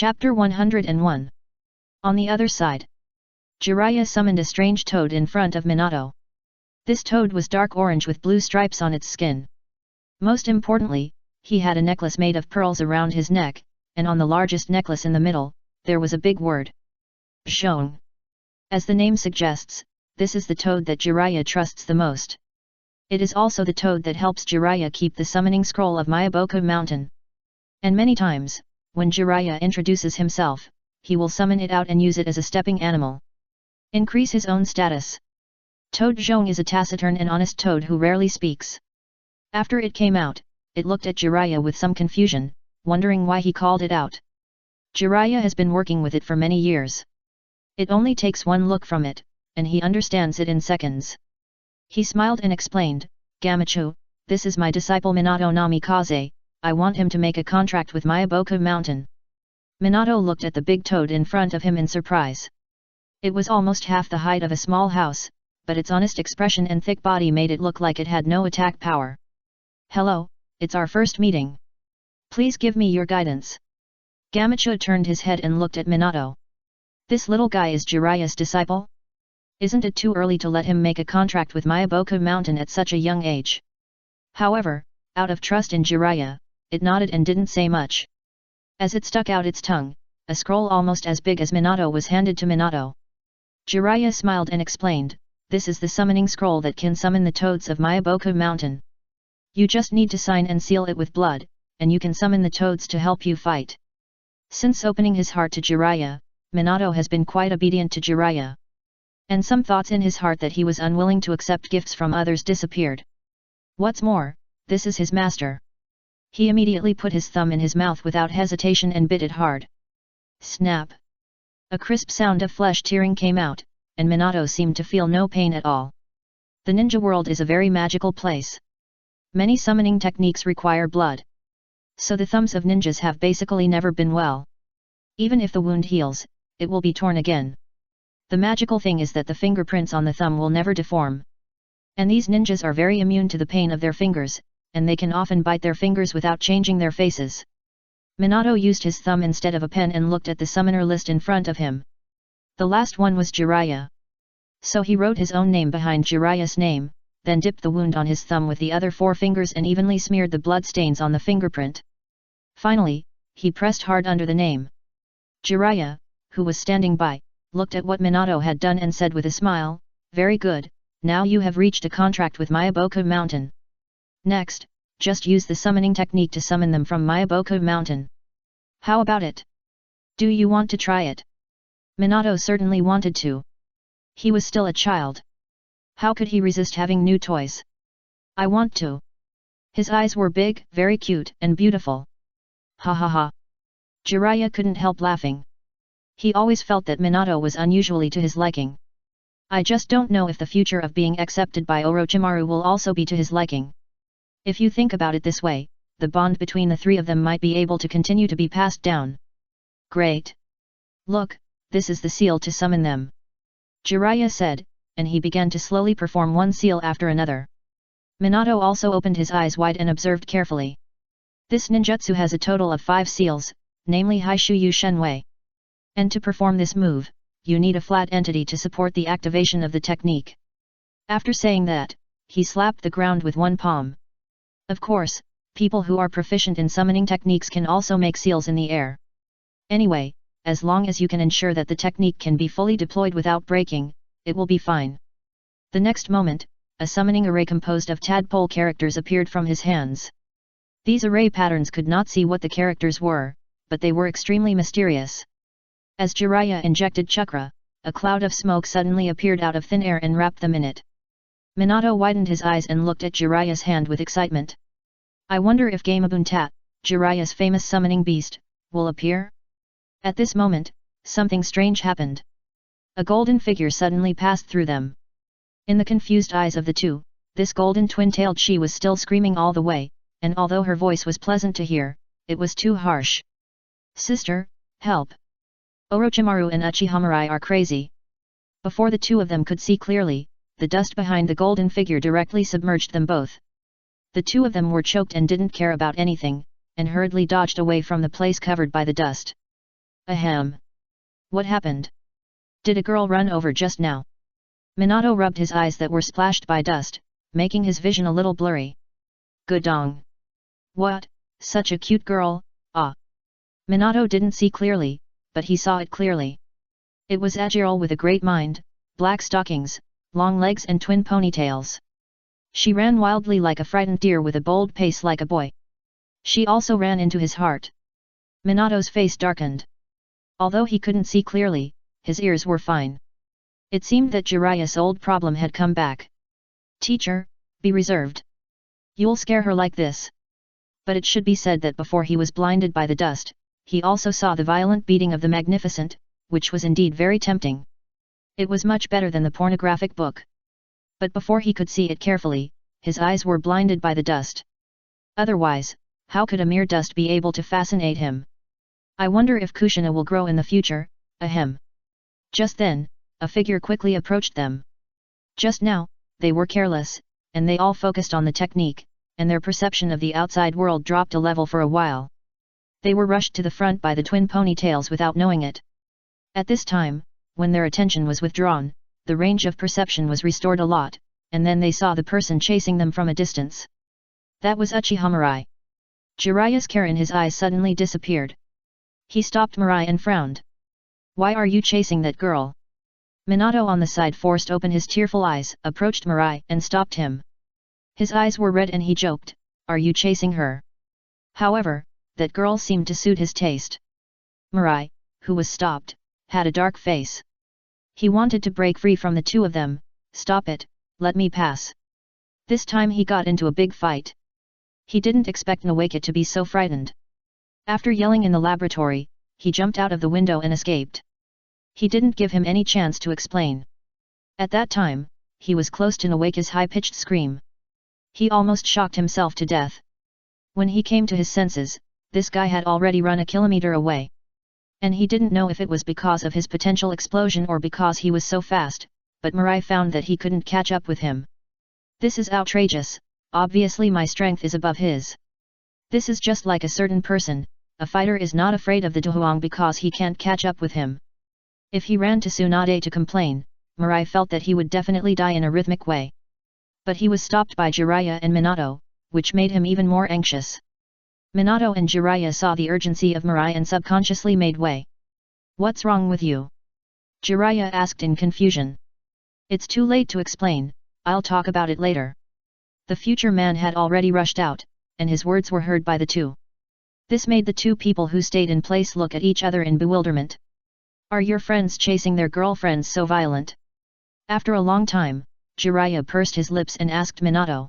Chapter 101. On the other side. Jiraiya summoned a strange toad in front of Minato. This toad was dark orange with blue stripes on its skin. Most importantly, he had a necklace made of pearls around his neck, and on the largest necklace in the middle, there was a big word. Zhong. As the name suggests, this is the toad that Jiraiya trusts the most. It is also the toad that helps Jiraiya keep the summoning scroll of Myaboku Mountain. And many times, when Jiraiya introduces himself, he will summon it out and use it as a stepping animal. Increase his own status. Toad Zhong is a taciturn and honest toad who rarely speaks. After it came out, it looked at Jiraiya with some confusion, wondering why he called it out. Jiraiya has been working with it for many years. It only takes one look from it, and he understands it in seconds. He smiled and explained, Gamachu, this is my disciple Minato Namikaze, I want him to make a contract with Myaboku Mountain. Minato looked at the big toad in front of him in surprise. It was almost half the height of a small house, but its honest expression and thick body made it look like it had no attack power. Hello, it's our first meeting. Please give me your guidance. Gamachu turned his head and looked at Minato. This little guy is Jiraiya's disciple? Isn't it too early to let him make a contract with Myaboku Mountain at such a young age? However, out of trust in Jiraiya, it nodded and didn't say much. As it stuck out its tongue, a scroll almost as big as Minato was handed to Minato. Jiraiya smiled and explained, this is the summoning scroll that can summon the toads of Myaboku Mountain. You just need to sign and seal it with blood, and you can summon the toads to help you fight. Since opening his heart to Jiraiya, Minato has been quite obedient to Jiraiya. And some thoughts in his heart that he was unwilling to accept gifts from others disappeared. What's more, this is his master. He immediately put his thumb in his mouth without hesitation and bit it hard. Snap! A crisp sound of flesh tearing came out, and Minato seemed to feel no pain at all. The ninja world is a very magical place. Many summoning techniques require blood. So the thumbs of ninjas have basically never been well. Even if the wound heals, it will be torn again. The magical thing is that the fingerprints on the thumb will never deform. And these ninjas are very immune to the pain of their fingers, and they can often bite their fingers without changing their faces. Minato used his thumb instead of a pen and looked at the summoner list in front of him. The last one was Jiraiya. So he wrote his own name behind Jiraiya's name, then dipped the wound on his thumb with the other 4 fingers and evenly smeared the blood stains on the fingerprint. Finally, he pressed hard under the name. Jiraiya, who was standing by, looked at what Minato had done and said with a smile, very good, now you have reached a contract with Myaboku Mountain. Next, just use the summoning technique to summon them from Myaboku Mountain. How about it? Do you want to try it? Minato certainly wanted to. He was still a child. How could he resist having new toys? I want to. His eyes were big, very cute, and beautiful. Ha ha ha. Jiraiya couldn't help laughing. He always felt that Minato was unusually to his liking. I just don't know if the future of being accepted by Orochimaru will also be to his liking. If you think about it this way, the bond between the 3 of them might be able to continue to be passed down. Great. Look, this is the seal to summon them. Jiraiya said, and he began to slowly perform one seal after another. Minato also opened his eyes wide and observed carefully. This ninjutsu has a total of 5 seals, namely Haishuyu Shenwei. And to perform this move, you need a flat entity to support the activation of the technique. After saying that, he slapped the ground with one palm. Of course, people who are proficient in summoning techniques can also make seals in the air. Anyway, as long as you can ensure that the technique can be fully deployed without breaking, it will be fine. The next moment, a summoning array composed of tadpole characters appeared from his hands. These array patterns could not see what the characters were, but they were extremely mysterious. As Jiraiya injected chakra, a cloud of smoke suddenly appeared out of thin air and wrapped them in it. Minato widened his eyes and looked at Jiraiya's hand with excitement. I wonder if Gamabuntat, Jiraiya's famous summoning beast, will appear? At this moment, something strange happened. A golden figure suddenly passed through them. In the confused eyes of the 2, this golden twin-tailed she was still screaming all the way, and although her voice was pleasant to hear, it was too harsh. Sister, help! Orochimaru and Uchiha are crazy. Before the 2 of them could see clearly, the dust behind the golden figure directly submerged them both. The 2 of them were choked and didn't care about anything, and hurriedly dodged away from the place covered by the dust. Ahem. What happened? Did a girl run over just now? Minato rubbed his eyes that were splashed by dust, making his vision a little blurry. Gudong. What, such a cute girl, ah. Minato didn't see clearly, but he saw it clearly. It was a girl with a great mind, black stockings, long legs and twin ponytails. She ran wildly like a frightened deer with a bold pace like a boy. She also ran into his heart. Minato's face darkened. Although he couldn't see clearly, his ears were fine. It seemed that Jiraiya's old problem had come back. Teacher, be reserved. You'll scare her like this. But it should be said that before he was blinded by the dust, he also saw the violent beating of the Magnificent, which was indeed very tempting. It was much better than the pornographic book. But before he could see it carefully, his eyes were blinded by the dust. Otherwise, how could a mere dust be able to fascinate him? I wonder if Kushina will grow in the future, ahem. Just then, a figure quickly approached them. Just now, they were careless, and they all focused on the technique, and their perception of the outside world dropped a level for a while. They were rushed to the front by the twin ponytails without knowing it. At this time, when their attention was withdrawn, the range of perception was restored a lot, and then they saw the person chasing them from a distance. That was Uchiha Mirai. Jiraiya's care in his eyes suddenly disappeared. He stopped Mirai and frowned. Why are you chasing that girl? Minato on the side forced open his tearful eyes, approached Mirai and stopped him. His eyes were red and he joked, are you chasing her? However, that girl seemed to suit his taste. Mirai, who was stopped, had a dark face. He wanted to break free from the two of them. Stop it, let me pass. This time he got into a big fight. He didn't expect Nawaka to be so frightened. After yelling in the laboratory, he jumped out of the window and escaped. He didn't give him any chance to explain. At that time, he was close to Nawaka's high-pitched scream. He almost shocked himself to death. When he came to his senses, this guy had already run a kilometer away. And he didn't know if it was because of his potential explosion or because he was so fast, but Mirai found that he couldn't catch up with him. This is outrageous, obviously my strength is above his. This is just like a certain person, a fighter is not afraid of the Dohuang because he can't catch up with him. If he ran to Tsunade to complain, Mirai felt that he would definitely die in a rhythmic way. But he was stopped by Jiraiya and Minato, which made him even more anxious. Minato and Jiraiya saw the urgency of Mirai and subconsciously made way. What's wrong with you? Jiraiya asked in confusion. It's too late to explain, I'll talk about it later. The future man had already rushed out, and his words were heard by the two. This made the two people who stayed in place look at each other in bewilderment. Are your friends chasing their girlfriends so violent? After a long time, Jiraiya pursed his lips and asked Minato.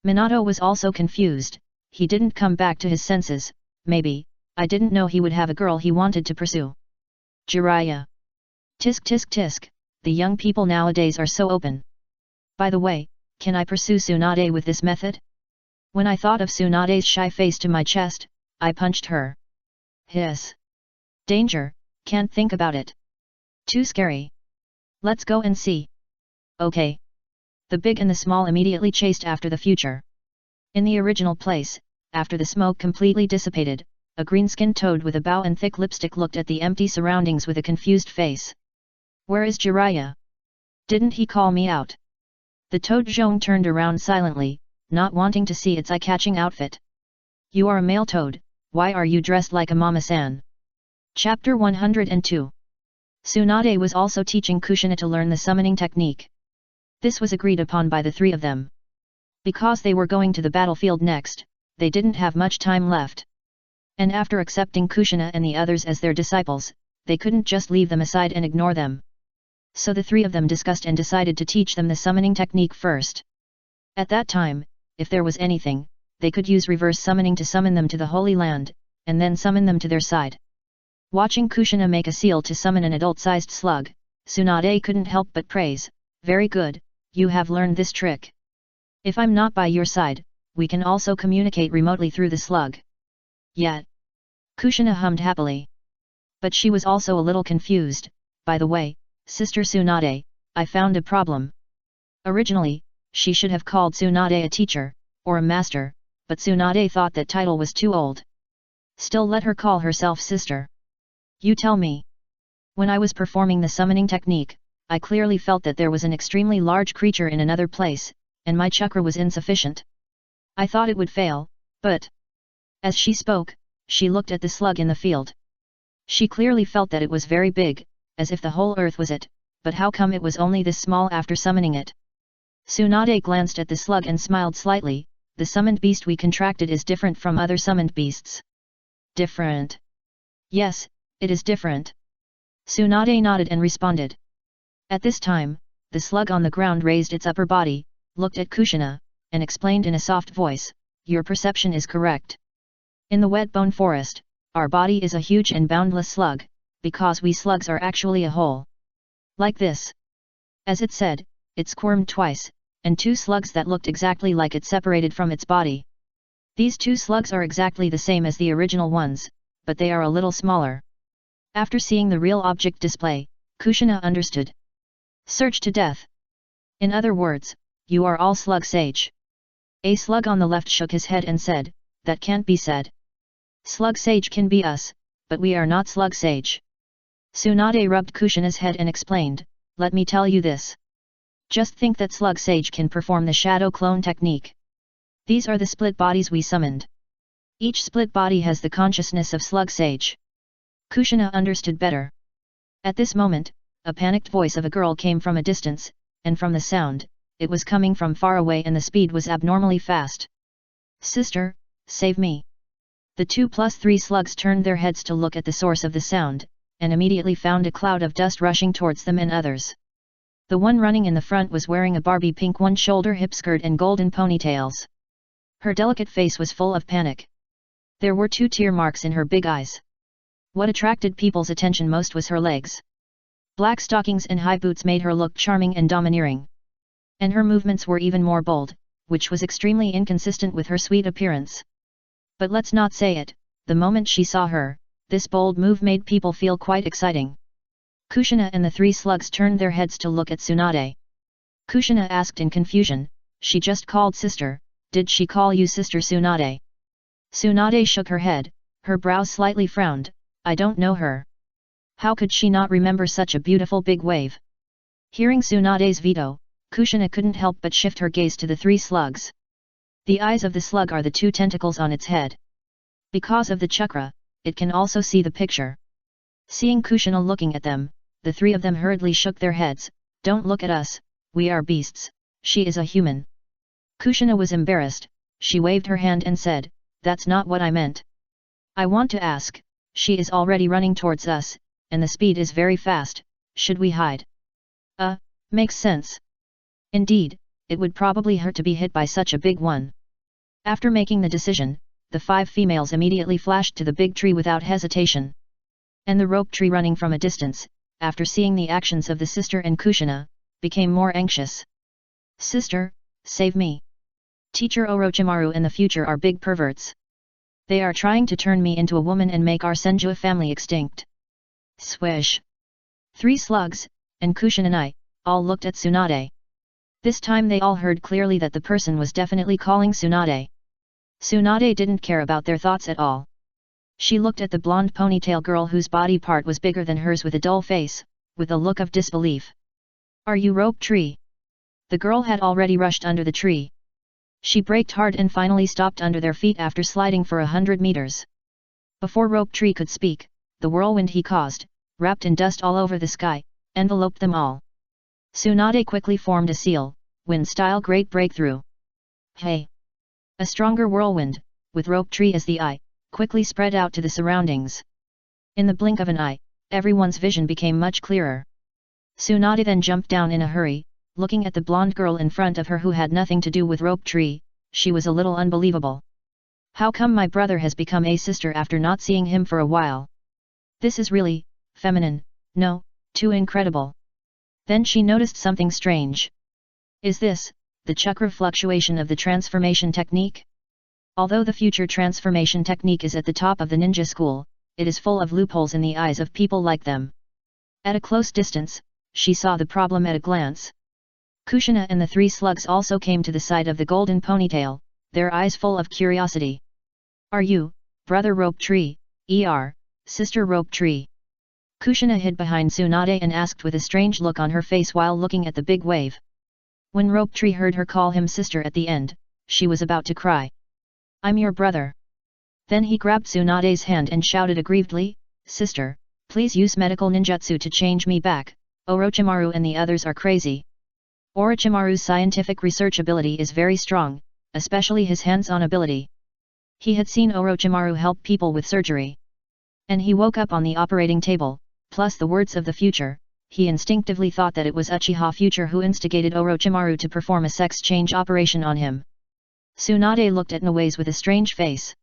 Minato was also confused, he didn't come back to his senses, maybe, I didn't know he would have a girl he wanted to pursue. Jiraiya. Tisk tisk tisk, the young people nowadays are so open. By the way, can I pursue Tsunade with this method? When I thought of Tsunade's shy face to my chest, I punched her. Hiss. Danger, can't think about it. Too scary. Let's go and see. Okay. The big and the small immediately chased after the future. In the original place, after the smoke completely dissipated, a green-skinned toad with a bow and thick lipstick looked at the empty surroundings with a confused face. Where is Jiraiya? Didn't he call me out? The toad Zhong turned around silently, not wanting to see its eye-catching outfit. You are a male toad, why are you dressed like a mama-san? Chapter 102. Tsunade was also teaching Kushina to learn the summoning technique. This was agreed upon by the three of them. Because they were going to the battlefield next, they didn't have much time left. And after accepting Kushina and the others as their disciples, they couldn't just leave them aside and ignore them. So the three of them discussed and decided to teach them the summoning technique first. At that time, if there was anything, they could use reverse summoning to summon them to the Holy Land, and then summon them to their side. Watching Kushina make a seal to summon an adult-sized slug, Tsunade couldn't help but praise, very good, you have learned this trick. If I'm not by your side, we can also communicate remotely through the slug. Yet. Kushina hummed happily. But she was also a little confused. By the way, Sister Tsunade, I found a problem. Originally, she should have called Tsunade a teacher, or a master, but Tsunade thought that title was too old. Still let her call herself sister. You tell me. When I was performing the summoning technique, I clearly felt that there was an extremely large creature in another place, and my chakra was insufficient. I thought it would fail, but... As she spoke, she looked at the slug in the field. She clearly felt that it was very big, as if the whole earth was it, but how come it was only this small after summoning it? Tsunade glanced at the slug and smiled slightly. The summoned beast we contracted is different from other summoned beasts. Different? Yes, it is different. Tsunade nodded and responded. At this time, the slug on the ground raised its upper body, looked at Kushina, and explained in a soft voice, your perception is correct. In the wet bone forest, our body is a huge and boundless slug, because we slugs are actually a whole. Like this. As it said, it squirmed twice, and two slugs that looked exactly like it separated from its body. These two slugs are exactly the same as the original ones, but they are a little smaller. After seeing the real object display, Kushina understood. Search to death. In other words, you are all slug sage. A slug on the left shook his head and said, that can't be said. Slug sage can be us, but we are not slug sage. Tsunade rubbed Kushina's head and explained, let me tell you this. Just think that slug sage can perform the shadow clone technique. These are the split bodies we summoned. Each split body has the consciousness of slug sage. Kushina understood better. At this moment, a panicked voice of a girl came from a distance, and from the sound, it was coming from far away and the speed was abnormally fast. Sister, save me. The 2+3 slugs turned their heads to look at the source of the sound, and immediately found a cloud of dust rushing towards them and others. The one running in the front was wearing a Barbie pink one-shoulder hip skirt and golden ponytails. Her delicate face was full of panic. There were 2 tear marks in her big eyes. What attracted people's attention most was her legs. Black stockings and high boots made her look charming and domineering. And her movements were even more bold, which was extremely inconsistent with her sweet appearance. But let's not say it, the moment she saw her, this bold move made people feel quite exciting. Kushina and the 3 slugs turned their heads to look at Tsunade. Kushina asked in confusion, she just called sister, did she call you sister Tsunade? Tsunade shook her head, her brows slightly frowned, I don't know her. How could she not remember such a beautiful big wave? Hearing Tsunade's veto, Kushina couldn't help but shift her gaze to the 3 slugs. The eyes of the slug are the 2 tentacles on its head. Because of the chakra, it can also see the picture. Seeing Kushina looking at them, the 3 of them hurriedly shook their heads, don't look at us, we are beasts, she is a human. Kushina was embarrassed, she waved her hand and said, that's not what I meant. I want to ask, she is already running towards us, and the speed is very fast, should we hide? Makes sense. Indeed, it would probably hurt to be hit by such a big one. After making the decision, the 5 females immediately flashed to the big tree without hesitation. And the rope tree running from a distance, after seeing the actions of the sister and Kushina, became more anxious. Sister, save me. Teacher Orochimaru and the future are big perverts. They are trying to turn me into a woman and make our Senju family extinct. Swish. 3 slugs, and Kushina and I, all looked at Tsunade. This time they all heard clearly that the person was definitely calling Tsunade. Tsunade didn't care about their thoughts at all. She looked at the blonde ponytail girl whose body part was bigger than hers with a dull face, with a look of disbelief. Are you rope tree? The girl had already rushed under the tree. She braked hard and finally stopped under their feet after sliding for 100 meters. Before rope tree could speak, the whirlwind he caused, wrapped in dust all over the sky, enveloped them all. Tsunade quickly formed a seal, wind-style great breakthrough. Hey! A stronger whirlwind, with rope tree as the eye, quickly spread out to the surroundings. In the blink of an eye, everyone's vision became much clearer. Tsunade then jumped down in a hurry, looking at the blonde girl in front of her who had nothing to do with rope tree, she was a little unbelievable. How come my brother has become a sister after not seeing him for a while? This is really, feminine, no, too incredible. Then she noticed something strange. Is this, the chakra fluctuation of the transformation technique? Although the future transformation technique is at the top of the ninja school, it is full of loopholes in the eyes of people like them. At a close distance, she saw the problem at a glance. Kushina and the 3 slugs also came to the side of the golden ponytail, their eyes full of curiosity. Are you, brother rope tree, sister rope tree? Kushina hid behind Tsunade and asked with a strange look on her face while looking at the big wave. When Rope Tree heard her call him sister at the end, she was about to cry. "I'm your brother." Then he grabbed Tsunade's hand and shouted aggrievedly, "Sister, please use medical ninjutsu to change me back, Orochimaru and the others are crazy." Orochimaru's scientific research ability is very strong, especially his hands-on ability. He had seen Orochimaru help people with surgery. And he woke up on the operating table, plus the words of the future, he instinctively thought that it was Uchiha Future who instigated Orochimaru to perform a sex change operation on him. Tsunade looked at Nowaze with a strange face.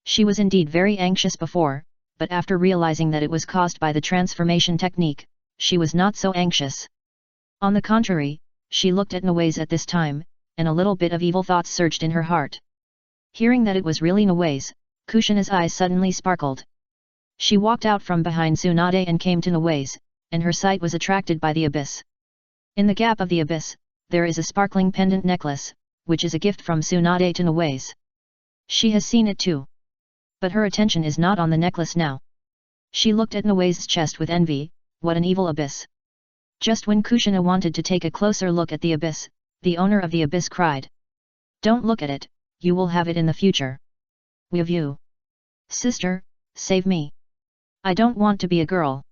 She was indeed very anxious before, but after realizing that it was caused by the transformation technique, she was not so anxious. On the contrary, she looked at Nowaze at this time, and a little bit of evil thoughts surged in her heart. Hearing that it was really Nowaze, Kushina's eyes suddenly sparkled. She walked out from behind Tsunade and came to Nowaze, and her sight was attracted by the abyss. In the gap of the abyss, there is a sparkling pendant necklace, which is a gift from Tsunade to Nowaze. She has seen it too. But her attention is not on the necklace now. She looked at Nowaze's chest with envy. What an evil abyss. Just when Kushina wanted to take a closer look at the abyss, the owner of the abyss cried. "Don't look at it, you will have it in the future. We of you. Sister, save me. I don't want to be a girl.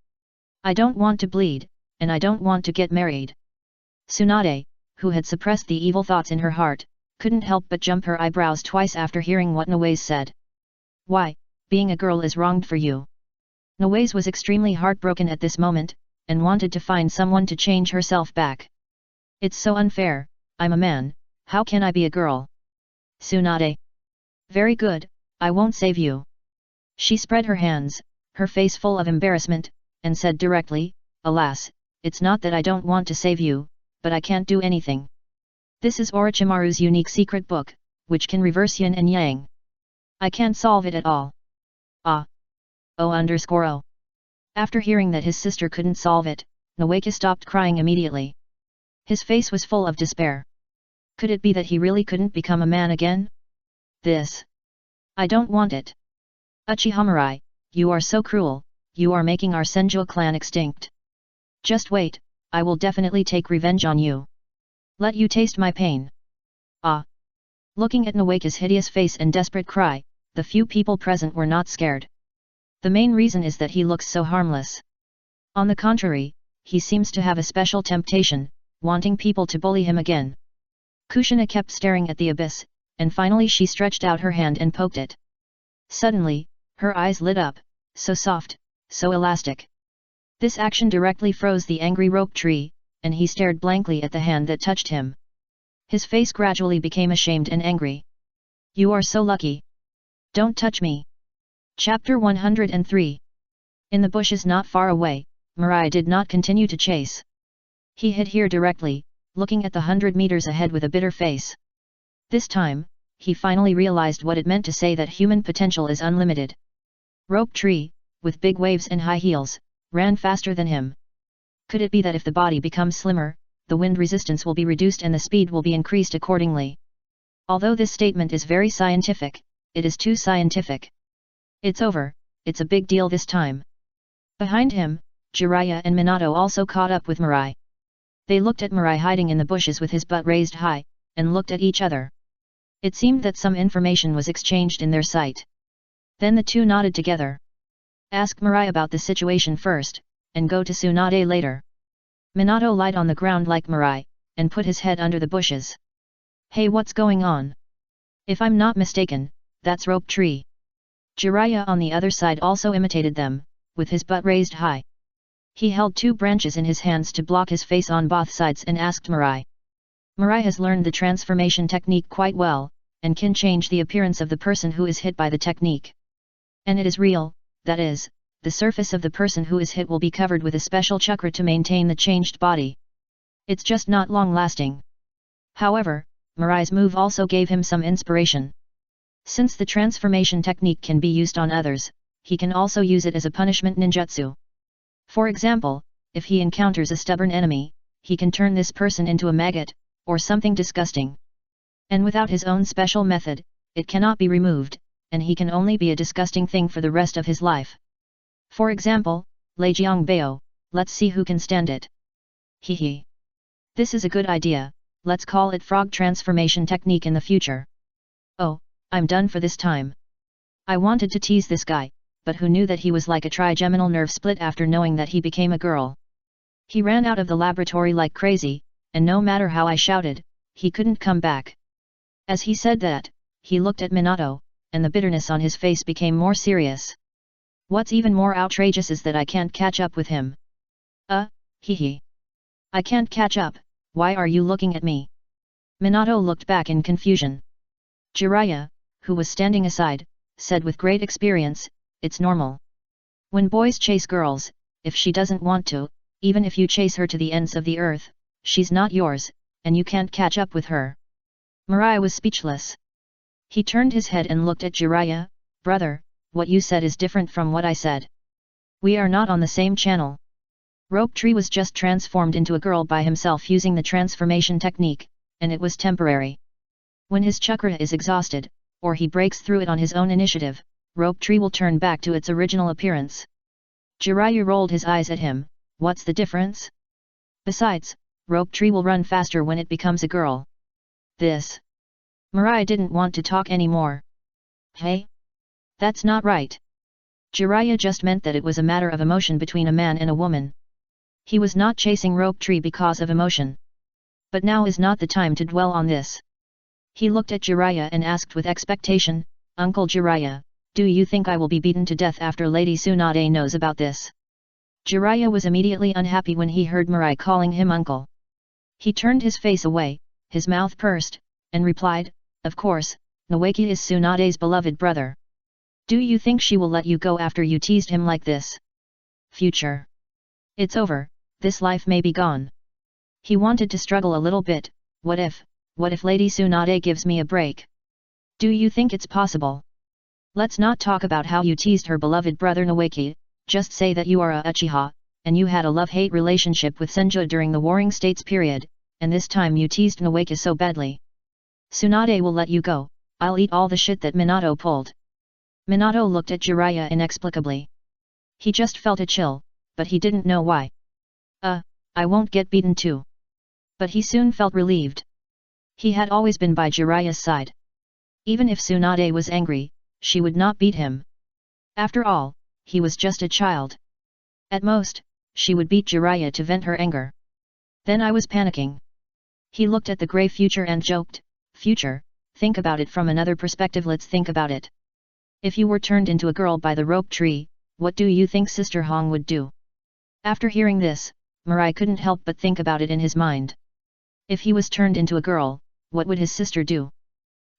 I don't want to bleed, and I don't want to get married." Tsunade, who had suppressed the evil thoughts in her heart, couldn't help but jump her eyebrows twice after hearing what Nowaze said. "Why, being a girl is wronged for you." Nowaze was extremely heartbroken at this moment, and wanted to find someone to change herself back. "It's so unfair, I'm a man, how can I be a girl?" Tsunade. "Very good, I won't save you." She spread her hands, her face full of embarrassment, and said directly, "Alas, it's not that I don't want to save you, but I can't do anything. This is Orochimaru's unique secret book, which can reverse yin and yang. I can't solve it at all." "Ah. Oh. After hearing that his sister couldn't solve it, Nowaze stopped crying immediately. His face was full of despair. Could it be that he really couldn't become a man again? This. I don't want it. Uchiha Mirai, you are so cruel, you are making our Senju clan extinct. Just wait, I will definitely take revenge on you. Let you taste my pain." "Ah." Looking at Nowake's hideous face and desperate cry, the few people present were not scared. The main reason is that he looks so harmless. On the contrary, he seems to have a special temptation, wanting people to bully him again. Kushina kept staring at the abyss, and finally she stretched out her hand and poked it. Suddenly, her eyes lit up, so soft, so elastic. This action directly froze the angry Rope Tree, and he stared blankly at the hand that touched him. His face gradually became ashamed and angry. "You are so lucky. Don't touch me." Chapter 103. In the bushes not far away, Mirai did not continue to chase. He hid here directly, looking at the 100 meters ahead with a bitter face. This time, he finally realized what it meant to say that human potential is unlimited. Rope Tree, with big waves and high heels, ran faster than him. Could it be that if the body becomes slimmer, the wind resistance will be reduced and the speed will be increased accordingly? Although this statement is very scientific, it is too scientific. It's over, it's a big deal this time. Behind him, Jiraiya and Minato also caught up with Mirai. They looked at Mirai hiding in the bushes with his butt raised high, and looked at each other. It seemed that some information was exchanged in their sight. Then the two nodded together. Ask Mirai about the situation first, and go to Tsunade later. Minato lied on the ground like Mirai, and put his head under the bushes. "Hey, what's going on? If I'm not mistaken, that's Rope Tree." Jiraiya on the other side also imitated them, with his butt raised high. He held two branches in his hands to block his face on both sides and asked Mirai. Mirai has learned the transformation technique quite well, and can change the appearance of the person who is hit by the technique. And it is real, that is, the surface of the person who is hit will be covered with a special chakra to maintain the changed body. It's just not long-lasting. However, Mirai's move also gave him some inspiration. Since the transformation technique can be used on others, he can also use it as a punishment ninjutsu. For example, if he encounters a stubborn enemy, he can turn this person into a maggot, or something disgusting. And without his own special method, it cannot be removed, and he can only be a disgusting thing for the rest of his life. For example, Bao, let's see who can stand it. Hehe. This is a good idea, let's call it frog transformation technique in the future. Oh, I'm done for this time. I wanted to tease this guy, but who knew that he was like a trigeminal nerve split after knowing that he became a girl. He ran out of the laboratory like crazy, and no matter how I shouted, he couldn't come back. As he said that, he looked at Minato, and the bitterness on his face became more serious. What's even more outrageous is that I can't catch up with him. Hee. I can't catch up, why are you looking at me? Minato looked back in confusion. Jiraiya, who was standing aside, said with great experience, it's normal. When boys chase girls, if she doesn't want to, even if you chase her to the ends of the earth, she's not yours, and you can't catch up with her. Mirai was speechless. He turned his head and looked at Jiraiya, brother, what you said is different from what I said. We are not on the same channel. Rope Tree was just transformed into a girl by himself using the transformation technique, and it was temporary. When his chakra is exhausted, or he breaks through it on his own initiative, Rope Tree will turn back to its original appearance. Jiraiya rolled his eyes at him, what's the difference? Besides, Rope Tree will run faster when it becomes a girl. This. Mirai didn't want to talk anymore. Hey? That's not right. Jiraiya just meant that it was a matter of emotion between a man and a woman. He was not chasing Rope Tree because of emotion. But now is not the time to dwell on this. He looked at Jiraiya and asked with expectation, Uncle Jiraiya, do you think I will be beaten to death after Lady Tsunade knows about this? Jiraiya was immediately unhappy when he heard Mirai calling him uncle. He turned his face away, his mouth pursed, and replied, of course, Nawaki is Tsunade's beloved brother. Do you think she will let you go after you teased him like this? Future. It's over, this life may be gone. He wanted to struggle a little bit, what if Lady Tsunade gives me a break? Do you think it's possible? Let's not talk about how you teased her beloved brother Nawaki, just say that you are a Uchiha, and you had a love-hate relationship with Senju during the Warring States period, and this time you teased Nawaki so badly. Tsunade will let you go, I'll eat all the shit that Minato pulled. Minato looked at Jiraiya inexplicably. He just felt a chill, but he didn't know why. I won't get beaten too. But he soon felt relieved. He had always been by Jiraiya's side. Even if Tsunade was angry, she would not beat him. After all, he was just a child. At most, she would beat Jiraiya to vent her anger. Then I was panicking. He looked at the grey future and joked, future, think about it from another perspective, let's think about it. If you were turned into a girl by the Rope Tree, what do you think Sister Hong would do? After hearing this, Mirai couldn't help but think about it in his mind. If he was turned into a girl, what would his sister do?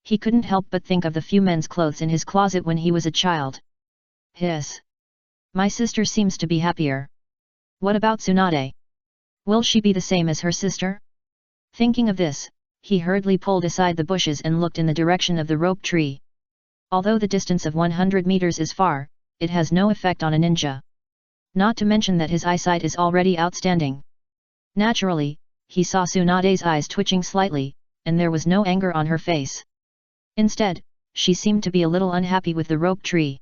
He couldn't help but think of the few men's clothes in his closet when he was a child. Hiss. My sister seems to be happier. What about Tsunade? Will she be the same as her sister? Thinking of this, he hurriedly pulled aside the bushes and looked in the direction of the Rope Tree. Although the distance of 100 meters is far, it has no effect on a ninja. Not to mention that his eyesight is already outstanding. Naturally, he saw Tsunade's eyes twitching slightly, and there was no anger on her face. Instead, she seemed to be a little unhappy with the Rope Tree.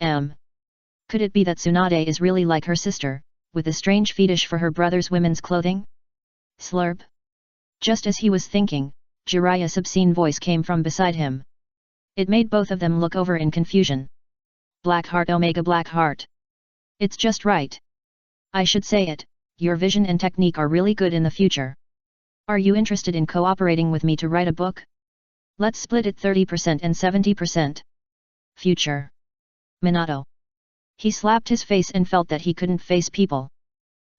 Could it be that Tsunade is really like her sister, with a strange fetish for her brother's women's clothing? Slurp. Just as he was thinking, Jiraiya's obscene voice came from beside him. It made both of them look over in confusion. Black Heart Omega Black Heart. It's just right. I should say it, your vision and technique are really good in the future. Are you interested in cooperating with me to write a book? Let's split it 30% and 70%. Future. Minato. He slapped his face and felt that he couldn't face people.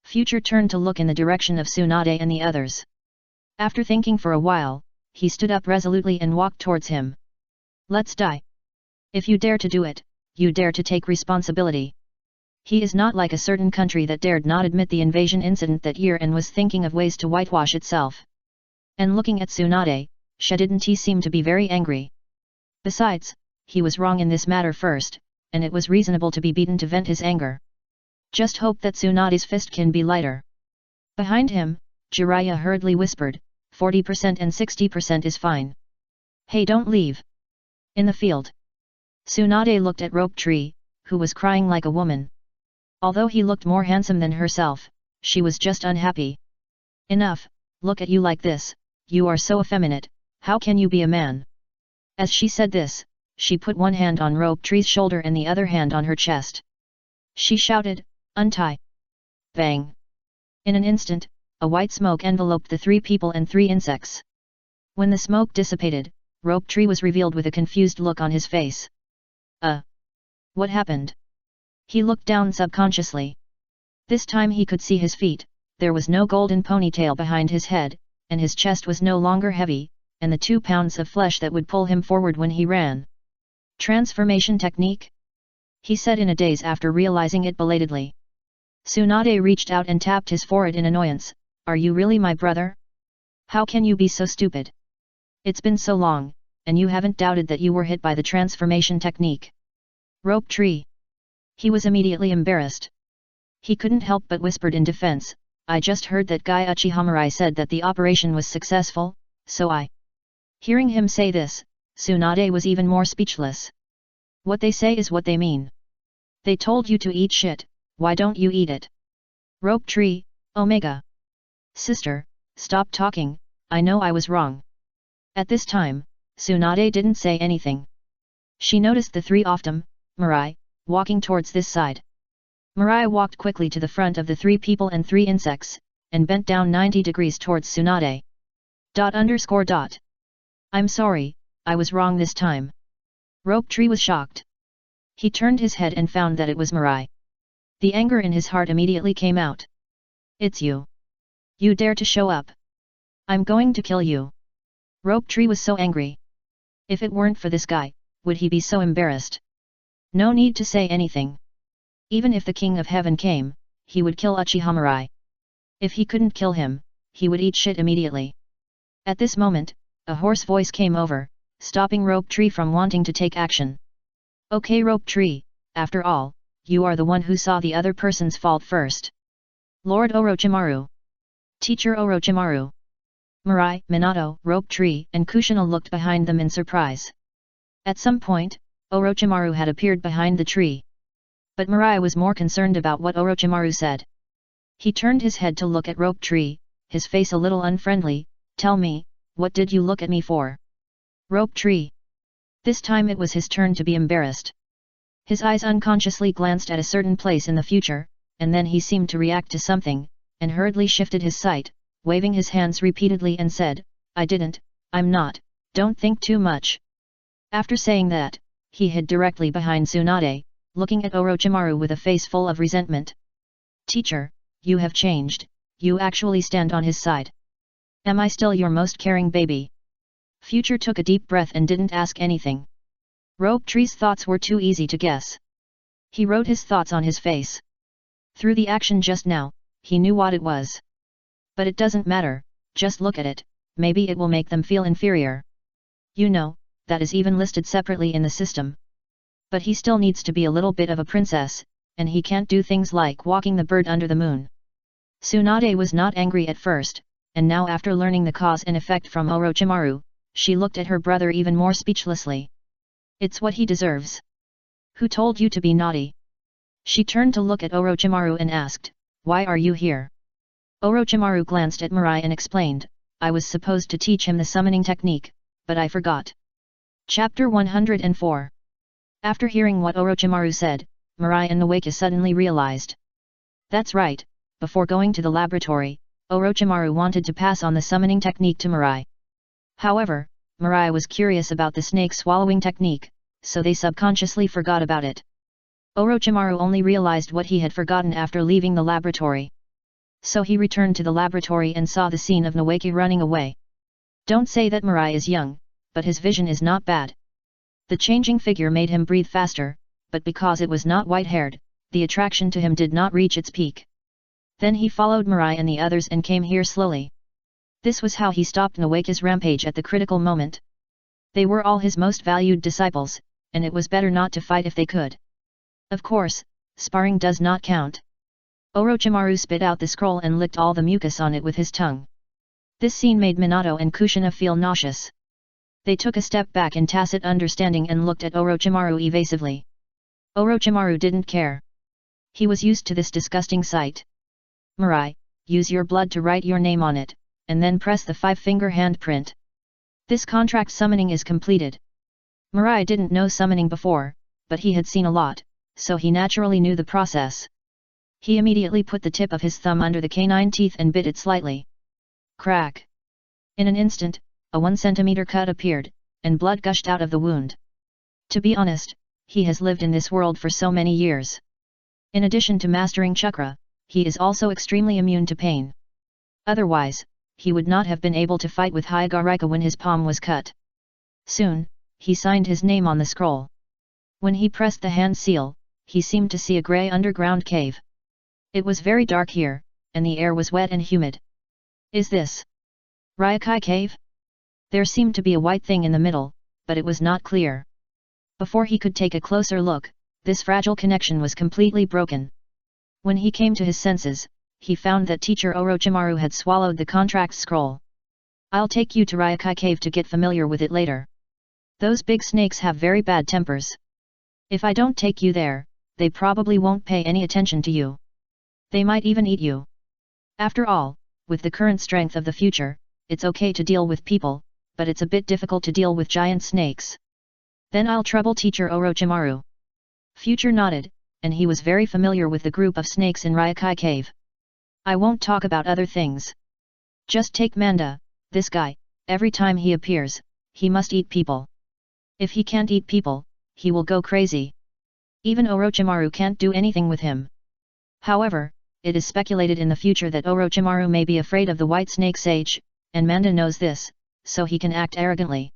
Future turned to look in the direction of Tsunade and the others. After thinking for a while, he stood up resolutely and walked towards him. Let's die. If you dare to do it, you dare to take responsibility. He is not like a certain country that dared not admit the invasion incident that year and was thinking of ways to whitewash itself. And looking at Tsunade, didn't he seem to be very angry? Besides, he was wrong in this matter first, and it was reasonable to be beaten to vent his anger. Just hope that Tsunade's fist can be lighter. Behind him, Jiraiya hurriedly whispered, 40% and 60% is fine. Hey, don't leave. In the field. Tsunade looked at Rope Tree, who was crying like a woman. Although he looked more handsome than herself, she was just unhappy. Enough, look at you like this, you are so effeminate, how can you be a man? As she said this, she put one hand on Rope Tree's shoulder and the other hand on her chest. She shouted, "Untie!" Bang! In an instant, a white smoke enveloped the 3 people and 3 insects. When the smoke dissipated, Rope Tree was revealed with a confused look on his face. What happened? He looked down subconsciously. This time he could see his feet, there was no golden ponytail behind his head, and his chest was no longer heavy, and the 2 pounds of flesh that would pull him forward when he ran. Transformation technique? He said in a daze after realizing it belatedly. Tsunade reached out and tapped his forehead in annoyance. Are you really my brother? How can you be so stupid? It's been so long, and you haven't doubted that you were hit by the transformation technique. Rope Tree. He was immediately embarrassed. He couldn't help but whispered in defense, I just heard that Guy Uchihamurai said that the operation was successful, so I. Hearing him say this, Tsunade was even more speechless. What they say is what they mean. They told you to eat shit, why don't you eat it? Rope Tree, Omega. Sister, stop talking, I know I was wrong. At this time, Tsunade didn't say anything. She noticed the 3 of them, Mirai, walking towards this side. Mirai walked quickly to the front of the 3 people and 3 insects, and bent down 90 degrees towards Tsunade. ... I'm sorry, I was wrong this time. Rope Tree was shocked. He turned his head and found that it was Mirai. The anger in his heart immediately came out. It's you. You dare to show up. I'm going to kill you. Rope Tree was so angry. If it weren't for this guy, would he be so embarrassed? No need to say anything. Even if the King of Heaven came, he would kill Uchihamurai. If he couldn't kill him, he would eat shit immediately. At this moment, a hoarse voice came over, stopping Rope Tree from wanting to take action. Okay Rope Tree, after all, you are the one who saw the other person's fault first. Lord Orochimaru. Teacher Orochimaru. Mirai, Minato, Rope Tree, and Kushina looked behind them in surprise. At some point, Orochimaru had appeared behind the tree. But Mirai was more concerned about what Orochimaru said. He turned his head to look at Rope Tree, his face a little unfriendly. Tell me, what did you look at me for? Rope Tree. This time it was his turn to be embarrassed. His eyes unconsciously glanced at a certain place in the future, and then he seemed to react to something, and hurriedly shifted his sight, waving his hands repeatedly and said, I didn't, I'm not, don't think too much. After saying that, he hid directly behind Tsunade, looking at Orochimaru with a face full of resentment. Teacher, you have changed, you actually stand on his side. Am I still your most caring baby? Future took a deep breath and didn't ask anything. Rope Tree's thoughts were too easy to guess. He wrote his thoughts on his face. Through the action just now, he knew what it was. But it doesn't matter, just look at it, maybe it will make them feel inferior. You know, that is even listed separately in the system. But he still needs to be a little bit of a princess, and he can't do things like walking the bird under the moon. Tsunade was not angry at first, and now after learning the cause and effect from Orochimaru, she looked at her brother even more speechlessly. It's what he deserves. Who told you to be naughty? She turned to look at Orochimaru and asked, why are you here? Orochimaru glanced at Mirai and explained, I was supposed to teach him the summoning technique, but I forgot. Chapter 104. After hearing what Orochimaru said, Mirai and Nawaka suddenly realized. That's right, before going to the laboratory, Orochimaru wanted to pass on the summoning technique to Mirai. However, Mirai was curious about the snake swallowing technique, so they subconsciously forgot about it. Orochimaru only realized what he had forgotten after leaving the laboratory. So he returned to the laboratory and saw the scene of Nawaki running away. Don't say that Mirai is young, but his vision is not bad. The changing figure made him breathe faster, but because it was not white-haired, the attraction to him did not reach its peak. Then he followed Mirai and the others and came here slowly. This was how he stopped Nawaka's rampage at the critical moment. They were all his most valued disciples, and it was better not to fight if they could. Of course, sparring does not count. Orochimaru spit out the scroll and licked all the mucus on it with his tongue. This scene made Minato and Kushina feel nauseous. They took a step back in tacit understanding and looked at Orochimaru evasively. Orochimaru didn't care. He was used to this disgusting sight. Mirai, use your blood to write your name on it, and then press the 5-finger handprint. This contract summoning is completed. Mirai didn't know summoning before, but he had seen a lot, so he naturally knew the process. He immediately put the tip of his thumb under the canine teeth and bit it slightly. Crack! In an instant, a 1 centimeter cut appeared, and blood gushed out of the wound. To be honest, he has lived in this world for so many years. In addition to mastering chakra, he is also extremely immune to pain. Otherwise, he would not have been able to fight with Hyagarika when his palm was cut. Soon, he signed his name on the scroll. When he pressed the hand seal, he seemed to see a grey underground cave. It was very dark here, and the air was wet and humid. Is this Ryokai Cave? There seemed to be a white thing in the middle, but it was not clear. Before he could take a closer look, this fragile connection was completely broken. When he came to his senses, he found that teacher Orochimaru had swallowed the contract scroll. I'll take you to Ryokai Cave to get familiar with it later. Those big snakes have very bad tempers. If I don't take you there, they probably won't pay any attention to you. They might even eat you. After all, with the current strength of the future, it's okay to deal with people, but it's a bit difficult to deal with giant snakes. Then I'll trouble teacher Orochimaru. Future nodded, and he was very familiar with the group of snakes in Ryokai Cave. I won't talk about other things. Just take Manda, this guy, every time he appears, he must eat people. If he can't eat people, he will go crazy. Even Orochimaru can't do anything with him. However, it is speculated in the future that Orochimaru may be afraid of the White Snake Sage, and Manda knows this, so he can act arrogantly.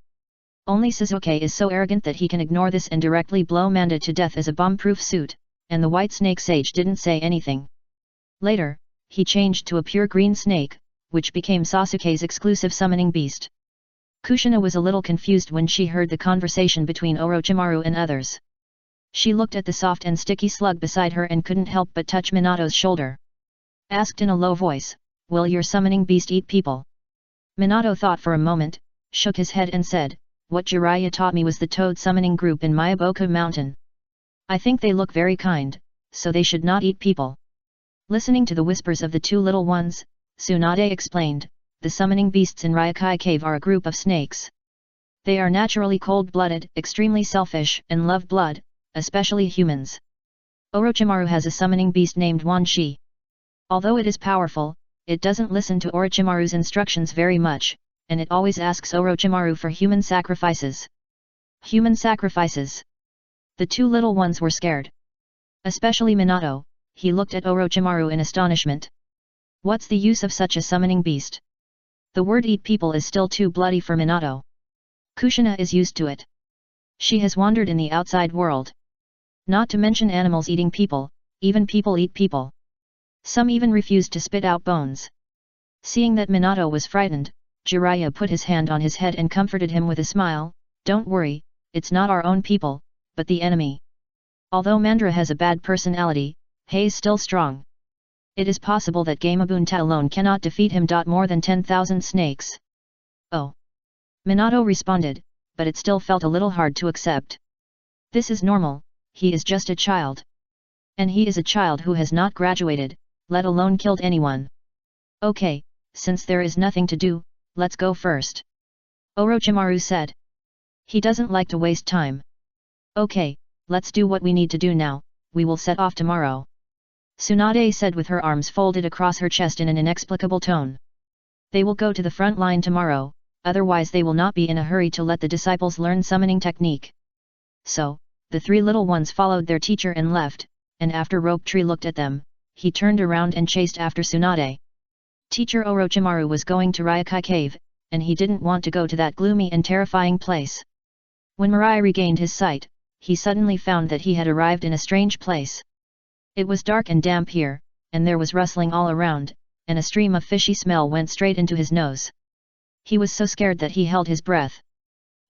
Only Sasuke is so arrogant that he can ignore this and directly blow Manda to death as a bomb-proof suit, and the White Snake Sage didn't say anything. Later, he changed to a pure green snake, which became Sasuke's exclusive summoning beast. Kushina was a little confused when she heard the conversation between Orochimaru and others. She looked at the soft and sticky slug beside her and couldn't help but touch Minato's shoulder. Asked in a low voice, "Will your summoning beast eat people?" Minato thought for a moment, shook his head and said, "What Jiraiya taught me was the toad summoning group in Myaboku Mountain. I think they look very kind, so they should not eat people." Listening to the whispers of the two little ones, Tsunade explained, "The summoning beasts in Ryokai Cave are a group of snakes. They are naturally cold-blooded, extremely selfish, and love blood, especially humans. Orochimaru has a summoning beast named Wanshi. Although it is powerful, it doesn't listen to Orochimaru's instructions very much, and it always asks Orochimaru for human sacrifices." Human sacrifices? The two little ones were scared. Especially Minato, he looked at Orochimaru in astonishment. What's the use of such a summoning beast? The word eat people is still too bloody for Minato. Kushina is used to it. She has wandered in the outside world. Not to mention animals eating people, even people eat people. Some even refused to spit out bones. Seeing that Minato was frightened, Jiraiya put his hand on his head and comforted him with a smile, "Don't worry, it's not our own people, but the enemy. Although Mandra has a bad personality, he's still strong. It is possible that Gamabunta alone cannot defeat him. More than 10,000 snakes." "Oh." Minato responded, but it still felt a little hard to accept. This is normal, he is just a child. And he is a child who has not graduated, let alone killed anyone. "Okay, since there is nothing to do, let's go first," Orochimaru said. He doesn't like to waste time. "Okay, let's do what we need to do now, we will set off tomorrow," Tsunade said with her arms folded across her chest in an inexplicable tone. "They will go to the front line tomorrow, otherwise they will not be in a hurry to let the disciples learn summoning technique." So, the three little ones followed their teacher and left, and after Rope Tree looked at them, he turned around and chased after Tsunade. Teacher Orochimaru was going to Ryokai Cave, and he didn't want to go to that gloomy and terrifying place. When Mirai regained his sight, he suddenly found that he had arrived in a strange place. It was dark and damp here, and there was rustling all around, and a stream of fishy smell went straight into his nose. He was so scared that he held his breath.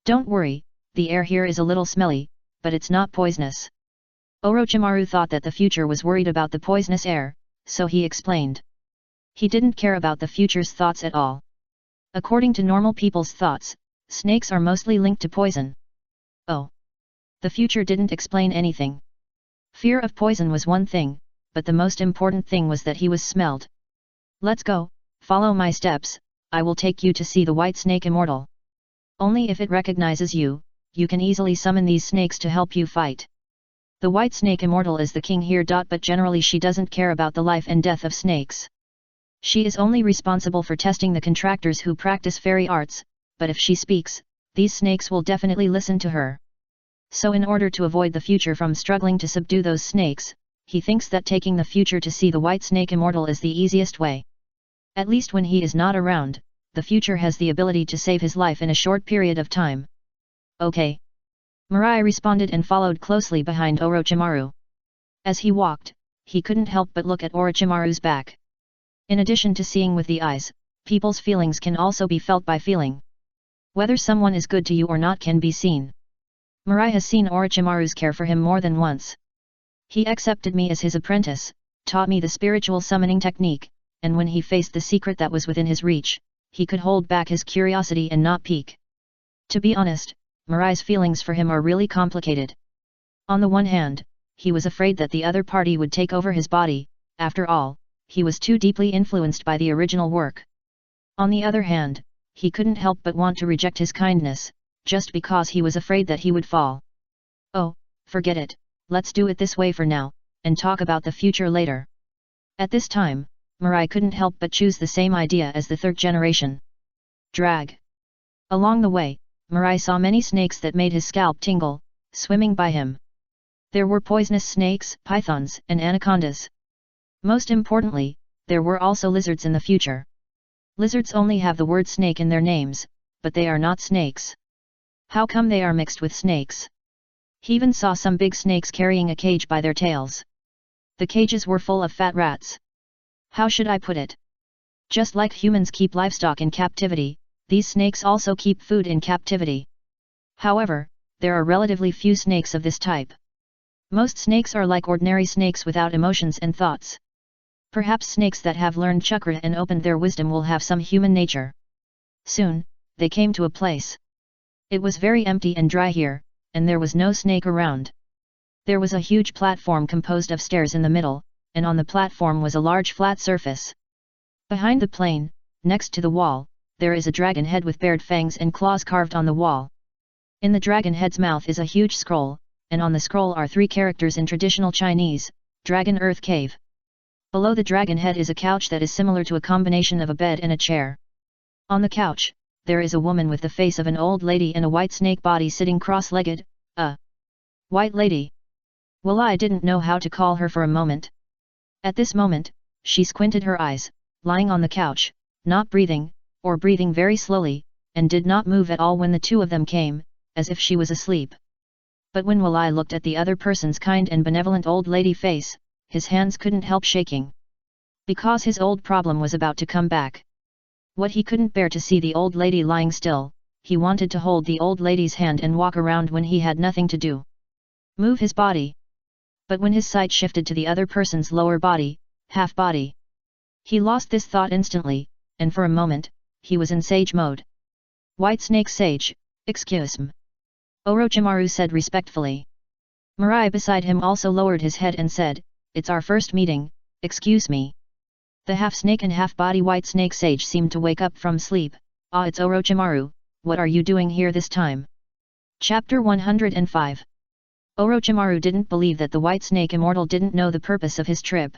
"Don't worry, the air here is a little smelly, but it's not poisonous." Orochimaru thought that the future was worried about the poisonous air, so he explained. He didn't care about the future's thoughts at all. According to normal people's thoughts, snakes are mostly linked to poison. Oh. The future didn't explain anything. Fear of poison was one thing, but the most important thing was that he was smelled. "Let's go, follow my steps, I will take you to see the White Snake Immortal. Only if it recognizes you, you can easily summon these snakes to help you fight. The White Snake Immortal is the king here. But generally she doesn't care about the life and death of snakes. She is only responsible for testing the contractors who practice fairy arts, but if she speaks, these snakes will definitely listen to her. So in order to avoid the future from struggling to subdue those snakes, he thinks that taking the future to see the White Snake Immortal is the easiest way. At least when he is not around, the future has the ability to save his life in a short period of time." "Okay." Mirai responded and followed closely behind Orochimaru. As he walked, he couldn't help but look at Orochimaru's back. In addition to seeing with the eyes, people's feelings can also be felt by feeling. Whether someone is good to you or not can be seen. Mirai has seen Orochimaru's care for him more than once. He accepted me as his apprentice, taught me the spiritual summoning technique, and when he faced the secret that was within his reach, he could hold back his curiosity and not peek. To be honest, Mirai's feelings for him are really complicated. On the one hand, he was afraid that the other party would take over his body, after all, he was too deeply influenced by the original work. On the other hand, he couldn't help but want to reject his kindness, just because he was afraid that he would fall. "Oh, forget it, let's do it this way for now, and talk about the future later." At this time, Mirai couldn't help but choose the same idea as the third generation. Drag. Along the way, Mirai saw many snakes that made his scalp tingle, swimming by him. There were poisonous snakes, pythons, and anacondas. Most importantly, there were also lizards in the future. Lizards only have the word snake in their names, but they are not snakes. How come they are mixed with snakes? He even saw some big snakes carrying a cage by their tails. The cages were full of fat rats. How should I put it? Just like humans keep livestock in captivity, these snakes also keep food in captivity. However, there are relatively few snakes of this type. Most snakes are like ordinary snakes without emotions and thoughts. Perhaps snakes that have learned chakra and opened their wisdom will have some human nature. Soon, they came to a place. It was very empty and dry here, and there was no snake around. There was a huge platform composed of stairs in the middle, and on the platform was a large flat surface. Behind the plane, next to the wall, there is a dragon head with bared fangs and claws carved on the wall. In the dragon head's mouth is a huge scroll, and on the scroll are 3 characters in traditional Chinese: Dragon Earth Cave. Below the dragon head is a couch that is similar to a combination of a bed and a chair. On the couch, there is a woman with the face of an old lady and a white snake body sitting cross-legged, a white lady. Well, I didn't know how to call her for a moment. At this moment, she squinted her eyes, lying on the couch, not breathing, or breathing very slowly, and did not move at all when the two of them came, as if she was asleep. But when Walai looked at the other person's kind and benevolent old lady face, his hands couldn't help shaking. Because his old problem was about to come back. What he couldn't bear to see the old lady lying still, he wanted to hold the old lady's hand and walk around when he had nothing to do. Move his body. But when his sight shifted to the other person's lower body, half body, he lost this thought instantly, and for a moment, he was in sage mode. "White Snake Sage, excuse me," Orochimaru said respectfully. Mirai beside him also lowered his head and said, "It's our first meeting, excuse me." The half-snake and half-body White Snake Sage seemed to wake up from sleep. "Ah, it's Orochimaru, what are you doing here this time?" Chapter 105. Orochimaru didn't believe that the White Snake Immortal didn't know the purpose of his trip.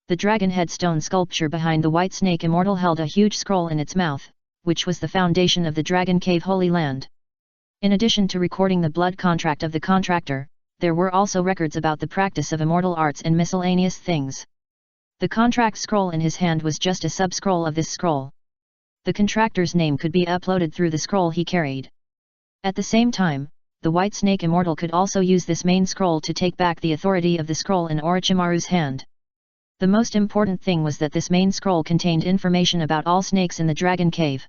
The dragon head stone sculpture behind the White Snake Immortal held a huge scroll in its mouth, which was the foundation of the Dragon Cave Holy Land. In addition to recording the blood contract of the contractor, there were also records about the practice of immortal arts and miscellaneous things. The contract scroll in his hand was just a sub-scroll of this scroll. The contractor's name could be uploaded through the scroll he carried. At the same time, the White Snake Immortal could also use this main scroll to take back the authority of the scroll in Orochimaru's hand. The most important thing was that this main scroll contained information about all snakes in the Dragon Cave.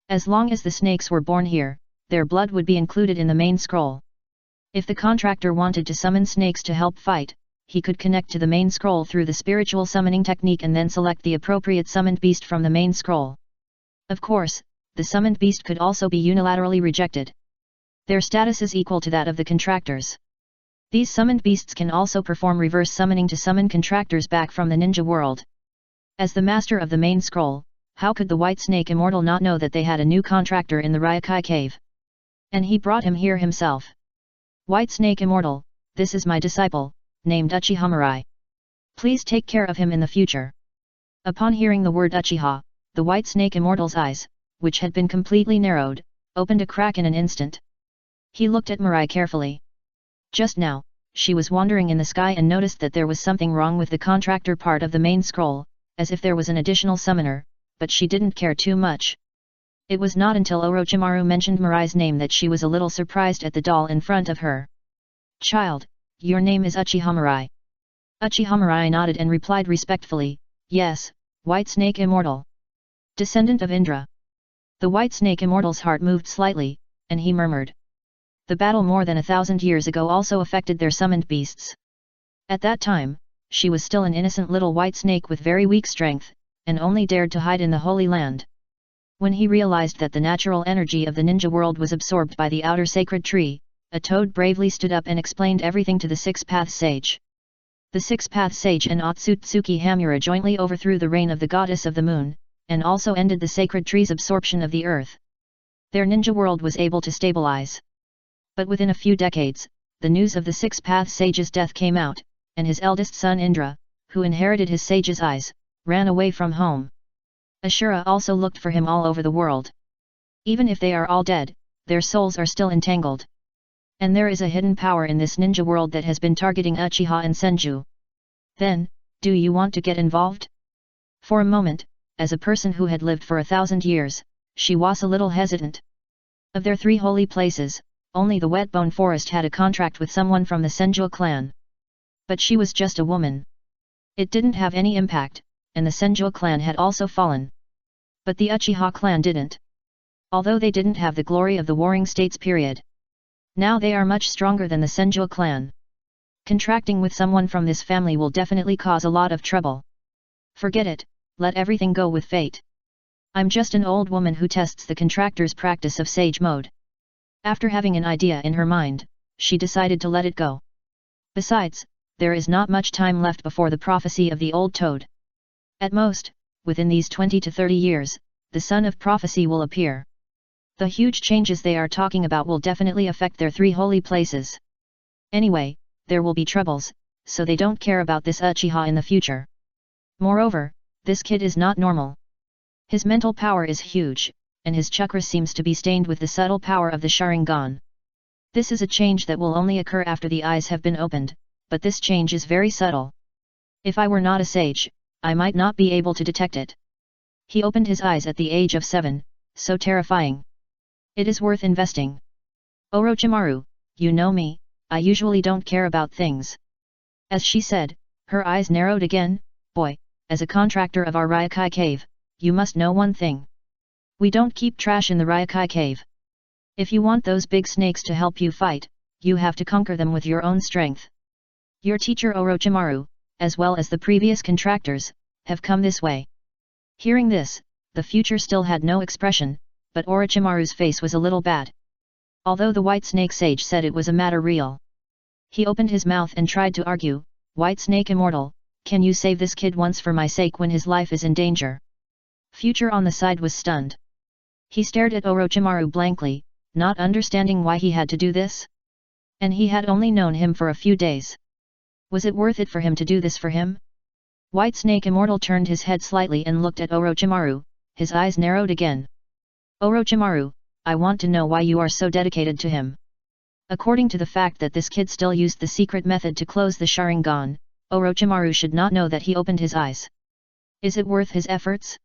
As long as the snakes were born here, their blood would be included in the main scroll. If the contractor wanted to summon snakes to help fight, he could connect to the main scroll through the spiritual summoning technique and then select the appropriate summoned beast from the main scroll. Of course, the summoned beast could also be unilaterally rejected. Their status is equal to that of the contractors. These summoned beasts can also perform reverse summoning to summon contractors back from the ninja world. As the master of the main scroll, how could the White Snake Immortal not know that they had a new contractor in the Ryokai cave? And he brought him here himself. White Snake Immortal, this is my disciple, named Uchiha Mirai. Please take care of him in the future. Upon hearing the word Uchiha, the White Snake Immortal's eyes, which had been completely narrowed, opened a crack in an instant. He looked at Mirai carefully. Just now, she was wandering in the sky and noticed that there was something wrong with the contractor part of the main scroll, as if there was an additional summoner, but she didn't care too much. It was not until Orochimaru mentioned Mirai's name that she was a little surprised at the doll in front of her. Child, your name is Uchiha Mirai. Uchiha Mirai nodded and replied respectfully, yes, White Snake Immortal. Descendant of Indra. The White Snake Immortal's heart moved slightly, and he murmured. The battle more than 1,000 years ago also affected their summoned beasts. At that time, she was still an innocent little white snake with very weak strength, and only dared to hide in the Holy Land. When he realized that the natural energy of the ninja world was absorbed by the outer sacred tree, a toad bravely stood up and explained everything to the Six-Path Sage. The Six-Path Sage and Otsutsuki Hamura jointly overthrew the reign of the goddess of the moon, and also ended the sacred tree's absorption of the earth. Their ninja world was able to stabilize. But within a few decades, the news of the Six-Path Sage's death came out, and his eldest son Indra, who inherited his sage's eyes, ran away from home. Ashura also looked for him all over the world. Even if they are all dead, their souls are still entangled. And there is a hidden power in this ninja world that has been targeting Uchiha and Senju. Then, do you want to get involved? For a moment, as a person who had lived for 1,000 years, she was a little hesitant. Of their 3 holy places, only the Wetbone Forest had a contract with someone from the Senju clan. But she was just a woman. It didn't have any impact, and the Senju clan had also fallen. But the Uchiha clan didn't. Although they didn't have the glory of the Warring States period. Now they are much stronger than the Senju clan. Contracting with someone from this family will definitely cause a lot of trouble. Forget it, let everything go with fate. I'm just an old woman who tests the contractor's practice of sage mode. After having an idea in her mind, she decided to let it go. Besides, there is not much time left before the prophecy of the old toad. At most, within these 20 to 30 years, the son of prophecy will appear. The huge changes they are talking about will definitely affect their 3 holy places. Anyway, there will be troubles, so they don't care about this Uchiha in the future. Moreover, this kid is not normal. His mental power is huge, and his chakra seems to be stained with the subtle power of the Sharingan. This is a change that will only occur after the eyes have been opened, but this change is very subtle. If I were not a sage, I might not be able to detect it. He opened his eyes at the age of 7, so terrifying. It is worth investing. Orochimaru, you know me, I usually don't care about things. As she said, her eyes narrowed again. Boy, as a contractor of our Ryokai cave, you must know one thing. We don't keep trash in the Ryokai cave. If you want those big snakes to help you fight, you have to conquer them with your own strength. Your teacher Orochimaru, as well as the previous contractors, have come this way. Hearing this, the future still had no expression, but Orochimaru's face was a little bad. Although the White Snake Sage said it was a matter real. He opened his mouth and tried to argue, White Snake Immortal, can you save this kid once for my sake when his life is in danger? Future on the side was stunned. He stared at Orochimaru blankly, not understanding why he had to do this. And he had only known him for a few days. Was it worth it for him to do this for him? White Snake Immortal turned his head slightly and looked at Orochimaru, his eyes narrowed again. Orochimaru, I want to know why you are so dedicated to him. According to the fact that this kid still used the secret method to close the Sharingan, Orochimaru should not know that he opened his eyes. Is it worth his efforts?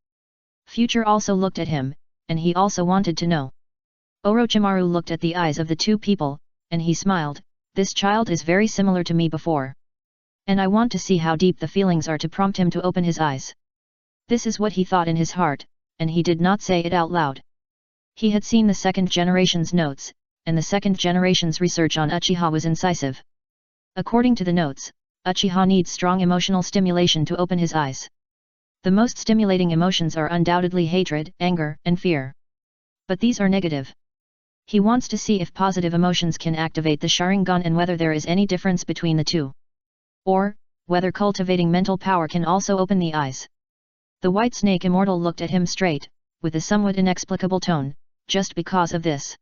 Future also looked at him, and he also wanted to know. Orochimaru looked at the eyes of the 2 people, and he smiled, this child is very similar to me before. And I want to see how deep the feelings are to prompt him to open his eyes. This is what he thought in his heart, and he did not say it out loud. He had seen the 2nd generation's notes, and the 2nd generation's research on Uchiha was incisive. According to the notes, Uchiha needs strong emotional stimulation to open his eyes. The most stimulating emotions are undoubtedly hatred, anger, and fear. But these are negative. He wants to see if positive emotions can activate the Sharingan and whether there is any difference between the two. Or, whether cultivating mental power can also open the eyes. The White Snake Immortal looked at him straight, with a somewhat inexplicable tone, just because of this.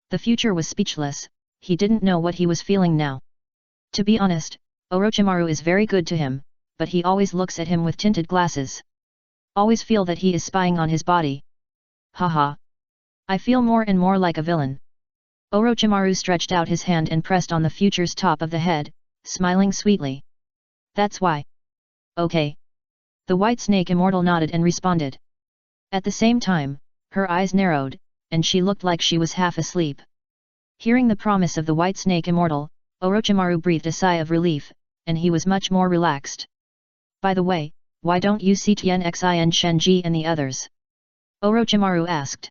The future was speechless, he didn't know what he was feeling now. To be honest, Orochimaru is very good to him, but he always looks at him with tinted glasses. Always feel that he is spying on his body. Haha. I feel more and more like a villain. Orochimaru stretched out his hand and pressed on the future's top of the head, smiling sweetly. That's why. Okay. The White Snake Immortal nodded and responded. At the same time, her eyes narrowed, and she looked like she was half asleep. Hearing the promise of the White Snake Immortal, Orochimaru breathed a sigh of relief, and he was much more relaxed. By the way, why don't you see Tien Xin Shenji and the others? Orochimaru asked.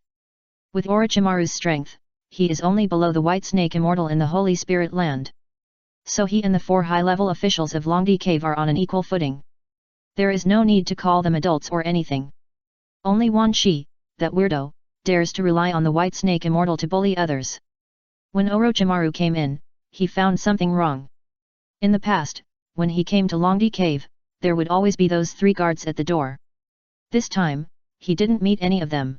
With Orochimaru's strength, he is only below the White Snake Immortal in the Holy Spirit Land. So he and the 4 high-level officials of Longdi Cave are on an equal footing. There is no need to call them adults or anything. Only Wan Shi, that weirdo, dares to rely on the White Snake Immortal to bully others. When Orochimaru came in, he found something wrong. In the past, when he came to Longdi Cave, there would always be those 3 guards at the door. This time, he didn't meet any of them.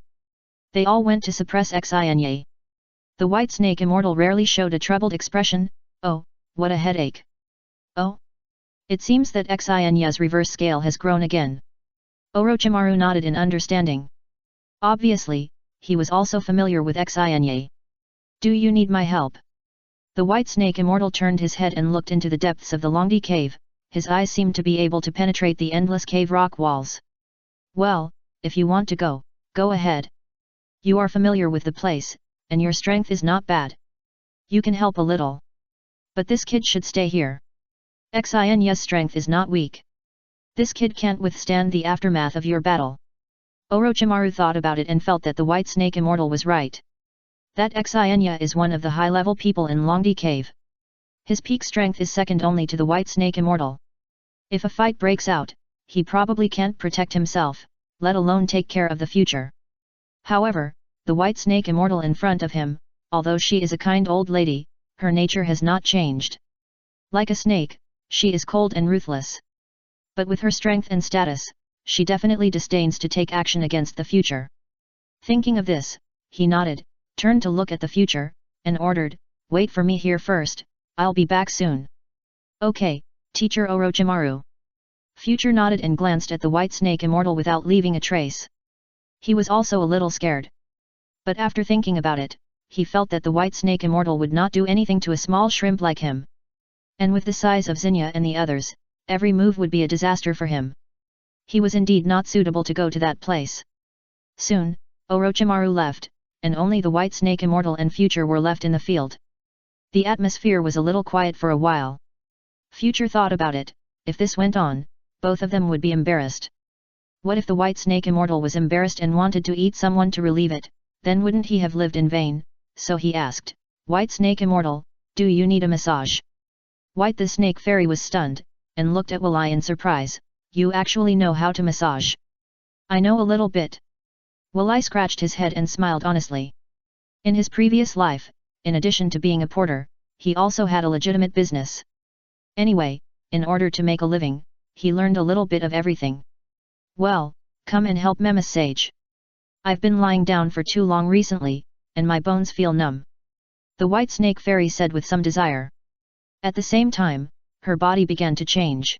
They all went to suppress Xianye. The White Snake Immortal rarely showed a troubled expression. Oh, what a headache. Oh? It seems that Xinye's reverse scale has grown again. Orochimaru nodded in understanding. Obviously, he was also familiar with Xinye. Do you need my help? The White Snake Immortal turned his head and looked into the depths of the Longdi Cave, his eyes seemed to be able to penetrate the endless cave rock walls. Well, if you want to go, go ahead. You are familiar with the place, and your strength is not bad. You can help a little. But this kid should stay here. Xinye's strength is not weak. This kid can't withstand the aftermath of your battle. Orochimaru thought about it and felt that the White Snake Immortal was right. That Xinye is one of the high-level people in Longdi Cave. His peak strength is second only to the White Snake Immortal. If a fight breaks out, he probably can't protect himself, let alone take care of the future. However, the White Snake Immortal in front of him, although she is a kind old lady, her nature has not changed. Like a snake, she is cold and ruthless. But with her strength and status, she definitely disdains to take action against the future. Thinking of this, he nodded, turned to look at the future, and ordered, "Wait for me here first, I'll be back soon." "Okay, Teacher Orochimaru." Future nodded and glanced at the White Snake Immortal without leaving a trace. He was also a little scared. But after thinking about it, he felt that the White Snake Immortal would not do anything to a small shrimp like him. And with the size of Xinya and the others, every move would be a disaster for him. He was indeed not suitable to go to that place. Soon, Orochimaru left, and only the White Snake Immortal and Future were left in the field. The atmosphere was a little quiet for a while. Future thought about it, if this went on, both of them would be embarrassed. What if the White Snake Immortal was embarrassed and wanted to eat someone to relieve it, then wouldn't he have lived in vain? So he asked, "White Snake Immortal, do you need a massage?" White the Snake Fairy was stunned, and looked at Walai in surprise. "You actually know how to massage?" "I know a little bit." Walai scratched his head and smiled honestly. In his previous life, in addition to being a porter, he also had a legitimate business. Anyway, in order to make a living, he learned a little bit of everything. "Well, come and help Mema Sage. I've been lying down for too long recently, and my bones feel numb," the White Snake Fairy said with some desire. At the same time, her body began to change.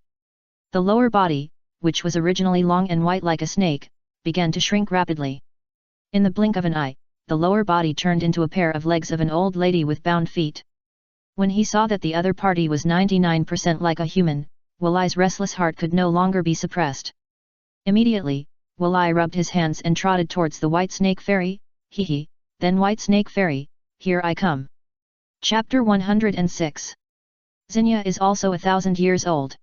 The lower body, which was originally long and white like a snake, began to shrink rapidly. In the blink of an eye, the lower body turned into a pair of legs of an old lady with bound feet. When he saw that the other party was 99% like a human, Walai's restless heart could no longer be suppressed. Immediately, Walai rubbed his hands and trotted towards the White Snake Fairy. Hee, then White Snake Fairy, here I come. Chapter 106. Xinya is also 1,000 years old.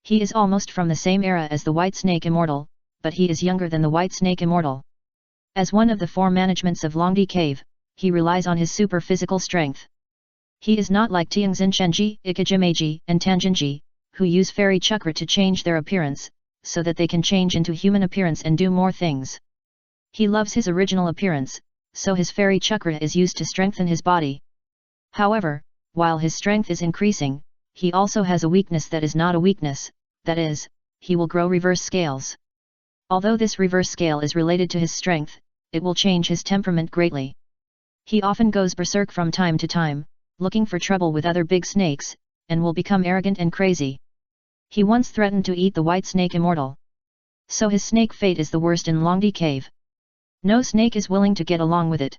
He is almost from the same era as the White Snake Immortal, but he is younger than the White Snake Immortal. As one of the 4 managements of Longdi Cave, he relies on his super physical strength. He is not like Tianxin Shenji, Ikajimeji, and Tanjinji, who use fairy chakra to change their appearance, so that they can change into human appearance and do more things. He loves his original appearance, so his fairy chakra is used to strengthen his body. However, while his strength is increasing, he also has a weakness that is not a weakness, that is, he will grow reverse scales. Although this reverse scale is related to his strength, it will change his temperament greatly. He often goes berserk from time to time, looking for trouble with other big snakes, and will become arrogant and crazy. He once threatened to eat the white snake immortal. So his snake fate is the worst in Longdi Cave. No snake is willing to get along with it.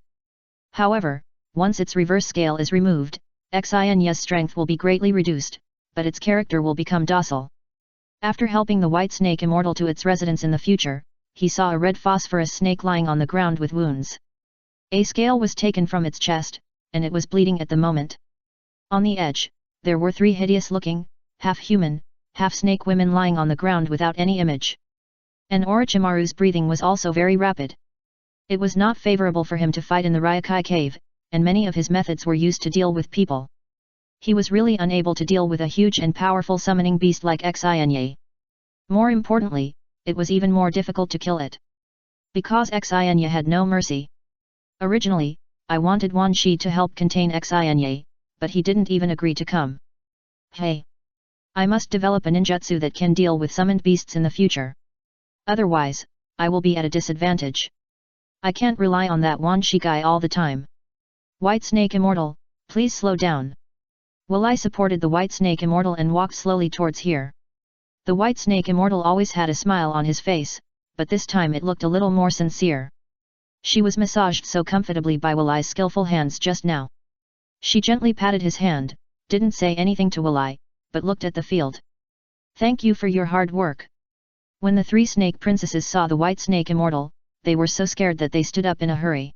However, once its reverse scale is removed, Xianya's strength will be greatly reduced, but its character will become docile. After helping the white snake immortal to its residence in the future, he saw a red phosphorus snake lying on the ground with wounds. A scale was taken from its chest, and it was bleeding at the moment. On the edge, there were 3 hideous-looking, half-human, half-snake women lying on the ground without any image. And Orochimaru's breathing was also very rapid. It was not favorable for him to fight in the Ryokai cave, and many of his methods were used to deal with people. He was really unable to deal with a huge and powerful summoning beast like Xianya. More importantly, it was even more difficult to kill it. Because Xianya had no mercy. Originally, I wanted Wan Shi to help contain Xianya, but he didn't even agree to come. Hey! I must develop a ninjutsu that can deal with summoned beasts in the future. Otherwise, I will be at a disadvantage. I can't rely on that Wan Shi guy all the time. White Snake Immortal, please slow down. Walai supported the White Snake Immortal and walked slowly towards here. The White Snake Immortal always had a smile on his face, but this time it looked a little more sincere. She was massaged so comfortably by Walai's skillful hands just now. She gently patted his hand, didn't say anything to Walai, but looked at the field. Thank you for your hard work. When the 3 snake princesses saw the White Snake Immortal, they were so scared that they stood up in a hurry.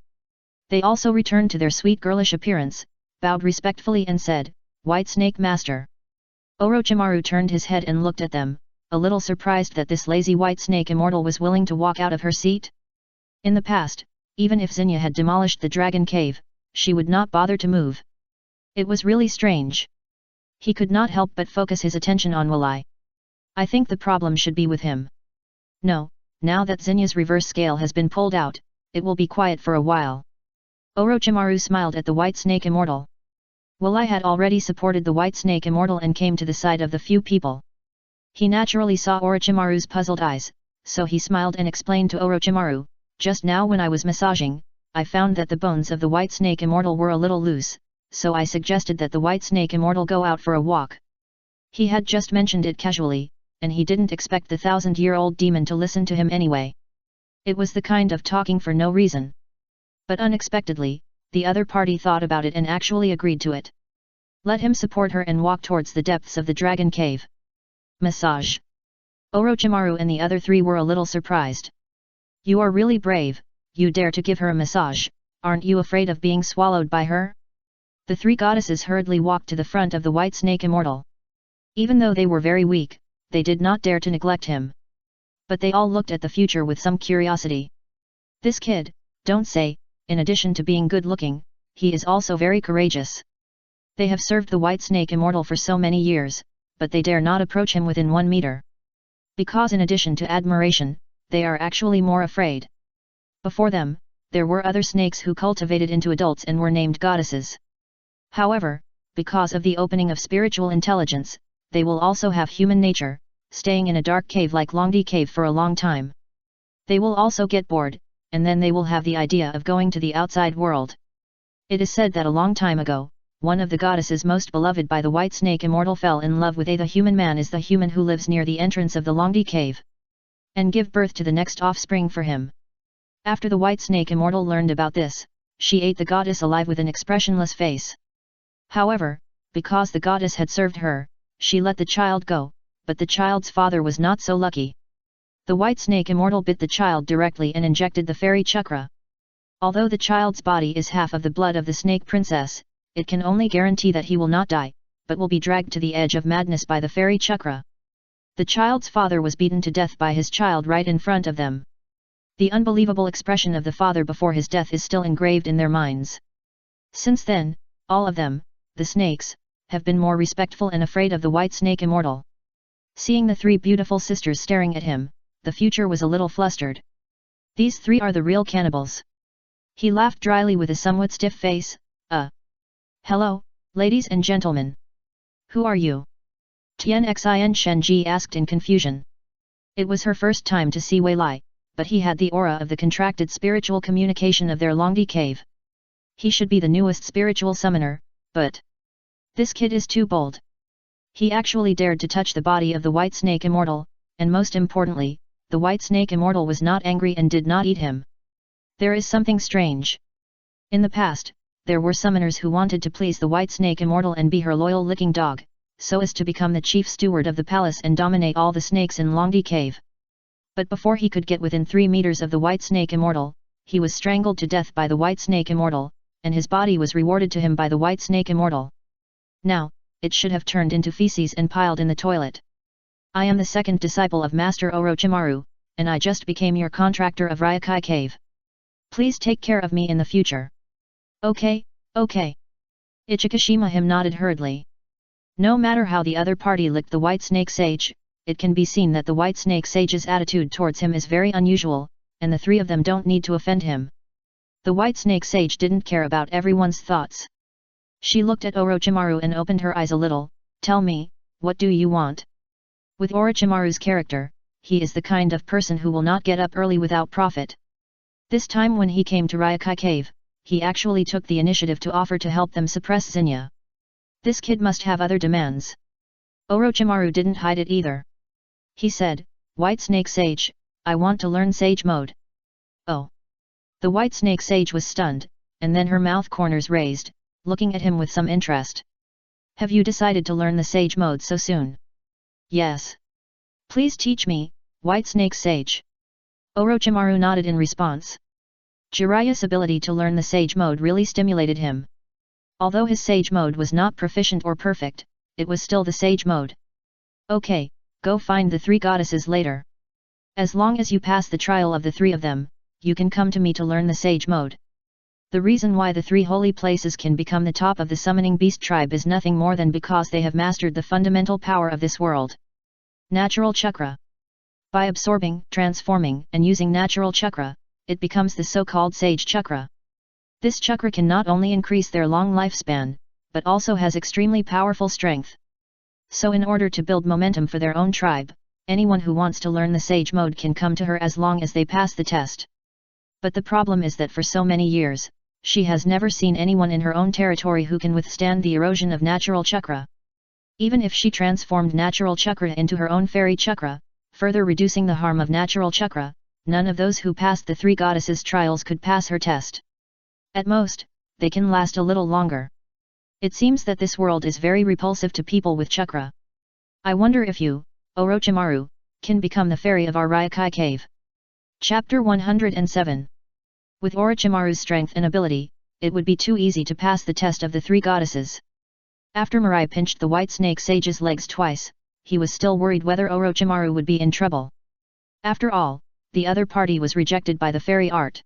They also returned to their sweet girlish appearance, bowed respectfully and said, White Snake Master. Orochimaru turned his head and looked at them, a little surprised that this lazy White Snake Immortal was willing to walk out of her seat. In the past, even if Xinya had demolished the dragon cave, she would not bother to move. It was really strange. He could not help but focus his attention on Walai. I think the problem should be with him. No, now that Xinya's reverse scale has been pulled out, it will be quiet for a while. Orochimaru smiled at the White Snake Immortal. Walai had already supported the White Snake Immortal and came to the side of the few people. He naturally saw Orochimaru's puzzled eyes, so he smiled and explained to Orochimaru, just now when I was massaging, I found that the bones of the White Snake Immortal were a little loose, so I suggested that the White Snake Immortal go out for a walk. He had just mentioned it casually, and he didn't expect the 1,000-year-old demon to listen to him anyway. It was the kind of talking for no reason. But unexpectedly, the other party thought about it and actually agreed to it. Let him support her and walk towards the depths of the dragon cave. Massage. Orochimaru and the other 3 were a little surprised. You are really brave, you dare to give her a massage, aren't you afraid of being swallowed by her? The 3 goddesses hurriedly walked to the front of the White Snake Immortal. Even though they were very weak, they did not dare to neglect him. But they all looked at the future with some curiosity. This kid, don't say, in addition to being good-looking, he is also very courageous. They have served the White Snake Immortal for so many years, but they dare not approach him within 1 meter. Because in addition to admiration, they are actually more afraid. Before them, there were other snakes who cultivated into adults and were named goddesses. However, because of the opening of spiritual intelligence, they will also have human nature, staying in a dark cave like Longdi Cave for a long time. They will also get bored, and then they will have the idea of going to the outside world. It is said that a long time ago, one of the goddesses most beloved by the White Snake Immortal fell in love with the human man is the human who lives near the entrance of the Longdi Cave. And give birth to the next offspring for him. After the White Snake Immortal learned about this, she ate the goddess alive with an expressionless face. However, because the goddess had served her, she let the child go, but the child's father was not so lucky. The White Snake Immortal bit the child directly and injected the fairy chakra. Although the child's body is half of the blood of the Snake Princess, it can only guarantee that he will not die, but will be dragged to the edge of madness by the fairy chakra. The child's father was beaten to death by his child right in front of them. The unbelievable expression of the father before his death is still engraved in their minds. Since then, all of them, the snakes, have been more respectful and afraid of the White Snake Immortal. Seeing the 3 beautiful sisters staring at him, the future was a little flustered. These 3 are the real cannibals. He laughed dryly with a somewhat stiff face. Hello, ladies and gentlemen. Who are you? Tien Shenji asked in confusion. It was her first time to see Wei Lai, but he had the aura of the contracted spiritual communication of their Longdi cave. He should be the newest spiritual summoner, but this kid is too bold. He actually dared to touch the body of the White Snake Immortal, and most importantly, the White Snake Immortal was not angry and did not eat him. There is something strange. In the past, there were summoners who wanted to please the White Snake Immortal and be her loyal licking dog, so as to become the chief steward of the palace and dominate all the snakes in Longdi Cave. But before he could get within 3 meters of the White Snake Immortal, he was strangled to death by the White Snake Immortal, and his body was rewarded to him by the White Snake Immortal. Now, it should have turned into feces and piled in the toilet. I am the second disciple of Master Orochimaru, and I just became your contractor of Ryokai Cave. Please take care of me in the future. Okay, okay. Ichikashima him nodded hurriedly. No matter how the other party licked the White Snake Sage, it can be seen that the White Snake Sage's attitude towards him is very unusual, and the 3 of them don't need to offend him. The White Snake Sage didn't care about everyone's thoughts. She looked at Orochimaru and opened her eyes a little. Tell me, what do you want? With Orochimaru's character, he is the kind of person who will not get up early without profit. This time when he came to Ryokai Cave, he actually took the initiative to offer to help them suppress Zinnia. This kid must have other demands. Orochimaru didn't hide it either. He said, White Snake Sage, I want to learn Sage Mode. Oh. The White Snake Sage was stunned, and then her mouth corners raised, looking at him with some interest. Have you decided to learn the Sage Mode so soon? Yes. Please teach me, White Snake Sage. Orochimaru nodded in response. Jiraiya's ability to learn the Sage Mode really stimulated him. Although his Sage Mode was not proficient or perfect, it was still the Sage Mode. Okay, go find the 3 goddesses later. As long as you pass the trial of the 3 of them, you can come to me to learn the Sage Mode. The reason why the 3 holy places can become the top of the summoning beast tribe is nothing more than because they have mastered the fundamental power of this world. Natural Chakra. By absorbing, transforming, and using Natural Chakra, it becomes the so-called Sage Chakra. This chakra can not only increase their long lifespan, but also has extremely powerful strength. So in order to build momentum for their own tribe, anyone who wants to learn the Sage Mode can come to her as long as they pass the test. But the problem is that for so many years, she has never seen anyone in her own territory who can withstand the erosion of Natural Chakra. Even if she transformed Natural Chakra into her own Fairy Chakra, further reducing the harm of Natural Chakra, none of those who passed the 3 goddesses' trials could pass her test. At most, they can last a little longer. It seems that this world is very repulsive to people with chakra. I wonder if you, Orochimaru, can become the fairy of our Ryokai Cave. Chapter 107. With Orochimaru's strength and ability, it would be too easy to pass the test of the 3 goddesses. After Mirai pinched the White Snake Sage's legs twice, he was still worried whether Orochimaru would be in trouble. After all, the other party was rejected by the fairy art.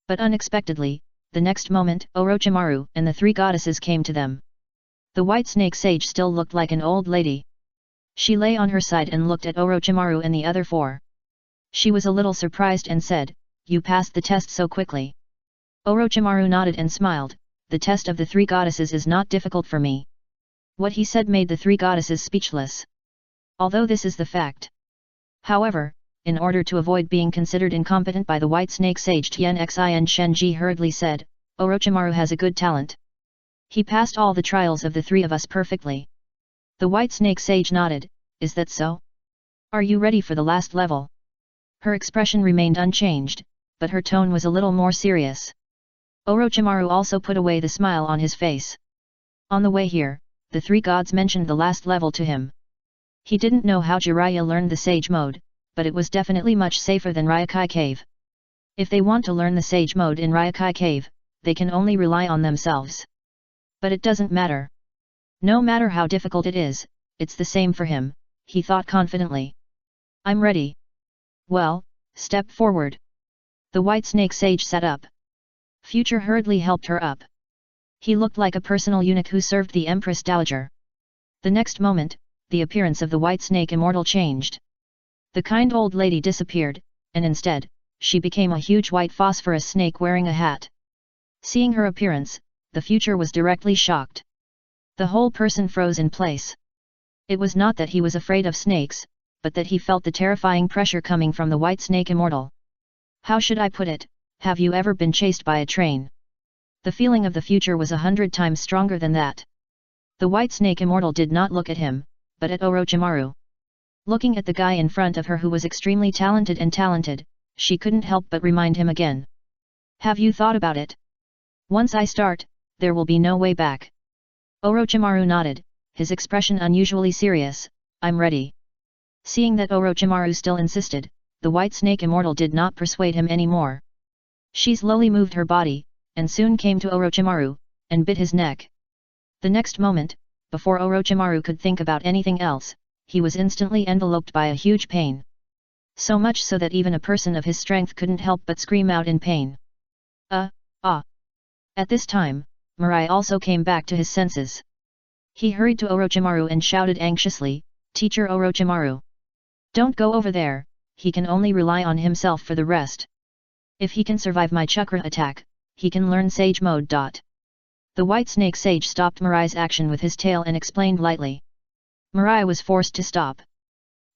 But unexpectedly, the next moment, Orochimaru and the 3 goddesses came to them. The White Snake Sage still looked like an old lady. She lay on her side and looked at Orochimaru and the other 4. She was a little surprised and said, "You passed the test so quickly." Orochimaru nodded and smiled, "The test of the 3 goddesses is not difficult for me." What he said made the 3 goddesses speechless. Although this is the fact. However, in order to avoid being considered incompetent by the White Snake Sage, Tien Shenji hurriedly said, "Orochimaru has a good talent. He passed all the trials of the 3 of us perfectly." The White Snake Sage nodded, "Is that so? Are you ready for the last level?" Her expression remained unchanged, but her tone was a little more serious. Orochimaru also put away the smile on his face. On the way here, the 3 gods mentioned the last level to him. He didn't know how Jiraiya learned the Sage Mode, but it was definitely much safer than Ryokai Cave. If they want to learn the Sage Mode in Ryokai Cave, they can only rely on themselves. But it doesn't matter. No matter how difficult it is, it's the same for him, he thought confidently. "I'm ready." "Well, step forward." The White Snake Sage sat up. Future hurriedly helped her up. He looked like a personal eunuch who served the Empress Dowager. The next moment, the appearance of the White Snake Immortal changed. The kind old lady disappeared, and instead, she became a huge white phosphorus snake wearing a hat. Seeing her appearance, the future was directly shocked. The whole person froze in place. It was not that he was afraid of snakes, but that he felt the terrifying pressure coming from the white snake immortal. How should I put it, have you ever been chased by a train? The feeling of the future was 100 times stronger than that. The white snake immortal did not look at him, but at Orochimaru. Looking at the guy in front of her who was extremely talented, she couldn't help but remind him again. Have you thought about it? Once I start, there will be no way back. Orochimaru nodded, his expression unusually serious. I'm ready. Seeing that Orochimaru still insisted, the white snake immortal did not persuade him anymore. She slowly moved her body, and soon came to Orochimaru, and bit his neck. The next moment, before Orochimaru could think about anything else, he was instantly enveloped by a huge pain. So much so that even a person of his strength couldn't help but scream out in pain. At this time, Mirai also came back to his senses. He hurried to Orochimaru and shouted anxiously, Teacher Orochimaru! Don't go over there, he can only rely on himself for the rest. If he can survive my chakra attack, he can learn Sage Mode. The white snake sage stopped Mirai's action with his tail and explained lightly. Mirai was forced to stop.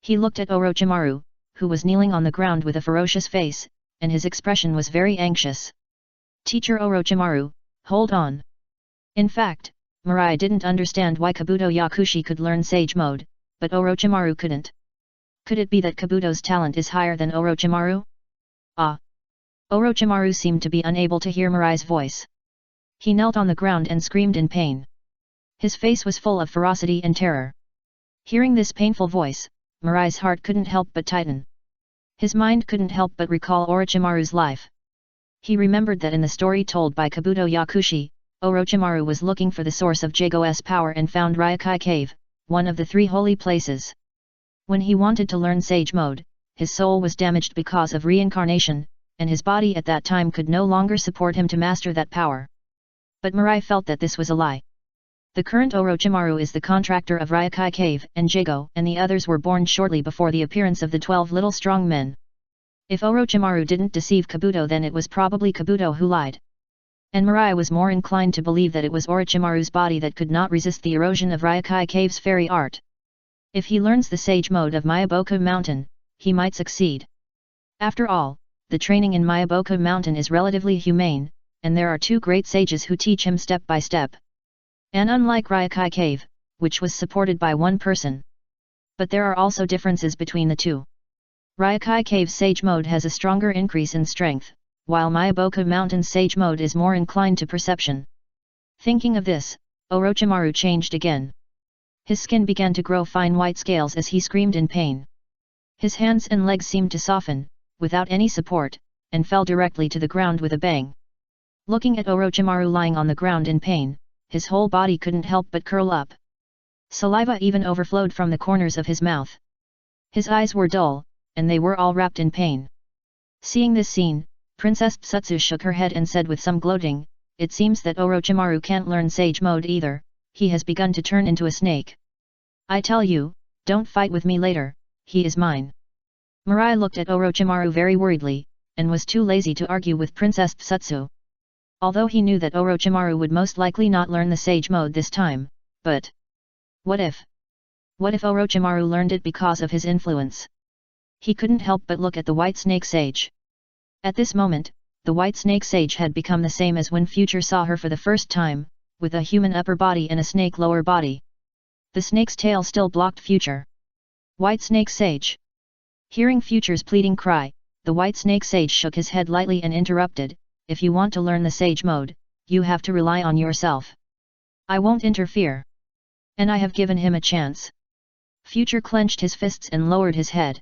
He looked at Orochimaru, who was kneeling on the ground with a ferocious face, and his expression was very anxious. Teacher Orochimaru, hold on. In fact, Mirai didn't understand why Kabuto Yakushi could learn Sage Mode, but Orochimaru couldn't. Could it be that Kabuto's talent is higher than Orochimaru? Orochimaru seemed to be unable to hear Mirai's voice. He knelt on the ground and screamed in pain. His face was full of ferocity and terror. Hearing this painful voice, Mirai's heart couldn't help but tighten. His mind couldn't help but recall Orochimaru's life. He remembered that in the story told by Kabuto Yakushi, Orochimaru was looking for the source of Jago's power and found Ryokai Cave, one of the 3 holy places. When he wanted to learn Sage Mode, his soul was damaged because of reincarnation, and his body at that time could no longer support him to master that power. But Mirai felt that this was a lie. The current Orochimaru is the contractor of Ryokai Cave and Jago, and the others were born shortly before the appearance of the 12 little strong men. If Orochimaru didn't deceive Kabuto, then it was probably Kabuto who lied. And Mirai was more inclined to believe that it was Orochimaru's body that could not resist the erosion of Ryokai Cave's fairy art. If he learns the Sage Mode of Myaboku Mountain, he might succeed. After all, the training in Myaboku Mountain is relatively humane, and there are 2 great sages who teach him step by step. And unlike Ryokai Cave, which was supported by 1 person. But there are also differences between the 2. Ryokai Cave's Sage Mode has a stronger increase in strength, while Myaboku Mountain's Sage Mode is more inclined to perception. Thinking of this, Orochimaru changed again. His skin began to grow fine white scales as he screamed in pain. His hands and legs seemed to soften, without any support, and fell directly to the ground with a bang. Looking at Orochimaru lying on the ground in pain, his whole body couldn't help but curl up. Saliva even overflowed from the corners of his mouth. His eyes were dull, and they were all wrapped in pain. Seeing this scene, Princess Tsutsu shook her head and said with some gloating, "It seems that Orochimaru can't learn Sage Mode either, he has begun to turn into a snake. I tell you, don't fight with me later, he is mine." Mirai looked at Orochimaru very worriedly, and was too lazy to argue with Princess Tsutsu. Although he knew that Orochimaru would most likely not learn the Sage Mode this time, but what if? What if Orochimaru learned it because of his influence? He couldn't help but look at the White Snake Sage. At this moment, the White Snake Sage had become the same as when Future saw her for the first time, with a human upper body and a snake lower body. The snake's tail still blocked Future. White Snake Sage. Hearing Future's pleading cry, the White Snake Sage shook his head lightly and interrupted, "If you want to learn the Sage Mode, you have to rely on yourself. I won't interfere. And I have given him a chance." Future clenched his fists and lowered his head.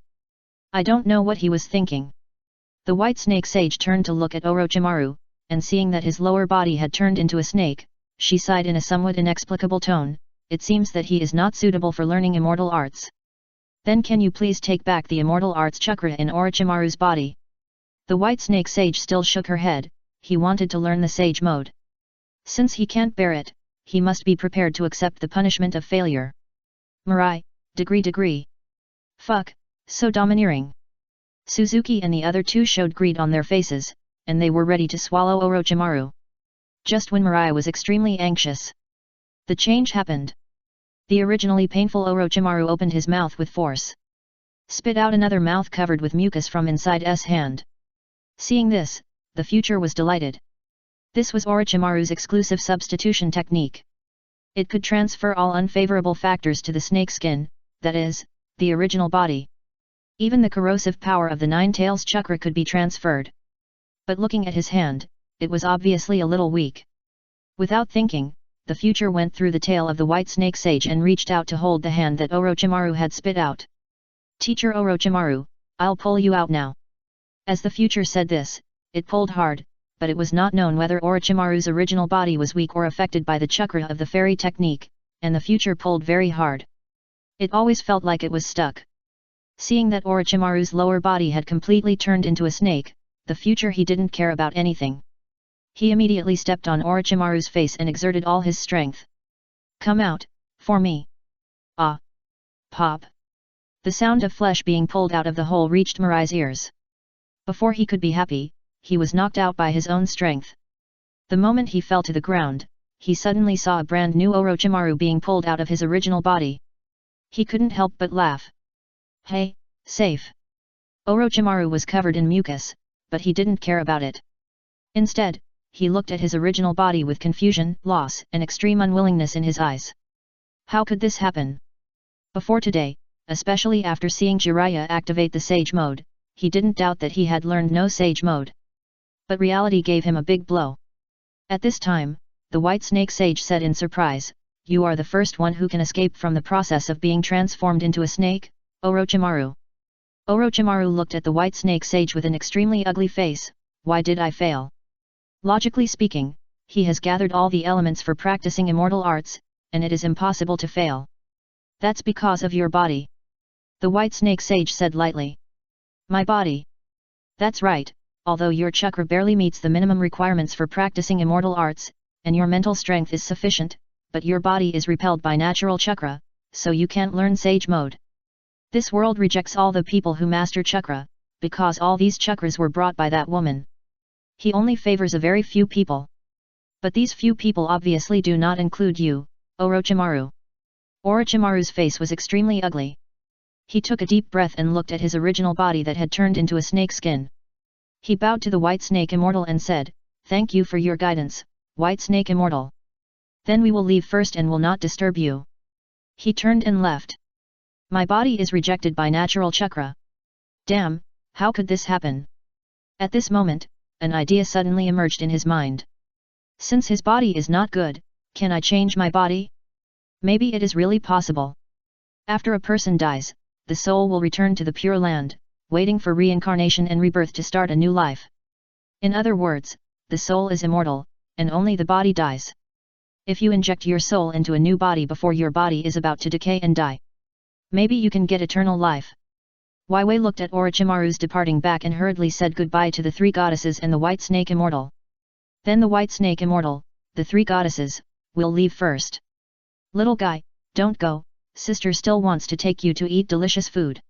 I don't know what he was thinking. The White Snake Sage turned to look at Orochimaru, and seeing that his lower body had turned into a snake, she sighed in a somewhat inexplicable tone, "It seems that he is not suitable for learning immortal arts. Then can you please take back the immortal arts chakra in Orochimaru's body?" The White Snake Sage still shook her head. He wanted to learn the Sage Mode. Since he can't bear it, he must be prepared to accept the punishment of failure. Mirai, degree. Fuck, so domineering. Suzuki and the other 2 showed greed on their faces, and they were ready to swallow Orochimaru. Just when Mirai was extremely anxious, the change happened. The originally painful Orochimaru opened his mouth with force. Spit out another mouth covered with mucus from inside his hand. Seeing this, the future was delighted. This was Orochimaru's exclusive substitution technique. It could transfer all unfavorable factors to the snake skin, that is, the original body. Even the corrosive power of the Nine Tails chakra could be transferred. But looking at his hand, it was obviously a little weak. Without thinking, the future went through the tail of the white snake sage and reached out to hold the hand that Orochimaru had spit out. Teacher Orochimaru, I'll pull you out now. As the future said this, it pulled hard, but it was not known whether Orochimaru's original body was weak or affected by the chakra of the fairy technique, and the future pulled very hard. It always felt like it was stuck. Seeing that Orochimaru's lower body had completely turned into a snake, the future he didn't care about anything. He immediately stepped on Orochimaru's face and exerted all his strength. Come out, for me. Ah! Pop! The sound of flesh being pulled out of the hole reached Mirai's ears. Before he could be happy, he was knocked out by his own strength. The moment he fell to the ground, he suddenly saw a brand new Orochimaru being pulled out of his original body. He couldn't help but laugh. Hey, safe! Orochimaru was covered in mucus, but he didn't care about it. Instead, he looked at his original body with confusion, loss, and extreme unwillingness in his eyes. How could this happen? Before today, especially after seeing Jiraiya activate the Sage Mode, he didn't doubt that he had learned no Sage Mode. But reality gave him a big blow. At this time, the White Snake Sage said in surprise, "You are the first one who can escape from the process of being transformed into a snake, Orochimaru." Orochimaru looked at the White Snake Sage with an extremely ugly face. Why did I fail? Logically speaking, he has gathered all the elements for practicing immortal arts, and it is impossible to fail. That's because of your body. The White Snake Sage said lightly. My body? That's right, although your chakra barely meets the minimum requirements for practicing immortal arts, and your mental strength is sufficient, but your body is repelled by natural chakra, so you can't learn Sage Mode. This world rejects all the people who master chakra, because all these chakras were brought by that woman. He only favors a very few people. But these few people obviously do not include you, Orochimaru. Orochimaru's face was extremely ugly. He took a deep breath and looked at his original body that had turned into a snake skin. He bowed to the White Snake Immortal and said, "Thank you for your guidance, White Snake Immortal. Then we will leave first and will not disturb you." He turned and left. My body is rejected by natural chakra. Damn, how could this happen? At this moment, an idea suddenly emerged in his mind. Since his body is not good, can I change my body? Maybe it is really possible. After a person dies, the soul will return to the Pure Land, waiting for reincarnation and rebirth to start a new life. In other words, the soul is immortal, and only the body dies. If you inject your soul into a new body before your body is about to decay and die, maybe you can get eternal life. Wei looked at Orochimaru's departing back and hurriedly said goodbye to the three goddesses and the White Snake Immortal. Then the White Snake Immortal, the three goddesses, will leave first. Little guy, don't go, sister still wants to take you to eat delicious food.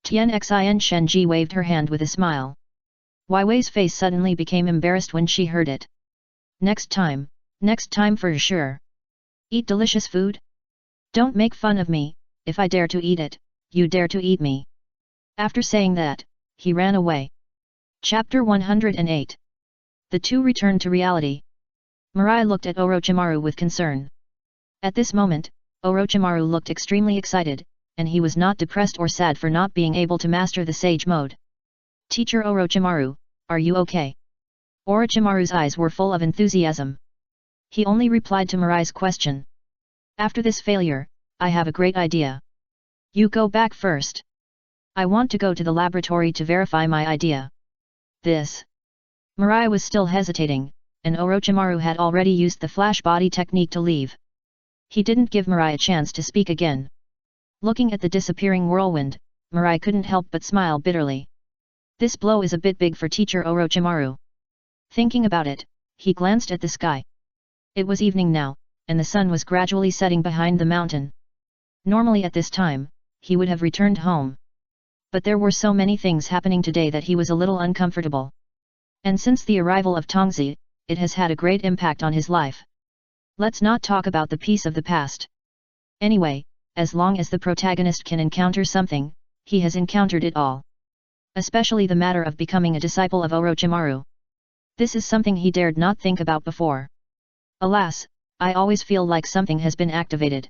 Tianxin Shenji waved her hand with a smile. Wei's face suddenly became embarrassed when she heard it. Next time for sure. Eat delicious food? Don't make fun of me, if I dare to eat it, you dare to eat me. After saying that, he ran away. Chapter 108. The two returned to reality. Mirai looked at Orochimaru with concern. At this moment, Orochimaru looked extremely excited, and he was not depressed or sad for not being able to master the Sage Mode. Teacher Orochimaru, are you okay? Orochimaru's eyes were full of enthusiasm. He only replied to Mirai's question. After this failure, I have a great idea. You go back first. I want to go to the laboratory to verify my idea. This. Mirai was still hesitating, and Orochimaru had already used the flash body technique to leave. He didn't give Mirai a chance to speak again. Looking at the disappearing whirlwind, Mirai couldn't help but smile bitterly. This blow is a bit big for teacher Orochimaru. Thinking about it, he glanced at the sky. It was evening now, and the sun was gradually setting behind the mountain. Normally at this time, he would have returned home. But there were so many things happening today that he was a little uncomfortable. And since the arrival of Tongzi, it has had a great impact on his life. Let's not talk about the piece of the past. Anyway, as long as the protagonist can encounter something, he has encountered it all. Especially the matter of becoming a disciple of Orochimaru. This is something he dared not think about before. Alas, I always feel like something has been activated.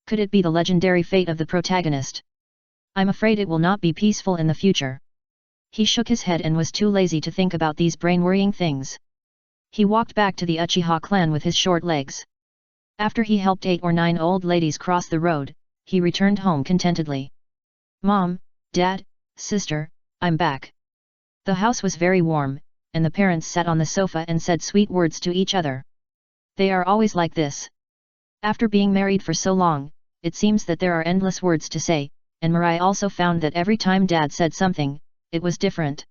Could it be the legendary fate of the protagonist? I'm afraid it will not be peaceful in the future. He shook his head and was too lazy to think about these brain-worrying things. He walked back to the Uchiha clan with his short legs. After he helped 8 or 9 old ladies cross the road, he returned home contentedly. Mom, Dad, Sister, I'm back. The house was very warm, and the parents sat on the sofa and said sweet words to each other. They are always like this. After being married for so long, it seems that there are endless words to say, and Mirai also found that every time Dad said something, it was different.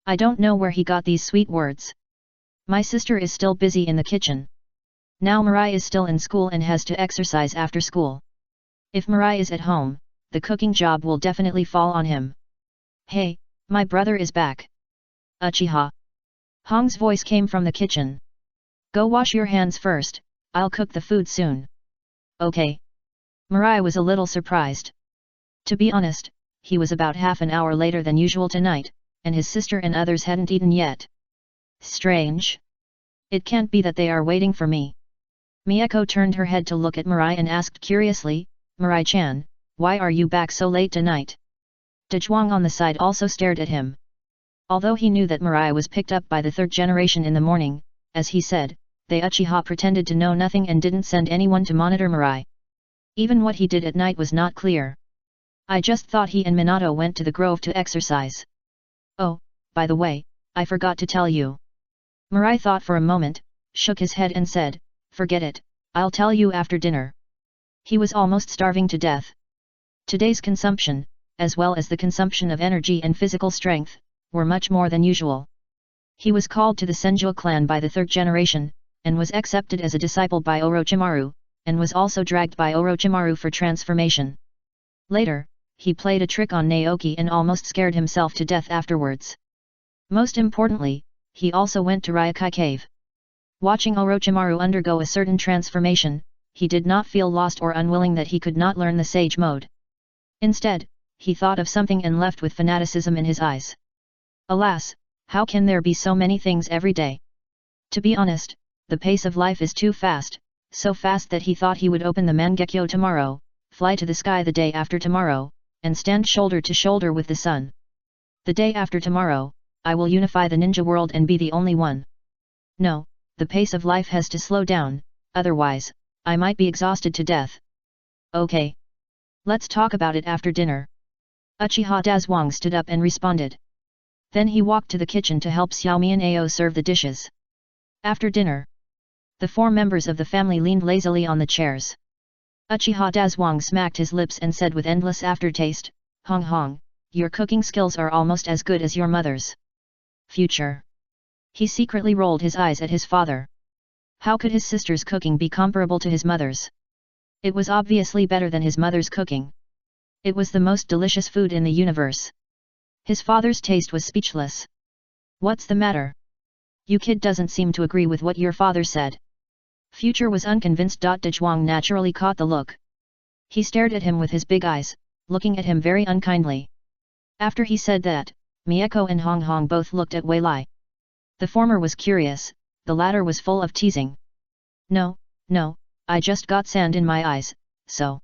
I don't know where he got these sweet words. My sister is still busy in the kitchen. Now Mirai is still in school and has to exercise after school. If Mirai is at home, the cooking job will definitely fall on him. Hey, my brother is back. Uchiha. Hong's voice came from the kitchen. Go wash your hands first, I'll cook the food soon. Okay. Mirai was a little surprised. To be honest, he was about half an hour later than usual tonight, and his sister and others hadn't eaten yet. Strange. It can't be that they are waiting for me. Miyako turned her head to look at Mirai and asked curiously, Mirai-chan, why are you back so late tonight? Dezhuang on the side also stared at him. Although he knew that Mirai was picked up by the 3rd generation in the morning, as he said, they Uchiha pretended to know nothing and didn't send anyone to monitor Mirai. Even what he did at night was not clear. I just thought he and Minato went to the grove to exercise. Oh, by the way, I forgot to tell you. Mirai thought for a moment, shook his head and said, forget it, I'll tell you after dinner. He was almost starving to death. Today's consumption, as well as the consumption of energy and physical strength, were much more than usual. He was called to the Senju clan by the 3rd generation, and was accepted as a disciple by Orochimaru, and was also dragged by Orochimaru for transformation. Later, he played a trick on Naoki and almost scared himself to death afterwards. Most importantly, he also went to Ryokai Cave. Watching Orochimaru undergo a certain transformation, he did not feel lost or unwilling that he could not learn the sage mode. Instead, he thought of something and left with fanaticism in his eyes. Alas, how can there be so many things every day? To be honest, the pace of life is too fast, so fast that he thought he would open the Mangekyo tomorrow, fly to the sky the day after tomorrow, and stand shoulder to shoulder with the sun. The day after tomorrow, I will unify the ninja world and be the only one. No, the pace of life has to slow down, otherwise, I might be exhausted to death. Okay. Let's talk about it after dinner. Uchiha Dazhuang stood up and responded. Then he walked to the kitchen to help Xiaomi and Ao serve the dishes. After dinner, the 4 members of the family leaned lazily on the chairs. Uchiha Dazhuang smacked his lips and said with endless aftertaste, Hong Hong, your cooking skills are almost as good as your mother's. Future. He secretly rolled his eyes at his father. How could his sister's cooking be comparable to his mother's? It was obviously better than his mother's cooking. It was the most delicious food in the universe. His father's taste was speechless. What's the matter? You kid doesn't seem to agree with what your father said. Future was unconvinced. Dezhuang naturally caught the look. He stared at him with his big eyes, looking at him very unkindly. After he said that, Miyako and Hong Hong both looked at Wei Lai. The former was curious, the latter was full of teasing. No, I just got sand in my eyes, so.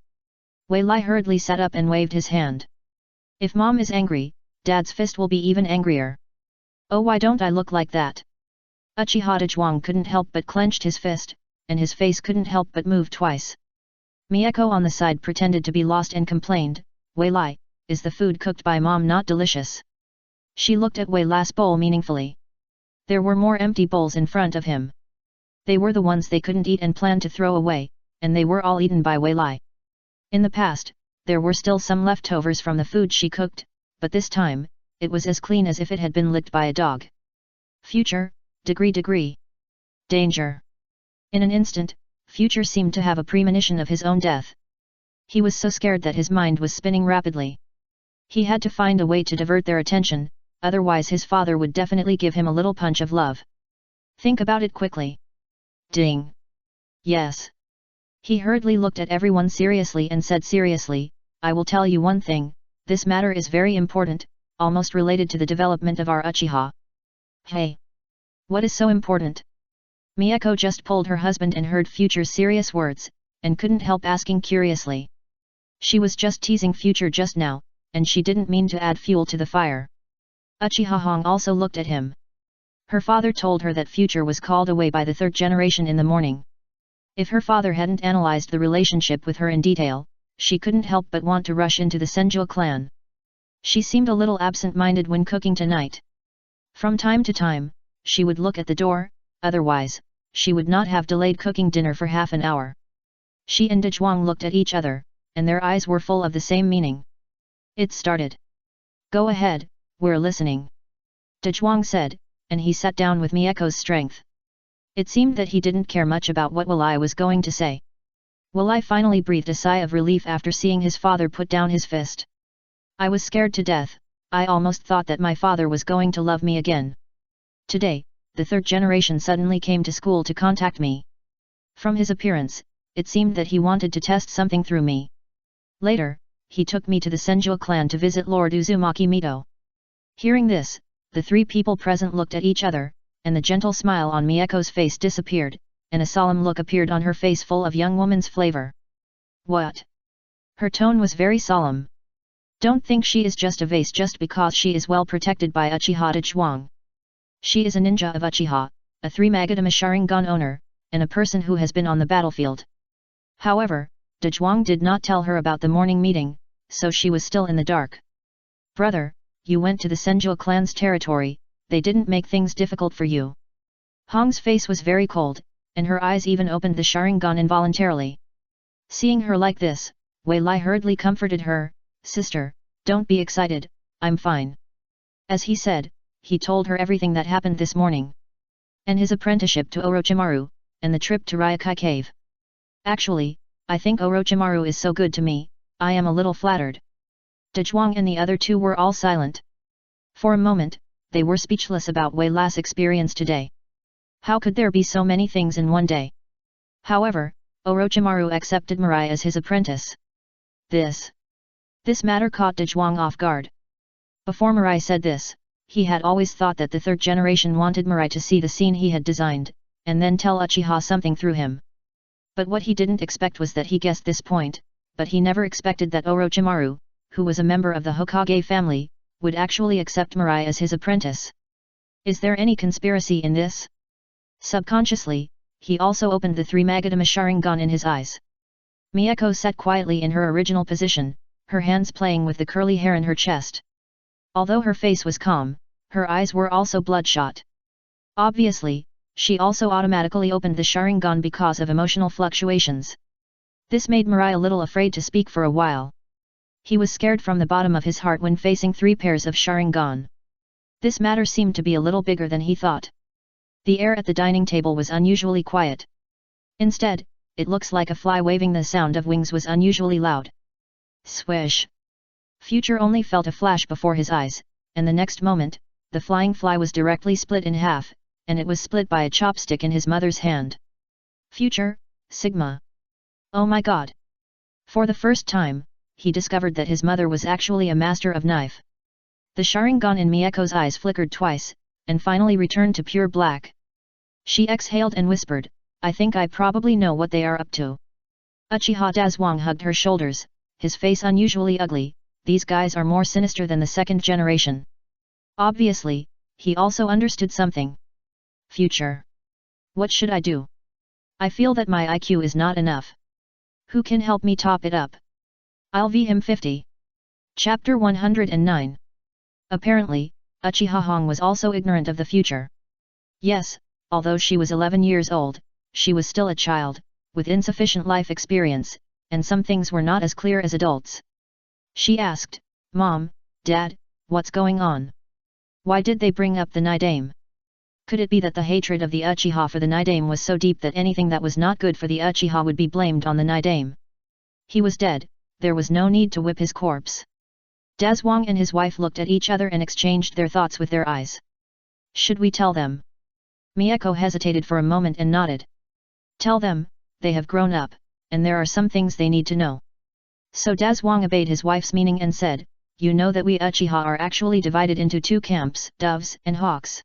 Wei Lai hurriedly sat up and waved his hand. If Mom is angry, Dad's fist will be even angrier. Oh, why don't I look like that? Uchiha Dezhuang couldn't help but clenched his fist, and his face couldn't help but move twice. Miyako on the side pretended to be lost and complained, Wei Lai, is the food cooked by Mom not delicious? She looked at Wei Lai's bowl meaningfully. There were more empty bowls in front of him. They were the ones they couldn't eat and planned to throw away, and they were all eaten by Wei Lai. In the past, there were still some leftovers from the food she cooked, but this time, it was as clean as if it had been licked by a dog. Future, degree. Danger. In an instant, Future seemed to have a premonition of his own death. He was so scared that his mind was spinning rapidly. He had to find a way to divert their attention, otherwise his father would definitely give him a little punch of love. Think about it quickly. Ding. Yes. He hurriedly looked at everyone seriously and said seriously, I will tell you one thing, this matter is very important, almost related to the development of our Uchiha. Hey! What is so important? Miyako just pulled her husband and heard Future's serious words, and couldn't help asking curiously. She was just teasing Future just now, and she didn't mean to add fuel to the fire. Uchiha Hong also looked at him. Her father told her that Future was called away by the third generation in the morning. If her father hadn't analyzed the relationship with her in detail, she couldn't help but want to rush into the Senju clan. She seemed a little absent-minded when cooking tonight. From time to time, she would look at the door, otherwise, she would not have delayed cooking dinner for half an hour. She and Dezhuang looked at each other, and their eyes were full of the same meaning. It started. Go ahead, we're listening. Dezhuang said, and he sat down with Miyako's strength. It seemed that he didn't care much about what Walai was going to say. Walai finally breathed a sigh of relief after seeing his father put down his fist. I was scared to death, I almost thought that my father was going to love me again. Today, the third generation suddenly came to school to contact me. From his appearance, it seemed that he wanted to test something through me. Later, he took me to the Senju clan to visit Lord Uzumaki Mito. Hearing this, the three people present looked at each other, and the gentle smile on Miyako's face disappeared, and a solemn look appeared on her face full of young woman's flavor. What? Her tone was very solemn. Don't think she is just a vase just because she is well protected by Uchiha Dezhuang. She is a ninja of Uchiha, a 3-Magatama Sharingan owner, and a person who has been on the battlefield. However, Dezhuang did not tell her about the morning meeting, so she was still in the dark. Brother, you went to the Senju clan's territory, they didn't make things difficult for you. Hong's face was very cold, and her eyes even opened the Sharingan involuntarily. Seeing her like this, Wei Lai hurriedly comforted her, Sister, don't be excited, I'm fine. As he said, he told her everything that happened this morning. And his apprenticeship to Orochimaru, and the trip to Ryokai Cave. Actually, I think Orochimaru is so good to me, I am a little flattered. Dezhuang and the other two were all silent. For a moment, they were speechless about Wei Lai's experience today. How could there be so many things in one day? However, Orochimaru accepted Mirai as his apprentice. This matter caught Dezhuang off guard. Before Mirai said this, he had always thought that the third generation wanted Mirai to see the scene he had designed, and then tell Uchiha something through him. But what he didn't expect was that he guessed this point, but he never expected that Orochimaru, who was a member of the Hokage family, would actually accept Mirai as his apprentice. Is there any conspiracy in this? Subconsciously, he also opened the 3-Magatama Sharingan in his eyes. Miyako sat quietly in her original position, her hands playing with the curly hair in her chest. Although her face was calm, her eyes were also bloodshot. Obviously, she also automatically opened the Sharingan because of emotional fluctuations. This made Mirai a little afraid to speak for a while. He was scared from the bottom of his heart when facing 3 pairs of Sharingan. This matter seemed to be a little bigger than he thought. The air at the dining table was unusually quiet. Instead, it looks like a fly waving. The sound of wings was unusually loud. Swish! Future only felt a flash before his eyes, and the next moment, the flying fly was directly split in half, and it was split by a chopstick in his mother's hand. Future, Sigma. Oh my god! For the first time, he discovered that his mother was actually a master of knife. The Sharingan in Miyako's eyes flickered twice, and finally returned to pure black. She exhaled and whispered, I think I probably know what they are up to. Uchiha Dezhuang hugged her shoulders, his face unusually ugly. These guys are more sinister than the second generation. Obviously, he also understood something. Future. What should I do? I feel that my IQ is not enough. Who can help me top it up? I'll V him 50. Chapter 109. Apparently, Uchiha Hong was also ignorant of the future. Yes, although she was 11 years old, she was still a child, with insufficient life experience, and some things were not as clear as adults. She asked, Mom, Dad, what's going on? Why did they bring up the Nidaime? Could it be that the hatred of the Uchiha for the Nidaime was so deep that anything that was not good for the Uchiha would be blamed on the Nidaime? He was dead, there was no need to whip his corpse. Dezhuang and his wife looked at each other and exchanged their thoughts with their eyes. Should we tell them? Miyako hesitated for a moment and nodded. Tell them, they have grown up, and there are some things they need to know. So Dazwang obeyed his wife's meaning and said, you know that we Uchiha are actually divided into two camps, doves and hawks.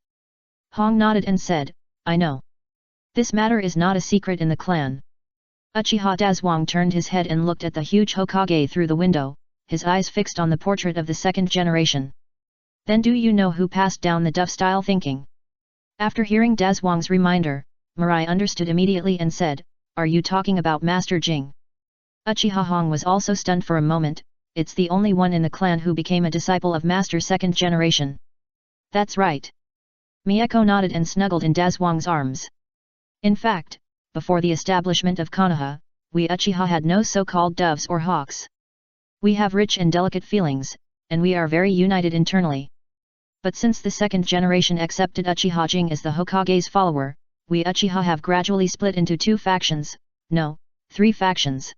Hong nodded and said, I know. This matter is not a secret in the clan. Uchiha Dazwang turned his head and looked at the huge Hokage through the window, his eyes fixed on the portrait of the second generation. Then do you know who passed down the dove-style thinking? After hearing Dazwang's reminder, Mirai understood immediately and said, are you talking about Master Jing? Uchiha Hong was also stunned for a moment, it's the only one in the clan who became a disciple of Master second generation. That's right. Miyako nodded and snuggled in Dazwang's arms. In fact, before the establishment of Konoha, we Uchiha had no so-called doves or hawks. We have rich and delicate feelings, and we are very united internally. But since the second generation accepted Uchiha Jing as the Hokage's follower, we Uchiha have gradually split into two factions, no, three factions.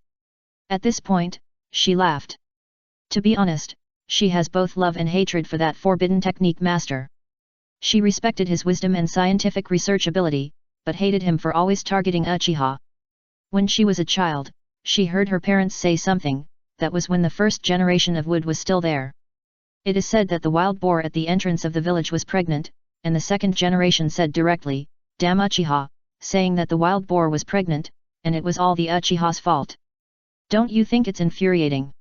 At this point, she laughed. To be honest, she has both love and hatred for that forbidden technique master. She respected his wisdom and scientific research ability, but hated him for always targeting Uchiha. When she was a child, she heard her parents say something, that was when the first generation of wood was still there. It is said that the wild boar at the entrance of the village was pregnant, and the second generation said directly, damn Uchiha, saying that the wild boar was pregnant, and it was all the Uchiha's fault. Don't you think it's infuriating?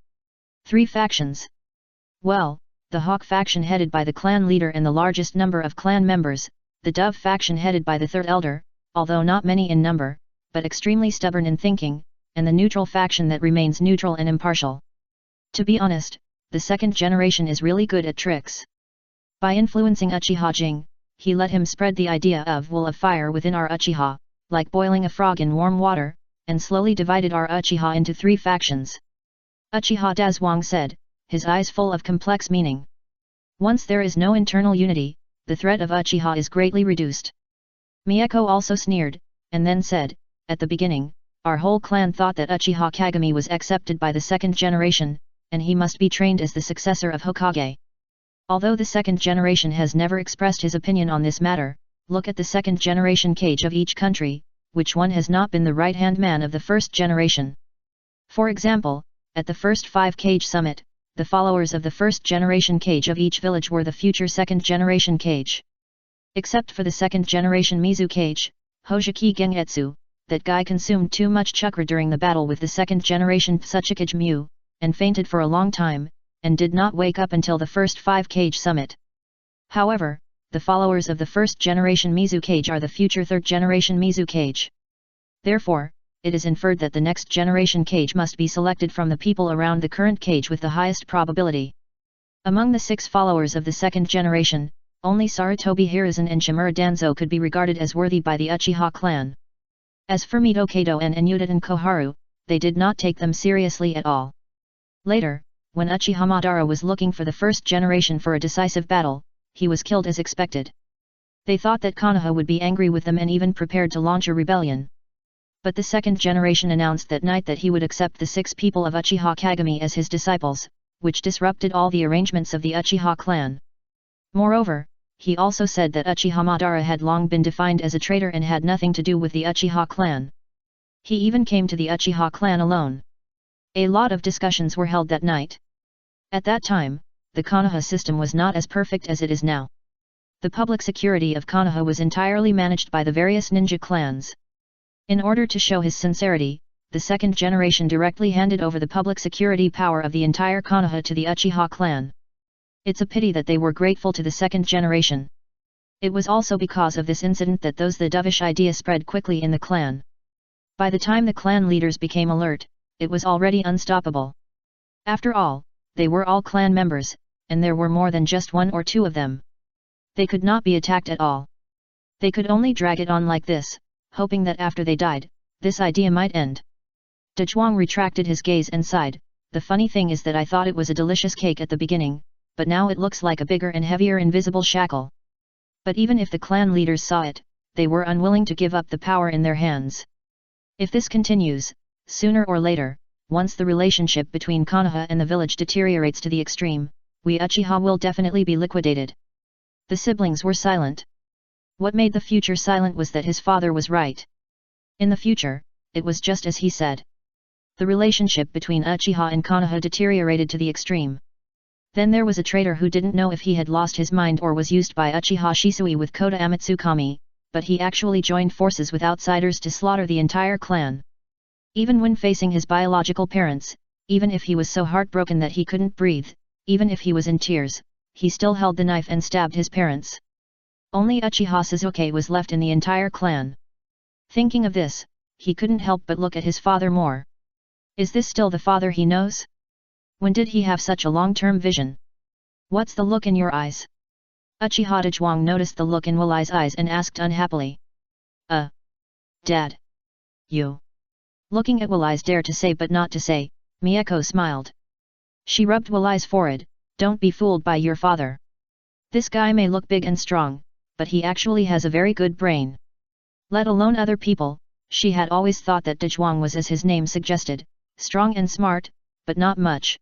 Three factions. Well, the Hawk faction headed by the clan leader and the largest number of clan members, the Dove faction headed by the third elder, although not many in number, but extremely stubborn in thinking, and the neutral faction that remains neutral and impartial. To be honest, the second generation is really good at tricks. By influencing Uchiha Jing, he let him spread the idea of wall of fire within our Uchiha, like boiling a frog in warm water, and slowly divided our Uchiha into three factions. Uchiha Dazwang said, his eyes full of complex meaning. Once there is no internal unity, the threat of Uchiha is greatly reduced. Miyako also sneered, and then said, at the beginning, our whole clan thought that Uchiha Kagami was accepted by the second generation, and he must be trained as the successor of Hokage. Although the second generation has never expressed his opinion on this matter, look at the second generation cage of each country, which one has not been the right-hand man of the first generation. For example, at the first 5-cage summit, the followers of the first generation cage of each village were the future second generation cage. Except for the second generation Mizu cage, Hojiki Gengetsu, that guy consumed too much chakra during the battle with the second generation Tsuchikage Mu, and fainted for a long time, and did not wake up until the first 5-cage summit. However, the followers of the first generation Mizu cage are the future third generation Mizu cage. Therefore, it is inferred that the next generation cage must be selected from the people around the current cage with the highest probability. Among the 6 followers of the second generation, only Sarutobi Hiruzen and Shimura Danzo could be regarded as worthy by the Uchiha clan. As for Mito Kato and Enyuta Koharu, they did not take them seriously at all. Later, when Uchiha Madara was looking for the first generation for a decisive battle, he was killed as expected. They thought that Konoha would be angry with them and even prepared to launch a rebellion. But the second generation announced that night that he would accept the 6 people of Uchiha Kagami as his disciples, which disrupted all the arrangements of the Uchiha clan. Moreover, he also said that Uchiha Madara had long been defined as a traitor and had nothing to do with the Uchiha clan. He even came to the Uchiha clan alone. A lot of discussions were held that night. At that time, the Konoha system was not as perfect as it is now. The public security of Konoha was entirely managed by the various ninja clans. In order to show his sincerity, the second generation directly handed over the public security power of the entire Konoha to the Uchiha clan. It's a pity that they were grateful to the second generation. It was also because of this incident that the dovish idea spread quickly in the clan. By the time the clan leaders became alert, it was already unstoppable. After all, they were all clan members, and there were more than just 1 or 2 of them. They could not be attacked at all. They could only drag it on like this, hoping that after they died, this idea might end. Dezhuang retracted his gaze and sighed, the funny thing is that I thought it was a delicious cake at the beginning, but now it looks like a bigger and heavier invisible shackle. But even if the clan leaders saw it, they were unwilling to give up the power in their hands. If this continues, sooner or later, once the relationship between Konoha and the village deteriorates to the extreme, we Uchiha will definitely be liquidated. The siblings were silent. What made the future silent was that his father was right. In the future, it was just as he said. The relationship between Uchiha and Konoha deteriorated to the extreme. Then there was a traitor who didn't know if he had lost his mind or was used by Uchiha Shisui with Kota Amatsukami, but he actually joined forces with outsiders to slaughter the entire clan. Even when facing his biological parents, even if he was so heartbroken that he couldn't breathe, even if he was in tears, he still held the knife and stabbed his parents. Only Uchiha Sasuke was left in the entire clan. Thinking of this, he couldn't help but look at his father more. Is this still the father he knows? When did he have such a long-term vision? What's the look in your eyes? Uchiha Dajwang noticed the look in Walai's eyes and asked unhappily. Dad. You. Looking at Walai's dare to say but not to say, Mieko smiled. She rubbed Walai's forehead. Don't be fooled by your father. This guy may look big and strong, but he actually has a very good brain. Let alone other people, she had always thought that Dajwang was as his name suggested, strong and smart, but not much.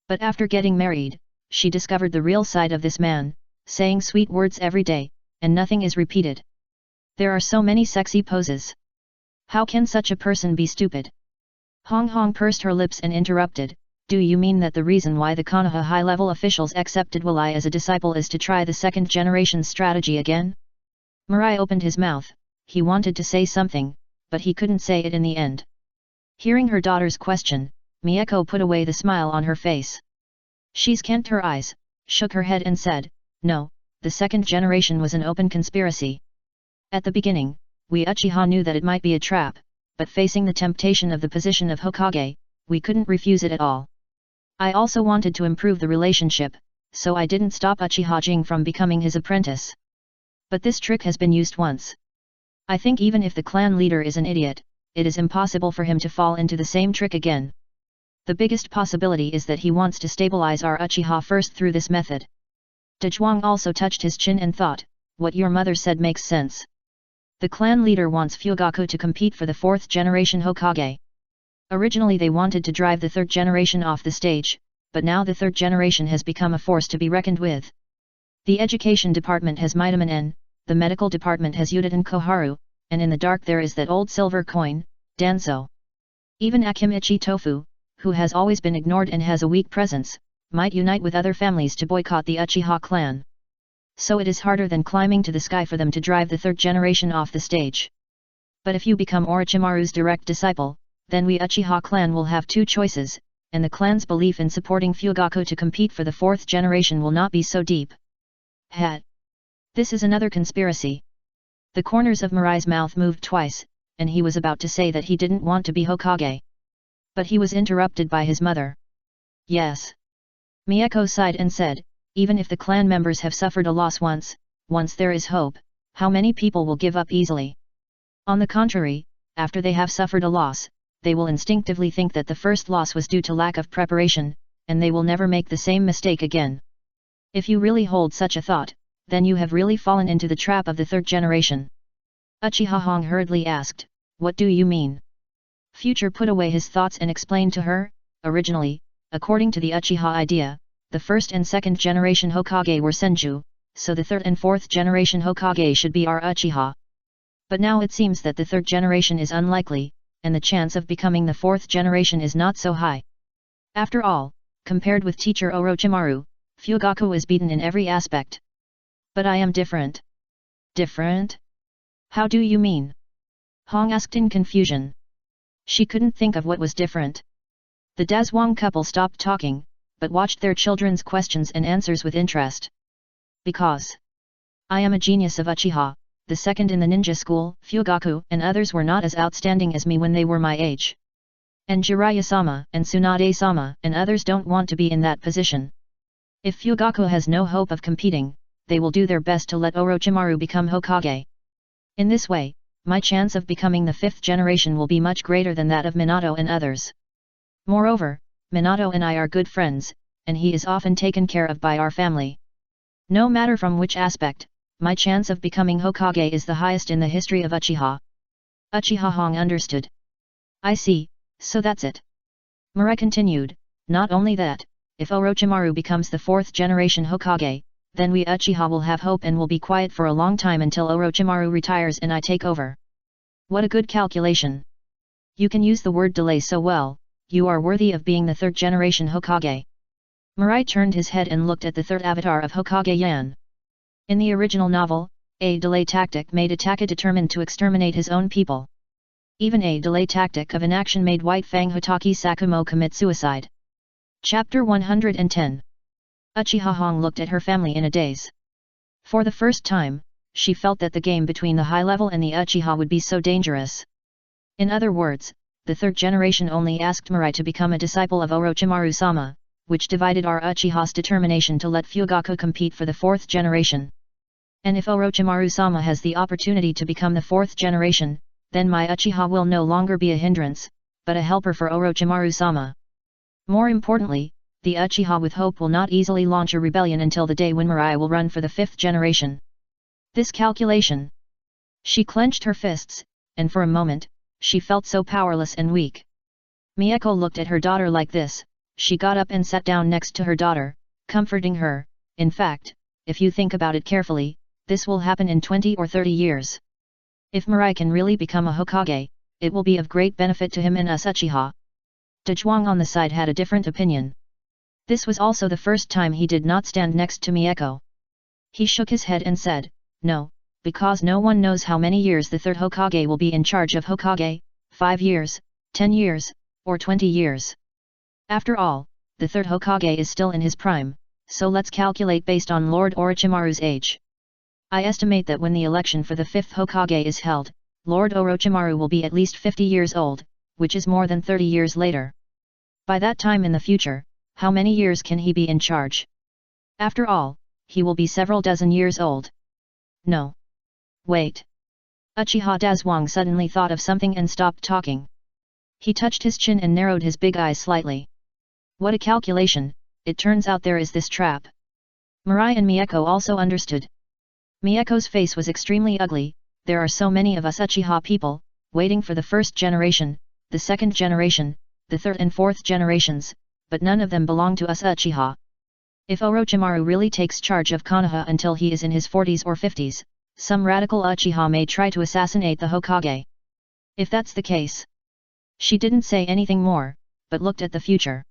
But after getting married, she discovered the real side of this man, saying sweet words every day, and nothing is repeated. There are so many sexy poses. How can such a person be stupid? Hong Hong pursed her lips and interrupted, do you mean that the reason why the Konoha high-level officials accepted Walai as a disciple is to try the second-generation strategy again? Mirai opened his mouth, he wanted to say something, but he couldn't say it in the end. Hearing her daughter's question, Mieko put away the smile on her face. She scanned her eyes, shook her head and said, no, the second generation was an open conspiracy. At the beginning, we Uchiha knew that it might be a trap, but facing the temptation of the position of Hokage, we couldn't refuse it at all. I also wanted to improve the relationship, so I didn't stop Uchiha Jing from becoming his apprentice. But this trick has been used once. I think even if the clan leader is an idiot, it is impossible for him to fall into the same trick again. The biggest possibility is that he wants to stabilize our Uchiha first through this method. Dajwang also touched his chin and thought, what your mother said makes sense. The clan leader wants Fugaku to compete for the 4th generation Hokage. Originally they wanted to drive the 3rd generation off the stage, but now the 3rd generation has become a force to be reckoned with. The education department has Midamanen, the medical department has Yuta and Koharu, and in the dark there is that old silver coin, Danzo. Even Akimichi Tofu, who has always been ignored and has a weak presence, might unite with other families to boycott the Uchiha clan. So it is harder than climbing to the sky for them to drive the 3rd generation off the stage. But if you become Orochimaru's direct disciple, then we Uchiha clan will have 2 choices, and the clan's belief in supporting Fugaku to compete for the 4th generation will not be so deep. This is another conspiracy. The corners of Mirai's mouth moved twice, and he was about to say that he didn't want to be Hokage. But he was interrupted by his mother. Yes. Mieko sighed and said, even if the clan members have suffered a loss once there is hope, how many people will give up easily? On the contrary, after they have suffered a loss, they will instinctively think that the first loss was due to lack of preparation, and they will never make the same mistake again. If you really hold such a thought, then you have really fallen into the trap of the 3rd generation. Uchiha Hong hurriedly asked, what do you mean? Future put away his thoughts and explained to her, originally, according to the Uchiha idea, the 1st and 2nd generation Hokage were Senju, so the 3rd and 4th generation Hokage should be our Uchiha. But now it seems that the 3rd generation is unlikely, and the chance of becoming the 4th generation is not so high. After all, compared with teacher Orochimaru, Fugaku is beaten in every aspect. But I am different. Different? How do you mean? Hong asked in confusion. She couldn't think of what was different. The Dazwang couple stopped talking, but watched their children's questions and answers with interest. Because I am a genius of Uchiha, the 2nd in the ninja school, Fugaku and others were not as outstanding as me when they were my age. And Jiraiya-sama and Tsunade-sama and others don't want to be in that position. If Fugaku has no hope of competing, they will do their best to let Orochimaru become Hokage. In this way, my chance of becoming the 5th generation will be much greater than that of Minato and others. Moreover, Minato and I are good friends, and he is often taken care of by our family. No matter from which aspect, my chance of becoming Hokage is the highest in the history of Uchiha. Uchiha Hong understood. I see, so that's it. Mirai continued, not only that, if Orochimaru becomes the 4th generation Hokage, then we Uchiha will have hope and will be quiet for a long time until Orochimaru retires and I take over. What a good calculation. You can use the word delay so well, you are worthy of being the third generation Hokage. Mirai turned his head and looked at the third avatar of Hokage Yan. In the original novel, a delay tactic made Itachi determined to exterminate his own people. Even a delay tactic of inaction made White Fang Hotaki Sakumo commit suicide. Chapter 110. Uchiha Hong looked at her family in a daze. For the first time, she felt that the game between the high level and the Uchiha would be so dangerous. In other words, the third generation only asked Mirai to become a disciple of Orochimaru-sama, which divided our Uchiha's determination to let Fugaku compete for the fourth generation. And if Orochimaru-sama has the opportunity to become the fourth generation, then my Uchiha will no longer be a hindrance, but a helper for Orochimaru-sama. More importantly, the Uchiha with hope will not easily launch a rebellion until the day when Mirai will run for the fifth generation. This calculation. She clenched her fists, and for a moment, she felt so powerless and weak. Miyako looked at her daughter like this, she got up and sat down next to her daughter, comforting her. In fact, if you think about it carefully, this will happen in 20 or 30 years. If Mirai can really become a Hokage, it will be of great benefit to him and us Uchiha. Dezhuang on the side had a different opinion. This was also the first time he did not stand next to Miyako. He shook his head and said, no, because no one knows how many years the third Hokage will be in charge of Hokage, 5 years, 10 years, or 20 years. After all, the third Hokage is still in his prime, so let's calculate based on Lord Orochimaru's age. I estimate that when the election for the fifth Hokage is held, Lord Orochimaru will be at least 50 years old, which is more than 30 years later. By that time in the future, how many years can he be in charge? After all, he will be several dozen years old. No. Wait. Uchiha Dezhuang suddenly thought of something and stopped talking. He touched his chin and narrowed his big eyes slightly. What a calculation, it turns out there is this trap. Mirai and Miyako also understood. Miyako's face was extremely ugly. There are so many of us Uchiha people, waiting for the first generation, the second generation, the third and fourth generations, but none of them belong to us Uchiha. If Orochimaru really takes charge of Konoha until he is in his 40s or 50s, some radical Uchiha may try to assassinate the Hokage. If that's the case. She didn't say anything more, but looked at the future.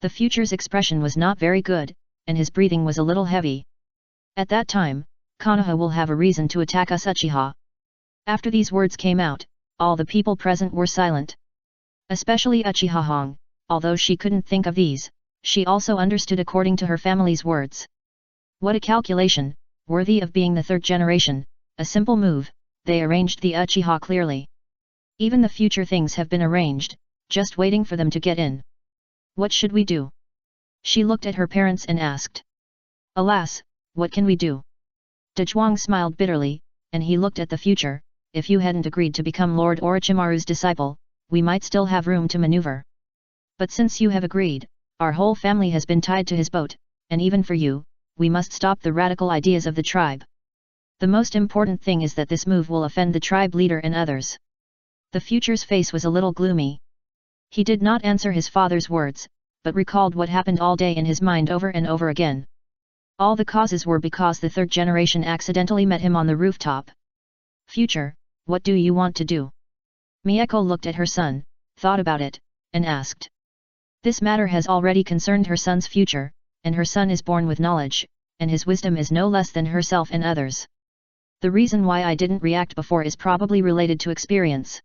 The future's expression was not very good, and his breathing was a little heavy. At that time, Konoha will have a reason to attack us Uchiha. After these words came out, all the people present were silent. Especially Uchiha Hong, although she couldn't think of these, she also understood according to her family's words. What a calculation, worthy of being the third generation, a simple move, they arranged the Uchiha clearly. Even the future things have been arranged, just waiting for them to get in. What should we do? She looked at her parents and asked. Alas, what can we do? Dezhuang smiled bitterly, and he looked at the future. If you hadn't agreed to become Lord Orochimaru's disciple, we might still have room to maneuver. But since you have agreed, our whole family has been tied to his boat, and even for you, we must stop the radical ideas of the tribe. The most important thing is that this move will offend the tribe leader and others. The future's face was a little gloomy. He did not answer his father's words, but recalled what happened all day in his mind over and over again. All the causes were because the third generation accidentally met him on the rooftop. Future, what do you want to do? Miyako looked at her son, thought about it, and asked. This matter has already concerned her son's future, and her son is born with knowledge, and his wisdom is no less than herself and others. The reason why I didn't react before is probably related to experience.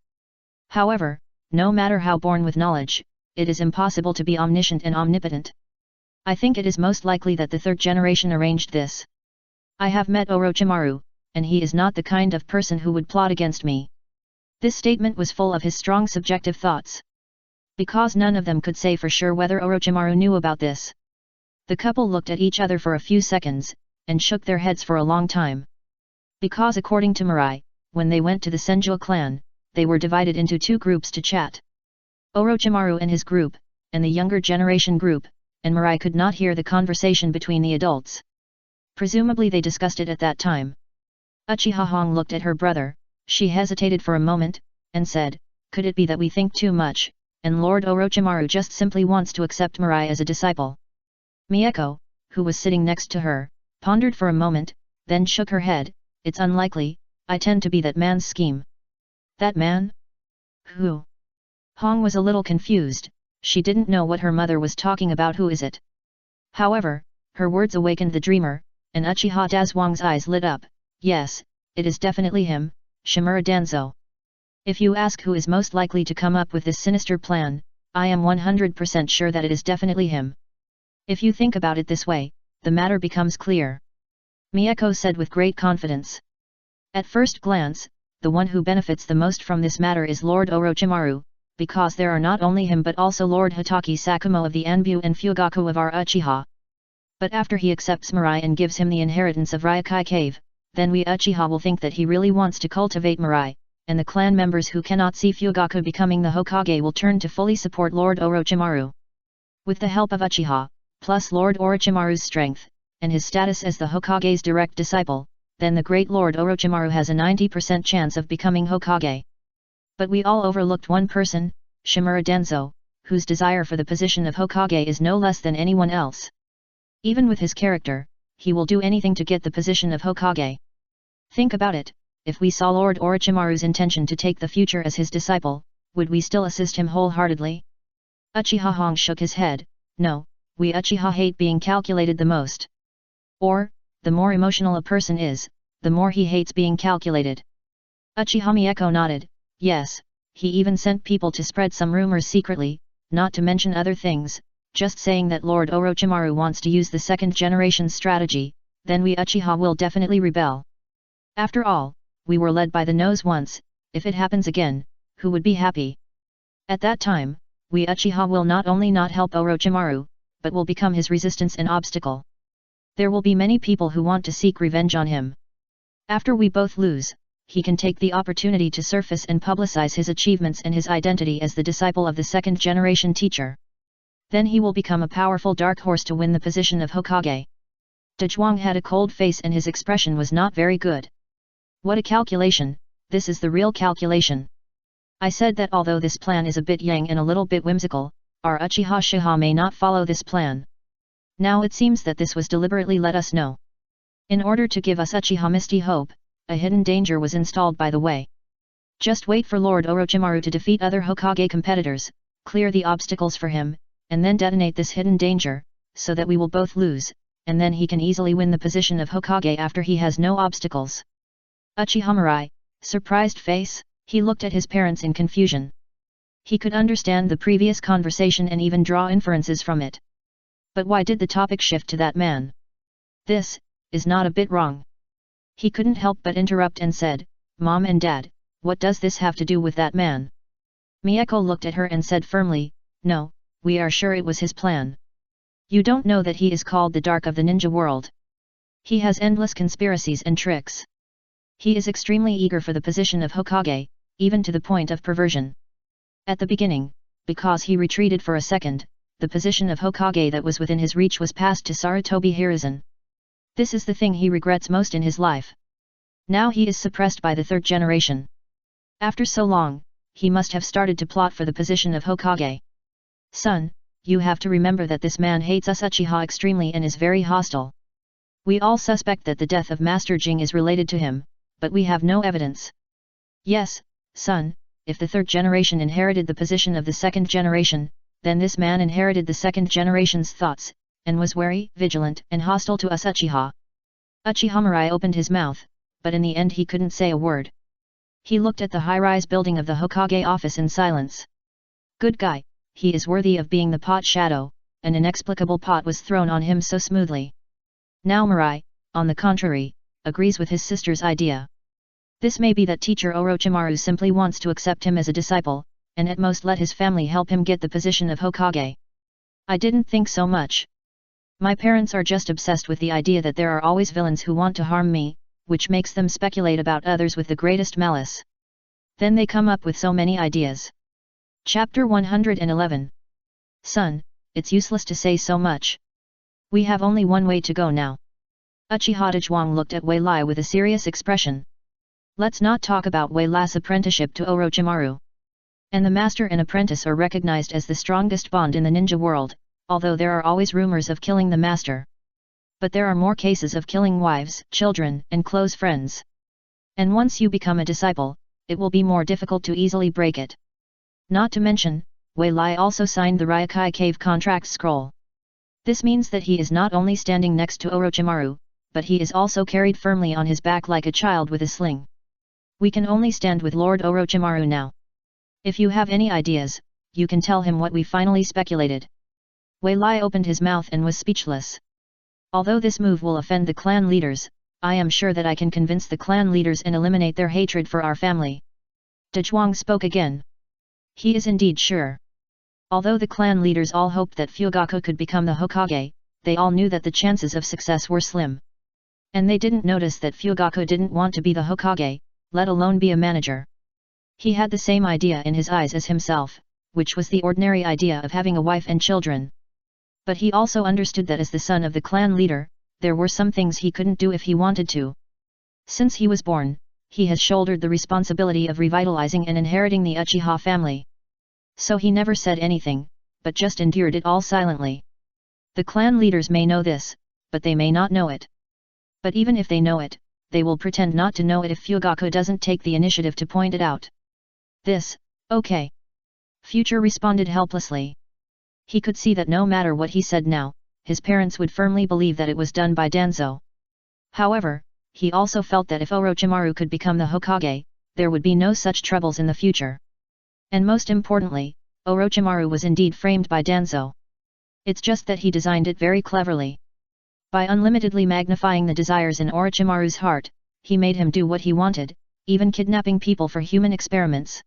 However, no matter how born with knowledge, it is impossible to be omniscient and omnipotent. I think it is most likely that the third generation arranged this. I have met Orochimaru, and he is not the kind of person who would plot against me. This statement was full of his strong subjective thoughts. Because none of them could say for sure whether Orochimaru knew about this. The couple looked at each other for a few seconds, and shook their heads for a long time. Because according to Mirai, when they went to the Senju clan, they were divided into two groups to chat. Orochimaru and his group, and the younger generation group, and Mirai could not hear the conversation between the adults. Presumably they discussed it at that time. Uchiha Hong looked at her brother, she hesitated for a moment, and said, could it be that we think too much, and Lord Orochimaru just simply wants to accept Mirai as a disciple? Miyako, who was sitting next to her, pondered for a moment, then shook her head. It's unlikely, I tend to be that man's scheme. That man? Who? Hong was a little confused, she didn't know what her mother was talking about. Who is it? However, her words awakened the dreamer, and Uchiha Dazhuang's eyes lit up. Yes, it is definitely him, Shimura Danzo. If you ask who is most likely to come up with this sinister plan, I am 100% sure that it is definitely him. If you think about it this way, the matter becomes clear. Mieko said with great confidence. At first glance, the one who benefits the most from this matter is Lord Orochimaru, because there are not only him but also Lord Hitaki Sakumo of the Anbu and Fugaku of our Uchiha. But after he accepts Mirai and gives him the inheritance of Ryokai Cave, then we Uchiha will think that he really wants to cultivate Mirai, and the clan members who cannot see Fugaku becoming the Hokage will turn to fully support Lord Orochimaru. With the help of Uchiha, plus Lord Orochimaru's strength, and his status as the Hokage's direct disciple, then the great Lord Orochimaru has a 90% chance of becoming Hokage. But we all overlooked one person, Shimura Danzo, whose desire for the position of Hokage is no less than anyone else. Even with his character, he will do anything to get the position of Hokage. Think about it, if we saw Lord Orochimaru's intention to take the future as his disciple, would we still assist him wholeheartedly? Uchiha Hong shook his head. No, we Uchiha hate being calculated the most. Or, the more emotional a person is, the more he hates being calculated. Uchiha Mieko nodded. Yes, he even sent people to spread some rumors secretly, not to mention other things, just saying that Lord Orochimaru wants to use the second generation strategy, then we Uchiha will definitely rebel. After all, we were led by the nose once, if it happens again, who would be happy? At that time, we Uchiha will not only not help Orochimaru, but will become his resistance and obstacle. There will be many people who want to seek revenge on him. After we both lose, he can take the opportunity to surface and publicize his achievements and his identity as the disciple of the second generation teacher. Then he will become a powerful dark horse to win the position of Hokage. Dezhuang had a cold face and his expression was not very good. What a calculation, this is the real calculation. I said that although this plan is a bit yang and a little bit whimsical, our Uchiha Shiha may not follow this plan. Now it seems that this was deliberately let us know. In order to give us Uchiha misty hope, a hidden danger was installed by the way. Just wait for Lord Orochimaru to defeat other Hokage competitors, clear the obstacles for him, and then detonate this hidden danger, so that we will both lose, and then he can easily win the position of Hokage after he has no obstacles. Uchiha Mirai, surprised face, he looked at his parents in confusion. He could understand the previous conversation and even draw inferences from it. But why did the topic shift to that man? This is not a bit wrong. He couldn't help but interrupt and said, Mom and Dad, what does this have to do with that man? Mieko looked at her and said firmly, No, we are sure it was his plan. You don't know that he is called the Dark of the Ninja World. He has endless conspiracies and tricks. He is extremely eager for the position of Hokage, even to the point of perversion. At the beginning, because he retreated for a second, the position of Hokage that was within his reach was passed to Sarutobi Hiruzen. This is the thing he regrets most in his life. Now he is suppressed by the third generation. After so long, he must have started to plot for the position of Hokage. Son, you have to remember that this man hates us Uchiha extremely and is very hostile. We all suspect that the death of Master Jing is related to him, but we have no evidence. Yes, son, if the third generation inherited the position of the second generation, then this man inherited the second generation's thoughts, and was wary, vigilant, and hostile to us Uchiha. Uchiha Mirai opened his mouth, but in the end he couldn't say a word. He looked at the high-rise building of the Hokage office in silence. Good guy, he is worthy of being the pot shadow, an inexplicable pot was thrown on him so smoothly. Now Mirai, on the contrary, agrees with his sister's idea. This may be that teacher Orochimaru simply wants to accept him as a disciple, and at most let his family help him get the position of Hokage. I didn't think so much. My parents are just obsessed with the idea that there are always villains who want to harm me, which makes them speculate about others with the greatest malice. Then they come up with so many ideas. Chapter 111. Son, it's useless to say so much. We have only one way to go now. Uchiha Dezhuang looked at Wei Lai with a serious expression. Let's not talk about Wei Lai's apprenticeship to Orochimaru. And the master and apprentice are recognized as the strongest bond in the ninja world, although there are always rumors of killing the master. But there are more cases of killing wives, children, and close friends. And once you become a disciple, it will be more difficult to easily break it. Not to mention, Wei Lai also signed the Ryokai Cave contract scroll. This means that he is not only standing next to Orochimaru, but he is also carried firmly on his back like a child with a sling. We can only stand with Lord Orochimaru now. If you have any ideas, you can tell him what we finally speculated. Wei Lai opened his mouth and was speechless. Although this move will offend the clan leaders, I am sure that I can convince the clan leaders and eliminate their hatred for our family. De Zhuang spoke again. He is indeed sure. Although the clan leaders all hoped that Fugaku could become the Hokage, they all knew that the chances of success were slim. And they didn't notice that Fugaku didn't want to be the Hokage, let alone be a manager. He had the same idea in his eyes as himself, which was the ordinary idea of having a wife and children. But he also understood that as the son of the clan leader, there were some things he couldn't do if he wanted to. Since he was born, he has shouldered the responsibility of revitalizing and inheriting the Uchiha family. So he never said anything, but just endured it all silently. The clan leaders may know this, but they may not know it. But even if they know it, they will pretend not to know it if Fugaku doesn't take the initiative to point it out. This, okay. Future responded helplessly. He could see that no matter what he said now, his parents would firmly believe that it was done by Danzo. However, he also felt that if Orochimaru could become the Hokage, there would be no such troubles in the future. And most importantly, Orochimaru was indeed framed by Danzo. It's just that he designed it very cleverly. By unlimitedly magnifying the desires in Orochimaru's heart, he made him do what he wanted, even kidnapping people for human experiments.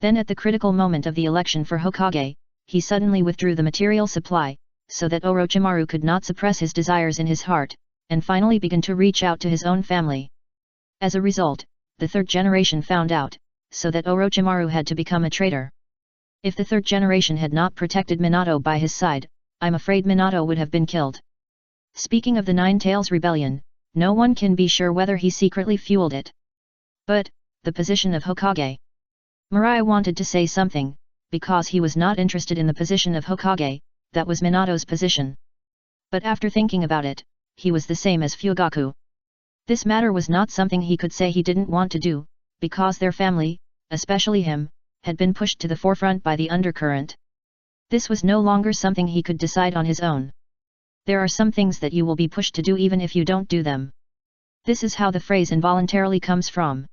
Then at the critical moment of the election for Hokage, he suddenly withdrew the material supply, so that Orochimaru could not suppress his desires in his heart, and finally begin to reach out to his own family. As a result, the third generation found out, so that Orochimaru had to become a traitor. If the third generation had not protected Minato by his side, I'm afraid Minato would have been killed. Speaking of the Nine Tails Rebellion, no one can be sure whether he secretly fueled it. But, the position of Hokage. Mirai wanted to say something, because he was not interested in the position of Hokage, that was Minato's position. But after thinking about it, he was the same as Fugaku. This matter was not something he could say he didn't want to do, because their family, especially him, had been pushed to the forefront by the undercurrent. This was no longer something he could decide on his own. There are some things that you will be pushed to do even if you don't do them. This is how the phrase involuntarily comes from.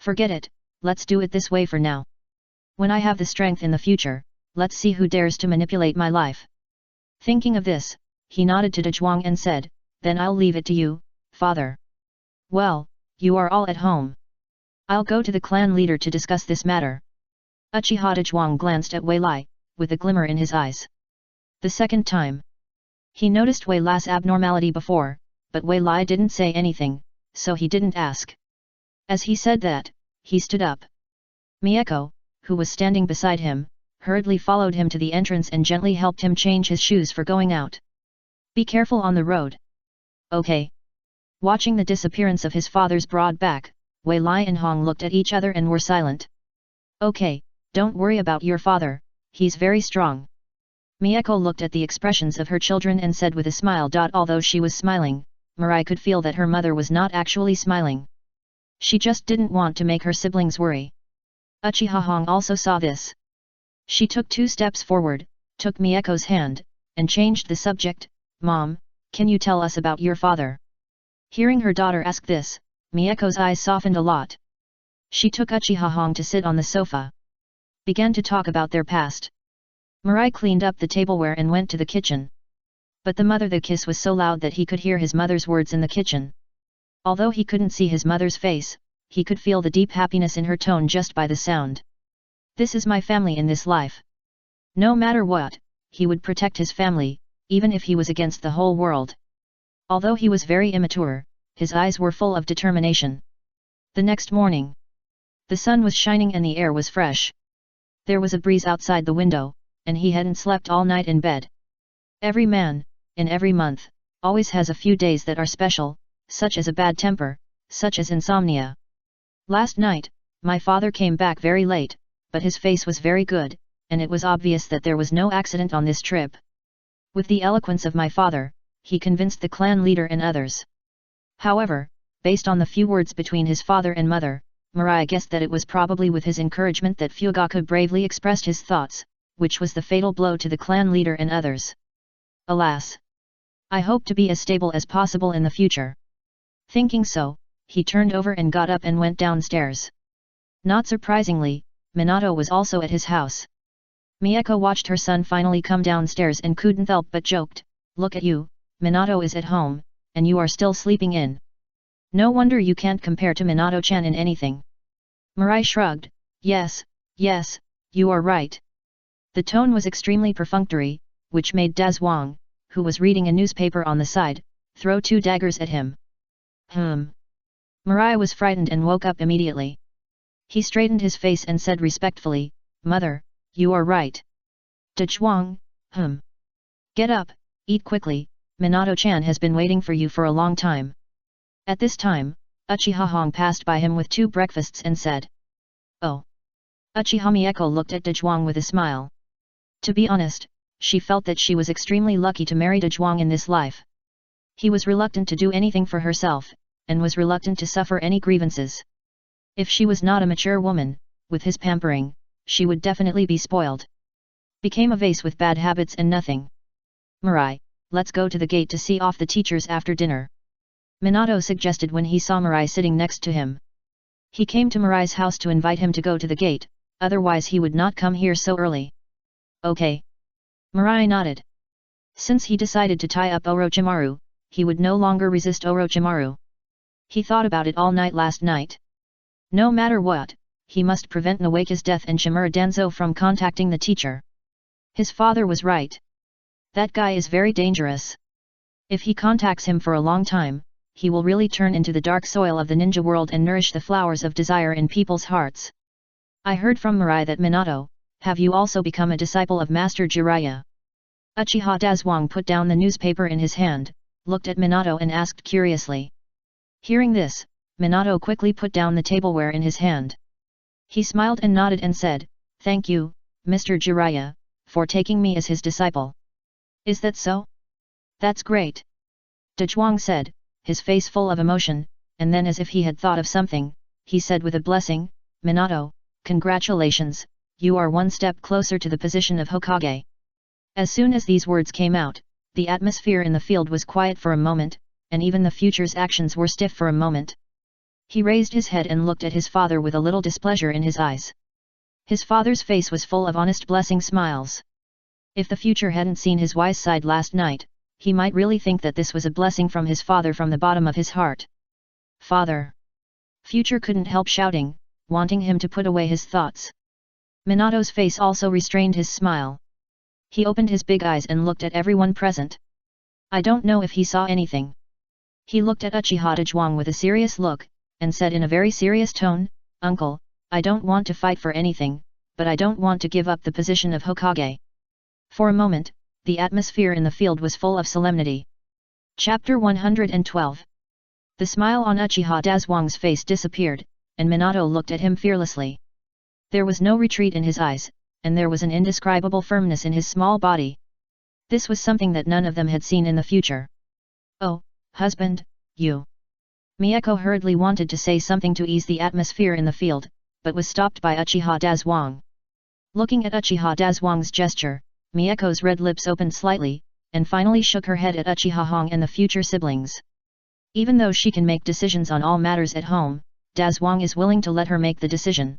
Forget it, let's do it this way for now. When I have the strength in the future, let's see who dares to manipulate my life. Thinking of this, he nodded to De Zhuang and said, then I'll leave it to you, father. Well, you are all at home. I'll go to the clan leader to discuss this matter. Uchiha De Zhuang glanced at Wei Lai, with a glimmer in his eyes. The second time. He noticed Wei Lai's abnormality before, but Wei Lai didn't say anything, so he didn't ask. As he said that, he stood up. Mieko, who was standing beside him, hurriedly followed him to the entrance and gently helped him change his shoes for going out. Be careful on the road. Okay. Watching the disappearance of his father's broad back, Wei Lai and Hong looked at each other and were silent. Okay, don't worry about your father, he's very strong. Mieko looked at the expressions of her children and said with a smile. Although she was smiling, Mirai could feel that her mother was not actually smiling. She just didn't want to make her siblings worry. Uchiha Hong also saw this. She took 2 steps forward, took Mieko's hand, and changed the subject. Mom, can you tell us about your father? Hearing her daughter ask this, Mieko's eyes softened a lot. She took Uchiha Hong to sit on the sofa. Began to talk about their past. Mirai cleaned up the tableware and went to the kitchen. But the kiss was so loud that he could hear his mother's words in the kitchen. Although he couldn't see his mother's face, he could feel the deep happiness in her tone just by the sound. This is my family in this life. No matter what, he would protect his family, even if he was against the whole world. Although he was very immature, his eyes were full of determination. The next morning, the sun was shining and the air was fresh. There was a breeze outside the window, and he hadn't slept all night in bed. Every man, in every month, always has a few days that are special, such as a bad temper, such as insomnia. Last night, my father came back very late, but his face was very good, and it was obvious that there was no accident on this trip. With the eloquence of my father, he convinced the clan leader and others. However, based on the few words between his father and mother, Mirai guessed that it was probably with his encouragement that Fugaku bravely expressed his thoughts, which was the fatal blow to the clan leader and others. Alas! I hope to be as stable as possible in the future. Thinking so, he turned over and got up and went downstairs. Not surprisingly, Minato was also at his house. Mieko watched her son finally come downstairs and couldn't help but joked, "Look at you, Minato is at home, and you are still sleeping in. No wonder you can't compare to Minato-chan in anything." Mirai shrugged, yes, you are right." The tone was extremely perfunctory, which made Dazwang, who was reading a newspaper on the side, throw 2 daggers at him. Mirai was frightened and woke up immediately. He straightened his face and said respectfully, "Mother, you are right." Dazwang, Get up, eat quickly, Minato-chan has been waiting for you for a long time." At this time, Uchiha Hong passed by him with 2 breakfasts and said, "Oh." Uchiha Mieko looked at Dazwang with a smile. To be honest, she felt that she was extremely lucky to marry Dazwang in this life. He was reluctant to do anything for herself, and was reluctant to suffer any grievances. If she was not a mature woman, with his pampering, she would definitely be spoiled. Became a vase with bad habits and nothing. "Mirai, let's go to the gate to see off the teachers after dinner," Minato suggested when he saw Mirai sitting next to him. He came to Mirai's house to invite him to go to the gate, otherwise he would not come here so early. "Okay." Mirai nodded. Since he decided to tie up Orochimaru, he would no longer resist Orochimaru. He thought about it all night last night. No matter what, he must prevent Nawaka's death and Shimura Danzo from contacting the teacher. His father was right. That guy is very dangerous. If he contacts him for a long time, he will really turn into the dark soil of the ninja world and nourish the flowers of desire in people's hearts. "I heard from Mirai that Minato, have you also become a disciple of Master Jiraiya?" Uchiha Dazwang put down the newspaper in his hand, looked at Minato and asked curiously. Hearing this, Minato quickly put down the tableware in his hand. He smiled and nodded and said, "Thank you, Mr. Jiraiya, for taking me as his disciple." "Is that so? That's great." Dazwang said, his face full of emotion, and then as if he had thought of something, he said with a blessing, "Minato, congratulations, you are one step closer to the position of Hokage." As soon as these words came out, the atmosphere in the field was quiet for a moment, and even the future's actions were stiff for a moment. He raised his head and looked at his father with a little displeasure in his eyes. His father's face was full of honest blessing smiles. If the future hadn't seen his wise side last night, he might really think that this was a blessing from his father from the bottom of his heart. "Father!" Future couldn't help shouting, wanting him to put away his thoughts. Minato's face also restrained his smile. He opened his big eyes and looked at everyone present. I don't know if he saw anything. He looked at Uchiha Dazwang with a serious look, and said in a very serious tone, "Uncle, I don't want to fight for anything, but I don't want to give up the position of Hokage." For a moment, the atmosphere in the field was full of solemnity. Chapter 112. The smile on Uchiha Dazwang's face disappeared, and Minato looked at him fearlessly. There was no retreat in his eyes, and there was an indescribable firmness in his small body. This was something that none of them had seen in the future. "Oh, husband, you..." Mieko hurriedly wanted to say something to ease the atmosphere in the field, but was stopped by Uchiha Dazwang. Looking at Uchiha Dazwang's gesture, Mieko's red lips opened slightly, and finally shook her head at Uchiha Hong and the future siblings. Even though she can make decisions on all matters at home, Dazwang is willing to let her make the decision.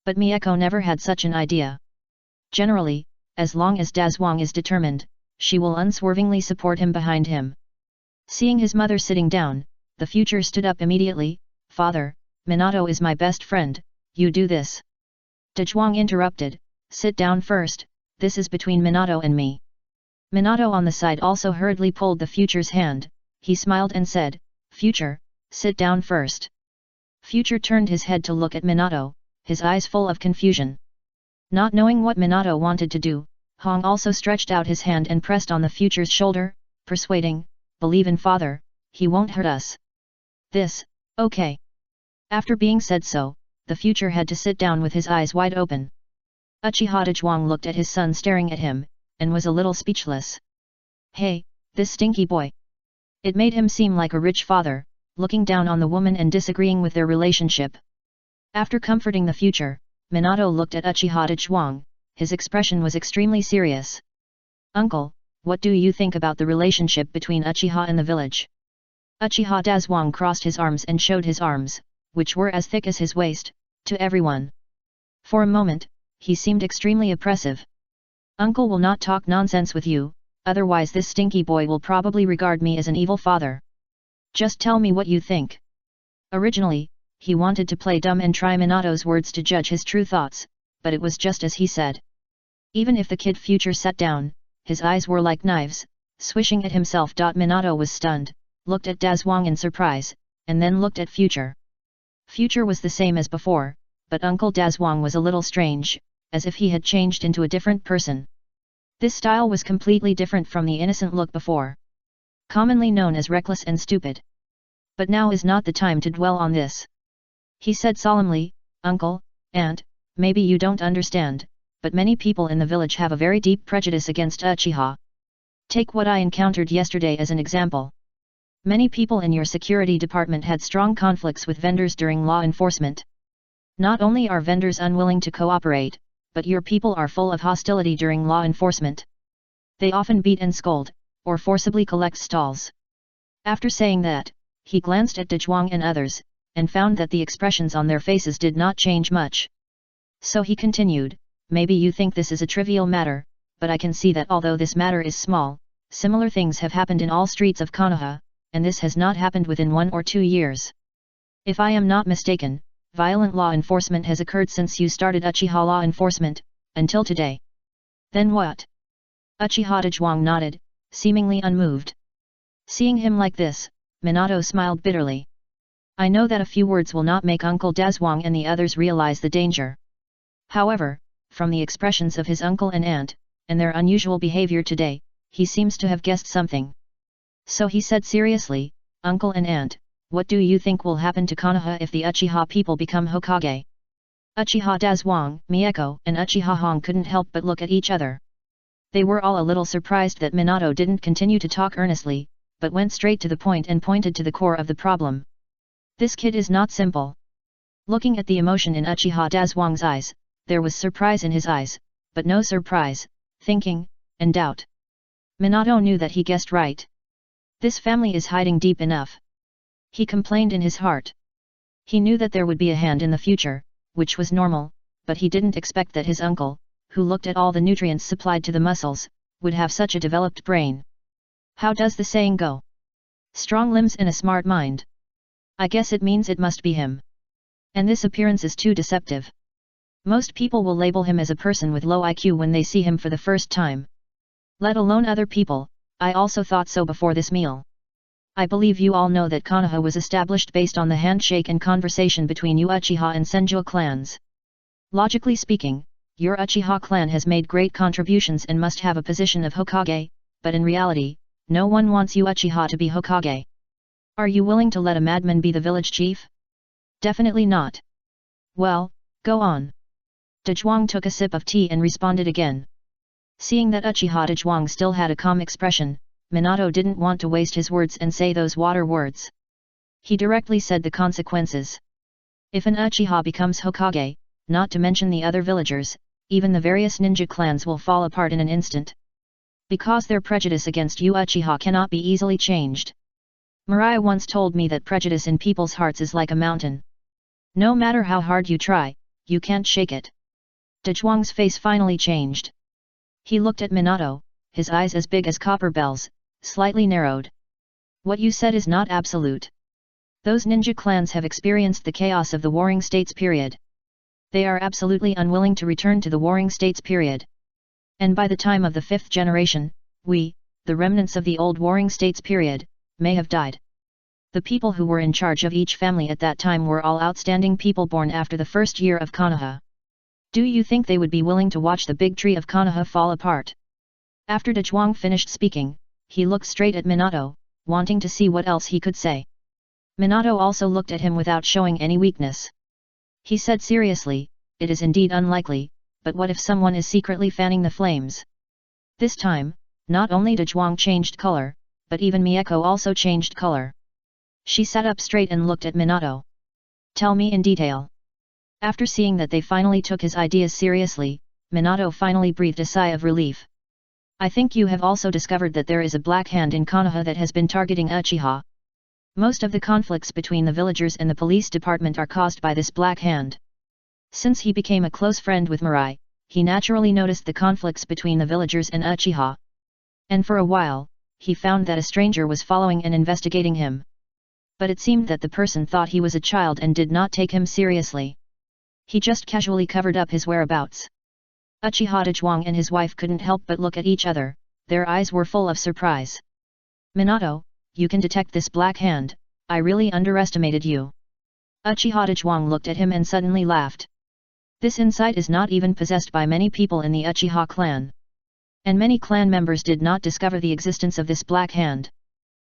But Mieko never had such an idea. Generally, as long as Dazwang is determined, she will unswervingly support him behind him. Seeing his mother sitting down, the future stood up immediately. "Father, Minato is my best friend, you do this." Dazwang interrupted, "Sit down first, this is between Minato and me." Minato on the side also hurriedly pulled the future's hand. He smiled and said, "Future, sit down first." Future turned his head to look at Minato, his eyes full of confusion. Not knowing what Minato wanted to do, Hong also stretched out his hand and pressed on the future's shoulder, persuading, "Believe in father, he won't hurt us." "This, okay." After being said so, the future had to sit down with his eyes wide open. Uchiha Dazwang looked at his son staring at him, and was a little speechless. "Hey, This stinky boy. It made him seem like a rich father, looking down on the woman and disagreeing with their relationship. After comforting the future, Minato looked at Uchiha Dezhuang. His expression was extremely serious. Uncle, what do you think about the relationship between Uchiha and the village? Uchiha Dezhuang crossed his arms and showed his arms, which were as thick as his waist, to everyone. For a moment, he seemed extremely oppressive. Uncle will not talk nonsense with you, otherwise this stinky boy will probably regard me as an evil father. Just tell me what you think. Originally, he wanted to play dumb and try Minato's words to judge his true thoughts, but it was just as he said. Even if the kid future sat down, his eyes were like knives, swishing at himself. Minato was stunned, looked at Dezhuang in surprise, and then looked at Future. Future was the same as before, but Uncle Dezhuang was a little strange, as if he had changed into a different person. This style was completely different from the innocent look before. Commonly known as reckless and stupid. But now is not the time to dwell on this. He said solemnly, Uncle, Aunt, maybe you don't understand, but many people in the village have a very deep prejudice against Uchiha. Take what I encountered yesterday as an example. Many people in your security department had strong conflicts with vendors during law enforcement. Not only are vendors unwilling to cooperate, but your people are full of hostility during law enforcement. They often beat and scold, or forcibly collect stalls. After saying that, he glanced at Dezhuang and others, and found that the expressions on their faces did not change much. So he continued, maybe you think this is a trivial matter, but I can see that although this matter is small, similar things have happened in all streets of Konoha, and this has not happened within 1 or 2 years. If I am not mistaken, violent law enforcement has occurred since you started Uchiha law enforcement, until today. Then what? Uchiha Dezhuang nodded, seemingly unmoved. Seeing him like this, Minato smiled bitterly. I know that a few words will not make Uncle Dezhuang and the others realize the danger. However, from the expressions of his uncle and aunt, and their unusual behavior today, he seems to have guessed something. So he said seriously, Uncle and aunt, what do you think will happen to Konoha if the Uchiha people become Hokage? Uchiha Dezhuang, Mieko, and Uchiha Hong couldn't help but look at each other. They were all a little surprised that Minato didn't continue to talk earnestly, but went straight to the point and pointed to the core of the problem. This kid is not simple. Looking at the emotion in Uchiha Dezhuang's eyes, there was surprise in his eyes, but no surprise, thinking, and doubt. Minato knew that he guessed right. This family is hiding deep enough. He complained in his heart. He knew that there would be a hand in the future, which was normal, but he didn't expect that his uncle, who looked at all the nutrients supplied to the muscles, would have such a developed brain. How does the saying go? Strong limbs and a smart mind. I guess it means it must be him. And this appearance is too deceptive. Most people will label him as a person with low IQ when they see him for the first time. Let alone other people. I also thought so before this meal. I believe you all know that Konoha was established based on the handshake and conversation between you Uchiha and Senju clans. Logically speaking, your Uchiha clan has made great contributions and must have a position of Hokage, but in reality, no one wants you Uchiha to be Hokage. Are you willing to let a madman be the village chief? Definitely not. Well, go on. Dezhuang took a sip of tea and responded again. Seeing that Uchiha Dezhuang still had a calm expression, Minato didn't want to waste his words and say those water words. He directly said the consequences. If an Uchiha becomes Hokage, not to mention the other villagers, even the various ninja clans will fall apart in an instant. Because their prejudice against you Uchiha cannot be easily changed. Mirai once told me that prejudice in people's hearts is like a mountain. No matter how hard you try, you can't shake it. Dezhuang's face finally changed. He looked at Minato, his eyes as big as copper bells, slightly narrowed. What you said is not absolute. Those ninja clans have experienced the chaos of the Warring States period. They are absolutely unwilling to return to the Warring States period. And by the time of the 5th generation, we, the remnants of the old Warring States period, may have died. The people who were in charge of each family at that time were all outstanding people born after the first year of Konoha. Do you think they would be willing to watch the big tree of Konoha fall apart? After Dezhuang finished speaking, he looked straight at Minato, wanting to see what else he could say. Minato also looked at him without showing any weakness. He said seriously, it is indeed unlikely, but what if someone is secretly fanning the flames? This time, not only Dezhuang changed color, but even Mieko also changed color. She sat up straight and looked at Minato. Tell me in detail. After seeing that they finally took his ideas seriously, Minato finally breathed a sigh of relief. I think you have also discovered that there is a black hand in Konoha that has been targeting Uchiha. Most of the conflicts between the villagers and the police department are caused by this black hand. Since he became a close friend with Mirai, he naturally noticed the conflicts between the villagers and Uchiha. And for a while, he found that a stranger was following and investigating him. But it seemed that the person thought he was a child and did not take him seriously. He just casually covered up his whereabouts. Uchiha Dajuang and his wife couldn't help but look at each other, their eyes were full of surprise. Minato, you can detect this black hand, I really underestimated you. Uchiha Dajuang looked at him and suddenly laughed. This insight is not even possessed by many people in the Uchiha clan. And many clan members did not discover the existence of this black hand.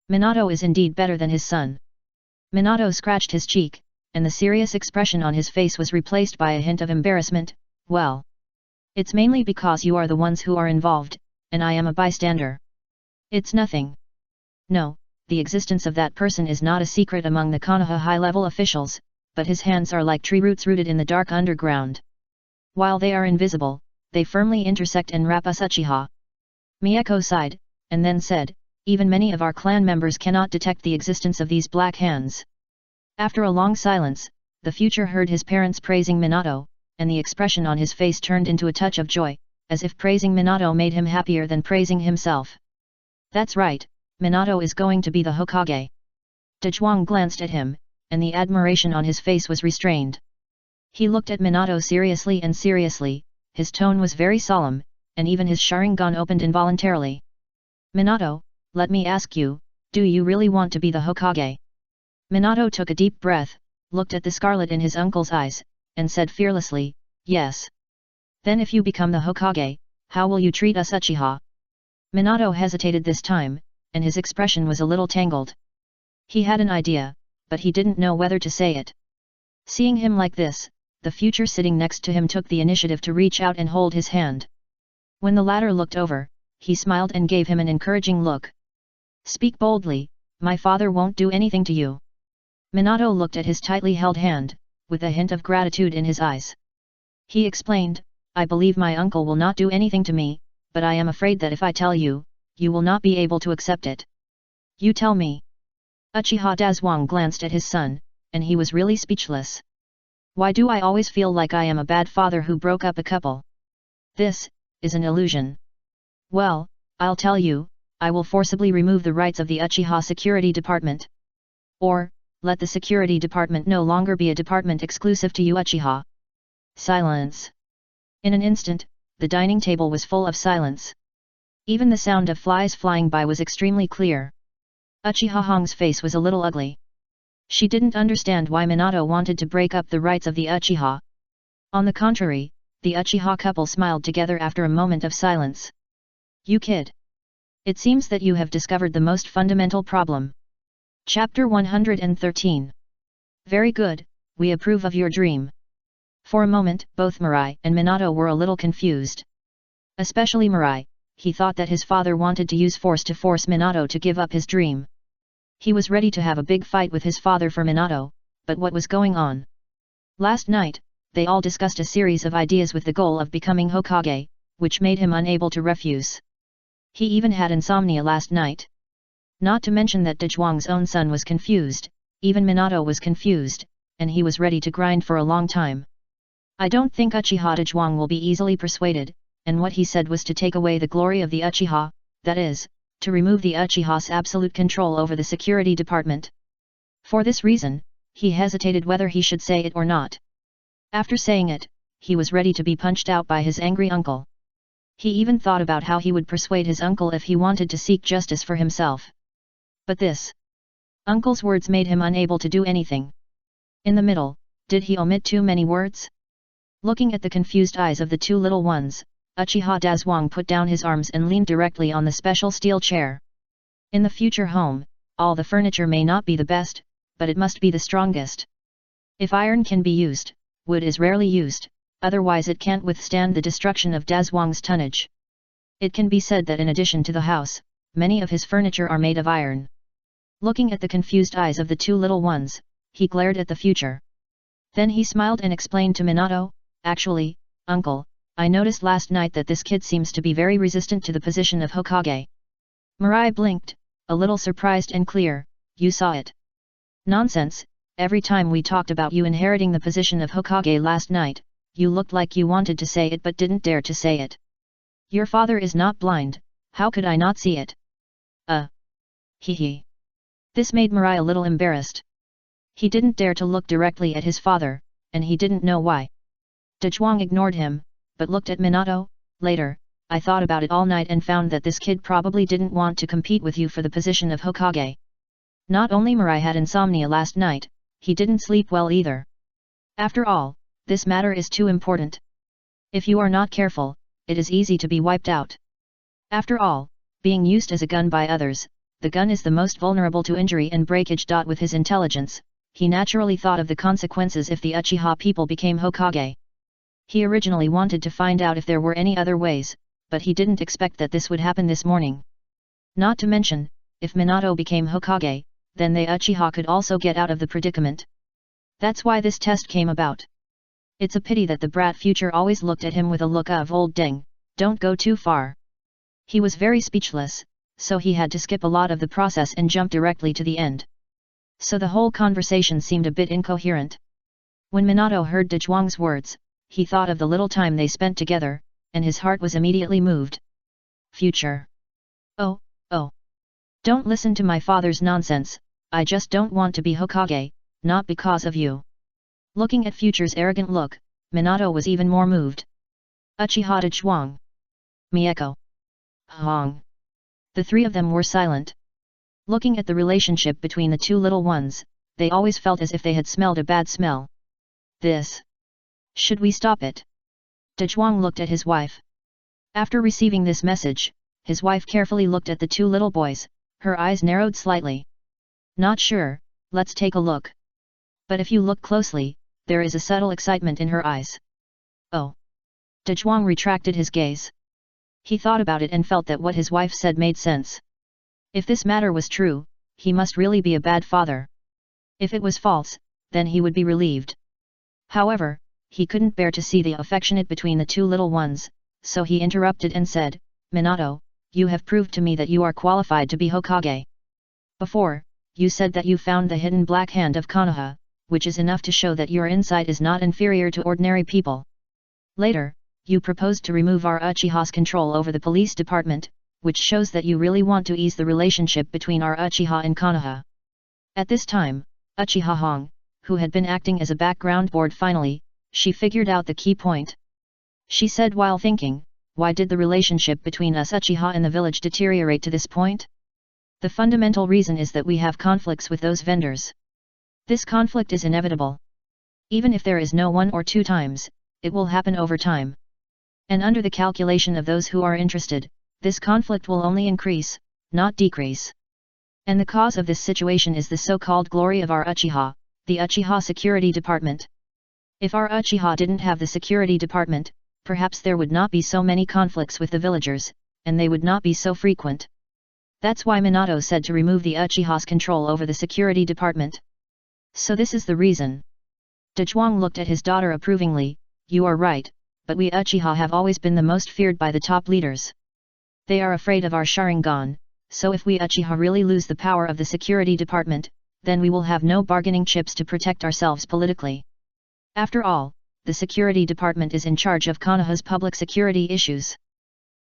Minato is indeed better than his son. Minato scratched his cheek, and the serious expression on his face was replaced by a hint of embarrassment. Well, it's mainly because you are the ones who are involved, and I am a bystander. It's nothing. No, the existence of that person is not a secret among the Konoha high-level officials, but his hands are like tree roots rooted in the dark underground. While they are invisible, they firmly intersect and wrap us Uchiha. Mieko sighed, and then said, even many of our clan members cannot detect the existence of these black hands. After a long silence, the future heard his parents praising Minato, and the expression on his face turned into a touch of joy, as if praising Minato made him happier than praising himself. That's right, Minato is going to be the Hokage. Dajuang glanced at him, and the admiration on his face was restrained. He looked at Minato seriously, his tone was very solemn, and even his Sharingan opened involuntarily. Minato, let me ask you, do you really want to be the Hokage? Minato took a deep breath, looked at the scarlet in his uncle's eyes, and said fearlessly, yes. Then if you become the Hokage, how will you treat us Uchiha? Minato hesitated this time, and his expression was a little tangled. He had an idea, but he didn't know whether to say it. Seeing him like this, the future sitting next to him took the initiative to reach out and hold his hand. When the latter looked over, he smiled and gave him an encouraging look. Speak boldly, my father won't do anything to you. Minato looked at his tightly held hand, with a hint of gratitude in his eyes. He explained, I believe my uncle will not do anything to me, but I am afraid that if I tell you, you will not be able to accept it. You tell me. Uchiha Dazuang glanced at his son, and he was really speechless. Why do I always feel like I am a bad father who broke up a couple? This is an illusion. Well, I'll tell you, I will forcibly remove the rights of the Uchiha Security Department. Or, let the Security Department no longer be a department exclusive to you Uchiha. Silence. In an instant, the dining table was full of silence. Even the sound of flies flying by was extremely clear. Uchiha Hong's face was a little ugly. She didn't understand why Minato wanted to break up the rights of the Uchiha. On the contrary, the Uchiha couple smiled together after a moment of silence. You kid. It seems that you have discovered the most fundamental problem. Chapter 113. Very good, we approve of your dream. For a moment, both Mirai and Minato were a little confused. Especially Mirai, he thought that his father wanted to use force to force Minato to give up his dream. He was ready to have a big fight with his father for Minato, but what was going on? Last night, they all discussed a series of ideas with the goal of becoming Hokage, which made him unable to refuse. He even had insomnia last night. Not to mention that Dajuang's own son was confused, even Minato was confused, and he was ready to grind for a long time. I don't think Uchiha Dajuang will be easily persuaded, and what he said was to take away the glory of the Uchiha, that is, to remove the Uchiha's absolute control over the security department. For this reason, he hesitated whether he should say it or not. After saying it, he was ready to be punched out by his angry uncle. He even thought about how he would persuade his uncle if he wanted to seek justice for himself. But this uncle's words made him unable to do anything. In the middle, did he omit too many words? Looking at the confused eyes of the two little ones, Uchiha Dazuang put down his arms and leaned directly on the special steel chair. In the future home, all the furniture may not be the best, but it must be the strongest. If iron can be used, wood is rarely used, otherwise it can't withstand the destruction of Dazuang's tonnage. It can be said that in addition to the house, many of his furniture are made of iron. Looking at the confused eyes of the two little ones, he glared at the future. Then he smiled and explained to Minato, "Actually, uncle, I noticed last night that this kid seems to be very resistant to the position of Hokage." Mirai blinked, a little surprised and clear, "You saw it?" "Nonsense, every time we talked about you inheriting the position of Hokage last night, you looked like you wanted to say it but didn't dare to say it. Your father is not blind, how could I not see it?" Hee. This made Mirai a little embarrassed. He didn't dare to look directly at his father, and he didn't know why. Dezhuang ignored him, but looked at Minato. "Later, I thought about it all night and found that this kid probably didn't want to compete with you for the position of Hokage." Not only Mirai had insomnia last night, he didn't sleep well either. After all, this matter is too important. If you are not careful, it is easy to be wiped out. After all, being used as a gun by others, the gun is the most vulnerable to injury and breakage. With his intelligence, he naturally thought of the consequences if the Uchiha people became Hokage. He originally wanted to find out if there were any other ways, but he didn't expect that this would happen this morning. Not to mention, if Minato became Hokage, then the Uchiha could also get out of the predicament. That's why this test came about. It's a pity that the brat future always looked at him with a look of "old deng, don't go too far." He was very speechless, so he had to skip a lot of the process and jump directly to the end. So the whole conversation seemed a bit incoherent. When Minato heard Dezhuang's words, he thought of the little time they spent together, and his heart was immediately moved. "Future. Oh. Don't listen to my father's nonsense, I just don't want to be Hokage, not because of you." Looking at Future's arrogant look, Minato was even more moved. "Uchiha Dezhuang. Mieko. Hong." The three of them were silent. Looking at the relationship between the two little ones, they always felt as if they had smelled a bad smell. "This. Should we stop it?" Dezhuang looked at his wife. After receiving this message, his wife carefully looked at the two little boys, her eyes narrowed slightly. "Not sure, let's take a look." But if you look closely, there is a subtle excitement in her eyes. "Oh." Dezhuang retracted his gaze. He thought about it and felt that what his wife said made sense. If this matter was true, he must really be a bad father. If it was false, then he would be relieved. However, he couldn't bear to see the affectionate between the two little ones, so he interrupted and said, "Minato, you have proved to me that you are qualified to be Hokage. Before, you said that you found the hidden black hand of Konoha, which is enough to show that your insight is not inferior to ordinary people. Later, you proposed to remove our Uchiha's control over the police department, which shows that you really want to ease the relationship between our Uchiha and Konoha." At this time, Uchiha Hong, who had been acting as a background board, finally, she figured out the key point. She said while thinking, "Why did the relationship between us Uchiha and the village deteriorate to this point? The fundamental reason is that we have conflicts with those vendors. This conflict is inevitable. Even if there is no 1 or 2 times, it will happen over time. And under the calculation of those who are interested, this conflict will only increase, not decrease. And the cause of this situation is the so-called glory of our Uchiha, the Uchiha Security Department. If our Uchiha didn't have the security department, perhaps there would not be so many conflicts with the villagers, and they would not be so frequent. That's why Minato said to remove the Uchiha's control over the security department. So this is the reason." Dezhuang looked at his daughter approvingly, "You are right, but we Uchiha have always been the most feared by the top leaders. They are afraid of our Sharingan, so if we Uchiha really lose the power of the security department, then we will have no bargaining chips to protect ourselves politically. After all, the security department is in charge of Konoha's public security issues.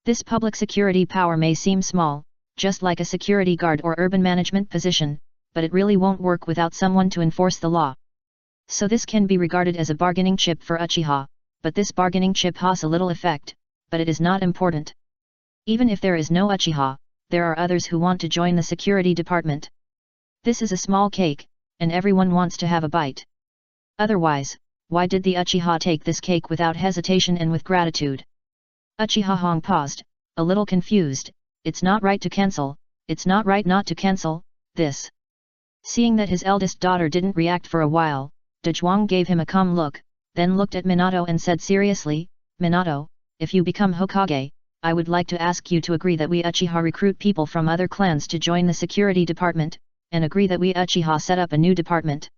This public security power may seem small, just like a security guard or urban management position, but it really won't work without someone to enforce the law. So this can be regarded as a bargaining chip for Uchiha, but this bargaining chip has a little effect, but it is not important. Even if there is no Uchiha, there are others who want to join the security department. This is a small cake, and everyone wants to have a bite. Otherwise, why did the Uchiha take this cake without hesitation and with gratitude?" Uchiha Hong paused, a little confused. "It's not right to cancel, it's not right not to cancel, this." Seeing that his eldest daughter didn't react for a while, Dezhuang gave him a calm look, then looked at Minato and said seriously, "Minato, if you become Hokage, I would like to ask you to agree that we Uchiha recruit people from other clans to join the security department, and agree that we Uchiha set up a new department.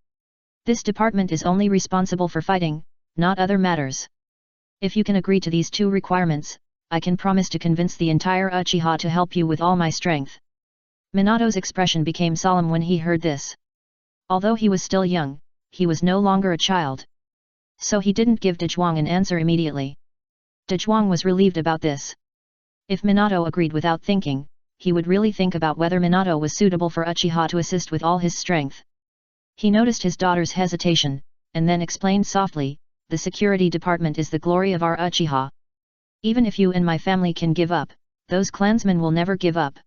This department is only responsible for fighting, not other matters. If you can agree to these two requirements, I can promise to convince the entire Uchiha to help you with all my strength. Minato's expression became solemn when he heard this. Although he was still young, he was no longer a child. So he didn't give Dezhuang an answer immediately. Dezhuang was relieved about this. If Minato agreed without thinking, he would really think about whether Minato was suitable for Uchiha to assist with all his strength. He noticed his daughter's hesitation, and then explained softly, "The security department is the glory of our Uchiha. Even if you and my family can give up, those clansmen will never give up.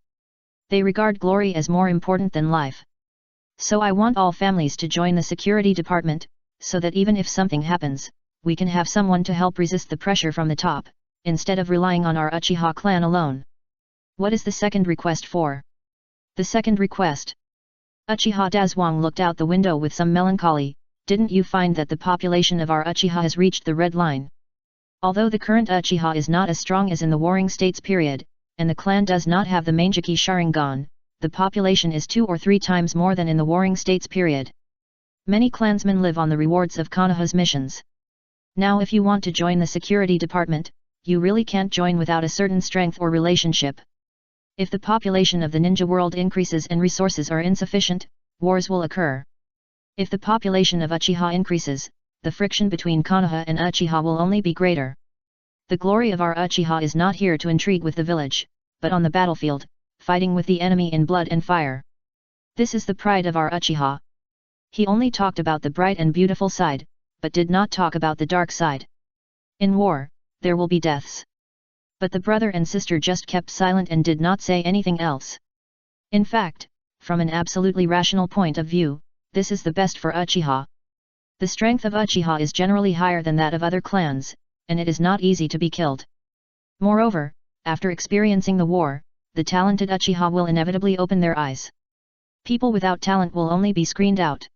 They regard glory as more important than life. So I want all families to join the security department, so that even if something happens, we can have someone to help resist the pressure from the top, instead of relying on our Uchiha clan alone." What is the second request for? The second request. Uchiha Dezhuang looked out the window with some melancholy. Didn't you find that the population of our Uchiha has reached the red line? Although the current Uchiha is not as strong as in the Warring States period, and the clan does not have the Mangeki Sharingan, the population is 2 or 3 times more than in the Warring States period. Many clansmen live on the rewards of Konoha's missions. Now if you want to join the security department, you really can't join without a certain strength or relationship. If the population of the ninja world increases and resources are insufficient, wars will occur. If the population of Uchiha increases, the friction between Konoha and Uchiha will only be greater. The glory of our Uchiha is not here to intrigue with the village, but on the battlefield, fighting with the enemy in blood and fire. This is the pride of our Uchiha. He only talked about the bright and beautiful side, but did not talk about the dark side. In war, there will be deaths. But the brother and sister just kept silent and did not say anything else. In fact, from an absolutely rational point of view, this is the best for Uchiha. The strength of Uchiha is generally higher than that of other clans, and it is not easy to be killed. Moreover, after experiencing the war, the talented Uchiha will inevitably open their eyes. People without talent will only be screened out.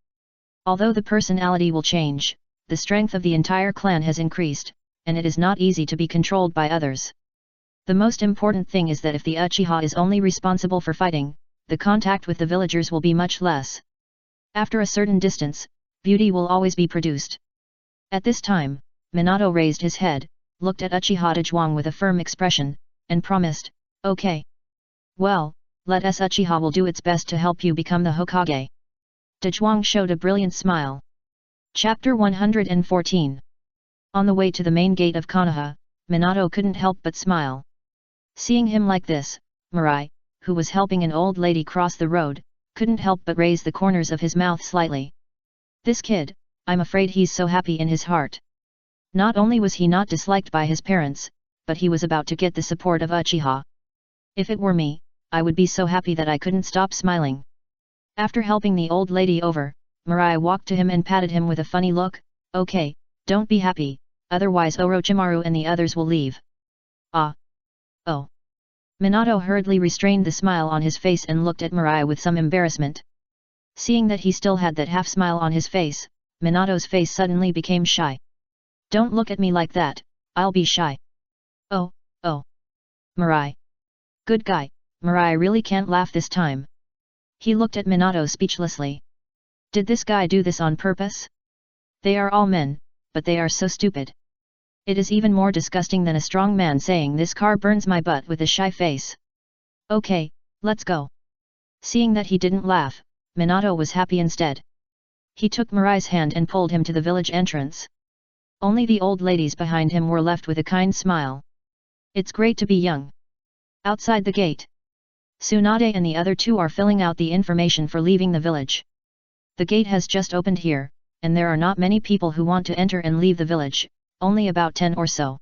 Although the personality will change, the strength of the entire clan has increased, and it is not easy to be controlled by others. The most important thing is that if the Uchiha is only responsible for fighting, the contact with the villagers will be much less. After a certain distance, beauty will always be produced. At this time, Minato raised his head, looked at Uchiha Dezhuang with a firm expression, and promised, "Okay. Well, let us Uchiha will do its best to help you become the Hokage." Dezhuang showed a brilliant smile. Chapter 114. On the way to the main gate of Konoha, Minato couldn't help but smile. Seeing him like this, Mirai, who was helping an old lady cross the road, couldn't help but raise the corners of his mouth slightly. This kid, I'm afraid he's so happy in his heart. Not only was he not disliked by his parents, but he was about to get the support of Uchiha. If it were me, I would be so happy that I couldn't stop smiling. After helping the old lady over, Mirai walked to him and patted him with a funny look. "Okay, don't be happy, otherwise Orochimaru and the others will leave." "Ah. Oh." Minato hurriedly restrained the smile on his face and looked at Mirai with some embarrassment. Seeing that he still had that half-smile on his face, Minato's face suddenly became shy. "Don't look at me like that, I'll be shy." Oh. Mirai. Good guy, Mirai really can't laugh this time. He looked at Minato speechlessly. Did this guy do this on purpose? They are all men, but they are so stupid. It is even more disgusting than a strong man saying "this car burns my butt" with a shy face. "Okay, let's go." Seeing that he didn't laugh, Minato was happy instead. He took Mirai's hand and pulled him to the village entrance. Only the old ladies behind him were left with a kind smile. It's great to be young. Outside the gate, Tsunade and the other two are filling out the information for leaving the village. The gate has just opened here, and there are not many people who want to enter and leave the village, only about 10 or so.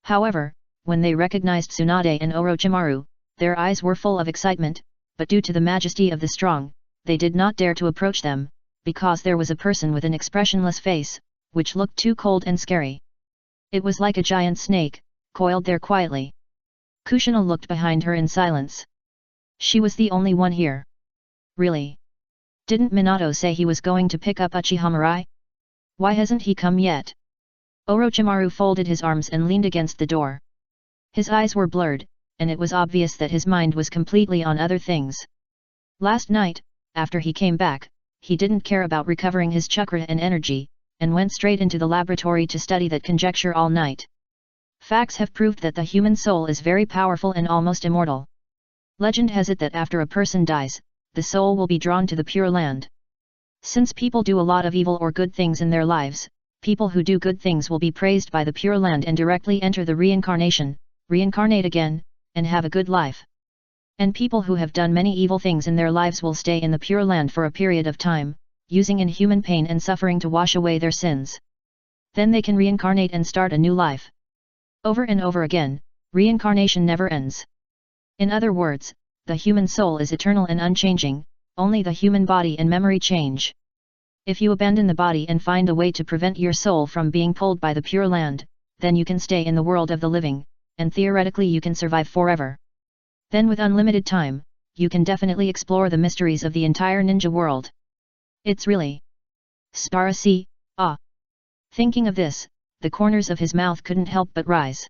However, when they recognized Tsunade and Orochimaru, their eyes were full of excitement, but due to the majesty of the strong, they did not dare to approach them, because there was a person with an expressionless face, which looked too cold and scary. It was like a giant snake, coiled there quietly. Kushina looked behind her in silence. She was the only one here. Really? Didn't Minato say he was going to pick up Uchiha Mirai? Why hasn't he come yet? Orochimaru folded his arms and leaned against the door. His eyes were blurred, and it was obvious that his mind was completely on other things. Last night, after he came back, he didn't care about recovering his chakra and energy, and went straight into the laboratory to study that conjecture all night. Facts have proved that the human soul is very powerful and almost immortal. Legend has it that after a person dies, the soul will be drawn to the Pure Land. Since people do a lot of evil or good things in their lives, people who do good things will be praised by the Pure Land and directly enter the reincarnation, reincarnate again, and have a good life. And people who have done many evil things in their lives will stay in the Pure Land for a period of time, using inhuman pain and suffering to wash away their sins. Then they can reincarnate and start a new life. Over and over again, reincarnation never ends. In other words, the human soul is eternal and unchanging, only the human body and memory change. If you abandon the body and find a way to prevent your soul from being pulled by the Pure Land, then you can stay in the world of the living, and theoretically you can survive forever. Then with unlimited time, you can definitely explore the mysteries of the entire ninja world. It's really Sparasi, ah. Thinking of this, the corners of his mouth couldn't help but rise.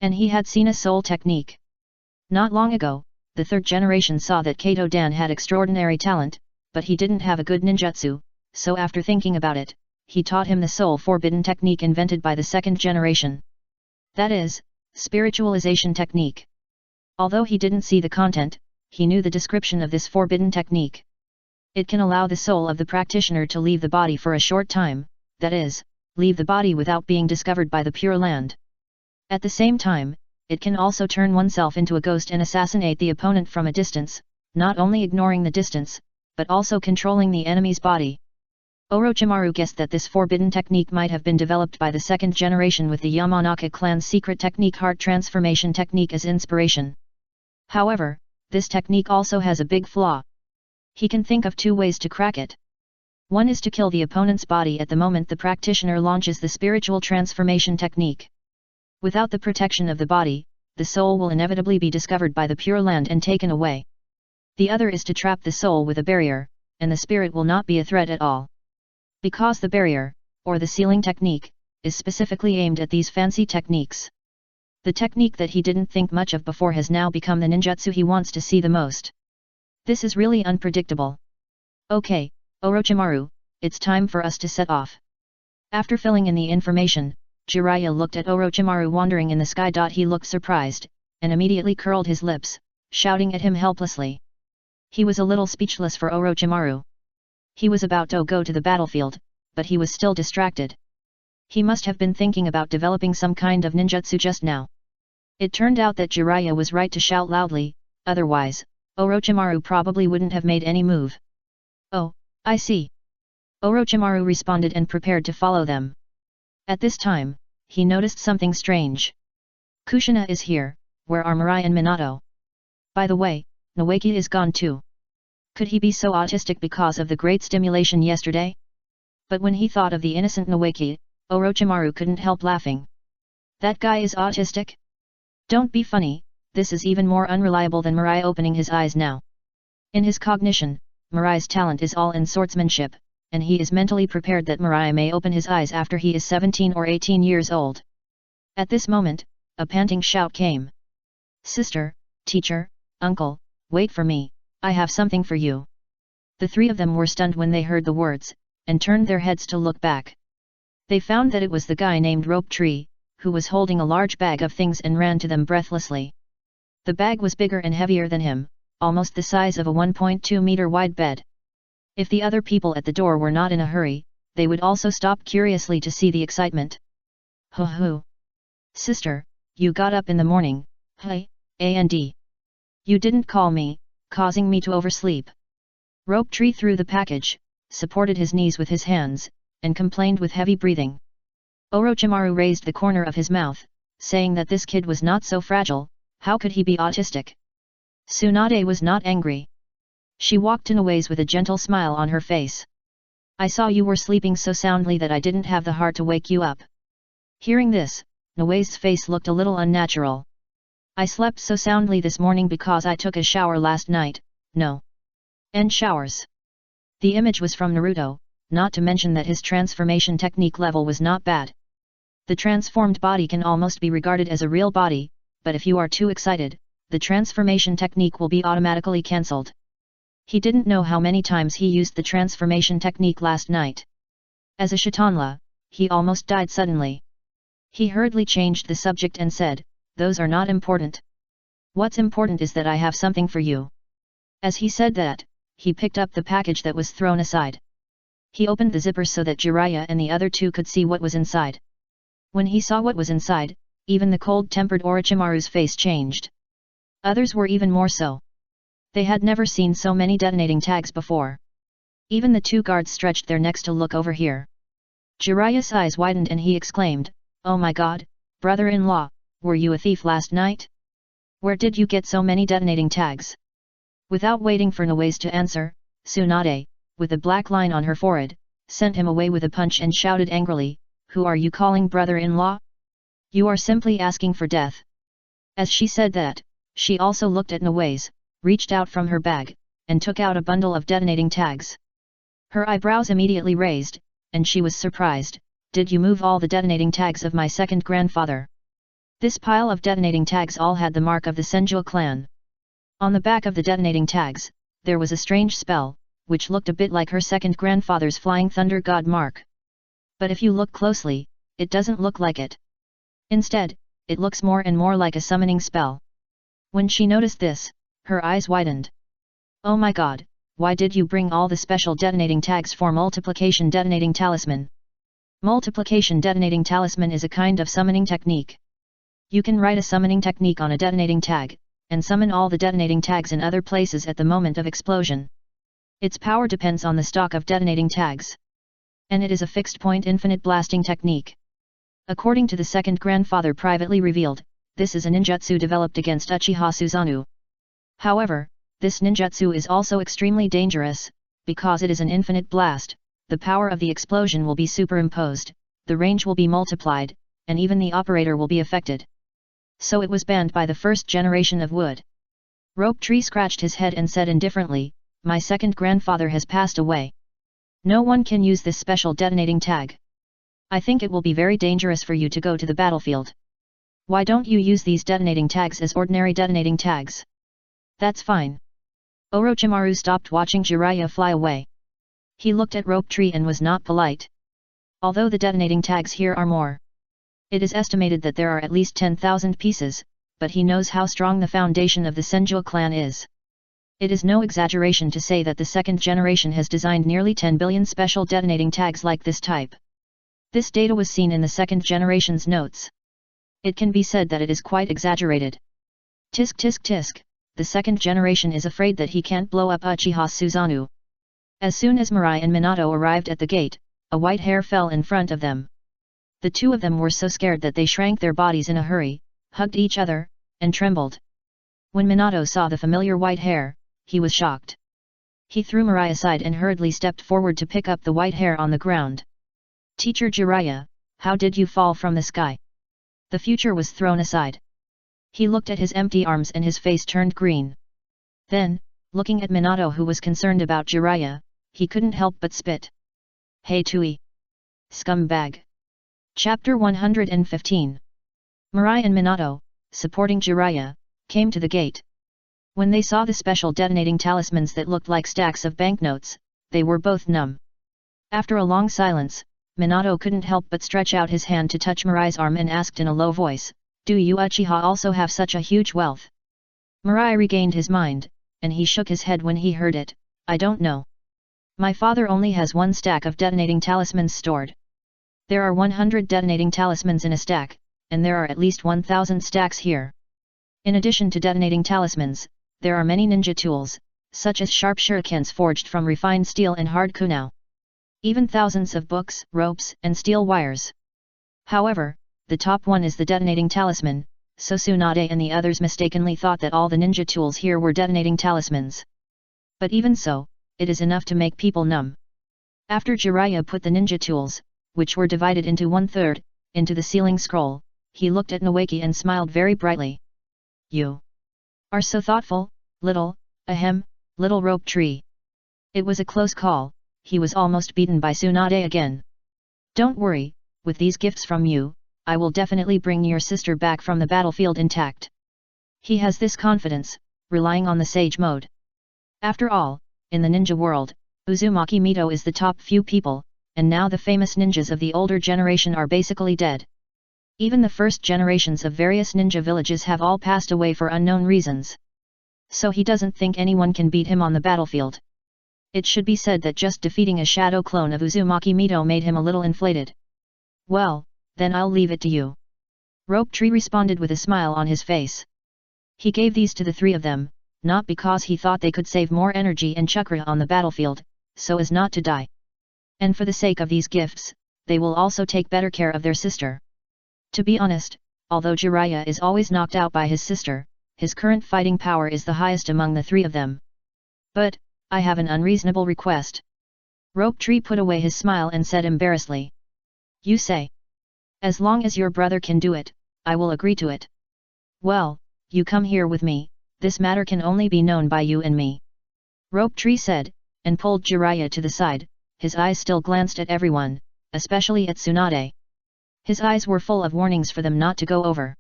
And he had seen a soul technique. Not long ago, the third generation saw that Kato Dan had extraordinary talent, but he didn't have a good ninjutsu, so after thinking about it, he taught him the soul forbidden technique invented by the second generation. That is, spiritualization technique. Although he didn't see the content, he knew the description of this forbidden technique. It can allow the soul of the practitioner to leave the body for a short time, that is, leave the body without being discovered by the Pure Land. At the same time, it can also turn oneself into a ghost and assassinate the opponent from a distance, not only ignoring the distance, but also controlling the enemy's body. Orochimaru guessed that this forbidden technique might have been developed by the second generation with the Yamanaka clan's secret technique heart transformation technique as inspiration. However, this technique also has a big flaw. He can think of two ways to crack it. One is to kill the opponent's body at the moment the practitioner launches the spiritual transformation technique. Without the protection of the body, the soul will inevitably be discovered by the Pure Land and taken away. The other is to trap the soul with a barrier, and the spirit will not be a threat at all. Because the barrier, or the sealing technique, is specifically aimed at these fancy techniques. The technique that he didn't think much of before has now become the ninjutsu he wants to see the most. This is really unpredictable. Okay, Orochimaru, it's time for us to set off. After filling in the information, Jiraiya looked at Orochimaru wandering in the sky. He looked surprised, and immediately curled his lips, shouting at him helplessly. He was a little speechless for Orochimaru. He was about to go to the battlefield, but he was still distracted. He must have been thinking about developing some kind of ninjutsu just now. It turned out that Jiraiya was right to shout loudly, otherwise, Orochimaru probably wouldn't have made any move. Oh, I see. Orochimaru responded and prepared to follow them. At this time, he noticed something strange. Kushina is here, where are Mirai and Minato? By the way, Noeki is gone too. Could he be so autistic because of the great stimulation yesterday? But when he thought of the innocent Noeki, Orochimaru couldn't help laughing. That guy is autistic? Don't be funny, this is even more unreliable than Mirai opening his eyes now. In his cognition, Mirai's talent is all in swordsmanship, and he is mentally prepared that Mirai may open his eyes after he is 17 or 18 years old. At this moment, a panting shout came. Sister, teacher, uncle, wait for me, I have something for you. The three of them were stunned when they heard the words, and turned their heads to look back. They found that it was the guy named Rope Tree, who was holding a large bag of things and ran to them breathlessly. The bag was bigger and heavier than him, almost the size of a 1.2 meter wide bed. If the other people at the door were not in a hurry, they would also stop curiously to see the excitement. Hoo. Sister, you got up in the morning, hey, and you didn't call me, causing me to oversleep. Rope Tree threw the package, supported his knees with his hands, and complained with heavy breathing. Orochimaru raised the corner of his mouth, saying that this kid was not so fragile, how could he be autistic? Tsunade was not angry. She walked in a ways with a gentle smile on her face. I saw you were sleeping so soundly that I didn't have the heart to wake you up. Hearing this, Noe's face looked a little unnatural. I slept so soundly this morning because I took a shower last night, no. And showers. The image was from Naruto, not to mention that his transformation technique level was not bad. The transformed body can almost be regarded as a real body, but if you are too excited, the transformation technique will be automatically cancelled. He didn't know how many times he used the transformation technique last night. As a Shatanla, he almost died suddenly. He hurriedly changed the subject and said, "Those are not important. What's important is that I have something for you." As he said that, he picked up the package that was thrown aside. He opened the zipper so that Jiraiya and the other two could see what was inside. When he saw what was inside, even the cold-tempered Orochimaru's face changed. Others were even more so. They had never seen so many detonating tags before. Even the two guards stretched their necks to look over here. Jiraiya's eyes widened and he exclaimed, "Oh my god, brother-in-law, were you a thief last night? Where did you get so many detonating tags?" Without waiting for Noways to answer, Tsunade, with a black line on her forehead, sent him away with a punch and shouted angrily, "Who are you calling brother-in-law? You are simply asking for death." As she said that, she also looked at Noways, reached out from her bag, and took out a bundle of detonating tags. Her eyebrows immediately raised, and she was surprised. "Did you move all the detonating tags of my second grandfather?" This pile of detonating tags all had the mark of the Senju clan. On the back of the detonating tags, there was a strange spell, which looked a bit like her second grandfather's flying thunder god mark. But if you look closely, it doesn't look like it. Instead, it looks more and more like a summoning spell. When she noticed this, her eyes widened. "Oh my god, why did you bring all the special detonating tags for multiplication detonating talisman?" Multiplication detonating talisman is a kind of summoning technique. You can write a summoning technique on a detonating tag, and summon all the detonating tags in other places at the moment of explosion. Its power depends on the stock of detonating tags. And it is a fixed point infinite blasting technique. According to the second grandfather privately revealed, this is a ninjutsu developed against Uchiha Susanoo. However, this ninjutsu is also extremely dangerous, because it is an infinite blast, the power of the explosion will be superimposed, the range will be multiplied, and even the operator will be affected. So it was banned by the first generation of wood. Rope Tree scratched his head and said indifferently, "My second grandfather has passed away. No one can use this special detonating tag. I think it will be very dangerous for you to go to the battlefield. Why don't you use these detonating tags as ordinary detonating tags?" "That's fine." Orochimaru stopped watching Jiraiya fly away. He looked at Rope Tree and was not polite. Although the detonating tags here are more. It is estimated that there are at least 10,000 pieces, but he knows how strong the foundation of the Senju clan is. It is no exaggeration to say that the second generation has designed nearly 10 billion special detonating tags like this type. This data was seen in the second generation's notes. It can be said that it is quite exaggerated. Tisk tisk tisk, the second generation is afraid that he can't blow up Uchiha Susanoo. As soon as Mirai and Minato arrived at the gate, a white hair fell in front of them. The two of them were so scared that they shrank their bodies in a hurry, hugged each other, and trembled. When Minato saw the familiar white hair, he was shocked. He threw Mirai aside and hurriedly stepped forward to pick up the white hair on the ground. "Teacher Jiraiya, how did you fall from the sky?" The future was thrown aside. He looked at his empty arms and his face turned green. Then, looking at Minato who was concerned about Jiraiya, he couldn't help but spit. "Hey Tui! Scumbag!" Chapter 115. Mirai and Minato, supporting Jiraiya, came to the gate. When they saw the special detonating talismans that looked like stacks of banknotes, they were both numb. After a long silence, Minato couldn't help but stretch out his hand to touch Mirai's arm and asked in a low voice, "Do you Uchiha also have such a huge wealth?" Mirai regained his mind, and he shook his head when he heard it. "I don't know. My father only has one stack of detonating talismans stored. There are 100 detonating talismans in a stack, and there are at least 1,000 stacks here. In addition to detonating talismans, there are many ninja tools, such as sharp shurikens forged from refined steel and hard kunai. Even thousands of books, ropes, and steel wires. However, the top one is the detonating talisman, so Tsunade and the others mistakenly thought that all the ninja tools here were detonating talismans. But even so, it is enough to make people numb." After Jiraiya put the ninja tools, which were divided into 1/3, into the sealing scroll, he looked at Noeki and smiled very brightly. "You are so thoughtful, little Rope Tree." It was a close call, he was almost beaten by Tsunade again. "Don't worry, with these gifts from you, I will definitely bring your sister back from the battlefield intact. He has this confidence, relying on the sage mode. After all, in the ninja world, Uzumaki Mito is the top few people, and now the famous ninjas of the older generation are basically dead. Even the first generations of various ninja villages have all passed away for unknown reasons. So he doesn't think anyone can beat him on the battlefield. It should be said that just defeating a shadow clone of Uzumaki Mito made him a little inflated. Well, then I'll leave it to you. Rope Tree responded with a smile on his face. He gave these to the three of them, not because he thought they could save more energy and chakra on the battlefield, so as not to die. And for the sake of these gifts, they will also take better care of their sister. To be honest, although Jiraiya is always knocked out by his sister, his current fighting power is the highest among the three of them. But, I have an unreasonable request. Rope Tree put away his smile and said embarrassedly. You say. As long as your brother can do it, I will agree to it. Well, you come here with me, this matter can only be known by you and me. Rope Tree said, and pulled Jiraiya to the side, his eyes still glanced at everyone, especially at Tsunade. His eyes were full of warnings for them not to go over.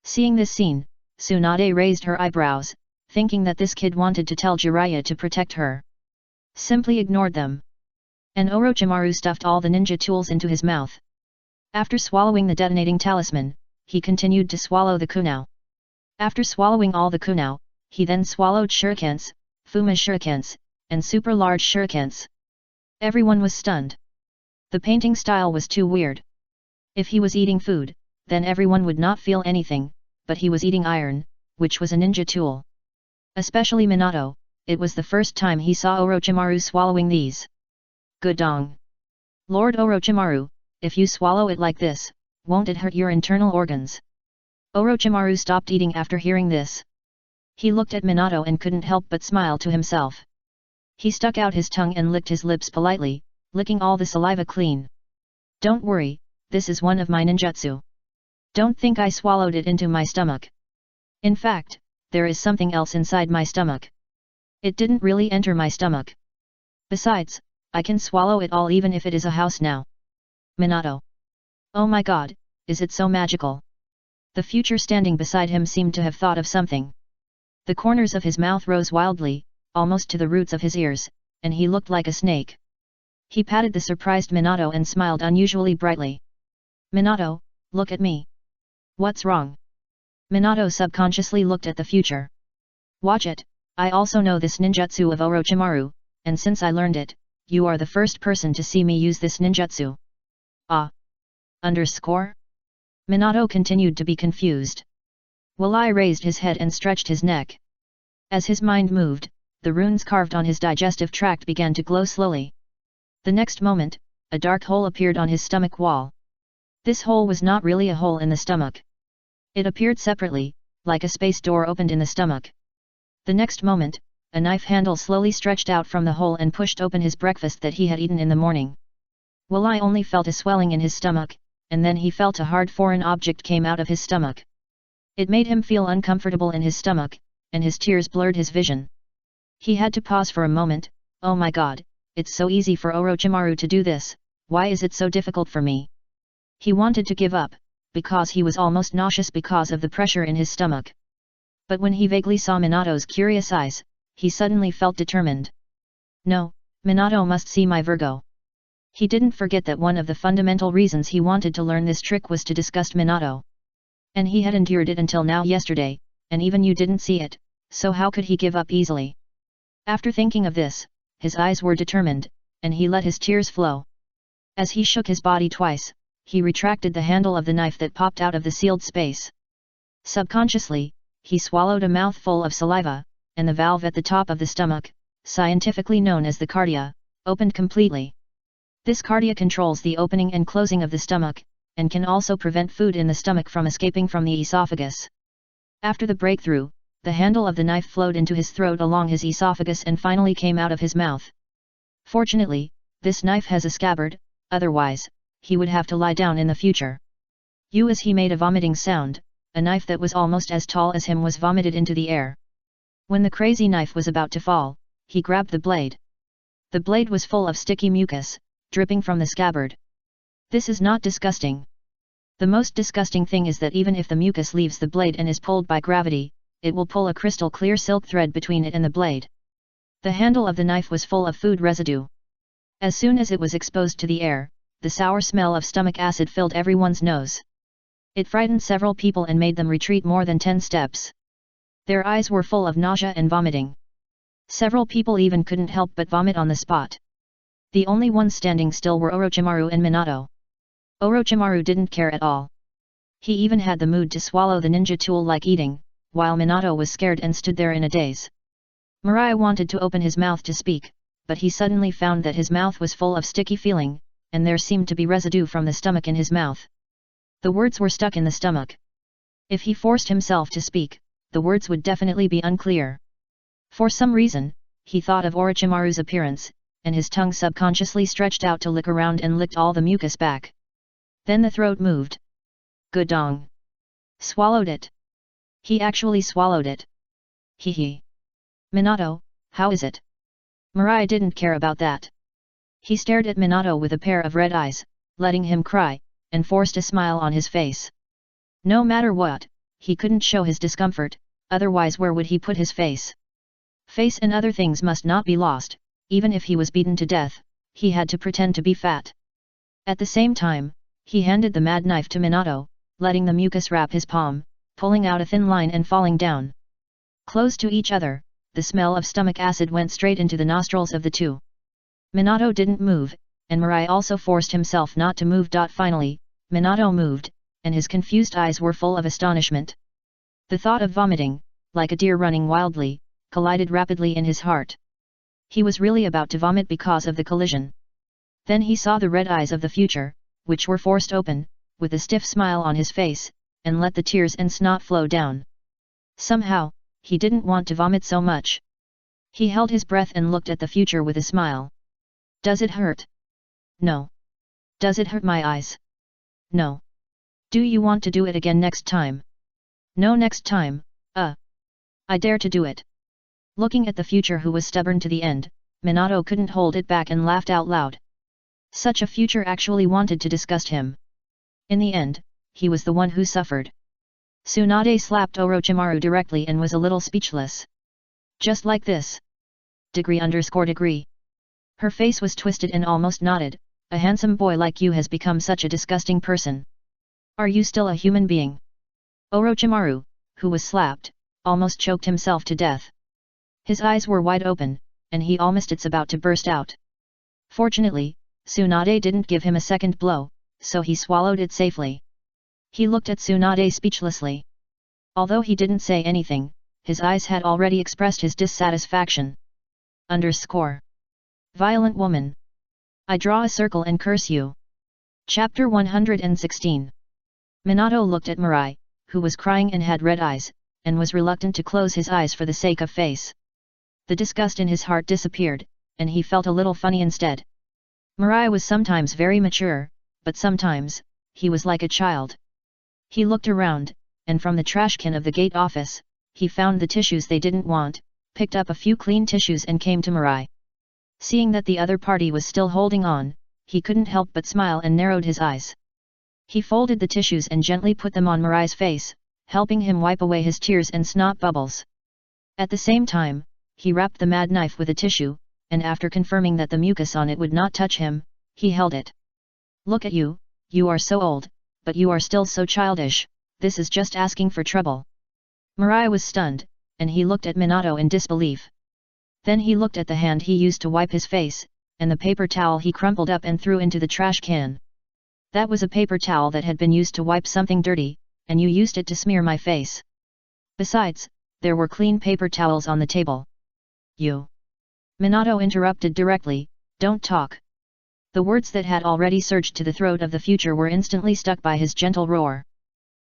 Seeing this scene, Tsunade raised her eyebrows, thinking that this kid wanted to tell Jiraiya to protect her. Simply ignored them. And Orochimaru stuffed all the ninja tools into his mouth. After swallowing the detonating talisman, he continued to swallow the kunao. After swallowing all the kunao, he then swallowed shurikens, Fuma shurikens, and super large shurikens. Everyone was stunned. The painting style was too weird. If he was eating food, then everyone would not feel anything, but he was eating iron, which was a ninja tool. Especially Minato, it was the first time he saw Orochimaru swallowing these. Gudong. Lord Orochimaru, if you swallow it like this, won't it hurt your internal organs? Orochimaru stopped eating after hearing this. He looked at Minato and couldn't help but smile to himself. He stuck out his tongue and licked his lips politely, licking all the saliva clean. Don't worry, this is one of my ninjutsu. Don't think I swallowed it into my stomach. In fact, there is something else inside my stomach. It didn't really enter my stomach. Besides, I can swallow it all even if it is a house now. Minato. Oh my god, is it so magical? The future standing beside him seemed to have thought of something. The corners of his mouth rose wildly, almost to the roots of his ears, and he looked like a snake. He patted the surprised Minato and smiled unusually brightly. Minato, look at me. What's wrong? Minato subconsciously looked at the future. Watch it, I also know this ninjutsu of Orochimaru, and since I learned it, you are the first person to see me use this ninjutsu. Ah. Underscore? Minato continued to be confused. Walai raised his head and stretched his neck. As his mind moved, the runes carved on his digestive tract began to glow slowly. The next moment, a dark hole appeared on his stomach wall. This hole was not really a hole in the stomach. It appeared separately, like a space door opened in the stomach. The next moment, a knife handle slowly stretched out from the hole and pushed open his breakfast that he had eaten in the morning. Walai only felt a swelling in his stomach, and then he felt a hard foreign object came out of his stomach. It made him feel uncomfortable in his stomach, and his tears blurred his vision. He had to pause for a moment. Oh my god, it's so easy for Orochimaru to do this, why is it so difficult for me? He wanted to give up, because he was almost nauseous because of the pressure in his stomach. But when he vaguely saw Minato's curious eyes, he suddenly felt determined. No, Minato must see my Virgo. He didn't forget that one of the fundamental reasons he wanted to learn this trick was to disgust Minato. And he had endured it until now yesterday, and even you didn't see it, so how could he give up easily? After thinking of this, his eyes were determined, and he let his tears flow. As he shook his body twice, he retracted the handle of the knife that popped out of the sealed space. Subconsciously, he swallowed a mouthful of saliva, and the valve at the top of the stomach, scientifically known as the cardia, opened completely. This cardia controls the opening and closing of the stomach, and can also prevent food in the stomach from escaping from the esophagus. After the breakthrough, the handle of the knife flowed into his throat along his esophagus and finally came out of his mouth. Fortunately, this knife has a scabbard, otherwise, he would have to lie down in the future. As he made a vomiting sound, a knife that was almost as tall as him was vomited into the air. When the crazy knife was about to fall, he grabbed the blade. The blade was full of sticky mucus, dripping from the scabbard. This is not disgusting. The most disgusting thing is that even if the mucus leaves the blade and is pulled by gravity, it will pull a crystal clear silk thread between it and the blade. The handle of the knife was full of food residue. As soon as it was exposed to the air, the sour smell of stomach acid filled everyone's nose. It frightened several people and made them retreat more than 10 steps. Their eyes were full of nausea and vomiting. Several people even couldn't help but vomit on the spot. The only ones standing still were Orochimaru and Minato. Orochimaru didn't care at all. He even had the mood to swallow the ninja tool like eating, while Minato was scared and stood there in a daze. Mirai wanted to open his mouth to speak, but he suddenly found that his mouth was full of sticky feeling, and there seemed to be residue from the stomach in his mouth. The words were stuck in the stomach. If he forced himself to speak, the words would definitely be unclear. For some reason, he thought of Orochimaru's appearance, and his tongue subconsciously stretched out to lick around and licked all the mucus back. Then the throat moved. Gudong. Swallowed it. He actually swallowed it. Hee. Minato, how is it? Mirai didn't care about that. He stared at Minato with a pair of red eyes, letting him cry, and forced a smile on his face. No matter what, he couldn't show his discomfort, otherwise where would he put his face? Face and other things must not be lost, even if he was beaten to death, he had to pretend to be fat. At the same time, he handed the mad knife to Minato, letting the mucus wrap his palm, pulling out a thin line and falling down. Close to each other, the smell of stomach acid went straight into the nostrils of the two. Minato didn't move, and Mirai also forced himself not to move. Finally, Minato moved, and his confused eyes were full of astonishment. The thought of vomiting, like a deer running wildly, collided rapidly in his heart. He was really about to vomit because of the collision. Then he saw the red eyes of the future, which were forced open, with a stiff smile on his face, and let the tears and snot flow down. Somehow, he didn't want to vomit so much. He held his breath and looked at the future with a smile. Does it hurt? No. Does it hurt my eyes? No. Do you want to do it again next time? No, next time, I dare to do it. Looking at the future who was stubborn to the end, Minato couldn't hold it back and laughed out loud. Such a future actually wanted to disgust him. In the end, he was the one who suffered. Tsunade slapped Orochimaru directly and was a little speechless. Just like this. Degree. Her face was twisted and almost knotted. A handsome boy like you has become such a disgusting person. Are you still a human being? Orochimaru, who was slapped, almost choked himself to death. His eyes were wide open, and he almost it's about to burst out. Fortunately, Tsunade didn't give him a second blow, so he swallowed it safely. He looked at Tsunade speechlessly. Although he didn't say anything, his eyes had already expressed his dissatisfaction. Violent woman. I draw a circle and curse you. Chapter 116. Minato looked at Mirai, who was crying and had red eyes, and was reluctant to close his eyes for the sake of face. The disgust in his heart disappeared, and he felt a little funny instead. Mirai was sometimes very mature, but sometimes, he was like a child. He looked around, and from the trash can of the gate office, he found the tissues they didn't want, picked up a few clean tissues and came to Mirai. Seeing that the other party was still holding on, he couldn't help but smile and narrowed his eyes. He folded the tissues and gently put them on Mirai's face, helping him wipe away his tears and snot bubbles. At the same time, he wrapped the mad knife with a tissue, and after confirming that the mucus on it would not touch him, he held it. Look at you, you are so old, but you are still so childish, this is just asking for trouble. Mirai was stunned, and he looked at Minato in disbelief. Then he looked at the hand he used to wipe his face, and the paper towel he crumpled up and threw into the trash can. That was a paper towel that had been used to wipe something dirty, and you used it to smear my face. Besides, there were clean paper towels on the table. You. Minato interrupted directly, don't talk. The words that had already surged to the throat of the future were instantly stuck by his gentle roar.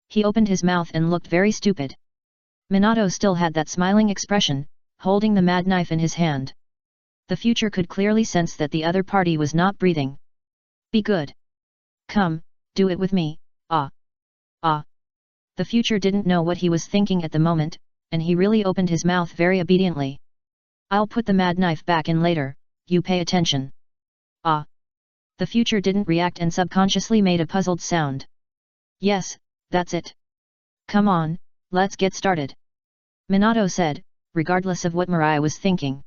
He opened his mouth and looked very stupid. Minato still had that smiling expression, holding the mad knife in his hand. The future could clearly sense that the other party was not breathing. Be good. Come, do it with me, ah. The future didn't know what he was thinking at the moment, and he really opened his mouth very obediently. I'll put the mad knife back in later, you pay attention. Ah. The future didn't react and subconsciously made a puzzled sound. Yes, that's it. Come on, let's get started. Minato said, regardless of what Mirai was thinking.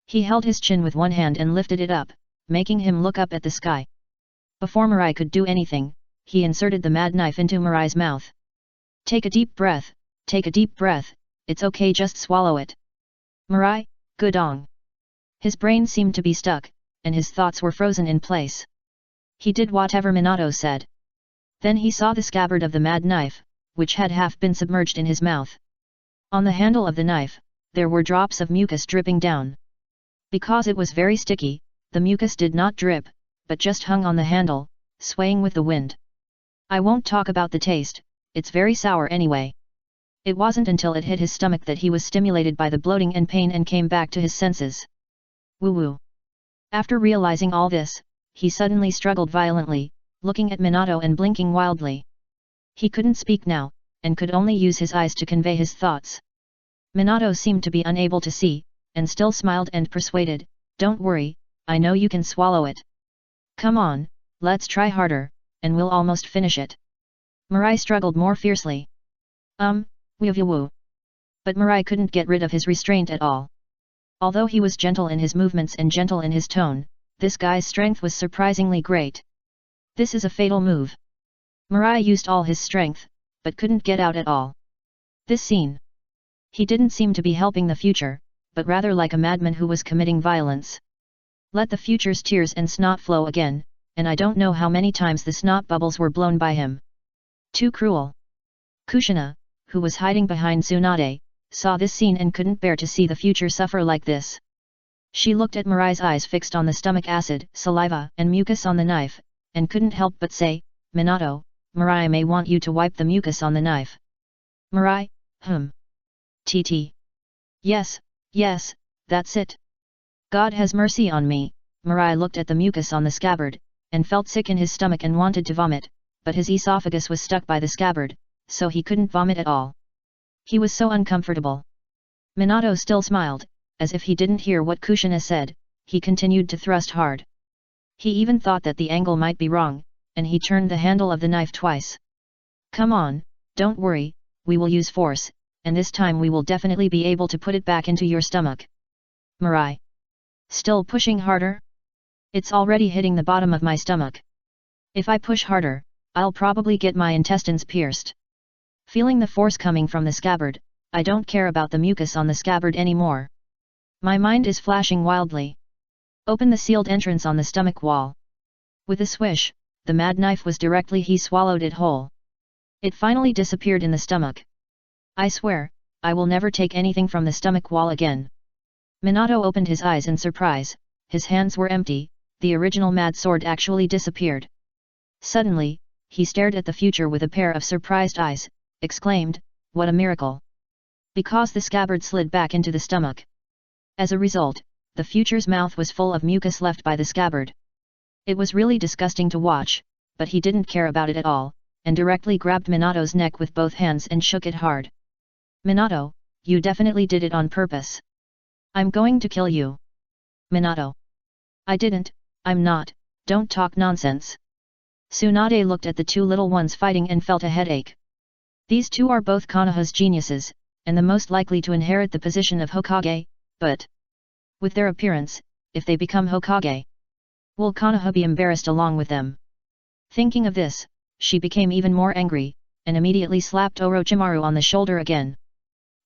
He held his chin with one hand and lifted it up, making him look up at the sky. Before Mirai could do anything, he inserted the mad knife into Mirai's mouth. Take a deep breath, it's okay, just swallow it. Mirai, Gudong. His brain seemed to be stuck, and his thoughts were frozen in place. He did whatever Minato said. Then he saw the scabbard of the mad knife, which had half been submerged in his mouth. On the handle of the knife, there were drops of mucus dripping down. Because it was very sticky, the mucus did not drip, but just hung on the handle, swaying with the wind. I won't talk about the taste, it's very sour anyway. It wasn't until it hit his stomach that he was stimulated by the bloating and pain and came back to his senses. Woo woo. After realizing all this, he suddenly struggled violently, looking at Minato and blinking wildly. He couldn't speak now, and could only use his eyes to convey his thoughts. Minato seemed to be unable to see, and still smiled and persuaded, don't worry, I know you can swallow it. Come on, let's try harder, and we'll almost finish it. Mirai struggled more fiercely. Woo. But Mirai couldn't get rid of his restraint at all. Although he was gentle in his movements and gentle in his tone, this guy's strength was surprisingly great. This is a fatal move. Mirai used all his strength, but couldn't get out at all. This scene. He didn't seem to be helping the future, but rather like a madman who was committing violence. Let the future's tears and snot flow again, and I don't know how many times the snot bubbles were blown by him. Too cruel. Kushina, who was hiding behind Tsunade, saw this scene and couldn't bear to see the future suffer like this. She looked at Mirai's eyes fixed on the stomach acid, saliva, and mucus on the knife, and couldn't help but say, Minato, Mirai may want you to wipe the mucus on the knife. Mirai, TT. Yes, that's it. God has mercy on me. Mirai looked at the mucus on the scabbard, and felt sick in his stomach and wanted to vomit, but his esophagus was stuck by the scabbard, so he couldn't vomit at all. He was so uncomfortable. Minato still smiled, as if he didn't hear what Kushina said. He continued to thrust hard. He even thought that the angle might be wrong, and he turned the handle of the knife twice. Come on, don't worry, we will use force, and this time we will definitely be able to put it back into your stomach. Mirai. Still pushing harder? It's already hitting the bottom of my stomach. If I push harder, I'll probably get my intestines pierced. Feeling the force coming from the scabbard, I don't care about the mucus on the scabbard anymore. My mind is flashing wildly. Open the sealed entrance on the stomach wall. With a swish, the mad knife was directly he swallowed it whole. It finally disappeared in the stomach. I swear, I will never take anything from the stomach wall again. Minato opened his eyes in surprise, his hands were empty, the original mad sword actually disappeared. Suddenly, he stared at the future with a pair of surprised eyes, exclaimed, what a miracle! Because the scabbard slid back into the stomach. As a result, the future's mouth was full of mucus left by the scabbard. It was really disgusting to watch, but he didn't care about it at all, and directly grabbed Minato's neck with both hands and shook it hard. Minato, you definitely did it on purpose. I'm going to kill you. Minato. I didn't, I'm not, don't talk nonsense. Tsunade looked at the two little ones fighting and felt a headache. These two are both Konoha's geniuses, and the most likely to inherit the position of Hokage, but with their appearance, if they become Hokage, will Konoha be embarrassed along with them? Thinking of this, she became even more angry, and immediately slapped Orochimaru on the shoulder again.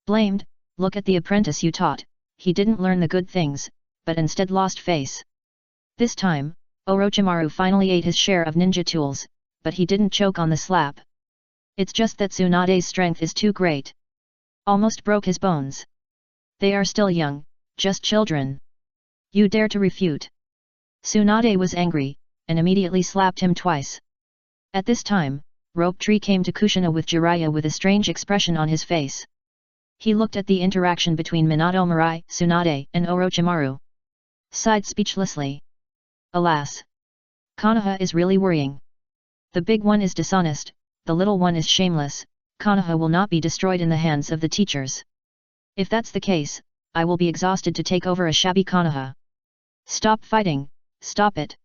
Blamed, look at the apprentice you taught, he didn't learn the good things, but instead lost face. This time, Orochimaru finally ate his share of ninja tools, but he didn't choke on the slap. It's just that Tsunade's strength is too great. Almost broke his bones. They are still young, just children. You dare to refute? Tsunade was angry, and immediately slapped him twice. At this time, Rope Tree came to Kushina with Jiraiya with a strange expression on his face. He looked at the interaction between Minato, Mirai, Tsunade, and Orochimaru. Sighed speechlessly. Alas! Konoha is really worrying. The big one is dishonest, the little one is shameless. Konoha will not be destroyed in the hands of the teachers. If that's the case, I will be exhausted to take over a shabby Konoha. Stop fighting, stop it.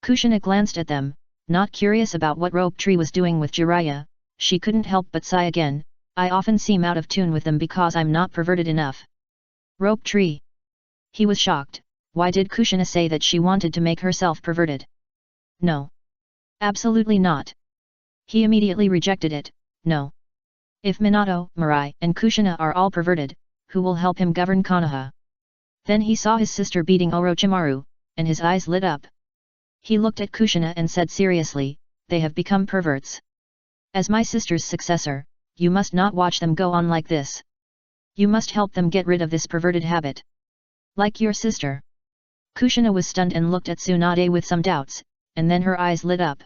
Kushina glanced at them, not curious about what Rope Tree was doing with Jiraiya, she couldn't help but sigh again. I often seem out of tune with them because I'm not perverted enough. Rope Tree. He was shocked. Why did Kushina say that she wanted to make herself perverted? No. Absolutely not. He immediately rejected it. No. If Minato, Mirai, and Kushina are all perverted, who will help him govern Konoha? Then he saw his sister beating Orochimaru, and his eyes lit up. He looked at Kushina and said seriously, they have become perverts. As my sister's successor, you must not watch them go on like this. You must help them get rid of this perverted habit. Like your sister. Kushina was stunned and looked at Tsunade with some doubts, and then her eyes lit up.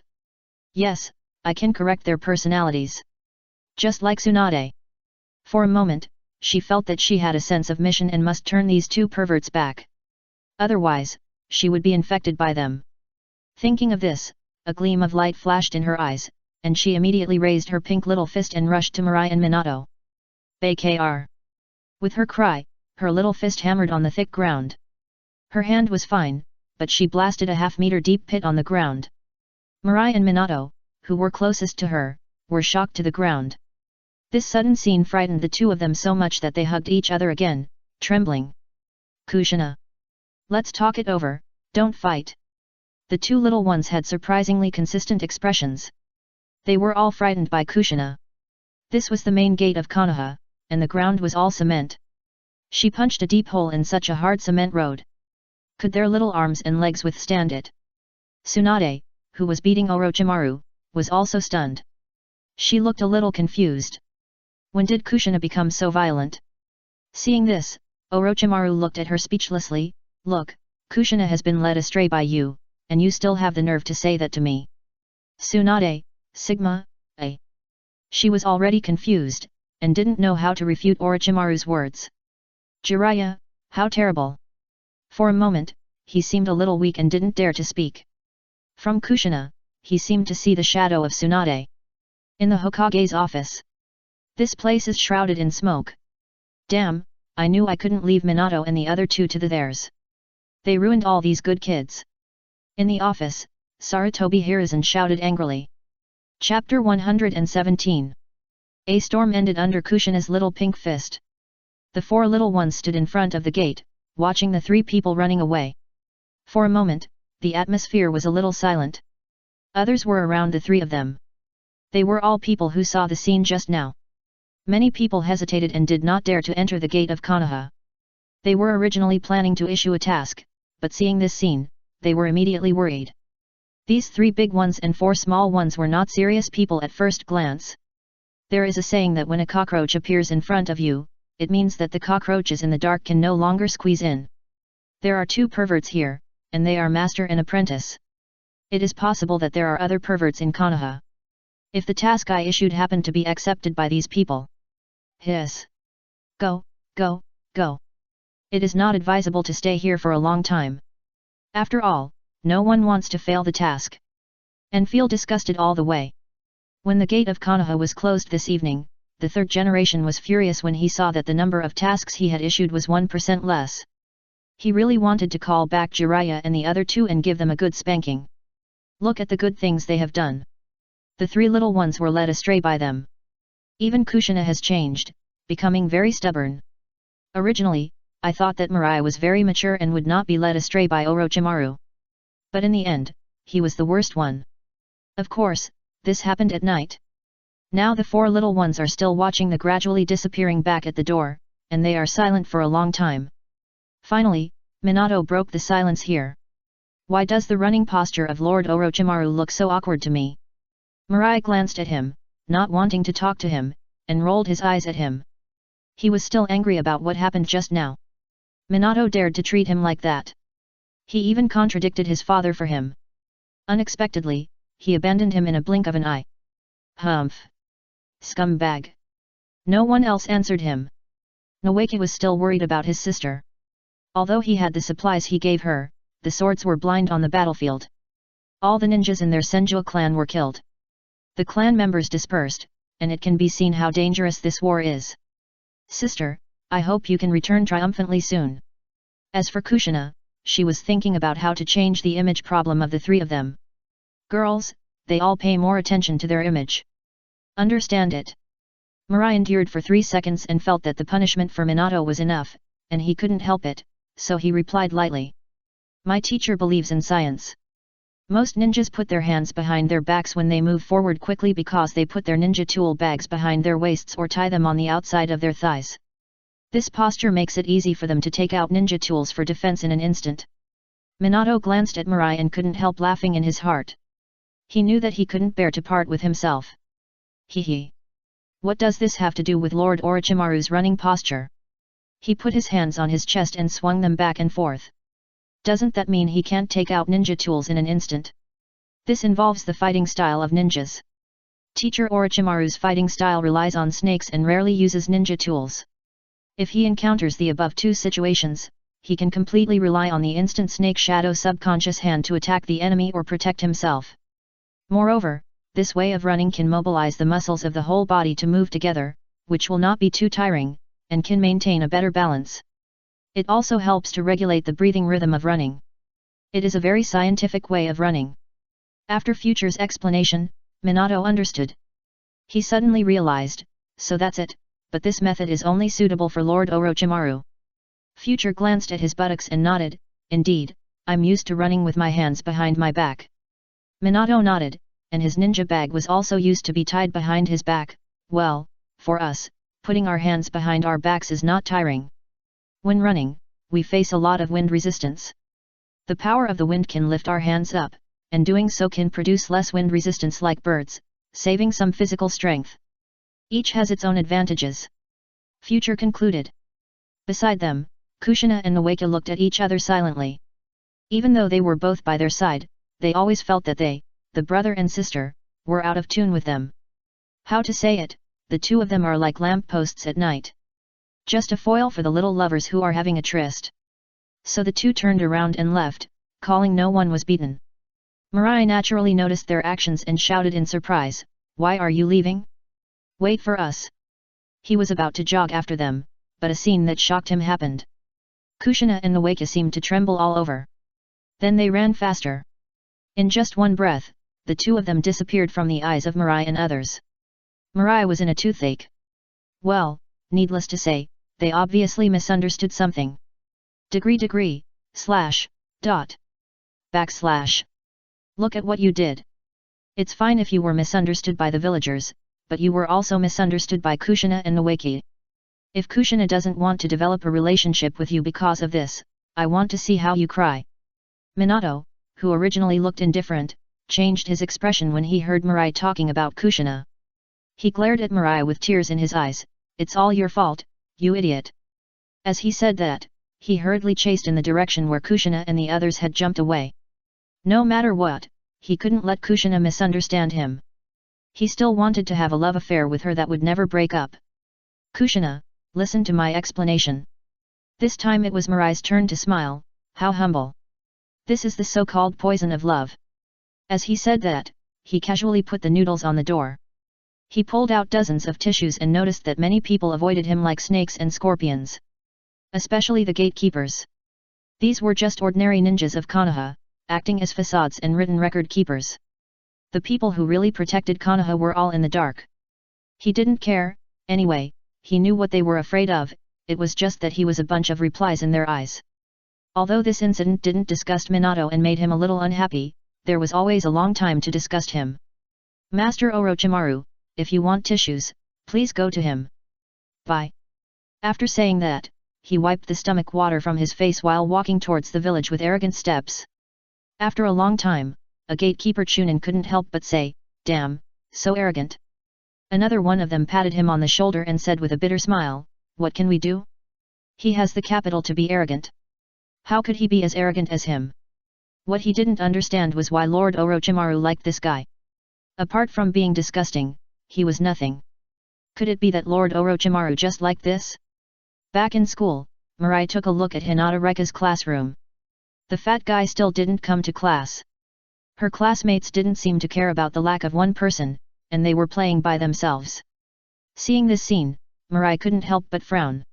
Yes, I can correct their personalities. Just like Tsunade. For a moment, she felt that she had a sense of mission and must turn these two perverts back. Otherwise, she would be infected by them. Thinking of this, a gleam of light flashed in her eyes, and she immediately raised her pink little fist and rushed to Mirai and Minato. Bakr. With her cry, her little fist hammered on the thick ground. Her hand was fine, but she blasted a half-meter deep pit on the ground. Mirai and Minato, who were closest to her, were shocked to the ground. This sudden scene frightened the two of them so much that they hugged each other again, trembling. Kushina. Let's talk it over, don't fight. The two little ones had surprisingly consistent expressions. They were all frightened by Kushina. This was the main gate of Konoha, and the ground was all cement. She punched a deep hole in such a hard cement road. Could their little arms and legs withstand it? Tsunade, who was beating Orochimaru, was also stunned. She looked a little confused. When did Kushina become so violent? Seeing this, Orochimaru looked at her speechlessly. Look, Kushina has been led astray by you, and you still have the nerve to say that to me. Tsunade, Sigma, A. She was already confused, and didn't know how to refute Orochimaru's words. Jiraiya, how terrible. For a moment, he seemed a little weak and didn't dare to speak. From Kushina, he seemed to see the shadow of Tsunade. In the Hokage's office. This place is shrouded in smoke. Damn, I knew I couldn't leave Minato and the other two to theirs. They ruined all these good kids. In the office, Sarutobi Hiruzen shouted angrily. Chapter 117. A storm ended under Kushina's little pink fist. The four little ones stood in front of the gate, watching the three people running away. For a moment, the atmosphere was a little silent. Others were around the three of them. They were all people who saw the scene just now. Many people hesitated and did not dare to enter the gate of Konoha. They were originally planning to issue a task, but seeing this scene, they were immediately worried. These three big ones and four small ones were not serious people at first glance. There is a saying that when a cockroach appears in front of you, it means that the cockroaches in the dark can no longer squeeze in. There are two perverts here, and they are master and apprentice. It is possible that there are other perverts in Konoha. If the task I issued happened to be accepted by these people. Hiss. Go, go, go. It is not advisable to stay here for a long time. After all, no one wants to fail the task. And feel disgusted all the way. When the gate of Konoha was closed this evening, the third generation was furious when he saw that the number of tasks he had issued was 1% less. He really wanted to call back Jiraiya and the other two and give them a good spanking. Look at the good things they have done. The three little ones were led astray by them. Even Kushina has changed, becoming very stubborn. Originally, I thought that Mirai was very mature and would not be led astray by Orochimaru. But in the end, he was the worst one. Of course, this happened at night. Now the four little ones are still watching the gradually disappearing back at the door, and they are silent for a long time. Finally, Minato broke the silence here. Why does the running posture of Lord Orochimaru look so awkward to me? Mirai glanced at him, not wanting to talk to him, and rolled his eyes at him. He was still angry about what happened just now. Minato dared to treat him like that. He even contradicted his father for him. Unexpectedly, he abandoned him in a blink of an eye. Humph! Scumbag! No one else answered him. Noeke was still worried about his sister. Although he had the supplies he gave her, the swords were blind on the battlefield. All the ninjas in their Senju clan were killed. The clan members dispersed, and it can be seen how dangerous this war is. Sister, I hope you can return triumphantly soon. As for Kushina, she was thinking about how to change the image problem of the three of them. Girls, they all pay more attention to their image. Understand it. Mirai endured for 3 seconds and felt that the punishment for Minato was enough, and he couldn't help it, so he replied lightly. My teacher believes in science. Most ninjas put their hands behind their backs when they move forward quickly because they put their ninja tool bags behind their waists or tie them on the outside of their thighs. This posture makes it easy for them to take out ninja tools for defense in an instant. Minato glanced at Mirai and couldn't help laughing in his heart. He knew that he couldn't bear to part with himself. Hee. What does this have to do with Lord Orochimaru's running posture? He put his hands on his chest and swung them back and forth. Doesn't that mean he can't take out ninja tools in an instant? This involves the fighting style of ninjas. Teacher Orochimaru's fighting style relies on snakes and rarely uses ninja tools. If he encounters the above two situations, he can completely rely on the instant snake shadow subconscious hand to attack the enemy or protect himself. Moreover, this way of running can mobilize the muscles of the whole body to move together, which will not be too tiring, and can maintain a better balance. It also helps to regulate the breathing rhythm of running. It is a very scientific way of running. After Future's explanation, Minato understood. He suddenly realized, so that's it, but this method is only suitable for Lord Orochimaru. Future glanced at his buttocks and nodded, indeed, I'm used to running with my hands behind my back. Minato nodded, and his ninja bag was also used to be tied behind his back. Well, for us, putting our hands behind our backs is not tiring. When running, we face a lot of wind resistance. The power of the wind can lift our hands up, and doing so can produce less wind resistance like birds, saving some physical strength. Each has its own advantages. Future concluded. Beside them, Kushina and Nawaka looked at each other silently. Even though they were both by their side, they always felt that they, the brother and sister, were out of tune with them. How to say it, the two of them are like lampposts at night. Just a foil for the little lovers who are having a tryst. So the two turned around and left, calling no one was beaten. Mirai naturally noticed their actions and shouted in surprise, "Why are you leaving? Wait for us." He was about to jog after them, but a scene that shocked him happened. Kushina and Nawaka seemed to tremble all over. Then they ran faster. In just one breath, the two of them disappeared from the eyes of Mirai and others. Mirai was in a toothache. Well, needless to say, they obviously misunderstood something. // Look at what you did. It's fine if you were misunderstood by the villagers, but you were also misunderstood by Kushina and Nawaki. If Kushina doesn't want to develop a relationship with you because of this, I want to see how you cry. Minato, who originally looked indifferent, changed his expression when he heard Mirai talking about Kushina. He glared at Mirai with tears in his eyes. It's all your fault, you idiot. As he said that, he hurriedly chased in the direction where Kushina and the others had jumped away. No matter what, he couldn't let Kushina misunderstand him. He still wanted to have a love affair with her that would never break up. Kushina, listen to my explanation. This time it was Mirai's turn to smile. How humble. This is the so-called poison of love. As he said that, he casually put the noodles on the door. He pulled out dozens of tissues and noticed that many people avoided him like snakes and scorpions. Especially the gatekeepers. These were just ordinary ninjas of Konoha, acting as facades and written record keepers. The people who really protected Konoha were all in the dark. He didn't care, anyway, he knew what they were afraid of, it was just that he was a bunch of replies in their eyes. Although this incident didn't disgust Minato and made him a little unhappy, there was always a long time to disgust him. Master Orochimaru, if you want tissues, please go to him. Bye. After saying that, he wiped the stomach water from his face while walking towards the village with arrogant steps. After a long time, a gatekeeper Chunin couldn't help but say, "Damn, so arrogant." Another one of them patted him on the shoulder and said with a bitter smile, "What can we do? He has the capital to be arrogant. How could he be as arrogant as him?" What he didn't understand was why Lord Orochimaru liked this guy. Apart from being disgusting, he was nothing. Could it be that Lord Orochimaru just liked this? Back in school, Mirai took a look at Hinata Reka's classroom. The fat guy still didn't come to class. Her classmates didn't seem to care about the lack of one person, and they were playing by themselves. Seeing this scene, Mirai couldn't help but frown.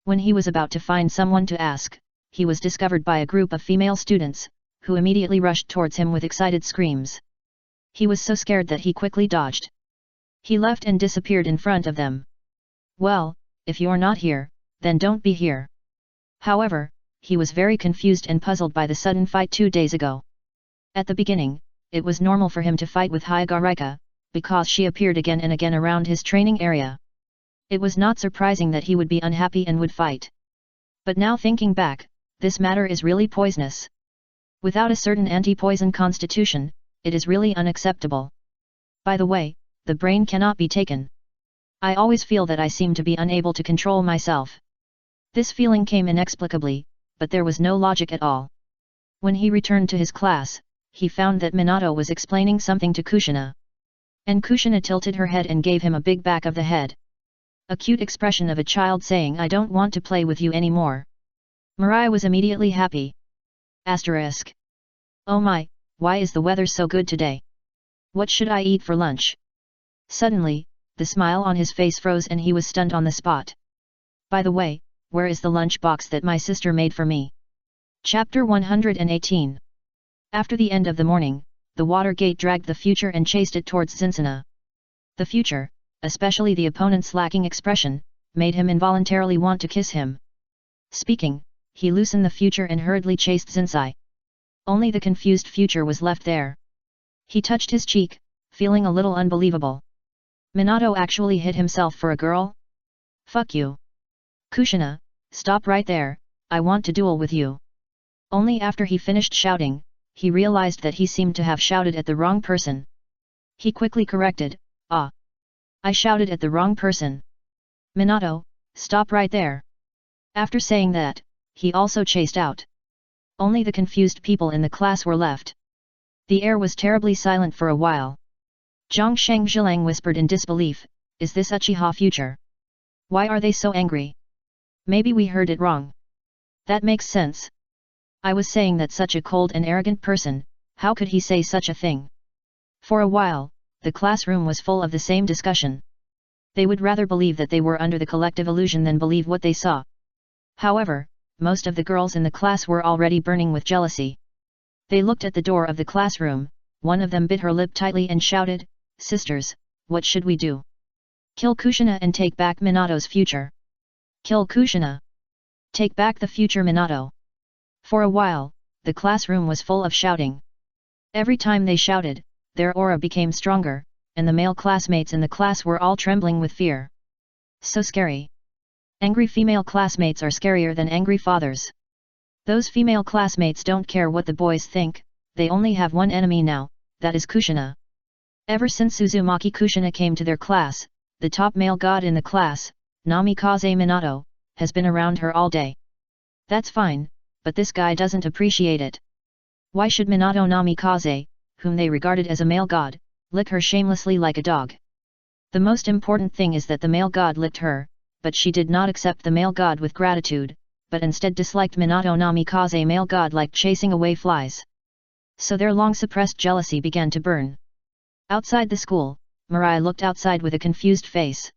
When he was about to find someone to ask, he was discovered by a group of female students, who immediately rushed towards him with excited screams. He was so scared that he quickly dodged. He left and disappeared in front of them. Well, if you're not here, then don't be here. However, he was very confused and puzzled by the sudden fight 2 days ago. At the beginning, it was normal for him to fight with Hyagarika, because she appeared again and again around his training area. It was not surprising that he would be unhappy and would fight. But now thinking back, this matter is really poisonous. Without a certain anti-poison constitution, it is really unacceptable. By the way, the brain cannot be taken. I always feel that I seem to be unable to control myself. This feeling came inexplicably, but there was no logic at all. When he returned to his class, he found that Minato was explaining something to Kushina. And Kushina tilted her head and gave him a big back of the head. A cute expression of a child saying, "I don't want to play with you anymore." Mirai was immediately happy. Asterisk. Oh my, why is the weather so good today? What should I eat for lunch? Suddenly, the smile on his face froze and he was stunned on the spot. By the way, where is the lunch box that my sister made for me? Chapter 118. After the end of the morning, the water gate dragged the future and chased it towards Zinsuna. The future, especially the opponent's lacking expression, made him involuntarily want to kiss him. Speaking, he loosened the future and hurriedly chased Zinsai. Only the confused future was left there. He touched his cheek, feeling a little unbelievable. Minato actually hit himself for a girl? Fuck you. Kushina, stop right there, I want to duel with you. Only after he finished shouting, he realized that he seemed to have shouted at the wrong person. He quickly corrected, "Ah. I shouted at the wrong person. Minato, stop right there." After saying that, he also chased out. Only the confused people in the class were left. The air was terribly silent for a while. Zhang Shengzhilang whispered in disbelief, "Is this Uchiha future? Why are they so angry? Maybe we heard it wrong." That makes sense. I was saying that such a cold and arrogant person, how could he say such a thing? For a while, the classroom was full of the same discussion. They would rather believe that they were under the collective illusion than believe what they saw. However, most of the girls in the class were already burning with jealousy. They looked at the door of the classroom, one of them bit her lip tightly and shouted, "Sisters, what should we do? Kill Kushina and take back Minato's future. Kill Kushina. Take back the future Minato." For a while, the classroom was full of shouting. Every time they shouted, their aura became stronger, and the male classmates in the class were all trembling with fear. So scary. Angry female classmates are scarier than angry fathers. Those female classmates don't care what the boys think, they only have one enemy now, that is Kushina. Ever since Uzumaki Kushina came to their class, the top male god in the class, Namikaze Minato, has been around her all day. That's fine, but this guy doesn't appreciate it. Why should Minato Namikaze, whom they regarded as a male god, lick her shamelessly like a dog? The most important thing is that the male god licked her, but she did not accept the male god with gratitude, but instead disliked Minato Namikaze male god like chasing away flies. So their long-suppressed jealousy began to burn. Outside the school, Mirai looked outside with a confused face.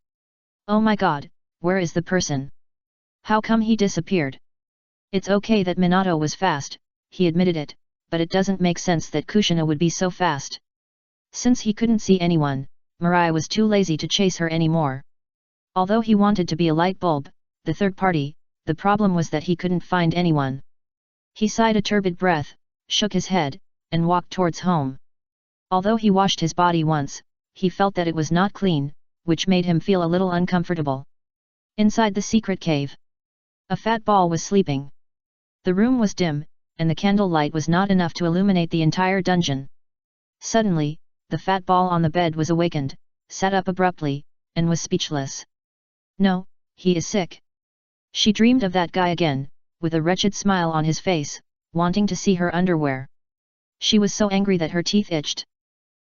Oh my god, where is the person? How come he disappeared? It's okay that Minato was fast, he admitted it, but it doesn't make sense that Kushina would be so fast. Since he couldn't see anyone, Mirai was too lazy to chase her anymore. Although he wanted to be a light bulb, the third party, the problem was that he couldn't find anyone. He sighed a turbid breath, shook his head, and walked towards home. Although he washed his body once, he felt that it was not clean, which made him feel a little uncomfortable. Inside the secret cave, a fat ball was sleeping. The room was dim, and the candlelight was not enough to illuminate the entire dungeon. Suddenly, the fat ball on the bed was awakened, sat up abruptly, and was speechless. No, he is sick. She dreamed of that guy again, with a wretched smile on his face, wanting to see her underwear. She was so angry that her teeth itched.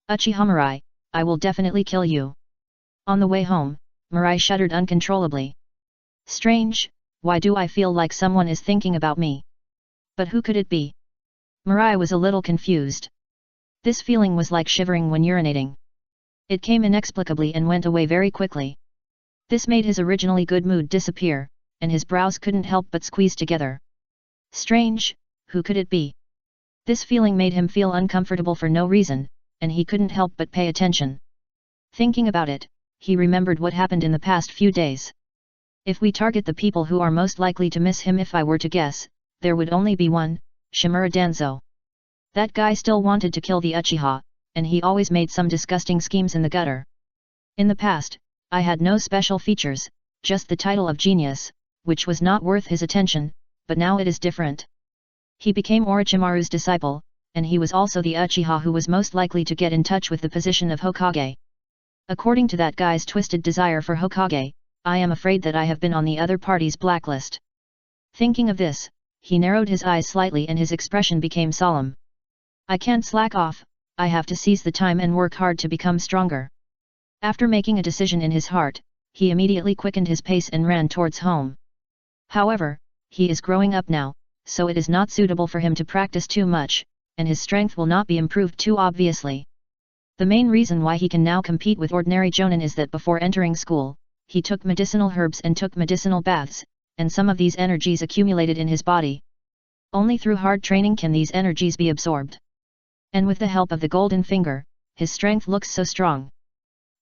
Uchiha Mirai, I will definitely kill you. On the way home, Mirai shuddered uncontrollably. Strange, why do I feel like someone is thinking about me? But who could it be? Mirai was a little confused. This feeling was like shivering when urinating. It came inexplicably and went away very quickly. This made his originally good mood disappear, and his brows couldn't help but squeeze together. Strange, who could it be? This feeling made him feel uncomfortable for no reason, and he couldn't help but pay attention. Thinking about it, he remembered what happened in the past few days. If we target the people who are most likely to miss him, if I were to guess, there would only be one, Shimura Danzo. That guy still wanted to kill the Uchiha, and he always made some disgusting schemes in the gutter. In the past, I had no special features, just the title of genius, which was not worth his attention, but now it is different. He became Orochimaru's disciple, and he was also the Uchiha who was most likely to get in touch with the position of Hokage. According to that guy's twisted desire for Hokage, I am afraid that I have been on the other party's blacklist. Thinking of this, he narrowed his eyes slightly and his expression became solemn. I can't slack off, I have to seize the time and work hard to become stronger. After making a decision in his heart, he immediately quickened his pace and ran towards home. However, he is growing up now, so it is not suitable for him to practice too much, and his strength will not be improved too obviously. The main reason why he can now compete with ordinary jonin is that before entering school, he took medicinal herbs and took medicinal baths, and some of these energies accumulated in his body. Only through hard training can these energies be absorbed. And with the help of the golden finger, his strength looks so strong.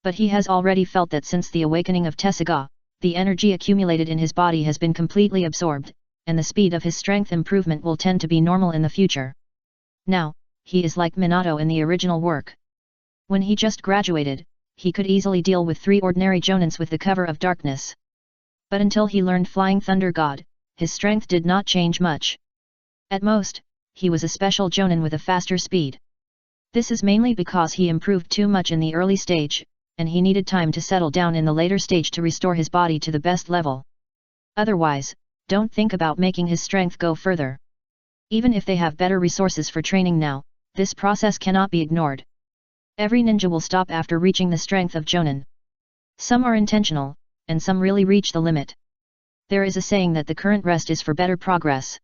But he has already felt that since the awakening of Tessaigan, the energy accumulated in his body has been completely absorbed, and the speed of his strength improvement will tend to be normal in the future. Now, he is like Minato in the original work. When he just graduated, he could easily deal with 3 ordinary jonins with the cover of darkness. But until he learned Flying Thunder God, his strength did not change much. At most, he was a special jonin with a faster speed. This is mainly because he improved too much in the early stage, and he needed time to settle down in the later stage to restore his body to the best level. Otherwise, don't think about making his strength go further. Even if they have better resources for training now, this process cannot be ignored. Every ninja will stop after reaching the strength of jonin. Some are intentional, and some really reach the limit. There is a saying that the current rest is for better progress.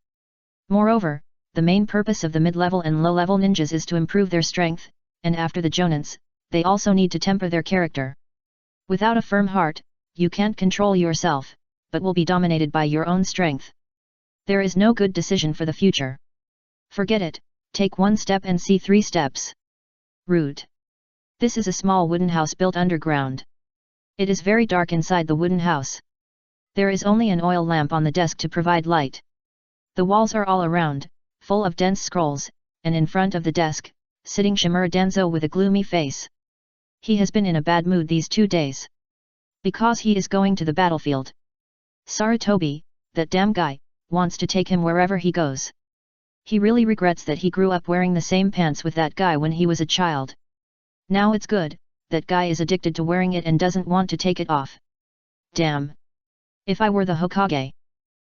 Moreover, the main purpose of the mid-level and low-level ninjas is to improve their strength, and after the jonins, they also need to temper their character. Without a firm heart, you can't control yourself, but will be dominated by your own strength. There is no good decision for the future. Forget it, take 1 step and see 3 steps. Root. This is a small wooden house built underground. It is very dark inside the wooden house. There is only an oil lamp on the desk to provide light. The walls are all around, full of dense scrolls, and in front of the desk, sitting Shimura Danzo with a gloomy face. He has been in a bad mood these 2 days. Because he is going to the battlefield. Sarutobi, that damn guy, wants to take him wherever he goes. He really regrets that he grew up wearing the same pants with that guy when he was a child. Now it's good, that guy is addicted to wearing it and doesn't want to take it off. Damn. If I were the Hokage.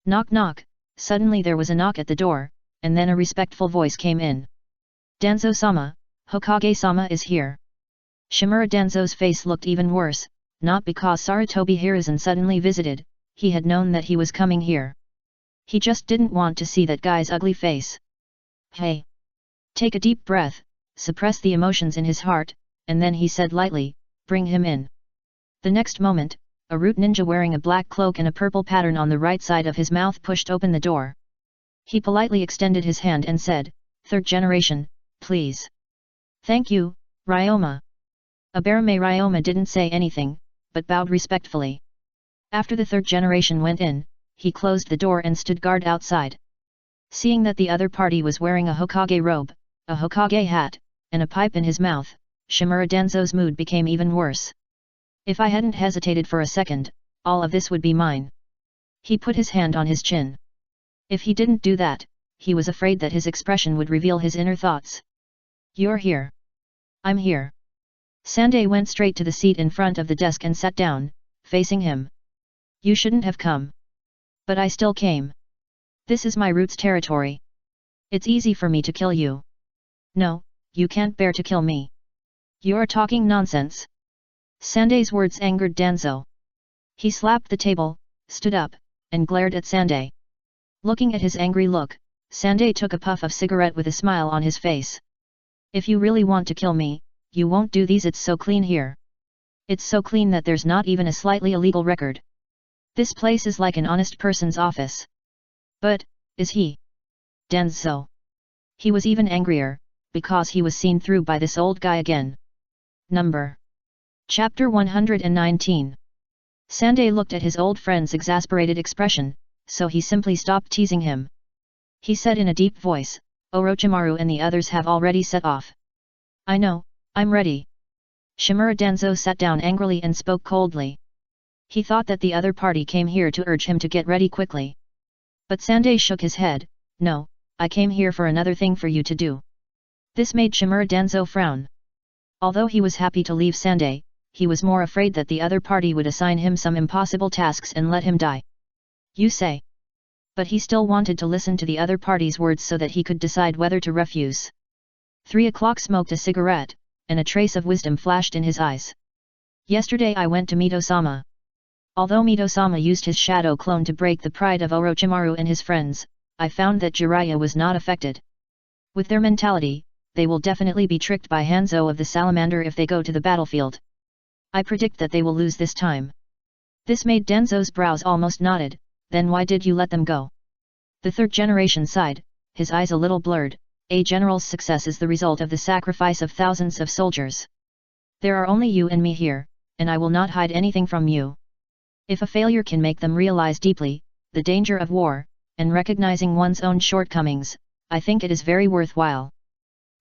Knock knock, suddenly there was a knock at the door, and then a respectful voice came in. Danzo-sama, Hokage-sama is here. Shimura Danzo's face looked even worse, not because Sarutobi Hiruzen suddenly visited, he had known that he was coming here. He just didn't want to see that guy's ugly face. Hey! Take a deep breath, suppress the emotions in his heart, and then he said lightly, bring him in. The next moment, a root ninja wearing a black cloak and a purple pattern on the right side of his mouth pushed open the door. He politely extended his hand and said, 3rd generation, please. Thank you, Ryoma. Abarame Ryoma didn't say anything, but bowed respectfully. After the 3rd generation went in, he closed the door and stood guard outside. Seeing that the other party was wearing a Hokage robe, a Hokage hat, and a pipe in his mouth, Shimura Danzo's mood became even worse. If I hadn't hesitated for a second, all of this would be mine. He put his hand on his chin. If he didn't do that, he was afraid that his expression would reveal his inner thoughts. You're here. I'm here. Sandai went straight to the seat in front of the desk and sat down, facing him. You shouldn't have come. But I still came. This is my roots territory. It's easy for me to kill you. No, you can't bear to kill me. You're talking nonsense. Sandai's words angered Danzo. He slapped the table, stood up, and glared at Sandai. Looking at his angry look, Sandai took a puff of cigarette with a smile on his face. If you really want to kill me, you won't do these. It's so clean here. It's so clean that there's not even a slightly illegal record. This place is like an honest person's office. But, is he? Danzo. He was even angrier, because he was seen through by this old guy again. Number. Chapter 119. Sanday looked at his old friend's exasperated expression, so he simply stopped teasing him. He said in a deep voice, Orochimaru and the others have already set off. I know, I'm ready. Shimura Danzo sat down angrily and spoke coldly. He thought that the other party came here to urge him to get ready quickly. But Sanday shook his head, no, I came here for another thing for you to do. This made Shimura Danzo frown. Although he was happy to leave Sanday, he was more afraid that the other party would assign him some impossible tasks and let him die. You say. But he still wanted to listen to the other party's words so that he could decide whether to refuse. 3 o'clock smoked a cigarette, and a trace of wisdom flashed in his eyes. Yesterday I went to Mito-sama. Although Mito-sama used his shadow clone to break the pride of Orochimaru and his friends, I found that Jiraiya was not affected. With their mentality, they will definitely be tricked by Hanzo of the Salamander if they go to the battlefield. I predict that they will lose this time. This made Denzo's brows almost knotted. Then why did you let them go? The third generation sighed, his eyes a little blurred. A general's success is the result of the sacrifice of thousands of soldiers. There are only you and me here, and I will not hide anything from you. If a failure can make them realize deeply the danger of war, and recognizing one's own shortcomings, I think it is very worthwhile.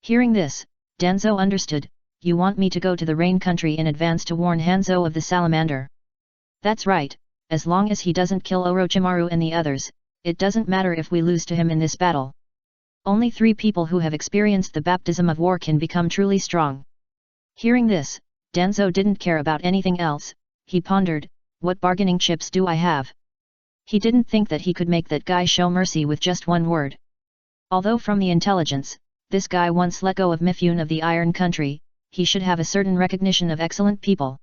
Hearing this, Danzo understood, you want me to go to the rain country in advance to warn Hanzo of the Salamander. That's right, as long as he doesn't kill Orochimaru and the others, it doesn't matter if we lose to him in this battle. Only 3 people who have experienced the baptism of war can become truly strong. Hearing this, Danzo didn't care about anything else. He pondered, what bargaining chips do I have? He didn't think that he could make that guy show mercy with just one word. Although from the intelligence, this guy once let go of Mifune of the Iron Country, he should have a certain recognition of excellent people.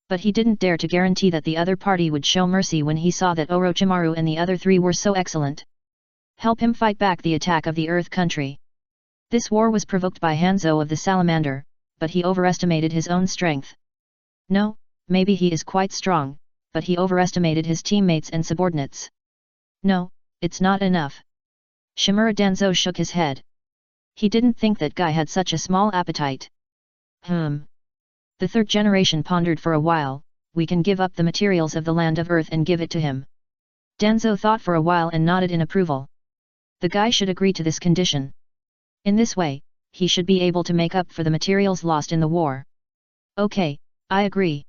But he didn't dare to guarantee that the other party would show mercy when he saw that Orochimaru and the other 3 were so excellent. Help him fight back the attack of the Earth Country. This war was provoked by Hanzo of the Salamander, but he overestimated his own strength. No, maybe he is quite strong, but he overestimated his teammates and subordinates. No, it's not enough. Shimura Danzo shook his head. He didn't think that guy had such a small appetite. The third generation pondered for a while, we can give up the materials of the land of Earth and give it to him. Danzo thought for a while and nodded in approval. The guy should agree to this condition. In this way, he should be able to make up for the materials lost in the war. Okay, I agree.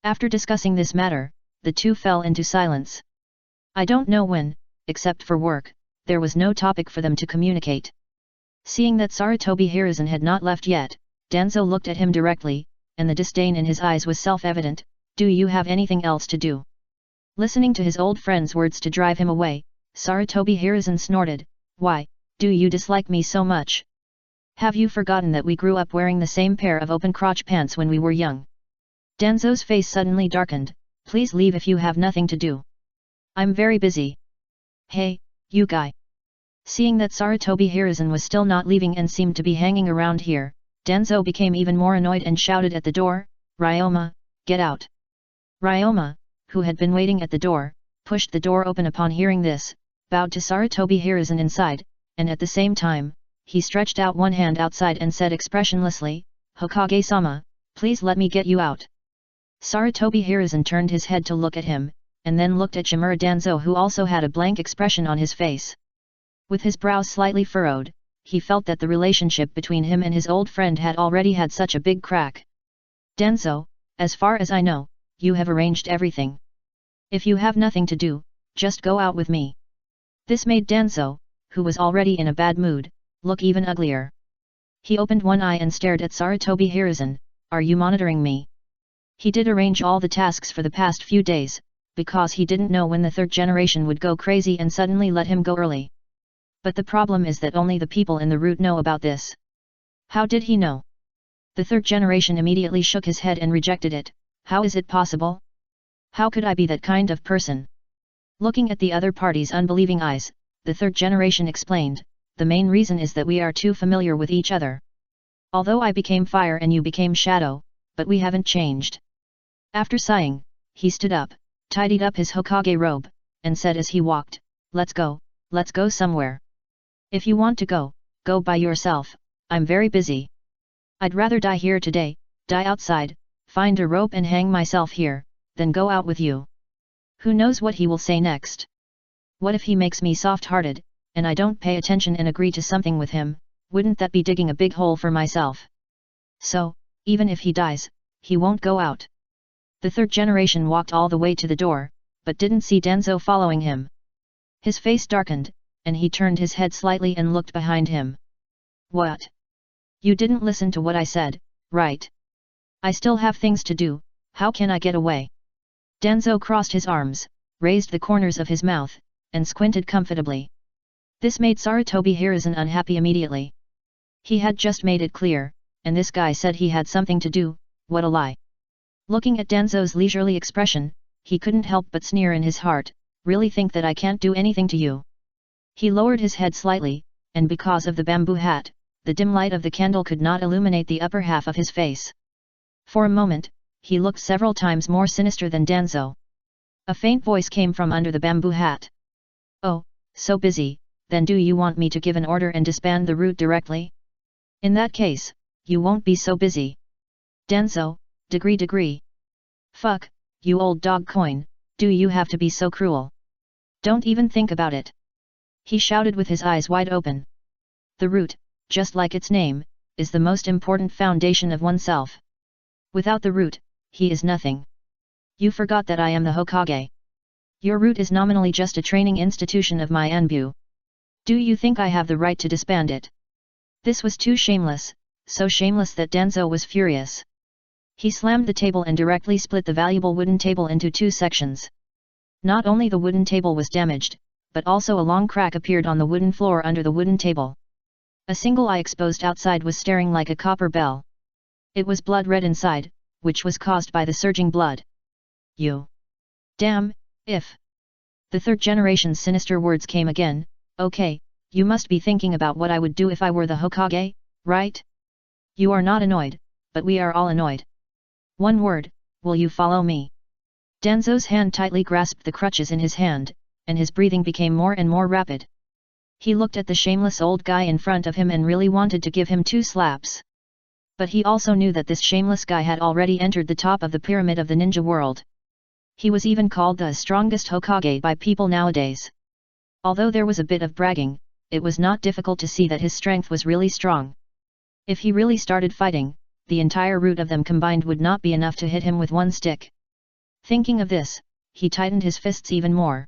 After discussing this matter, the 2 fell into silence. I don't know when, except for work, there was no topic for them to communicate. Seeing that Sarutobi Hiruzen had not left yet, Danzo looked at him directly, and the disdain in his eyes was self-evident. Do you have anything else to do? Listening to his old friend's words to drive him away, Sarutobi Hiruzen snorted, why, do you dislike me so much? Have you forgotten that we grew up wearing the same pair of open-crotch pants when we were young? Danzo's face suddenly darkened, please leave if you have nothing to do. I'm very busy. Hey, you guy. Seeing that Sarutobi Hiruzen was still not leaving and seemed to be hanging around here, Danzo became even more annoyed and shouted at the door, Ryoma, get out. Ryoma, who had been waiting at the door, pushed the door open upon hearing this, bowed to Sarutobi Hiruzen inside, and at the same time, he stretched out one hand outside and said expressionlessly, Hokage-sama, please let me get you out. Sarutobi Hiruzen turned his head to look at him, and then looked at Shimura Danzo who also had a blank expression on his face. With his brows slightly furrowed, he felt that the relationship between him and his old friend had already had such a big crack. Danzo, as far as I know, you have arranged everything. If you have nothing to do, just go out with me. This made Danzo, who was already in a bad mood, look even uglier. He opened one eye and stared at Sarutobi Hiruzen, are you monitoring me? He did arrange all the tasks for the past few days, because he didn't know when the third generation would go crazy and suddenly let him go early. But the problem is that only the people in the route know about this. How did he know? The third generation immediately shook his head and rejected it. How is it possible? How could I be that kind of person? Looking at the other party's unbelieving eyes, the third generation explained, the main reason is that we are too familiar with each other. Although I became fire and you became shadow, but we haven't changed. After sighing, he stood up, tidied up his Hokage robe, and said as he walked, let's go somewhere. If you want to go, go by yourself, I'm very busy. I'd rather die here today, die outside, find a rope and hang myself here, than go out with you. Who knows what he will say next? What if he makes me soft-hearted, and I don't pay attention and agree to something with him? Wouldn't that be digging a big hole for myself? So, even if he dies, he won't go out. The third generation walked all the way to the door, but didn't see Danzo following him. His face darkened, and he turned his head slightly and looked behind him. What? You didn't listen to what I said, right? I still have things to do, how can I get away? Danzo crossed his arms, raised the corners of his mouth, and squinted comfortably. This made Sarutobi Hiruzen unhappy immediately. He had just made it clear, and this guy said he had something to do, what a lie. Looking at Danzo's leisurely expression, he couldn't help but sneer in his heart, really think that I can't do anything to you? He lowered his head slightly, and because of the bamboo hat, the dim light of the candle could not illuminate the upper half of his face. For a moment, he looked several times more sinister than Danzo. A faint voice came from under the bamboo hat. Oh, so busy, then do you want me to give an order and disband the route directly? In that case, you won't be so busy. Danzo, degree. Fuck, you old dog coin, do you have to be so cruel? Don't even think about it. He shouted with his eyes wide open. The root, just like its name, is the most important foundation of oneself. Without the root, he is nothing. You forgot that I am the Hokage. Your root is nominally just a training institution of my Anbu. Do you think I have the right to disband it? This was too shameless, so shameless that Danzo was furious. He slammed the table and directly split the valuable wooden table into two sections. Not only the wooden table was damaged, but also a long crack appeared on the wooden floor under the wooden table. A single eye exposed outside was staring like a copper bell. It was blood red inside, which was caused by the surging blood. You! Damn, if! The third generation's sinister words came again. Okay, you must be thinking about what I would do if I were the Hokage, right? You are not annoyed, but we are all annoyed. One word, will you follow me? Danzo's hand tightly grasped the crutches in his hand, and his breathing became more and more rapid. He looked at the shameless old guy in front of him and really wanted to give him 2 slaps. But he also knew that this shameless guy had already entered the top of the pyramid of the ninja world. He was even called the strongest Hokage by people nowadays. Although there was a bit of bragging, it was not difficult to see that his strength was really strong. If he really started fighting, the entire root of them combined would not be enough to hit him with one stick. Thinking of this, he tightened his fists even more.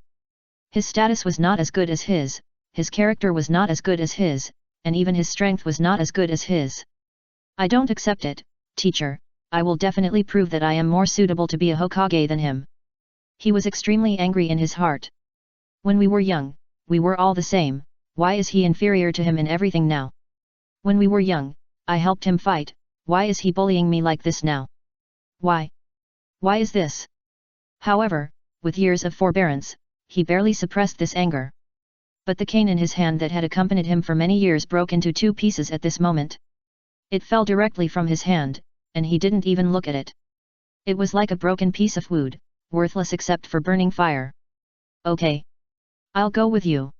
His status was not as good as his character was not as good as his, and even his strength was not as good as his. I don't accept it, teacher, I will definitely prove that I am more suitable to be a Hokage than him. He was extremely angry in his heart. When we were young, we were all the same, why is he inferior to him in everything now? When we were young, I helped him fight, why is he bullying me like this now? Why? Why is this? However, with years of forbearance, he barely suppressed this anger. But the cane in his hand that had accompanied him for many years broke into 2 pieces at this moment. It fell directly from his hand, and he didn't even look at it. It was like a broken piece of wood, worthless except for burning fire. Okay. I'll go with you.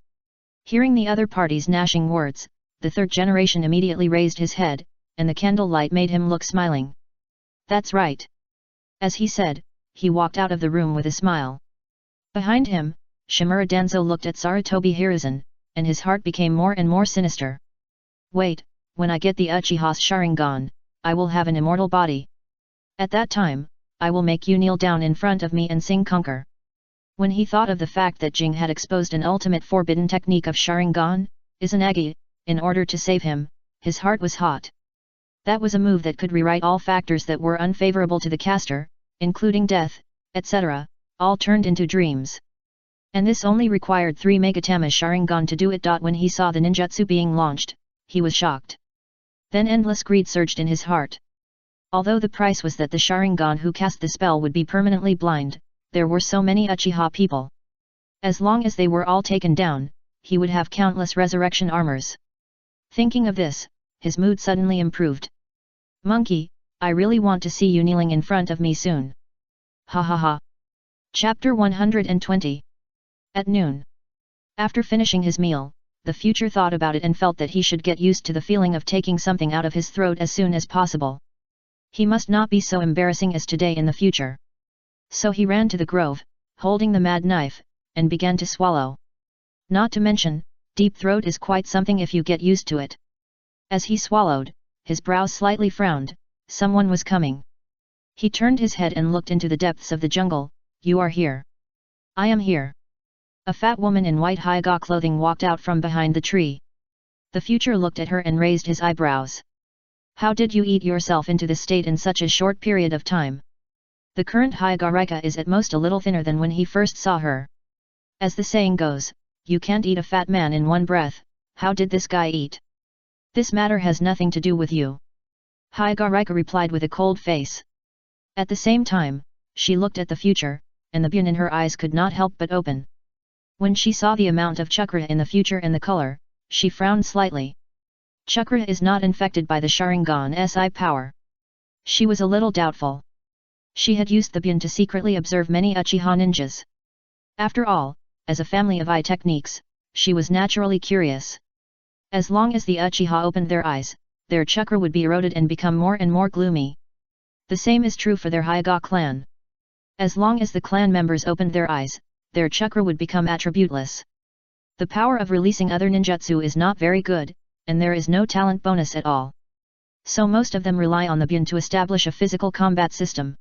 Hearing the other party's gnashing words, the third generation immediately raised his head, and the candlelight made him look smiling. That's right. As he said, he walked out of the room with a smile. Behind him, Shimura Danzo looked at Sarutobi Hiruzen, and his heart became more and more sinister. Wait, when I get the Uchiha's Sharingan, I will have an immortal body. At that time, I will make you kneel down in front of me and sing conquer. When he thought of the fact that Jing had exposed an ultimate forbidden technique of Sharingan, Izanagi, in order to save him, his heart was hot. That was a move that could rewrite all factors that were unfavorable to the caster, including death, etc., all turned into dreams. And this only required 3 Megatama Sharingan to do it. When he saw the ninjutsu being launched, he was shocked. Then endless greed surged in his heart. Although the price was that the Sharingan who cast the spell would be permanently blind, there were so many Uchiha people. As long as they were all taken down, he would have countless resurrection armors. Thinking of this, his mood suddenly improved. Monkey, I really want to see you kneeling in front of me soon. Ha ha ha. Chapter 120. At noon. After finishing his meal, the future thought about it and felt that he should get used to the feeling of taking something out of his throat as soon as possible. He must not be so embarrassing as today in the future. So he ran to the grove, holding the mad knife, and began to swallow. Not to mention, deep throat is quite something if you get used to it. As he swallowed, his brows slightly frowned. Someone was coming. He turned his head and looked into the depths of the jungle. You are here. I am here. A fat woman in white haiga clothing walked out from behind the tree. The future looked at her and raised his eyebrows. How did you eat yourself into this state in such a short period of time? The current Haigareka is at most a little thinner than when he first saw her. As the saying goes, you can't eat a fat man in one breath. How did this guy eat? This matter has nothing to do with you. Haigareka replied with a cold face. At the same time, she looked at the future, and the beam in her eyes could not help but open. When she saw the amount of chakra in the future and the color, she frowned slightly. Chakra is not infected by the Sharingan's eye power. She was a little doubtful. She had used the beam to secretly observe many Uchiha ninjas. After all, as a family of eye techniques, she was naturally curious. As long as the Uchiha opened their eyes, their chakra would be eroded and become more and more gloomy. The same is true for their Hyuga clan. As long as the clan members opened their eyes, their chakra would become attributeless. The power of releasing other ninjutsu is not very good, and there is no talent bonus at all. So most of them rely on the beam to establish a physical combat system.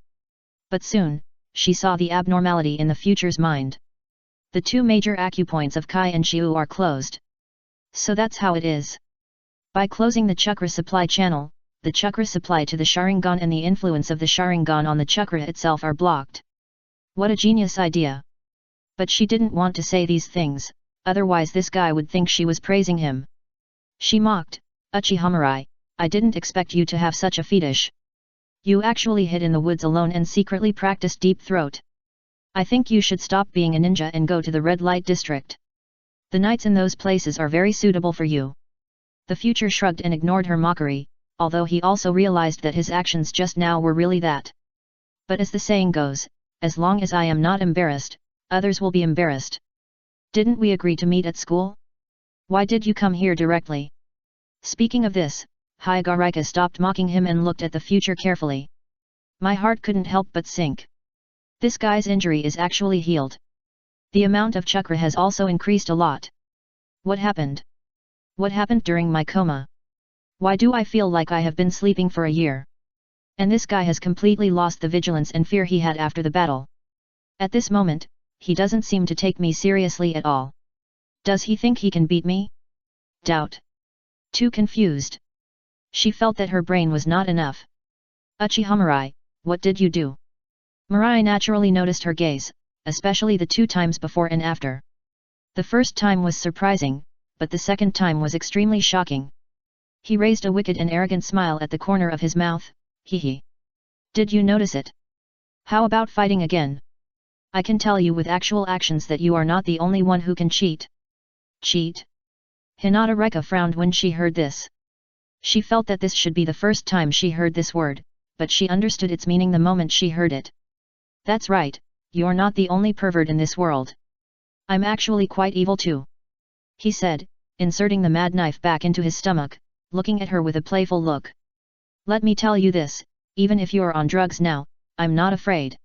But soon, she saw the abnormality in the future's mind. The two major acupoints of Kai and Shiu are closed. So that's how it is. By closing the chakra supply channel, the chakra supply to the Sharingan and the influence of the Sharingan on the chakra itself are blocked. What a genius idea! But she didn't want to say these things, otherwise this guy would think she was praising him. She mocked, Uchiha, I didn't expect you to have such a fetish. You actually hid in the woods alone and secretly practiced deep throat. I think you should stop being a ninja and go to the red light district. The nights in those places are very suitable for you. The future shrugged and ignored her mockery, although he also realized that his actions just now were really that. But as the saying goes, as long as I am not embarrassed, others will be embarrassed. Didn't we agree to meet at school? Why did you come here directly? Speaking of this, Haigareka stopped mocking him and looked at the future carefully. My heart couldn't help but sink. This guy's injury is actually healed. The amount of chakra has also increased a lot. What happened? What happened during my coma? Why do I feel like I have been sleeping for a year? And this guy has completely lost the vigilance and fear he had after the battle. At this moment, he doesn't seem to take me seriously at all. Does he think he can beat me? Doubt. Too confused. She felt that her brain was not enough. Uchiha, what did you do? Mirai naturally noticed her gaze, especially the 2 times before and after. The first time was surprising, but the second time was extremely shocking. He raised a wicked and arrogant smile at the corner of his mouth, hee. Did you notice it? How about fighting again? I can tell you with actual actions that you are not the only one who can cheat. Cheat? Hinata Reka frowned when she heard this. She felt that this should be the first time she heard this word, but she understood its meaning the moment she heard it. That's right, you're not the only pervert in this world. I'm actually quite evil too. He said, inserting the mad knife back into his stomach, looking at her with a playful look. Let me tell you this, even if you're on drugs now, I'm not afraid.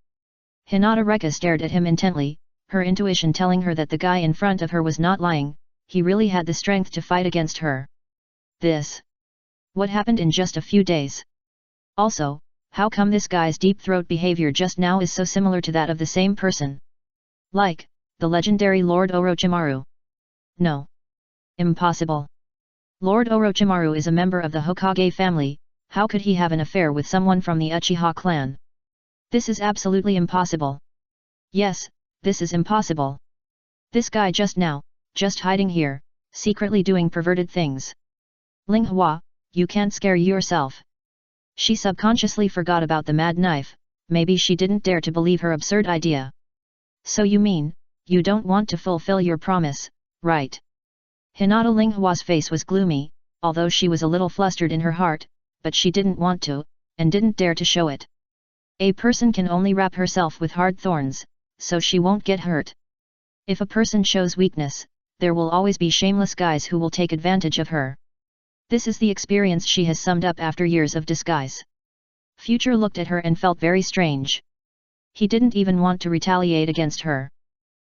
Hinata Reka stared at him intently, her intuition telling her that the guy in front of her was not lying, he really had the strength to fight against her. This. What happened in just a few days? Also, how come this guy's deep throat behavior just now is so similar to that of the same person? Like, the legendary Lord Orochimaru. No. Impossible. Lord Orochimaru is a member of the Hokage family, how could he have an affair with someone from the Uchiha clan? This is absolutely impossible. Yes, this is impossible. This guy just now, just hiding here, secretly doing perverted things. Ling Hua, you can't scare yourself. She subconsciously forgot about the mad knife, maybe she didn't dare to believe her absurd idea. So you mean, you don't want to fulfill your promise, right? Hinata Ling Hua's face was gloomy, although she was a little flustered in her heart, but she didn't want to, and didn't dare to show it. A person can only wrap herself with hard thorns, so she won't get hurt. If a person shows weakness, there will always be shameless guys who will take advantage of her. This is the experience she has summed up after years of disguise. Future looked at her and felt very strange. He didn't even want to retaliate against her.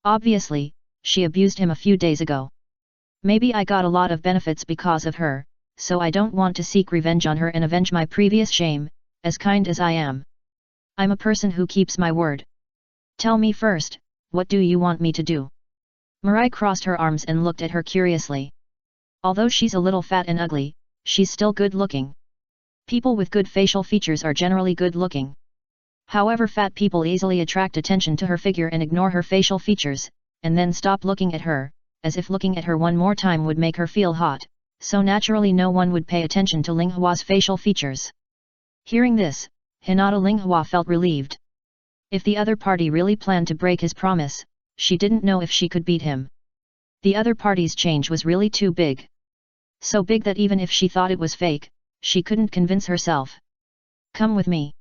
Obviously, she abused him a few days ago. Maybe I got a lot of benefits because of her, so I don't want to seek revenge on her and avenge my previous shame, as kind as I am. I'm a person who keeps my word. Tell me first, what do you want me to do? Mirai crossed her arms and looked at her curiously. Although she's a little fat and ugly, she's still good-looking. People with good facial features are generally good-looking. However, fat people easily attract attention to her figure and ignore her facial features, and then stop looking at her, as if looking at her one more time would make her feel hot, so naturally no one would pay attention to Linghua's facial features. Hearing this, Hinata Linghua felt relieved. If the other party really planned to break his promise, she didn't know if she could beat him. The other party's change was really too big. So big that even if she thought it was fake, she couldn't convince herself. Come with me.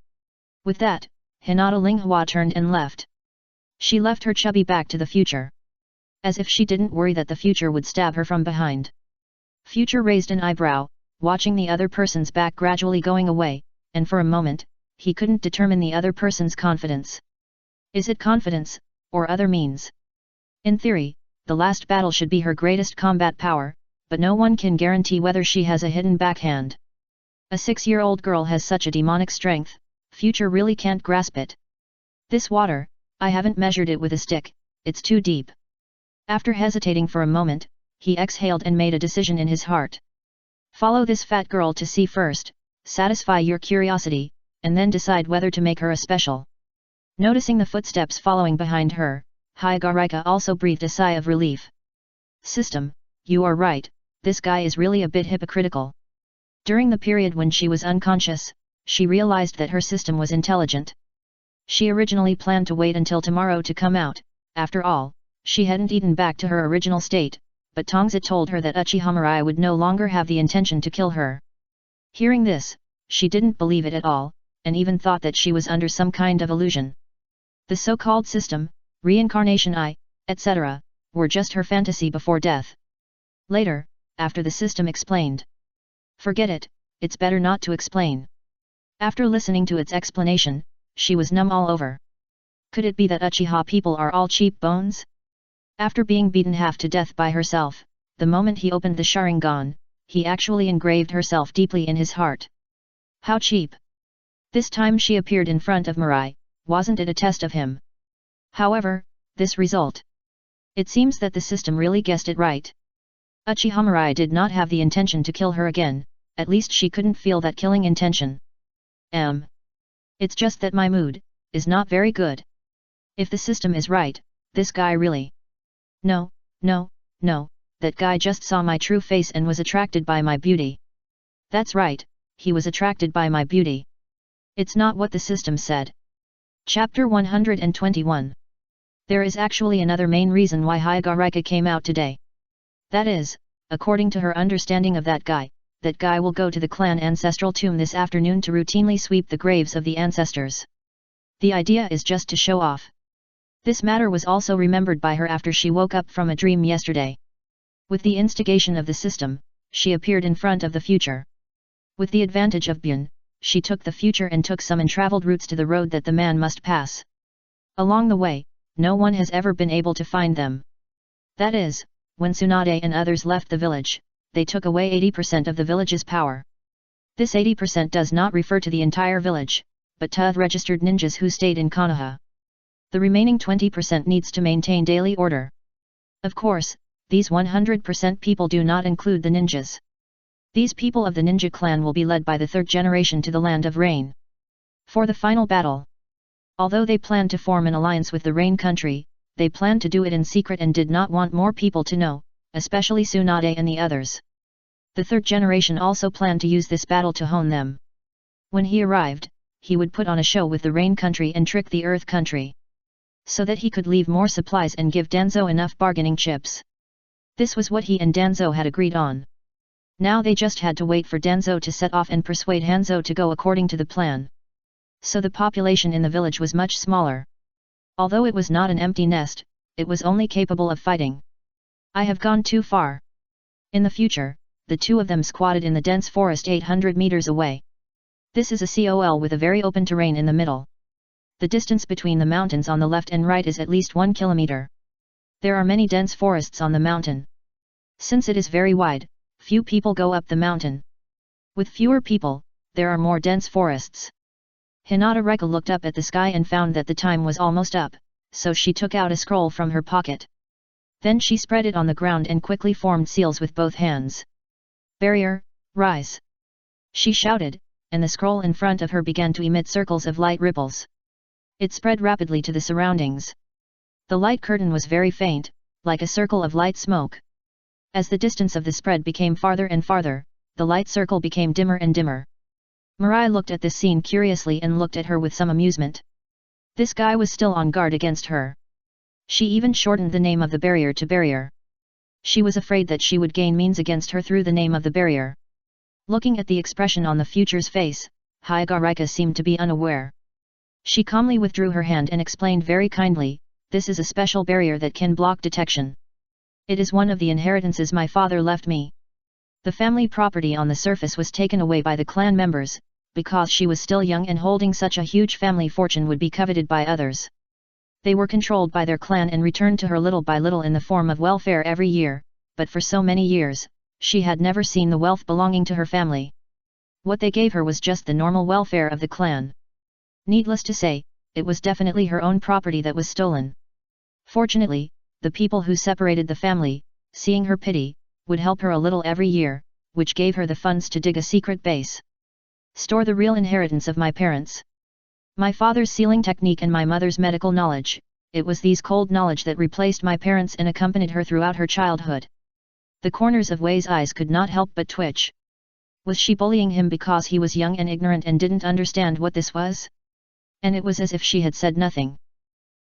With that, Hinata Linghua turned and left. She left her chubby back to the future. As if she didn't worry that the future would stab her from behind. Future raised an eyebrow, watching the other person's back gradually going away, and for a moment, he couldn't determine the other person's confidence. Is it confidence, or other means? In theory, the last battle should be her greatest combat power, but no one can guarantee whether she has a hidden backhand. A 6-year-old girl has such a demonic strength, Future really can't grasp it. This water, I haven't measured it with a stick, it's too deep. After hesitating for a moment, he exhaled and made a decision in his heart. Follow this fat girl to see first, satisfy your curiosity, and then decide whether to make her a special. Noticing the footsteps following behind her, Hyagarika also breathed a sigh of relief. System, you are right, this guy is really a bit hypocritical. During the period when she was unconscious, she realized that her system was intelligent. She originally planned to wait until tomorrow to come out, after all, she hadn't eaten back to her original state, but Tongza told her that Uchiha Mirai would no longer have the intention to kill her. Hearing this, she didn't believe it at all, and even thought that she was under some kind of illusion. The so-called system, reincarnation I, etc., were just her fantasy before death. Later, after the system explained. Forget it, it's better not to explain. After listening to its explanation, she was numb all over. Could it be that Uchiha people are all cheap bones? After being beaten half to death by herself, the moment he opened the Sharingan, he actually engraved herself deeply in his heart. How cheap! This time she appeared in front of Mirai, wasn't it a test of him? However, this result. It seems that the system really guessed it right. Uchiha Mirai did not have the intention to kill her again, at least she couldn't feel that killing intention. It's just that my mood is not very good. If the system is right, this guy really... No, that guy just saw my true face and was attracted by my beauty. That's right, he was attracted by my beauty. It's not what the system said. Chapter 121. There is actually another main reason why Hyagarika came out today. That is, according to her understanding of that guy will go to the clan ancestral tomb this afternoon to routinely sweep the graves of the ancestors. The idea is just to show off. This matter was also remembered by her after she woke up from a dream yesterday. With the instigation of the system, she appeared in front of the future. With the advantage of Bun, she took the future and took some untraveled routes to the road that the man must pass. Along the way, no one has ever been able to find them. That is, when Tsunade and others left the village, they took away 80% of the village's power. This 80% does not refer to the entire village, but to registered ninjas who stayed in Konoha. The remaining 20% needs to maintain daily order. Of course, these 100% people do not include the ninjas. These people of the ninja clan will be led by the third generation to the land of rain. For the final battle. Although they planned to form an alliance with the rain country, they planned to do it in secret and did not want more people to know, especially Tsunade and the others. The third generation also planned to use this battle to hone them. When he arrived, he would put on a show with the rain country and trick the earth country. So that he could leave more supplies and give Danzo enough bargaining chips. This was what he and Danzo had agreed on. Now they just had to wait for Danzo to set off and persuade Hanzo to go according to the plan. So the population in the village was much smaller. Although it was not an empty nest, it was only capable of fighting. I have gone too far. In the future, the two of them squatted in the dense forest 800 meters away. This is a COL with a very open terrain in the middle. The distance between the mountains on the left and right is at least 1 kilometer. There are many dense forests on the mountain. Since it is very wide, few people go up the mountain. With fewer people, there are more dense forests. Hinata Reka looked up at the sky and found that the time was almost up, so she took out a scroll from her pocket. Then she spread it on the ground and quickly formed seals with both hands. Barrier, rise! She shouted, and the scroll in front of her began to emit circles of light ripples. It spread rapidly to the surroundings. The light curtain was very faint, like a circle of light smoke. As the distance of the spread became farther and farther, the light circle became dimmer and dimmer. Mirai looked at this scene curiously and looked at her with some amusement. This guy was still on guard against her. She even shortened the name of the barrier to barrier. She was afraid that she would gain means against her through the name of the barrier. Looking at the expression on the future's face, Hyagarika seemed to be unaware. She calmly withdrew her hand and explained very kindly, "This is a special barrier that can block detection. It is one of the inheritances my father left me." The family property on the surface was taken away by the clan members, because she was still young and holding such a huge family fortune would be coveted by others. They were controlled by their clan and returned to her little by little in the form of welfare every year, but for so many years, she had never seen the wealth belonging to her family. What they gave her was just the normal welfare of the clan. Needless to say, it was definitely her own property that was stolen. Fortunately, the people who separated the family, seeing her pity, would help her a little every year, which gave her the funds to dig a secret base. Store the real inheritance of my parents. My father's sealing technique and my mother's medical knowledge, it was these cold knowledge that replaced my parents and accompanied her throughout her childhood. The corners of Wei's eyes could not help but twitch. Was she bullying him because he was young and ignorant and didn't understand what this was? And it was as if she had said nothing.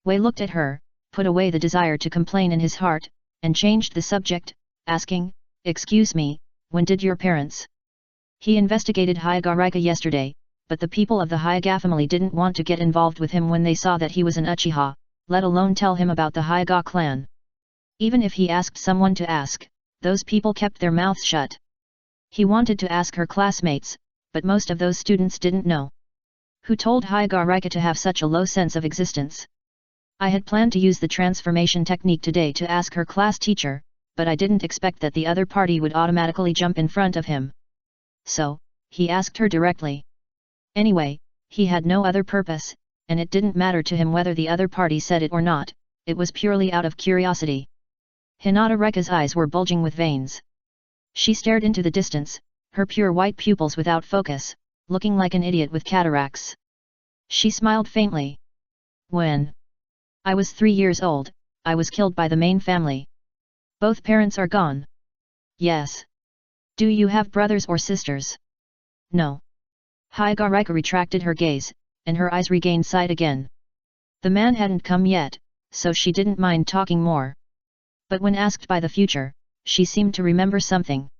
Wei looked at her, put away the desire to complain in his heart, and changed the subject, asking, "Excuse me, when did your parents?" He investigated Hyagarika yesterday, but the people of the Hyaga family didn't want to get involved with him when they saw that he was an Uchiha, let alone tell him about the Hyaga clan. Even if he asked someone to ask, those people kept their mouths shut. He wanted to ask her classmates, but most of those students didn't know. Who told Hyagarika to have such a low sense of existence? I had planned to use the transformation technique today to ask her class teacher, but I didn't expect that the other party would automatically jump in front of him. So, he asked her directly. Anyway, he had no other purpose, and it didn't matter to him whether the other party said it or not, it was purely out of curiosity. Hinata Reka's eyes were bulging with veins. She stared into the distance, her pure white pupils without focus, looking like an idiot with cataracts. She smiled faintly. When I was 3 years old, I was killed by the main family. Both parents are gone. Yes. Do you have brothers or sisters? No. Hyagarika retracted her gaze, and her eyes regained sight again. The man hadn't come yet, so she didn't mind talking more. But when asked by the future, she seemed to remember something.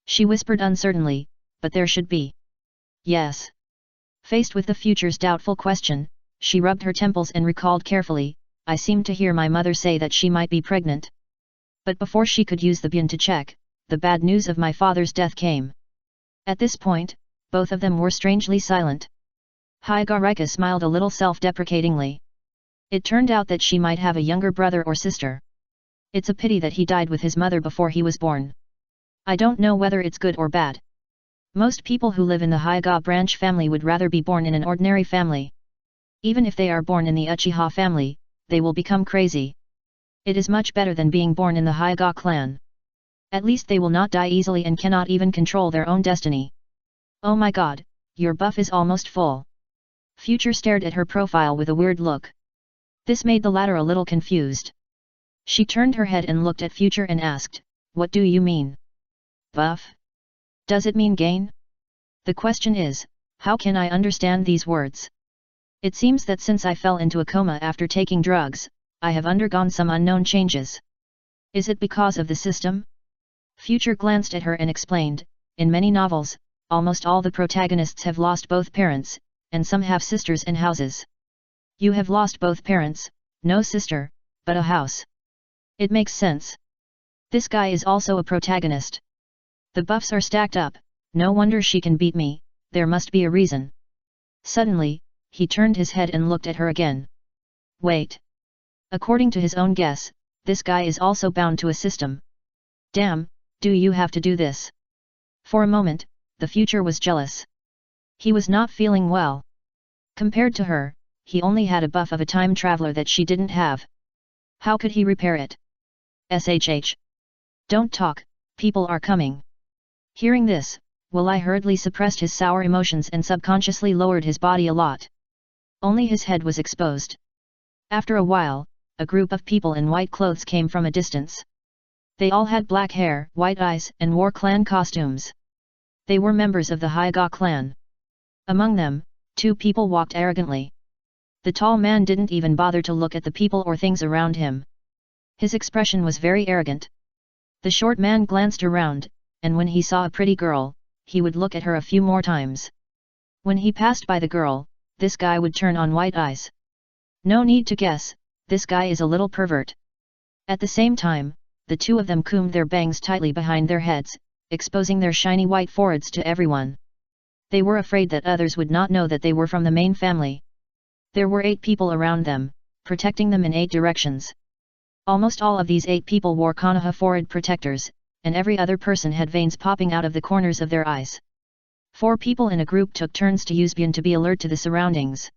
She whispered uncertainly, "But there should be." Yes. Faced with the future's doubtful question, she rubbed her temples and recalled carefully, "I seemed to hear my mother say that she might be pregnant." But before she could use the bin to check, the bad news of my father's death came. At this point, both of them were strangely silent. Hyagarika smiled a little self-deprecatingly. It turned out that she might have a younger brother or sister. It's a pity that he died with his mother before he was born. I don't know whether it's good or bad. Most people who live in the Hyaga branch family would rather be born in an ordinary family. Even if they are born in the Uchiha family, they will become crazy. It is much better than being born in the Hyaga clan. At least they will not die easily and cannot even control their own destiny. Oh my god, your buff is almost full. Future stared at her profile with a weird look. This made the latter a little confused. She turned her head and looked at Future and asked, "What do you mean? Buff? Does it mean gain?" The question is, how can I understand these words? It seems that since I fell into a coma after taking drugs, I have undergone some unknown changes. Is it because of the system? Future glanced at her and explained, "In many novels, almost all the protagonists have lost both parents, and some have sisters and houses. You have lost both parents, no sister, but a house. It makes sense." This guy is also a protagonist. The buffs are stacked up, no wonder she can beat me, there must be a reason. Suddenly, he turned his head and looked at her again. Wait. According to his own guess, this guy is also bound to a system. Damn, do you have to do this? For a moment, the future was jealous. He was not feeling well. Compared to her, he only had a buff of a time traveler that she didn't have. How could he repair it? SHH. Don't talk, people are coming. Hearing this, Wei hurriedly suppressed his sour emotions and subconsciously lowered his body a lot. Only his head was exposed. After a while, a group of people in white clothes came from a distance. They all had black hair, white eyes, and wore clan costumes. They were members of the Hyga clan. Among them, 2 people walked arrogantly. The tall man didn't even bother to look at the people or things around him. His expression was very arrogant. The short man glanced around, and when he saw a pretty girl, he would look at her a few more times. When he passed by the girl, this guy would turn on white eyes. No need to guess, this guy is a little pervert. At the same time, the 2 of them combed their bangs tightly behind their heads, exposing their shiny white foreheads to everyone. They were afraid that others would not know that they were from the main family. There were 8 people around them, protecting them in 8 directions. Almost all of these 8 people wore Konoha forehead protectors, and every other person had veins popping out of the corners of their eyes. 4 people in a group took turns to use Bian to be alert to the surroundings.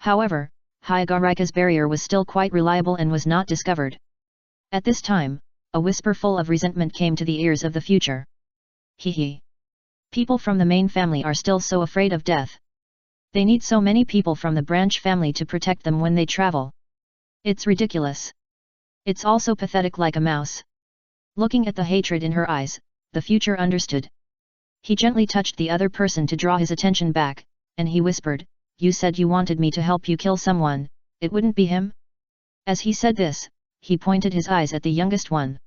However, Hyagarika's barrier was still quite reliable and was not discovered. At this time, a whisper full of resentment came to the ears of the future. Hee. People from the main family are still so afraid of death. They need so many people from the branch family to protect them when they travel. It's ridiculous. It's also pathetic like a mouse. Looking at the hatred in her eyes, the future understood. He gently touched the other person to draw his attention back, and he whispered, "You said you wanted me to help you kill someone, it wouldn't be him?" As he said this, he pointed his eyes at the youngest one.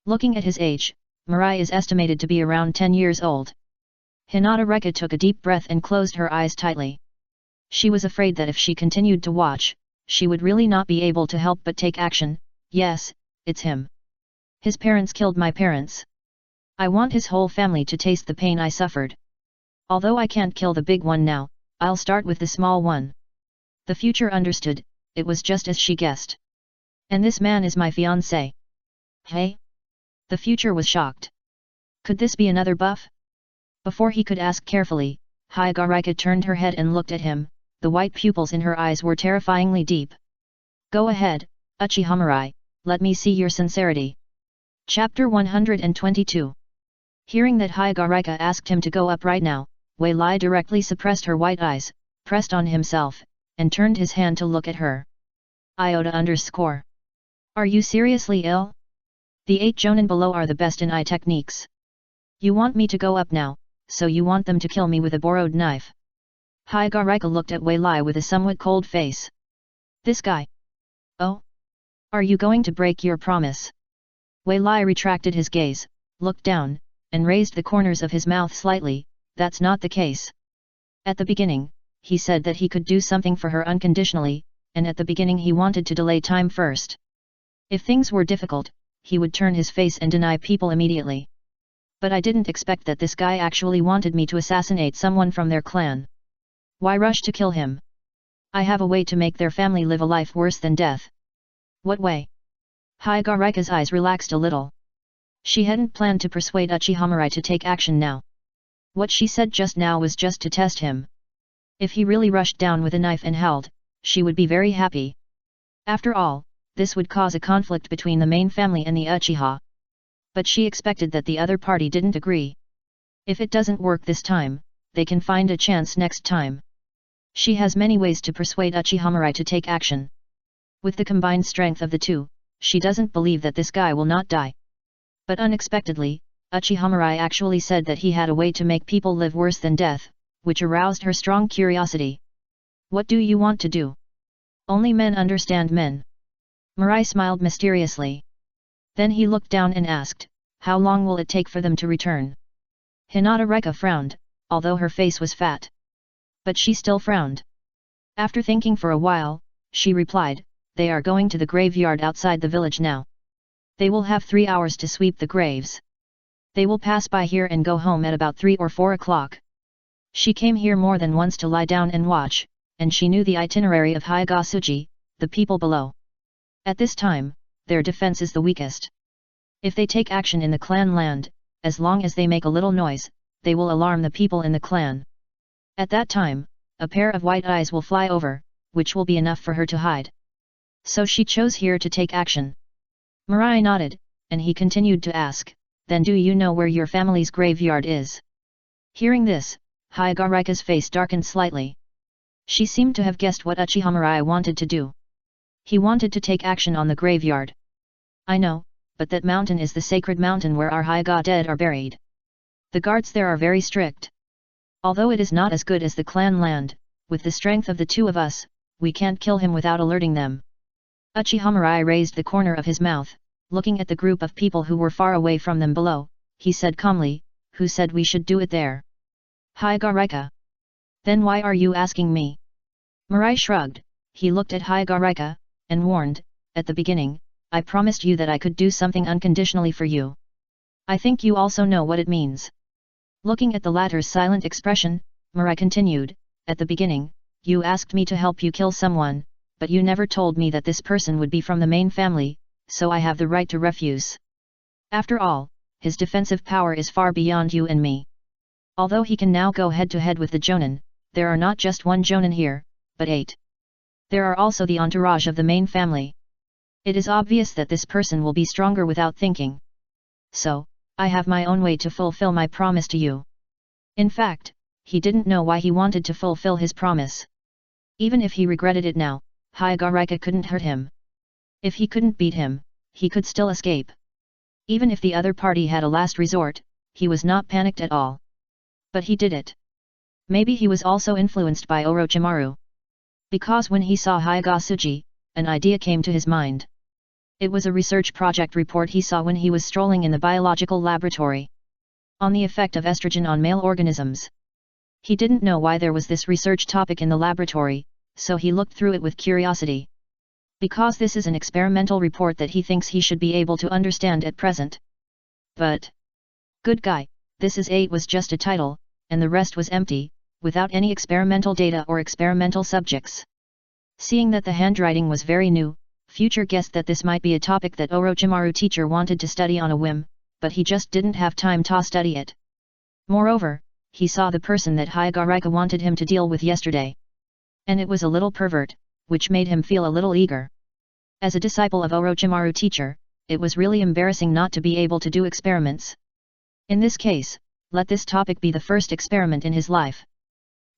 Looking at his age, Mirai is estimated to be around 10 years old. Hinata Reka took a deep breath and closed her eyes tightly. She was afraid that if she continued to watch, she would really not be able to help but take action. Yes, it's him. His parents killed my parents. I want his whole family to taste the pain I suffered. Although I can't kill the big one now, I'll start with the small one. The future understood, it was just as she guessed. And this man is my fiancé. Hey? The future was shocked. Could this be another buff? Before he could ask carefully, Hyagarika turned her head and looked at him, the white pupils in her eyes were terrifyingly deep. Go ahead, Uchiha Mirai, let me see your sincerity. Chapter 122. Hearing that Hyagarika asked him to go up right now, Wei Lai directly suppressed her white eyes, pressed on himself, and turned his hand to look at her. Iota_. Are you seriously ill? The 8 jonin below are the best in eye techniques. You want me to go up now, so you want them to kill me with a borrowed knife. Hyagarika looked at Wei Lai with a somewhat cold face. This guy. Oh? Are you going to break your promise? Wei Lai retracted his gaze, looked down, and raised the corners of his mouth slightly. That's not the case. At the beginning, he said that he could do something for her unconditionally, and at the beginning he wanted to delay time first. If things were difficult, he would turn his face and deny people immediately. But I didn't expect that this guy actually wanted me to assassinate someone from their clan. Why rush to kill him? I have a way to make their family live a life worse than death. What way? Hyagarika's eyes relaxed a little. She hadn't planned to persuade Uchiha Mirai to take action now. What she said just now was just to test him. If he really rushed down with a knife and howled, she would be very happy. After all, this would cause a conflict between the main family and the Uchiha. But she expected that the other party didn't agree. If it doesn't work this time, they can find a chance next time. She has many ways to persuade Uchiha Mirai to take action. With the combined strength of the 2, she doesn't believe that this guy will not die. But unexpectedly, Uchiha Mirai actually said that he had a way to make people live worse than death, which aroused her strong curiosity. What do you want to do? Only men understand men. Mirai smiled mysteriously. Then he looked down and asked, how long will it take for them to return? Hinata Reka frowned, although her face was fat. But she still frowned. After thinking for a while, she replied, they are going to the graveyard outside the village now. They will have 3 hours to sweep the graves. They will pass by here and go home at about 3 or 4 o'clock. She came here more than once to lie down and watch, and she knew the itinerary of Hyagasuji, the people below. At this time, their defense is the weakest. If they take action in the clan land, as long as they make a little noise, they will alarm the people in the clan. At that time, a pair of white eyes will fly over, which will be enough for her to hide. So she chose here to take action. Mirai nodded, and he continued to ask, "Then do you know where your family's graveyard is?" Hearing this, Hyagarika's face darkened slightly. She seemed to have guessed what Uchiha Mirai wanted to do. He wanted to take action on the graveyard. "I know, but that mountain is the sacred mountain where our Hyaga dead are buried. The guards there are very strict. Although it is not as good as the clan land, with the strength of the two of us, we can't kill him without alerting them." Uchiha Mirai raised the corner of his mouth, looking at the group of people who were far away from them below. He said calmly, "Who said we should do it there?" "Hyagarika." "Then why are you asking me?" Mirai shrugged. He looked at Hyagarika, and warned, "At the beginning, I promised you that I could do something unconditionally for you. I think you also know what it means." Looking at the latter's silent expression, Mirai continued, "At the beginning, you asked me to help you kill someone, but you never told me that this person would be from the main family, so I have the right to refuse. After all, his defensive power is far beyond you and me. Although he can now go head-to-head with the Jonin, there are not just one Jonin here, but 8. There are also the entourage of the main family. It is obvious that this person will be stronger without thinking. So, I have my own way to fulfill my promise to you." In fact, he didn't know why he wanted to fulfill his promise. Even if he regretted it now, Hyagarika couldn't hurt him. If he couldn't beat him, he could still escape. Even if the other party had a last resort, he was not panicked at all. But he did it. Maybe he was also influenced by Orochimaru. Because when he saw Hyagasuji, an idea came to his mind. It was a research project report he saw when he was strolling in the biological laboratory. On the effect of estrogen on male organisms. He didn't know why there was this research topic in the laboratory, so he looked through it with curiosity. Because this is an experimental report that he thinks he should be able to understand at present. But, good guy, this is 8 was just a title, and the rest was empty, without any experimental data or experimental subjects. Seeing that the handwriting was very new, Future guessed that this might be a topic that Orochimaru teacher wanted to study on a whim, but he just didn't have time to study it. Moreover, he saw the person that Hyagarika wanted him to deal with yesterday. And it was a little pervert, which made him feel a little eager. As a disciple of Orochimaru teacher, it was really embarrassing not to be able to do experiments. In this case, let this topic be the first experiment in his life.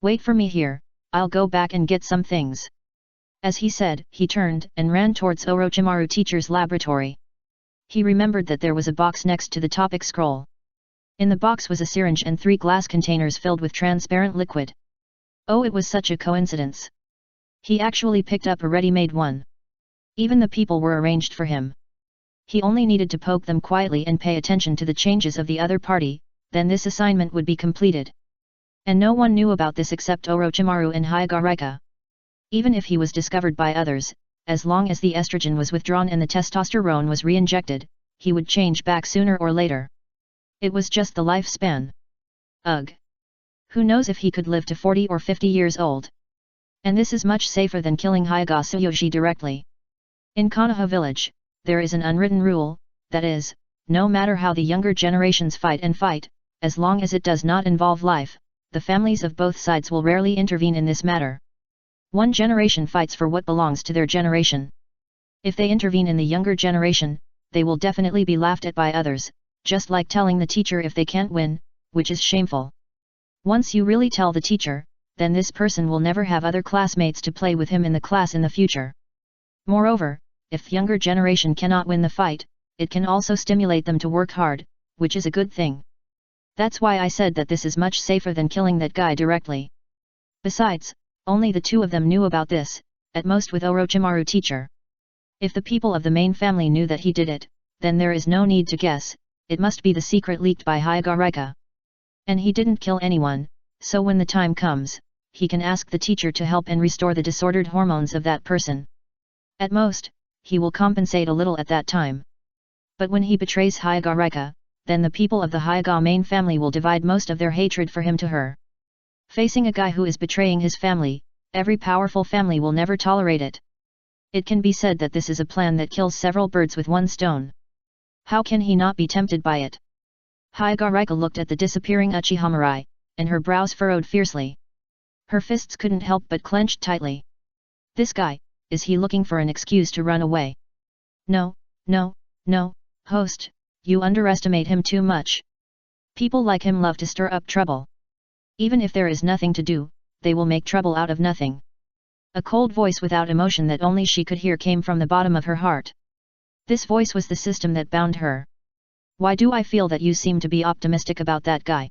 "Wait for me here, I'll go back and get some things." As he said, he turned and ran towards Orochimaru teacher's laboratory. He remembered that there was a box next to the topic scroll. In the box was a syringe and 3 glass containers filled with transparent liquid. Oh, it was such a coincidence. He actually picked up a ready-made one. Even the people were arranged for him. He only needed to poke them quietly and pay attention to the changes of the other party, then this assignment would be completed. And no one knew about this except Orochimaru and Hyagarika. Even if he was discovered by others, as long as the estrogen was withdrawn and the testosterone was re-injected, he would change back sooner or later. It was just the lifespan. Ugh! Who knows if he could live to 40 or 50 years old. And this is much safer than killing Hyagasuyoshi directly. In Konoha village, there is an unwritten rule, that is, no matter how the younger generations fight, as long as it does not involve life, the families of both sides will rarely intervene in this matter. One generation fights for what belongs to their generation. If they intervene in the younger generation, they will definitely be laughed at by others, just like telling the teacher if they can't win, which is shameful. Once you really tell the teacher, then this person will never have other classmates to play with him in the class in the future. Moreover, if the younger generation cannot win the fight, it can also stimulate them to work hard, which is a good thing. That's why I said that this is much safer than killing that guy directly. Besides, only the two of them knew about this, at most with Orochimaru teacher. If the people of the main family knew that he did it, then there is no need to guess, it must be the secret leaked by Hyagarika. And he didn't kill anyone, so when the time comes, he can ask the teacher to help and restore the disordered hormones of that person. At most, he will compensate a little at that time. But when he betrays Hyagareka, then the people of the Hyaga main family will divide most of their hatred for him to her. Facing a guy who is betraying his family, every powerful family will never tolerate it. It can be said that this is a plan that kills several birds with one stone. How can he not be tempted by it? Hyagareka looked at the disappearing Uchiha, and her brows furrowed fiercely. Her fists couldn't help but clenched tightly. This guy, is he looking for an excuse to run away? No, no, no, host, you underestimate him too much. People like him love to stir up trouble. Even if there is nothing to do, they will make trouble out of nothing. A cold voice without emotion that only she could hear came from the bottom of her heart. This voice was the system that bound her. Why do I feel that you seem to be optimistic about that guy?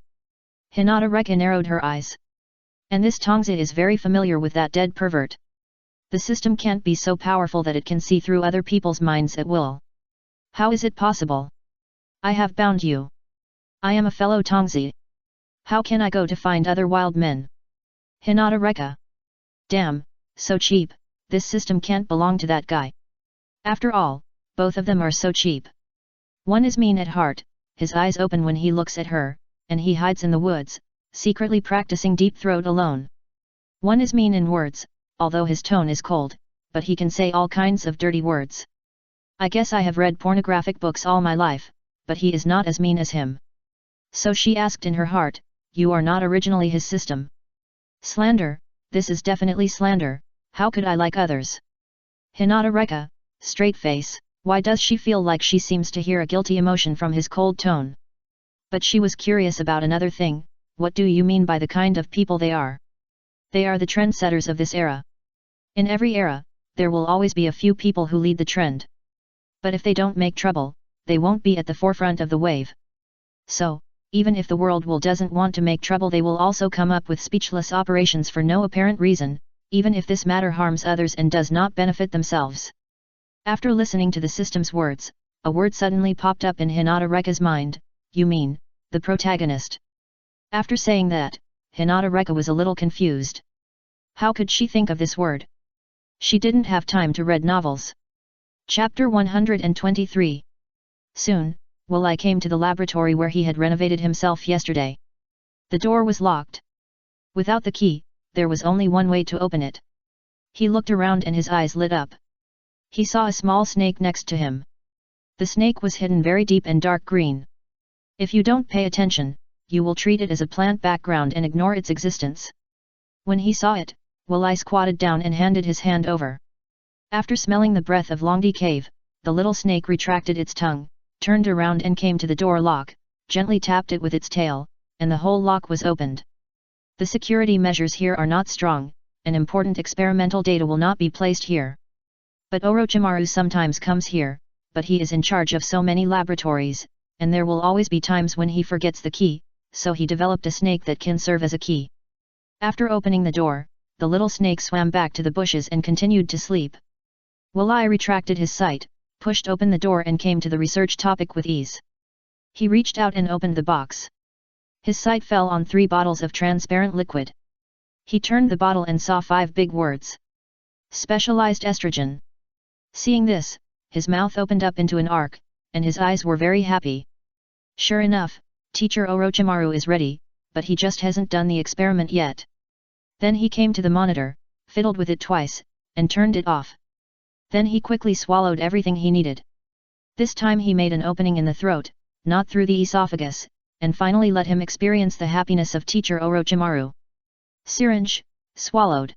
Hinata Reka narrowed her eyes. And this Tongzi is very familiar with that dead pervert. The system can't be so powerful that it can see through other people's minds at will. How is it possible? I have bound you. I am a fellow Tongzi. How can I go to find other wild men? Hinata Reka. Damn, so cheap, this system can't belong to that guy. After all, both of them are so cheap. One is mean at heart, his eyes open when he looks at her, and he hides in the woods, secretly practicing deep throat alone. One is mean in words, although his tone is cold, but he can say all kinds of dirty words. I guess I have read pornographic books all my life, but he is not as mean as him. So she asked in her heart, you are not originally his system. Slander, this is definitely slander, how could I like others? Hinata Reka, straight face, why does she feel like she seems to hear a guilty emotion from his cold tone? But she was curious about another thing, what do you mean by the kind of people they are? They are the trendsetters of this era. In every era, there will always be a few people who lead the trend. But if they don't make trouble, they won't be at the forefront of the wave. So, even if the world doesn't want to make trouble, they will also come up with speechless operations for no apparent reason, even if this matter harms others and does not benefit themselves. After listening to the system's words, a word suddenly popped up in Hinata Reka's mind, you mean, the protagonist. After saying that, Hinata Reka was a little confused. How could she think of this word? She didn't have time to read novels. Chapter 123. Soon, Wallai came to the laboratory where he had renovated himself yesterday. The door was locked. Without the key, there was only one way to open it. He looked around and his eyes lit up. He saw a small snake next to him. The snake was hidden very deep and dark green. If you don't pay attention, you will treat it as a plant background and ignore its existence. When he saw it, Wallai squatted down and handed his hand over. After smelling the breath of Longdi Cave, the little snake retracted its tongue, turned around and came to the door lock, gently tapped it with its tail, and the whole lock was opened. The security measures here are not strong, and important experimental data will not be placed here. But Orochimaru sometimes comes here, but he is in charge of so many laboratories, and there will always be times when he forgets the key, so he developed a snake that can serve as a key. After opening the door, the little snake swam back to the bushes and continued to sleep. Wallai retracted his sight, pushed open the door and came to the research topic with ease. He reached out and opened the box. His sight fell on 3 bottles of transparent liquid. He turned the bottle and saw 5 big words. Specialized estrogen. Seeing this, his mouth opened up into an arc, and his eyes were very happy. Sure enough, Teacher Orochimaru is ready, but he just hasn't done the experiment yet. Then he came to the monitor, fiddled with it twice, and turned it off. Then he quickly swallowed everything he needed. This time he made an opening in the throat, not through the esophagus, and finally let him experience the happiness of Teacher Orochimaru. Syringe, swallowed.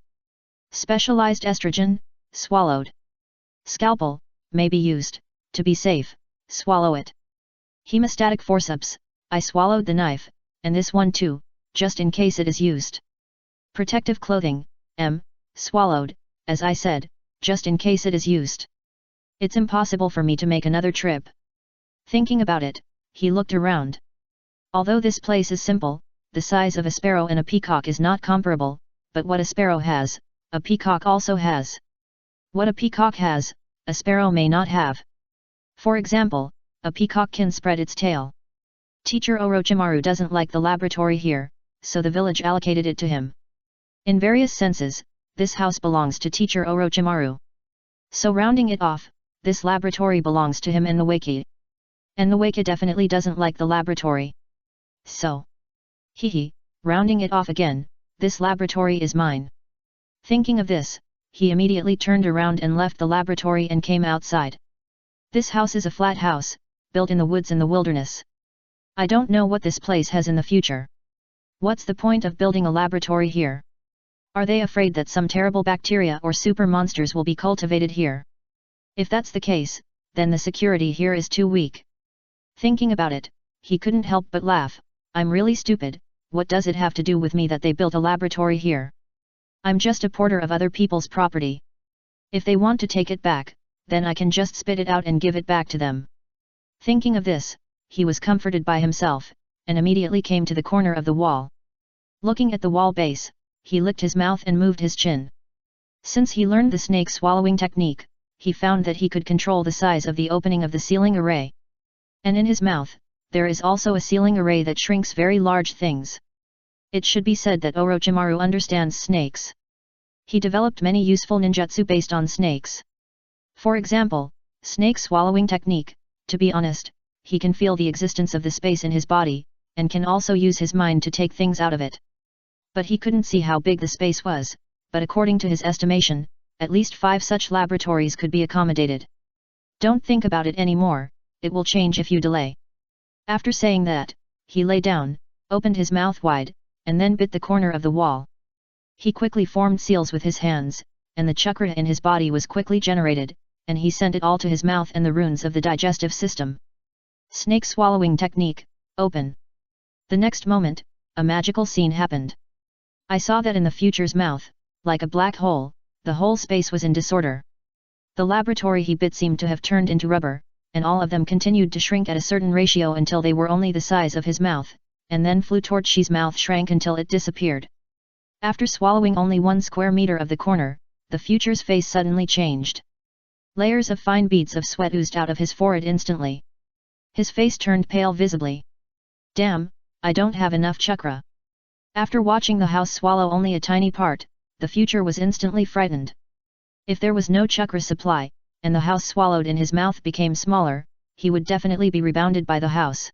Specialized estrogen, swallowed. Scalpel, may be used, to be safe, swallow it. Hemostatic forceps, I swallowed the knife, and this one too, just in case it is used. Protective clothing, swallowed, as I said, just in case it is used. It's impossible for me to make another trip. Thinking about it, he looked around. Although this place is simple, the size of a sparrow and a peacock is not comparable, but what a sparrow has, a peacock also has. What a peacock has, a sparrow may not have. For example, a peacock can spread its tail. Teacher Orochimaru doesn't like the laboratory here, so the village allocated it to him. In various senses, this house belongs to Teacher Orochimaru. So rounding it off, this laboratory belongs to him and the Waki. And the Waka definitely doesn't like the laboratory. So. Hehe, rounding it off again, this laboratory is mine. Thinking of this, he immediately turned around and left the laboratory and came outside. This house is a flat house, built in the woods in the wilderness. I don't know what this place has in the future. What's the point of building a laboratory here? Are they afraid that some terrible bacteria or super monsters will be cultivated here? If that's the case, then the security here is too weak. Thinking about it, he couldn't help but laugh. I'm really stupid. What does it have to do with me that they built a laboratory here? I'm just a porter of other people's property. If they want to take it back, then I can just spit it out and give it back to them. Thinking of this, he was comforted by himself, and immediately came to the corner of the wall. Looking at the wall base, he licked his mouth and moved his chin. Since he learned the snake swallowing technique, he found that he could control the size of the opening of the ceiling array. And in his mouth, there is also a ceiling array that shrinks very large things. It should be said that Orochimaru understands snakes. He developed many useful ninjutsu based on snakes. For example, snake swallowing technique. To be honest, he can feel the existence of the space in his body, and can also use his mind to take things out of it. But he couldn't see how big the space was, but according to his estimation, at least 5 such laboratories could be accommodated. Don't think about it anymore, it will change if you delay. After saying that, he lay down, opened his mouth wide, and then bit the corner of the wall. He quickly formed seals with his hands, and the chakra in his body was quickly generated, and he sent it all to his mouth and the runes of the digestive system. Snake swallowing technique, open. The next moment, a magical scene happened. I saw that in the future's mouth, like a black hole, the whole space was in disorder. The laboratory he bit seemed to have turned into rubber, and all of them continued to shrink at a certain ratio until they were only the size of his mouth, and then flew towards Shi's mouth shrank until it disappeared. After swallowing only 1 square meter of the corner, the future's face suddenly changed. Layers of fine beads of sweat oozed out of his forehead instantly. His face turned pale visibly. Damn, I don't have enough chakra. After watching the house swallow only a tiny part, the future was instantly frightened. If there was no chakra supply, and the house swallowed in his mouth became smaller, he would definitely be rebounded by the house.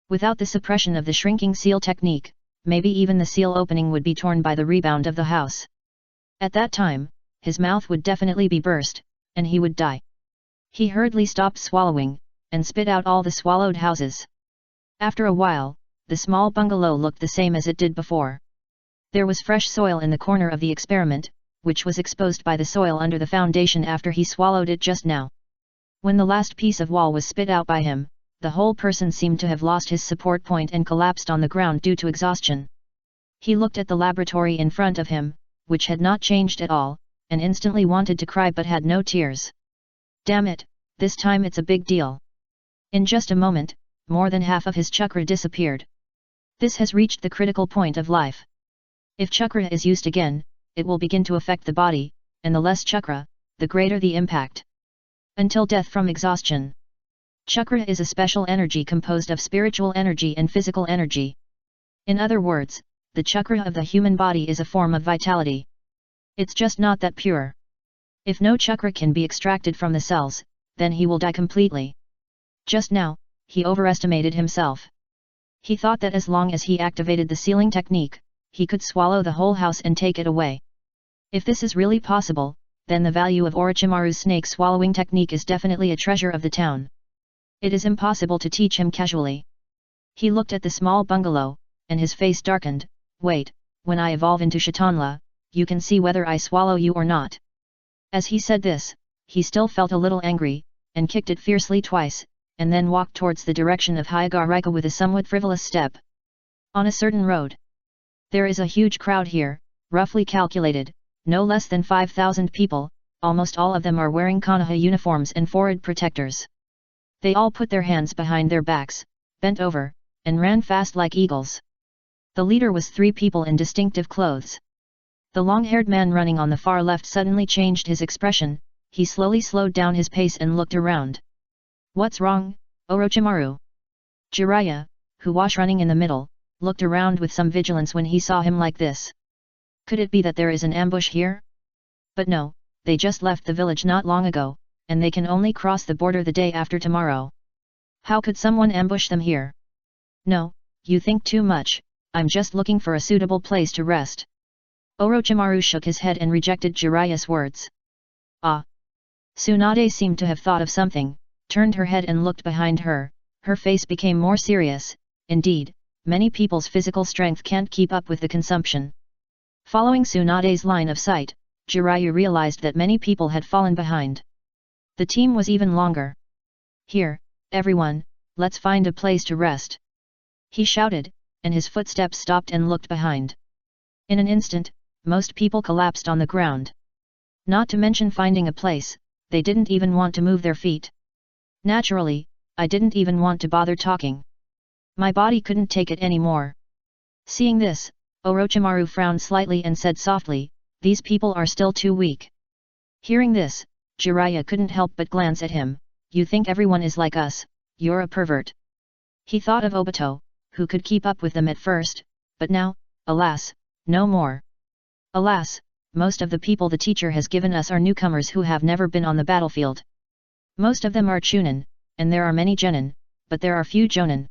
Without the suppression of the shrinking seal technique, maybe even the seal opening would be torn by the rebound of the house. At that time, his mouth would definitely be burst, and he would die. He hurriedly stopped swallowing, and spit out all the swallowed houses. After a while, the small bungalow looked the same as it did before. There was fresh soil in the corner of the experiment, which was exposed by the soil under the foundation after he swallowed it just now. When the last piece of wall was spit out by him, the whole person seemed to have lost his support point and collapsed on the ground due to exhaustion. He looked at the laboratory in front of him, which had not changed at all, and instantly wanted to cry but had no tears. Damn it, this time it's a big deal. In just a moment, more than half of his chakra disappeared. This has reached the critical point of life. If chakra is used again, it will begin to affect the body, and the less chakra, the greater the impact. Until death from exhaustion. Chakra is a special energy composed of spiritual energy and physical energy. In other words, the chakra of the human body is a form of vitality. It's just not that pure. If no chakra can be extracted from the cells, then he will die completely. Just now, he overestimated himself. He thought that as long as he activated the sealing technique, he could swallow the whole house and take it away. If this is really possible, then the value of Orochimaru's snake swallowing technique is definitely a treasure of the town. It is impossible to teach him casually. He looked at the small bungalow, and his face darkened. Wait, when I evolve into Shitanla, you can see whether I swallow you or not. As he said this, he still felt a little angry, and kicked it fiercely twice, and then walked towards the direction of Hyagarika with a somewhat frivolous step. On a certain road. There is a huge crowd here, roughly calculated, no less than 5,000 people, almost all of them are wearing Konoha uniforms and forehead protectors. They all put their hands behind their backs, bent over, and ran fast like eagles. The leader was 3 people in distinctive clothes. The long-haired man running on the far left suddenly changed his expression, he slowly slowed down his pace and looked around. What's wrong, Orochimaru? Jiraiya, who was running in the middle, looked around with some vigilance when he saw him like this. Could it be that there is an ambush here? But no, they just left the village not long ago, and they can only cross the border the day after tomorrow. How could someone ambush them here? No, you think too much, I'm just looking for a suitable place to rest. Orochimaru shook his head and rejected Jiraiya's words. Ah! Tsunade seemed to have thought of something, turned her head and looked behind her, her face became more serious. Indeed, many people's physical strength can't keep up with the consumption. Following Tsunade's line of sight, Jiraiya realized that many people had fallen behind. The team was even longer. Here, everyone, let's find a place to rest. He shouted, and his footsteps stopped and looked behind. In an instant, most people collapsed on the ground. Not to mention finding a place, they didn't even want to move their feet. Naturally, I didn't even want to bother talking. My body couldn't take it anymore. Seeing this, Orochimaru frowned slightly and said softly, these people are still too weak. Hearing this, Jiraiya couldn't help but glance at him, you think everyone is like us, you're a pervert. He thought of Obito, who could keep up with them at first, but now, alas, no more. Alas, most of the people the teacher has given us are newcomers who have never been on the battlefield. Most of them are Chunin, and there are many Genin, but there are few Jonin.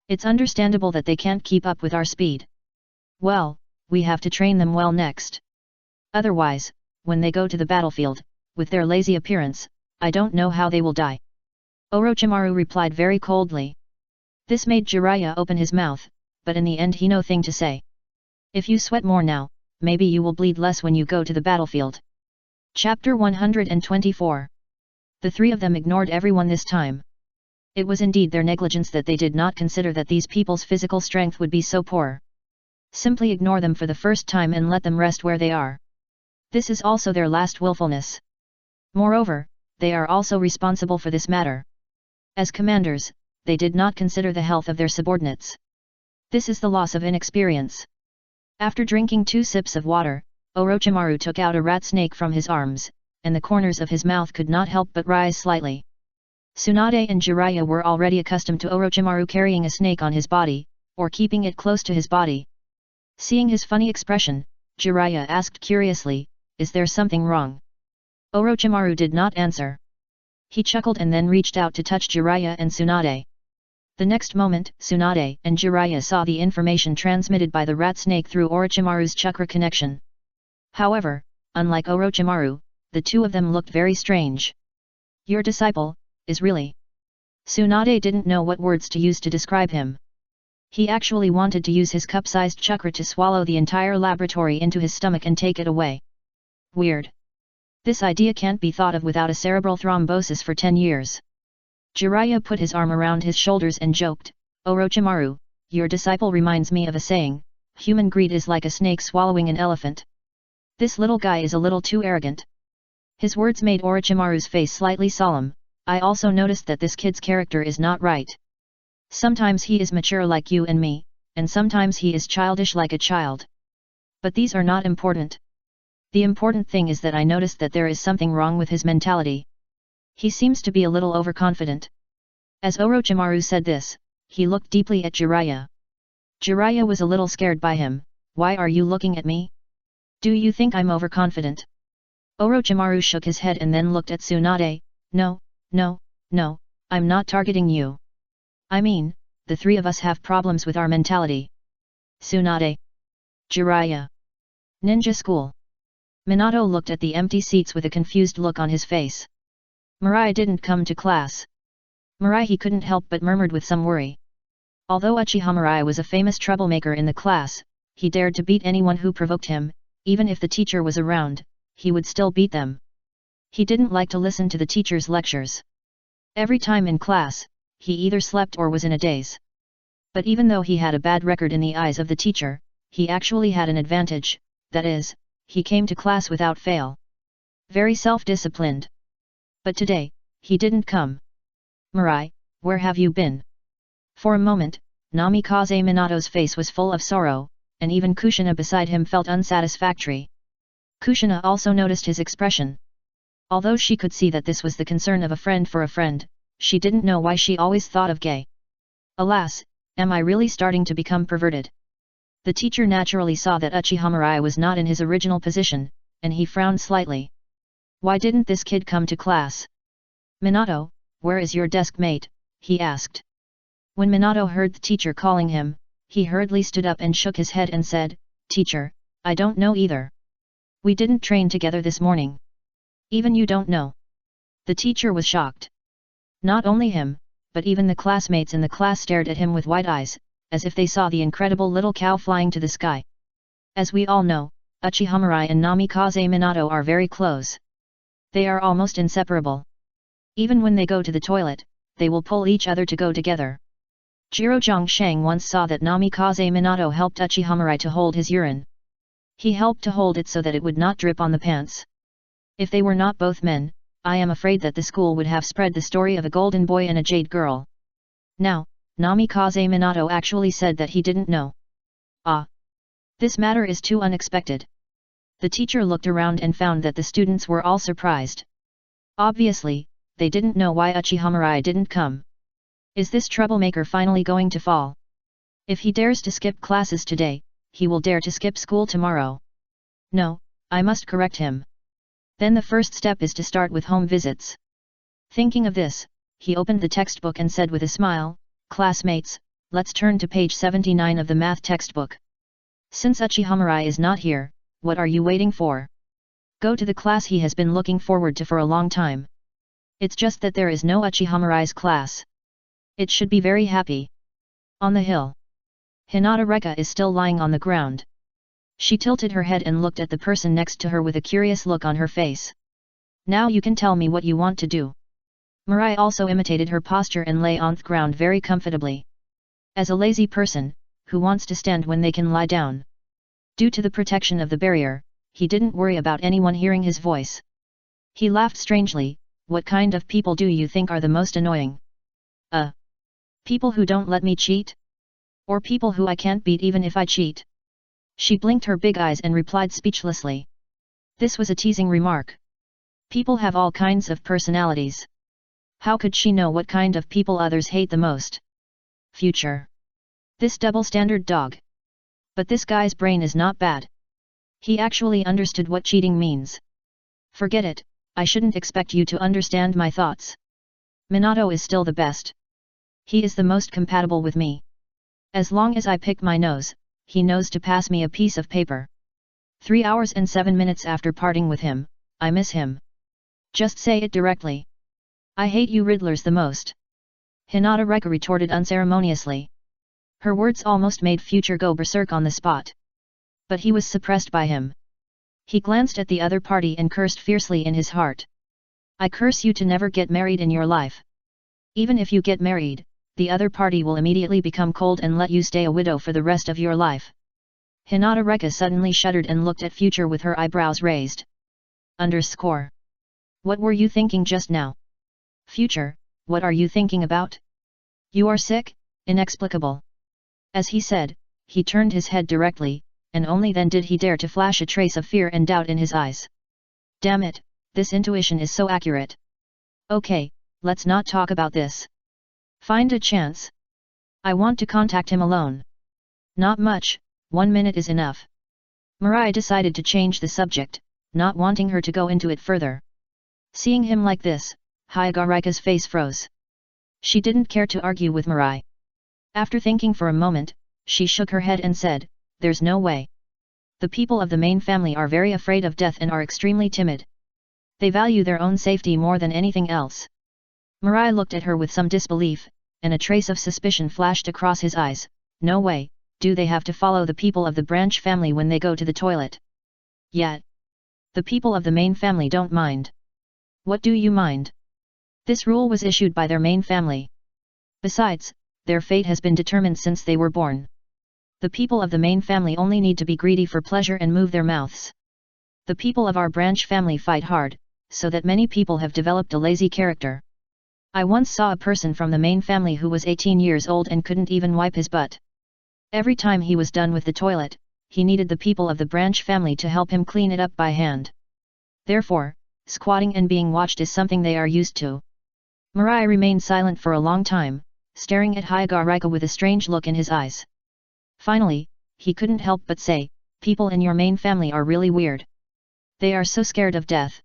It's understandable that they can't keep up with our speed. Well, we have to train them well next. Otherwise, when they go to the battlefield, with their lazy appearance, I don't know how they will die. Orochimaru replied very coldly. This made Jiraiya open his mouth, but in the end he no thing to say. If you sweat more now, maybe you will bleed less when you go to the battlefield. Chapter 124. The three of them ignored everyone this time. It was indeed their negligence that they did not consider that these people's physical strength would be so poor. Simply ignore them for the first time and let them rest where they are. This is also their last willfulness. Moreover, they are also responsible for this matter. As commanders, they did not consider the health of their subordinates. This is the loss of inexperience. After drinking 2 sips of water, Orochimaru took out a rat snake from his arms, and the corners of his mouth could not help but rise slightly. Tsunade and Jiraiya were already accustomed to Orochimaru carrying a snake on his body, or keeping it close to his body. Seeing his funny expression, Jiraiya asked curiously, is there something wrong? Orochimaru did not answer. He chuckled and then reached out to touch Jiraiya and Tsunade. The next moment, Tsunade and Jiraiya saw the information transmitted by the rat snake through Orochimaru's chakra connection. However, unlike Orochimaru, the two of them looked very strange. Your disciple, is really... Tsunade didn't know what words to use to describe him. He actually wanted to use his cup-sized chakra to swallow the entire laboratory into his stomach and take it away. Weird. This idea can't be thought of without a cerebral thrombosis for 10 years. Jiraiya put his arm around his shoulders and joked, Orochimaru, your disciple reminds me of a saying, human greed is like a snake swallowing an elephant. This little guy is a little too arrogant. His words made Orochimaru's face slightly solemn. I also noticed that this kid's character is not right. Sometimes he is mature like you and me, and sometimes he is childish like a child. But these are not important. The important thing is that I noticed that there is something wrong with his mentality. He seems to be a little overconfident. As Orochimaru said this, he looked deeply at Jiraiya. Jiraiya was a little scared by him. Why are you looking at me? Do you think I'm overconfident? Orochimaru shook his head and then looked at Tsunade. No, I'm not targeting you. I mean, the three of us have problems with our mentality. Tsunade. Jiraiya. Ninja school. Minato looked at the empty seats with a confused look on his face. Mirai didn't come to class. Mirai, he couldn't help but murmured with some worry. Although Uchiha Mirai was a famous troublemaker in the class, he dared to beat anyone who provoked him, even if the teacher was around, he would still beat them. He didn't like to listen to the teacher's lectures. Every time in class, he either slept or was in a daze. But even though he had a bad record in the eyes of the teacher, he actually had an advantage, that is, he came to class without fail. Very self-disciplined. But today, he didn't come. Mirai, where have you been? For a moment, Namikaze Minato's face was full of sorrow, and even Kushina beside him felt unsatisfactory. Kushina also noticed his expression. Although she could see that this was the concern of a friend for a friend, she didn't know why she always thought of Gay. Alas, am I really starting to become perverted? The teacher naturally saw that Uchiha Mirai was not in his original position, and he frowned slightly. Why didn't this kid come to class? Minato, where is your desk mate? he asked. When Minato heard the teacher calling him, he hurriedly stood up and shook his head and said, "Teacher, I don't know either. We didn't train together this morning. Even you don't know." The teacher was shocked. Not only him, but even the classmates in the class stared at him with wide eyes, as if they saw the incredible little cow flying to the sky. As we all know, Uchiha and Namikaze Minato are very close. They are almost inseparable. Even when they go to the toilet, they will pull each other to go together. Jiro Zhongsheng once saw that Namikaze Minato helped Uchiha to hold his urine. He helped to hold it so that it would not drip on the pants. If they were not both men, I am afraid that the school would have spread the story of a golden boy and a jade girl. Now, Namikaze Minato actually said that he didn't know. Ah! This matter is too unexpected. The teacher looked around and found that the students were all surprised. Obviously, they didn't know why Uchiha didn't come. Is this troublemaker finally going to fall? If he dares to skip classes today, he will dare to skip school tomorrow. No, I must correct him. Then the first step is to start with home visits. Thinking of this, he opened the textbook and said with a smile, "Classmates, let's turn to page 79 of the math textbook. Since Uchiha is not here, what are you waiting for? Go to the class he has been looking forward to for a long time. It's just that there is no Uchiha class. It should be very happy." On the hill, Hinata Reka is still lying on the ground. She tilted her head and looked at the person next to her with a curious look on her face. "Now you can tell me what you want to do." Mirai also imitated her posture and lay on the ground very comfortably. As a lazy person, who wants to stand when they can lie down. Due to the protection of the barrier, he didn't worry about anyone hearing his voice. He laughed strangely. "What kind of people do you think are the most annoying? People who don't let me cheat? Or people who I can't beat even if I cheat?" She blinked her big eyes and replied speechlessly. This was a teasing remark. People have all kinds of personalities. How could she know what kind of people others hate the most? Future. This double-standard dog. But this guy's brain is not bad. He actually understood what cheating means. Forget it, I shouldn't expect you to understand my thoughts. Minato is still the best. He is the most compatible with me. As long as I pick my nose, he knows to pass me a piece of paper. 3 hours and 7 minutes after parting with him, I miss him. Just say it directly. I hate you riddlers the most. Hinata Reka retorted unceremoniously. Her words almost made Future go berserk on the spot. But he was suppressed by him. He glanced at the other party and cursed fiercely in his heart. "I curse you to never get married in your life. Even if you get married, the other party will immediately become cold and let you stay a widow for the rest of your life." Hinata Reka suddenly shuddered and looked at Future with her eyebrows raised. _ What were you thinking just now? Future, what are you thinking about? You are sick? Inexplicable. As he said, he turned his head directly, and only then did he dare to flash a trace of fear and doubt in his eyes. Damn it, this intuition is so accurate. Okay, let's not talk about this. Find a chance. I want to contact him alone. Not much, 1 minute is enough. Mirai decided to change the subject, not wanting her to go into it further. Seeing him like this, Hyagarika's face froze. She didn't care to argue with Mirai. After thinking for a moment, she shook her head and said, "There's no way. The people of the main family are very afraid of death and are extremely timid. They value their own safety more than anything else." Mirai looked at her with some disbelief, and a trace of suspicion flashed across his eyes. "No way, do they have to follow the people of the branch family when they go to the toilet? Yet, the people of the main family don't mind. What do you mind? This rule was issued by their main family. Besides, their fate has been determined since they were born. The people of the main family only need to be greedy for pleasure and move their mouths. The people of our branch family fight hard, so that many people have developed a lazy character. I once saw a person from the main family who was 18 years old and couldn't even wipe his butt. Every time he was done with the toilet, he needed the people of the branch family to help him clean it up by hand. Therefore, squatting and being watched is something they are used to." Mirai remained silent for a long time, staring at Hyagarika with a strange look in his eyes. Finally, he couldn't help but say, "People in your main family are really weird. They are so scared of death.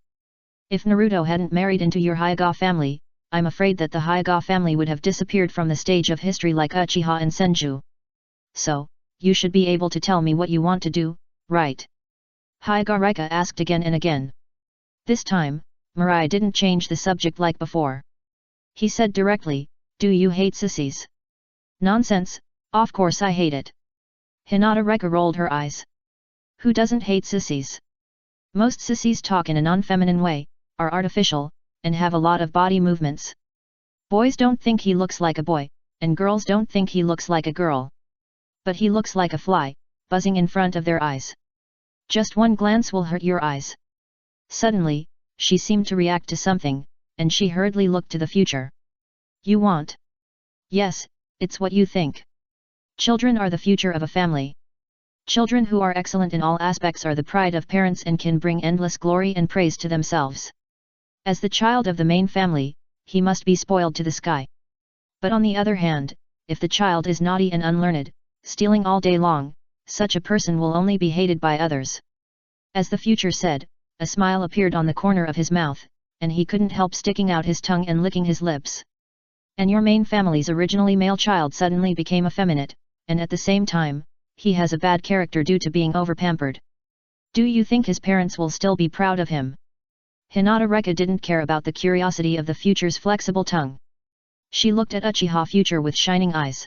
If Naruto hadn't married into your Hyaga family, I'm afraid that the Hyuga family would have disappeared from the stage of history like Uchiha and Senju. So, you should be able to tell me what you want to do, right? Hyuga Rika asked again and again. This time, Mirai didn't change the subject like before. He said directly, do you hate sissies? Nonsense, of course I hate it. Hinata Rika rolled her eyes. Who doesn't hate sissies? Most sissies talk in a non-feminine way, are artificial, and have a lot of body movements. Boys don't think he looks like a boy, and girls don't think he looks like a girl. But he looks like a fly, buzzing in front of their eyes. Just one glance will hurt your eyes. Suddenly, she seemed to react to something, and she hurriedly looked to the future. You want? Yes, it's what you think. Children are the future of a family. Children who are excellent in all aspects are the pride of parents and can bring endless glory and praise to themselves. As the child of the main family, he must be spoiled to the sky. But on the other hand, if the child is naughty and unlearned, stealing all day long, such a person will only be hated by others. As the future said, a smile appeared on the corner of his mouth, and he couldn't help sticking out his tongue and licking his lips. And your main family's originally male child suddenly became effeminate, and at the same time, he has a bad character due to being overpampered. Do you think his parents will still be proud of him? Hinata Rika didn't care about the curiosity of the future's flexible tongue. She looked at Uchiha Future with shining eyes.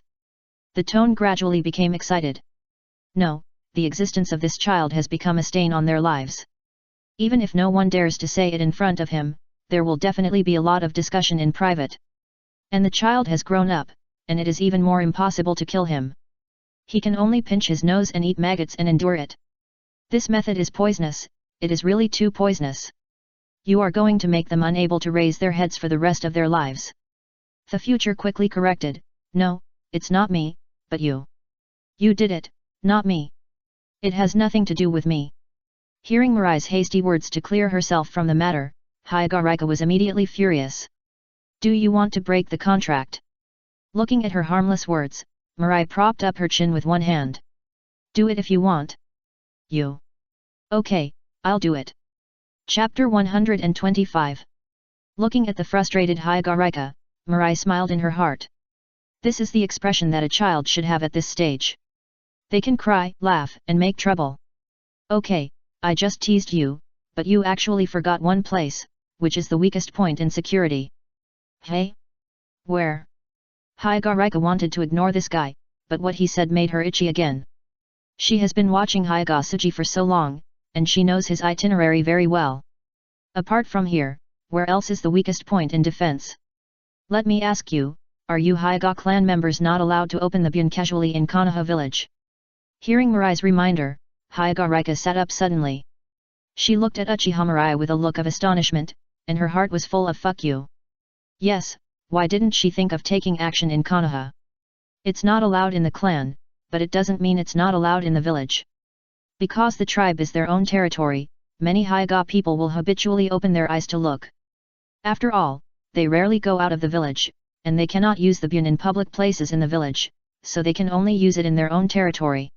The tone gradually became excited. No, the existence of this child has become a stain on their lives. Even if no one dares to say it in front of him, there will definitely be a lot of discussion in private. And the child has grown up, and it is even more impossible to kill him. He can only pinch his nose and eat maggots and endure it. This method is poisonous, it is really too poisonous. You are going to make them unable to raise their heads for the rest of their lives. The future quickly corrected, no, it's not me, but you. You did it, not me. It has nothing to do with me. Hearing Mirai's hasty words to clear herself from the matter, Hyuga Rika was immediately furious. Do you want to break the contract? Looking at her harmless words, Mirai propped up her chin with one hand. Do it if you want. You. Okay, I'll do it. Chapter 125. Looking at the frustrated Hyuga Rika, Mirai smiled in her heart. This is the expression that a child should have at this stage. They can cry, laugh, and make trouble. Okay, I just teased you, but you actually forgot one place, which is the weakest point in security. Hey? Where? Hyuga Rika wanted to ignore this guy, but what he said made her itchy again. She has been watching Hyuga Tsuji for so long, and she knows his itinerary very well. Apart from here, where else is the weakest point in defense? Let me ask you, are you Hyuga clan members not allowed to open the bun casually in Konoha village? Hearing Mirai's reminder, Hyuga Rika sat up suddenly. She looked at Uchiha Mirai with a look of astonishment, and her heart was full of fuck you. Yes, why didn't she think of taking action in Konoha? It's not allowed in the clan, but it doesn't mean it's not allowed in the village. Because the tribe is their own territory, many Hyuga people will habitually open their eyes to look. After all, they rarely go out of the village, and they cannot use the bun in public places in the village, so they can only use it in their own territory.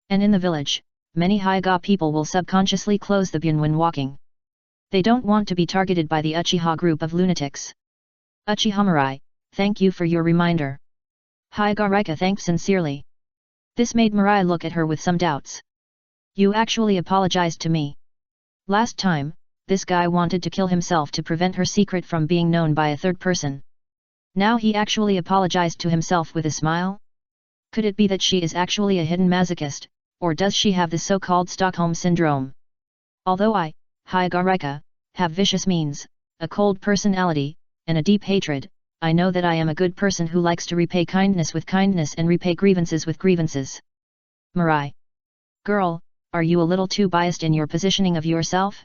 And in the village, many Hyuga people will subconsciously close the bun when walking. They don't want to be targeted by the Uchiha group of lunatics. Uchiha Mirai, thank you for your reminder. Hyuga Rika thanked sincerely. This made Mirai look at her with some doubts. You actually apologized to me. Last time, this guy wanted to kill himself to prevent her secret from being known by a third person. Now he actually apologized to himself with a smile? Could it be that she is actually a hidden masochist, or does she have the so-called Stockholm Syndrome? Although I, Hyuga Rika, have vicious means, a cold personality, and a deep hatred, I know that I am a good person who likes to repay kindness with kindness and repay grievances with grievances. Mirai. Girl, are you a little too biased in your positioning of yourself?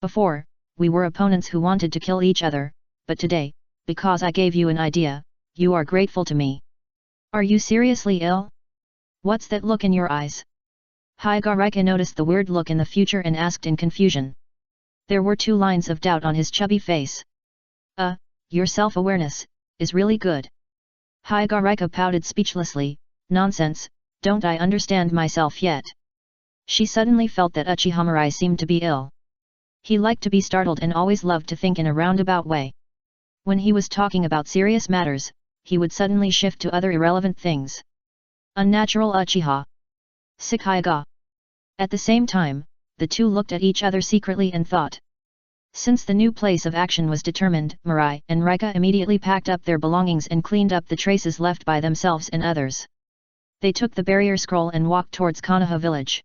Before, we were opponents who wanted to kill each other, but today, because I gave you an idea, you are grateful to me. Are you seriously ill? What's that look in your eyes? Hyuga Rika noticed the weird look in the future and asked in confusion. There were 2 lines of doubt on his chubby face. Your self-awareness is really good. Hyuga Rika pouted speechlessly. Nonsense, don't I understand myself yet? She suddenly felt that Uchiha Mirai seemed to be ill. He liked to be startled and always loved to think in a roundabout way. When he was talking about serious matters, he would suddenly shift to other irrelevant things. Unnatural Uchiha. Sikaiga. At the same time, the two looked at each other secretly and thought. Since the new place of action was determined, Mirai and Rika immediately packed up their belongings and cleaned up the traces left by themselves and others. They took the barrier scroll and walked towards Konoha village.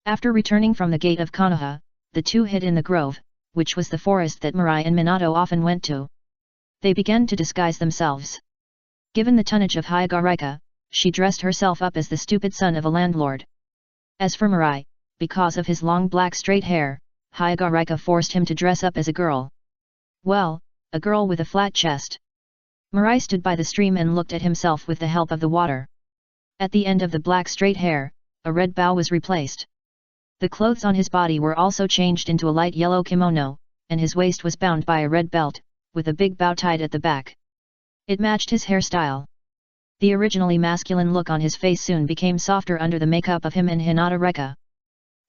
After returning from the gate of Konoha, the two hid in the grove, which was the forest that Mirai and Minato often went to. They began to disguise themselves. Given the tonnage of Hyuga Rika, she dressed herself up as the stupid son of a landlord. As for Mirai, because of his long black straight hair, Hyuga Rika forced him to dress up as a girl. Well, a girl with a flat chest. Mirai stood by the stream and looked at himself with the help of the water. At the end of the black straight hair, a red bow was replaced. The clothes on his body were also changed into a light yellow kimono, and his waist was bound by a red belt, with a big bow tied at the back. It matched his hairstyle. The originally masculine look on his face soon became softer under the makeup of him and Hinata Reka.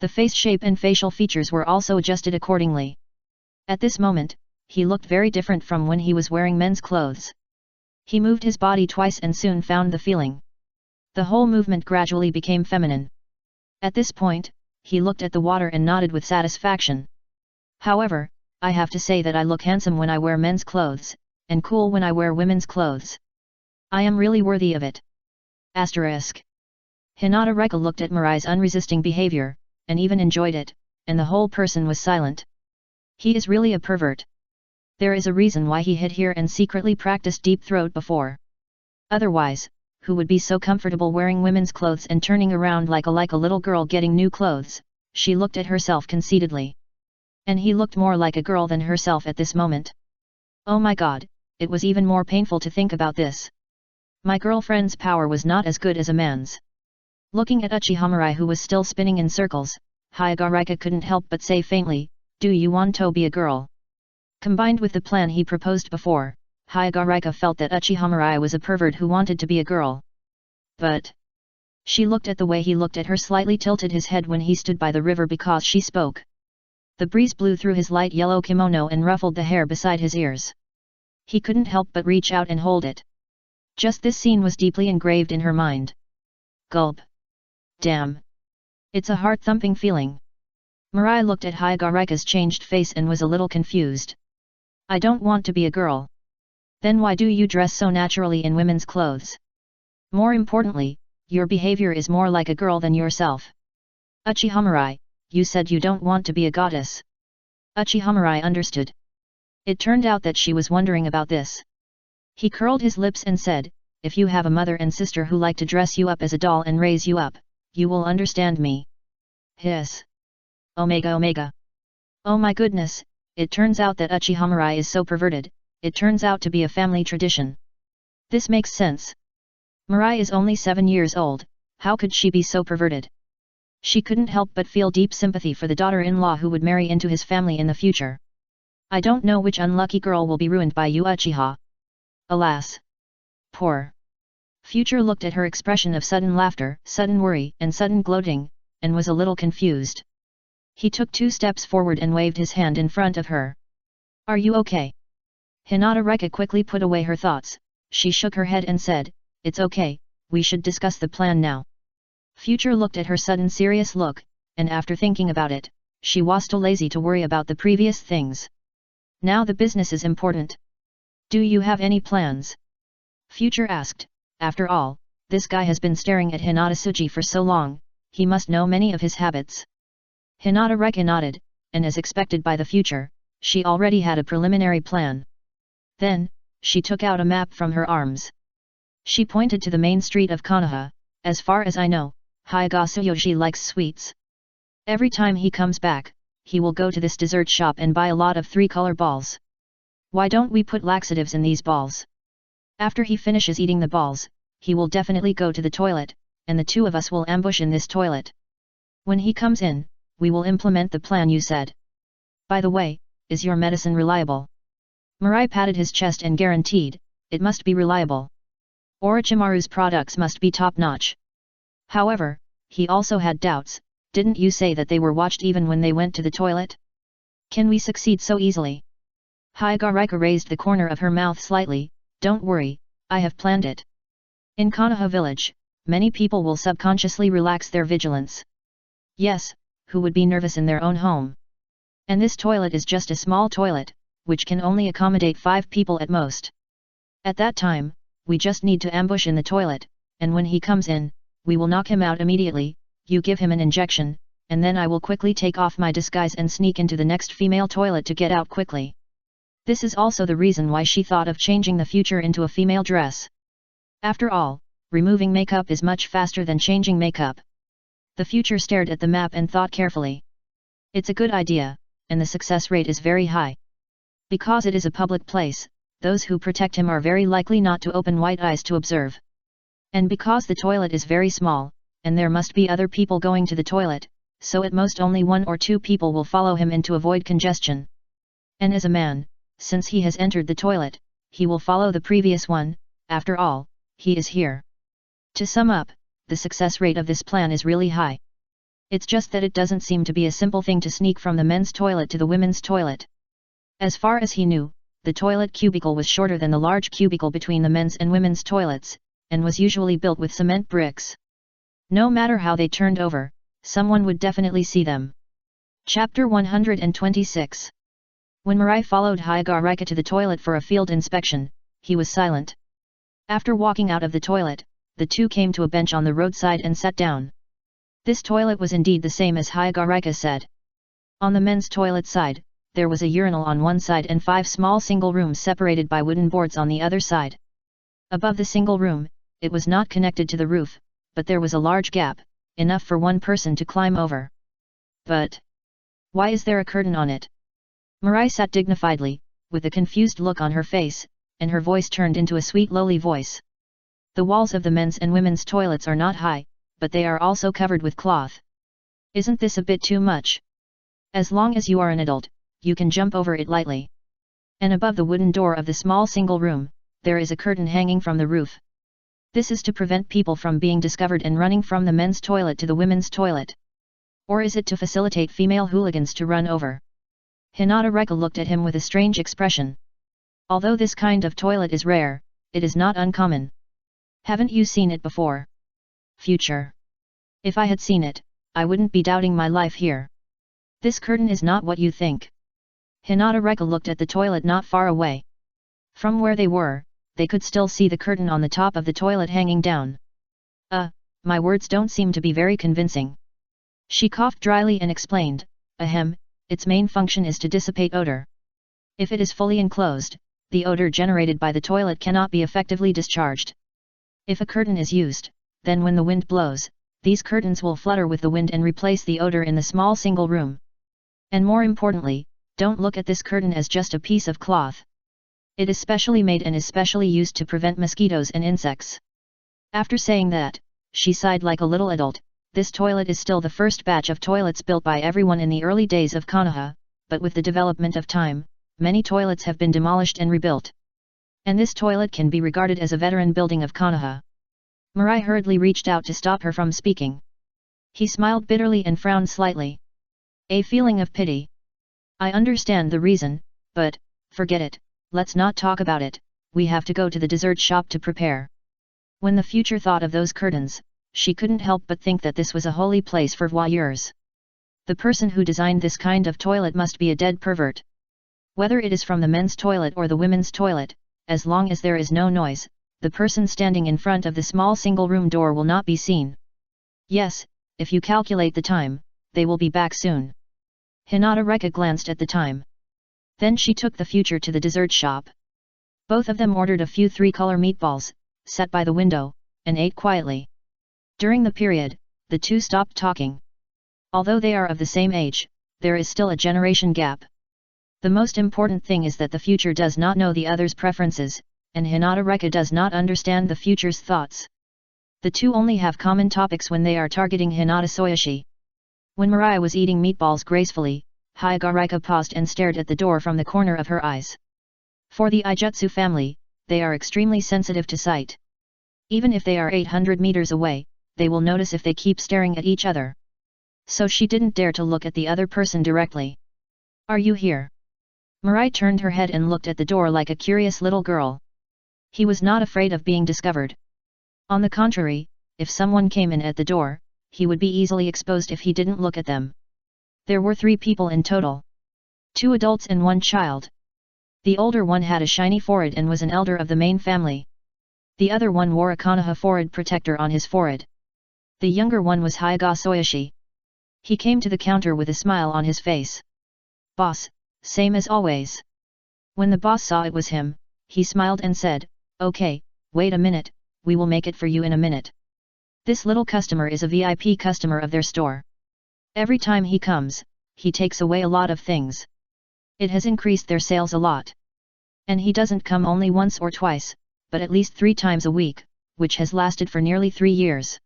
The face shape and facial features were also adjusted accordingly. At this moment, he looked very different from when he was wearing men's clothes. He moved his body twice and soon found the feeling. The whole movement gradually became feminine. At this point, he looked at the water and nodded with satisfaction. However, I have to say that I look handsome when I wear men's clothes, and cool when I wear women's clothes. I am really worthy of it. Asterisk. Hinata Reka looked at Mirai's unresisting behavior, and even enjoyed it, and the whole person was silent. He is really a pervert. There is a reason why he hid here and secretly practiced deep throat before. Otherwise, who would be so comfortable wearing women's clothes and turning around like a little girl getting new clothes? She looked at herself conceitedly. And he looked more like a girl than herself at this moment. Oh my god, it was even more painful to think about this. My girlfriend's power was not as good as a man's. Looking at Uchiha Mirai who was still spinning in circles, Hyuga Rika couldn't help but say faintly, "Do you want to be a girl?" Combined with the plan he proposed before, Hyuga Rika felt that Uchiha Mirai was a pervert who wanted to be a girl. But she looked at the way he looked at her, slightly tilted his head when he stood by the river because she spoke. The breeze blew through his light yellow kimono and ruffled the hair beside his ears. He couldn't help but reach out and hold it. Just this scene was deeply engraved in her mind. Gulp. Damn. It's a heart-thumping feeling. Mirai looked at Hyuga Rika's changed face and was a little confused. I don't want to be a girl. Then why do you dress so naturally in women's clothes? More importantly, your behavior is more like a girl than yourself. Uchiha Mirai, you said you don't want to be a goddess. Uchiha Mirai understood. It turned out that she was wondering about this. He curled his lips and said, if you have a mother and sister who like to dress you up as a doll and raise you up, you will understand me. Hiss. Omega Omega. Oh my goodness, it turns out that Uchiha Mirai is so perverted, it turns out to be a family tradition. This makes sense. Mirai is only 7 years old, how could she be so perverted? She couldn't help but feel deep sympathy for the daughter-in-law who would marry into his family in the future. I don't know which unlucky girl will be ruined by you, Uchiha. Alas. Poor. Future looked at her expression of sudden laughter, sudden worry, and sudden gloating, and was a little confused. He took 2 steps forward and waved his hand in front of her. Are you okay? Hinata Reka quickly put away her thoughts, she shook her head and said, it's okay, we should discuss the plan now. Future looked at her sudden serious look, and after thinking about it, she was too lazy to worry about the previous things. Now the business is important. Do you have any plans? Future asked. After all, this guy has been staring at Hinata Tsuji for so long, he must know many of his habits. Hinata Reka nodded, and as expected by the Future, she already had a preliminary plan. Then, she took out a map from her arms. She pointed to the main street of Konoha. As far as I know, Hyuga Tsuyoshi likes sweets. Every time he comes back, he will go to this dessert shop and buy a lot of 3-color balls. Why don't we put laxatives in these balls? After he finishes eating the balls, he will definitely go to the toilet, and the 2 of us will ambush in this toilet. When he comes in, we will implement the plan you said. By the way, is your medicine reliable? Mirai patted his chest and guaranteed, it must be reliable. Orochimaru's products must be top-notch. However, he also had doubts, didn't you say that they were watched even when they went to the toilet? Can we succeed so easily? Hyagarika raised the corner of her mouth slightly. Don't worry, I have planned it. In Konoha village, many people will subconsciously relax their vigilance. Yes, who would be nervous in their own home? And this toilet is just a small toilet, which can only accommodate 5 people at most. At that time, we just need to ambush in the toilet, and when he comes in, we will knock him out immediately. You give him an injection, and then I will quickly take off my disguise and sneak into the next female toilet to get out quickly. This is also the reason why she thought of changing the future into a female dress. After all, removing makeup is much faster than changing makeup. The future stared at the map and thought carefully. It's a good idea, and the success rate is very high. Because it is a public place, those who protect him are very likely not to open wide eyes to observe. And because the toilet is very small, and there must be other people going to the toilet, so at most only 1 or 2 people will follow him in to avoid congestion. And as a man, since he has entered the toilet, he will follow the previous one. After all, he is here. To sum up, the success rate of this plan is really high. It's just that it doesn't seem to be a simple thing to sneak from the men's toilet to the women's toilet. As far as he knew, the toilet cubicle was shorter than the large cubicle between the men's and women's toilets, and was usually built with cement bricks. No matter how they turned over, someone would definitely see them. Chapter 126. When Mirai followed Hyagarika to the toilet for a field inspection, he was silent. After walking out of the toilet, the two came to a bench on the roadside and sat down. This toilet was indeed the same as Hyagarika said. On the men's toilet side, there was a urinal on one side and 5 small single rooms separated by wooden boards on the other side. Above the single room, it was not connected to the roof, but there was a large gap, enough for one person to climb over. But why is there a curtain on it? Mirai sat dignifiedly, with a confused look on her face, and her voice turned into a sweet lowly voice. The walls of the men's and women's toilets are not high, but they are also covered with cloth. Isn't this a bit too much? As long as you are an adult, you can jump over it lightly. And above the wooden door of the small single room, there is a curtain hanging from the roof. This is to prevent people from being discovered and running from the men's toilet to the women's toilet. Or is it to facilitate female hooligans to run over? Hinata Reka looked at him with a strange expression. Although this kind of toilet is rare, it is not uncommon. Haven't you seen it before? Future. If I had seen it, I wouldn't be doubting my life here. This curtain is not what you think. Hinata Reka looked at the toilet not far away. From where they were, they could still see the curtain on the top of the toilet hanging down. My words don't seem to be very convincing. She coughed dryly and explained, its main function is to dissipate odor. If it is fully enclosed, the odor generated by the toilet cannot be effectively discharged. If a curtain is used, then when the wind blows, these curtains will flutter with the wind and replace the odor in the small single room. And more importantly, don't look at this curtain as just a piece of cloth. It is specially made and is specially used to prevent mosquitoes and insects. After saying that, she sighed like a little adult. This toilet is still the first batch of toilets built by everyone in the early days of Konoha, but with the development of time, many toilets have been demolished and rebuilt. And this toilet can be regarded as a veteran building of Konoha. Mirai hurriedly reached out to stop her from speaking. He smiled bitterly and frowned slightly. A feeling of pity. I understand the reason, but, forget it, let's not talk about it, we have to go to the dessert shop to prepare. When the future thought of those curtains, she couldn't help but think that this was a holy place for voyeurs. The person who designed this kind of toilet must be a dead pervert. Whether it is from the men's toilet or the women's toilet, as long as there is no noise, the person standing in front of the small single-room door will not be seen. Yes, if you calculate the time, they will be back soon. Hinata Reka glanced at the time. Then she took the future to the dessert shop. Both of them ordered a few 3-color meatballs, sat by the window, and ate quietly. During the period, the two stopped talking. Although they are of the same age, there is still a generation gap. The most important thing is that the future does not know the other's preferences, and Hinata Reka does not understand the future's thoughts. The two only have common topics when they are targeting Hinata Soyoshi. When Mirai was eating meatballs gracefully, Hyagarika paused and stared at the door from the corner of her eyes. For the Ijutsu family, they are extremely sensitive to sight. Even if they are 800 meters away, they will notice if they keep staring at each other. So she didn't dare to look at the other person directly. Are you here? Mirai turned her head and looked at the door like a curious little girl. He was not afraid of being discovered. On the contrary, if someone came in at the door, he would be easily exposed if he didn't look at them. There were 3 people in total. 2 adults and 1 child. The older one had a shiny forehead and was an elder of the main family. The other one wore a Konoha forehead protector on his forehead. The younger one was Hyaga Soyoshi. He came to the counter with a smile on his face. "Boss, same as always." When the boss saw it was him, he smiled and said, "Okay, wait a minute, we will make it for you in a minute." This little customer is a VIP customer of their store. Every time he comes, he takes away a lot of things. It has increased their sales a lot. And he doesn't come only once or twice, but at least 3 times a week, which has lasted for nearly 3 years.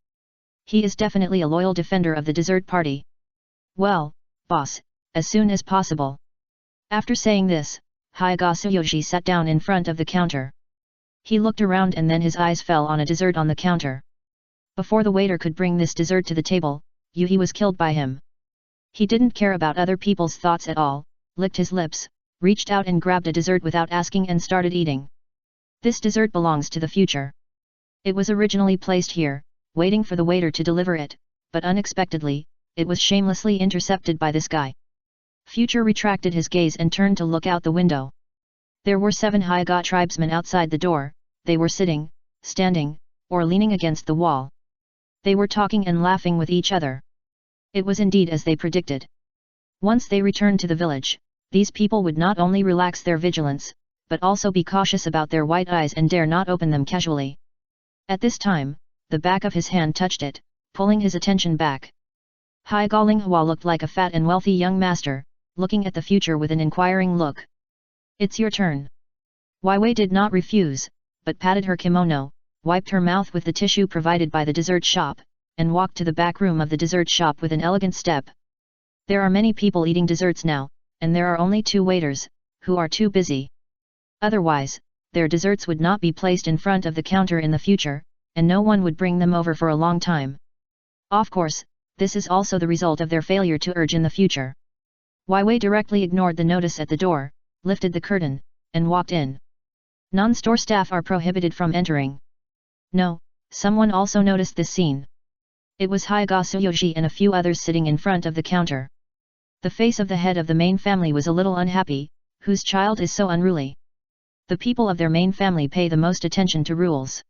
He is definitely a loyal defender of the dessert party. "Well, boss, as soon as possible." After saying this, Hyaga Soyoshi sat down in front of the counter. He looked around and then his eyes fell on a dessert on the counter. Before the waiter could bring this dessert to the table, Yuhi was killed by him. He didn't care about other people's thoughts at all, licked his lips, reached out and grabbed a dessert without asking and started eating. This dessert belongs to the future. It was originally placed here, waiting for the waiter to deliver it, but unexpectedly, it was shamelessly intercepted by this guy. Future retracted his gaze and turned to look out the window. There were 7 Hyaga tribesmen outside the door. They were sitting, standing, or leaning against the wall. They were talking and laughing with each other. It was indeed as they predicted. Once they returned to the village, these people would not only relax their vigilance, but also be cautious about their white eyes and dare not open them casually. At this time, the back of his hand touched it, pulling his attention back. Hyaga Linghua looked like a fat and wealthy young master, looking at the future with an inquiring look. "It's your turn." Wei did not refuse, but patted her kimono, wiped her mouth with the tissue provided by the dessert shop, and walked to the back room of the dessert shop with an elegant step. There are many people eating desserts now, and there are only 2 waiters, who are too busy. Otherwise, their desserts would not be placed in front of the counter in the future, and no one would bring them over for a long time. Of course, this is also the result of their failure to urge in the future. Wei directly ignored the notice at the door, lifted the curtain, and walked in. Non-store staff are prohibited from entering. No, someone also noticed this scene. It was Hyaga Soyoshi and a few others sitting in front of the counter. The face of the head of the main family was a little unhappy, whose child is so unruly. The people of their main family pay the most attention to rules.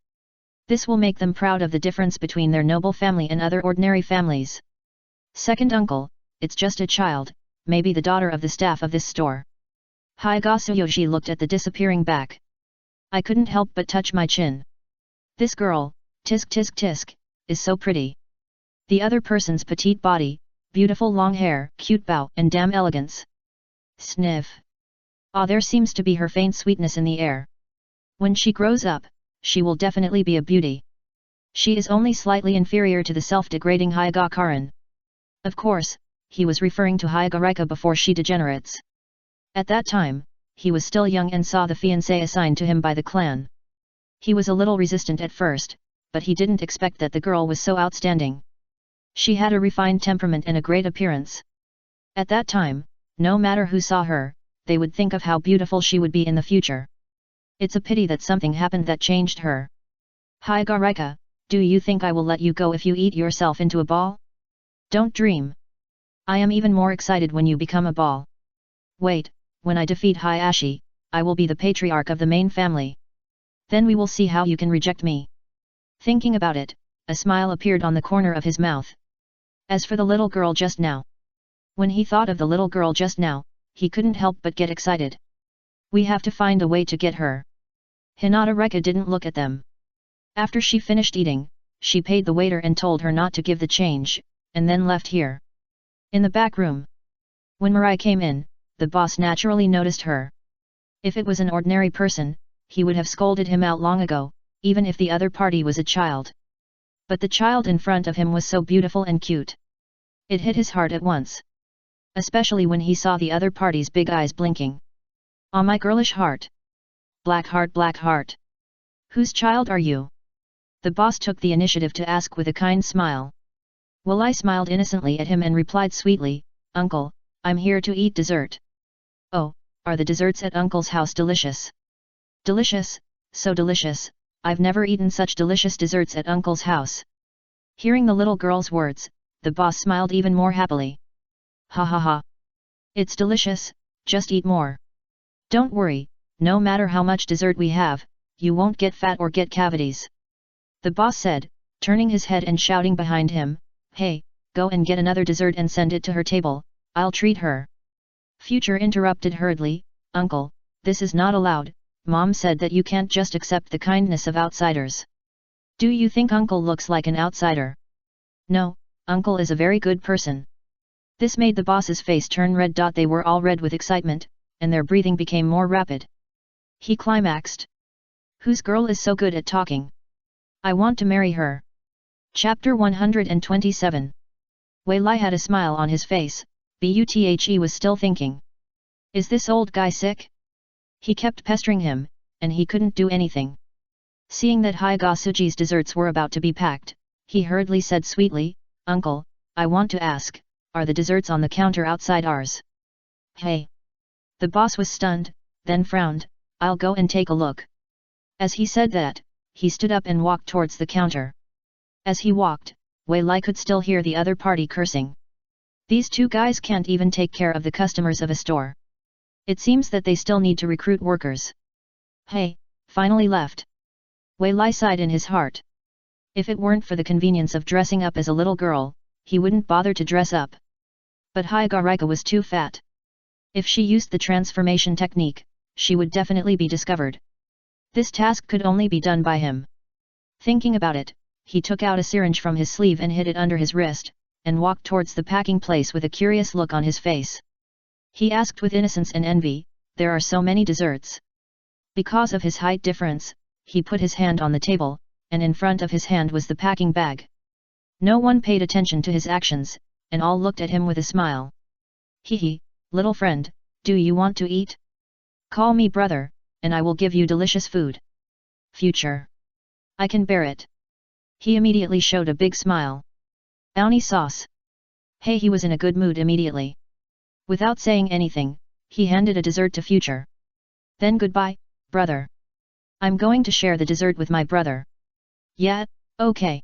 This will make them proud of the difference between their noble family and other ordinary families. "Second uncle, it's just a child, maybe the daughter of the staff of this store." Hyaga Soyoshi looked at the disappearing back. "I couldn't help but touch my chin. This girl, tisk tisk tisk, is so pretty. The other person's petite body, beautiful long hair, cute bow and damn elegance. Sniff. Ah, there seems to be her faint sweetness in the air. When she grows up, she will definitely be a beauty. She is only slightly inferior to the self-degrading Hyaga Karin." Of course, he was referring to Hyaga Rika before she degenerates. At that time, he was still young and saw the fiancé assigned to him by the clan. He was a little resistant at first, but he didn't expect that the girl was so outstanding. She had a refined temperament and a great appearance. At that time, no matter who saw her, they would think of how beautiful she would be in the future. It's a pity that something happened that changed her. "Hyaga Rika, do you think I will let you go if you eat yourself into a ball? Don't dream. I am even more excited when you become a ball. Wait, when I defeat Hayashi, I will be the patriarch of the main family. Then we will see how you can reject me." Thinking about it, a smile appeared on the corner of his mouth. As for the little girl just now. When he thought of the little girl just now, he couldn't help but get excited. "We have to find a way to get her." Hinata Reka didn't look at them. After she finished eating, she paid the waiter and told her not to give the change, and then left here. In the back room. When Mirai came in, the boss naturally noticed her. If it was an ordinary person, he would have scolded him out long ago, even if the other party was a child. But the child in front of him was so beautiful and cute. It hit his heart at once. Especially when he saw the other party's big eyes blinking. "Ah, my girlish heart. Black heart, black heart. Whose child are you?" The boss took the initiative to ask with a kind smile. I smiled innocently at him and replied sweetly, "Uncle, I'm here to eat dessert." "Oh, are the desserts at Uncle's house delicious? Delicious, so delicious, I've never eaten such delicious desserts at Uncle's house. Hearing the little girl's words, the boss smiled even more happily. Ha ha ha. It's delicious, just eat more. Don't worry, no matter how much dessert we have, you won't get fat or get cavities. The boss said, turning his head and shouting behind him, hey, go and get another dessert and send it to her table, I'll treat her. Future interrupted hurriedly, Uncle, this is not allowed, Mom said that you can't just accept the kindness of outsiders. Do you think Uncle looks like an outsider? No, Uncle is a very good person. This made the boss's face turn red. They were all red with excitement, and their breathing became more rapid. He climaxed. Whose girl is so good at talking? I want to marry her. Chapter 127. Wei Lai had a smile on his face, but he was still thinking. Is this old guy sick? He kept pestering him, and he couldn't do anything. Seeing that Haiga Suji's desserts were about to be packed, he hurriedly said sweetly, Uncle, I want to ask, are the desserts on the counter outside ours? Hey! The boss was stunned, then frowned, I'll go and take a look. As he said that, he stood up and walked towards the counter. As he walked, Wei Lai could still hear the other party cursing. These two guys can't even take care of the customers of a store. It seems that they still need to recruit workers. Hey, finally left. Wei Lai sighed in his heart. If it weren't for the convenience of dressing up as a little girl, he wouldn't bother to dress up. But Haiga Rika was too fat. If she used the transformation technique, she would definitely be discovered. This task could only be done by him. Thinking about it, he took out a syringe from his sleeve and hid it under his wrist, and walked towards the packing place with a curious look on his face. He asked with innocence and envy, there are so many desserts. Because of his height difference, he put his hand on the table, and in front of his hand was the packing bag. No one paid attention to his actions, and all looked at him with a smile. Hee, little friend, do you want to eat? Call me brother, and I will give you delicious food. Future. I can bear it. He immediately showed a big smile. Bounty sauce. Hey, he was in a good mood immediately. Without saying anything, he handed a dessert to Future. Then goodbye, brother. I'm going to share the dessert with my brother. Yeah, okay.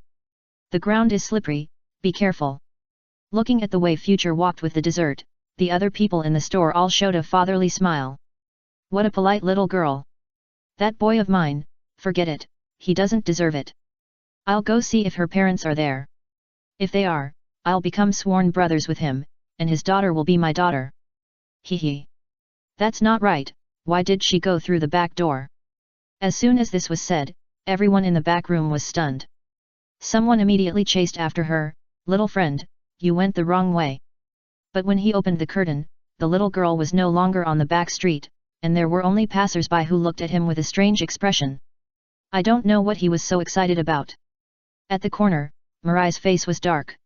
The ground is slippery, be careful. Looking at the way Future walked with the dessert, the other people in the store all showed a fatherly smile. What a polite little girl. That boy of mine, forget it, he doesn't deserve it. I'll go see if her parents are there. If they are, I'll become sworn brothers with him, and his daughter will be my daughter. Hee. That's not right, why did she go through the back door? As soon as this was said, everyone in the back room was stunned. Someone immediately chased after her, little friend, you went the wrong way. But when he opened the curtain, the little girl was no longer on the back street, and there were only passers-by who looked at him with a strange expression. I don't know what he was so excited about. At the corner, Mirai's face was dark.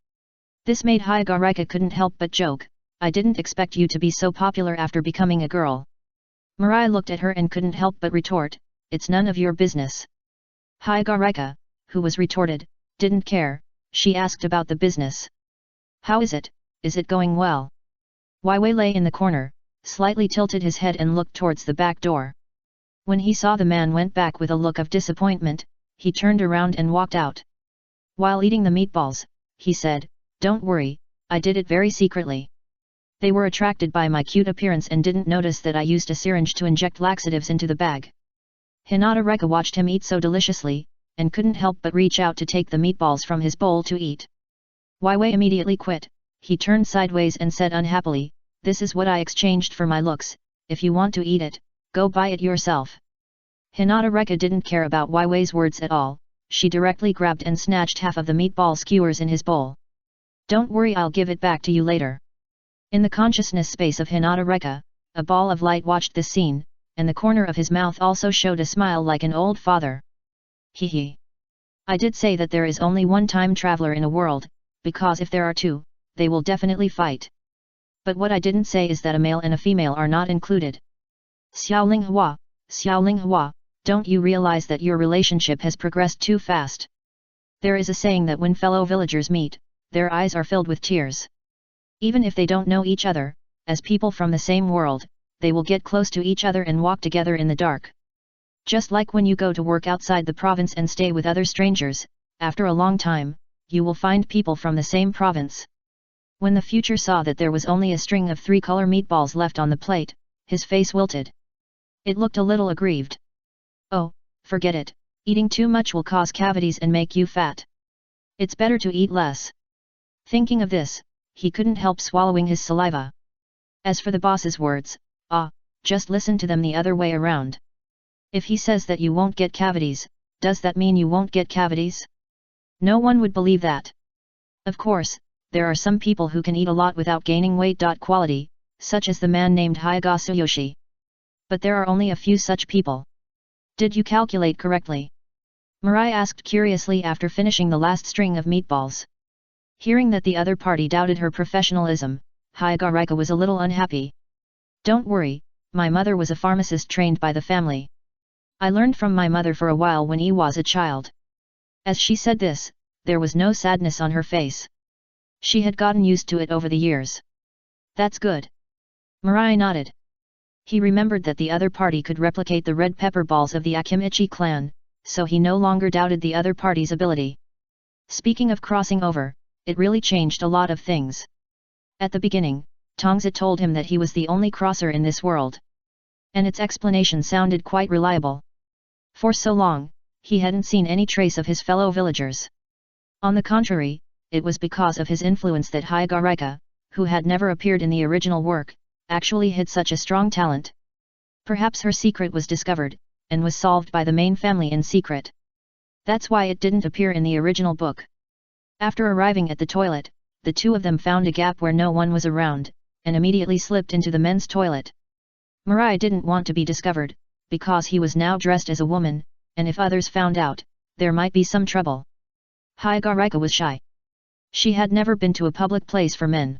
This made Haiga Rika couldn't help but joke, I didn't expect you to be so popular after becoming a girl. Mirai looked at her and couldn't help but retort, it's none of your business. Haiga Rika, who was retorted, didn't care, she asked about the business. How is it going well? Wei Wei lay in the corner, slightly tilted his head and looked towards the back door. When he saw the man went back with a look of disappointment, he turned around and walked out. While eating the meatballs, he said, don't worry, I did it very secretly. They were attracted by my cute appearance and didn't notice that I used a syringe to inject laxatives into the bag. Hinata Reka watched him eat so deliciously, and couldn't help but reach out to take the meatballs from his bowl to eat. Wei Wei immediately quit, he turned sideways and said unhappily, this is what I exchanged for my looks, if you want to eat it, go buy it yourself. Hinata Reka didn't care about Wei Wei's words at all, she directly grabbed and snatched half of the meatball skewers in his bowl. Don't worry, I'll give it back to you later. In the consciousness space of Hinata Reka, a ball of light watched this scene, and the corner of his mouth also showed a smile like an old father. Hee. I did say that there is only one time traveler in a world, because if there are two, they will definitely fight. But what I didn't say is that a male and a female are not included. Xiaoling Hua, don't you realize that your relationship has progressed too fast? There is a saying that when fellow villagers meet, their eyes are filled with tears. Even if they don't know each other, as people from the same world, they will get close to each other and walk together in the dark. Just like when you go to work outside the province and stay with other strangers, after a long time, you will find people from the same province. When the future saw that there was only a string of 3-color meatballs left on the plate, his face wilted. It looked a little aggrieved. Oh, forget it, eating too much will cause cavities and make you fat. It's better to eat less. Thinking of this, he couldn't help swallowing his saliva. As for the boss's words, just listen to them the other way around. If he says that you won't get cavities, does that mean you won't get cavities? No one would believe that. Of course, there are some people who can eat a lot without gaining weight. Quality, such as the man named Hyuga Tsuyoshi. But there are only a few such people. Did you calculate correctly? Mirai asked curiously after finishing the last string of meatballs. Hearing that the other party doubted her professionalism, Hyuga was a little unhappy. Don't worry, my mother was a pharmacist trained by the family. I learned from my mother for a while when I was a child. As she said this, there was no sadness on her face. She had gotten used to it over the years. That's good. Mirai nodded. He remembered that the other party could replicate the red pepper balls of the Akimichi clan, so he no longer doubted the other party's ability. Speaking of crossing over, it really changed a lot of things. At the beginning, Tongza told him that he was the only crosser in this world. And its explanation sounded quite reliable. For so long, he hadn't seen any trace of his fellow villagers. On the contrary, it was because of his influence that Hyuga, who had never appeared in the original work, actually had such a strong talent. Perhaps her secret was discovered, and was solved by the main family in secret. That's why it didn't appear in the original book. After arriving at the toilet, the two of them found a gap where no one was around, and immediately slipped into the men's toilet. Mirai didn't want to be discovered, because he was now dressed as a woman, and if others found out, there might be some trouble. Hyuga was shy. She had never been to a public place for men.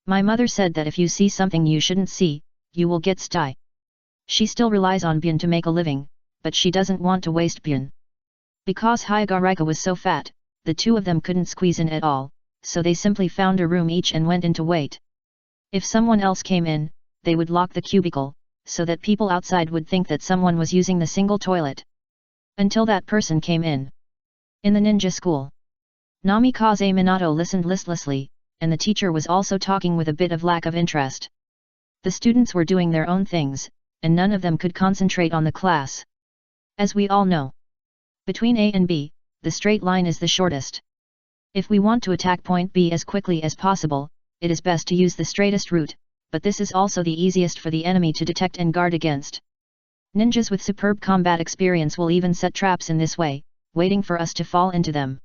My mother said that if you see something you shouldn't see, you will get sty. She still relies on Bun to make a living, but she doesn't want to waste Bun. Because Hyuga was so fat, the two of them couldn't squeeze in at all, so they simply found a room each and went in to wait. If someone else came in, they would lock the cubicle, so that people outside would think that someone was using the single toilet. Until that person came in. In the ninja school, Namikaze Minato listened listlessly, and the teacher was also talking with a bit of lack of interest. The students were doing their own things, and none of them could concentrate on the class. As we all know, between A and B, the straight line is the shortest. If we want to attack point B as quickly as possible, it is best to use the straightest route, but this is also the easiest for the enemy to detect and guard against. Ninjas with superb combat experience will even set traps in this way, waiting for us to fall into them.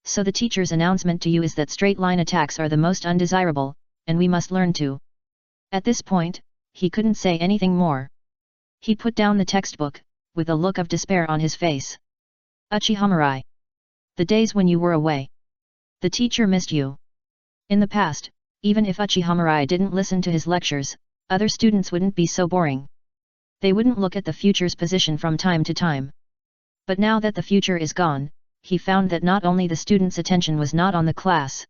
So the teacher's announcement to you is that straight line attacks are the most undesirable, and we must learn to. At this point, he couldn't say anything more. He put down the textbook, with a look of despair on his face. Uchiha Mirai. The days when you were away. The teacher missed you. In the past, even if Uchiha Mirai didn't listen to his lectures, other students wouldn't be so boring. They wouldn't look at the future's position from time to time. But now that the future is gone, he found that not only the students' attention was not on the class.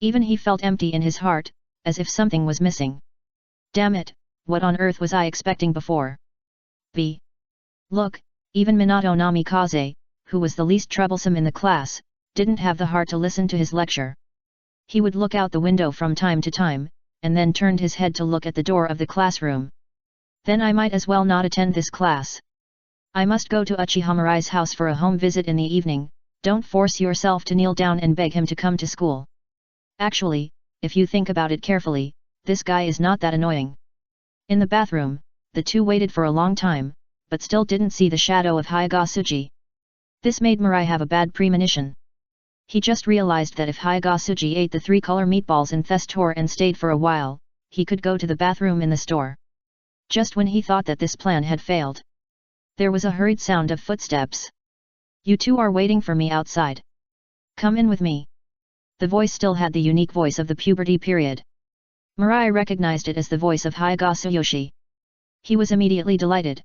Even he felt empty in his heart, as if something was missing. Damn it, what on earth was I expecting before? Look, even Minato Namikaze, who was the least troublesome in the class, didn't have the heart to listen to his lecture. He would look out the window from time to time, and then turned his head to look at the door of the classroom. Then I might as well not attend this class. I must go to Uchiha Mirai's house for a home visit in the evening. Don't force yourself to kneel down and beg him to come to school. Actually, if you think about it carefully, this guy is not that annoying. In the bathroom, the two waited for a long time, but still didn't see the shadow of Hyuga Tsuji. This made Mirai have a bad premonition. He just realized that if Hyuga Tsuji ate the 3-color meatballs in the store and stayed for a while, he could go to the bathroom in the store. Just when he thought that this plan had failed, there was a hurried sound of footsteps. You two are waiting for me outside. Come in with me. The voice still had the unique voice of the puberty period. Mirai recognized it as the voice of Hyuga Tsuyoshi. He was immediately delighted.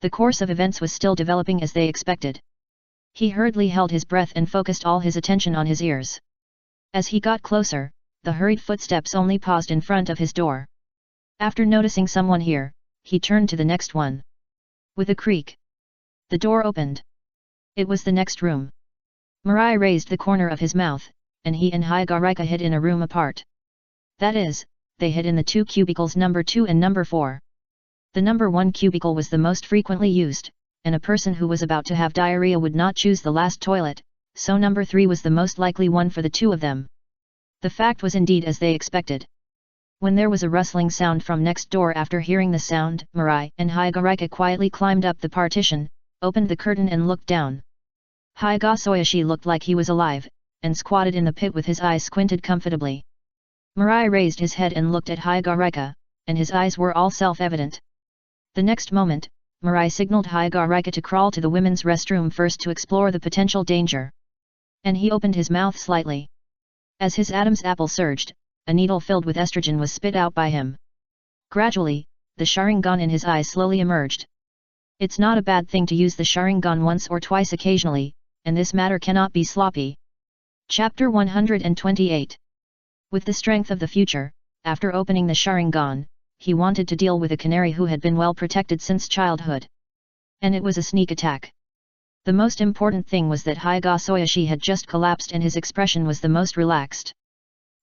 The course of events was still developing as they expected. He hurriedly held his breath and focused all his attention on his ears. As he got closer, the hurried footsteps only paused in front of his door. After noticing someone here, he turned to the next one. With a creak, the door opened. It was the next room. Mirai raised the corner of his mouth, and he and Hyagarika hid in a room apart. That is, they hid in the two cubicles number 2 and number 4. The number 1 cubicle was the most frequently used, and a person who was about to have diarrhea would not choose the last toilet, so number 3 was the most likely one for the two of them. The fact was indeed as they expected. When there was a rustling sound from next door, after hearing the sound, Mirai and Hyagarika quietly climbed up the partition, opened the curtain and looked down. Hyaga Soyoshi looked like he was alive, and squatted in the pit with his eyes squinted comfortably. Mirai raised his head and looked at Hyagarika, and his eyes were all self-evident. The next moment, Mirai signaled Hyagarika to crawl to the women's restroom first to explore the potential danger. And he opened his mouth slightly. As his Adam's apple surged, a needle filled with estrogen was spit out by him. Gradually, the Sharingan in his eyes slowly emerged. It's not a bad thing to use the Sharingan once or twice occasionally, and this matter cannot be sloppy. Chapter 128. With the strength of the future, after opening the Sharingan, he wanted to deal with a canary who had been well protected since childhood. And it was a sneak attack. The most important thing was that Hyaga Soyoshi had just collapsed and his expression was the most relaxed.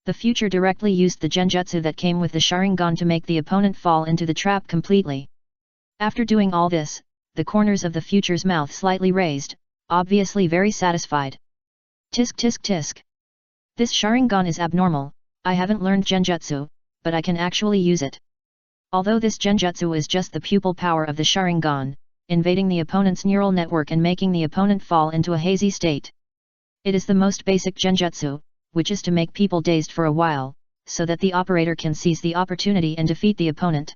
The future directly used the genjutsu that came with the Sharingan to make the opponent fall into the trap completely. After doing all this, the corners of the future's mouth slightly raised, obviously very satisfied. Tisk tisk tisk. This Sharingan is abnormal, I haven't learned genjutsu, but I can actually use it. Although this genjutsu is just the pupil power of the Sharingan, invading the opponent's neural network and making the opponent fall into a hazy state. It is the most basic genjutsu, which is to make people dazed for a while, so that the operator can seize the opportunity and defeat the opponent.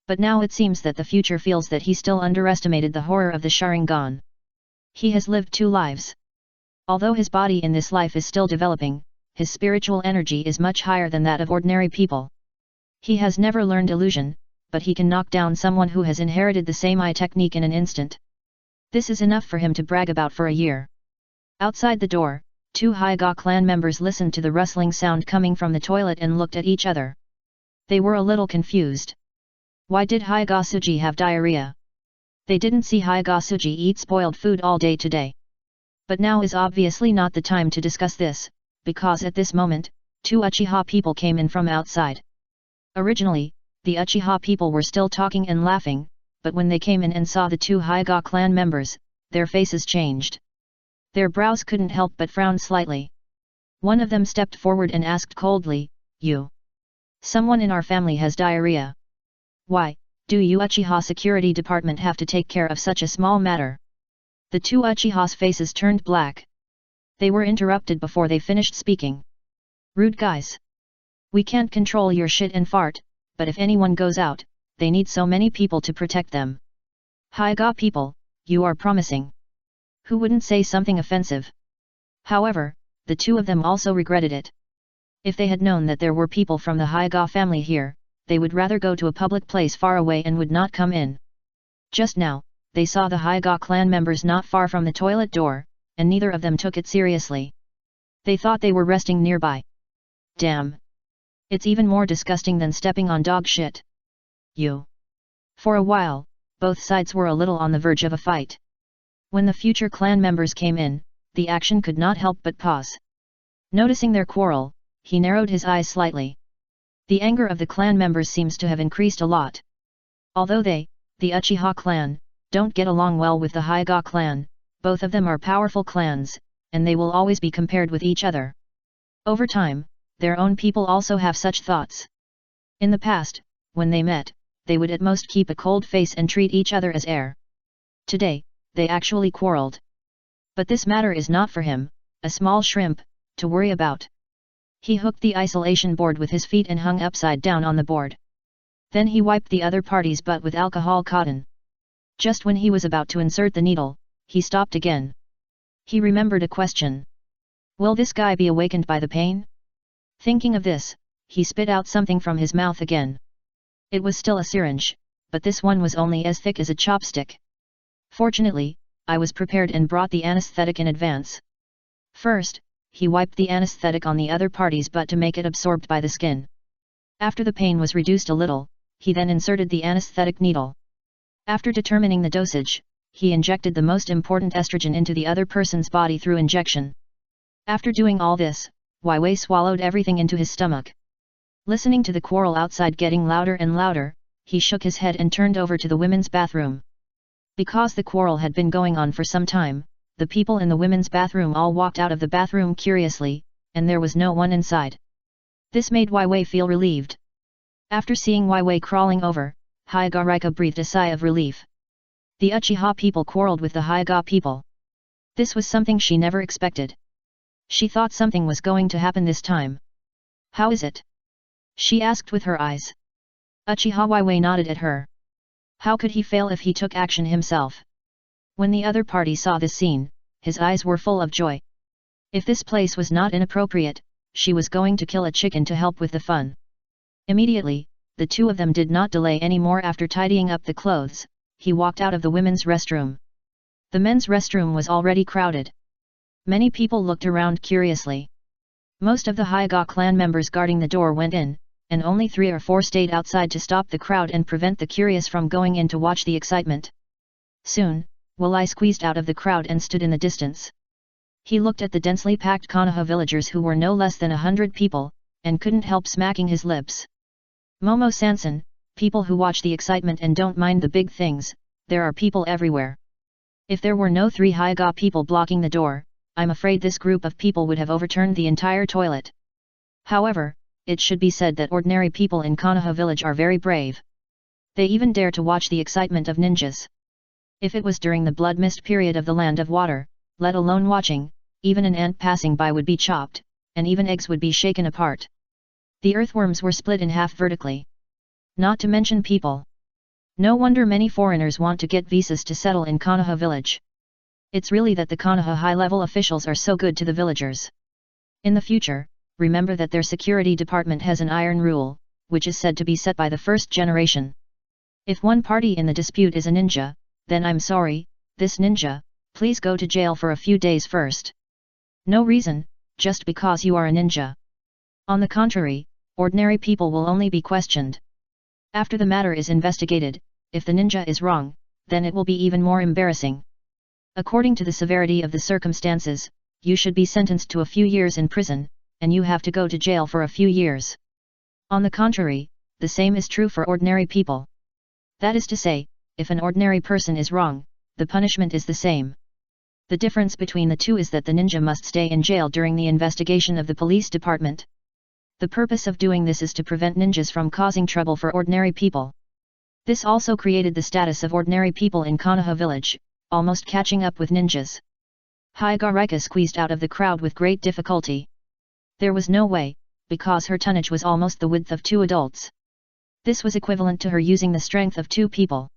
But now it seems that the future feels that he still underestimated the horror of the Sharingan. He has lived 2 lives. Although his body in this life is still developing, his spiritual energy is much higher than that of ordinary people. He has never learned illusion, but he can knock down someone who has inherited the same eye technique in an instant. This is enough for him to brag about for a year. Outside the door, 2 Hyaga clan members listened to the rustling sound coming from the toilet and looked at each other. They were a little confused. Why did Hyaga Suji have diarrhea? They didn't see Hyaga Suji eat spoiled food all day today. But now is obviously not the time to discuss this, because at this moment, 2 Uchiha people came in from outside. Originally, the Uchiha people were still talking and laughing, but when they came in and saw the 2 Hyaga clan members, their faces changed. Their brows couldn't help but frown slightly. One of them stepped forward and asked coldly, "You? Someone in our family has diarrhea. Why, do you Uchiha security department have to take care of such a small matter?" The 2 Uchiha's faces turned black. They were interrupted before they finished speaking. "Rude guys. We can't control your shit and fart, but if anyone goes out, they need so many people to protect them. Hyaga people, you are promising." Who wouldn't say something offensive? However, the 2 of them also regretted it. If they had known that there were people from the Hyaga family here, they would rather go to a public place far away and would not come in. Just now, they saw the Hyaga clan members not far from the toilet door, and neither of them took it seriously. They thought they were resting nearby. Damn! It's even more disgusting than stepping on dog shit. You. For a while, both sides were a little on the verge of a fight. When the future clan members came in, the action could not help but pause. Noticing their quarrel, he narrowed his eyes slightly. The anger of the clan members seems to have increased a lot. Although they, the Uchiha clan, don't get along well with the Hyaga clan, both of them are powerful clans, and they will always be compared with each other. Over time, their own people also have such thoughts. In the past, when they met, they would at most keep a cold face and treat each other as air. Today, they actually quarreled. But this matter is not for him, a small shrimp, to worry about. He hooked the isolation board with his feet and hung upside down on the board. Then he wiped the other party's butt with alcohol cotton. Just when he was about to insert the needle, he stopped again. He remembered a question. Will this guy be awakened by the pain? Thinking of this, he spit out something from his mouth again. It was still a syringe, but this one was only as thick as a chopstick. Fortunately, I was prepared and brought the anesthetic in advance. First, he wiped the anesthetic on the other party's butt to make it absorbed by the skin. After the pain was reduced a little, he then inserted the anesthetic needle. After determining the dosage, he injected the most important estrogen into the other person's body through injection. After doing all this, Wei swallowed everything into his stomach. Listening to the quarrel outside getting louder and louder, he shook his head and turned over to the women's bathroom. Because the quarrel had been going on for some time, the people in the women's bathroom all walked out of the bathroom curiously, and there was no one inside. This made Wei feel relieved. After seeing Wei crawling over, Hyagarika breathed a sigh of relief. The Uchiha people quarreled with the Hyaga people. This was something she never expected. She thought something was going to happen this time. How is it? She asked with her eyes. Uchiha Wei nodded at her. How could he fail if he took action himself? When the other party saw this scene, his eyes were full of joy. If this place was not inappropriate, she was going to kill a chicken to help with the fun. Immediately, the two of them did not delay any more. After tidying up the clothes, he walked out of the women's restroom. The men's restroom was already crowded. Many people looked around curiously. Most of the Hyaga clan members guarding the door went in, and only 3 or 4 stayed outside to stop the crowd and prevent the curious from going in to watch the excitement. Soon, Wei squeezed out of the crowd and stood in the distance. He looked at the densely packed Konoha villagers who were no less than 100 people, and couldn't help smacking his lips. Momo Sanson, people who watch the excitement and don't mind the big things, there are people everywhere. If there were no 3 Hyaga people blocking the door, I'm afraid this group of people would have overturned the entire toilet. However, it should be said that ordinary people in Konoha village are very brave. They even dare to watch the excitement of ninjas. If it was during the blood mist period of the Land of Water, let alone watching, even an ant passing by would be chopped, and even eggs would be shaken apart. The earthworms were split in half vertically. Not to mention people. No wonder many foreigners want to get visas to settle in Konoha village. It's really that the Konoha high-level officials are so good to the villagers. In the future, remember that their security department has an iron rule, which is said to be set by the first generation. If one party in the dispute is a ninja, then I'm sorry, this ninja, please go to jail for a few days first. No reason, just because you are a ninja. On the contrary, ordinary people will only be questioned. After the matter is investigated, if the ninja is wrong, then it will be even more embarrassing. According to the severity of the circumstances, you should be sentenced to a few years in prison, and you have to go to jail for a few years. On the contrary, the same is true for ordinary people. That is to say, if an ordinary person is wrong, the punishment is the same. The difference between the two is that the ninja must stay in jail during the investigation of the police department. The purpose of doing this is to prevent ninjas from causing trouble for ordinary people. This also created the status of ordinary people in Konoha village, almost catching up with ninjas. Hyagarika squeezed out of the crowd with great difficulty. There was no way, because her tonnage was almost the width of 2 adults. This was equivalent to her using the strength of 2 people.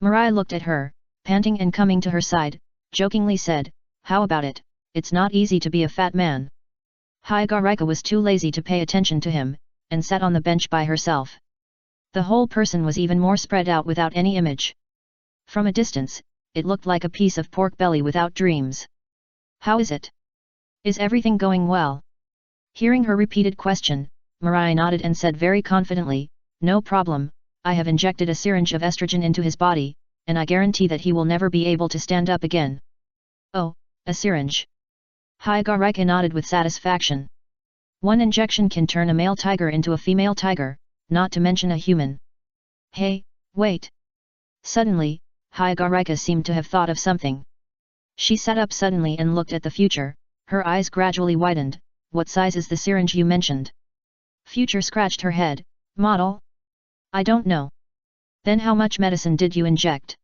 Mirai looked at her, panting, and coming to her side, jokingly said, "How about it, it's not easy to be a fat man." Hyagarika was too lazy to pay attention to him, and sat on the bench by herself. The whole person was even more spread out without any image. From a distance, it looked like a piece of pork belly without dreams. "How is it? Is everything going well?" Hearing her repeated question, Mirai nodded and said very confidently, "No problem, I have injected a syringe of estrogen into his body, and I guarantee that he will never be able to stand up again." "Oh, a syringe." Hyagarika nodded with satisfaction. One injection can turn a male tiger into a female tiger, not to mention a human. "Hey, wait!" Suddenly, Hyagarika seemed to have thought of something. She sat up suddenly and looked at the future, her eyes gradually widened. "What size is the syringe you mentioned?" Future scratched her head. "Model? I don't know." "Then how much medicine did you inject?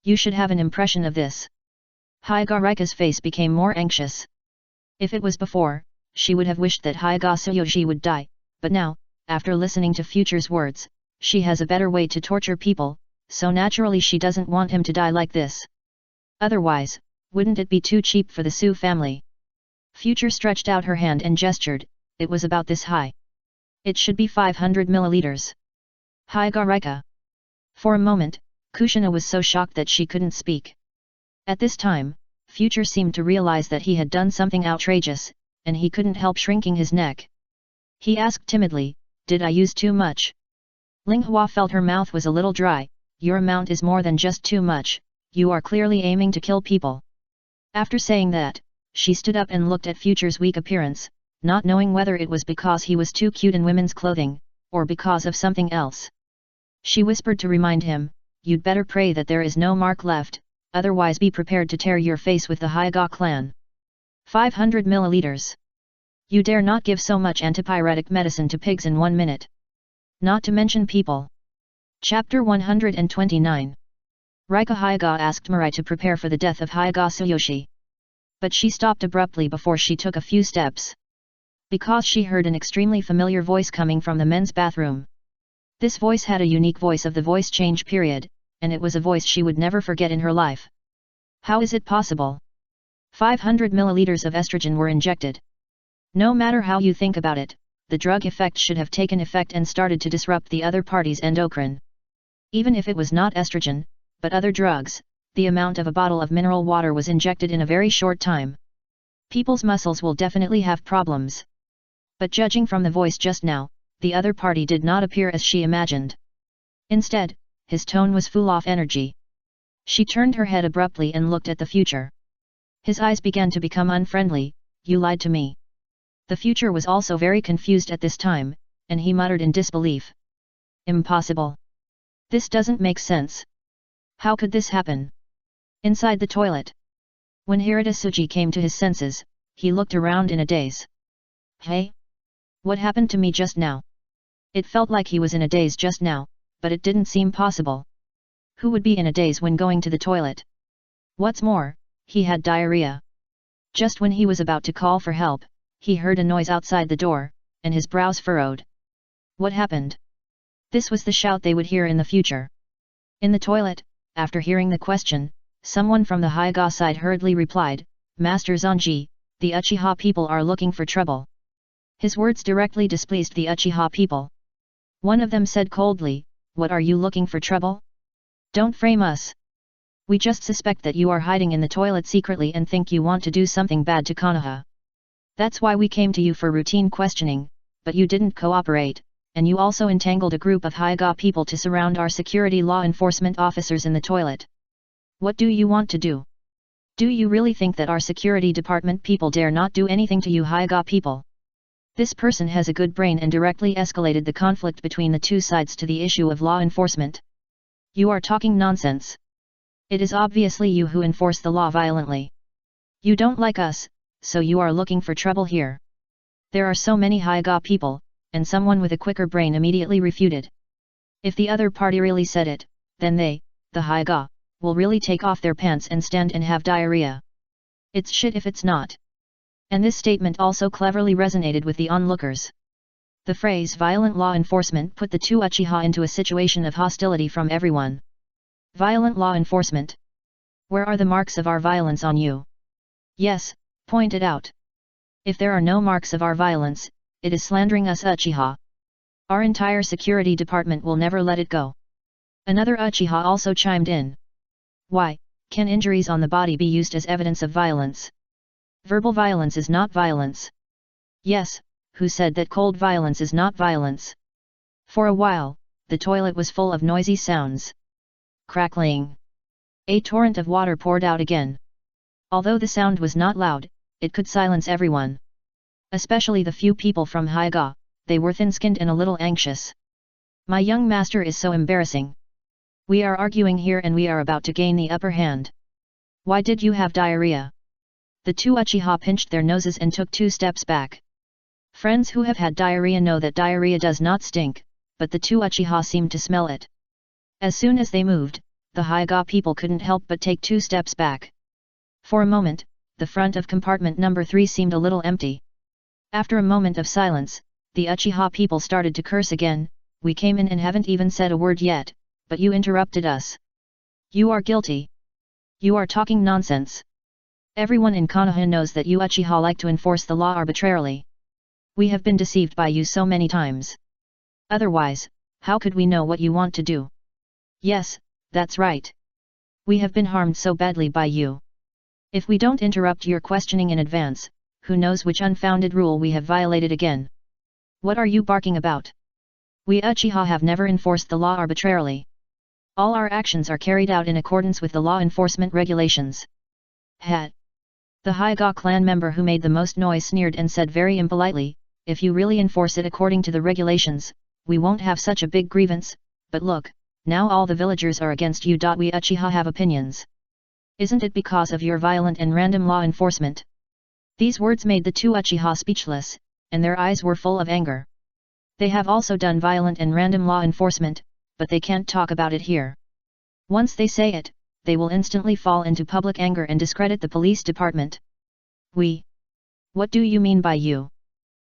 You should have an impression of this." Hyagarika's face became more anxious. If it was before, she would have wished that Hyaga Tsuyoshi would die, but now, after listening to Future's words, she has a better way to torture people, so naturally she doesn't want him to die like this. Otherwise, wouldn't it be too cheap for the Su family? Future stretched out her hand and gestured. It was about this high. "It should be 500 milliliters. Hyagarika." For a moment, Kushina was so shocked that she couldn't speak. At this time, Future seemed to realize that he had done something outrageous, and he couldn't help shrinking his neck. He asked timidly, "Did I use too much?" Ling Hua felt her mouth was a little dry. Your amount is more than just too much, you are clearly aiming to kill people. After saying that, she stood up and looked at Future's weak appearance, not knowing whether it was because he was too cute in women's clothing, or because of something else. She whispered to remind him, you'd better pray that there is no mark left, otherwise be prepared to tear your face with the Hyga clan. 500 milliliters. You dare not give so much antipyretic medicine to pigs in 1 minute. Not to mention people. Chapter 129. Rika Hyga asked Mirai to prepare for the death of Hyga Tsuyoshi. But she stopped abruptly before she took a few steps. Because she heard an extremely familiar voice coming from the men's bathroom. This voice had a unique voice of the voice change period, and it was a voice she would never forget in her life. How is it possible? 500 milliliters of estrogen were injected. No matter how you think about it, the drug effect should have taken effect and started to disrupt the other party's endocrine. Even if it was not estrogen, but other drugs, the amount of a bottle of mineral water was injected in a very short time. People's muscles will definitely have problems. But judging from the voice just now, the other party did not appear as she imagined. Instead, his tone was full of energy. She turned her head abruptly and looked at the Future. His eyes began to become unfriendly. You lied to me. The Future was also very confused at this time, and he muttered in disbelief. Impossible. This doesn't make sense. How could this happen? Inside the toilet. When Hiratasuji came to his senses, he looked around in a daze. Hey? What happened to me just now? It felt like he was in a daze just now, but it didn't seem possible. Who would be in a daze when going to the toilet? What's more, he had diarrhea. Just when he was about to call for help, he heard a noise outside the door, and his brows furrowed. What happened? This was the shout they would hear in the future. In the toilet, after hearing the question, someone from the Hyga side hurriedly replied, Master Zanji, the Uchiha people are looking for trouble. His words directly displeased the Uchiha people. One of them said coldly, what are you looking for trouble? Don't frame us. We just suspect that you are hiding in the toilet secretly and think you want to do something bad to Konoha. That's why we came to you for routine questioning, but you didn't cooperate, and you also entangled a group of Hyga people to surround our security law enforcement officers in the toilet. What do you want to do? Do you really think that our security department people dare not do anything to you Hyga people? This person has a good brain and directly escalated the conflict between the two sides to the issue of law enforcement. You are talking nonsense. It is obviously you who enforce the law violently. You don't like us, so you are looking for trouble here. There are so many Hyga people, and someone with a quicker brain immediately refuted. If the other party really said it, then they, the Hyga, will really take off their pants and stand and have diarrhea. It's shit if it's not. And this statement also cleverly resonated with the onlookers. The phrase violent law enforcement put the two Uchiha into a situation of hostility from everyone. Violent law enforcement. Where are the marks of our violence on you? Yes, point it out. If there are no marks of our violence, it is slandering us Uchiha. Our entire security department will never let it go. Another Uchiha also chimed in. Why, can injuries on the body be used as evidence of violence? Verbal violence is not violence. Yes, who said that cold violence is not violence? For a while, the toilet was full of noisy sounds. Crackling. A torrent of water poured out again. Although the sound was not loud, it could silence everyone. Especially the few people from Hyga, they were thin-skinned and a little anxious. My young master is so embarrassing. We are arguing here and we are about to gain the upper hand. Why did you have diarrhea? The two Uchiha pinched their noses and took 2 steps back. Friends who have had diarrhea know that diarrhea does not stink, but the two Uchiha seemed to smell it. As soon as they moved, the Hyga people couldn't help but take 2 steps back. For a moment, the front of compartment number 3 seemed a little empty. After a moment of silence, the Uchiha people started to curse again. We came in and haven't even said a word yet, but you interrupted us. You are guilty. You are talking nonsense. Everyone in Konoha knows that you Uchiha like to enforce the law arbitrarily. We have been deceived by you so many times. Otherwise, how could we know what you want to do? Yes, that's right. We have been harmed so badly by you. If we don't interrupt your questioning in advance, who knows which unfounded rule we have violated again? What are you barking about? We Uchiha have never enforced the law arbitrarily. All our actions are carried out in accordance with the law enforcement regulations. Hat. The Hyuga clan member who made the most noise sneered and said very impolitely, if you really enforce it according to the regulations, we won't have such a big grievance, but look, now all the villagers are against you. We Uchiha have opinions. Isn't it because of your violent and random law enforcement? These words made the two Uchiha speechless, and their eyes were full of anger. They have also done violent and random law enforcement, but they can't talk about it here. Once they say it, they will instantly fall into public anger and discredit the police department. What do you mean by you?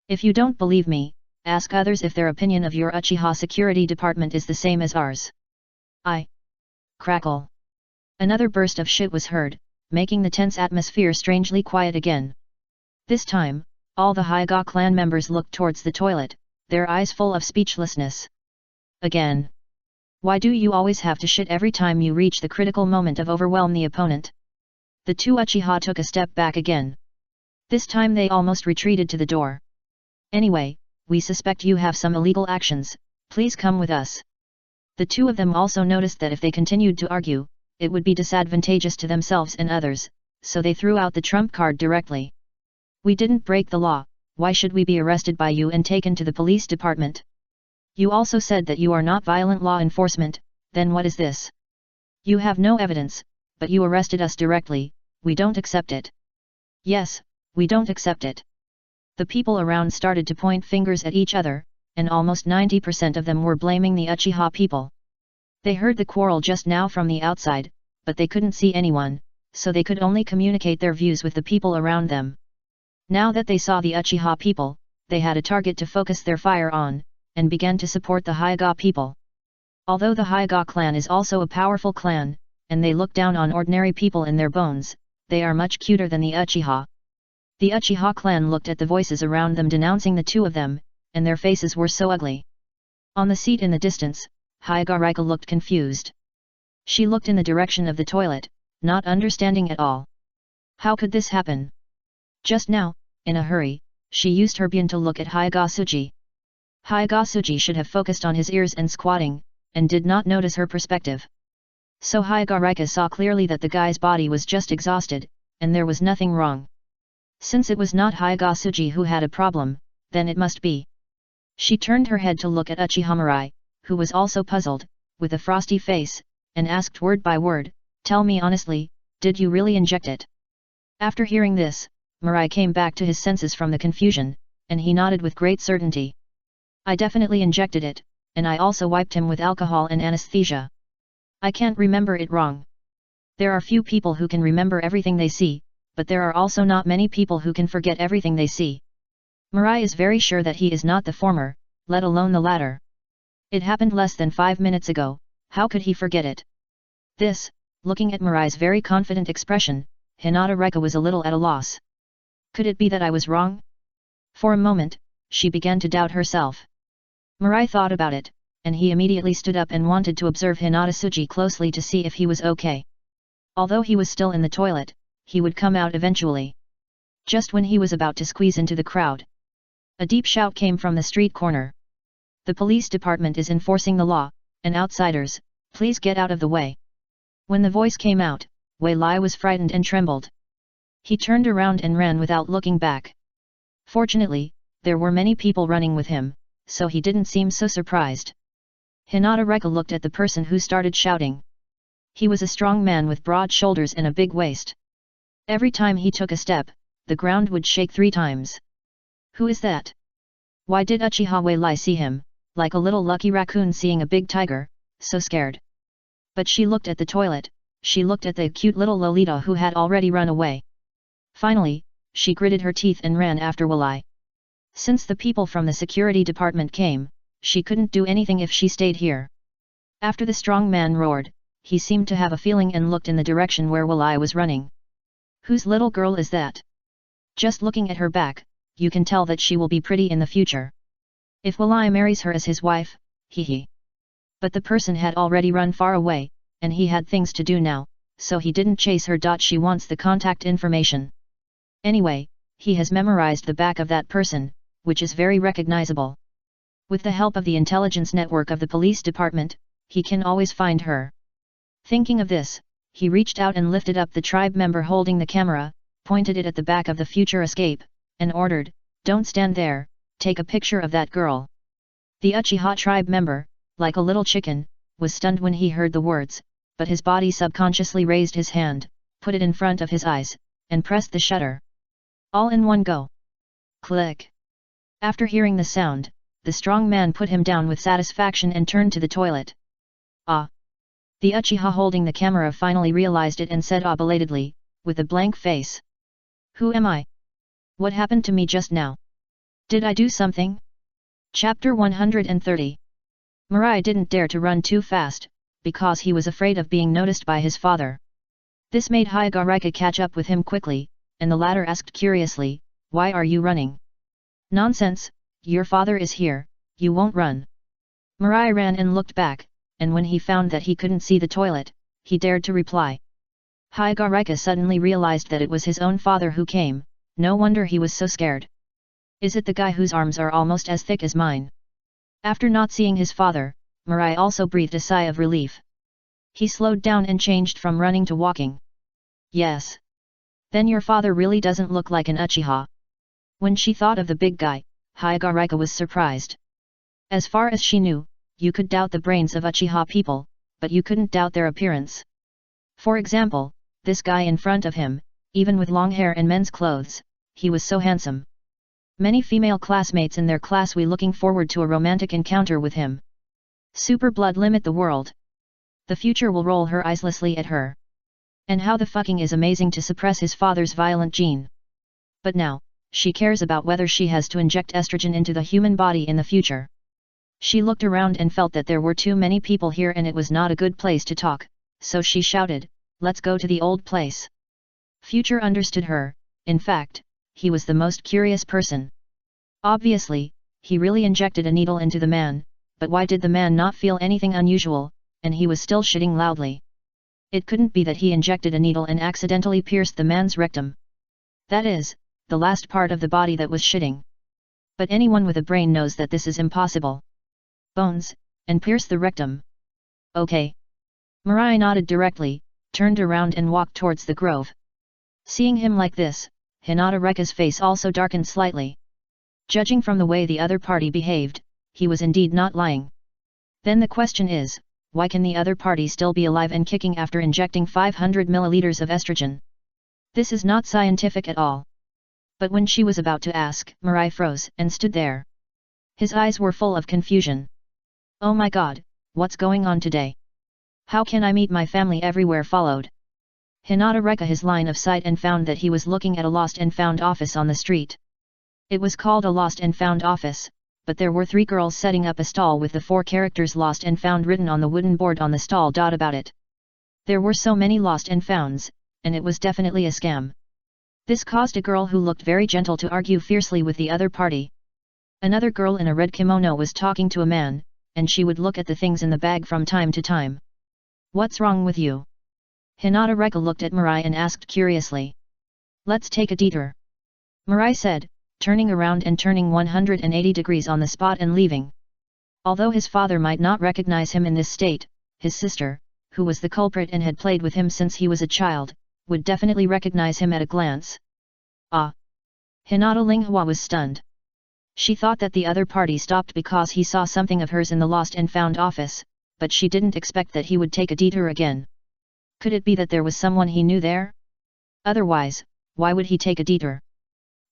If you don't believe me, ask others if their opinion of your Uchiha security department is the same as ours. Crackle. Another burst of shit was heard, making the tense atmosphere strangely quiet again. This time, all the Hyuga clan members looked towards the toilet, their eyes full of speechlessness. Again. Why do you always have to shit every time you reach the critical moment of overwhelm the opponent? The two Uchiha took a step back again. This time they almost retreated to the door. Anyway, we suspect you have some illegal actions, please come with us. The two of them also noticed that if they continued to argue, it would be disadvantageous to themselves and others, so they threw out the trump card directly. We didn't break the law, why should we be arrested by you and taken to the police department? You also said that you are not violent law enforcement, then what is this? You have no evidence, but you arrested us directly, we don't accept it. Yes, we don't accept it. The people around started to point fingers at each other, and almost 90% of them were blaming the Uchiha people. They heard the quarrel just now from the outside, but they couldn't see anyone, so they could only communicate their views with the people around them. Now that they saw the Uchiha people, they had a target to focus their fire on, and began to support the Hyuga people. Although the Hyuga clan is also a powerful clan, and they look down on ordinary people in their bones, they are much cuter than the Uchiha. The Uchiha clan looked at the voices around them denouncing the two of them, and their faces were so ugly. On the seat in the distance, Hyuga Rika looked confused. She looked in the direction of the toilet, not understanding at all. How could this happen? Just now, in a hurry, she used her beam to look at Hyuga Tsuji. Hyuga Tsuji should have focused on his ears and squatting, and did not notice her perspective. So Hyuga Rika saw clearly that the guy's body was just exhausted, and there was nothing wrong. Since it was not Hyuga Tsuji who had a problem, then it must be. She turned her head to look at Uchiha Mirai, who was also puzzled, with a frosty face, and asked word by word, "Tell me honestly, did you really inject it?" After hearing this, Mirai came back to his senses from the confusion, and he nodded with great certainty. "I definitely injected it, and I also wiped him with alcohol and anesthesia. I can't remember it wrong. There are few people who can remember everything they see, but there are also not many people who can forget everything they see. Mirai is very sure that he is not the former, let alone the latter. It happened less than 5 minutes ago, how could he forget it?" This, looking at Mirai's very confident expression, Hinata Rika was a little at a loss. Could it be that I was wrong? For a moment, she began to doubt herself. Mirai thought about it, and he immediately stood up and wanted to observe Hinata Tsuji closely to see if he was okay. Although he was still in the toilet, he would come out eventually. Just when he was about to squeeze into the crowd, a deep shout came from the street corner. "The police department is enforcing the law, and outsiders, please get out of the way." When the voice came out, Wei Lai was frightened and trembled. He turned around and ran without looking back. Fortunately, there were many people running with him, so he didn't seem so surprised. Hinata Rika looked at the person who started shouting. He was a strong man with broad shoulders and a big waist. Every time he took a step, the ground would shake 3 times. Who is that? Why did Uchiha Wei Lai see him, like a little lucky raccoon seeing a big tiger, so scared? But she looked at the toilet, she looked at the cute little Lolita who had already run away. Finally, she gritted her teeth and ran after Wei Lai. Since the people from the security department came, she couldn't do anything if she stayed here. After the strong man roared, he seemed to have a feeling and looked in the direction where Wei Lai was running. Whose little girl is that? Just looking at her back, you can tell that she will be pretty in the future. If Wei Lai marries her as his wife, hee. But the person had already run far away, and he had things to do now, so he didn't chase her. She wants the contact information. Anyway, he has memorized the back of that person, which is very recognizable. With the help of the intelligence network of the police department, he can always find her. Thinking of this, he reached out and lifted up the tribe member holding the camera, pointed it at the back of the future escape, and ordered, "Don't stand there, take a picture of that girl." The Uchiha tribe member, like a little chicken, was stunned when he heard the words, but his body subconsciously raised his hand, put it in front of his eyes, and pressed the shutter. All in one go. Click. After hearing the sound, the strong man put him down with satisfaction and turned to the toilet. Ah! The Uchiha holding the camera finally realized it and said belatedly, with a blank face. "Who am I? What happened to me just now? Did I do something?" Chapter 130. Mirai didn't dare to run too fast, because he was afraid of being noticed by his father. This made Hyagarika catch up with him quickly, and the latter asked curiously, "Why are you running?" "Nonsense, your father is here, you won't run." Mirai ran and looked back, and when he found that he couldn't see the toilet, he dared to reply. Hyagarika suddenly realized that it was his own father who came, no wonder he was so scared. "Is it the guy whose arms are almost as thick as mine?" After not seeing his father, Mirai also breathed a sigh of relief. He slowed down and changed from running to walking. "Yes. Then your father really doesn't look like an Uchiha." When she thought of the big guy, Hyagarika was surprised. As far as she knew, you could doubt the brains of Uchiha people, but you couldn't doubt their appearance. For example, this guy in front of him, even with long hair and men's clothes, he was so handsome. Many female classmates in their class were looking forward to a romantic encounter with him. Super blood limit the world. The future will roll her eyes lessly at her. And how the fucking is amazing to suppress his father's violent gene. But now, she cares about whether she has to inject estrogen into the human body in the future. She looked around and felt that there were too many people here and it was not a good place to talk, so she shouted, "Let's go to the old place." Future understood her, in fact, he was the most curious person. Obviously, he really injected a needle into the man, but why did the man not feel anything unusual, and he was still shitting loudly? It couldn't be that he injected a needle and accidentally pierced the man's rectum. That is, the last part of the body that was shitting. But anyone with a brain knows that this is impossible. Bones, and pierce the rectum. Okay. Mirai nodded directly, turned around and walked towards the grove. Seeing him like this, Hinata Reka's face also darkened slightly. Judging from the way the other party behaved, he was indeed not lying. Then the question is, why can the other party still be alive and kicking after injecting 500 milliliters of estrogen? This is not scientific at all. But when she was about to ask, Mirai froze and stood there. His eyes were full of confusion. "Oh my god, what's going on today? How can I meet my family everywhere?" followed. Hinata Reka his line of sight and found that he was looking at a lost and found office on the street. It was called a lost and found office, but there were 3 girls setting up a stall with the 4 characters lost and found written on the wooden board on the stall. About it. There were so many lost and founds, and it was definitely a scam. This caused a girl who looked very gentle to argue fiercely with the other party. Another girl in a red kimono was talking to a man, and she would look at the things in the bag from time to time. "What's wrong with you?" Hinata Reka looked at Mirai and asked curiously. "Let's take a detour," Mirai said, turning around and turning 180 degrees on the spot and leaving. Although his father might not recognize him in this state, his sister, who was the culprit and had played with him since he was a child, would definitely recognize him at a glance. Ah! Hinata Linghua was stunned. She thought that the other party stopped because he saw something of hers in the lost and found office, but she didn't expect that he would take a detour again. Could it be that there was someone he knew there? Otherwise, why would he take a detour?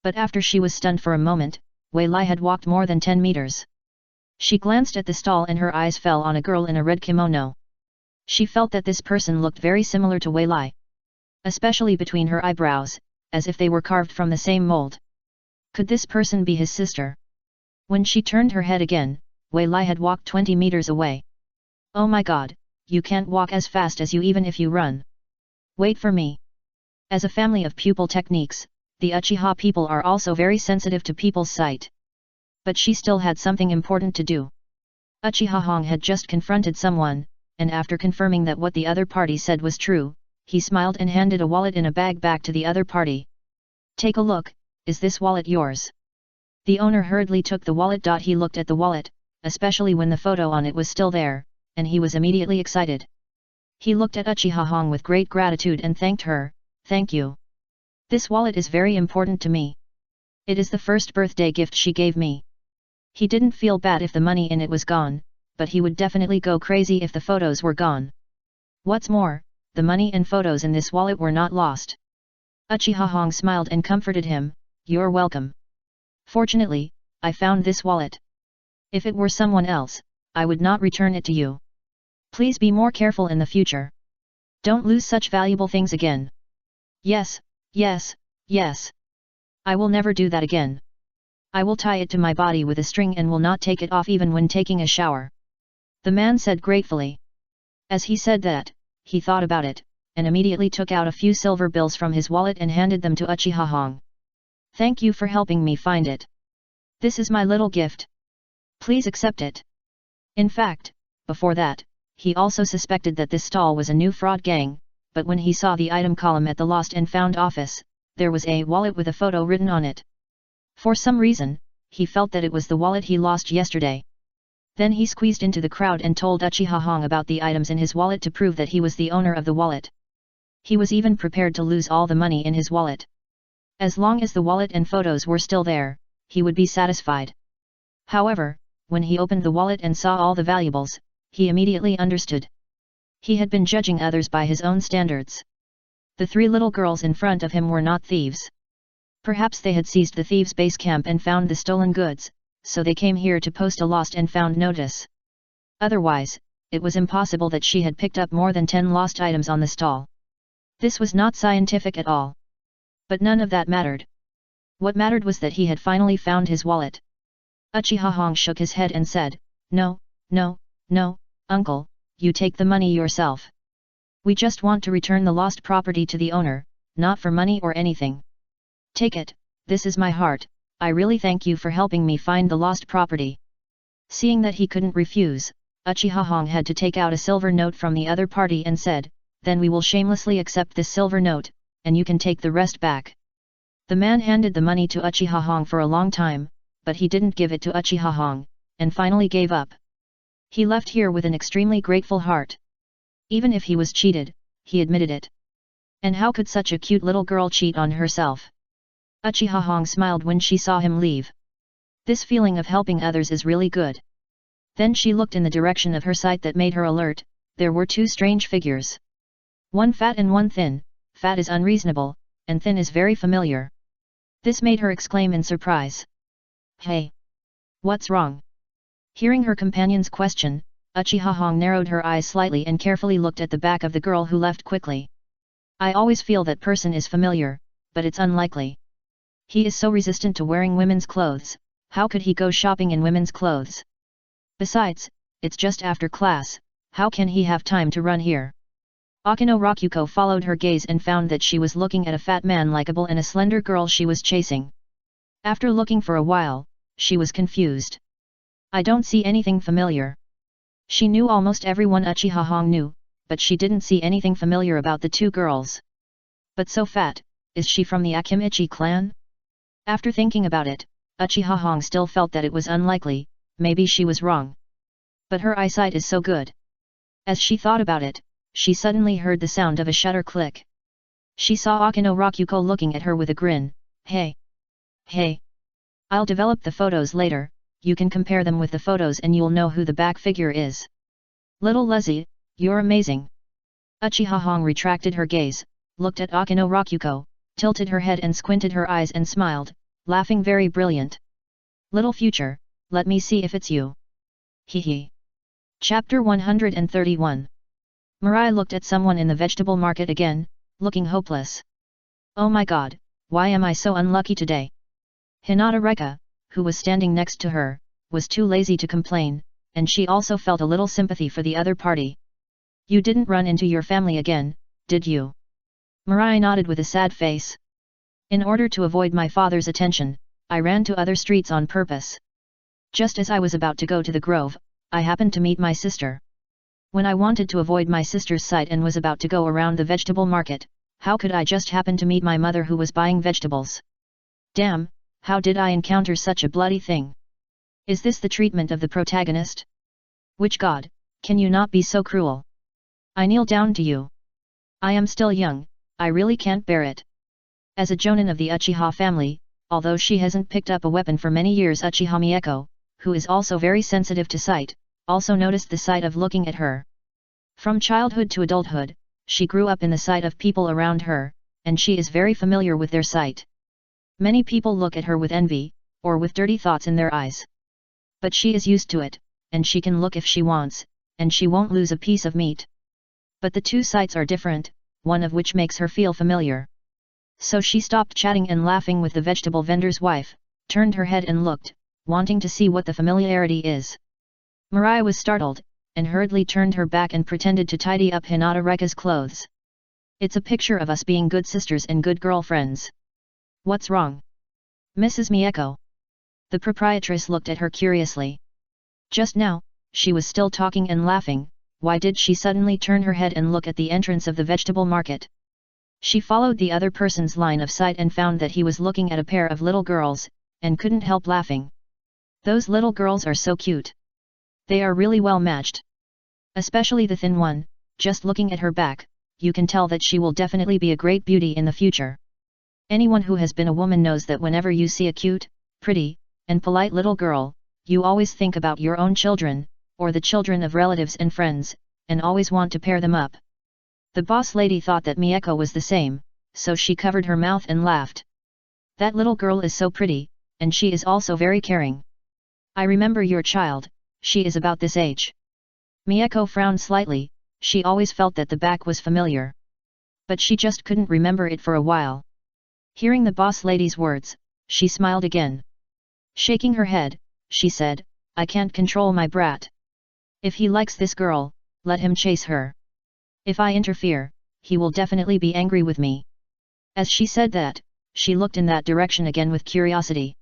But after she was stunned for a moment, Wei Lai had walked more than 10 meters. She glanced at the stall and her eyes fell on a girl in a red kimono. She felt that this person looked very similar to Wei Lai. Especially between her eyebrows, as if they were carved from the same mold. Could this person be his sister? When she turned her head again, Wei Lai had walked 20 meters away. "Oh my god, you can't walk as fast as you even if you run. Wait for me." As a family of pupil techniques, the Uchiha people are also very sensitive to people's sight. But she still had something important to do. Uchiha Hong had just confronted someone, and after confirming that what the other party said was true, he smiled and handed a wallet in a bag back to the other party. "Take a look, is this wallet yours?" The owner hurriedly took the wallet. He looked at the wallet, especially when the photo on it was still there, and he was immediately excited. He looked at Uchiha with great gratitude and thanked her. "Thank you. This wallet is very important to me. It is the first birthday gift she gave me." He didn't feel bad if the money in it was gone, but he would definitely go crazy if the photos were gone. What's more, the money and photos in this wallet were not lost. Uchiha smiled and comforted him. "You're welcome. Fortunately, I found this wallet. If it were someone else, I would not return it to you. Please be more careful in the future. Don't lose such valuable things again." "Yes, yes, yes. I will never do that again. I will tie it to my body with a string and will not take it off even when taking a shower," the man said gratefully. As he said that, he thought about it, and immediately took out a few silver bills from his wallet and handed them to Uchiha. "Thank you for helping me find it. This is my little gift. Please accept it." In fact, before that, he also suspected that this stall was a new fraud gang, but when he saw the item column at the Lost and Found office, there was a wallet with a photo written on it. For some reason, he felt that it was the wallet he lost yesterday. Then he squeezed into the crowd and told Uchiha about the items in his wallet to prove that he was the owner of the wallet. He was even prepared to lose all the money in his wallet. As long as the wallet and photos were still there, he would be satisfied. However, when he opened the wallet and saw all the valuables, he immediately understood. He had been judging others by his own standards. The three little girls in front of him were not thieves. Perhaps they had seized the thieves' base camp and found the stolen goods, so they came here to post a lost and found notice. Otherwise, it was impossible that she had picked up more than 10 lost items on the stall. This was not scientific at all. But none of that mattered. What mattered was that he had finally found his wallet. Uchiha shook his head and said, "No, no, no, uncle, you take the money yourself. We just want to return the lost property to the owner, not for money or anything. Take it, this is my heart, I really thank you for helping me find the lost property." Seeing that he couldn't refuse, Uchiha had to take out a silver note from the other party and said, "Then we will shamelessly accept this silver note, and you can take the rest back." The man handed the money to Uchiha for a long time, but he didn't give it to Uchiha, and finally gave up. He left here with an extremely grateful heart. Even if he was cheated, he admitted it. And how could such a cute little girl cheat on herself? Uchiha smiled when she saw him leave. This feeling of helping others is really good. Then she looked in the direction of her sight that made her alert. There were two strange figures. One fat and one thin. Fat is unreasonable, and thin is very familiar. This made her exclaim in surprise. "Hey! What's wrong?" Hearing her companion's question, Uchiha narrowed her eyes slightly and carefully looked at the back of the girl who left quickly. "I always feel that person is familiar, but it's unlikely. He is so resistant to wearing women's clothes, how could he go shopping in women's clothes? Besides, it's just after class, how can he have time to run here?" Akino Rakuko followed her gaze and found that she was looking at a fat man likable and a slender girl she was chasing. After looking for a while, she was confused. "I don't see anything familiar." She knew almost everyone Uchiha knew, but she didn't see anything familiar about the two girls. But so fat, is she from the Akimichi clan? After thinking about it, Uchiha still felt that it was unlikely, maybe she was wrong. But her eyesight is so good. As she thought about it, she suddenly heard the sound of a shutter click. She saw Akino Rakuko looking at her with a grin. "Hey! Hey! I'll develop the photos later, you can compare them with the photos and you'll know who the back figure is. Little Lizzie, you're amazing." Uchiha retracted her gaze, looked at Akino Rakuko, tilted her head and squinted her eyes and smiled, laughing very brilliant. "Little future, let me see if it's you." Hee. Chapter 131. Mirai looked at someone in the vegetable market again, looking hopeless. "Oh my god, why am I so unlucky today?" Hinata Reka, who was standing next to her, was too lazy to complain, and she also felt a little sympathy for the other party. "You didn't run into your family again, did you?" Mirai nodded with a sad face. "In order to avoid my father's attention, I ran to other streets on purpose. Just as I was about to go to the grove, I happened to meet my sister. When I wanted to avoid my sister's sight and was about to go around the vegetable market, how could I just happen to meet my mother who was buying vegetables? Damn, how did I encounter such a bloody thing?" Is this the treatment of the protagonist? Which god, can you not be so cruel? I kneel down to you. I am still young, I really can't bear it. As a jonin of the Uchiha family, although she hasn't picked up a weapon for many years, Uchiha Mieko, who is also very sensitive to sight, also noticed the sight of looking at her. From childhood to adulthood, she grew up in the sight of people around her, and she is very familiar with their sight. Many people look at her with envy, or with dirty thoughts in their eyes. But she is used to it, and she can look if she wants, and she won't lose a piece of meat. But the two sights are different, one of which makes her feel familiar. So she stopped chatting and laughing with the vegetable vendor's wife, turned her head and looked, wanting to see what the familiarity is. Mirai was startled, and hurriedly turned her back and pretended to tidy up Hinata Reka's clothes. It's a picture of us being good sisters and good girlfriends. What's wrong? Mrs. Mieko. The proprietress looked at her curiously. Just now, she was still talking and laughing, why did she suddenly turn her head and look at the entrance of the vegetable market? She followed the other person's line of sight and found that he was looking at a pair of little girls, and couldn't help laughing. Those little girls are so cute. They are really well matched. Especially the thin one, just looking at her back, you can tell that she will definitely be a great beauty in the future. Anyone who has been a woman knows that whenever you see a cute, pretty, and polite little girl, you always think about your own children, or the children of relatives and friends, and always want to pair them up. The boss lady thought that Mieko was the same, so she covered her mouth and laughed. That little girl is so pretty, and she is also very caring. I remember your child, she is about this age. Mieko frowned slightly, she always felt that the back was familiar. But she just couldn't remember it for a while. Hearing the boss lady's words, she smiled again. Shaking her head, she said, I can't control my brat. If he likes this girl, let him chase her. If I interfere, he will definitely be angry with me. As she said that, she looked in that direction again with curiosity.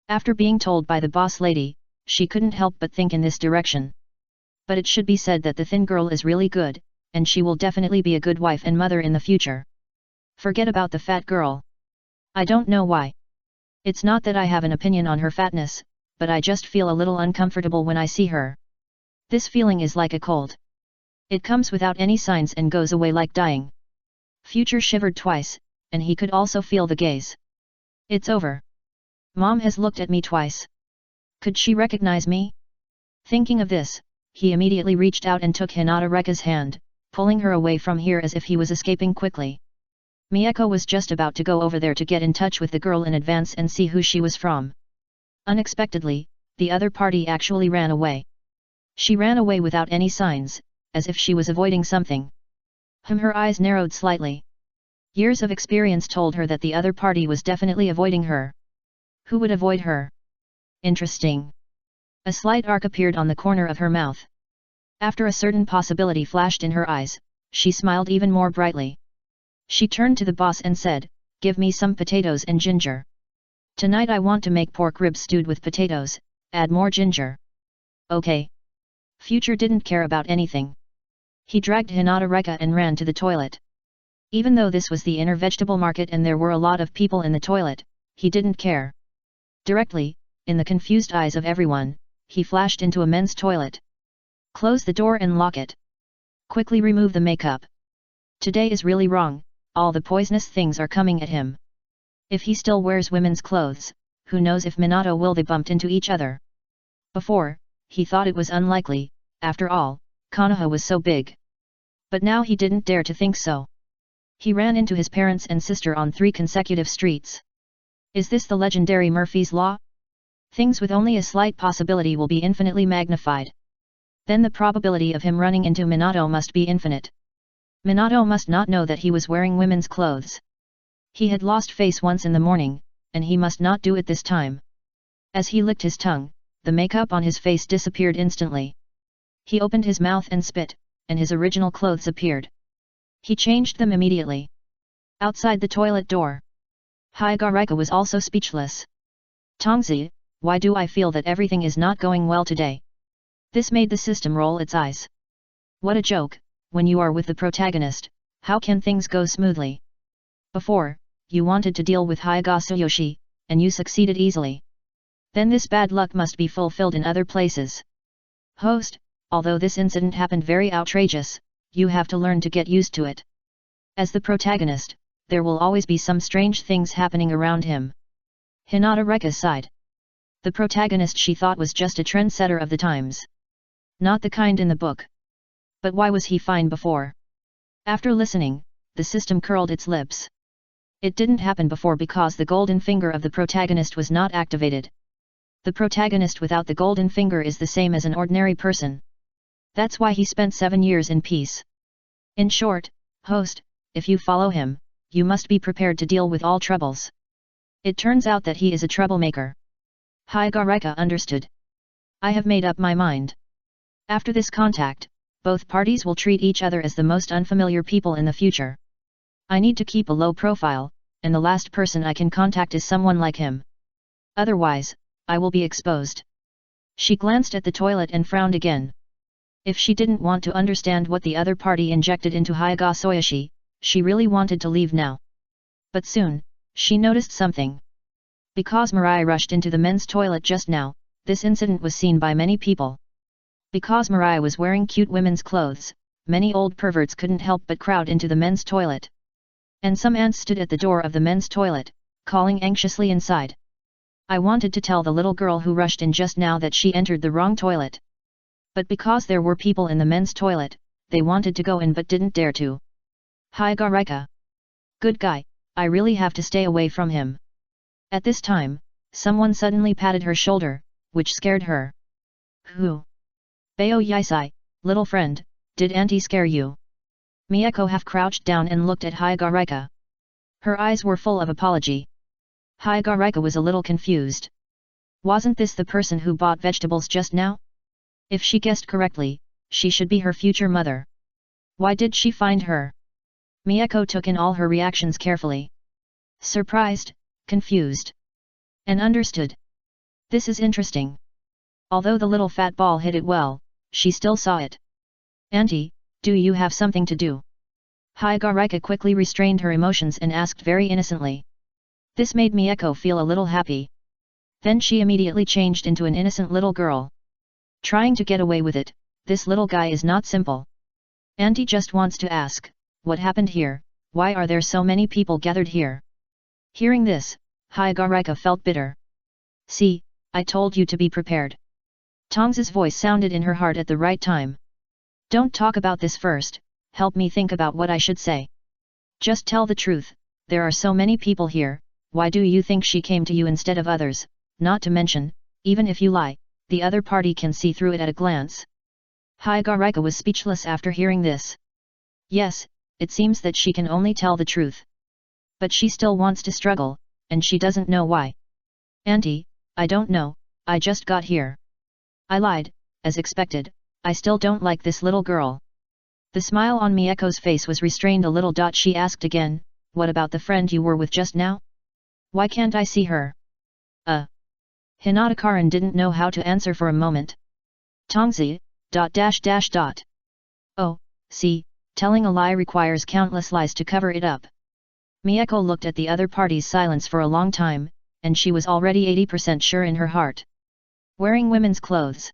After being told by the boss lady, she couldn't help but think in this direction. But it should be said that the thin girl is really good, and she will definitely be a good wife and mother in the future. Forget about the fat girl. I don't know why. It's not that I have an opinion on her fatness, but I just feel a little uncomfortable when I see her. This feeling is like a cold. It comes without any signs and goes away like dying. Future shivered twice, and he could also feel the gaze. It's over. Mom has looked at me twice. Could she recognize me? Thinking of this, he immediately reached out and took Hinata Reka's hand, pulling her away from here as if he was escaping quickly. Mieko was just about to go over there to get in touch with the girl in advance and see who she was from. Unexpectedly, the other party actually ran away. She ran away without any signs, as if she was avoiding something. Her eyes narrowed slightly. Years of experience told her that the other party was definitely avoiding her. Who would avoid her? Interesting. A slight arc appeared on the corner of her mouth. After a certain possibility flashed in her eyes, she smiled even more brightly. She turned to the boss and said, "Give me some potatoes and ginger. Tonight I want to make pork ribs stewed with potatoes, add more ginger." Okay. Future didn't care about anything. He dragged Hinata Reka and ran to the toilet. Even though this was the inner vegetable market and there were a lot of people in the toilet, he didn't care. Directly, in the confused eyes of everyone, he flashed into a men's toilet. Close the door and lock it. Quickly remove the makeup. Today is really wrong, all the poisonous things are coming at him. If he still wears women's clothes, who knows if Minato will they bumped into each other. Before, he thought it was unlikely, after all, Konoha was so big. But now he didn't dare to think so. He ran into his parents and sister on 3 consecutive streets. Is this the legendary Murphy's Law? Things with only a slight possibility will be infinitely magnified. Then the probability of him running into Minato must be infinite. Minato must not know that he was wearing women's clothes. He had lost face once in the morning, and he must not do it this time. As he licked his tongue, the makeup on his face disappeared instantly. He opened his mouth and spit, and his original clothes appeared. He changed them immediately. Outside the toilet door, Hyagarika was also speechless. Tongzi, why do I feel that everything is not going well today? This made the system roll its eyes. What a joke, when you are with the protagonist, how can things go smoothly? Before, you wanted to deal with Hyagasayoshi, and you succeeded easily. Then this bad luck must be fulfilled in other places. Host, although this incident happened very outrageous, you have to learn to get used to it. As the protagonist, there will always be some strange things happening around him. Hinata Reka sighed. The protagonist she thought was just a trendsetter of the times. Not the kind in the book. But why was he fine before? After listening, the system curled its lips. It didn't happen before because the golden finger of the protagonist was not activated. The protagonist without the golden finger is the same as an ordinary person. That's why he spent 7 years in peace. In short, host, if you follow him, you must be prepared to deal with all troubles. It turns out that he is a troublemaker. Higareka understood. I have made up my mind. After this contact, both parties will treat each other as the most unfamiliar people in the future. I need to keep a low profile, and the last person I can contact is someone like him. Otherwise, I will be exposed. She glanced at the toilet and frowned again. If she didn't want to understand what the other party injected into Hyuga Soyoshi, she really wanted to leave now. But soon, she noticed something. Because Mirai rushed into the men's toilet just now, this incident was seen by many people. Because Mirai was wearing cute women's clothes, many old perverts couldn't help but crowd into the men's toilet. And some ants stood at the door of the men's toilet, calling anxiously inside. I wanted to tell the little girl who rushed in just now that she entered the wrong toilet. But because there were people in the men's toilet, they wanted to go in but didn't dare to. Higareka. Good guy, I really have to stay away from him. At this time, someone suddenly patted her shoulder, which scared her. Who? Bayo Yisai, little friend, did Auntie scare you? Miyako half crouched down and looked at Higareka. Her eyes were full of apology. Higareka was a little confused. Wasn't this the person who bought vegetables just now? If she guessed correctly, she should be her future mother. Why did she find her? Miyako took in all her reactions carefully. Surprised, confused, and understood. This is interesting. Although the little fat ball hit it well, she still saw it. Auntie, do you have something to do? Higareka quickly restrained her emotions and asked very innocently. This made Miyako feel a little happy. Then she immediately changed into an innocent little girl. Trying to get away with it, this little guy is not simple. Auntie just wants to ask, what happened here, why are there so many people gathered here? Hearing this, Higareka felt bitter. See, I told you to be prepared. Tong's voice sounded in her heart at the right time. Don't talk about this first, help me think about what I should say. Just tell the truth, there are so many people here, why do you think she came to you instead of others, not to mention, even if you lie, the other party can see through it at a glance. Higareka was speechless after hearing this. Yes, it seems that she can only tell the truth. But she still wants to struggle, and she doesn't know why. Auntie, I don't know, I just got here. I lied, as expected, I still don't like this little girl. The smile on Miyako's face was restrained a little. She asked again, what about the friend you were with just now? Why can't I see her? Hinata Karan didn't know how to answer for a moment. Tongzi, ... Oh, see, telling a lie requires countless lies to cover it up. Miyako looked at the other party's silence for a long time, and she was already 80% sure in her heart. Wearing women's clothes.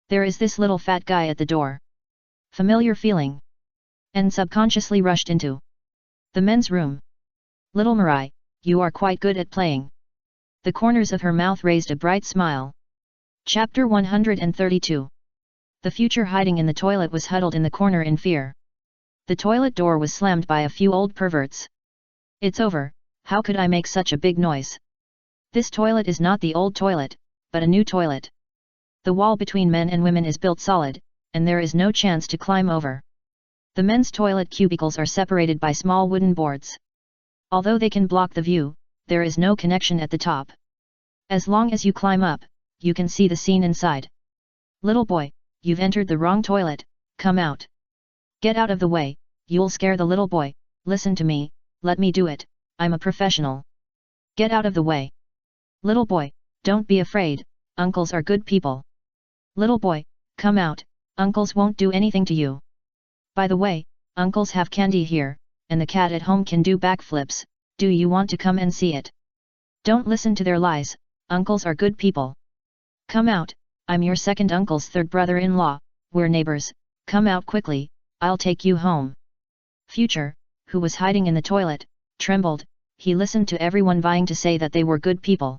There is this little fat guy at the door. Familiar feeling. And subconsciously rushed into the men's room. Little Mirai, you are quite good at playing. The corners of her mouth raised a bright smile. Chapter 132. The future hiding in the toilet was huddled in the corner in fear. The toilet door was slammed by a few old perverts. It's over, how could I make such a big noise? This toilet is not the old toilet, but a new toilet. The wall between men and women is built solid, and there is no chance to climb over. The men's toilet cubicles are separated by small wooden boards. Although they can block the view, there is no connection at the top. As long as you climb up, you can see the scene inside. Little boy, you've entered the wrong toilet, come out. Get out of the way, you'll scare the little boy, listen to me, let me do it, I'm a professional. Get out of the way. Little boy, don't be afraid, uncles are good people. Little boy, come out, uncles won't do anything to you. By the way, uncles have candy here, and the cat at home can do backflips, do you want to come and see it? Don't listen to their lies, Uncles are good people. Come out, I'm your second uncle's third brother-in-law, we're neighbors, come out quickly, I'll take you home. Future, who was hiding in the toilet, trembled, he listened to everyone vying to say that they were good people.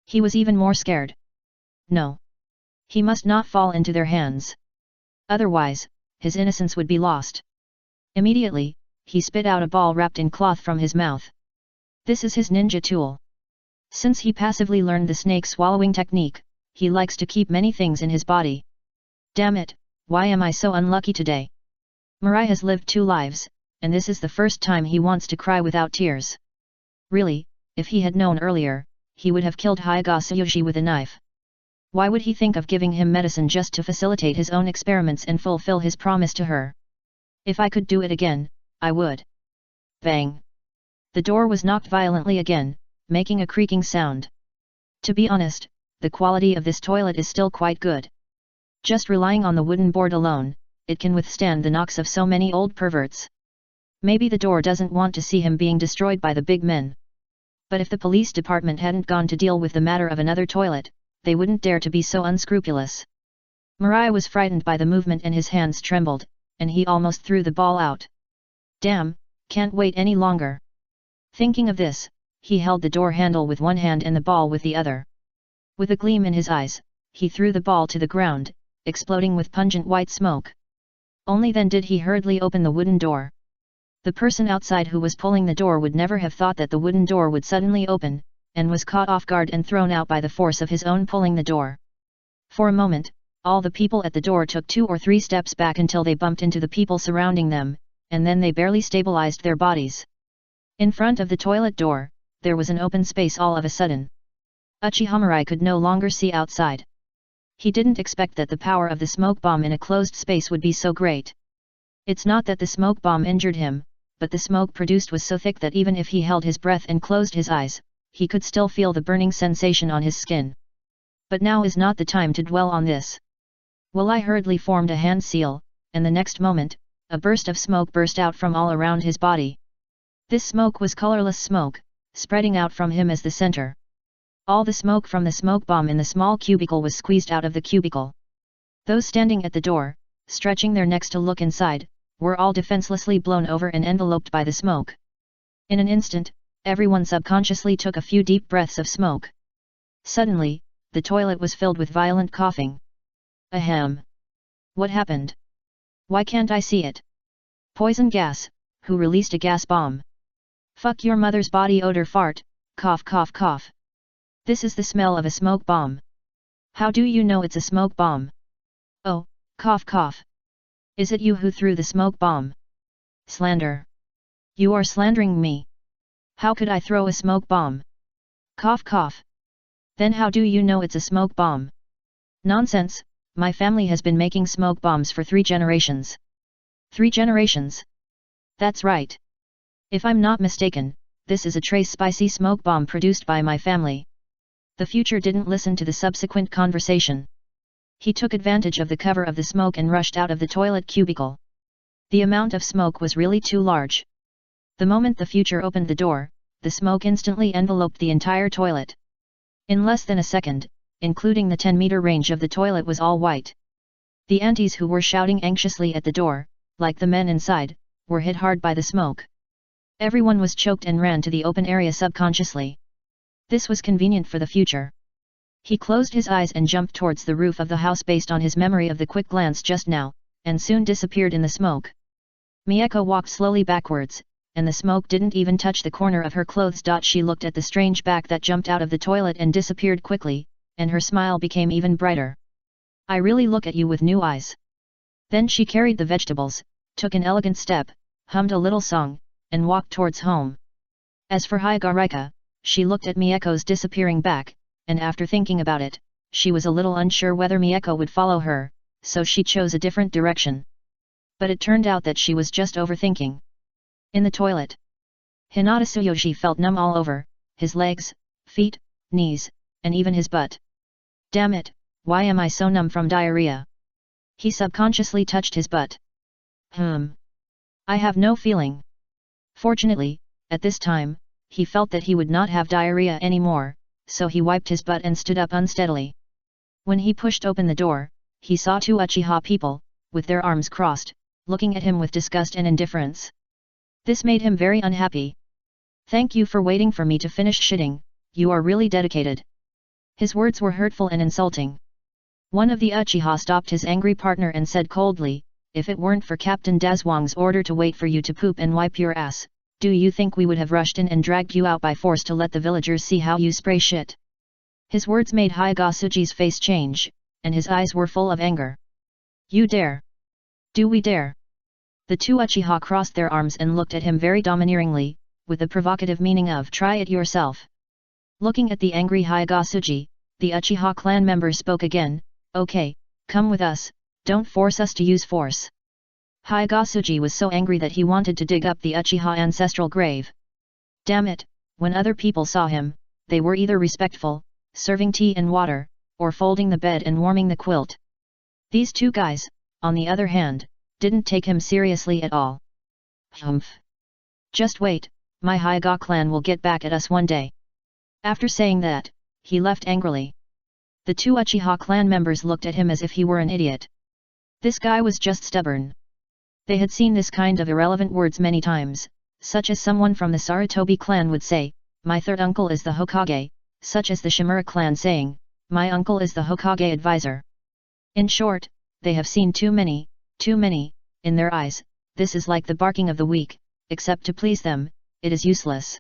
He was even more scared. No. He must not fall into their hands. Otherwise, his innocence would be lost. Immediately, he spit out a ball wrapped in cloth from his mouth. This is his ninja tool. Since he passively learned the snake swallowing technique, he likes to keep many things in his body. Damn it, why am I so unlucky today? Mirai has lived 2 lives, and this is the first time he wants to cry without tears. Really, if he had known earlier, he would have killed Hyuga Tsuyoshi with a knife. Why would he think of giving him medicine just to facilitate his own experiments and fulfill his promise to her? If I could do it again, I would. Bang! The door was knocked violently again, making a creaking sound. To be honest, the quality of this toilet is still quite good. Just relying on the wooden board alone, it can withstand the knocks of so many old perverts. Maybe the door doesn't want to see him being destroyed by the big men. But if the police department hadn't gone to deal with the matter of another toilet, they wouldn't dare to be so unscrupulous. Mirai was frightened by the movement and his hands trembled, and he almost threw the ball out. Damn, can't wait any longer. Thinking of this, he held the door handle with one hand and the ball with the other. With a gleam in his eyes, he threw the ball to the ground, exploding with pungent white smoke. Only then did he hurriedly open the wooden door. The person outside who was pulling the door would never have thought that the wooden door would suddenly open, and was caught off guard and thrown out by the force of his own pulling the door. For a moment, all the people at the door took 2 or 3 steps back until they bumped into the people surrounding them, and then they barely stabilized their bodies. In front of the toilet door, there was an open space all of a sudden. Uchiha Mirai could no longer see outside. He didn't expect that the power of the smoke bomb in a closed space would be so great. It's not that the smoke bomb injured him, but the smoke produced was so thick that even if he held his breath and closed his eyes, he could still feel the burning sensation on his skin. But now is not the time to dwell on this. Walai hurriedly formed a hand seal, and the next moment, a burst of smoke burst out from all around his body. This smoke was colorless smoke, spreading out from him as the center. All the smoke from the smoke bomb in the small cubicle was squeezed out of the cubicle. Those standing at the door, stretching their necks to look inside, were all defenselessly blown over and enveloped by the smoke. In an instant, everyone subconsciously took a few deep breaths of smoke. Suddenly, the toilet was filled with violent coughing. Ahem! What happened? Why can't I see it? Poison gas, who released a gas bomb? Fuck your mother's body odor fart, cough cough cough. This is the smell of a smoke bomb. How do you know it's a smoke bomb? Oh, cough cough. Is it you who threw the smoke bomb? Slander. You are slandering me. How could I throw a smoke bomb? Cough cough. Then how do you know it's a smoke bomb? Nonsense, my family has been making smoke bombs for 3 generations. 3 generations? That's right. If I'm not mistaken, this is a trace spicy smoke bomb produced by my family. The future didn't listen to the subsequent conversation. He took advantage of the cover of the smoke and rushed out of the toilet cubicle. The amount of smoke was really too large. The moment the future opened the door, the smoke instantly enveloped the entire toilet. In less than a second, including the 10-meter range of the toilet was all white. The aunties who were shouting anxiously at the door, like the men inside, were hit hard by the smoke. Everyone was choked and ran to the open area subconsciously. This was convenient for the future. He closed his eyes and jumped towards the roof of the house based on his memory of the quick glance just now, and soon disappeared in the smoke. Mieko walked slowly backwards, and the smoke didn't even touch the corner of her clothes. She looked at the strange back that jumped out of the toilet and disappeared quickly, and her smile became even brighter. I really look at you with new eyes. Then she carried the vegetables, took an elegant step, hummed a little song, and walked towards home. As for Hyuga, she looked at Mieko's disappearing back, and after thinking about it, she was a little unsure whether Mieko would follow her, so she chose a different direction. But it turned out that she was just overthinking. In the toilet, Hinata Tsuyoshi felt numb all over, his legs, feet, knees, and even his butt. Damn it, why am I so numb from diarrhea? He subconsciously touched his butt. I have no feeling. Fortunately, at this time, he felt that he would not have diarrhea anymore, so he wiped his butt and stood up unsteadily. When he pushed open the door, he saw two Uchiha people, with their arms crossed, looking at him with disgust and indifference. This made him very unhappy. "Thank you for waiting for me to finish shitting, you are really dedicated." His words were hurtful and insulting. One of the Uchiha stopped his angry partner and said coldly, "If it weren't for Captain Dazwang's order to wait for you to poop and wipe your ass, do you think we would have rushed in and dragged you out by force to let the villagers see how you spray shit?" His words made Hyagasuji's face change, and his eyes were full of anger. "You dare? Do we dare?" The two Uchiha crossed their arms and looked at him very domineeringly, with the provocative meaning of "try it yourself." Looking at the angry Hyagasuji, the Uchiha clan member spoke again, "Okay, come with us, don't force us to use force." Hyagasuji was so angry that he wanted to dig up the Uchiha ancestral grave. Damn it, when other people saw him, they were either respectful, serving tea and water, or folding the bed and warming the quilt. These two guys, on the other hand, didn't take him seriously at all. Humph. Just wait, my Hyuga clan will get back at us one day. After saying that, he left angrily. The two Uchiha clan members looked at him as if he were an idiot. This guy was just stubborn. They had seen this kind of irrelevant words many times, such as someone from the Sarutobi clan would say, "My third uncle is the Hokage," such as the Shimura clan saying, "My uncle is the Hokage advisor." In short, they have seen too many, in their eyes. This is like the barking of the weak, except to please them, it is useless.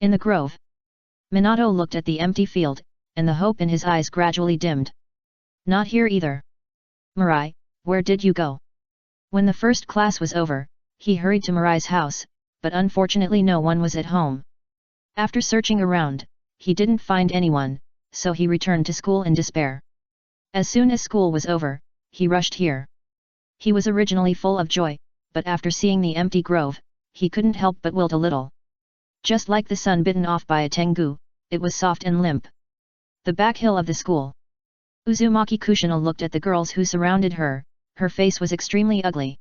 In the grove, Minato looked at the empty field, and the hope in his eyes gradually dimmed. "Not here either. Mirai, where did you go?" When the first class was over, he hurried to Mirai's house, but unfortunately no one was at home. After searching around, he didn't find anyone, so he returned to school in despair. As soon as school was over, he rushed here. He was originally full of joy, but after seeing the empty grove, he couldn't help but wilt a little. Just like the sun bitten off by a tengu, it was soft and limp. The back hill of the school. Uzumaki Kushina looked at the girls who surrounded her. Her face was extremely ugly.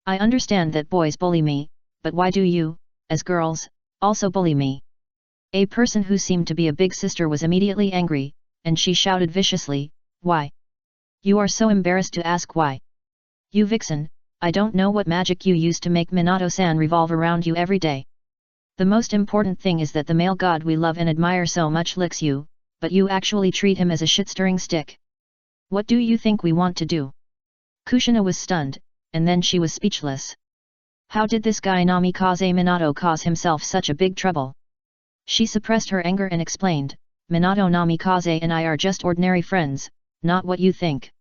"I understand that boys bully me, but why do you, as girls, also bully me?" A person who seemed to be a big sister was immediately angry, and she shouted viciously, "Why? You are so embarrassed to ask why. You vixen, I don't know what magic you use to make Minato-san revolve around you every day. The most important thing is that the male god we love and admire so much licks you, but you actually treat him as a shit-stirring stick. What do you think we want to do?" Kushina was stunned, and then she was speechless. How did this guy Namikaze Minato cause himself such a big trouble? She suppressed her anger and explained, "Minato Namikaze and I are just ordinary friends, not what you think.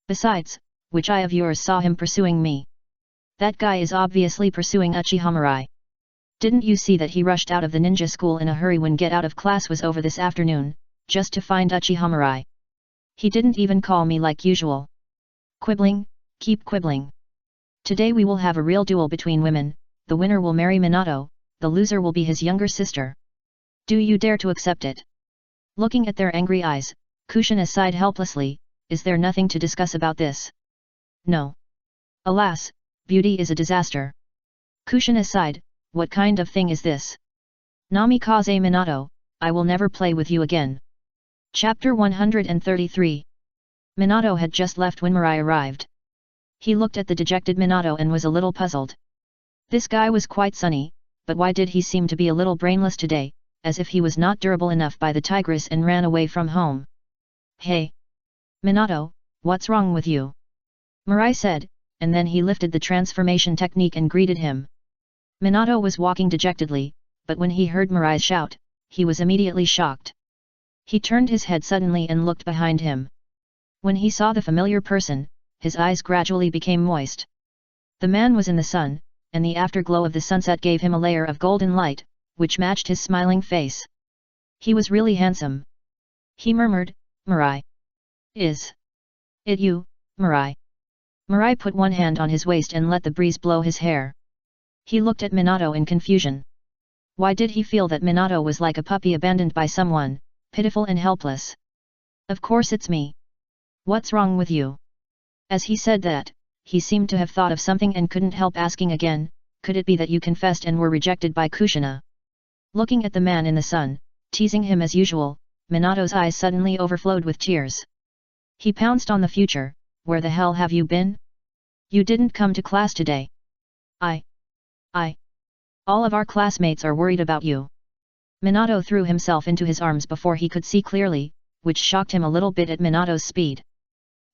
Besides, which eye of yours saw him pursuing me? That guy is obviously pursuing Uchiha Mirai. Didn't you see that he rushed out of the ninja school in a hurry when get out of class was over this afternoon, just to find Uchiha Mirai? He didn't even call me like usual. Quibbling, keep quibbling. Today we will have a real duel between women, the winner will marry Minato, the loser will be his younger sister. Do you dare to accept it?" Looking at their angry eyes, Kushina sighed helplessly, "Is there nothing to discuss about this?" "No. Alas, beauty is a disaster." Kushina sighed, "What kind of thing is this? Namikaze Minato, I will never play with you again." Chapter 133. Minato had just left when Mirai arrived. He looked at the dejected Minato and was a little puzzled. This guy was quite sunny, but why did he seem to be a little brainless today, as if he was not durable enough by the tigress and ran away from home? "Hey! Minato, what's wrong with you?" Mirai said, and then he lifted the transformation technique and greeted him. Minato was walking dejectedly, but when he heard Mirai's shout, he was immediately shocked. He turned his head suddenly and looked behind him. When he saw the familiar person, his eyes gradually became moist. The man was in the sun, and the afterglow of the sunset gave him a layer of golden light, which matched his smiling face. He was really handsome. He murmured, "Mirai. Is it you, Mirai?" Mirai put one hand on his waist and let the breeze blow his hair. He looked at Minato in confusion. Why did he feel that Minato was like a puppy abandoned by someone, pitiful and helpless? "Of course it's me. What's wrong with you?" As he said that, he seemed to have thought of something and couldn't help asking again, "Could it be that you confessed and were rejected by Kushina?" Looking at the man in the sun, teasing him as usual, Minato's eyes suddenly overflowed with tears. He pounced on the future. Where the hell have you been? You didn't come to class today. I. All of our classmates are worried about you. Minato threw himself into his arms before he could see clearly, which shocked him a little bit at Minato's speed.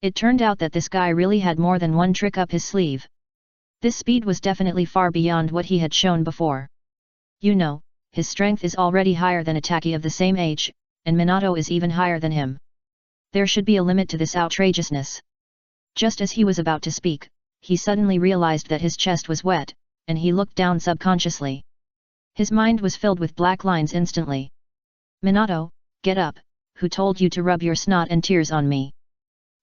It turned out that this guy really had more than one trick up his sleeve. This speed was definitely far beyond what he had shown before. You know, his strength is already higher than Itaki of the same age, and Minato is even higher than him. There should be a limit to this outrageousness. Just as he was about to speak, he suddenly realized that his chest was wet, and he looked down subconsciously. His mind was filled with black lines instantly. Minato, get up, who told you to rub your snot and tears on me?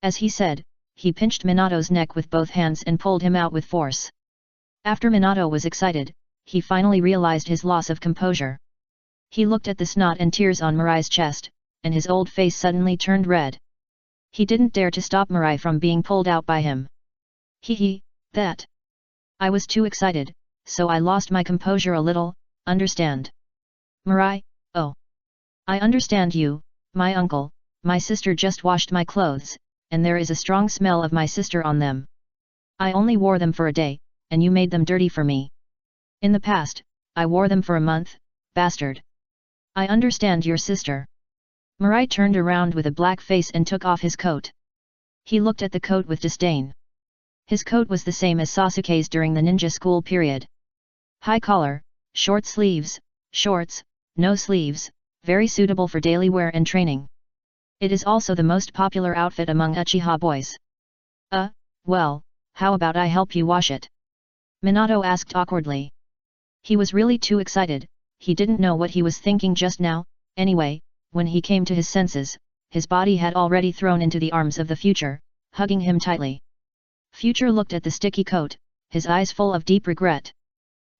As he said, he pinched Minato's neck with both hands and pulled him out with force. After Minato was excited, he finally realized his loss of composure. He looked at the snot and tears on Mirai's chest, and his old face suddenly turned red. He didn't dare to stop Mirai from being pulled out by him. That. I was too excited, so I lost my composure a little, understand? Mirai, oh. I understand you, my uncle. My sister just washed my clothes, and there is a strong smell of my sister on them. I only wore them for a day, and you made them dirty for me. In the past, I wore them for a month, bastard. I understand your sister. Mirai turned around with a black face and took off his coat. He looked at the coat with disdain. His coat was the same as Sasuke's during the ninja school period. High collar, short sleeves, shorts, no sleeves, very suitable for daily wear and training. It is also the most popular outfit among Uchiha boys. Well, how about I help you wash it? Minato asked awkwardly. He was really too excited, he didn't know what he was thinking just now. Anyway, when he came to his senses, his body had already thrown into the arms of the future, hugging him tightly. Future looked at the sticky coat, his eyes full of deep regret.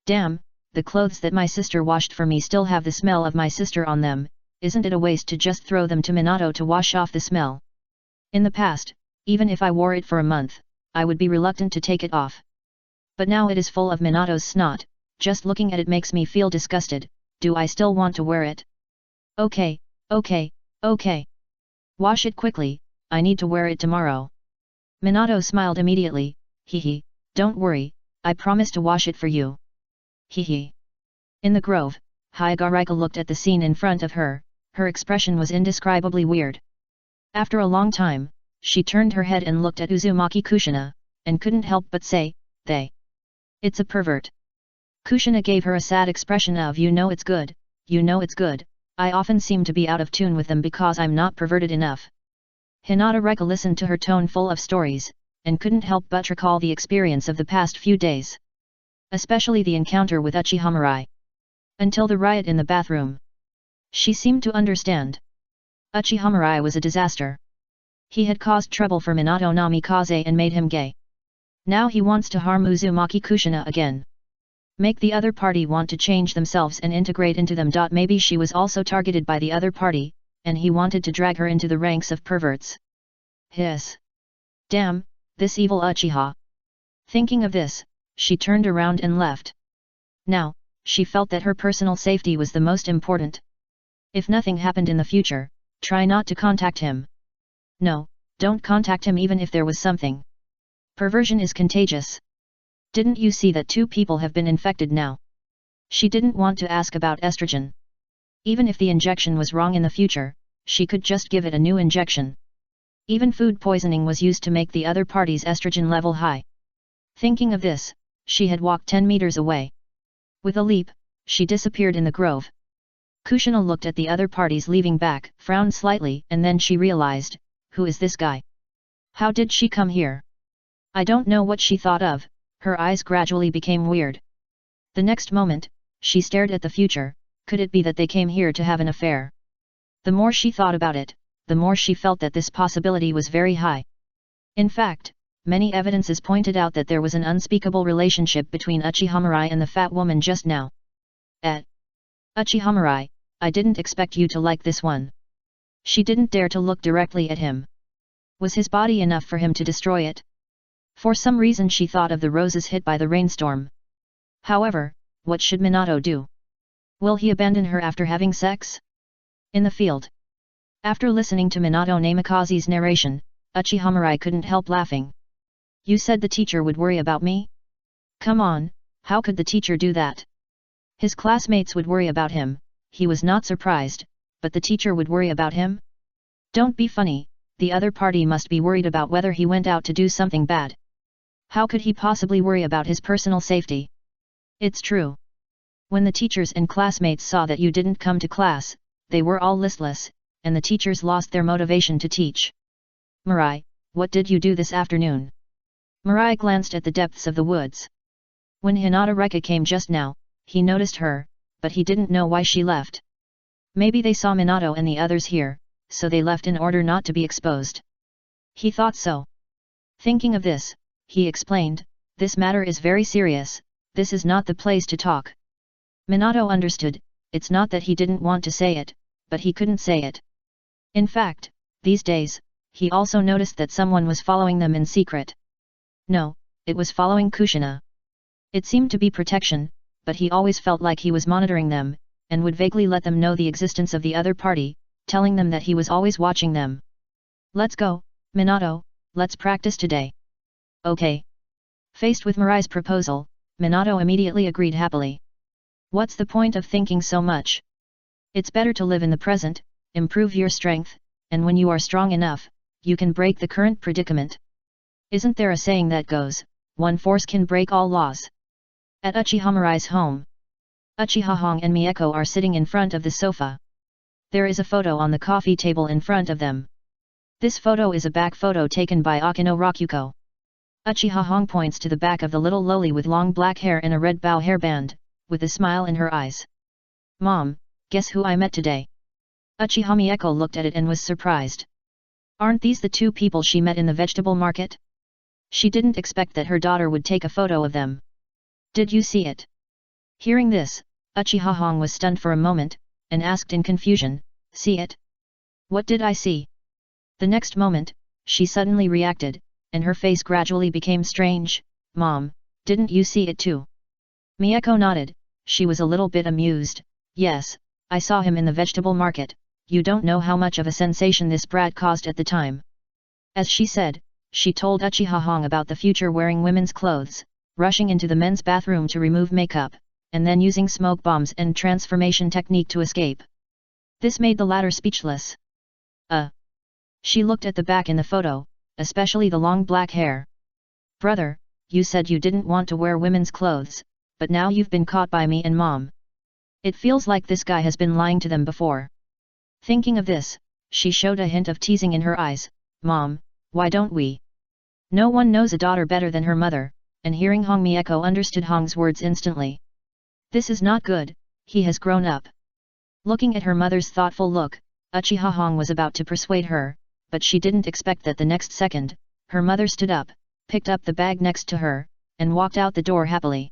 Damn, the clothes that my sister washed for me still have the smell of my sister on them. Isn't it a waste to just throw them to Minato to wash off the smell? In the past, even if I wore it for a month, I would be reluctant to take it off. But now it is full of Minato's snot, just looking at it makes me feel disgusted. Do I still want to wear it? Okay. Wash it quickly, I need to wear it tomorrow. Minato smiled immediately. Don't worry, I promise to wash it for you. In the grove, Hyagarika looked at the scene in front of her. Her expression was indescribably weird. After a long time, she turned her head and looked at Uzumaki Kushina, and couldn't help but say, they. It's a pervert. Kushina gave her a sad expression of you know it's good, I often seem to be out of tune with them because I'm not perverted enough. Hinata Reka listened to her tone full of stories, and couldn't help but recall the experience of the past few days. Especially the encounter with Uchiha Mirai. Until the riot in the bathroom. She seemed to understand. Uchiha Mirai was a disaster. He had caused trouble for Minato Namikaze and made him gay. Now he wants to harm Uzumaki Kushina again. Make the other party want to change themselves and integrate into them. Maybe she was also targeted by the other party, and he wanted to drag her into the ranks of perverts. Hiss. Damn, this evil Uchiha. Thinking of this, she turned around and left. Now, she felt that her personal safety was the most important. If nothing happened in the future, try not to contact him. No, don't contact him even if there was something. Perversion is contagious. Didn't you see that 2 people have been infected now? She didn't want to ask about estrogen. Even if the injection was wrong in the future, she could just give it a new injection. Even food poisoning was used to make the other party's estrogen level high. Thinking of this, she had walked 10 meters away. With a leap, she disappeared in the grove. Kushina looked at the other parties leaving back, frowned slightly, and then she realized, who is this guy? How did she come here? I don't know what she thought of. Her eyes gradually became weird. The next moment, she stared at the future. Could it be that they came here to have an affair? The more she thought about it, the more she felt that this possibility was very high. In fact, many evidences pointed out that there was an unspeakable relationship between Uchiha Mirai and the fat woman just now. Uchiha Mirai, I didn't expect you to like this one. She didn't dare to look directly at him. Was his body enough for him to destroy it? For some reason she thought of the roses hit by the rainstorm. However, what should Minato do? Will he abandon her after having sex? In the field. After listening to Minato Namikaze's narration, Uchiha Mirai couldn't help laughing. You said the teacher would worry about me? Come on, how could the teacher do that? His classmates would worry about him, he was not surprised, but the teacher would worry about him? Don't be funny, the other party must be worried about whether he went out to do something bad. How could he possibly worry about his personal safety? It's true. When the teachers and classmates saw that you didn't come to class, they were all listless, and the teachers lost their motivation to teach. Mirai, what did you do this afternoon? Mirai glanced at the depths of the woods. When Hinata Reka came just now, he noticed her, but he didn't know why she left. Maybe they saw Minato and the others here, so they left in order not to be exposed. He thought so. Thinking of this, he explained, this matter is very serious, this is not the place to talk. Minato understood, it's not that he didn't want to say it, but he couldn't say it. In fact, these days, he also noticed that someone was following them in secret. No, it was following Kushina. It seemed to be protection, but he always felt like he was monitoring them, and would vaguely let them know the existence of the other party, telling them that he was always watching them. Let's go, Minato, let's practice today. Okay. Faced with Mirai's proposal, Minato immediately agreed happily. What's the point of thinking so much? It's better to live in the present, improve your strength, and when you are strong enough, you can break the current predicament. Isn't there a saying that goes, one force can break all laws? At Uchiha Mirai's home, Uchiha Hong and Mieko are sitting in front of the sofa. There is a photo on the coffee table in front of them. This photo is a back photo taken by Akino Rakuko. Uchiha Hong points to the back of the little loli with long black hair and a red bow hairband, with a smile in her eyes. Mom, guess who I met today? Uchiha Mieko looked at it and was surprised. Aren't these the two people she met in the vegetable market? She didn't expect that her daughter would take a photo of them. Did you see it? Hearing this, Uchiha Hong was stunned for a moment, and asked in confusion, see it? What did I see? The next moment, she suddenly reacted, and her face gradually became strange. Mom, didn't you see it too? Mieko nodded, she was a little bit amused. Yes, I saw him in the vegetable market, you don't know how much of a sensation this brat caused at the time. As she said, she told Uchiha Hong about the future wearing women's clothes, rushing into the men's bathroom to remove makeup, and then using smoke bombs and transformation technique to escape. This made the latter speechless. She looked at the back in the photo, especially the long black hair. Brother, you said you didn't want to wear women's clothes, but now you've been caught by me and Mom. It feels like this guy has been lying to them before. Thinking of this, she showed a hint of teasing in her eyes. Mom, why don't we? No one knows a daughter better than her mother, and hearing Hong Mieko understood Hong's words instantly. This is not good, he has grown up. Looking at her mother's thoughtful look, Uchiha Hong was about to persuade her, but she didn't expect that the next second, her mother stood up, picked up the bag next to her, and walked out the door happily.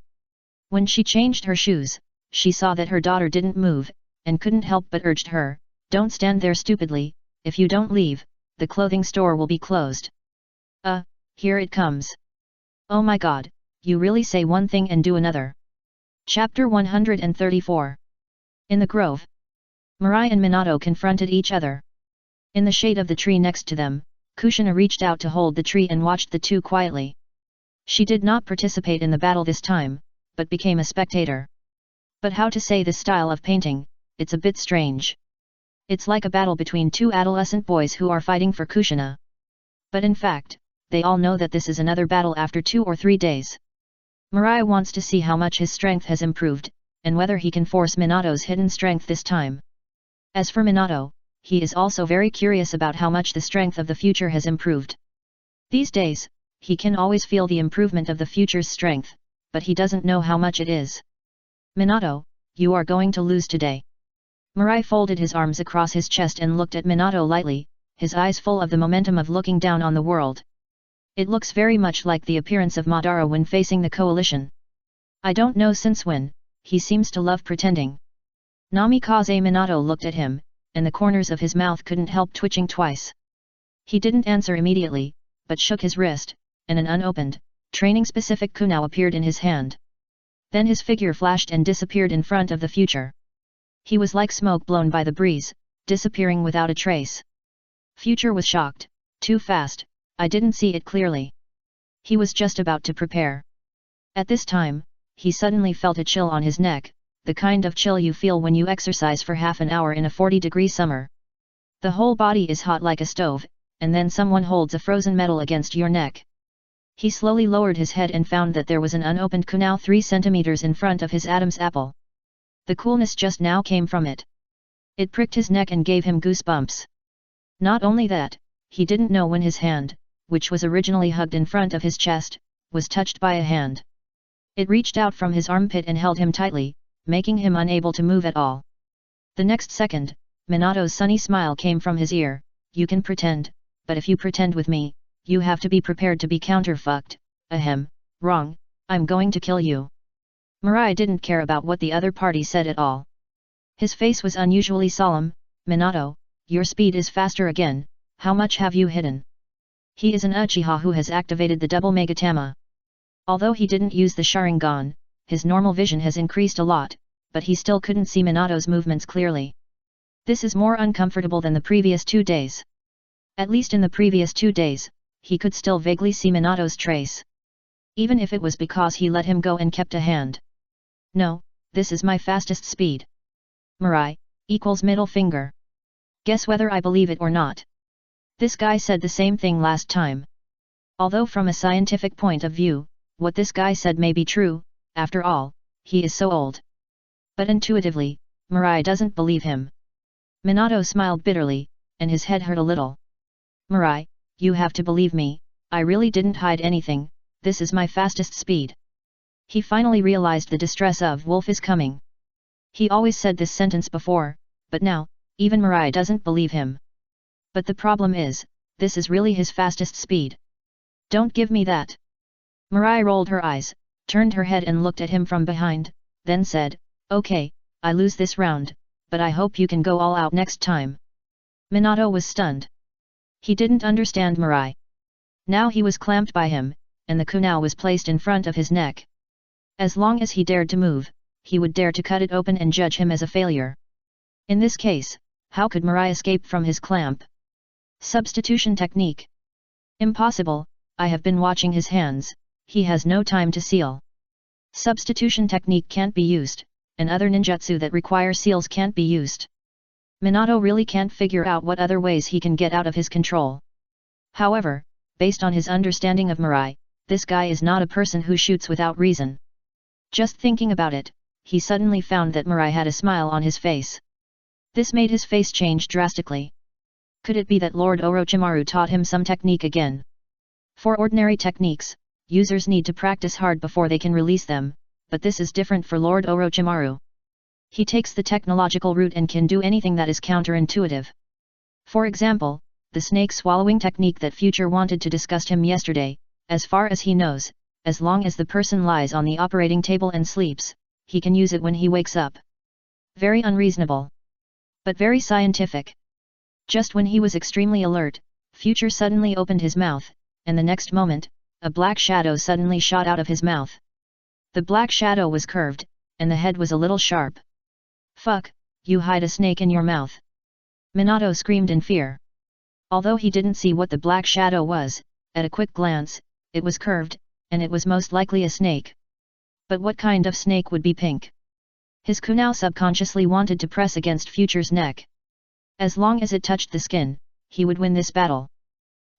When she changed her shoes, she saw that her daughter didn't move, and couldn't help but urged her, don't stand there stupidly, if you don't leave, the clothing store will be closed. Here it comes. Oh my god, you really say one thing and do another. Chapter 134. In the grove, Mirai and Minato confronted each other. In the shade of the tree next to them, Kushina reached out to hold the tree and watched the two quietly. She did not participate in the battle this time, but became a spectator. But how to say this style of painting, it's a bit strange. It's like a battle between two adolescent boys who are fighting for Kushina. But in fact, they all know that this is another battle after 2 or 3 days. Mirai wants to see how much his strength has improved, and whether he can force Minato's hidden strength this time. As for Minato, he is also very curious about how much the strength of the future has improved. These days, he can always feel the improvement of the future's strength, but he doesn't know how much it is. Minato, you are going to lose today. Mirai folded his arms across his chest and looked at Minato lightly, his eyes full of the momentum of looking down on the world. It looks very much like the appearance of Madara when facing the coalition. I don't know since when, he seems to love pretending. Namikaze Minato looked at him, and the corners of his mouth couldn't help twitching twice. He didn't answer immediately, but shook his wrist, and an unopened, training-specific kunai appeared in his hand. Then his figure flashed and disappeared in front of the future. He was like smoke blown by the breeze, disappearing without a trace. Future was shocked. Too fast, I didn't see it clearly. He was just about to prepare. At this time, he suddenly felt a chill on his neck, the kind of chill you feel when you exercise for half an hour in a 40-degree summer. The whole body is hot like a stove, and then someone holds a frozen metal against your neck. He slowly lowered his head and found that there was an unopened kunai 3 centimeters in front of his Adam's apple. The coolness just now came from it. It pricked his neck and gave him goosebumps. Not only that, he didn't know when his hand, which was originally hugged in front of his chest, was touched by a hand. It reached out from his armpit and held him tightly, making him unable to move at all. The next second, Minato's sunny smile came from his ear. You can pretend, but if you pretend with me, you have to be prepared to be counterfucked. Ahem, wrong, I'm going to kill you. Mirai didn't care about what the other party said at all. His face was unusually solemn. Minato, your speed is faster again, how much have you hidden? He is an Uchiha who has activated the double Megatama. Although he didn't use the Sharingan, his normal vision has increased a lot, but he still couldn't see Minato's movements clearly. This is more uncomfortable than the previous 2 days. At least in the previous 2 days, he could still vaguely see Minato's trace. Even if it was because he let him go and kept a hand. No, this is my fastest speed. Mirai, equals middle finger. Guess whether I believe it or not. This guy said the same thing last time. Although from a scientific point of view, what this guy said may be true, after all, he is so old. But intuitively, Mirai doesn't believe him. Minato smiled bitterly, and his head hurt a little. Mirai, you have to believe me, I really didn't hide anything, this is my fastest speed. He finally realized the distress of Wolf is coming. He always said this sentence before, but now, even Mirai doesn't believe him. But the problem is, this is really his fastest speed. Don't give me that. Mirai rolled her eyes, turned her head and looked at him from behind, then said, okay, I lose this round, but I hope you can go all out next time. Minato was stunned. He didn't understand Mirai. Now he was clamped by him, and the kunai was placed in front of his neck. As long as he dared to move, he would dare to cut it open and judge him as a failure. In this case, how could Mirai escape from his clamp? Substitution technique. Impossible, I have been watching his hands, he has no time to seal. Substitution technique can't be used, and other ninjutsu that require seals can't be used. Minato really can't figure out what other ways he can get out of his control. However, based on his understanding of Mirai, this guy is not a person who shoots without reason. Just thinking about it, he suddenly found that Mirai had a smile on his face. This made his face change drastically. Could it be that Lord Orochimaru taught him some technique again? For ordinary techniques, users need to practice hard before they can release them, but this is different for Lord Orochimaru. He takes the technological route and can do anything that is counterintuitive. For example, the snake swallowing technique that Future wanted to discuss him yesterday, as far as he knows, as long as the person lies on the operating table and sleeps, he can use it when he wakes up. Very unreasonable. But very scientific. Just when he was extremely alert, Future suddenly opened his mouth, and the next moment, a black shadow suddenly shot out of his mouth. The black shadow was curved, and the head was a little sharp. Fuck, you hide a snake in your mouth. Minato screamed in fear. Although he didn't see what the black shadow was, at a quick glance, it was curved, and it was most likely a snake. But what kind of snake would be pink? His kunai subconsciously wanted to press against Future's neck. As long as it touched the skin, he would win this battle.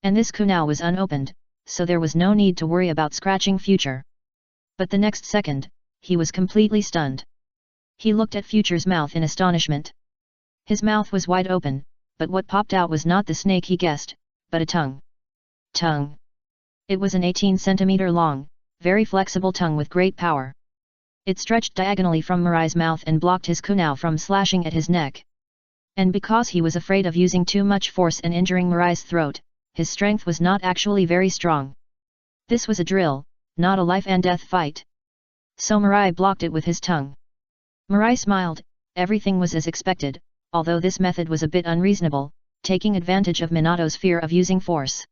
And this kunai was unopened, so there was no need to worry about scratching Future. But the next second, he was completely stunned. He looked at Future's mouth in astonishment. His mouth was wide open, but what popped out was not the snake he guessed, but a tongue. Tongue. It was an 18-centimeter long, very flexible tongue with great power. It stretched diagonally from Mirai's mouth and blocked his kunai from slashing at his neck. And because he was afraid of using too much force and injuring Mirai's throat, his strength was not actually very strong. This was a drill, not a life-and-death fight. So Mirai blocked it with his tongue. Mirai smiled, everything was as expected, although this method was a bit unreasonable, taking advantage of Minato's fear of using force.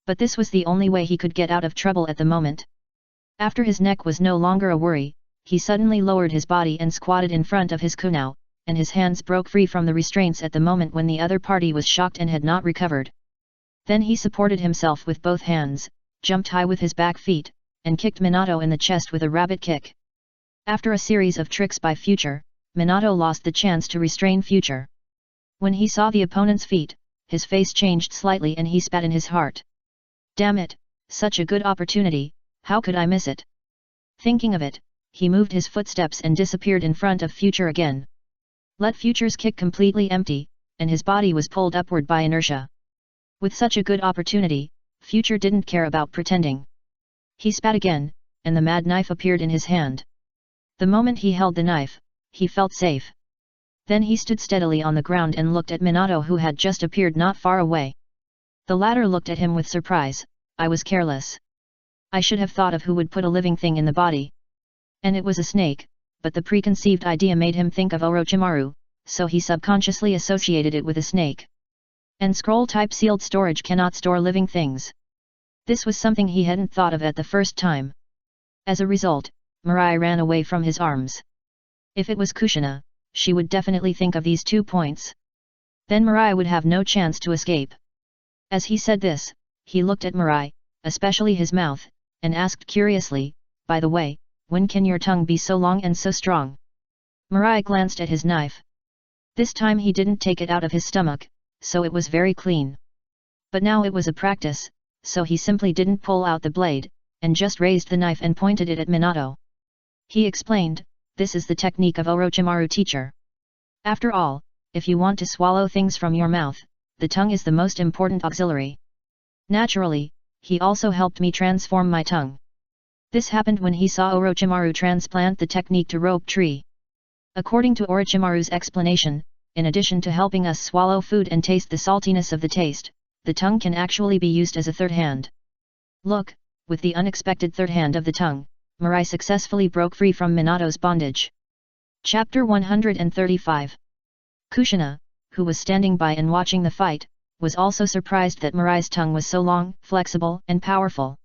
But this was the only way he could get out of trouble at the moment. After his neck was no longer a worry, he suddenly lowered his body and squatted in front of his kunai, and his hands broke free from the restraints at the moment when the other party was shocked and had not recovered. Then he supported himself with both hands, jumped high with his back feet, and kicked Minato in the chest with a rabbit kick. After a series of tricks by Future, Minato lost the chance to restrain Future. When he saw the opponent's feet, his face changed slightly and he spat in his heart. Damn it, such a good opportunity, how could I miss it? Thinking of it, he moved his footsteps and disappeared in front of Future again. Let Future's kick completely empty, and his body was pulled upward by inertia. With such a good opportunity, Future didn't care about pretending. He spat again, and the mad knife appeared in his hand. The moment he held the knife, he felt safe. Then he stood steadily on the ground and looked at Minato, who had just appeared not far away. The latter looked at him with surprise. I was careless. I should have thought of who would put a living thing in the body. And it was a snake, but the preconceived idea made him think of Orochimaru, so he subconsciously associated it with a snake. And scroll-type sealed storage cannot store living things. This was something he hadn't thought of at the first time. As a result, Mirai ran away from his arms. If it was Kushina, she would definitely think of these 2 points. Then Mirai would have no chance to escape. As he said this, he looked at Mirai, especially his mouth, and asked curiously, by the way, when can your tongue be so long and so strong? Mirai glanced at his knife. This time he didn't take it out of his stomach, so it was very clean. But now it was a practice, so he simply didn't pull out the blade, and just raised the knife and pointed it at Minato. He explained, this is the technique of Orochimaru, teacher. After all, if you want to swallow things from your mouth, the tongue is the most important auxiliary. Naturally, he also helped me transform my tongue. This happened when he saw Orochimaru transplant the technique to rope tree. According to Orochimaru's explanation, in addition to helping us swallow food and taste the saltiness of the taste, the tongue can actually be used as a third hand. Look, with the unexpected third hand of the tongue, Mirai successfully broke free from Minato's bondage. Chapter 135. Kushina, who was standing by and watching the fight, was also surprised that Mirai's tongue was so long, flexible, and powerful.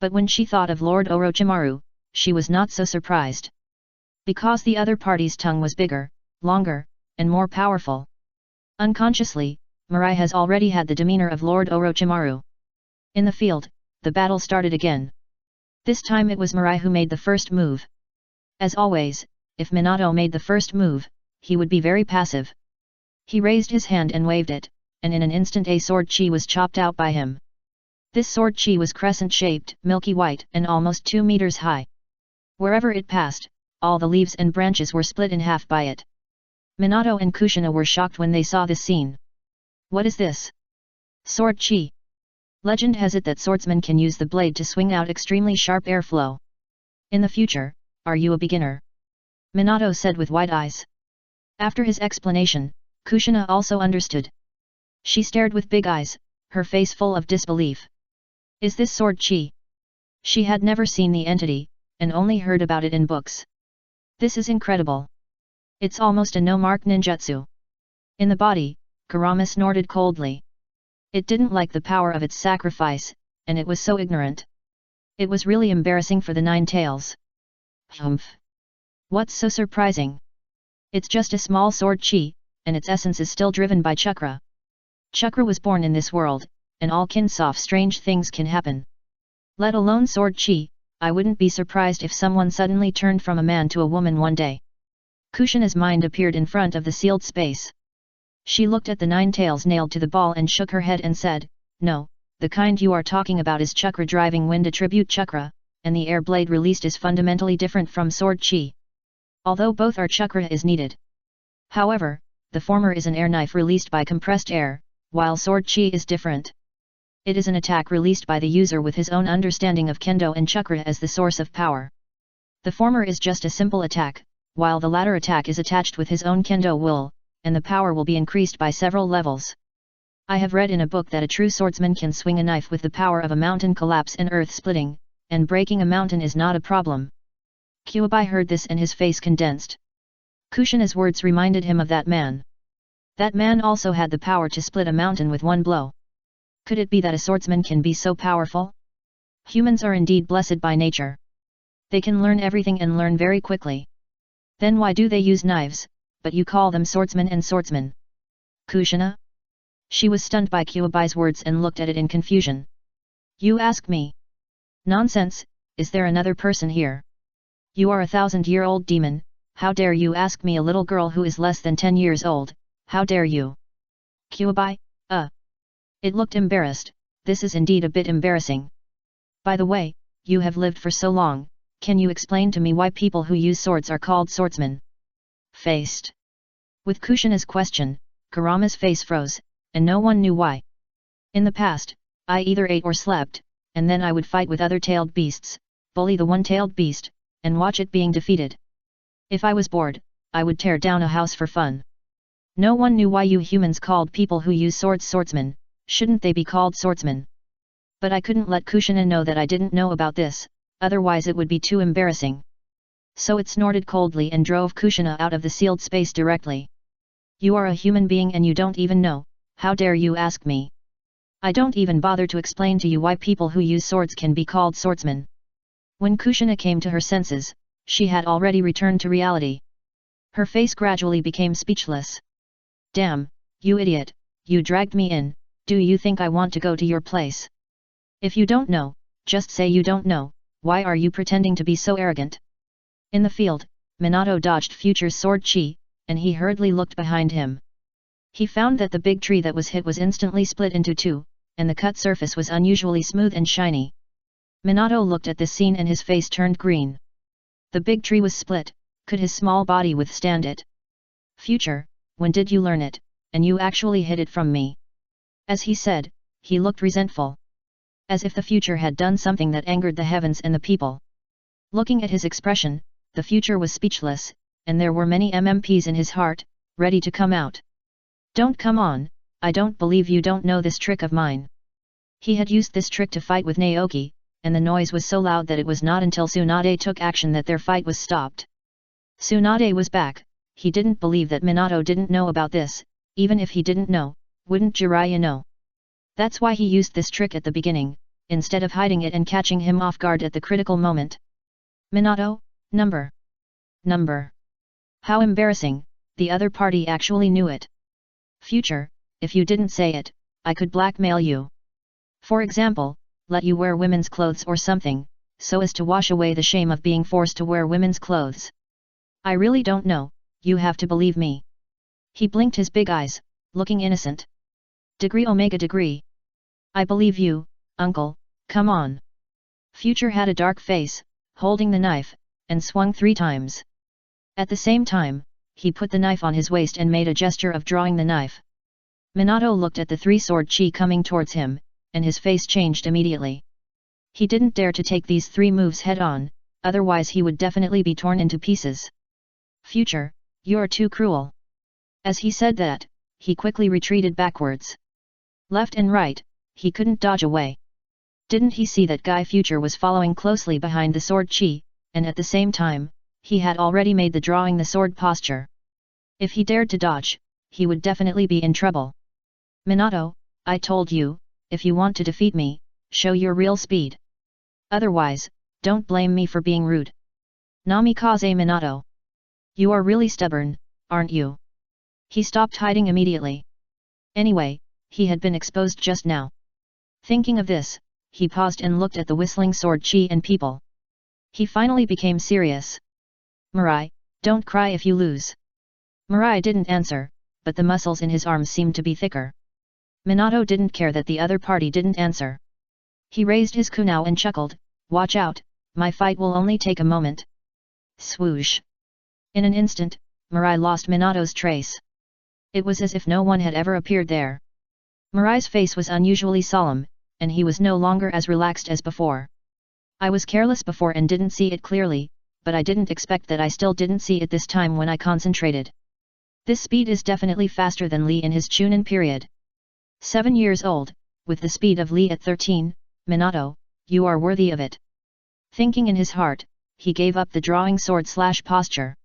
But when she thought of Lord Orochimaru, she was not so surprised. Because the other party's tongue was bigger, longer, and more powerful. Unconsciously, Mirai has already had the demeanor of Lord Orochimaru. In the field, the battle started again. This time it was Mirai who made the first move. As always, if Minato made the first move, he would be very passive. He raised his hand and waved it, and in an instant a sword chi was chopped out by him. This sword chi was crescent-shaped, milky white, and almost 2 meters high. Wherever it passed, all the leaves and branches were split in half by it. Minato and Kushina were shocked when they saw this scene. What is this? Sword chi. Legend has it that swordsmen can use the blade to swing out extremely sharp airflow. In the future, are you a beginner? Minato said with wide eyes. After his explanation, Kushina also understood. She stared with big eyes, her face full of disbelief. Is this sword chi? She had never seen the entity, and only heard about it in books. This is incredible. It's almost a no-mark ninjutsu. In the body, Kurama snorted coldly. It didn't like the power of its sacrifice, and it was so ignorant. It was really embarrassing for the Nine Tails. Humph. What's so surprising? It's just a small sword chi, and its essence is still driven by chakra. Chakra was born in this world, and all kinds of strange things can happen. Let alone sword chi, I wouldn't be surprised if someone suddenly turned from a man to a woman one day. Kushina's mind appeared in front of the sealed space. She looked at the 9 tails nailed to the ball and shook her head and said, no, the kind you are talking about is chakra driving wind attribute chakra, and the air blade released is fundamentally different from sword chi. Although both are chakra is needed. However, the former is an air knife released by compressed air, while sword chi is different. It is an attack released by the user with his own understanding of kendo and chakra as the source of power. The former is just a simple attack, while the latter attack is attached with his own kendo will, and the power will be increased by several levels. I have read in a book that a true swordsman can swing a knife with the power of a mountain collapse and earth splitting, and breaking a mountain is not a problem. Kyuubi heard this and his face condensed. Kushina's words reminded him of that man. That man also had the power to split a mountain with one blow. Could it be that a swordsman can be so powerful? Humans are indeed blessed by nature. They can learn everything and learn very quickly. Then why do they use knives, but you call them swordsman and swordsman. Kushina? She was stunned by Kyubai's words and looked at it in confusion. You ask me? Nonsense, is there another person here? You are a 1,000-year-old demon, how dare you ask me, a little girl who is less than 10 years old, how dare you? Kyubai, It looked embarrassed, this is indeed a bit embarrassing. By the way, you have lived for so long, can you explain to me why people who use swords are called swordsmen? Faced with Kushina's question, Kurama's face froze, and no one knew why. In the past, I either ate or slept, and then I would fight with other tailed beasts, bully the one-tailed beast, and watch it being defeated. If I was bored, I would tear down a house for fun. No one knew why you humans called people who use swords swordsmen, shouldn't they be called swordsmen? But I couldn't let Kushina know that I didn't know about this, otherwise it would be too embarrassing. So it snorted coldly and drove Kushina out of the sealed space directly. You are a human being and you don't even know, how dare you ask me? I don't even bother to explain to you why people who use swords can be called swordsmen. When Kushina came to her senses, she had already returned to reality. Her face gradually became speechless. Damn, you idiot, you dragged me in, do you think I want to go to your place? If you don't know, just say you don't know, why are you pretending to be so arrogant? In the field, Minato dodged Future's sword chi, and he hurriedly looked behind him. He found that the big tree that was hit was instantly split into two, and the cut surface was unusually smooth and shiny. Minato looked at this scene and his face turned green. The big tree was split, could his small body withstand it? Future, when did you learn it, and you actually hid it from me? As he said, he looked resentful. As if the future had done something that angered the heavens and the people. Looking at his expression, the future was speechless, and there were many MMPs in his heart, ready to come out. Don't come on, I don't believe you don't know this trick of mine. He had used this trick to fight with Naoki, and the noise was so loud that it was not until Tsunade took action that their fight was stopped. Tsunade was back, he didn't believe that Minato didn't know about this, even if he didn't know, wouldn't Jiraiya know? That's why he used this trick at the beginning, instead of hiding it and catching him off guard at the critical moment. Minato, number. How embarrassing, the other party actually knew it. Future, if you didn't say it, I could blackmail you. For example, let you wear women's clothes or something, so as to wash away the shame of being forced to wear women's clothes. I really don't know, you have to believe me. He blinked his big eyes, looking innocent. Degree Omega degree. I believe you, uncle, come on. Future had a dark face, holding the knife, and swung 3 times. At the same time, he put the knife on his waist and made a gesture of drawing the knife. Minato looked at the 3-sword chi coming towards him, and his face changed immediately. He didn't dare to take these 3 moves head-on, otherwise he would definitely be torn into pieces. Future, you're too cruel. As he said that, he quickly retreated backwards. Left and right, he couldn't dodge away. Didn't he see that Guy Future was following closely behind the sword chi, and at the same time, he had already made the drawing the sword posture. If he dared to dodge, he would definitely be in trouble. Minato, I told you, if you want to defeat me, show your real speed. Otherwise, don't blame me for being rude. Namikaze Minato. You are really stubborn, aren't you? He stopped hiding immediately. Anyway, he had been exposed just now. Thinking of this, he paused and looked at the whistling sword chi and people. He finally became serious. Mirai, don't cry if you lose. Mirai didn't answer, but the muscles in his arms seemed to be thicker. Minato didn't care that the other party didn't answer. He raised his kunao and chuckled, watch out, my fight will only take a moment. Swoosh. In an instant, Mirai lost Minato's trace. It was as if no one had ever appeared there. Mirai's face was unusually solemn, and he was no longer as relaxed as before. I was careless before and didn't see it clearly, but I didn't expect that I still didn't see it this time when I concentrated. This speed is definitely faster than Lee in his Chunin period. 7 years old, with the speed of Lee at 13, Minato, you are worthy of it. Thinking in his heart, he gave up the drawing sword / posture.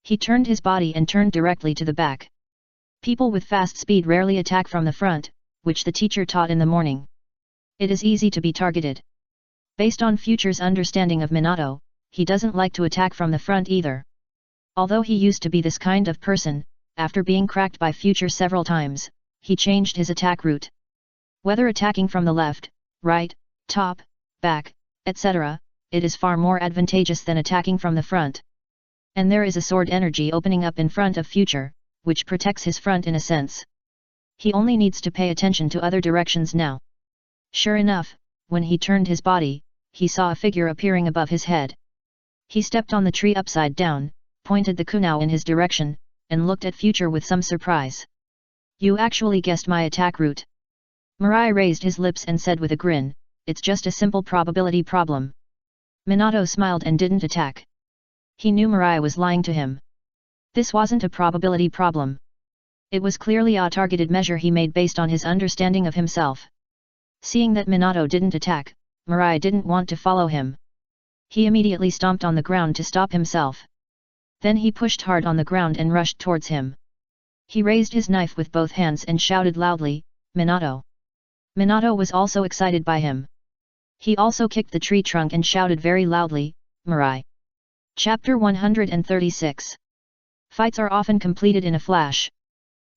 He turned his body and turned directly to the back. People with fast speed rarely attack from the front, which the teacher taught in the morning. It is easy to be targeted. Based on Future's understanding of Minato, he doesn't like to attack from the front either. Although he used to be this kind of person, after being cracked by Future several times, he changed his attack route. Whether attacking from the left, right, top, back, etc., it is far more advantageous than attacking from the front. And there is a sword energy opening up in front of Future, which protects his front in a sense. He only needs to pay attention to other directions now. Sure enough, when he turned his body, he saw a figure appearing above his head. He stepped on the tree upside down, pointed the kunai in his direction, and looked at Future with some surprise. You actually guessed my attack route. Mirai raised his lips and said with a grin, it's just a simple probability problem. Minato smiled and didn't attack. He knew Mirai was lying to him. This wasn't a probability problem. It was clearly a targeted measure he made based on his understanding of himself. Seeing that Minato didn't attack, Mirai didn't want to follow him. He immediately stomped on the ground to stop himself. Then he pushed hard on the ground and rushed towards him. He raised his knife with both hands and shouted loudly, Minato. Minato was also excited by him. He also kicked the tree trunk and shouted very loudly, Mirai. Chapter 136. Fights are often completed in a flash.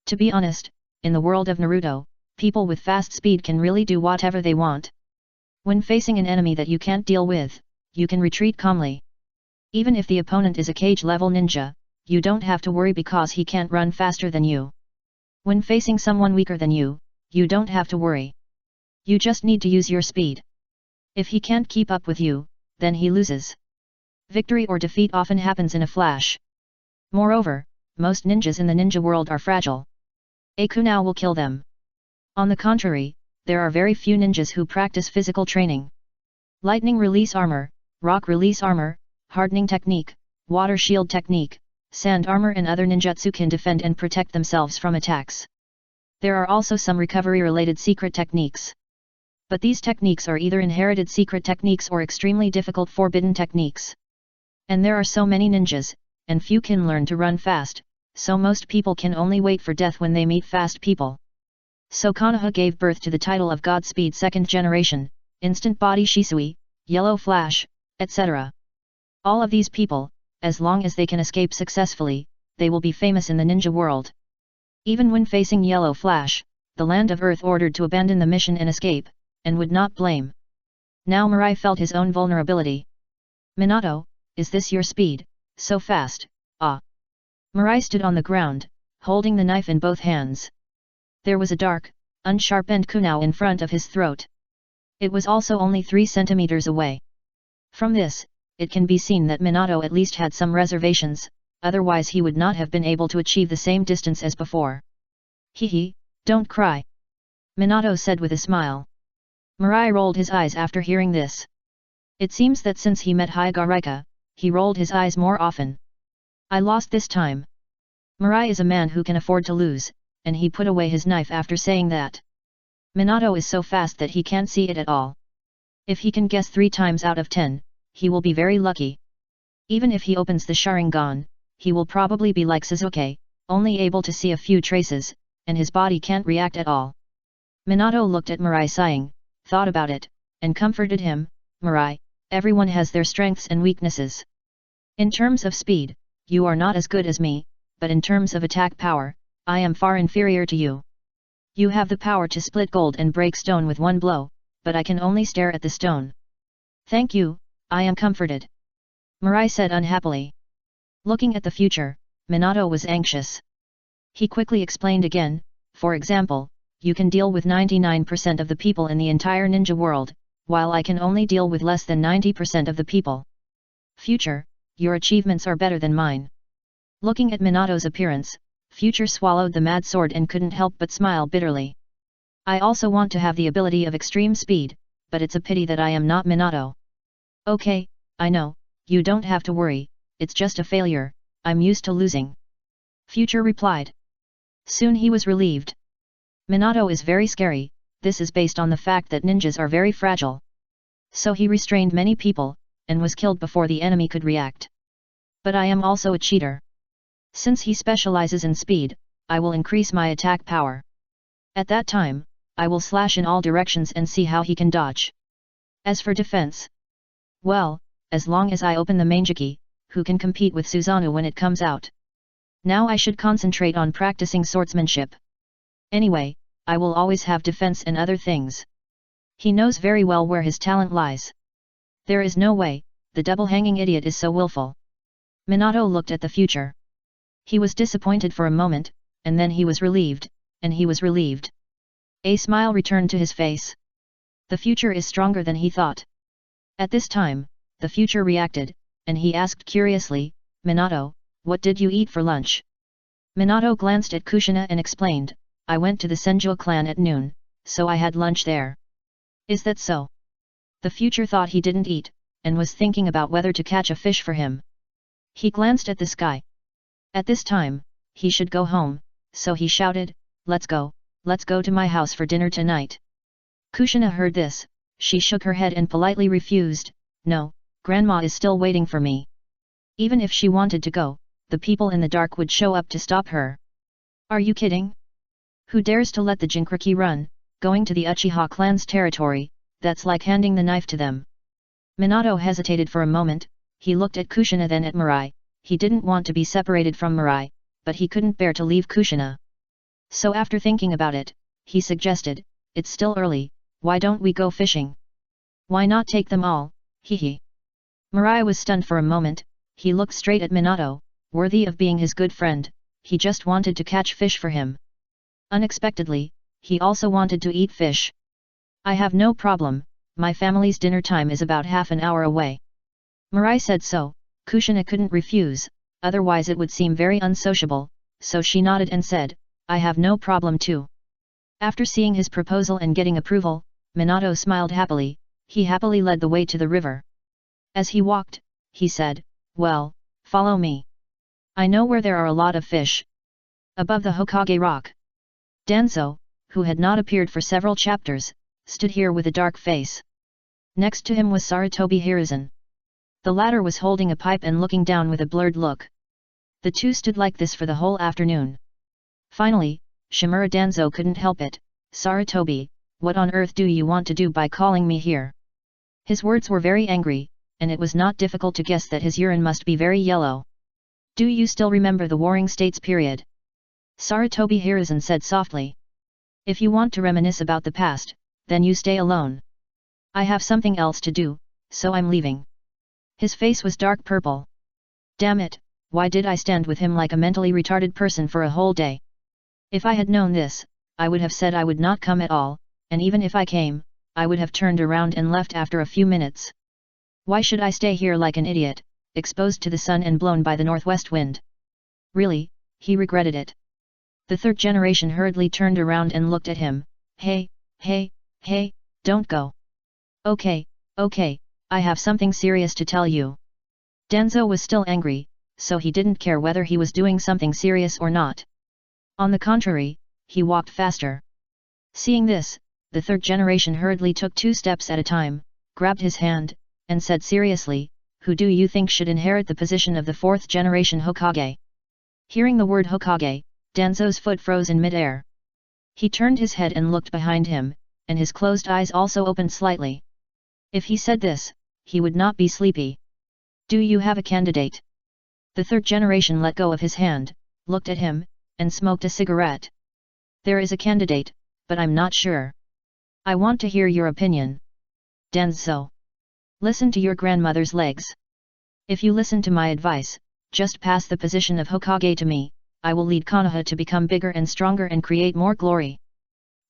To be honest, in the world of Naruto, people with fast speed can really do whatever they want. When facing an enemy that you can't deal with, you can retreat calmly. Even if the opponent is a cage-level ninja, you don't have to worry because he can't run faster than you. When facing someone weaker than you don't have to worry. You just need to use your speed. If he can't keep up with you, then he loses. Victory or defeat often happens in a flash. Moreover, most ninjas in the ninja world are fragile. A kunai will kill them. On the contrary, there are very few ninjas who practice physical training. Lightning release armor, rock release armor, hardening technique, water shield technique, sand armor and other ninjutsu can defend and protect themselves from attacks. There are also some recovery-related secret techniques. But these techniques are either inherited secret techniques or extremely difficult forbidden techniques. And there are so many ninjas, and few can learn to run fast, so most people can only wait for death when they meet fast people. So Konoha gave birth to the title of Godspeed Second Generation, Instant Body Shisui, Yellow Flash, etc. All of these people, as long as they can escape successfully, they will be famous in the ninja world. Even when facing Yellow Flash, the Land of Earth ordered to abandon the mission and escape, and would not blame. Now Mirai felt his own vulnerability. Minato, is this your speed, so fast, ah? Mirai stood on the ground, holding the knife in both hands. There was a dark, unsharpened kunai in front of his throat. It was also only 3 centimeters away. From this, it can be seen that Minato at least had some reservations, otherwise he would not have been able to achieve the same distance as before. Hehe, don't cry. Minato said with a smile. Mirai rolled his eyes after hearing this. It seems that since he met Higarika, he rolled his eyes more often. I lost this time. Mirai is a man who can afford to lose, and he put away his knife after saying that. Minato is so fast that he can't see it at all. If he can guess 3 times out of 10, he will be very lucky. Even if he opens the Sharingan, he will probably be like Sasuke, only able to see a few traces, and his body can't react at all. Minato looked at Mirai sighing, thought about it, and comforted him, Mirai, everyone has their strengths and weaknesses. In terms of speed, you are not as good as me, but in terms of attack power, I am far inferior to you. You have the power to split gold and break stone with one blow, but I can only stare at the stone. Thank you, I am comforted. Mirai said unhappily. Looking at the future, Minato was anxious. He quickly explained again, for example, you can deal with 99% of the people in the entire ninja world, while I can only deal with less than 90% of the people. Future, your achievements are better than mine. Looking at Minato's appearance, Future swallowed the mad sword and couldn't help but smile bitterly. I also want to have the ability of extreme speed, but it's a pity that I am not Minato. Okay, I know, you don't have to worry, it's just a failure, I'm used to losing. Future replied. Soon he was relieved. Minato is very scary, this is based on the fact that ninjas are very fragile. So he restrained many people, and was killed before the enemy could react. But I am also a cheater. Since he specializes in speed, I will increase my attack power. At that time, I will slash in all directions and see how he can dodge. As for defense, well, as long as I open the Manjiki, who can compete with Susanoo when it comes out. Now I should concentrate on practicing swordsmanship. Anyway, I will always have defense and other things. He knows very well where his talent lies. There is no way, the double-hanging idiot is so willful. Minato looked at the future. He was disappointed for a moment, and then he was relieved, and he was relieved. A smile returned to his face. The future is stronger than he thought. At this time, the future reacted, and he asked curiously, Minato, what did you eat for lunch? Minato glanced at Kushina and explained, I went to the Senjo clan at noon, so I had lunch there. Is that so? The future thought he didn't eat, and was thinking about whether to catch a fish for him. He glanced at the sky. At this time, he should go home, so he shouted, let's go to my house for dinner tonight. Kushina heard this, she shook her head and politely refused, no, Grandma is still waiting for me. Even if she wanted to go, the people in the dark would show up to stop her. Are you kidding? Who dares to let the Jinchuriki run, going to the Uchiha clan's territory, that's like handing the knife to them. Minato hesitated for a moment, he looked at Kushina then at Mirai, he didn't want to be separated from Mirai, but he couldn't bear to leave Kushina. So after thinking about it, he suggested, it's still early, why don't we go fishing? Why not take them all, hee. Mirai was stunned for a moment, he looked straight at Minato, worthy of being his good friend, he just wanted to catch fish for him. Unexpectedly, he also wanted to eat fish. I have no problem, my family's dinner time is about half an hour away. Mirai said so, Kushina couldn't refuse, otherwise it would seem very unsociable, so she nodded and said, I have no problem too. After seeing his proposal and getting approval, Minato smiled happily, he happily led the way to the river. As he walked, he said, well, follow me. I know where there are a lot of fish. Above the Hokage rock. Danzo, who had not appeared for several chapters, stood here with a dark face. Next to him was Sarutobi Hiruzen. The latter was holding a pipe and looking down with a blurred look. The two stood like this for the whole afternoon. Finally, Shimura Danzo couldn't help it, Sarutobi, what on earth do you want to do by calling me here? His words were very angry, and it was not difficult to guess that his urine must be very yellow. Do you still remember the Warring States period? Sarutobi Hiruzen said softly. If you want to reminisce about the past, then you stay alone. I have something else to do, so I'm leaving. His face was dark purple. Damn it, why did I stand with him like a mentally retarded person for a whole day? If I had known this, I would have said I would not come at all, and even if I came, I would have turned around and left after a few minutes. Why should I stay here like an idiot, exposed to the sun and blown by the northwest wind? Really, he regretted it. The third generation hurriedly turned around and looked at him, hey, don't go. Okay, I have something serious to tell you. Danzo was still angry, so he didn't care whether he was doing something serious or not. On the contrary, he walked faster. Seeing this, the third generation hurriedly took 2 steps at a time, grabbed his hand, and said seriously, who do you think should inherit the position of the 4th generation Hokage? Hearing the word Hokage, Danzo's foot froze in mid-air. He turned his head and looked behind him, and his closed eyes also opened slightly. If he said this, he would not be sleepy. Do you have a candidate? The third generation let go of his hand, looked at him, and smoked a cigarette. There is a candidate, but I'm not sure. I want to hear your opinion. Danzo. Listen to your grandmother's legs. If you listen to my advice, just pass the position of Hokage to me, I will lead Konoha to become bigger and stronger and create more glory.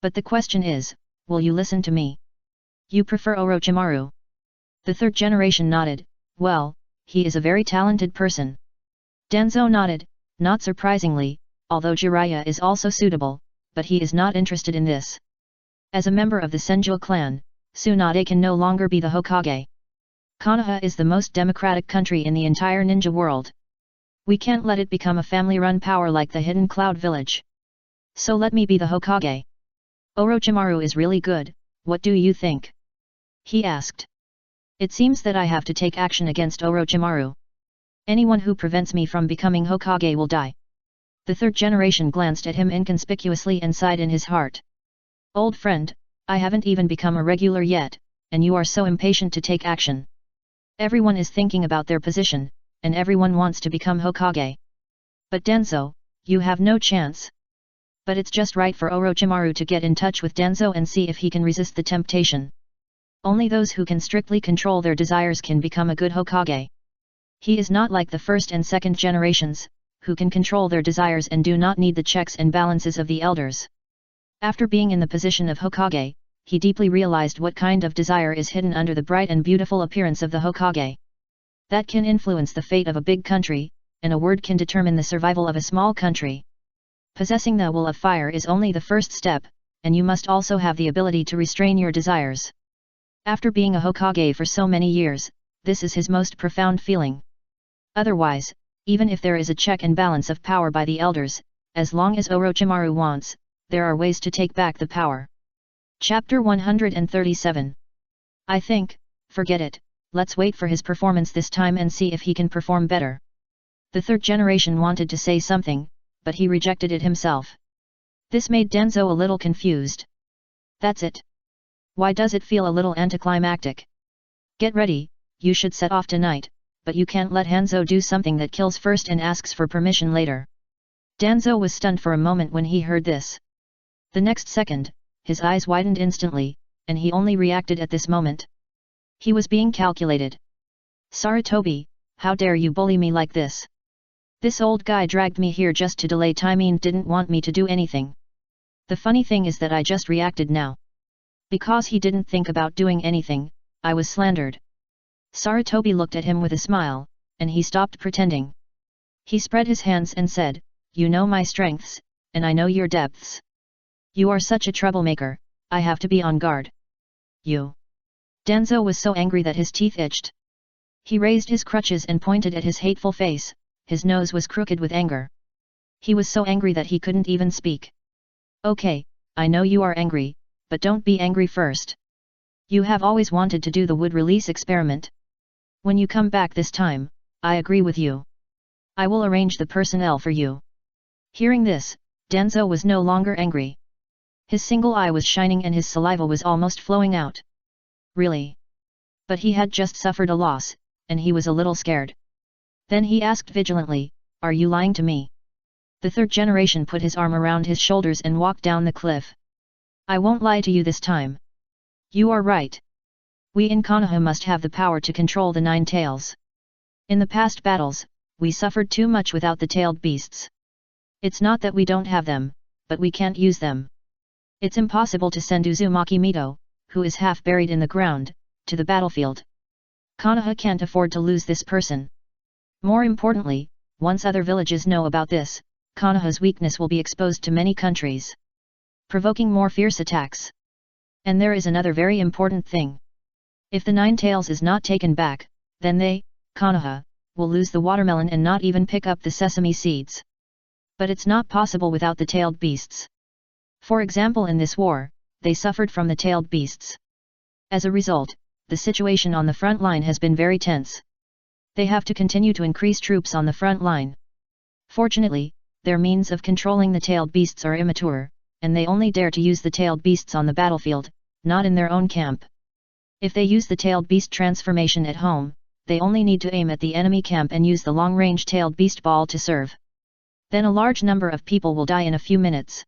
But the question is, will you listen to me? You prefer Orochimaru? The third generation nodded, well, he is a very talented person. Danzo nodded, not surprisingly, although Jiraiya is also suitable, but he is not interested in this. As a member of the Senjo clan, Tsunade can no longer be the Hokage. Konoha is the most democratic country in the entire ninja world. We can't let it become a family-run power like the Hidden Cloud Village. So let me be the Hokage. Orochimaru is really good, what do you think? He asked. It seems that I have to take action against Orochimaru. Anyone who prevents me from becoming Hokage will die. The third generation glanced at him inconspicuously and sighed in his heart. Old friend, I haven't even become a regular yet, and you are so impatient to take action. Everyone is thinking about their position, and everyone wants to become Hokage. But Denzo, you have no chance. But it's just right for Orochimaru to get in touch with Denzo and see if he can resist the temptation. Only those who can strictly control their desires can become a good Hokage. He is not like the first and second generations, who can control their desires and do not need the checks and balances of the elders. After being in the position of Hokage, he deeply realized what kind of desire is hidden under the bright and beautiful appearance of the Hokage. That can influence the fate of a big country, and a word can determine the survival of a small country. Possessing the will of fire is only the first step, and you must also have the ability to restrain your desires. After being a Hokage for so many years, this is his most profound feeling. Otherwise, even if there is a check and balance of power by the elders, as long as Orochimaru wants, there are ways to take back the power. Chapter 137. I think, forget it, let's wait for his performance this time and see if he can perform better. The third generation wanted to say something, but he rejected it himself. This made Denzo a little confused. That's it. Why does it feel a little anticlimactic? Get ready, you should set off tonight, but you can't let Hanzo do something that kills first and asks for permission later. Denzo was stunned for a moment when he heard this. The next second, his eyes widened instantly, and he only reacted at this moment. He was being calculated. Sarutobi, how dare you bully me like this? This old guy dragged me here just to delay time and didn't want me to do anything. The funny thing is that I just reacted now. Because he didn't think about doing anything, I was slandered. Sarutobi looked at him with a smile, and he stopped pretending. He spread his hands and said, "You know my strengths, and I know your depths. You are such a troublemaker, I have to be on guard." You. Denzo was so angry that his teeth itched. He raised his crutches and pointed at his hateful face. His nose was crooked with anger. He was so angry that he couldn't even speak. Okay, I know you are angry, but don't be angry first. You have always wanted to do the wood release experiment. When you come back this time, I agree with you. I will arrange the personnel for you. Hearing this, Denzo was no longer angry. His single eye was shining and his saliva was almost flowing out. Really? But he had just suffered a loss, and he was a little scared. Then he asked vigilantly, "Are you lying to me?" The third generation put his arm around his shoulders and walked down the cliff. "I won't lie to you this time. You are right. We in Konoha must have the power to control the nine tails. In the past battles, we suffered too much without the tailed beasts. It's not that we don't have them, but we can't use them. It's impossible to send Uzumaki Mito, who is half buried in the ground, to the battlefield. Konoha can't afford to lose this person. More importantly, once other villages know about this, Konoha's weakness will be exposed to many countries, provoking more fierce attacks. And there is another very important thing. If the nine tails is not taken back, then they, Konoha, will lose the watermelon and not even pick up the sesame seeds. But it's not possible without the tailed beasts. For example, in this war, they suffered from the tailed beasts. As a result, the situation on the front line has been very tense. They have to continue to increase troops on the front line. Fortunately, their means of controlling the tailed beasts are immature, and they only dare to use the tailed beasts on the battlefield, not in their own camp. If they use the tailed beast transformation at home, they only need to aim at the enemy camp and use the long-range tailed beast ball to serve. Then a large number of people will die in a few minutes.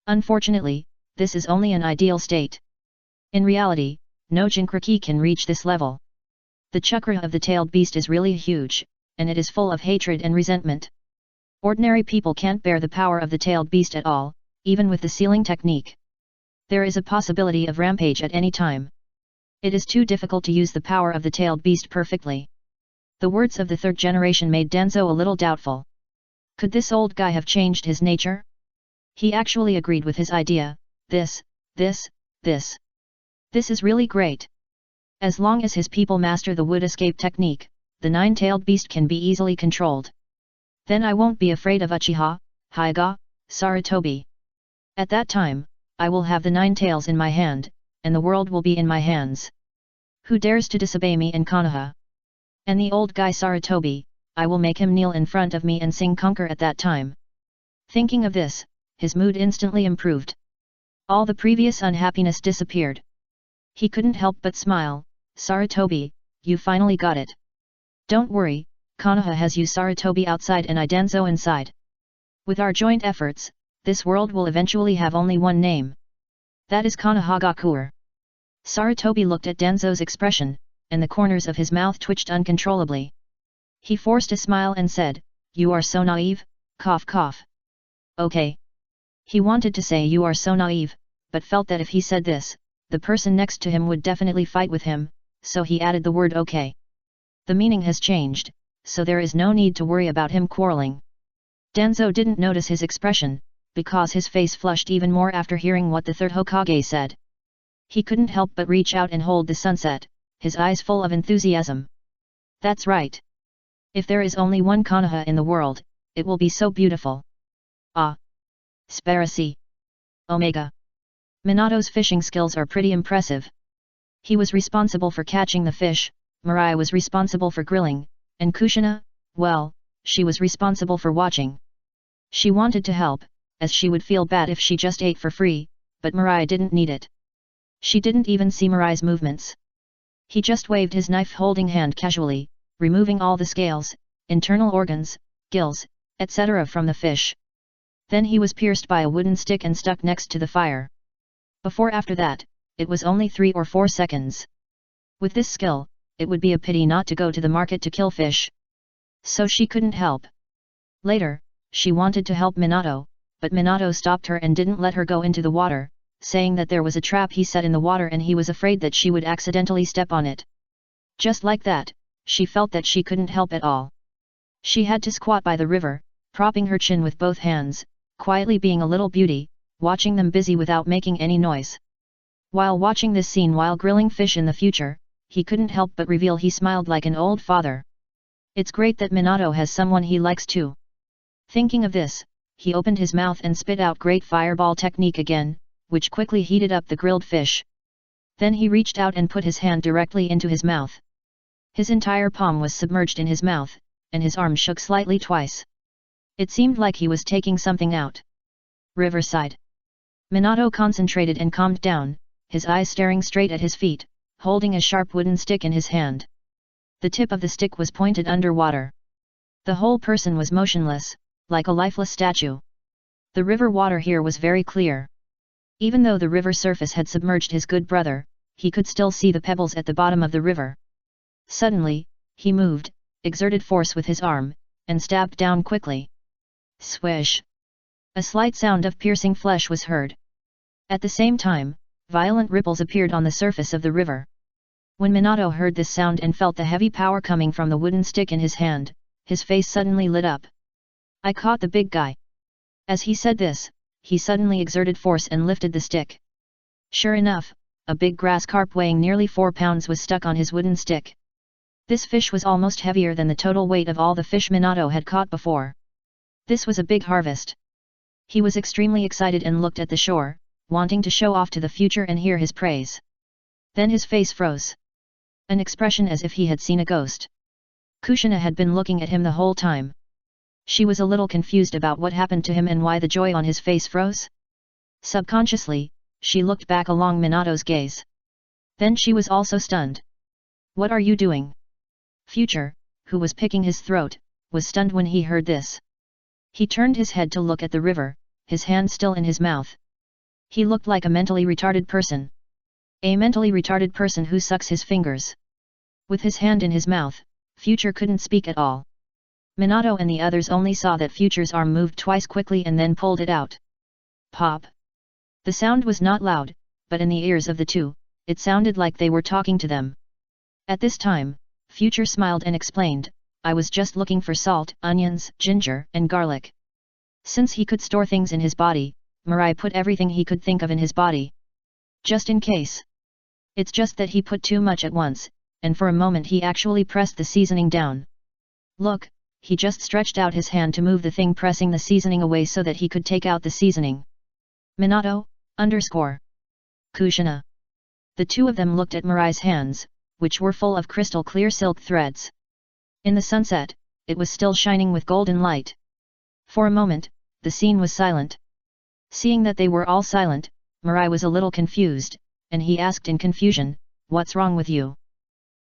Unfortunately, this is only an ideal state. In reality, no Jinchuriki can reach this level. The chakra of the tailed beast is really huge, and it is full of hatred and resentment. Ordinary people can't bear the power of the tailed beast at all, even with the sealing technique. There is a possibility of rampage at any time. It is too difficult to use the power of the tailed beast perfectly. The words of the third generation made Denzo a little doubtful. Could this old guy have changed his nature? He actually agreed with his idea. This is really great. As long as his people master the wood escape technique, the nine-tailed beast can be easily controlled. Then I won't be afraid of Uchiha, Hyuga, Sarutobi. At that time, I will have the nine tails in my hand, and the world will be in my hands. Who dares to disobey me in Konoha? And the old guy Sarutobi, I will make him kneel in front of me and sing conquer at that time. Thinking of this, his mood instantly improved. All the previous unhappiness disappeared. He couldn't help but smile. Sarutobi, you finally got it. Don't worry, Konoha has you Sarutobi outside and I Danzo inside. With our joint efforts, this world will eventually have only one name. That is Konohagakure. Sarutobi looked at Danzo's expression, and the corners of his mouth twitched uncontrollably. He forced a smile and said, "You are so naive, cough cough." Okay. He wanted to say you are so naive, but felt that if he said this, the person next to him would definitely fight with him, so he added the word okay. The meaning has changed, so there is no need to worry about him quarreling. Danzo didn't notice his expression, because his face flushed even more after hearing what the third Hokage said. He couldn't help but reach out and hold the sunset, his eyes full of enthusiasm. That's right. If there is only one Konoha in the world, it will be so beautiful. Ah. Sparasi. Omega. Minato's fishing skills are pretty impressive. He was responsible for catching the fish, Mirai was responsible for grilling, and Kushina, well, she was responsible for watching. She wanted to help, as she would feel bad if she just ate for free, but Mirai didn't need it. She didn't even see Mirai's movements. He just waved his knife-holding hand casually, removing all the scales, internal organs, gills, etc. from the fish. Then he was pierced by a wooden stick and stuck next to the fire. After that, it was only 3 or 4 seconds. With this skill, it would be a pity not to go to the market to kill fish. So she couldn't help. Later, she wanted to help Minato, but Minato stopped her and didn't let her go into the water, saying that there was a trap he set in the water and he was afraid that she would accidentally step on it. Just like that, she felt that she couldn't help at all. She had to squat by the river, propping her chin with both hands, quietly being a little beauty, watching them busy without making any noise. While watching this scene while grilling fish in the future, he couldn't help but reveal he smiled like an old father. It's great that Minato has someone he likes too. Thinking of this, he opened his mouth and spit out great fireball technique again, which quickly heated up the grilled fish. Then he reached out and put his hand directly into his mouth. His entire palm was submerged in his mouth, and his arm shook slightly twice. It seemed like he was taking something out. Riverside. Minato concentrated and calmed down, his eyes staring straight at his feet, holding a sharp wooden stick in his hand. The tip of the stick was pointed underwater. The whole person was motionless, like a lifeless statue. The river water here was very clear. Even though the river surface had submerged his good brother, he could still see the pebbles at the bottom of the river. Suddenly, he moved, exerted force with his arm, and stabbed down quickly. Swish! A slight sound of piercing flesh was heard. At the same time, violent ripples appeared on the surface of the river. When Minato heard this sound and felt the heavy power coming from the wooden stick in his hand, his face suddenly lit up. I caught the big guy. As he said this, he suddenly exerted force and lifted the stick. Sure enough, a big grass carp weighing nearly 4 pounds was stuck on his wooden stick. This fish was almost heavier than the total weight of all the fish Minato had caught before. This was a big harvest. He was extremely excited and looked at the shore, wanting to show off to the future and hear his praise. Then his face froze. An expression as if he had seen a ghost. Kushina had been looking at him the whole time. She was a little confused about what happened to him and why the joy on his face froze. Subconsciously, she looked back along Minato's gaze. Then she was also stunned. What are you doing? Future, who was picking his throat, was stunned when he heard this. He turned his head to look at the river, his hand still in his mouth. He looked like a mentally retarded person. A mentally retarded person who sucks his fingers. With his hand in his mouth, Future couldn't speak at all. Minato and the others only saw that Future's arm moved twice quickly and then pulled it out. Pop! The sound was not loud, but in the ears of the two, it sounded like they were talking to them. At this time, Future smiled and explained, I was just looking for salt, onions, ginger, and garlic. Since he could store things in his body, Mirai put everything he could think of in his body. Just in case. It's just that he put too much at once, and for a moment he actually pressed the seasoning down. Look, he just stretched out his hand to move the thing pressing the seasoning away so that he could take out the seasoning. Minato, Kushina. The two of them looked at Mirai's hands, which were full of crystal clear silk threads. In the sunset, it was still shining with golden light. For a moment, the scene was silent. Seeing that they were all silent, Mirai was a little confused, and he asked in confusion, what's wrong with you?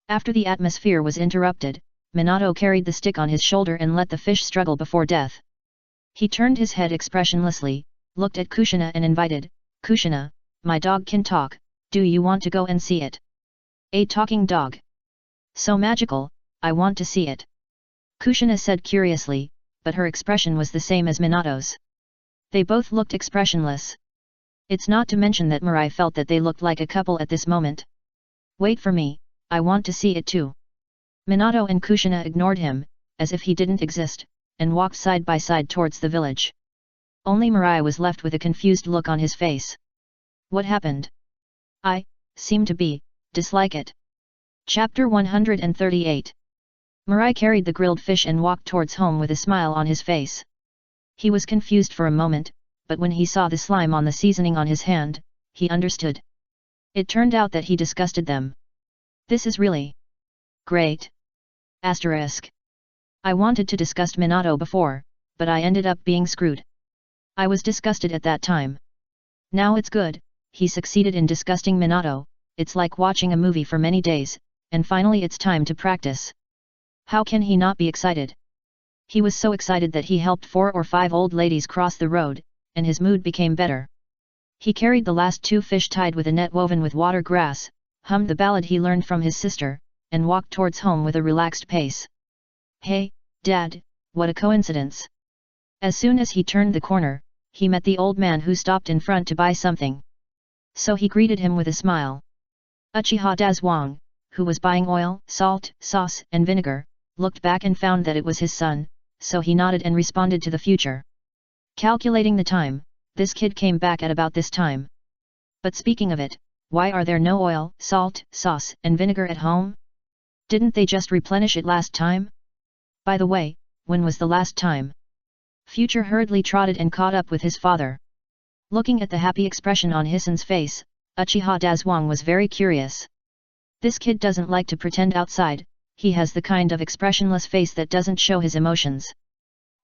After the atmosphere was interrupted, Minato carried the stick on his shoulder and let the fish struggle before death. He turned his head expressionlessly, looked at Kushina and invited, "Kushina, my dog can talk, do you want to go and see it?" "A talking dog? So magical, I want to see it," Kushina said curiously, but her expression was the same as Minato's. They both looked expressionless. It's not to mention that Mirai felt that they looked like a couple at this moment. "Wait for me, I want to see it too." Minato and Kushina ignored him, as if he didn't exist, and walked side by side towards the village. Only Mirai was left with a confused look on his face. What happened? I seem to be dislike it. Chapter 138. Mirai carried the grilled fish and walked towards home with a smile on his face. He was confused for a moment, but when he saw the slime on the seasoning on his hand, he understood. It turned out that he disgusted them. This is really great. I wanted to disgust Minato before, but I ended up being screwed. I was disgusted at that time. Now it's good, he succeeded in disgusting Minato. It's like watching a movie for many days, and finally it's time to practice. How can he not be excited? He was so excited that he helped 4 or 5 old ladies cross the road, and his mood became better. He carried the last 2 fish tied with a net woven with water grass, hummed the ballad he learned from his sister, and walked towards home with a relaxed pace. "Hey, Dad, what a coincidence." As soon as he turned the corner, he met the old man who stopped in front to buy something. So he greeted him with a smile. Uchiha Dazwang, who was buying oil, salt, sauce, and vinegar, looked back and found that it was his son, so he nodded and responded to the future. Calculating the time, this kid came back at about this time. But speaking of it, why are there no oil, salt, sauce, and vinegar at home? Didn't they just replenish it last time? By the way, when was the last time? Future hurriedly trotted and caught up with his father. Looking at the happy expression on Hisen's face, Uchiha Dazwang was very curious. This kid doesn't like to pretend outside, he has the kind of expressionless face that doesn't show his emotions.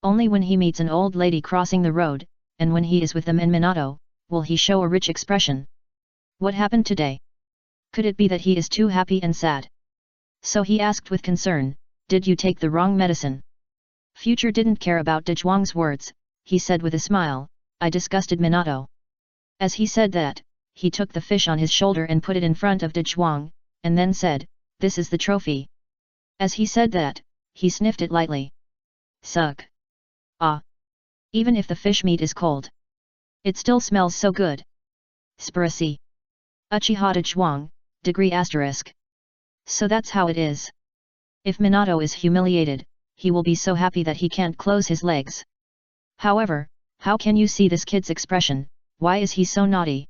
Only when he meets an old lady crossing the road, and when he is with them and Minato, will he show a rich expression. What happened today? Could it be that he is too happy and sad? So he asked with concern, "Did you take the wrong medicine?" Future didn't care about Dazwang's words, he said with a smile, "I disgusted Minato." As he said that, he took the fish on his shoulder and put it in front of Dazwang, and then said, "This is the trophy." As he said that, he sniffed it lightly. Suck. Ah! Even if the fish meat is cold, it still smells so good. Spiracy. Uchiha Dazwang, degree asterisk. So that's how it is. If Minato is humiliated, he will be so happy that he can't close his legs. However, how can you see this kid's expression, why is he so naughty?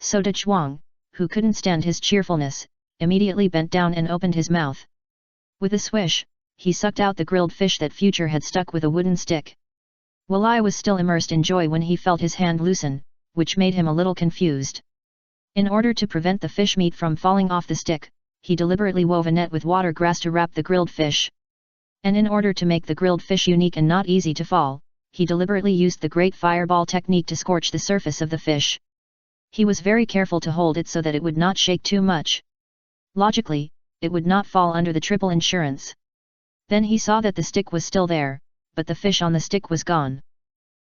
So Dazwang, who couldn't stand his cheerfulness, immediately bent down and opened his mouth. With a swish, he sucked out the grilled fish that Future had stuck with a wooden stick. Walai was still immersed in joy when he felt his hand loosen, which made him a little confused. In order to prevent the fish meat from falling off the stick, he deliberately wove a net with water grass to wrap the grilled fish. And in order to make the grilled fish unique and not easy to fall, he deliberately used the great fireball technique to scorch the surface of the fish. He was very careful to hold it so that it would not shake too much. Logically, it would not fall under the triple insurance. Then he saw that the stick was still there, but the fish on the stick was gone.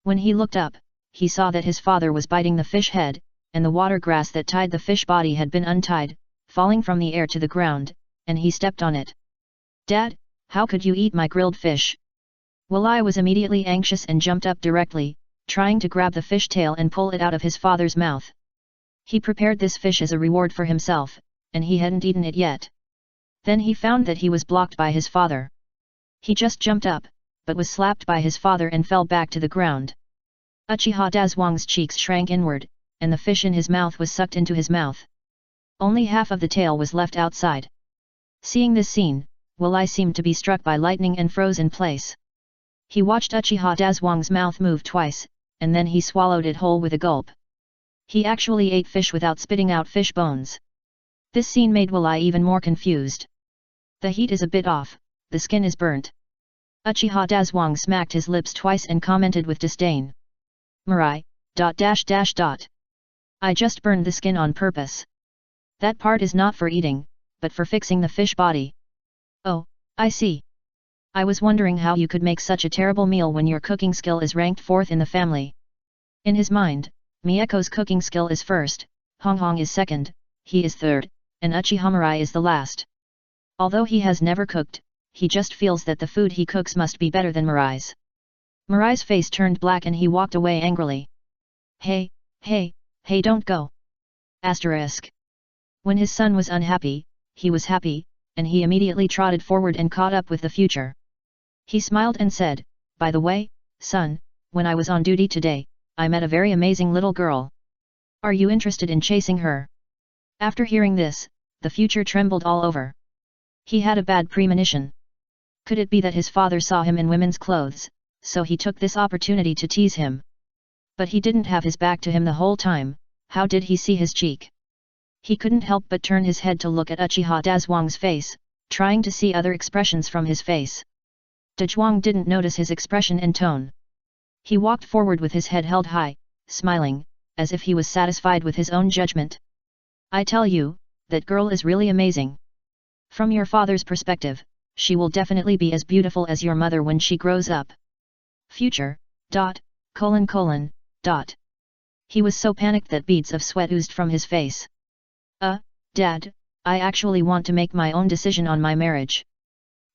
When he looked up, he saw that his father was biting the fish head, and the water grass that tied the fish body had been untied, falling from the air to the ground, and he stepped on it. "Dad, how could you eat my grilled fish?" Walai was immediately anxious and jumped up directly, trying to grab the fish tail and pull it out of his father's mouth. He prepared this fish as a reward for himself, and he hadn't eaten it yet. Then he found that he was blocked by his father. He just jumped up, but was slapped by his father and fell back to the ground. Uchiha Dazwang's cheeks shrank inward, and the fish in his mouth was sucked into his mouth. Only half of the tail was left outside. Seeing this scene, Walai seemed to be struck by lightning and froze in place. He watched Uchiha Dazwang's mouth move twice, and then he swallowed it whole with a gulp. He actually ate fish without spitting out fish bones. This scene made Walai even more confused. The heat is a bit off, the skin is burnt. Uchiha Dazwang smacked his lips twice and commented with disdain. "Mirai, ... I just burned the skin on purpose. That part is not for eating, but for fixing the fish body." "Oh, I see." I was wondering how you could make such a terrible meal when your cooking skill is ranked 4th in the family. In his mind, Mieko's cooking skill is first, Honghong is second, he is third, and Uchiha Mirai is the last. Although he has never cooked, he just feels that the food he cooks must be better than Mirai's. Mirai's face turned black and he walked away angrily. Hey, don't go. Asterisk. When his son was unhappy, he was happy, and he immediately trotted forward and caught up with the future. He smiled and said, by the way, son, when I was on duty today, I met a very amazing little girl. Are you interested in chasing her? After hearing this, the future trembled all over. He had a bad premonition. Could it be that his father saw him in women's clothes, so he took this opportunity to tease him? But he didn't have his back to him the whole time, how did he see his cheek? He couldn't help but turn his head to look at Uchiha Dazhuang's face, trying to see other expressions from his face. Dazhuang didn't notice his expression and tone. He walked forward with his head held high, smiling, as if he was satisfied with his own judgment. I tell you, that girl is really amazing. From your father's perspective, she will definitely be as beautiful as your mother when she grows up. Future, ... He was so panicked that beads of sweat oozed from his face. Dad, I actually want to make my own decision on my marriage.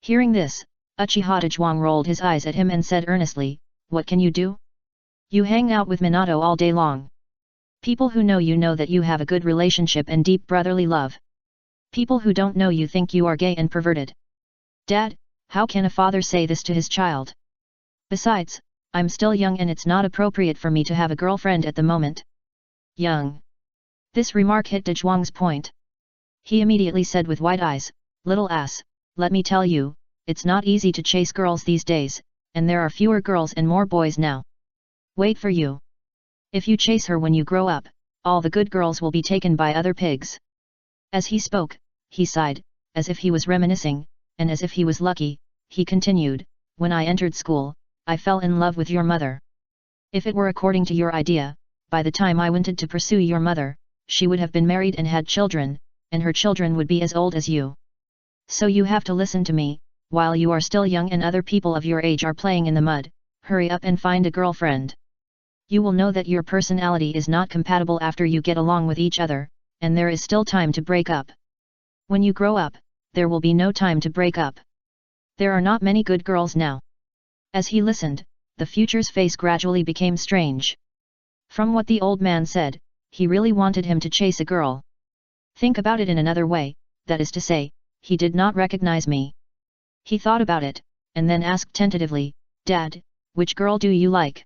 Hearing this, Uchiha Dazhuang rolled his eyes at him and said earnestly, what can you do? You hang out with Minato all day long. People who know you know that you have a good relationship and deep brotherly love. People who don't know you think you are gay and perverted. Dad, how can a father say this to his child? Besides, I'm still young and it's not appropriate for me to have a girlfriend at the moment. Young. This remark hit Dazhuang's point. He immediately said with wide eyes, little ass, let me tell you, it's not easy to chase girls these days, and there are fewer girls and more boys now. Wait for you. If you chase her when you grow up, all the good girls will be taken by other pigs. As he spoke, he sighed, as if he was reminiscing, and as if he was lucky, he continued, when I entered school, I fell in love with your mother. If it were according to your idea, by the time I wanted to pursue your mother, she would have been married and had children, and her children would be as old as you. So you have to listen to me, while you are still young and other people of your age are playing in the mud, hurry up and find a girlfriend. You will know that your personality is not compatible after you get along with each other, and there is still time to break up. When you grow up, there will be no time to break up. There are not many good girls now. As he listened, the future's face gradually became strange. From what the old man said, he really wanted him to chase a girl. Think about it in another way, that is to say, he did not recognize me. He thought about it, and then asked tentatively, Dad, which girl do you like?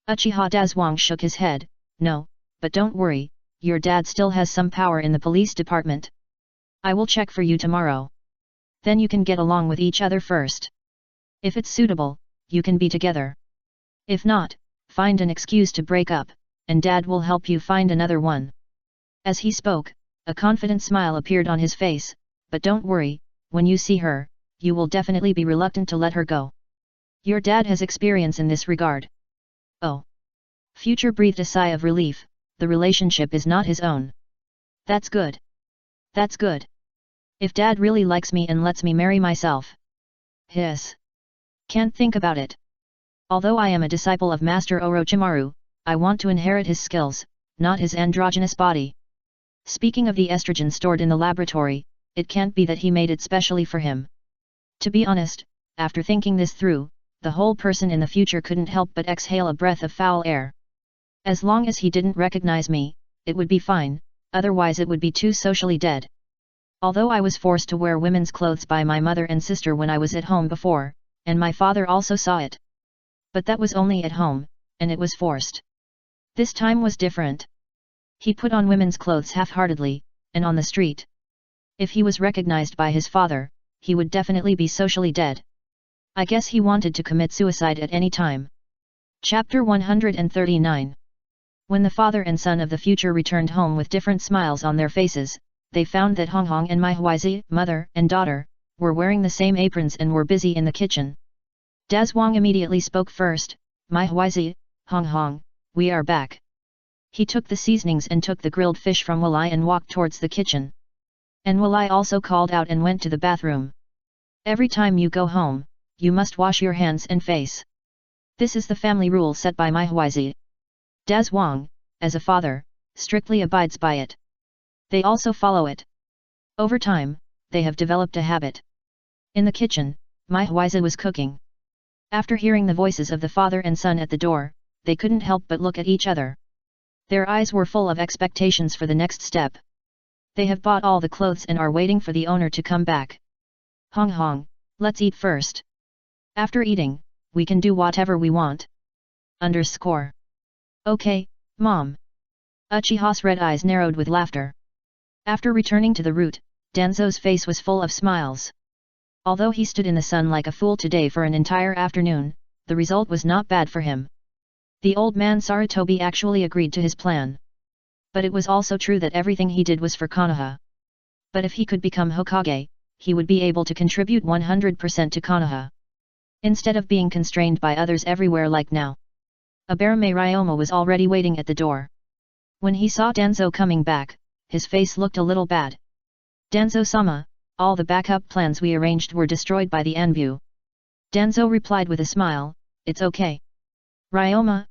Uchiha Dazhuang shook his head, no, but don't worry, your dad still has some power in the police department. I will check for you tomorrow. Then you can get along with each other first. If it's suitable, you can be together. If not, find an excuse to break up, and Dad will help you find another one. As he spoke, a confident smile appeared on his face, but don't worry, when you see her, you will definitely be reluctant to let her go. Your dad has experience in this regard. Oh. Future breathed a sigh of relief, the relationship is not his own. That's good. That's good. If Dad really likes me and lets me marry myself. Hiss. Can't think about it. Although I am a disciple of Master Orochimaru, I want to inherit his skills, not his androgynous body. Speaking of the estrogen stored in the laboratory, it can't be that he made it specially for him. To be honest, after thinking this through, the whole person in the future couldn't help but exhale a breath of foul air. As long as he didn't recognize me, it would be fine, otherwise it would be too socially dead. Although I was forced to wear women's clothes by my mother and sister when I was at home before, and my father also saw it. But that was only at home, and it was forced. This time was different. He put on women's clothes half-heartedly, and on the street. If he was recognized by his father, he would definitely be socially dead. I guess he wanted to commit suicide at any time. Chapter 139. When the father and son of the future returned home with different smiles on their faces, they found that Honghong and Mai Huizi, mother and daughter, were wearing the same aprons and were busy in the kitchen. Dazhuang immediately spoke first, Mai Huizi, Honghong, we are back. He took the seasonings and took the grilled fish from Walai and walked towards the kitchen. And Walai also called out and went to the bathroom. Every time you go home, you must wash your hands and face. This is the family rule set by my Huizi. Das Wang, as a father, strictly abides by it. They also follow it. Over time, they have developed a habit. In the kitchen, my Huizi was cooking. After hearing the voices of the father and son at the door, they couldn't help but look at each other. Their eyes were full of expectations for the next step. They have bought all the clothes and are waiting for the owner to come back. Hong Hong, let's eat first. After eating, we can do whatever we want. Okay, Mom. Uchiha's red eyes narrowed with laughter. After returning to the route, Danzo's face was full of smiles. Although he stood in the sun like a fool today for an entire afternoon, the result was not bad for him. The old man Sarutobi actually agreed to his plan. But it was also true that everything he did was for Konoha. But if he could become Hokage, he would be able to contribute 100% to Konoha. Instead of being constrained by others everywhere like now. Abarame Ryoma was already waiting at the door. When he saw Danzo coming back, his face looked a little bad. Danzo-sama, all the backup plans we arranged were destroyed by the Anbu. Danzo replied with a smile, it's okay. Ryoma,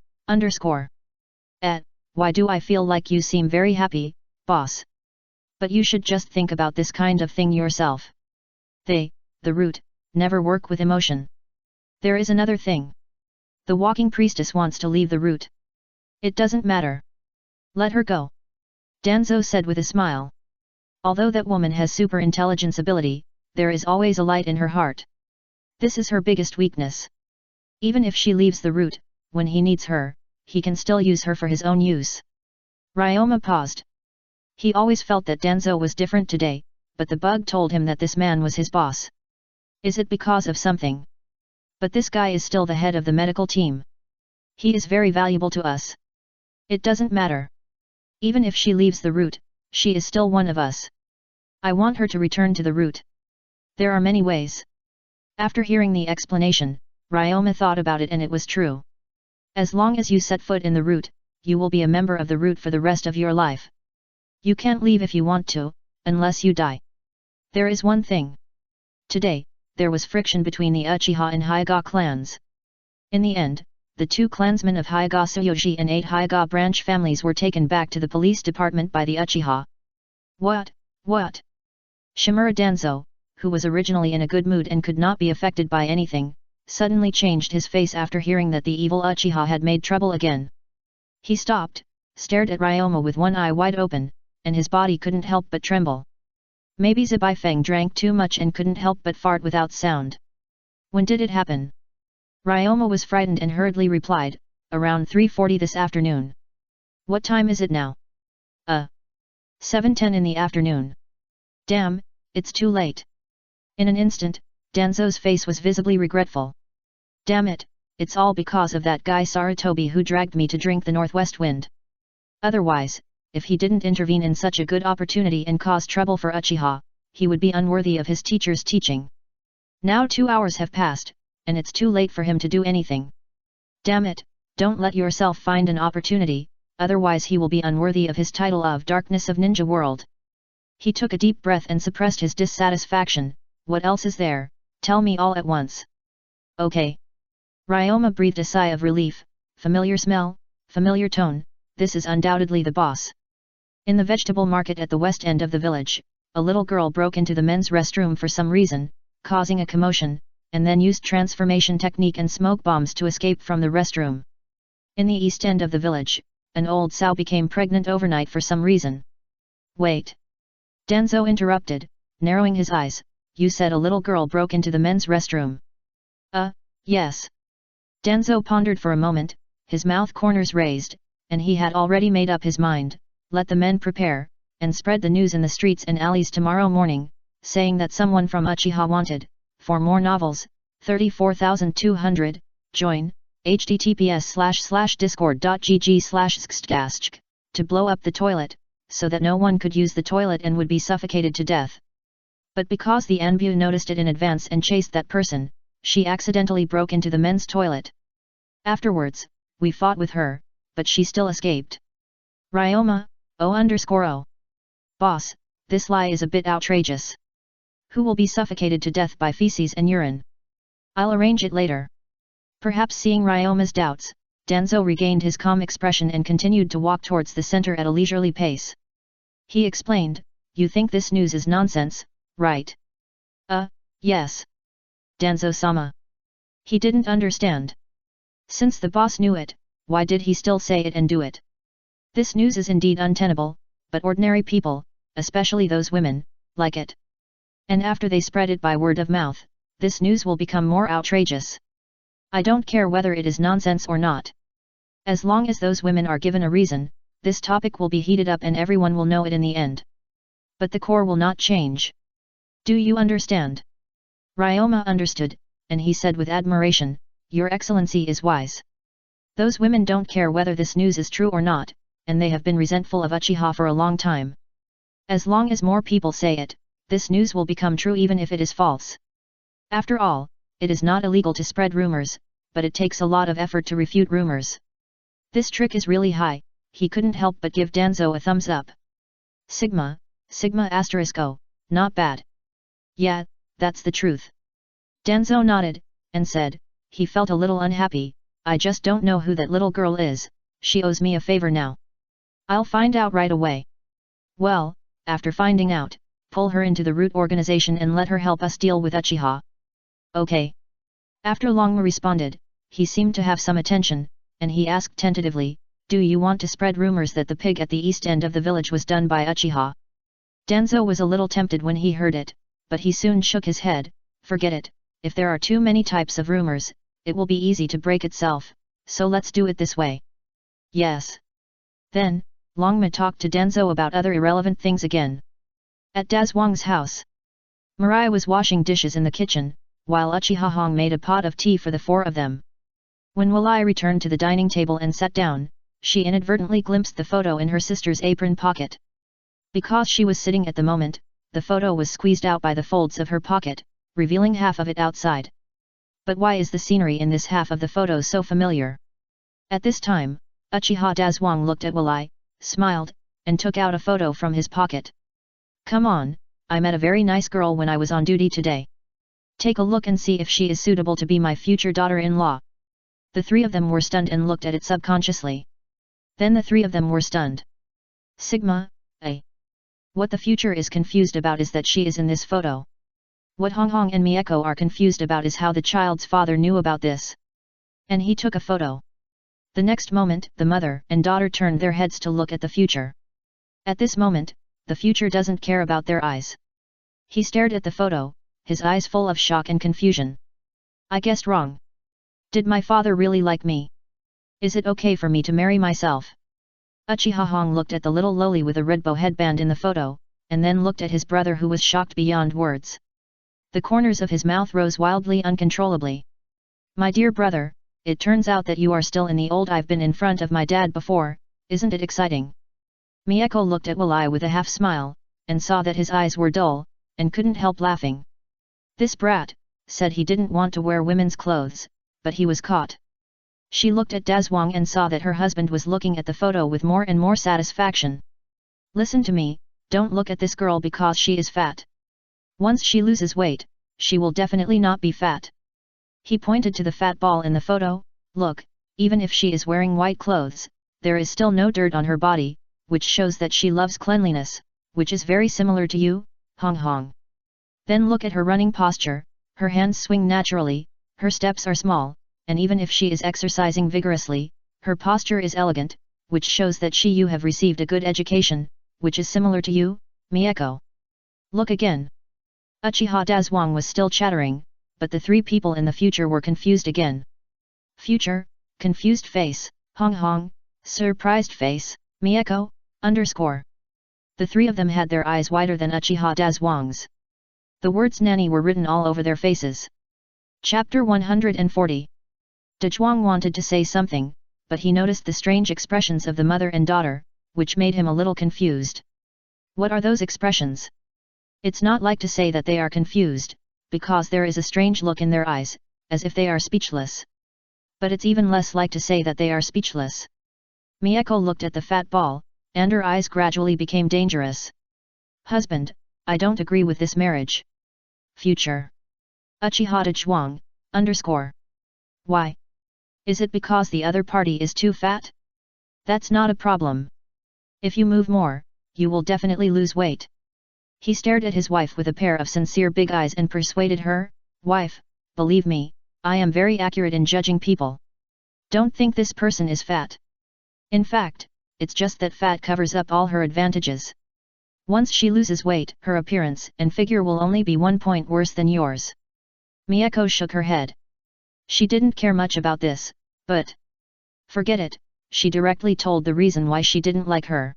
why do I feel like you seem very happy, boss? But you should just think about this kind of thing yourself. The root, never work with emotion. There is another thing. The walking priestess wants to leave the route. It doesn't matter. Let her go. Danzo said with a smile. Although that woman has super intelligence ability, there is always a light in her heart. This is her biggest weakness. Even if she leaves the route, when he needs her, he can still use her for his own use. Ryoma paused. He always felt that Danzo was different today, but the bug told him that this man was his boss. Is it because of something? But this guy is still the head of the medical team. He is very valuable to us. It doesn't matter. Even if she leaves the route, she is still one of us. I want her to return to the route. There are many ways. After hearing the explanation, Ryoma thought about it and it was true. As long as you set foot in the route, you will be a member of the route for the rest of your life. You can't leave if you want to, unless you die. There is one thing. Today, there was friction between the Uchiha and Hyuga clans. In the end, the two clansmen of Hyuga Tsuyoshi and 8 Hyuga branch families were taken back to the police department by the Uchiha. What? Shimura Danzo, who was originally in a good mood and could not be affected by anything, suddenly changed his face after hearing that the evil Uchiha had made trouble again. He stopped, stared at Ryoma with one eye wide open, and his body couldn't help but tremble. Maybe Zibaifeng drank too much and couldn't help but fart without sound. When did it happen? Ryoma was frightened and hurriedly replied, around 3:40 this afternoon. What time is it now? 7:10 in the afternoon. Damn, it's too late. In an instant, Danzo's face was visibly regretful. Damn it, it's all because of that guy Sarutobi who dragged me to drink the northwest wind. Otherwise, if he didn't intervene in such a good opportunity and cause trouble for Uchiha, he would be unworthy of his teacher's teaching. Now 2 hours have passed, and it's too late for him to do anything. Damn it, don't let yourself find an opportunity, otherwise he will be unworthy of his title of Darkness of Ninja World. He took a deep breath and suppressed his dissatisfaction. What else is there? Tell me all at once. Okay. Ryoma breathed a sigh of relief. Familiar smell, familiar tone, this is undoubtedly the boss. In the vegetable market at the west end of the village, a little girl broke into the men's restroom for some reason, causing a commotion, and then used transformation technique and smoke bombs to escape from the restroom. In the east end of the village, an old sow became pregnant overnight for some reason. Wait. Danzo interrupted, narrowing his eyes. You said a little girl broke into the men's restroom. Yes. Danzo pondered for a moment, his mouth corners raised, and he had already made up his mind. Let the men prepare, and spread the news in the streets and alleys tomorrow morning, saying that someone from Uchiha wanted, for more novels, 34,200, join, https://discord.gg/xxtgaschk, to blow up the toilet, so that no one could use the toilet and would be suffocated to death. But because the Anbu noticed it in advance and chased that person, she accidentally broke into the men's toilet. Afterwards, we fought with her, but she still escaped. Ryoma, O_O. Boss, this lie is a bit outrageous. Who will be suffocated to death by feces and urine? I'll arrange it later. Perhaps seeing Ryoma's doubts, Danzo regained his calm expression and continued to walk towards the center at a leisurely pace. He explained, "You think this news is nonsense, right?" Yes. Danzo-sama. He didn't understand. Since the boss knew it, why did he still say it and do it? This news is indeed untenable, but ordinary people, especially those women, like it. And after they spread it by word of mouth, this news will become more outrageous. I don't care whether it is nonsense or not. As long as those women are given a reason, this topic will be heated up and everyone will know it in the end. But the core will not change. Do you understand? Ryoma understood, and he said with admiration, "Your Excellency is wise. Those women don't care whether this news is true or not, and they have been resentful of Uchiha for a long time. As long as more people say it, this news will become true even if it is false. After all, it is not illegal to spread rumors, but it takes a lot of effort to refute rumors. This trick is really high." He couldn't help but give Danzo a thumbs up. Sigma *O, not bad. Yeah, that's the truth. Danzo nodded, and said, he felt a little unhappy, "I just don't know who that little girl is, she owes me a favor now. I'll find out right away." "Well, after finding out, pull her into the root organization and let her help us deal with Uchiha." "Okay." After Longma responded, he seemed to have some attention, and he asked tentatively, "Do you want to spread rumors that the pig at the east end of the village was done by Uchiha?" Danzo was a little tempted when he heard it, but he soon shook his head, "Forget it, if there are too many types of rumors, it will be easy to break itself, so let's do it this way." "Yes." Then, Longma talked to Danzo about other irrelevant things again. At Dazwang's house, Mirai was washing dishes in the kitchen, while Uchiha Hong made a pot of tea for the four of them. When Walai returned to the dining table and sat down, she inadvertently glimpsed the photo in her sister's apron pocket. Because she was sitting at the moment, the photo was squeezed out by the folds of her pocket, revealing half of it outside. But why is the scenery in this half of the photo so familiar? At this time, Uchiha Dazwang looked at Walai, smiled, and took out a photo from his pocket. "Come on, I met a very nice girl when I was on duty today. Take a look and see if she is suitable to be my future daughter-in-law." The three of them were stunned and looked at it subconsciously. Then the three of them were stunned. Sigma, what the future is confused about is that she is in this photo. What Hong Hong and Mieko are confused about is how the child's father knew about this. And he took a photo. The next moment, the mother and daughter turned their heads to look at the future. At this moment, the future doesn't care about their eyes. He stared at the photo, his eyes full of shock and confusion. "I guessed wrong. Did my father really like me? Is it okay for me to marry myself?" Uchiha Hong looked at the little loli with a red bow headband in the photo, and then looked at his brother who was shocked beyond words. The corners of his mouth rose wildly uncontrollably. "My dear brother, it turns out that you are still in the old I've been in front of my dad before, isn't it exciting?" Mieko looked at Walai with a half-smile, and saw that his eyes were dull, and couldn't help laughing. "This brat," said he didn't want to wear women's clothes, but he was caught. She looked at Dazwang and saw that her husband was looking at the photo with more and more satisfaction. "Listen to me, don't look at this girl because she is fat. Once she loses weight, she will definitely not be fat." He pointed to the fat ball in the photo. "Look, even if she is wearing white clothes, there is still no dirt on her body, which shows that she loves cleanliness, which is very similar to you, Hong Hong. Then look at her running posture, her hands swing naturally, her steps are small, and even if she is exercising vigorously, her posture is elegant, which shows that you have received a good education, which is similar to you, Mieko. Look again." Uchiha Dazwang was still chattering, but the three people in the future were confused again. Future, confused face, Hong Hong, surprised face, Mieko, _. The three of them had their eyes wider than Uchiha Dazwang's. The words nanny were written all over their faces. Chapter 140. Dazwang wanted to say something, but he noticed the strange expressions of the mother and daughter, which made him a little confused. What are those expressions? It's not like to say that they are confused, because there is a strange look in their eyes, as if they are speechless. But it's even less like to say that they are speechless. Mieko looked at the fat ball, and her eyes gradually became dangerous. "Husband, I don't agree with this marriage." Future. Uchiha Dazwang, Underscore. Why? Is it because the other party is too fat? That's not a problem. If you move more, you will definitely lose weight. He stared at his wife with a pair of sincere big eyes and persuaded her, Wife, believe me, I am very accurate in judging people. Don't think this person is fat. In fact, it's just that fat covers up all her advantages. Once she loses weight, her appearance and figure will only be 1 point worse than yours. Miyako shook her head. She didn't care much about this, but... Forget it, she directly told the reason why she didn't like her.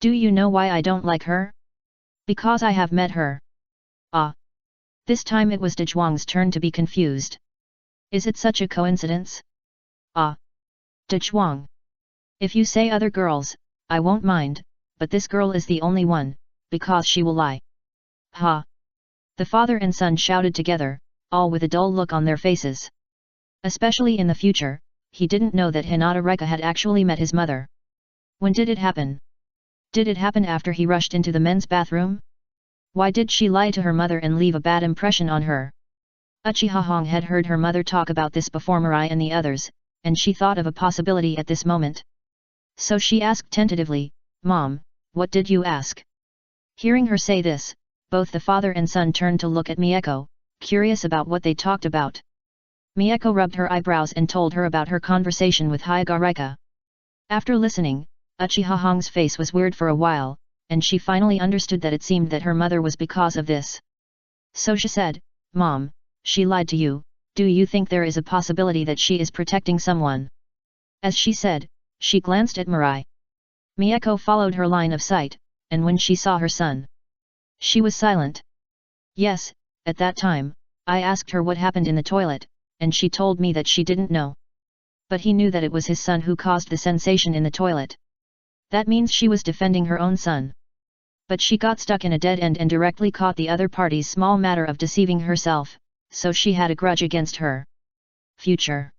Do you know why I don't like her? Because I have met her. Ah. This time it was De Zhuang's turn to be confused. Is it such a coincidence? Ah. De Zhuang. If you say other girls, I won't mind, but this girl is the only one, because she will lie. Ha! The father and son shouted together, all with a dull look on their faces. Especially in the future, he didn't know that Hinata Reka had actually met his mother. When did it happen? Did it happen after he rushed into the men's bathroom? Why did she lie to her mother and leave a bad impression on her? Uchiha Hong had heard her mother talk about this before Mirai and the others, and she thought of a possibility at this moment. So she asked tentatively, Mom, what did you ask? Hearing her say this, both the father and son turned to look at Miyako, curious about what they talked about. Miyako rubbed her eyebrows and told her about her conversation with Hyuga Rika. After listening, Uchiha Hong's face was weird for a while, and she finally understood that it seemed that her mother was because of this. So she said, Mom, she lied to you, do you think there is a possibility that she is protecting someone? As she said, she glanced at Mirai. Miyako followed her line of sight, and when she saw her son, she was silent. Yes, at that time, I asked her what happened in the toilet, and she told me that she didn't know. But he knew that it was his son who caused the sensation in the toilet. That means she was defending her own son. But she got stuck in a dead end and directly caught the other party's small matter of deceiving herself, so she had a grudge against her. Future.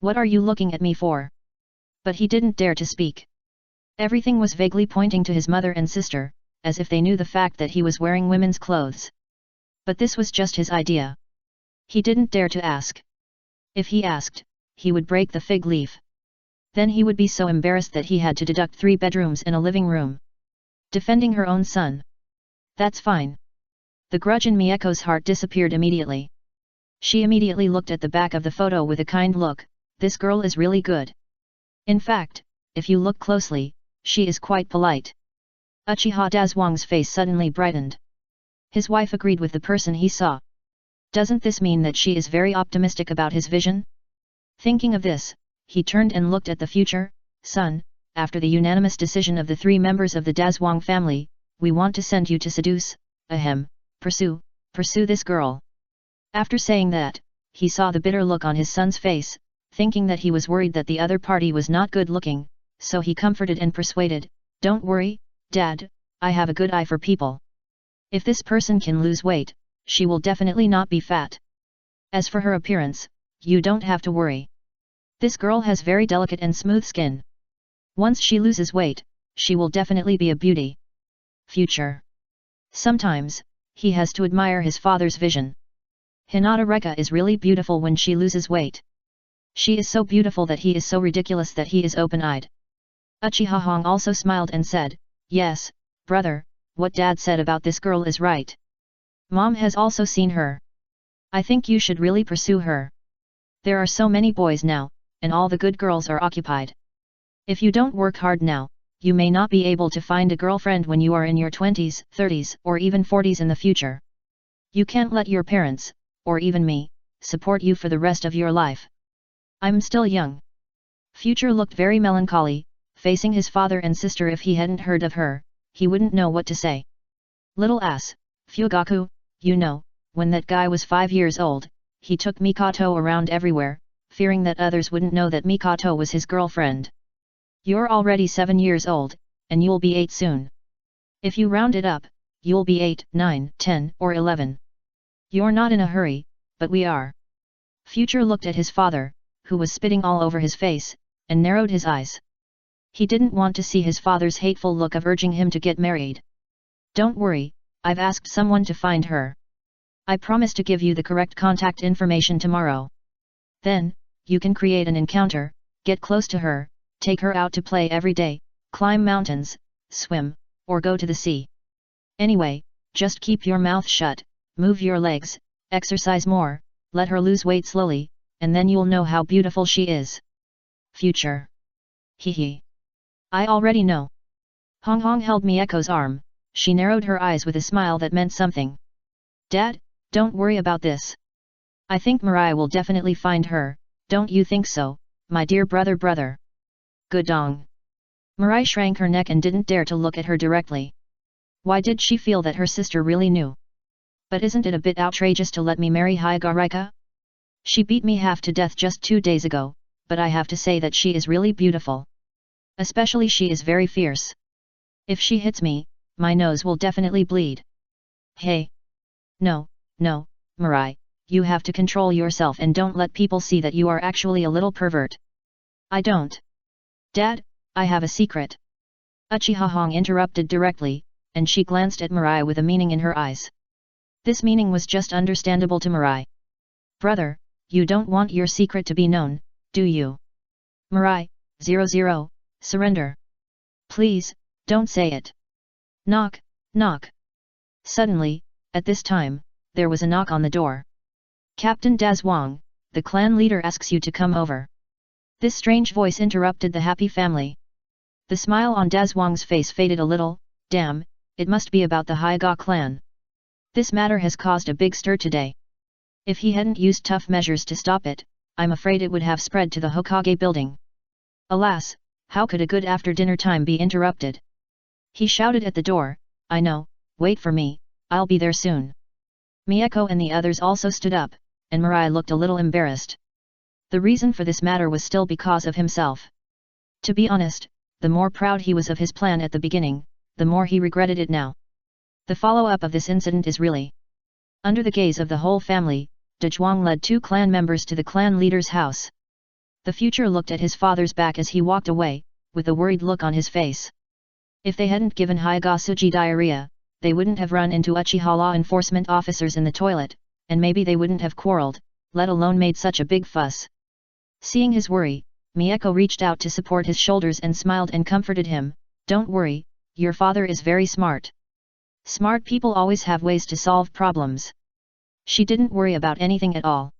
What are you looking at me for? But he didn't dare to speak. Everything was vaguely pointing to his mother and sister, as if they knew the fact that he was wearing women's clothes. But this was just his idea. He didn't dare to ask. If he asked, he would break the fig leaf. Then he would be so embarrassed that he had to deduct 3 bedrooms and a living room. Defending her own son. That's fine. The grudge in Miyako's heart disappeared immediately. She immediately looked at the back of the photo with a kind look, this girl is really good. In fact, if you look closely, she is quite polite. Uchiha Dazhuang's face suddenly brightened. His wife agreed with the person he saw. Doesn't this mean that she is very optimistic about his vision? Thinking of this, he turned and looked at the future, son, after the unanimous decision of the 3 members of the Dazhuang family, we want to send you to seduce, pursue this girl. After saying that, he saw the bitter look on his son's face, thinking that he was worried that the other party was not good looking, so he comforted and persuaded, don't worry, Dad, I have a good eye for people. If this person can lose weight, she will definitely not be fat. As for her appearance, you don't have to worry. This girl has very delicate and smooth skin. Once she loses weight, she will definitely be a beauty. Future. Sometimes, he has to admire his father's vision. Hinata Reka is really beautiful when she loses weight. She is so beautiful that he is so ridiculous that he is open-eyed. Uchiha Hong also smiled and said, yes, brother, what Dad said about this girl is right. Mom has also seen her. I think you should really pursue her. There are so many boys now, and all the good girls are occupied. If you don't work hard now, you may not be able to find a girlfriend when you are in your 20s, 30s, or even 40s in the future. You can't let your parents, or even me, support you for the rest of your life. I'm still young. Future looked very melancholy, facing his father and sister. If he hadn't heard of her, he wouldn't know what to say. Little ass, Fugaku, you know, when that guy was 5 years old, he took Mikoto around everywhere, fearing that others wouldn't know that Mikoto was his girlfriend. You're already 7 years old, and you'll be 8 soon. If you round it up, you'll be 8, 9, 10, or 11. You're not in a hurry, but we are. Future looked at his father, who was spitting all over his face, and narrowed his eyes. He didn't want to see his father's hateful look of urging him to get married. Don't worry, I've asked someone to find her. I promise to give you the correct contact information tomorrow. Then, you can create an encounter, get close to her, take her out to play every day, climb mountains, swim, or go to the sea. Anyway, just keep your mouth shut, move your legs, exercise more, let her lose weight slowly, and then you'll know how beautiful she is. Future. Hee. I already know. Hong Hong held Mieko's arm, she narrowed her eyes with a smile that meant something. Dad, don't worry about this. I think Mirai will definitely find her, don't you think so, my dear brother? Good dong. Mirai shrank her neck and didn't dare to look at her directly. Why did she feel that her sister really knew? But isn't it a bit outrageous to let me marry Hyagarika? She beat me half to death just 2 days ago, but I have to say that she is really beautiful. Especially she is very fierce. If she hits me, my nose will definitely bleed. Hey! No, Mirai, you have to control yourself and don't let people see that you are actually a little pervert. I don't. Dad, I have a secret. Uchiha Hong interrupted directly, and she glanced at Mirai with a meaning in her eyes. This meaning was just understandable to Mirai. Brother, you don't want your secret to be known, do you? Mirai, 00, surrender. Please, don't say it. Knock, knock. Suddenly, at this time, there was a knock on the door. Captain Dazwang, the clan leader asks you to come over. This strange voice interrupted the happy family. The smile on Dazwang's face faded a little. Damn, it must be about the Hyaga clan. This matter has caused a big stir today. If he hadn't used tough measures to stop it, I'm afraid it would have spread to the Hokage building. Alas, how could a good after dinner time be interrupted? He shouted at the door, I know, wait for me, I'll be there soon. Mieko and the others also stood up, and Mirai looked a little embarrassed. The reason for this matter was still because of himself. To be honest, the more proud he was of his plan at the beginning, the more he regretted it now. The follow-up of this incident is really. Under the gaze of the whole family, Dezhuang led 2 clan members to the clan leader's house. The future looked at his father's back as he walked away, with a worried look on his face. If they hadn't given Hyaga Suji diarrhea, they wouldn't have run into Uchiha law enforcement officers in the toilet, and maybe they wouldn't have quarreled, let alone made such a big fuss. Seeing his worry, Mieko reached out to support his shoulders and smiled and comforted him, don't worry, your father is very smart. Smart people always have ways to solve problems. She didn't worry about anything at all.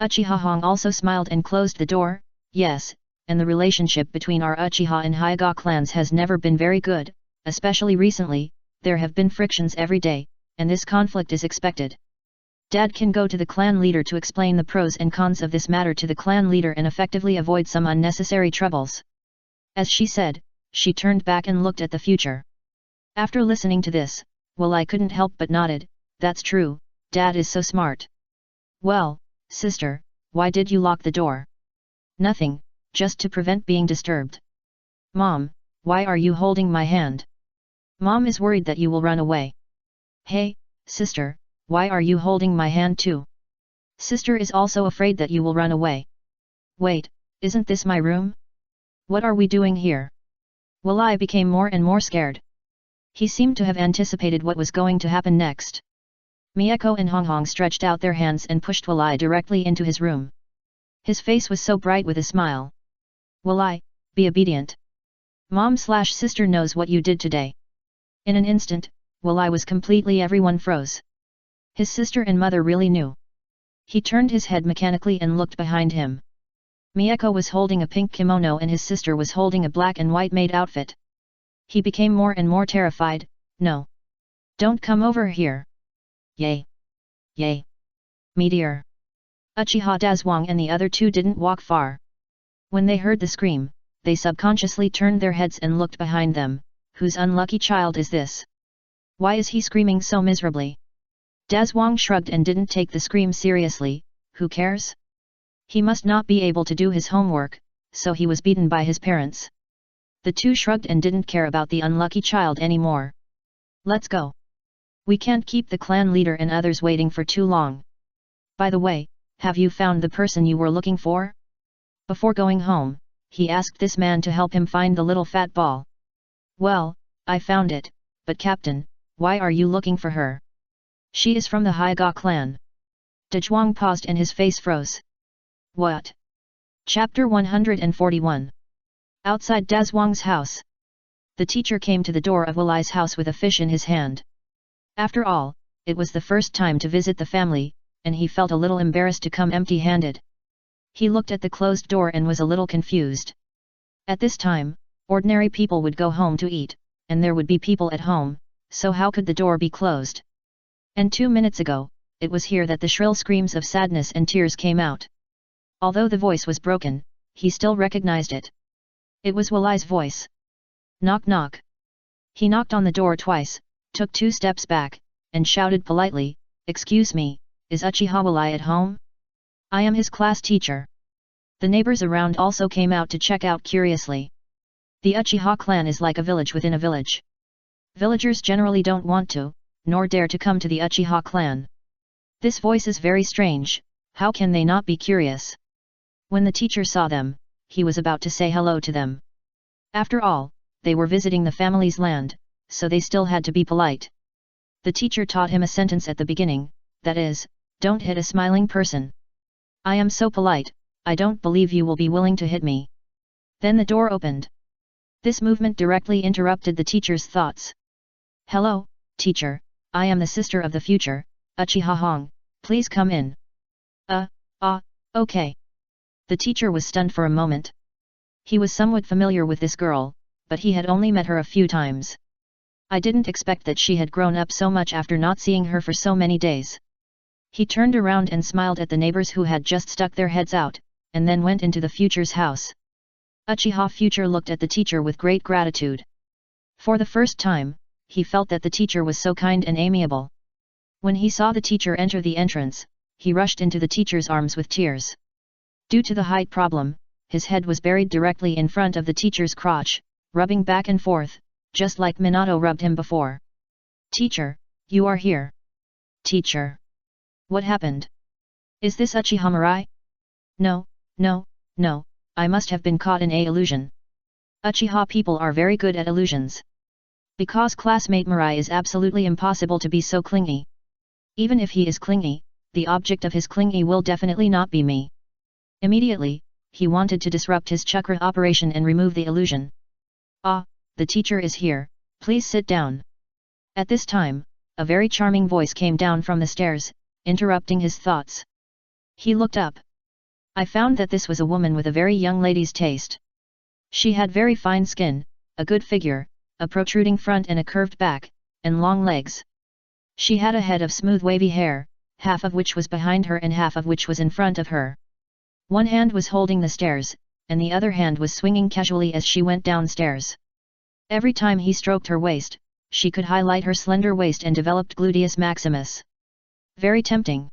Uchiha Hong also smiled and closed the door, yes, and the relationship between our Uchiha and Hyaga clans has never been very good, especially recently, there have been frictions every day, and this conflict is expected. Dad can go to the clan leader to explain the pros and cons of this matter to the clan leader and effectively avoid some unnecessary troubles. As she said, she turned back and looked at the future. After listening to this, well, I couldn't help but nodded, that's true, Dad is so smart. Well, sister, why did you lock the door? Nothing, just to prevent being disturbed. Mom, why are you holding my hand? Mom is worried that you will run away. Hey, sister, why are you holding my hand too? Sister is also afraid that you will run away. Wait, isn't this my room? What are we doing here? Walai became more and more scared. He seemed to have anticipated what was going to happen next. Mieko and Hong Hong stretched out their hands and pushed Walai directly into his room. His face was so bright with a smile. Walai, be obedient. Mom/sister knows what you did today. In an instant, Walai was completely everyone froze. His sister and mother really knew. He turned his head mechanically and looked behind him. Mieko was holding a pink kimono and his sister was holding a black and white maid outfit. He became more and more terrified, no. Don't come over here. Yay! Yay! Meteor! Uchiha Dazwang and the other 2 didn't walk far. When they heard the scream, they subconsciously turned their heads and looked behind them, whose unlucky child is this? Why is he screaming so miserably? Dazwang shrugged and didn't take the scream seriously, who cares? He must not be able to do his homework, so he was beaten by his parents. The 2 shrugged and didn't care about the unlucky child anymore. Let's go. We can't keep the clan leader and others waiting for too long. By the way, have you found the person you were looking for? Before going home, he asked this man to help him find the little fat ball. Well, I found it, but Captain, why are you looking for her? She is from the Haiga clan. De Zhuang paused and his face froze. What? Chapter 141. Outside Da Zhuang's house. The teacher came to the door of Walai's house with a fish in his hand. After all, it was the first time to visit the family, and he felt a little embarrassed to come empty-handed. He looked at the closed door and was a little confused. At this time, ordinary people would go home to eat, and there would be people at home, so how could the door be closed? And 2 minutes ago, it was here that the shrill screams of sadness and tears came out. Although the voice was broken, he still recognized it. It was Walai's voice. Knock knock. He knocked on the door twice, took 2 steps back, and shouted politely, "Excuse me, is Uchiha Walai at home? I am his class teacher." The neighbors around also came out to check out curiously. The Uchiha clan is like a village within a village. Villagers generally don't want to, nor dare to come to the Uchiha clan. This voice is very strange, how can they not be curious? When the teacher saw them, he was about to say hello to them. After all, they were visiting the family's land, so they still had to be polite. The teacher taught him a sentence at the beginning, that is, don't hit a smiling person. I am so polite, I don't believe you will be willing to hit me. Then the door opened. This movement directly interrupted the teacher's thoughts. Hello, teacher, I am the sister of the future, Uchiha Hong, please come in. Okay. The teacher was stunned for a moment. He was somewhat familiar with this girl, but he had only met her a few times. I didn't expect that she had grown up so much after not seeing her for so many days. He turned around and smiled at the neighbors who had just stuck their heads out, and then went into the future's house. Uchiha Future looked at the teacher with great gratitude. For the first time, he felt that the teacher was so kind and amiable. When he saw the teacher enter the entrance, he rushed into the teacher's arms with tears. Due to the height problem, his head was buried directly in front of the teacher's crotch, rubbing back and forth, just like Minato rubbed him before. Teacher, you are here. Teacher. What happened? Is this Uchiha Mirai? No, I must have been caught in a illusion. Uchiha people are very good at illusions. Because classmate Mirai is absolutely impossible to be so clingy. Even if he is clingy, the object of his clingy will definitely not be me. Immediately, he wanted to disrupt his chakra operation and remove the illusion. Ah, the teacher is here, please sit down. At this time, a very charming voice came down from the stairs, interrupting his thoughts. He looked up. I found that this was a woman with a very young lady's taste. She had very fine skin, a good figure, a protruding front and a curved back, and long legs. She had a head of smooth wavy hair, half of which was behind her and half of which was in front of her. One hand was holding the stairs, and the other hand was swinging casually as she went downstairs. Every time he stroked her waist, she could highlight her slender waist and developed gluteus maximus. Very tempting.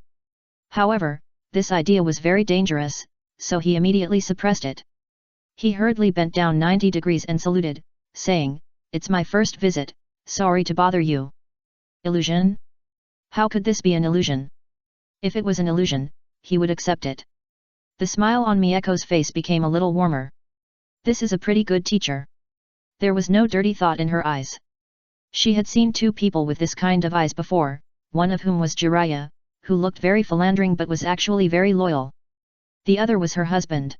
However, this idea was very dangerous, so he immediately suppressed it. He hurriedly bent down 90 degrees and saluted, saying, "It's my first visit, sorry to bother you." Illusion? How could this be an illusion? If it was an illusion, he would accept it. The smile on Mieko's face became a little warmer. This is a pretty good teacher. There was no dirty thought in her eyes. She had seen 2 people with this kind of eyes before, one of whom was Jiraiya, who looked very philandering but was actually very loyal. The other was her husband.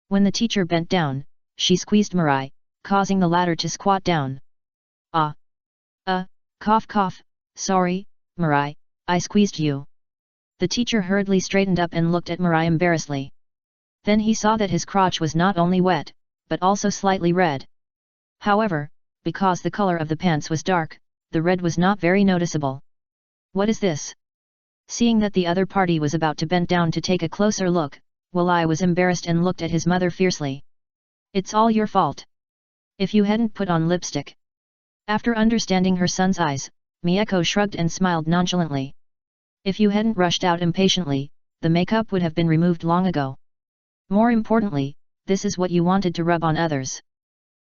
When the teacher bent down, she squeezed Mirai, causing the latter to squat down. Cough, sorry, Mirai, I squeezed you. The teacher hurriedly straightened up and looked at Mirai embarrassedly. Then he saw that his crotch was not only wet, but also slightly red. However, because the color of the pants was dark, the red was not very noticeable. What is this? Seeing that the other party was about to bend down to take a closer look, Walai was embarrassed and looked at his mother fiercely. It's all your fault. If you hadn't put on lipstick. After understanding her son's eyes, Mieko shrugged and smiled nonchalantly. If you hadn't rushed out impatiently, the makeup would have been removed long ago. More importantly, this is what you wanted to rub on others.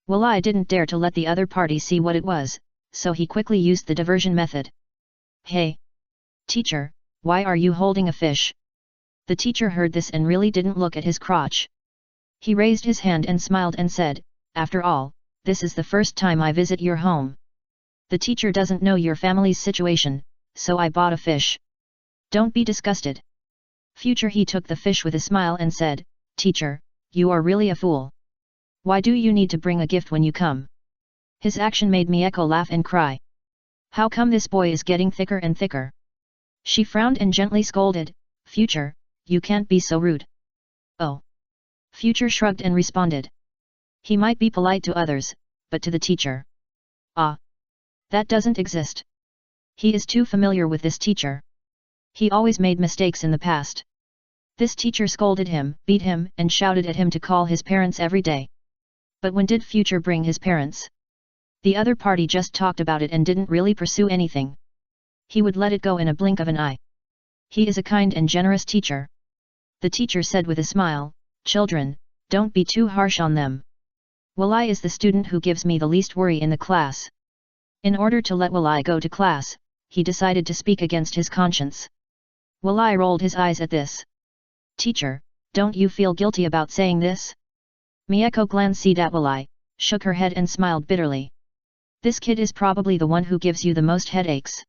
Walai didn't dare to let the other party see what it was, so he quickly used the diversion method. Hey! Teacher, why are you holding a fish? The teacher heard this and really didn't look at his crotch. He raised his hand and smiled and said, after all, this is the first time I visit your home. The teacher doesn't know your family's situation, so I bought a fish. Don't be disgusted. Future he took the fish with a smile and said, Teacher, you are really a fool. Why do you need to bring a gift when you come? His action made Mieko laugh and cry. How come this boy is getting thicker and thicker? She frowned and gently scolded, Future, you can't be so rude. Oh. Future shrugged and responded. He might be polite to others, but to the teacher. Ah. That doesn't exist. He is too familiar with this teacher. He always made mistakes in the past. This teacher scolded him, beat him, and shouted at him to call his parents every day. But when did Future bring his parents? The other party just talked about it and didn't really pursue anything. He would let it go in a blink of an eye. He is a kind and generous teacher. The teacher said with a smile, Children, don't be too harsh on them. Walai is the student who gives me the least worry in the class. In order to let Walai go to class, he decided to speak against his conscience. Walai rolled his eyes at this. Teacher, don't you feel guilty about saying this? Mieko glanced at Walai, shook her head and smiled bitterly. This kid is probably the one who gives you the most headaches.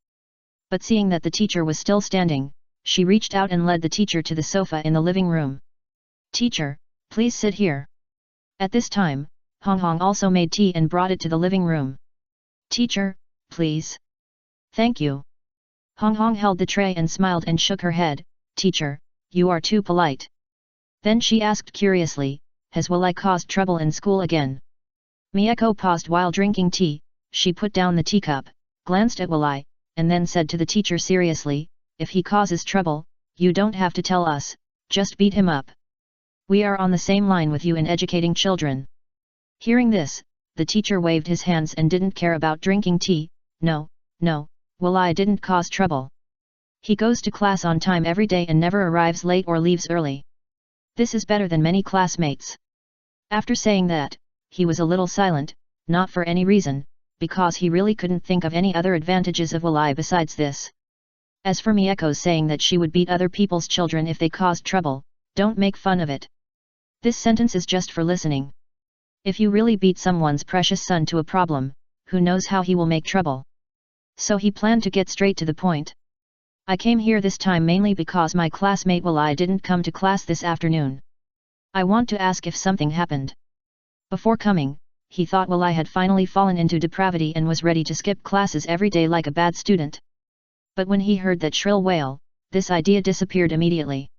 But seeing that the teacher was still standing, she reached out and led the teacher to the sofa in the living room. Teacher, please sit here. At this time, Hong Hong also made tea and brought it to the living room. Teacher, please. Thank you. Hong Hong held the tray and smiled and shook her head, Teacher, you are too polite. Then she asked curiously, Has Walai caused trouble in school again? Mieko paused while drinking tea, she put down the teacup, glanced at Walai, and then said to the teacher seriously, If he causes trouble, you don't have to tell us, just beat him up. We are on the same line with you in educating children. Hearing this, the teacher waved his hands and didn't care about drinking tea. No, Walai didn't cause trouble. He goes to class on time every day and never arrives late or leaves early. This is better than many classmates. After saying that, he was a little silent, not for any reason, because he really couldn't think of any other advantages of Walai besides this. As for Mieko's saying that she would beat other people's children if they caused trouble, don't make fun of it. This sentence is just for listening. If you really beat someone's precious son to a problem, who knows how he will make trouble. So he planned to get straight to the point. I came here this time mainly because my classmate Walai didn't come to class this afternoon. I want to ask if something happened. Before coming, he thought Walai had finally fallen into depravity and was ready to skip classes every day like a bad student. But when he heard that shrill wail, this idea disappeared immediately.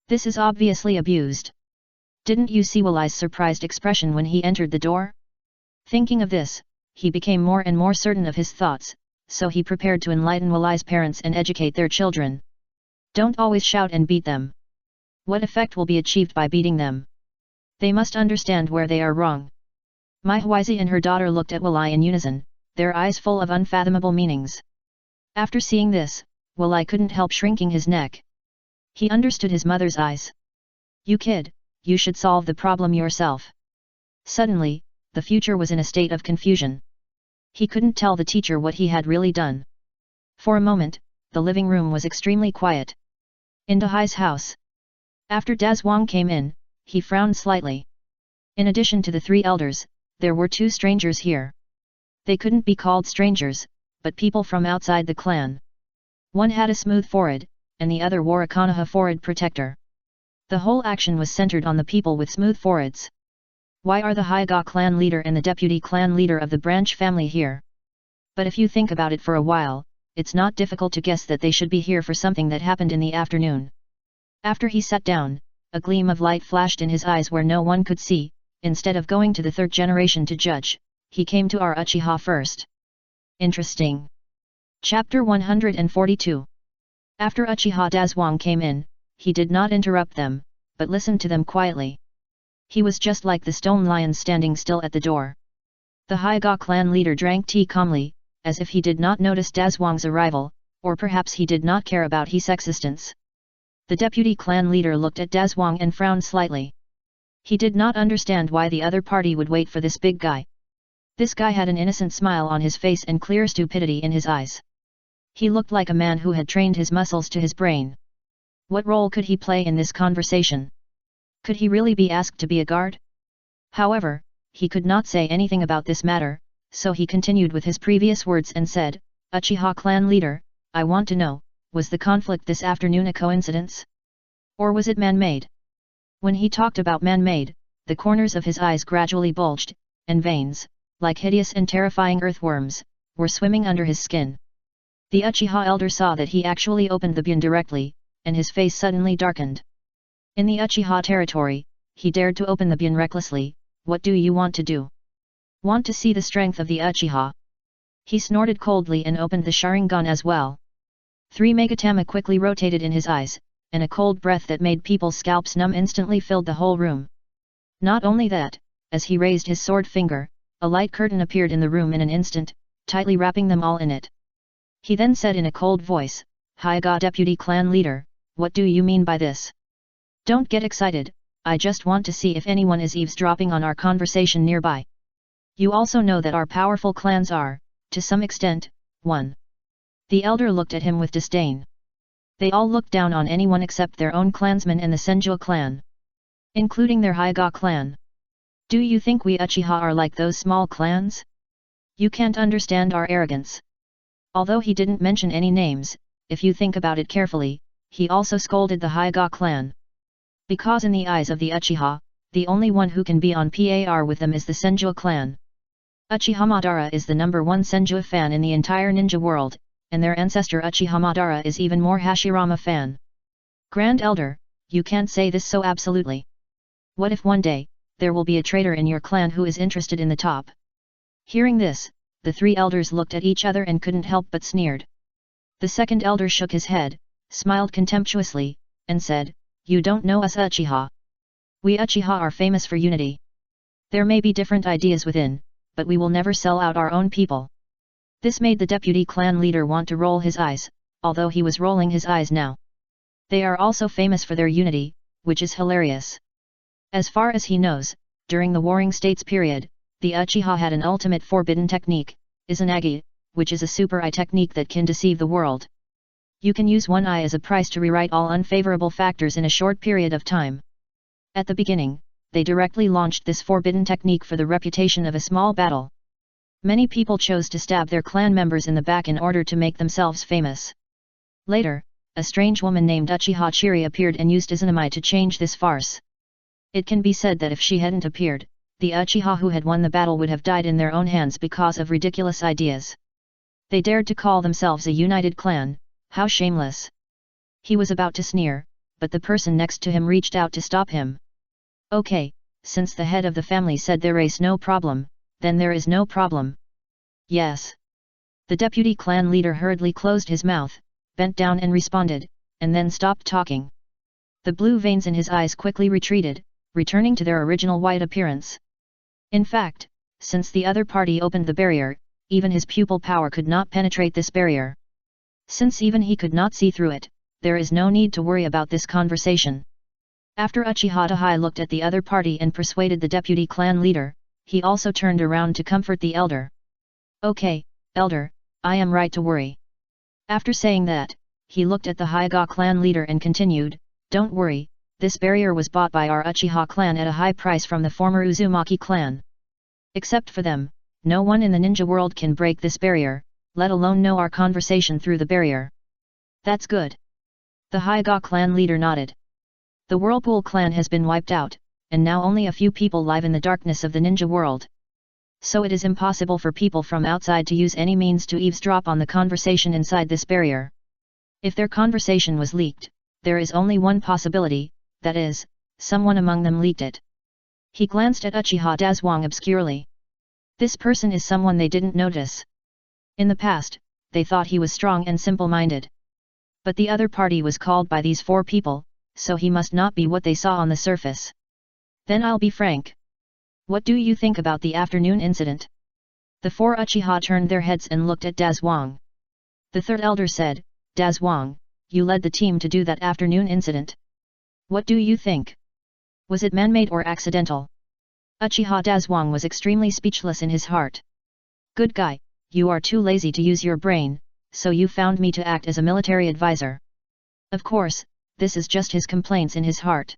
This is obviously abused. Didn't you see Walai's surprised expression when he entered the door? Thinking of this, he became more and more certain of his thoughts, so he prepared to enlighten Walai's parents and educate their children. Don't always shout and beat them. What effect will be achieved by beating them? They must understand where they are wrong. Mai Huizi and her daughter looked at Walai in unison, their eyes full of unfathomable meanings. After seeing this, Walai couldn't help shrinking his neck. He understood his mother's eyes. You kid, you should solve the problem yourself. Suddenly, the future was in a state of confusion. He couldn't tell the teacher what he had really done. For a moment, the living room was extremely quiet. In Dahai's house. After Dazwang came in, he frowned slightly. In addition to the three elders, there were two strangers here. They couldn't be called strangers, but people from outside the clan. One had a smooth forehead, and the other wore a Konoha forehead protector. The whole action was centered on the people with smooth foreheads. Why are the Hyuga clan leader and the deputy clan leader of the branch family here? But if you think about it for a while, it's not difficult to guess that they should be here for something that happened in the afternoon. After he sat down, a gleam of light flashed in his eyes where no one could see. Instead of going to the third generation to judge, he came to our Uchiha first. Interesting. Chapter 142. After Uchiha Dazwang came in, he did not interrupt them, but listened to them quietly. He was just like the stone lion standing still at the door. The Hyuga clan leader drank tea calmly, as if he did not notice Dazwang's arrival, or perhaps he did not care about his existence. The deputy clan leader looked at Dazwang and frowned slightly. He did not understand why the other party would wait for this big guy. This guy had an innocent smile on his face and clear stupidity in his eyes. He looked like a man who had trained his muscles to his brain. What role could he play in this conversation? Could he really be asked to be a guard? However, he could not say anything about this matter, so he continued with his previous words and said, Uchiha clan leader, I want to know, was the conflict this afternoon a coincidence? Or was it man-made? When he talked about man-made, the corners of his eyes gradually bulged, and veins, like hideous and terrifying earthworms, were swimming under his skin. The Uchiha elder saw that he actually opened the bin directly, and his face suddenly darkened. In the Uchiha territory, he dared to open the bin recklessly. What do you want to do? Want to see the strength of the Uchiha? He snorted coldly and opened the Sharingan as well. 3 Megatama quickly rotated in his eyes, and a cold breath that made people's scalps numb instantly filled the whole room. Not only that, as he raised his sword finger, a light curtain appeared in the room in an instant, tightly wrapping them all in it. He then said in a cold voice, Hyuga Deputy Clan Leader, what do you mean by this? Don't get excited, I just want to see if anyone is eavesdropping on our conversation nearby. You also know that our powerful clans are, to some extent, one. The elder looked at him with disdain. They all looked down on anyone except their own clansmen and the Senju clan, including their Hyuga clan. Do you think we Uchiha are like those small clans? You can't understand our arrogance. Although he didn't mention any names, if you think about it carefully, he also scolded the Hyuga clan. Because in the eyes of the Uchiha, the only one who can be on par with them is the Senju clan. Uchiha Madara is the #1 Senju fan in the entire ninja world, and their ancestor Uchiha Madara is even more Hashirama fan. Grand Elder, you can't say this so absolutely. What if one day, there will be a traitor in your clan who is interested in the top? Hearing this, the 3 elders looked at each other and couldn't help but sneered. The second elder shook his head, smiled contemptuously, and said, You don't know us Uchiha. We Uchiha are famous for unity. There may be different ideas within, but we will never sell out our own people. This made the deputy clan leader want to roll his eyes, although he was rolling his eyes now. They are also famous for their unity, which is hilarious. As far as he knows, during the Warring States period, the Uchiha had an ultimate forbidden technique, Izanagi, which is a super eye technique that can deceive the world. You can use one eye as a price to rewrite all unfavorable factors in a short period of time. At the beginning, they directly launched this forbidden technique for the reputation of a small battle. Many people chose to stab their clan members in the back in order to make themselves famous. Later, a strange woman named Uchiha Chiri appeared and used Izanami to change this farce. It can be said that if she hadn't appeared, the Uchiha who had won the battle would have died in their own hands because of ridiculous ideas. They dared to call themselves a united clan, how shameless. He was about to sneer, but the person next to him reached out to stop him. Okay, since the head of the family said there is no problem, then there is no problem. Yes. The deputy clan leader hurriedly closed his mouth, bent down and responded, and then stopped talking. The blue veins in his eyes quickly retreated, returning to their original white appearance. In fact, since the other party opened the barrier, even his pupil power could not penetrate this barrier. Since even he could not see through it, there is no need to worry about this conversation. After Uchiha Tahai looked at the other party and persuaded the deputy clan leader, he also turned around to comfort the elder. Okay, elder, I am right to worry. After saying that, he looked at the Hyuga clan leader and continued, Don't worry, this barrier was bought by our Uchiha clan at a high price from the former Uzumaki clan. Except for them, no one in the ninja world can break this barrier, let alone know our conversation through the barrier. That's good. The Hyuga clan leader nodded. The Whirlpool clan has been wiped out, and now only a few people live in the darkness of the ninja world. So it is impossible for people from outside to use any means to eavesdrop on the conversation inside this barrier. If their conversation was leaked, there is only one possibility, that is, someone among them leaked it. He glanced at Uchiha Dazwang obscurely. This person is someone they didn't notice. In the past, they thought he was strong and simple-minded. But the other party was called by these 4 people, so he must not be what they saw on the surface. Then I'll be frank. What do you think about the afternoon incident? The 4 Uchiha turned their heads and looked at Dazwang. The third elder said, Dazwang, you led the team to do that afternoon incident. What do you think? Was it man-made or accidental? Uchiha Dazwang was extremely speechless in his heart. Good guy, you are too lazy to use your brain, so you found me to act as a military advisor. Of course, this is just his complaints in his heart.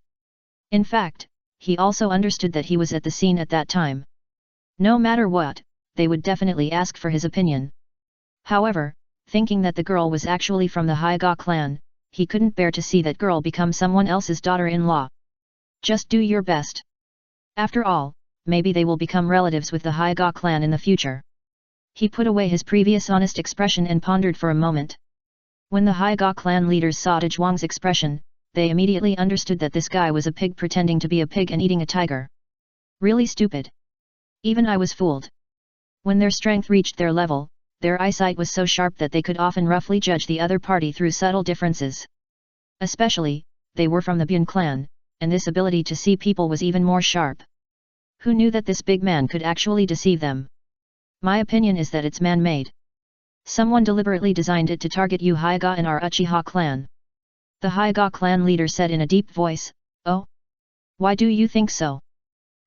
In fact, he also understood that he was at the scene at that time. No matter what, they would definitely ask for his opinion. However, Thinking that the girl was actually from the Haiga clan, he couldn't bear to see that girl become someone else's daughter-in-law. Just do your best. After all, maybe they will become relatives with the Haiga clan in the future. He put away his previous honest expression and pondered for a moment. When the Haiga clan leaders saw Dezhuang's expression, they immediately understood that this guy was a pig pretending to be a pig and eating a tiger. Really stupid. Even I was fooled. When their strength reached their level, their eyesight was so sharp that they could often roughly judge the other party through subtle differences. Especially, they were from the Bun clan, and this ability to see people was even more sharp. Who knew that this big man could actually deceive them? My opinion is that it's man-made. Someone deliberately designed it to target you Haiga and our Uchiha clan. The Haiga clan leader said in a deep voice, "Oh? Why do you think so?"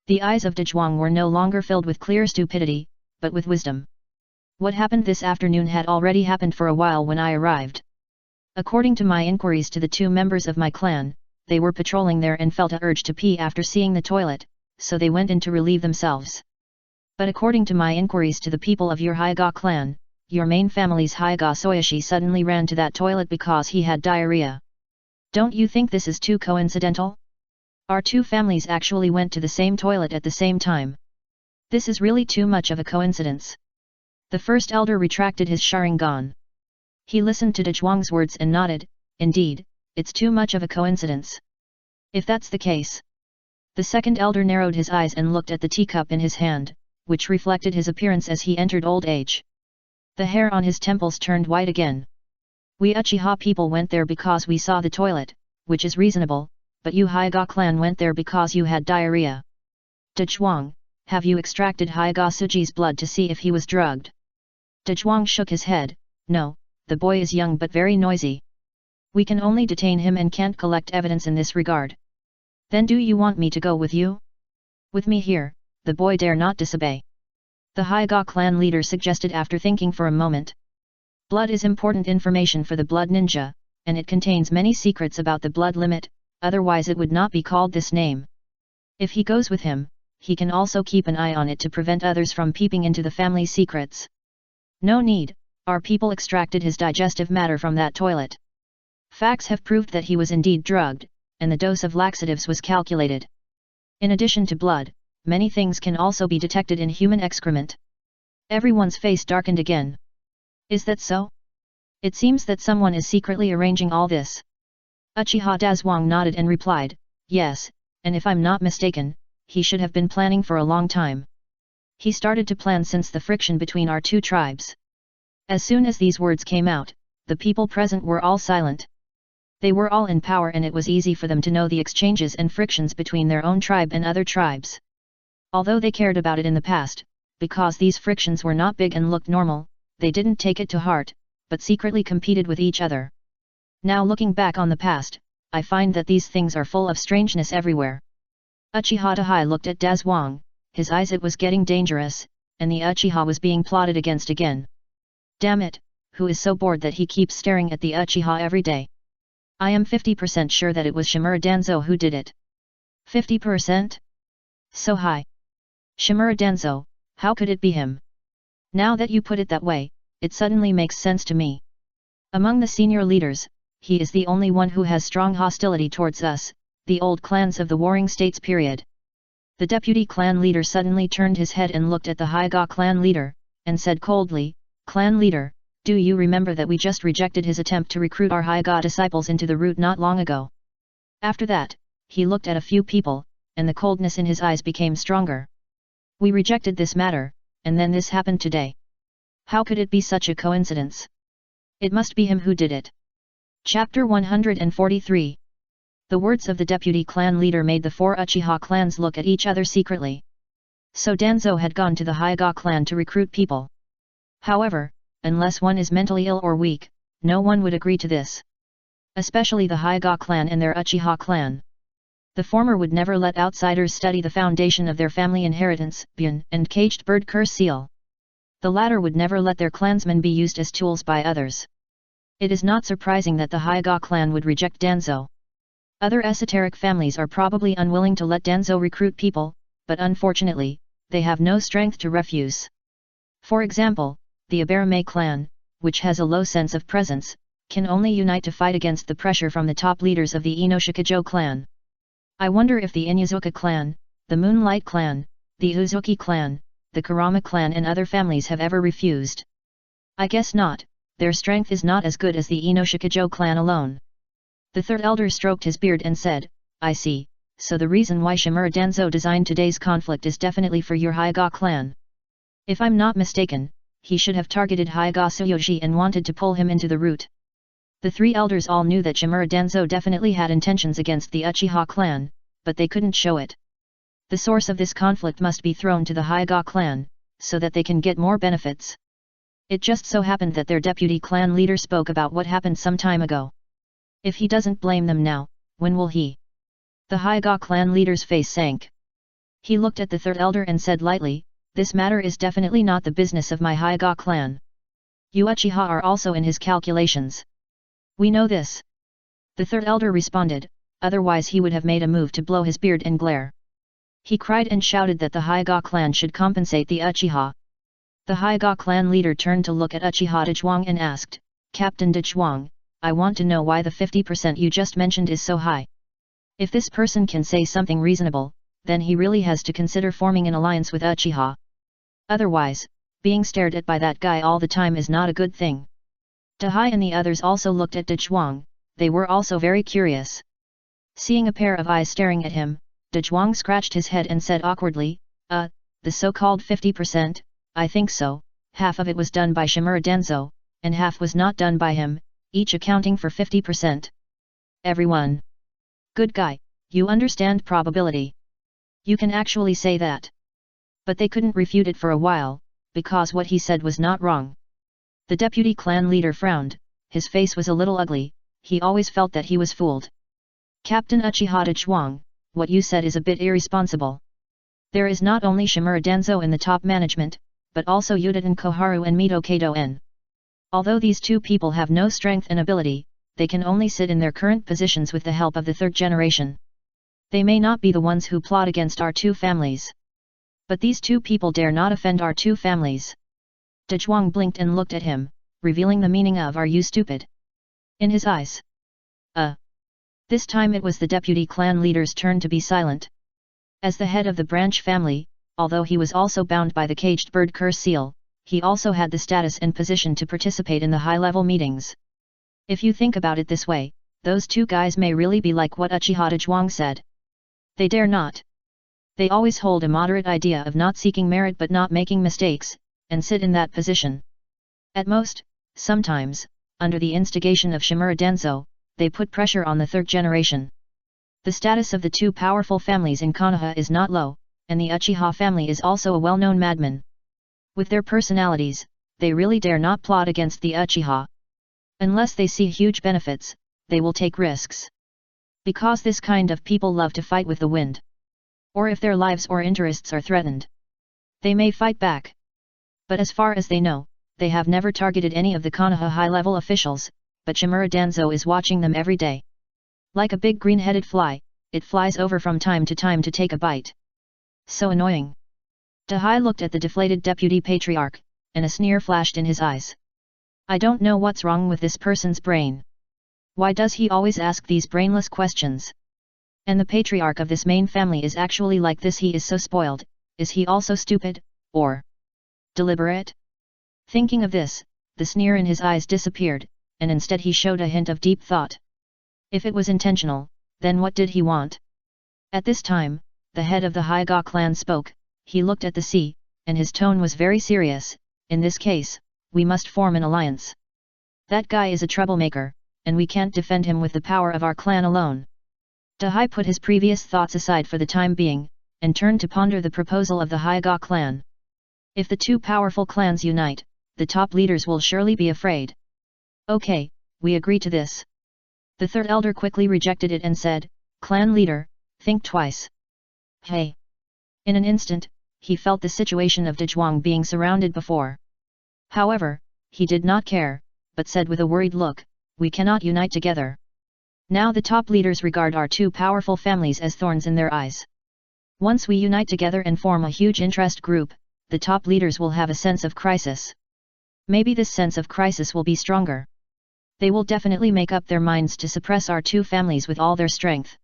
The eyes of Dezhuang were no longer filled with clear stupidity, but with wisdom. What happened this afternoon had already happened for a while when I arrived. According to my inquiries to the two members of my clan, they were patrolling there and felt a urge to pee after seeing the toilet, so they went in to relieve themselves. But according to my inquiries to the people of your Haiga clan, your main family's Haiga Soyoshi suddenly ran to that toilet because he had diarrhea. Don't you think this is too coincidental? Our two families actually went to the same toilet at the same time. This is really too much of a coincidence. The first elder retracted his Sharingan. He listened to Dezhuang's words and nodded, indeed, it's too much of a coincidence. If that's the case. The second elder narrowed his eyes and looked at the teacup in his hand, which reflected his appearance as he entered old age. The hair on his temples turned white again. We Uchiha people went there because we saw the toilet, which is reasonable, but you Haiga clan went there because you had diarrhea. Dezhuang, have you extracted Haiga Suji's blood to see if he was drugged? Dezhuang shook his head, no, the boy is young but very noisy. We can only detain him and can't collect evidence in this regard. Then do you want me to go with you? With me here, the boy dare not disobey. The Haiga clan leader suggested after thinking for a moment. Blood is important information for the blood ninja, and it contains many secrets about the blood limit, otherwise it would not be called this name. If he goes with him, he can also keep an eye on it to prevent others from peeping into the family secrets. No need, our people extracted his digestive matter from that toilet. Facts have proved that he was indeed drugged, and the dose of laxatives was calculated. In addition to blood, many things can also be detected in human excrement. Everyone's face darkened again. Is that so? It seems that someone is secretly arranging all this. Uchiha Dezhuang nodded and replied, yes, and if I'm not mistaken, he should have been planning for a long time. He started to plan since the friction between our two tribes. As soon as these words came out, the people present were all silent. They were all in power and it was easy for them to know the exchanges and frictions between their own tribe and other tribes. Although they cared about it in the past, because these frictions were not big and looked normal, they didn't take it to heart, but secretly competed with each other. Now looking back on the past, I find that these things are full of strangeness everywhere. Uchiha Dahai looked at Dezhuang, his eyes it was getting dangerous, and the Uchiha was being plotted against again. Damn it, who is so bored that he keeps staring at the Uchiha every day? I am 50% sure that it was Shimura Danzo who did it. 50%? So high. Shimura Danzo, how could it be him? Now that you put it that way, it suddenly makes sense to me. Among the senior leaders, he is the only one who has strong hostility towards us, the old clans of the Warring States period. The deputy clan leader suddenly turned his head and looked at the Haiga clan leader, and said coldly, Clan leader, do you remember that we just rejected his attempt to recruit our Haiga disciples into the route not long ago? After that, he looked at a few people, and the coldness in his eyes became stronger. We rejected this matter, and then this happened today. How could it be such a coincidence? It must be him who did it. Chapter 143. The words of the deputy clan leader made the four Uchiha clans look at each other secretly. So Danzo had gone to the Haiga clan to recruit people. However, unless one is mentally ill or weak, no one would agree to this. Especially the Haiga clan and their Uchiha clan. The former would never let outsiders study the foundation of their family inheritance, Bun, and caged bird curse seal. The latter would never let their clansmen be used as tools by others. It is not surprising that the Haiga clan would reject Danzo. Other esoteric families are probably unwilling to let Danzo recruit people, but unfortunately, they have no strength to refuse. For example, the Abarame clan, which has a low sense of presence, can only unite to fight against the pressure from the top leaders of the Inoshikajo clan. I wonder if the Inuzuka clan, the Moonlight clan, the Uzuki clan, the Kurama clan and other families have ever refused. I guess not, their strength is not as good as the Inoshikajo clan alone. The third elder stroked his beard and said, I see, so the reason why Shimura Danzo designed today's conflict is definitely for your Hyuga clan. If I'm not mistaken, he should have targeted Hyuga Tsuyoshi and wanted to pull him into the root. The three elders all knew that Shimura Danzo definitely had intentions against the Uchiha clan, but they couldn't show it. The source of this conflict must be thrown to the Hyuga clan, so that they can get more benefits. It just so happened that their deputy clan leader spoke about what happened some time ago. If he doesn't blame them now, when will he? The Hyuga clan leader's face sank. He looked at the third elder and said lightly, this matter is definitely not the business of my Hyuga clan. You Uchiha are also in his calculations. We know this. The third elder responded, otherwise he would have made a move to blow his beard and glare. He cried and shouted that the Hyuga clan should compensate the Uchiha. The Hyuga clan leader turned to look at Uchiha Dezhuang and asked, Captain Dezhuang, I want to know why the 50% you just mentioned is so high. If this person can say something reasonable, then he really has to consider forming an alliance with Uchiha. Otherwise, being stared at by that guy all the time is not a good thing. Dahai and the others also looked at Dezhuang, they were also very curious. Seeing a pair of eyes staring at him, Dezhuang scratched his head and said awkwardly, the so-called 50%, I think so, half of it was done by Shimura Danzo, and half was not done by him, each accounting for 50%. Everyone. Good guy, you understand probability. You can actually say that. But they couldn't refute it for a while, because what he said was not wrong. The deputy clan leader frowned, his face was a little ugly, he always felt that he was fooled. Captain Uchiha Dezhuang, what you said is a bit irresponsible. There is not only Shimura Danzo in the top management, but also Yudatan Koharu and Mito Kado-en. Although these two people have no strength and ability, they can only sit in their current positions with the help of the third generation. They may not be the ones who plot against our two families. But these two people dare not offend our two families. Dezhuang blinked and looked at him, revealing the meaning of "Are you stupid?" in his eyes. This time it was the deputy clan leader's turn to be silent. As the head of the branch family, although he was also bound by the caged bird curse seal, he also had the status and position to participate in the high-level meetings. If you think about it this way, those two guys may really be like what Uchiha Dezhuang said. They dare not. They always hold a moderate idea of not seeking merit but not making mistakes, and sit in that position. At most, sometimes, under the instigation of Shimura Danzo, they put pressure on the third generation. The status of the two powerful families in Konoha is not low, and the Uchiha family is also a well-known madman. With their personalities, they really dare not plot against the Uchiha. Unless they see huge benefits, they will take risks. Because this kind of people love to fight with the wind. Or if their lives or interests are threatened, they may fight back. But as far as they know, they have never targeted any of the Konoha high-level officials, but Shimura Danzo is watching them every day. Like a big green-headed fly, it flies over from time to time to take a bite. So annoying. Dahai looked at the deflated deputy patriarch, and a sneer flashed in his eyes. I don't know what's wrong with this person's brain. Why does he always ask these brainless questions? And the patriarch of this main family is actually like this. He is so spoiled. Is he also stupid, or deliberate? Thinking of this, the sneer in his eyes disappeared, and instead he showed a hint of deep thought. If it was intentional, then what did he want? At this time, the head of the Hyuga clan spoke. He looked at the sea, and his tone was very serious. In this case, we must form an alliance. That guy is a troublemaker, and we can't defend him with the power of our clan alone. Dahai put his previous thoughts aside for the time being, and turned to ponder the proposal of the Hyuga clan. If the two powerful clans unite, the top leaders will surely be afraid. Okay, we agree to this. The third elder quickly rejected it and said, Clan leader, think twice. Hey! In an instant, he felt the situation of Dezhuang being surrounded before. However, he did not care, but said with a worried look, we cannot unite together. Now the top leaders regard our two powerful families as thorns in their eyes. Once we unite together and form a huge interest group, the top leaders will have a sense of crisis. Maybe this sense of crisis will be stronger. They will definitely make up their minds to suppress our two families with all their strength.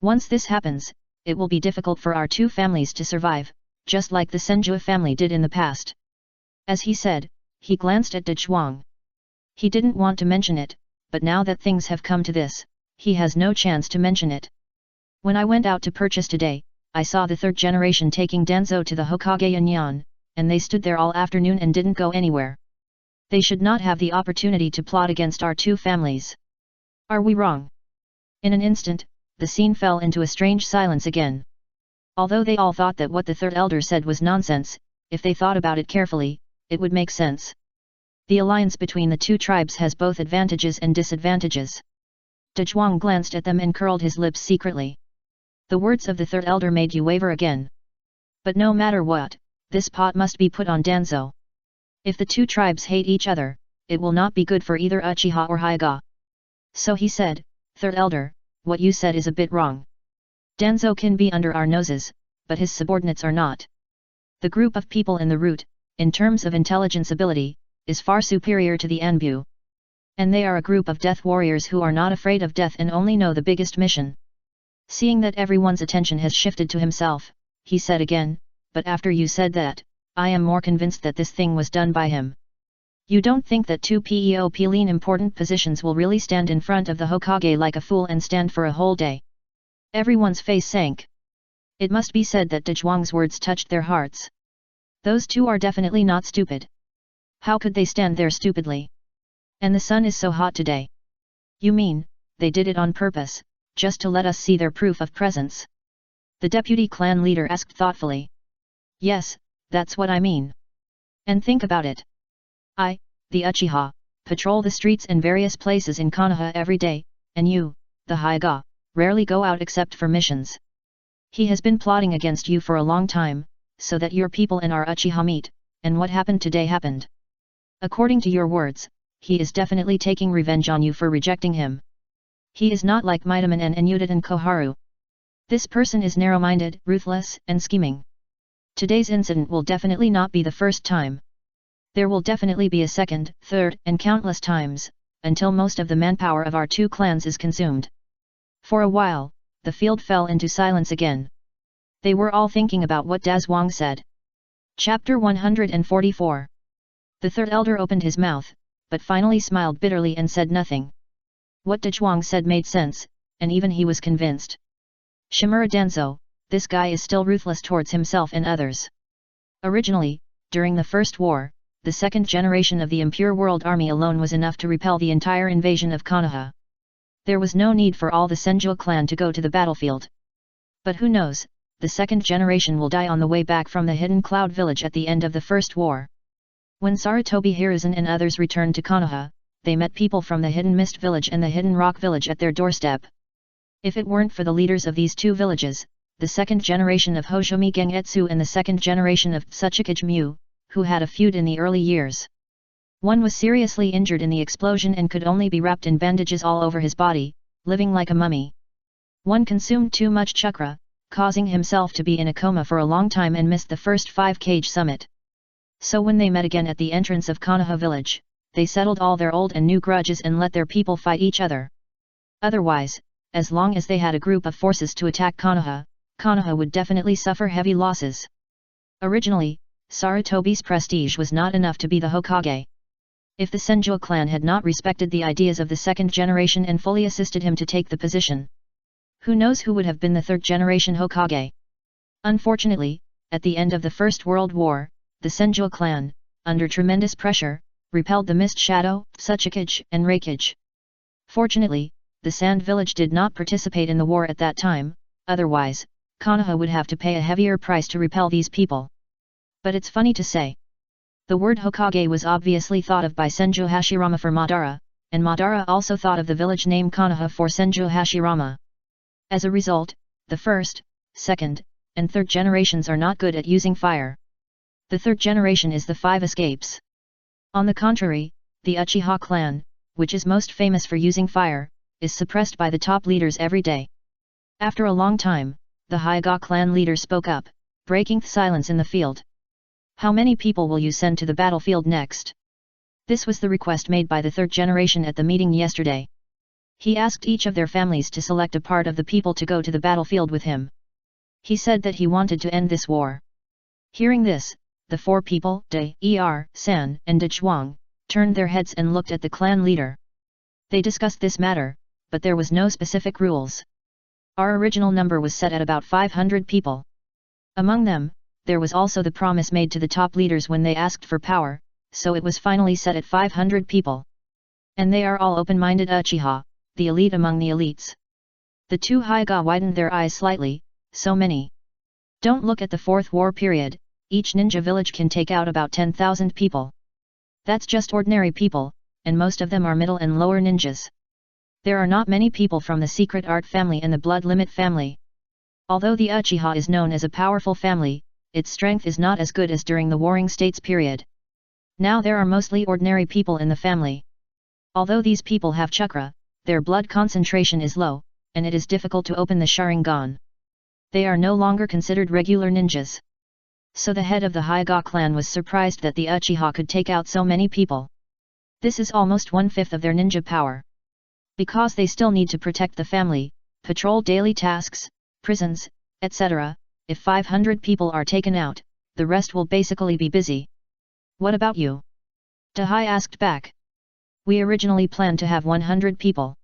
Once this happens, it will be difficult for our two families to survive, just like the Senjua family did in the past. As he said, he glanced at De Zhuang. He didn't want to mention it, but now that things have come to this, he has no chance to mention it. When I went out to purchase today, I saw the third generation taking Danzo to the Hokage Yanyan, and they stood there all afternoon and didn't go anywhere. They should not have the opportunity to plot against our two families. Are we wrong? In an instant, the scene fell into a strange silence again. Although they all thought that what the third elder said was nonsense, if they thought about it carefully, it would make sense. The alliance between the two tribes has both advantages and disadvantages. De Zhuang glanced at them and curled his lips secretly. The words of the third elder made you waver again. But no matter what, this pot must be put on Danzo. If the two tribes hate each other, it will not be good for either Uchiha or Hyuga. So he said, Third elder, what you said is a bit wrong. Danzo can be under our noses, but his subordinates are not. The group of people in the route, in terms of intelligence ability, is far superior to the Anbu. And they are a group of death warriors who are not afraid of death and only know the biggest mission. Seeing that everyone's attention has shifted to himself, he said again, but after you said that, I am more convinced that this thing was done by him. You don't think that two PEOP lean important positions will really stand in front of the Hokage like a fool and stand for a whole day? Everyone's face sank. It must be said that De Zhuang's words touched their hearts. Those two are definitely not stupid. How could they stand there stupidly? And the sun is so hot today. You mean, they did it on purpose, just to let us see their proof of presence? The deputy clan leader asked thoughtfully. Yes, that's what I mean. And think about it. I, the Uchiha, patrol the streets and various places in Konoha every day, and you, the Hyuga, rarely go out except for missions. He has been plotting against you for a long time, so that your people and our Uchiha meet, and what happened today happened. According to your words, he is definitely taking revenge on you for rejecting him. He is not like Mitaman and Enuta and Koharu. This person is narrow-minded, ruthless, and scheming. Today's incident will definitely not be the first time. There will definitely be a second, third, and countless times, until most of the manpower of our two clans is consumed. For a while, the field fell into silence again. They were all thinking about what Da Zhuang said. Chapter 144. The third elder opened his mouth, but finally smiled bitterly and said nothing. What De Zhuang said made sense, and even he was convinced. Shimura Danzo, this guy is still ruthless towards himself and others. Originally, during the First War, the second generation of the Impure World Army alone was enough to repel the entire invasion of Konoha. There was no need for all the Senjua clan to go to the battlefield. But who knows, the second generation will die on the way back from the Hidden Cloud village at the end of the First War. When Sarutobi Hiruzen and others returned to Konoha, they met people from the Hidden Mist village and the Hidden Rock village at their doorstep. If it weren't for the leaders of these two villages, the second generation of Hojumi Gengetsu and the second generation of Tsuchikage Mu, who had a feud in the early years. One was seriously injured in the explosion and could only be wrapped in bandages all over his body, living like a mummy. One consumed too much chakra, causing himself to be in a coma for a long time and missed the first 5-cage summit. So when they met again at the entrance of Konoha village, they settled all their old and new grudges and let their people fight each other. Otherwise, as long as they had a group of forces to attack Konoha, Konoha would definitely suffer heavy losses. Originally, Sarutobi's prestige was not enough to be the Hokage. If the Senjua clan had not respected the ideas of the second generation and fully assisted him to take the position, who knows who would have been the third generation Hokage? Unfortunately, at the end of the First World War, the Senjua clan, under tremendous pressure, repelled the Mist Shadow, Tsuchikage, and Reikage. Fortunately, the Sand Village did not participate in the war at that time, otherwise, Konoha would have to pay a heavier price to repel these people. But it's funny to say. The word Hokage was obviously thought of by Senju Hashirama for Madara, and Madara also thought of the village name Konoha for Senju Hashirama. As a result, the first, second, and third generations are not good at using fire. The third generation is the Five Escapes. On the contrary, the Uchiha clan, which is most famous for using fire, is suppressed by the top leaders every day. After a long time, the Hyuga clan leader spoke up, breaking the silence in the field. How many people will you send to the battlefield next? This was the request made by the third generation at the meeting yesterday. He asked each of their families to select a part of the people to go to the battlefield with him. He said that he wanted to end this war. Hearing this, the four people, De, San, and De Zhuang, turned their heads and looked at the clan leader. They discussed this matter, but there was no specific rules. Our original number was set at about 500 people. Among them, there was also the promise made to the top leaders when they asked for power, so it was finally set at 500 people. And they are all open-minded Uchiha, the elite among the elites. The two Haiga widened their eyes slightly. So many. Don't look at the fourth war period, each ninja village can take out about 10,000 people. That's just ordinary people, and most of them are middle and lower ninjas. There are not many people from the Secret Art family and the Blood Limit family. Although the Uchiha is known as a powerful family, its strength is not as good as during the Warring States period. Now there are mostly ordinary people in the family. Although these people have chakra, their blood concentration is low, and it is difficult to open the Sharingan. They are no longer considered regular ninjas. So the head of the Haiga clan was surprised that the Uchiha could take out so many people. This is almost 1/5 of their ninja power. Because they still need to protect the family, patrol daily tasks, prisons, etc., if 500 people are taken out, the rest will basically be busy. What about you? Dahai asked back. We originally planned to have 100 people.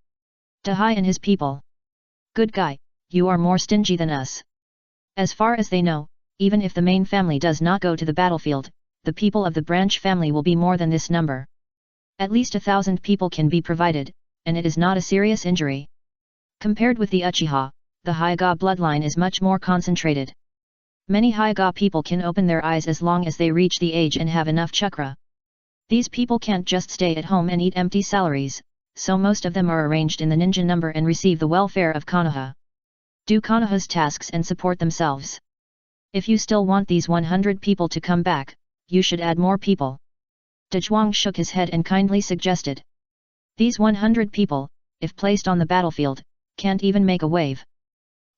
Dahai and his people. Good guy. You are more stingy than us. As far as they know, even if the main family does not go to the battlefield, the people of the branch family will be more than this number. At least 1,000 people can be provided, and it is not a serious injury. Compared with the Uchiha, the Haiga bloodline is much more concentrated. Many Haiga people can open their eyes as long as they reach the age and have enough chakra. These people can't just stay at home and eat empty salaries, so most of them are arranged in the ninja number and receive the welfare of Konoha. Do Konoha's tasks and support themselves. If you still want these 100 people to come back, you should add more people. De Zhuang shook his head and kindly suggested. These 100 people, if placed on the battlefield, can't even make a wave.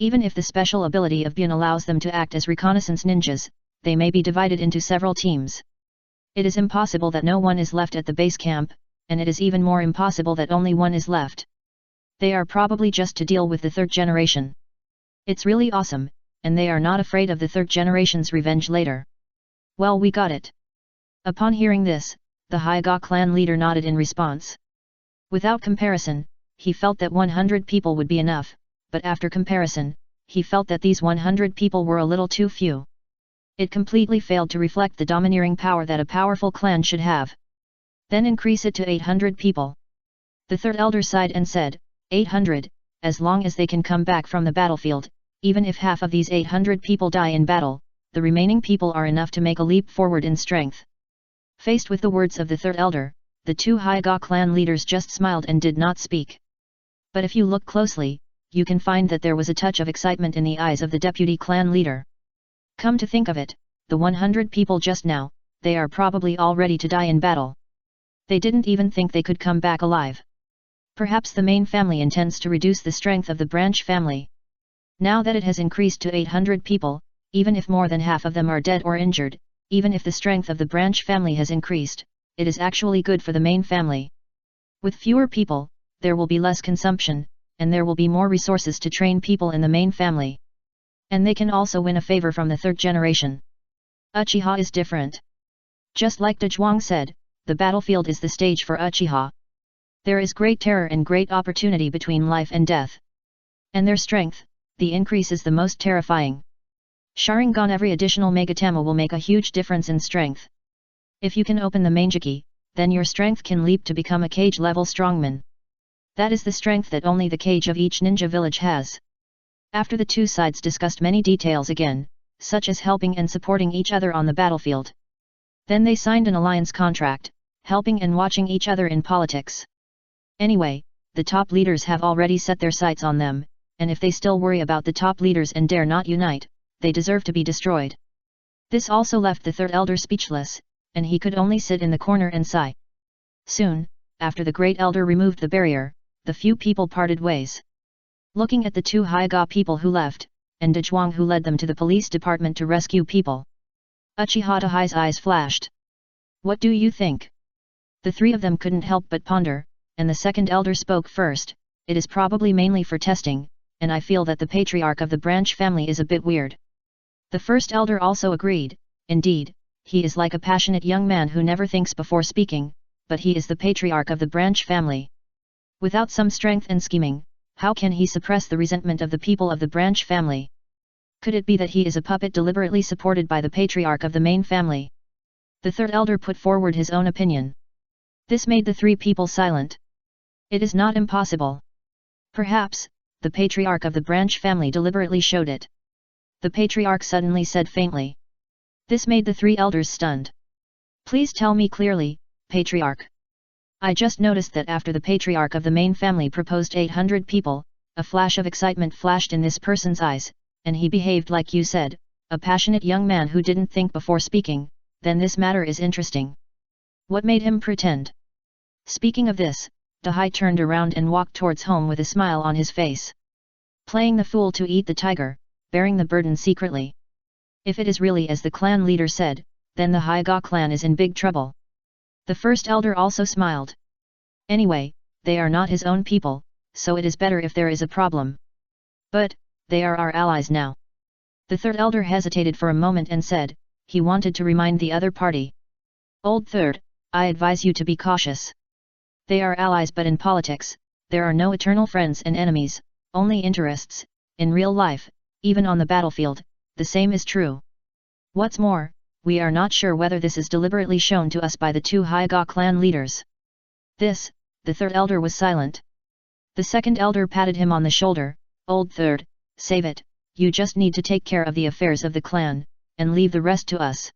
Even if the special ability of Bun allows them to act as reconnaissance ninjas, they may be divided into several teams. It is impossible that no one is left at the base camp, and it is even more impossible that only one is left. They are probably just to deal with the third generation. It's really awesome, and they are not afraid of the third generation's revenge later. Well, we got it. Upon hearing this, the Haiga clan leader nodded in response. Without comparison, he felt that 100 people would be enough, but after comparison, he felt that these 100 people were a little too few. It completely failed to reflect the domineering power that a powerful clan should have. Then increase it to 800 people. The third elder sighed and said, 800, as long as they can come back from the battlefield. Even if half of these 800 people die in battle, the remaining people are enough to make a leap forward in strength. Faced with the words of the third elder, the two Haiga clan leaders just smiled and did not speak. But if you look closely, you can find that there was a touch of excitement in the eyes of the deputy clan leader. Come to think of it, the 100 people just now, they are probably all ready to die in battle. They didn't even think they could come back alive. Perhaps the main family intends to reduce the strength of the branch family. Now that it has increased to 800 people, even if more than half of them are dead or injured, even if the strength of the branch family has increased, it is actually good for the main family. With fewer people, there will be less consumption, and there will be more resources to train people in the main family. And they can also win a favor from the third generation. Uchiha is different. Just like De Zhuang said, the battlefield is the stage for Uchiha. There is great terror and great opportunity between life and death. And their strength, the increase is the most terrifying. Sharingan, every additional Megatama will make a huge difference in strength. If you can open the Manjiki, then your strength can leap to become a cage-level strongman. That is the strength that only the cage of each ninja village has. After the two sides discussed many details again, such as helping and supporting each other on the battlefield. Then they signed an alliance contract, helping and watching each other in politics. Anyway, the top leaders have already set their sights on them, and if they still worry about the top leaders and dare not unite, they deserve to be destroyed. This also left the third elder speechless, and he could only sit in the corner and sigh. Soon, after the great elder removed the barrier, the few people parted ways. Looking at the two Haiga people who left, and De Zhuang who led them to the police department to rescue people, Uchiha Dahai's eyes flashed. What do you think? The three of them couldn't help but ponder, and the second elder spoke first. It is probably mainly for testing, and I feel that the patriarch of the branch family is a bit weird. The first elder also agreed. Indeed, he is like a passionate young man who never thinks before speaking, but he is the patriarch of the branch family. Without some strength and scheming, how can he suppress the resentment of the people of the branch family? Could it be that he is a puppet deliberately supported by the patriarch of the main family? The third elder put forward his own opinion. This made the three people silent. It is not impossible. Perhaps, the patriarch of the branch family deliberately showed it. The patriarch suddenly said faintly. This made the three elders stunned. Please tell me clearly, patriarch. I just noticed that after the patriarch of the main family proposed 800 people, a flash of excitement flashed in this person's eyes, and he behaved like you said, a passionate young man who didn't think before speaking. Then this matter is interesting. What made him pretend? Speaking of this, Dahai turned around and walked towards home with a smile on his face. Playing the fool to eat the tiger, bearing the burden secretly. If it is really as the clan leader said, then the Haiga clan is in big trouble. The first elder also smiled. Anyway, they are not his own people, so it is better if there is a problem. But, they are our allies now. The third elder hesitated for a moment and said, he wanted to remind the other party. Old third, I advise you to be cautious. They are allies, but in politics, there are no eternal friends and enemies, only interests. In real life, even on the battlefield, the same is true. What's more, we are not sure whether this is deliberately shown to us by the two Haiga clan leaders. The third elder was silent. The second elder patted him on the shoulder. Old third, save it, you just need to take care of the affairs of the clan, and leave the rest to us.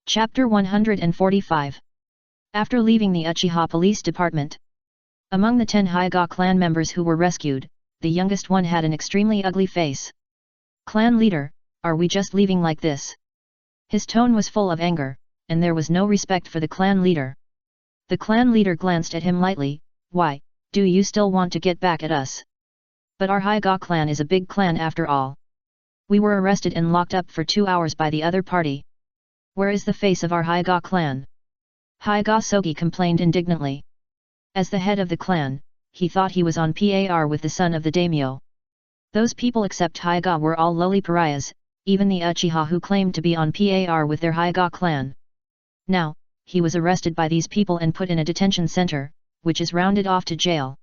Chapter 145. After leaving the Uchiha Police Department. Among the 10 Haiga clan members who were rescued, the youngest one had an extremely ugly face. Clan leader, are we just leaving like this? His tone was full of anger, and there was no respect for the clan leader. The clan leader glanced at him lightly. Why, do you still want to get back at us? But our Haiga clan is a big clan after all. We were arrested and locked up for 2 hours by the other party. Where is the face of our Haiga clan? Haiga Sogi complained indignantly. As the head of the clan, he thought he was on par with the son of the daimyo. Those people except Haiga were all lowly pariahs, even the Uchiha who claimed to be on par with their Haiga clan. Now, he was arrested by these people and put in a detention center, which is rounded off to jail.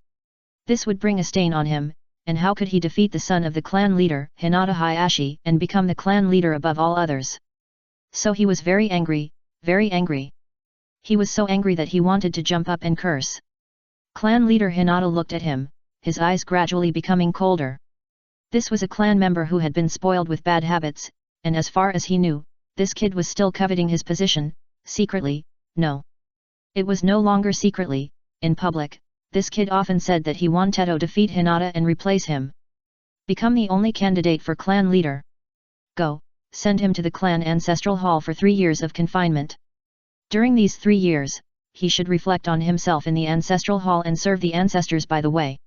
This would bring a stain on him, and how could he defeat the son of the clan leader, Hinata Hayashi, and become the clan leader above all others? So he was very angry, very angry. He was so angry that he wanted to jump up and curse. Clan leader Hinata looked at him, his eyes gradually becoming colder. This was a clan member who had been spoiled with bad habits, and as far as he knew, this kid was still coveting his position, secretly. No. It was no longer secretly, in public. This kid often said that he wanted to defeat Hinata and replace him. Become the only candidate for clan leader. Go, send him to the clan ancestral hall for 3 years of confinement. During these 3 years, he should reflect on himself in the ancestral hall and serve the ancestors by the way.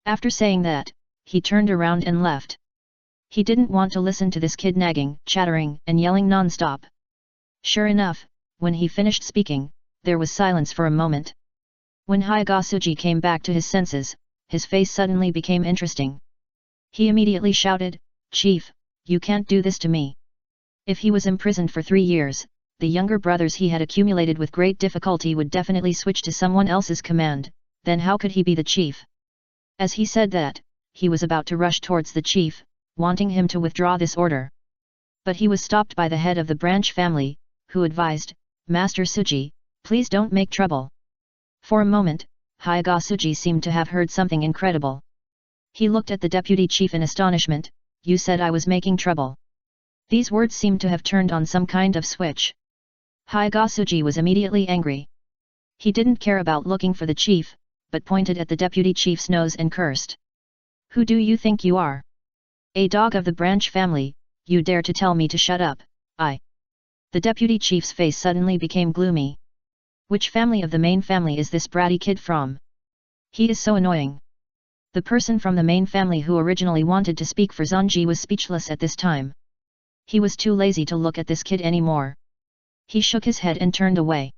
After saying that, he turned around and left. He didn't want to listen to this kid nagging, chattering, and yelling non-stop. Sure enough, when he finished speaking, there was silence for a moment. When Haigasuji came back to his senses, his face suddenly became interesting. He immediately shouted, "Chief, you can't do this to me." If he was imprisoned for 3 years, the younger brothers he had accumulated with great difficulty would definitely switch to someone else's command, then how could he be the chief? As he said that, he was about to rush towards the chief, wanting him to withdraw this order. But he was stopped by the head of the branch family, who advised, "Master Suji, please don't make trouble." For a moment, Haigasuji seemed to have heard something incredible. He looked at the deputy chief in astonishment. "You said I was making trouble." These words seemed to have turned on some kind of switch. Haigasuji was immediately angry. He didn't care about looking for the chief, but pointed at the deputy chief's nose and cursed. "Who do you think you are? A dog of the branch family, you dare to tell me to shut up, I." The deputy chief's face suddenly became gloomy. Which family of the main family is this bratty kid from? He is so annoying. The person from the main family who originally wanted to speak for Zanji was speechless at this time. He was too lazy to look at this kid anymore. He shook his head and turned away.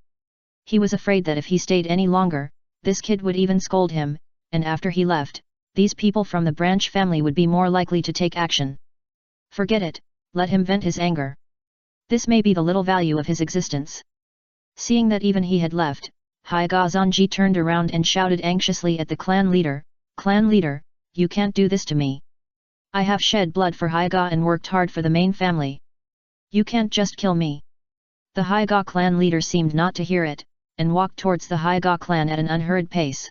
He was afraid that if he stayed any longer, this kid would even scold him, and after he left, these people from the branch family would be more likely to take action. Forget it, let him vent his anger. This may be the little value of his existence. Seeing that even he had left, Haiga Zanji turned around and shouted anxiously at the clan leader, "Clan leader, you can't do this to me. I have shed blood for Haiga and worked hard for the main family. You can't just kill me." The Haiga clan leader seemed not to hear it, and walked towards the Haiga clan at an unhurried pace.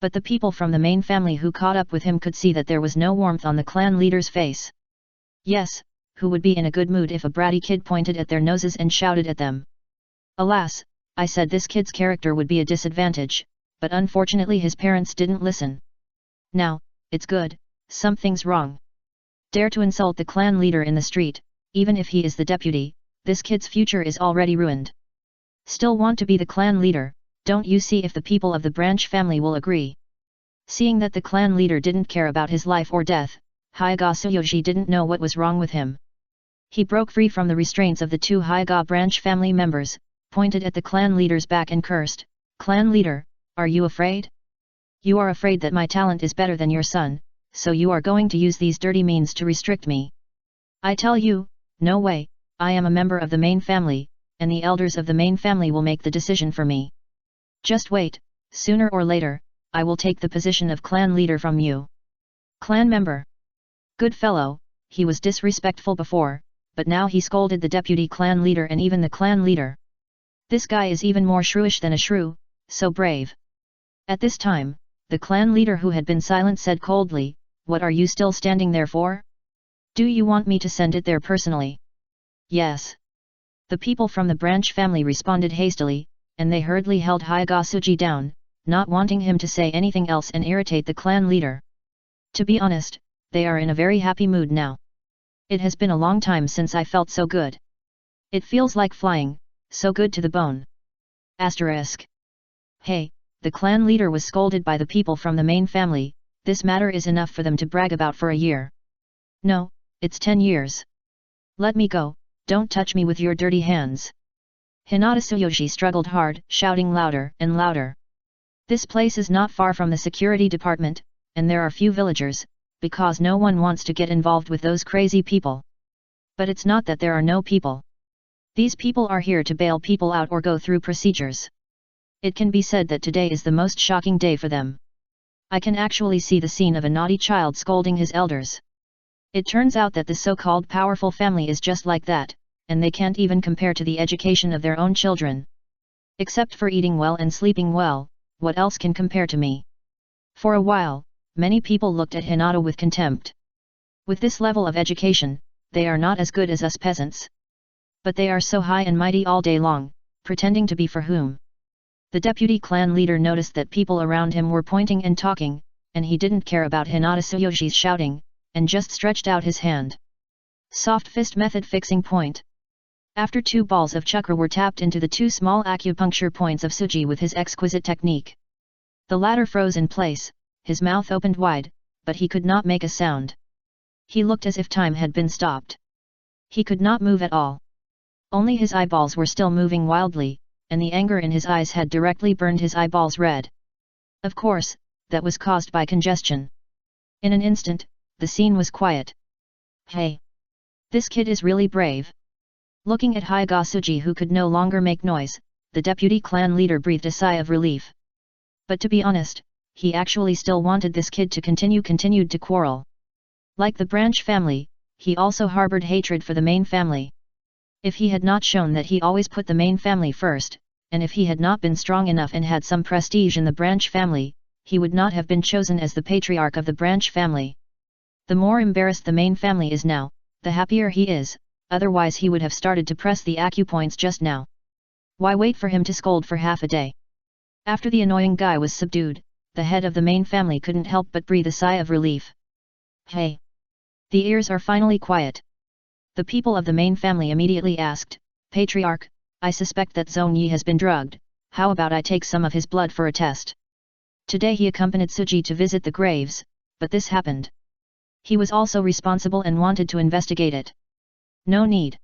But the people from the main family who caught up with him could see that there was no warmth on the clan leader's face. Yes, who would be in a good mood if a bratty kid pointed at their noses and shouted at them? Alas, I said this kid's character would be a disadvantage, but unfortunately his parents didn't listen. Now, it's good, something's wrong. Dare to insult the clan leader in the street, even if he is the deputy, this kid's future is already ruined. Still want to be the clan leader, don't you see if the people of the branch family will agree? Seeing that the clan leader didn't care about his life or death, Haiga Tsuyoshi didn't know what was wrong with him. He broke free from the restraints of the two Haiga branch family members, pointed at the clan leader's back and cursed, "Clan leader, are you afraid? You are afraid that my talent is better than your son, so you are going to use these dirty means to restrict me. I tell you, no way, I am a member of the main family, and the elders of the main family will make the decision for me. Just wait, sooner or later, I will take the position of clan leader from you." Clan member. Good fellow, he was disrespectful before, but now he scolded the deputy clan leader and even the clan leader. This guy is even more shrewish than a shrew, so brave. At this time, the clan leader who had been silent said coldly, "What are you still standing there for? Do you want me to send it there personally?" "Yes." The people from the branch family responded hastily, and they hurriedly held Haiga Tsuji down, not wanting him to say anything else and irritate the clan leader. To be honest, they are in a very happy mood now. It has been a long time since I felt so good. It feels like flying, so good to the bone. Asterisk. Hey, the clan leader was scolded by the people from the main family, this matter is enough for them to brag about for a year. No, it's 10 years. Let me go, don't touch me with your dirty hands. Hinata Tsuyoshi struggled hard, shouting louder and louder. This place is not far from the security department, and there are few villagers, because no one wants to get involved with those crazy people. But it's not that there are no people. These people are here to bail people out or go through procedures. It can be said that today is the most shocking day for them. I can actually see the scene of a naughty child scolding his elders. It turns out that the so-called powerful family is just like that, and they can't even compare to the education of their own children. Except for eating well and sleeping well, what else can compare to me? For a while, many people looked at Hinata with contempt. With this level of education, they are not as good as us peasants. But they are so high and mighty all day long, pretending to be for whom? The deputy clan leader noticed that people around him were pointing and talking, and he didn't care about Hinata Tsuyoshi's shouting, and just stretched out his hand. Soft fist method fixing point. After 2 balls of chakra were tapped into the 2 small acupuncture points of Tsuji with his exquisite technique. The latter froze in place, his mouth opened wide, but he could not make a sound. He looked as if time had been stopped. He could not move at all. Only his eyeballs were still moving wildly, and the anger in his eyes had directly burned his eyeballs red. Of course, that was caused by congestion. In an instant, the scene was quiet. Hey! This kid is really brave. Looking at Haiga Tsuji who could no longer make noise, the deputy clan leader breathed a sigh of relief. But to be honest, he actually still wanted this kid to continued to quarrel. Like the branch family, he also harbored hatred for the main family. If he had not shown that he always put the main family first, and if he had not been strong enough and had some prestige in the branch family, he would not have been chosen as the patriarch of the branch family. The more embarrassed the main family is now, the happier he is, otherwise he would have started to press the acupoints just now. Why wait for him to scold for half a day? After the annoying guy was subdued, the head of the main family couldn't help but breathe a sigh of relief. Hey! The ears are finally quiet. The people of the main family immediately asked, "Patriarch, I suspect that Zhong Yi has been drugged, how about I take some of his blood for a test?" Today he accompanied Tsuji to visit the graves, but this happened. He was also responsible and wanted to investigate it. No need.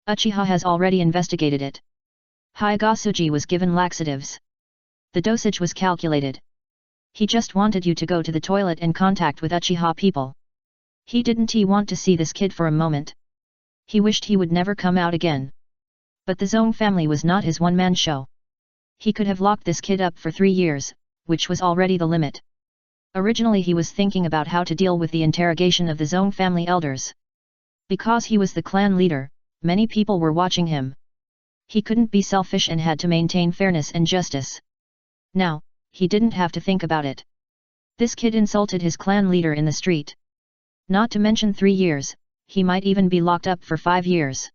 Uchiha has already investigated it. Hyaga Suji was given laxatives. The dosage was calculated. He just wanted you to go to the toilet and contact with Uchiha people. He didn't want to see this kid for a moment. He wished he would never come out again. But the Zong family was not his one-man show. He could have locked this kid up for 3 years, which was already the limit. Originally he was thinking about how to deal with the interrogation of the Zong family elders. Because he was the clan leader, many people were watching him. He couldn't be selfish and had to maintain fairness and justice. Now, he didn't have to think about it. This kid insulted his clan leader in the street. Not to mention 3 years, he might even be locked up for 5 years.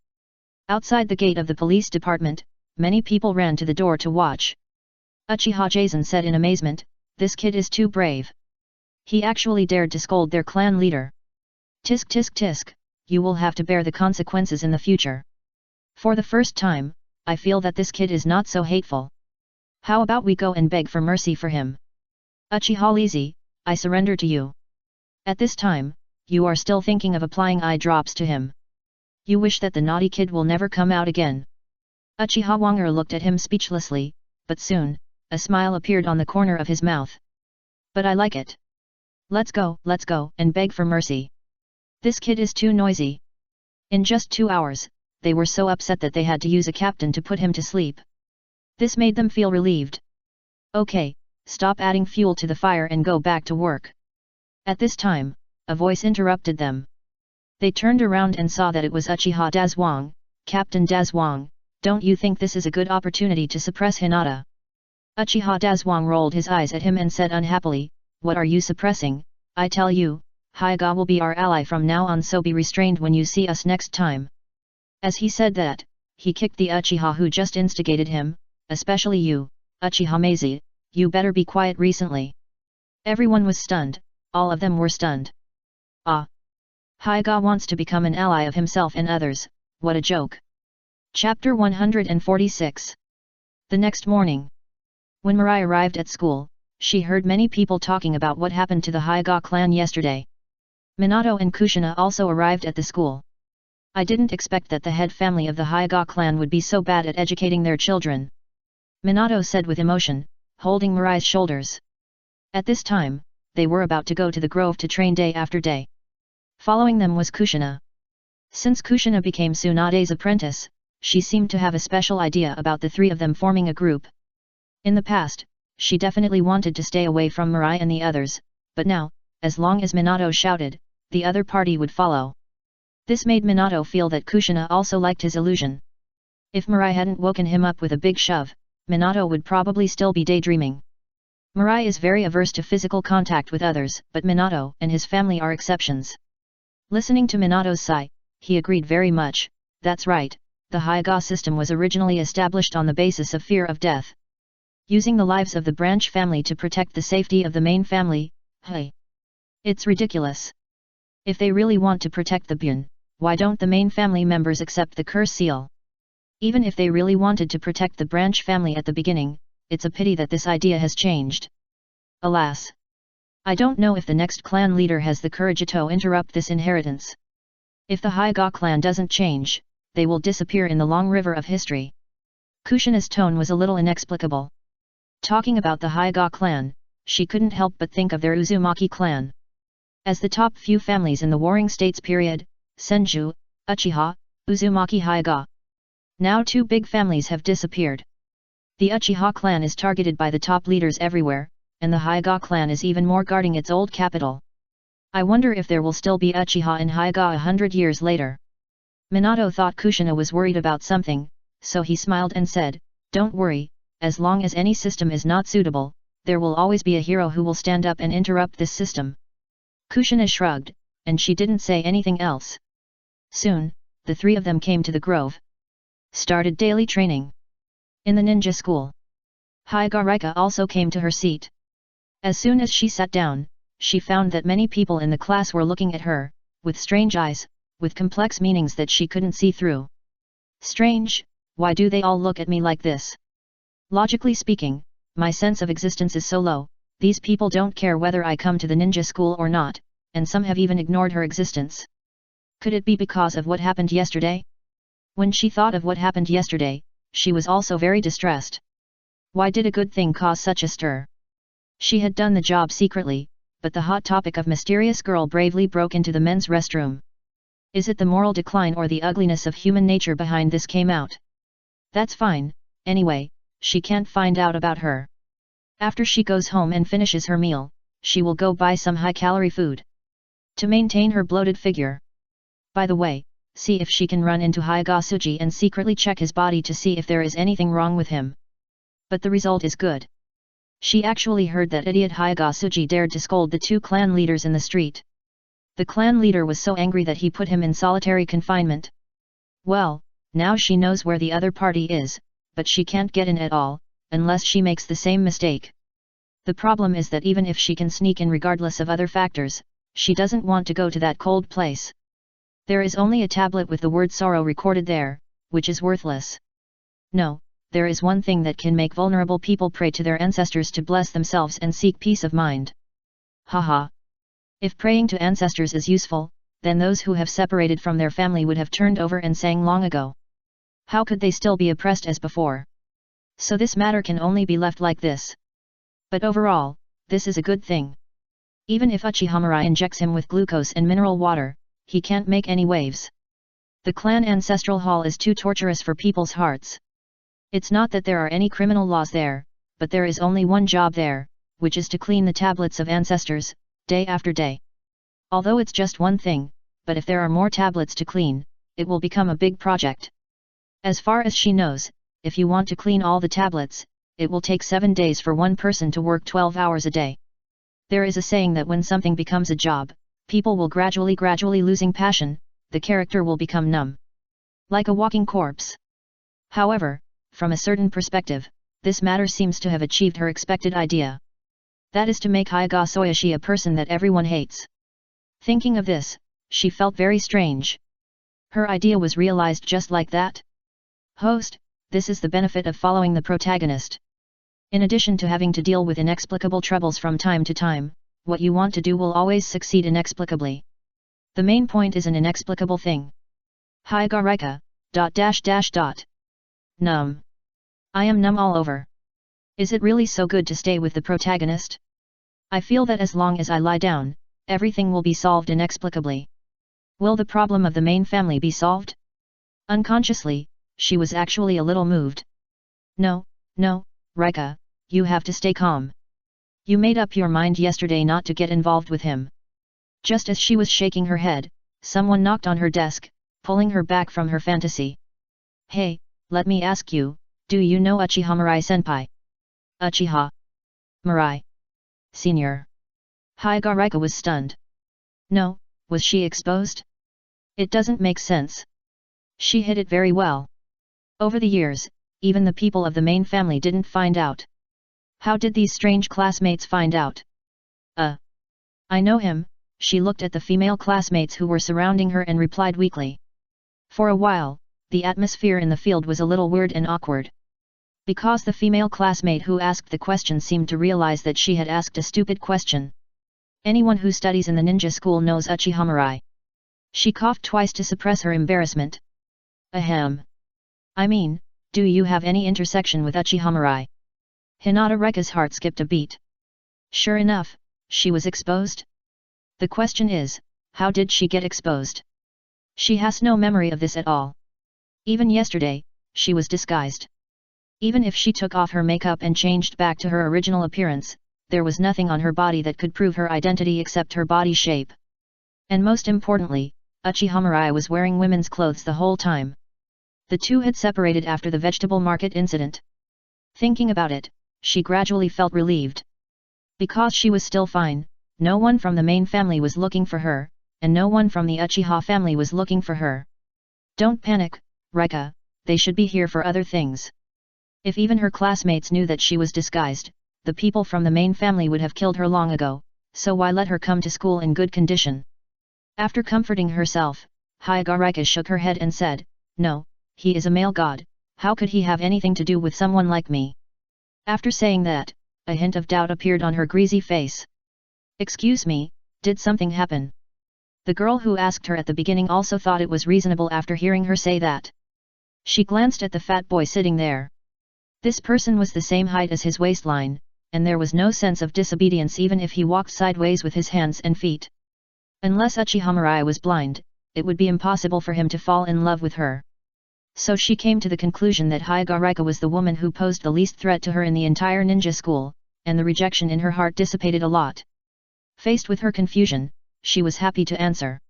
Outside the gate of the police department, many people ran to the door to watch. Uchiha Jason said in amazement, "This kid is too brave. He actually dared to scold their clan leader. Tisk tisk tisk, you will have to bear the consequences in the future. For the first time, I feel that this kid is not so hateful. How about we go and beg for mercy for him? Uchiha Lizzie, I surrender to you." At this time, you are still thinking of applying eye drops to him. You wish that the naughty kid will never come out again. Uchiha Wanger looked at him speechlessly, but soon, a smile appeared on the corner of his mouth. "But I like it. Let's go, and beg for mercy. This kid is too noisy." In just 2 hours, they were so upset that they had to use a captain to put him to sleep. This made them feel relieved. "Okay, stop adding fuel to the fire and go back to work." At this time, a voice interrupted them. They turned around and saw that it was Uchiha Dazwang. "Captain Dazwang, don't you think this is a good opportunity to suppress Hinata?" Uchiha Dazwang rolled his eyes at him and said unhappily, "What are you suppressing? I tell you, Hyaga will be our ally from now on, so be restrained when you see us next time." As he said that, he kicked the Uchiha who just instigated him, "Especially you, Uchiha Meizi, you better be quiet recently." Everyone was stunned, all of them were stunned. Ah! Hyaga wants to become an ally of himself and others, what a joke. Chapter 146. The next morning, when Mirai arrived at school, she heard many people talking about what happened to the Hyaga clan yesterday. Minato and Kushina also arrived at the school. "I didn't expect that the head family of the Hyaga clan would be so bad at educating their children," Minato said with emotion, holding Mirai's shoulders. At this time, they were about to go to the grove to train day after day. Following them was Kushina. Since Kushina became Tsunade's apprentice, she seemed to have a special idea about the 3 of them forming a group. In the past, she definitely wanted to stay away from Mirai and the others, but now, as long as Minato shouted, the other party would follow. This made Minato feel that Kushina also liked his illusion. If Mirai hadn't woken him up with a big shove, Minato would probably still be daydreaming. Mirai is very averse to physical contact with others, but Minato and his family are exceptions. Listening to Minato's sigh, he agreed very much, "That's right, the Hyaga system was originally established on the basis of fear of death. Using the lives of the branch family to protect the safety of the main family, hey! It's ridiculous. If they really want to protect the Bun, why don't the main family members accept the curse seal? Even if they really wanted to protect the branch family at the beginning, it's a pity that this idea has changed. Alas! I don't know if the next clan leader has the courage to interrupt this inheritance. If the Hyaga clan doesn't change, they will disappear in the long river of history." Kushina's tone was a little inexplicable. Talking about the Hyaga clan, she couldn't help but think of their Uzumaki clan. As the top few families in the Warring States period, Senju, Uchiha, Uzumaki Hyaga. Now 2 big families have disappeared. The Uchiha clan is targeted by the top leaders everywhere, and the Hyaga clan is even more guarding its old capital. I wonder if there will still be Uchiha in Hyaga 100 years later. Minato thought Kushina was worried about something, so he smiled and said, "Don't worry, as long as any system is not suitable, there will always be a hero who will stand up and interrupt this system." Kushina shrugged, and she didn't say anything else. Soon, the 3 of them came to the grove. Started daily training. In the ninja school, Hyaga Rika also came to her seat. As soon as she sat down, she found that many people in the class were looking at her, with strange eyes, with complex meanings that she couldn't see through. Strange, why do they all look at me like this? Logically speaking, my sense of existence is so low, these people don't care whether I come to the ninja school or not, and some have even ignored her existence. Could it be because of what happened yesterday? When she thought of what happened yesterday, she was also very distressed. Why did a good thing cause such a stir? She had done the job secretly, but the hot topic of mysterious girl bravely broke into the men's restroom. Is it the moral decline or the ugliness of human nature behind this came out? That's fine, anyway, she can't find out about her. After she goes home and finishes her meal, she will go buy some high-calorie food to maintain her bloated figure. By the way, see if she can run into Hyagasuji and secretly check his body to see if there is anything wrong with him. But the result is good. She actually heard that idiot Hyagasuji dared to scold the two clan leaders in the street. The clan leader was so angry that he put him in solitary confinement. Well, now she knows where the other party is, but she can't get in at all, unless she makes the same mistake. The problem is that even if she can sneak in regardless of other factors, she doesn't want to go to that cold place. There is only a tablet with the word sorrow recorded there, which is worthless. No, there is one thing that can make vulnerable people pray to their ancestors to bless themselves and seek peace of mind. Haha. If praying to ancestors is useful, then those who have separated from their family would have turned over and sang long ago. How could they still be oppressed as before? So this matter can only be left like this. But overall, this is a good thing. Even if Uchiha injects him with glucose and mineral water, he can't make any waves. The clan ancestral hall is too torturous for people's hearts. It's not that there are any criminal laws there, but there is only one job there, which is to clean the tablets of ancestors, day after day. Although it's just one thing, but if there are more tablets to clean, it will become a big project. As far as she knows, if you want to clean all the tablets, it will take 7 days for one person to work 12 hours a day. There is a saying that when something becomes a job, people will gradually losing passion, the character will become numb. Like a walking corpse. However, from a certain perspective, this matter seems to have achieved her expected idea. That is to make Hyuga Soyoshi a person that everyone hates. Thinking of this, she felt very strange. Her idea was realized just like that. Host, this is the benefit of following the protagonist. In addition to having to deal with inexplicable troubles from time to time, what you want to do will always succeed inexplicably. The main point is an inexplicable thing. Hyuga Rika, ... Numb. I am numb all over. Is it really so good to stay with the protagonist? I feel that as long as I lie down, everything will be solved inexplicably. Will the problem of the main family be solved? Unconsciously, she was actually a little moved. No, Rika, you have to stay calm. You made up your mind yesterday not to get involved with him. Just as she was shaking her head, someone knocked on her desk, pulling her back from her fantasy. Hey, let me ask you, do you know Uchiha Mirai-senpai? Uchiha Mirai Senior. Hyuga Rika was stunned. No, was she exposed? It doesn't make sense. She hid it very well. Over the years, even the people of the main family didn't find out. How did these strange classmates find out? I know him. She looked at the female classmates who were surrounding her and replied weakly. For a while, the atmosphere in the field was a little weird and awkward. Because the female classmate who asked the question seemed to realize that she had asked a stupid question. Anyone who studies in the ninja school knows Uchiha Mirai. She coughed twice to suppress her embarrassment. Ahem. I mean, do you have any intersection with Uchiha Mirai? Hinata Rika's heart skipped a beat. Sure enough, she was exposed. The question is, how did she get exposed? She has no memory of this at all. Even yesterday, she was disguised. Even if she took off her makeup and changed back to her original appearance, there was nothing on her body that could prove her identity except her body shape. And most importantly, Uchiha Mirai was wearing women's clothes the whole time. The two had separated after the vegetable market incident. Thinking about it, she gradually felt relieved. Because she was still fine, no one from the main family was looking for her, and no one from the Uchiha family was looking for her. Don't panic, Rika, they should be here for other things. If even her classmates knew that she was disguised, the people from the main family would have killed her long ago, so why let her come to school in good condition? After comforting herself, Hyuga Rika shook her head and said, No, he is a male god, how could he have anything to do with someone like me? After saying that, a hint of doubt appeared on her greasy face. Excuse me, did something happen? The girl who asked her at the beginning also thought it was reasonable after hearing her say that. She glanced at the fat boy sitting there. This person was the same height as his waistline, and there was no sense of disobedience even if he walked sideways with his hands and feet. Unless Uchiha Mirai was blind, it would be impossible for him to fall in love with her. So she came to the conclusion that Hyagaraika was the woman who posed the least threat to her in the entire ninja school, and the rejection in her heart dissipated a lot. Faced with her confusion, she was happy to answer.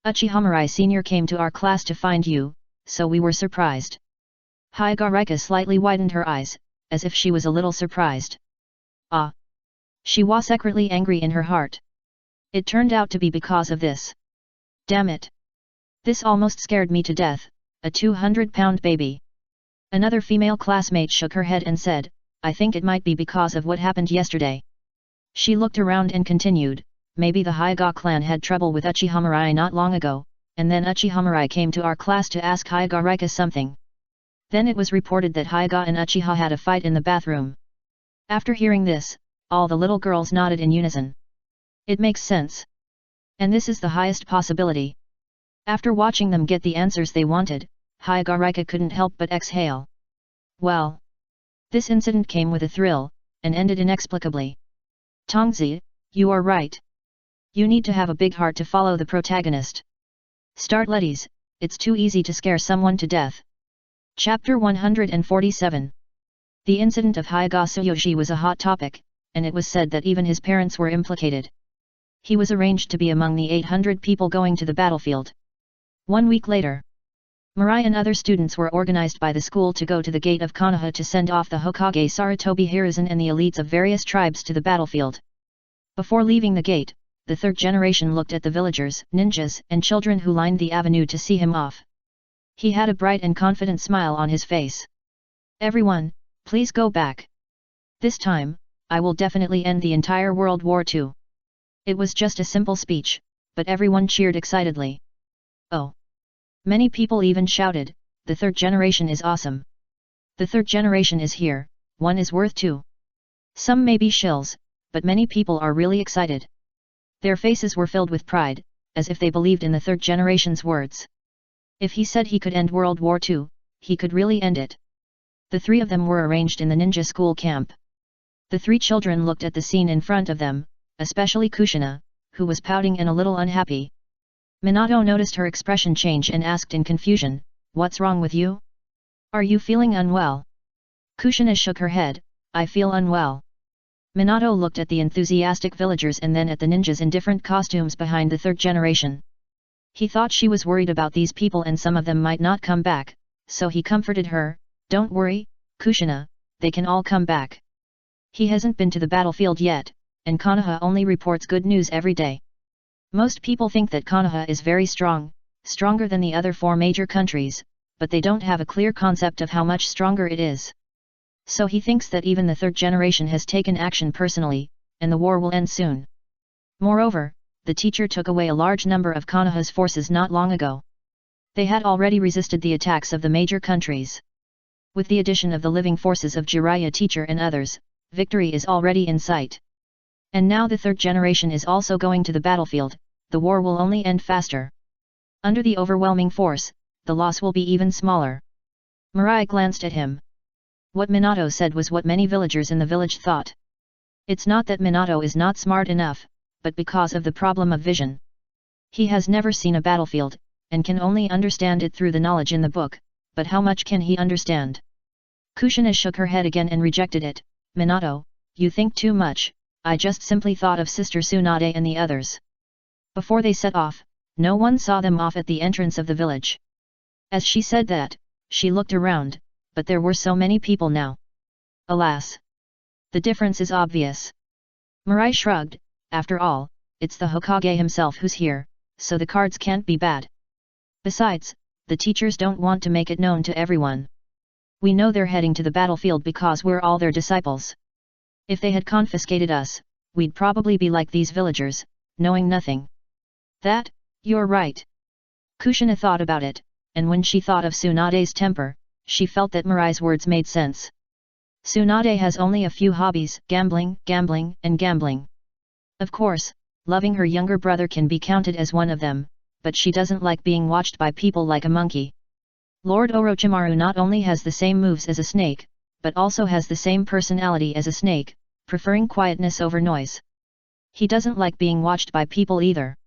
Uchiha Mirai Sr. came to our class to find you, so we were surprised. Hyagaraika slightly widened her eyes, as if she was a little surprised. Ah! She was secretly angry in her heart. It turned out to be because of this. Damn it! This almost scared me to death, a 200-pound baby. Another female classmate shook her head and said, I think it might be because of what happened yesterday. She looked around and continued, maybe the Hyuga clan had trouble with Uchiha Mirai not long ago, and then Uchiha Mirai came to our class to ask Hyagaraika something. Then it was reported that Hyuga and Uchiha had a fight in the bathroom. After hearing this, all the little girls nodded in unison. It makes sense. And this is the highest possibility. After watching them get the answers they wanted, Hyagaraika couldn't help but exhale. Well. This incident came with a thrill, and ended inexplicably. Tongzi, you are right. You need to have a big heart to follow the protagonist. Start Letties, it's too easy to scare someone to death. Chapter 147. The incident of Hyuga Tsuyoshi was a hot topic, and it was said that even his parents were implicated. He was arranged to be among the 800 people going to the battlefield. 1 week later, Mirai and other students were organized by the school to go to the gate of Konoha to send off the Hokage Sarutobi Hiruzen and the elites of various tribes to the battlefield. Before leaving the gate, the third generation looked at the villagers, ninjas, and children who lined the avenue to see him off. He had a bright and confident smile on his face. Everyone, please go back. This time, I will definitely end the entire World War II. It was just a simple speech, but everyone cheered excitedly. Oh! Many people even shouted, the third generation is awesome. The third generation is here, one is worth two. Some may be shills, but many people are really excited. Their faces were filled with pride, as if they believed in the third generation's words. If he said he could end World War II, he could really end it. The three of them were arranged in the ninja school camp. The three children looked at the scene in front of them, especially Kushina, who was pouting and a little unhappy. Minato noticed her expression change and asked in confusion, "What's wrong with you? Are you feeling unwell?" Kushina shook her head, "I feel unwell." Minato looked at the enthusiastic villagers and then at the ninjas in different costumes behind the third generation. He thought she was worried about these people and some of them might not come back, so he comforted her, "Don't worry, Kushina, they can all come back. He hasn't been to the battlefield yet, and Konoha only reports good news every day. Most people think that Konoha is very strong, stronger than the other 4 major countries, but they don't have a clear concept of how much stronger it is. So he thinks that even the third generation has taken action personally, and the war will end soon. Moreover, the teacher took away a large number of Konoha's forces not long ago. They had already resisted the attacks of the major countries. With the addition of the living forces of Jiraiya teacher and others, victory is already in sight. And now the third generation is also going to the battlefield, the war will only end faster. Under the overwhelming force, the loss will be even smaller." Mirai glanced at him. What Minato said was what many villagers in the village thought. It's not that Minato is not smart enough, but because of the problem of vision. He has never seen a battlefield, and can only understand it through the knowledge in the book, but how much can he understand? Kushina shook her head again and rejected it. "Minato, you think too much. I just simply thought of Sister Tsunade and the others." Before they set off, no one saw them off at the entrance of the village. As she said that, she looked around, but there were so many people now. Alas! The difference is obvious. Mirai shrugged, after all, it's the Hokage himself who's here, so the cards can't be bad. Besides, the teachers don't want to make it known to everyone. We know they're heading to the battlefield because we're all their disciples. If they had confiscated us, we'd probably be like these villagers, knowing nothing. You're right. Kushina thought about it, and when she thought of Tsunade's temper, she felt that Mirai's words made sense. Tsunade has only a few hobbies, gambling, and gambling. Of course, loving her younger brother can be counted as one of them, but she doesn't like being watched by people like a monkey. Lord Orochimaru not only has the same moves as a snake, but also has the same personality as a snake, preferring quietness over noise. He doesn't like being watched by people either.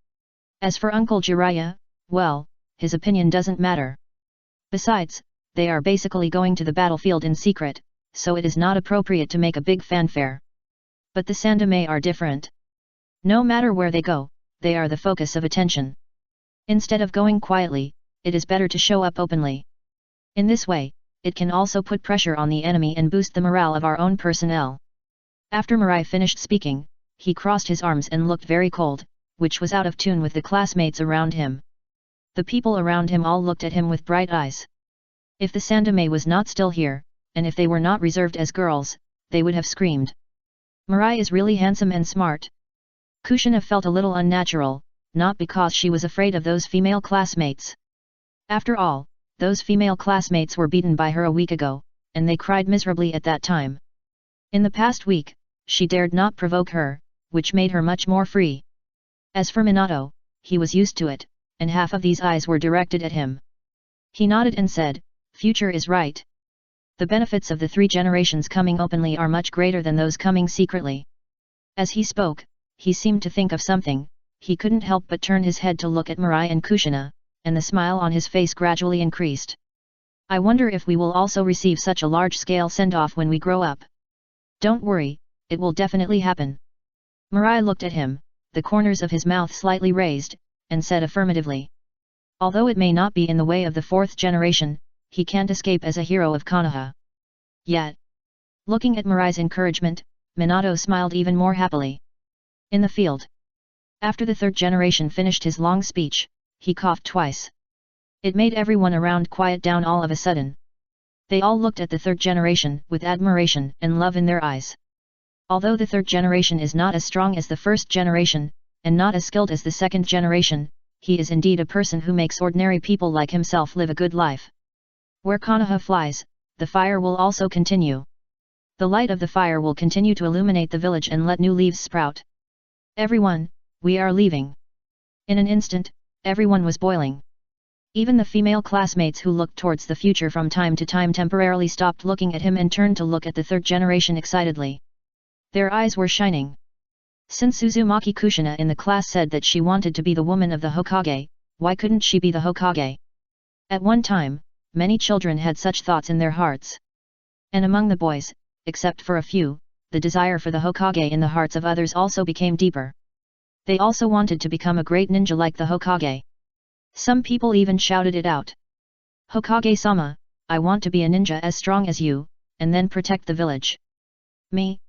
As for Uncle Jiraiya, well, his opinion doesn't matter. Besides, they are basically going to the battlefield in secret, so it is not appropriate to make a big fanfare. But the Sandome are different. No matter where they go, they are the focus of attention. Instead of going quietly, it is better to show up openly. In this way, it can also put pressure on the enemy and boost the morale of our own personnel. After Mirai finished speaking, he crossed his arms and looked very cold, which was out of tune with the classmates around him. The people around him all looked at him with bright eyes. If the Sandome was not still here, and if they were not reserved as girls, they would have screamed. Mirai is really handsome and smart. Kushina felt a little unnatural, not because she was afraid of those female classmates. After all, those female classmates were beaten by her a week ago, and they cried miserably at that time. In the past week, she dared not provoke her, which made her much more free. As for Minato, he was used to it, and half of these eyes were directed at him. He nodded and said, "Future is right. The benefits of the 3 generations coming openly are much greater than those coming secretly." As he spoke, he seemed to think of something. He couldn't help but turn his head to look at Mirai and Kushina, and the smile on his face gradually increased. "I wonder if we will also receive such a large-scale send-off when we grow up." "Don't worry, it will definitely happen." Mirai looked at him, the corners of his mouth slightly raised, and said affirmatively. Although it may not be in the way of the 4th generation, he can't escape as a hero of Konoha. Yet, looking at Mirai's encouragement, Minato smiled even more happily. In the field. After the 3rd generation finished his long speech, he coughed twice. It made everyone around quiet down all of a sudden. They all looked at the 3rd generation with admiration and love in their eyes. Although the 3rd generation is not as strong as the 1st generation, and not as skilled as the 2nd generation, he is indeed a person who makes ordinary people like himself live a good life. Where Konoha flies, the fire will also continue. The light of the fire will continue to illuminate the village and let new leaves sprout. "Everyone, we are leaving." In an instant, everyone was boiling. Even the female classmates who looked towards the future from time to time temporarily stopped looking at him and turned to look at the 3rd generation excitedly. Their eyes were shining. Since Uzumaki Kushina in the class said that she wanted to be the woman of the Hokage, why couldn't she be the Hokage? At one time, many children had such thoughts in their hearts. And among the boys, except for a few, the desire for the Hokage in the hearts of others also became deeper. They also wanted to become a great ninja like the Hokage. Some people even shouted it out. "Hokage-sama, I want to be a ninja as strong as you, and then protect the village. Me.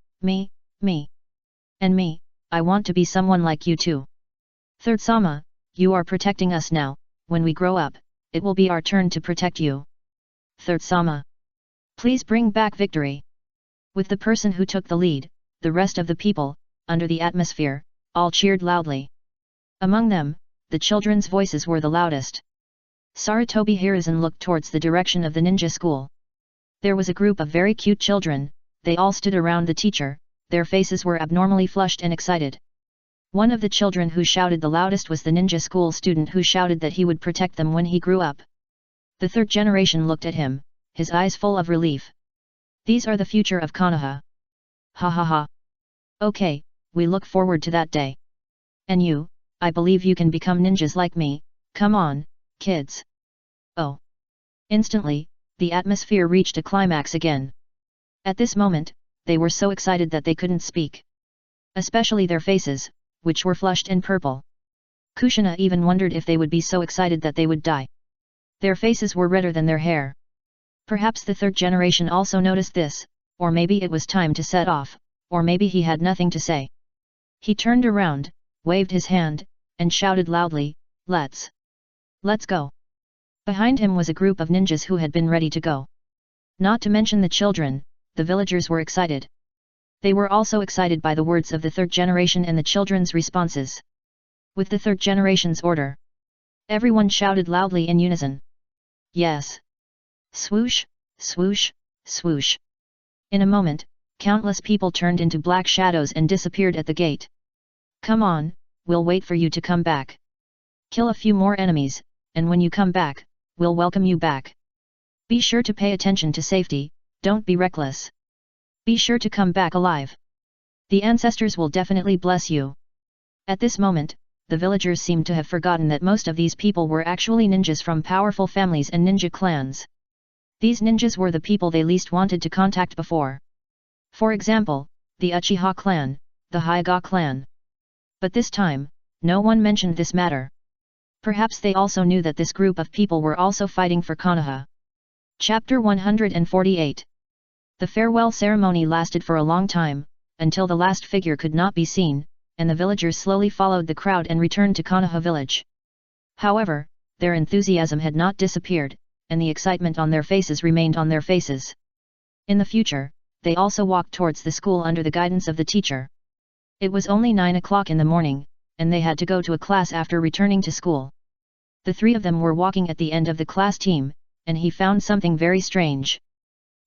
And me, I want to be someone like you too. 3rd Sama, you are protecting us now, when we grow up, it will be our turn to protect you. 3rd Sama. Please bring back victory." With the person who took the lead, the rest of the people, under the atmosphere, all cheered loudly. Among them, the children's voices were the loudest. Sarutobi Hiruzen looked towards the direction of the ninja school. There was a group of very cute children, they all stood around the teacher, their faces were abnormally flushed and excited. One of the children who shouted the loudest was the ninja school student who shouted that he would protect them when he grew up. The 3rd generation looked at him, his eyes full of relief. These are the future of Konoha. Ha ha ha. Okay, we look forward to that day. And you, I believe you can become ninjas like me, come on, kids. Oh. Instantly, the atmosphere reached a climax again. At this moment, they were so excited that they couldn't speak. Especially their faces, which were flushed and purple. Kushina even wondered if they would be so excited that they would die. Their faces were redder than their hair. Perhaps the 3rd generation also noticed this, or maybe it was time to set off, or maybe he had nothing to say. He turned around, waved his hand, and shouted loudly, Let's go." Behind him was a group of ninjas who had been ready to go. Not to mention the children, the villagers were excited. They were also excited by the words of the 3rd generation and the children's responses. With the 3rd generation's order, everyone shouted loudly in unison. Yes. Swoosh, swoosh, swoosh. In a moment, countless people turned into black shadows and disappeared at the gate. "Come on, we'll wait for you to come back. Kill a few more enemies, and when you come back, we'll welcome you back." Be sure to pay attention to safety, don't be reckless. Be sure to come back alive. The ancestors will definitely bless you. At this moment, the villagers seemed to have forgotten that most of these people were actually ninjas from powerful families and ninja clans. These ninjas were the people they least wanted to contact before. For example, the Uchiha clan, the Hyuga clan. But this time, no one mentioned this matter. Perhaps they also knew that this group of people were also fighting for Konoha. Chapter 148. The farewell ceremony lasted for a long time, until the last figure could not be seen, and the villagers slowly followed the crowd and returned to Konoha village. However, their enthusiasm had not disappeared, and the excitement on their faces remained on their faces. In the future, they also walked towards the school under the guidance of the teacher. It was only 9 o'clock in the morning, and they had to go to a class after returning to school. The three of them were walking at the end of the class team, and he found something very strange.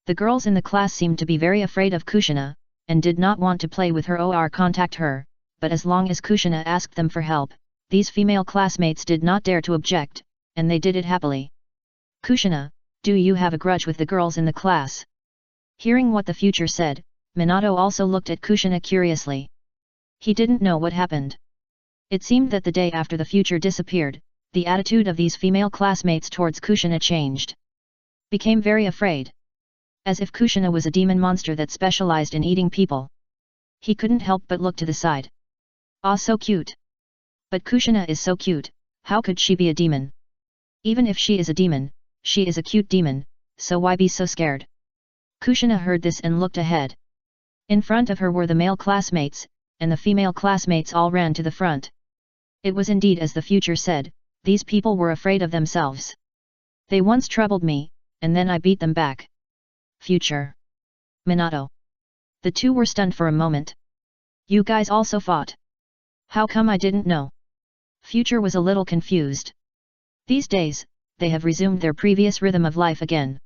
The girls in the class seemed to be very afraid of Kushina, and did not want to play with her or contact her, but as long as Kushina asked them for help, these female classmates did not dare to object, and they did it happily. Kushina, do you have a grudge with the girls in the class? Hearing what the future said, Minato also looked at Kushina curiously. He didn't know what happened. It seemed that the day after the future disappeared, the attitude of these female classmates towards Kushina changed. Became very afraid. As if Kushina was a demon monster that specialized in eating people. He couldn't help but look to the side. Ah, so cute. But Kushina is so cute, how could she be a demon? Even if she is a demon, she is a cute demon, so why be so scared? Kushina heard this and looked ahead. In front of her were the male classmates, and the female classmates all ran to the front. It was indeed as the future said, these people were afraid of themselves. They once troubled me, and then I beat them back. Future. Minato. The two were stunned for a moment. You guys also fought? How come I didn't know? Future was a little confused. These days, they have resumed their previous rhythm of life again.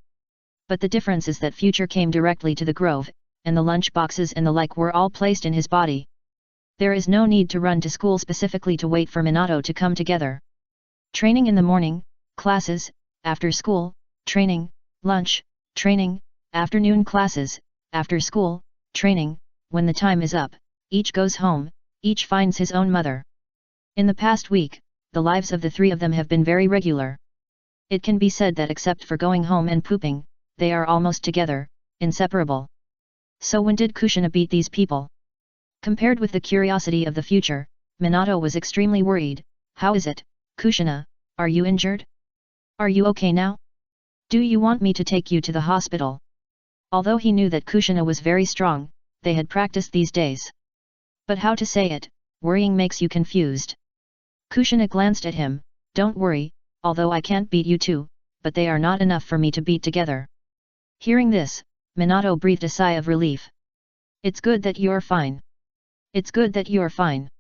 But the difference is that Future came directly to the grove, and the lunch boxes and the like were all placed in his body. There is no need to run to school specifically to wait for Minato to come together. Training in the morning, classes, after school, training, lunch, training, afternoon classes, after school, training, when the time is up, each goes home, each finds his own mother. In the past week, the lives of the three of them have been very regular. It can be said that except for going home and pooping, they are almost together, inseparable. So when did Kushina beat these people? Compared with the curiosity of the future, Minato was extremely worried. How is it, Kushina, are you injured? Are you okay now? Do you want me to take you to the hospital? Although he knew that Kushina was very strong, they had practiced these days. But how to say it, worrying makes you confused. Kushina glanced at him, don't worry, although I can't beat you two, but they are not enough for me to beat together. Hearing this, Minato breathed a sigh of relief. It's good that you're fine. It's good that you're fine.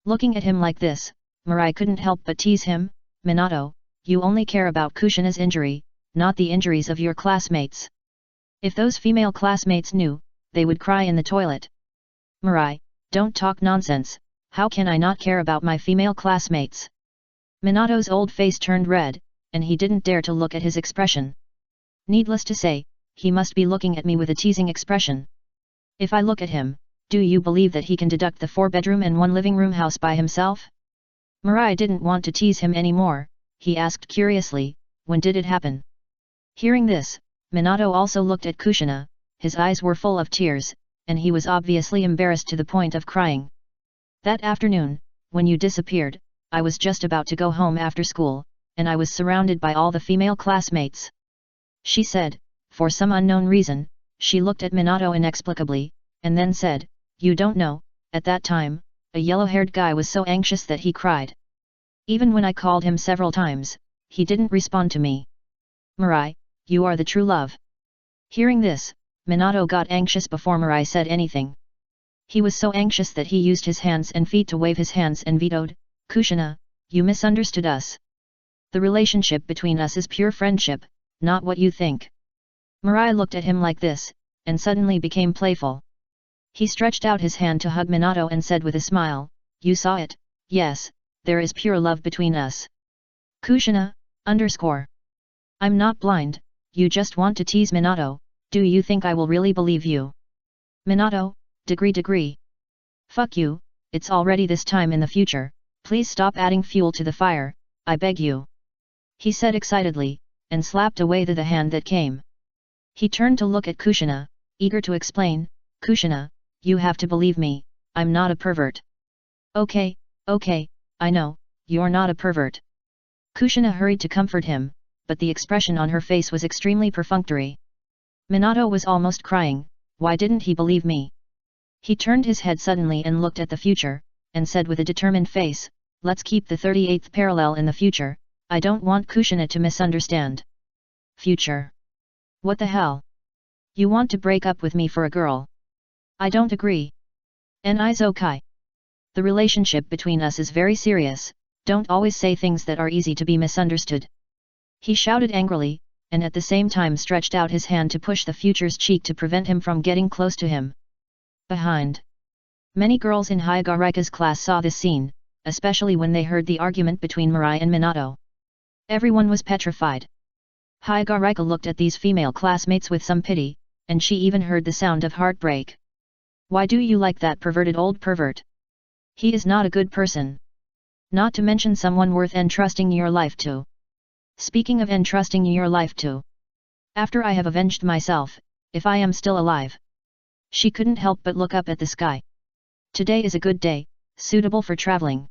Looking at him like this, Mirai couldn't help but tease him, Minato, you only care about Kushina's injury, not the injuries of your classmates. If those female classmates knew, they would cry in the toilet. Mirai, don't talk nonsense, how can I not care about my female classmates? Minato's old face turned red, and he didn't dare to look at his expression. Needless to say, he must be looking at me with a teasing expression. If I look at him, do you believe that he can deduct the 4-bedroom and 1 living room house by himself? Mirai didn't want to tease him anymore, he asked curiously, when did it happen? Hearing this, Minato also looked at Kushina, his eyes were full of tears, and he was obviously embarrassed to the point of crying. That afternoon, when you disappeared, I was just about to go home after school, and I was surrounded by all the female classmates. She said, for some unknown reason, she looked at Minato inexplicably, and then said, you don't know, at that time, a yellow-haired guy was so anxious that he cried. Even when I called him several times, he didn't respond to me. Mirai, you are the true love. Hearing this, Minato got anxious before Mirai said anything. He was so anxious that he used his hands and feet to wave his hands and vetoed, Kushina, you misunderstood us. The relationship between us is pure friendship, not what you think. Mirai looked at him like this, and suddenly became playful. He stretched out his hand to hug Minato and said with a smile, you saw it, yes, there is pure love between us. Kushina, _. I'm not blind, you just want to tease Minato, do you think I will really believe you? Minato, degree. Fuck you, it's already this time in the future, please stop adding fuel to the fire, I beg you. He said excitedly, and slapped away the hand that came. He turned to look at Kushina, eager to explain, Kushina, you have to believe me, I'm not a pervert. Okay, I know, you're not a pervert. Kushina hurried to comfort him, but the expression on her face was extremely perfunctory. Minato was almost crying, why didn't he believe me? He turned his head suddenly and looked at the future, and said with a determined face, let's keep the 38th parallel in the future, I don't want Kushina to misunderstand. Future. What the hell? You want to break up with me for a girl? I don't agree. Nizokai. The relationship between us is very serious, don't always say things that are easy to be misunderstood. He shouted angrily, and at the same time stretched out his hand to push the future's cheek to prevent him from getting close to him. Behind. Many girls in Hyagarika's class saw this scene, especially when they heard the argument between Mirai and Minato. Everyone was petrified. Hyagarika looked at these female classmates with some pity, and she even heard the sound of heartbreak. Why do you like that perverted old pervert? He is not a good person. Not to mention someone worth entrusting your life to. Speaking of entrusting your life to. After I have avenged myself, if I am still alive. She couldn't help but look up at the sky. Today is a good day, suitable for traveling.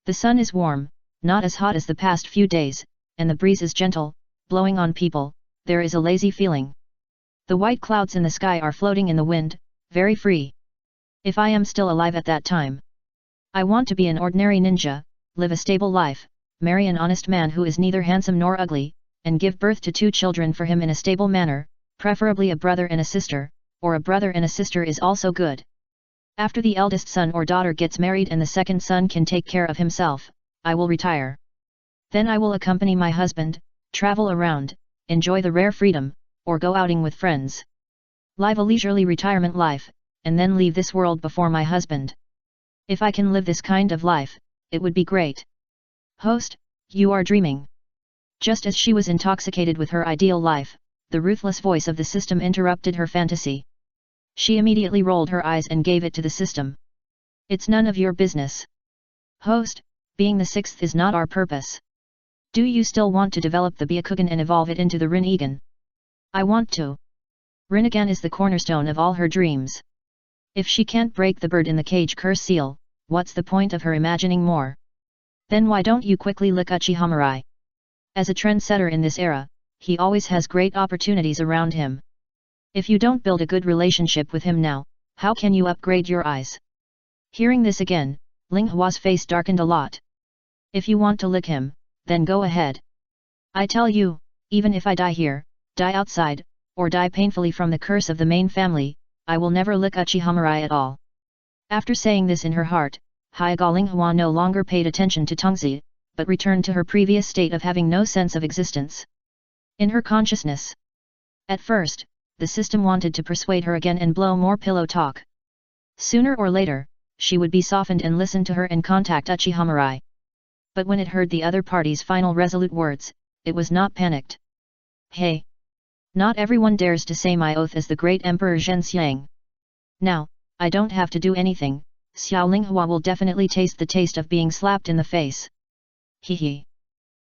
The sun is warm, not as hot as the past few days, and the breeze is gentle, blowing on people, there is a lazy feeling. The white clouds in the sky are floating in the wind, very free. If I am still alive at that time. I want to be an ordinary ninja, live a stable life, marry an honest man who is neither handsome nor ugly, and give birth to 2 children for him in a stable manner, preferably a brother and a sister, or a brother and a sister is also good. After the eldest son or daughter gets married and the second son can take care of himself, I will retire. Then I will accompany my husband, travel around, enjoy the rare freedom, or go outing with friends. Live a leisurely retirement life, and then leave this world before my husband. If I can live this kind of life, it would be great. Host, you are dreaming. Just as she was intoxicated with her ideal life, the ruthless voice of the system interrupted her fantasy. She immediately rolled her eyes and gave it to the system. It's none of your business. Host, being the 6th is not our purpose. Do you still want to develop the Byakugan and evolve it into the Rinnegan? I want to. Rinnegan is the cornerstone of all her dreams. If she can't break the bird in the cage curse seal, what's the point of her imagining more? Then why don't you quickly lick Uchiha Mirai? As a trendsetter in this era, he always has great opportunities around him. If you don't build a good relationship with him now, how can you upgrade your eyes? Hearing this again, Ling Hua's face darkened a lot. If you want to lick him, then go ahead. I tell you, even if I die here, die outside, or die painfully from the curse of the main family, I will never lick Uchiha Mirai at all. After saying this in her heart, Hyaga Ling Hua no longer paid attention to Tongzi, but returned to her previous state of having no sense of existence. In her consciousness. At first, the system wanted to persuade her again and blow more pillow talk. Sooner or later, she would be softened and listen to her and contact Uchiha Mirai. But when it heard the other party's final resolute words, it was not panicked. Hey! Not everyone dares to say my oath as the great Emperor Zhenxiang. Now, I don't have to do anything, Xiao Linghua will definitely taste the taste of being slapped in the face. Hee.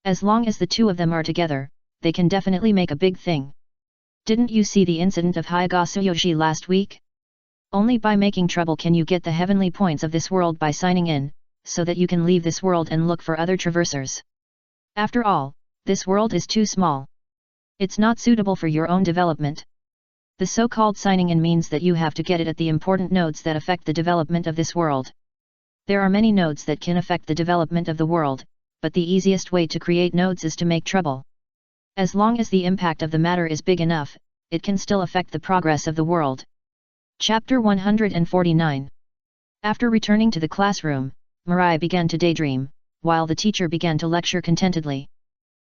As long as the two of them are together, they can definitely make a big thing. Didn't you see the incident of Hyaga Tsuyoshi last week? Only by making trouble can you get the heavenly points of this world by signing in, so that you can leave this world and look for other traversers. After all, this world is too small. It's not suitable for your own development. The so-called signing in means that you have to get it at the important nodes that affect the development of this world. There are many nodes that can affect the development of the world, but the easiest way to create nodes is to make trouble. As long as the impact of the matter is big enough, it can still affect the progress of the world. Chapter 149. After returning to the classroom, Mirai began to daydream, while the teacher began to lecture contentedly.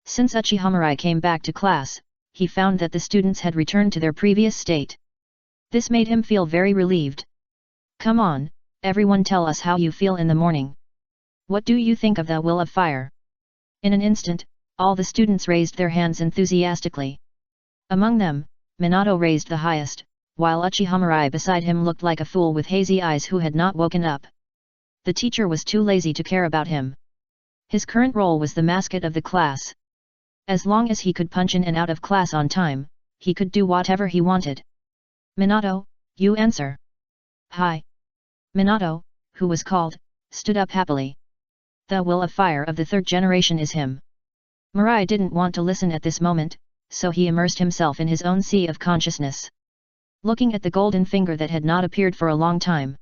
Since Uchiha Mirai came back to class, he found that the students had returned to their previous state. This made him feel very relieved. Come on, everyone, tell us how you feel in the morning. What do you think of the will of fire? In an instant, all the students raised their hands enthusiastically. Among them, Minato raised the highest, while Uchiha Mirai beside him looked like a fool with hazy eyes who had not woken up. The teacher was too lazy to care about him. His current role was the mascot of the class. As long as he could punch in and out of class on time, he could do whatever he wanted. Minato, you answer. Hi. Minato, who was called, stood up happily. The will of fire of the third generation is him. Mirai didn't want to listen at this moment, so he immersed himself in his own sea of consciousness. Looking at the golden finger that had not appeared for a long time.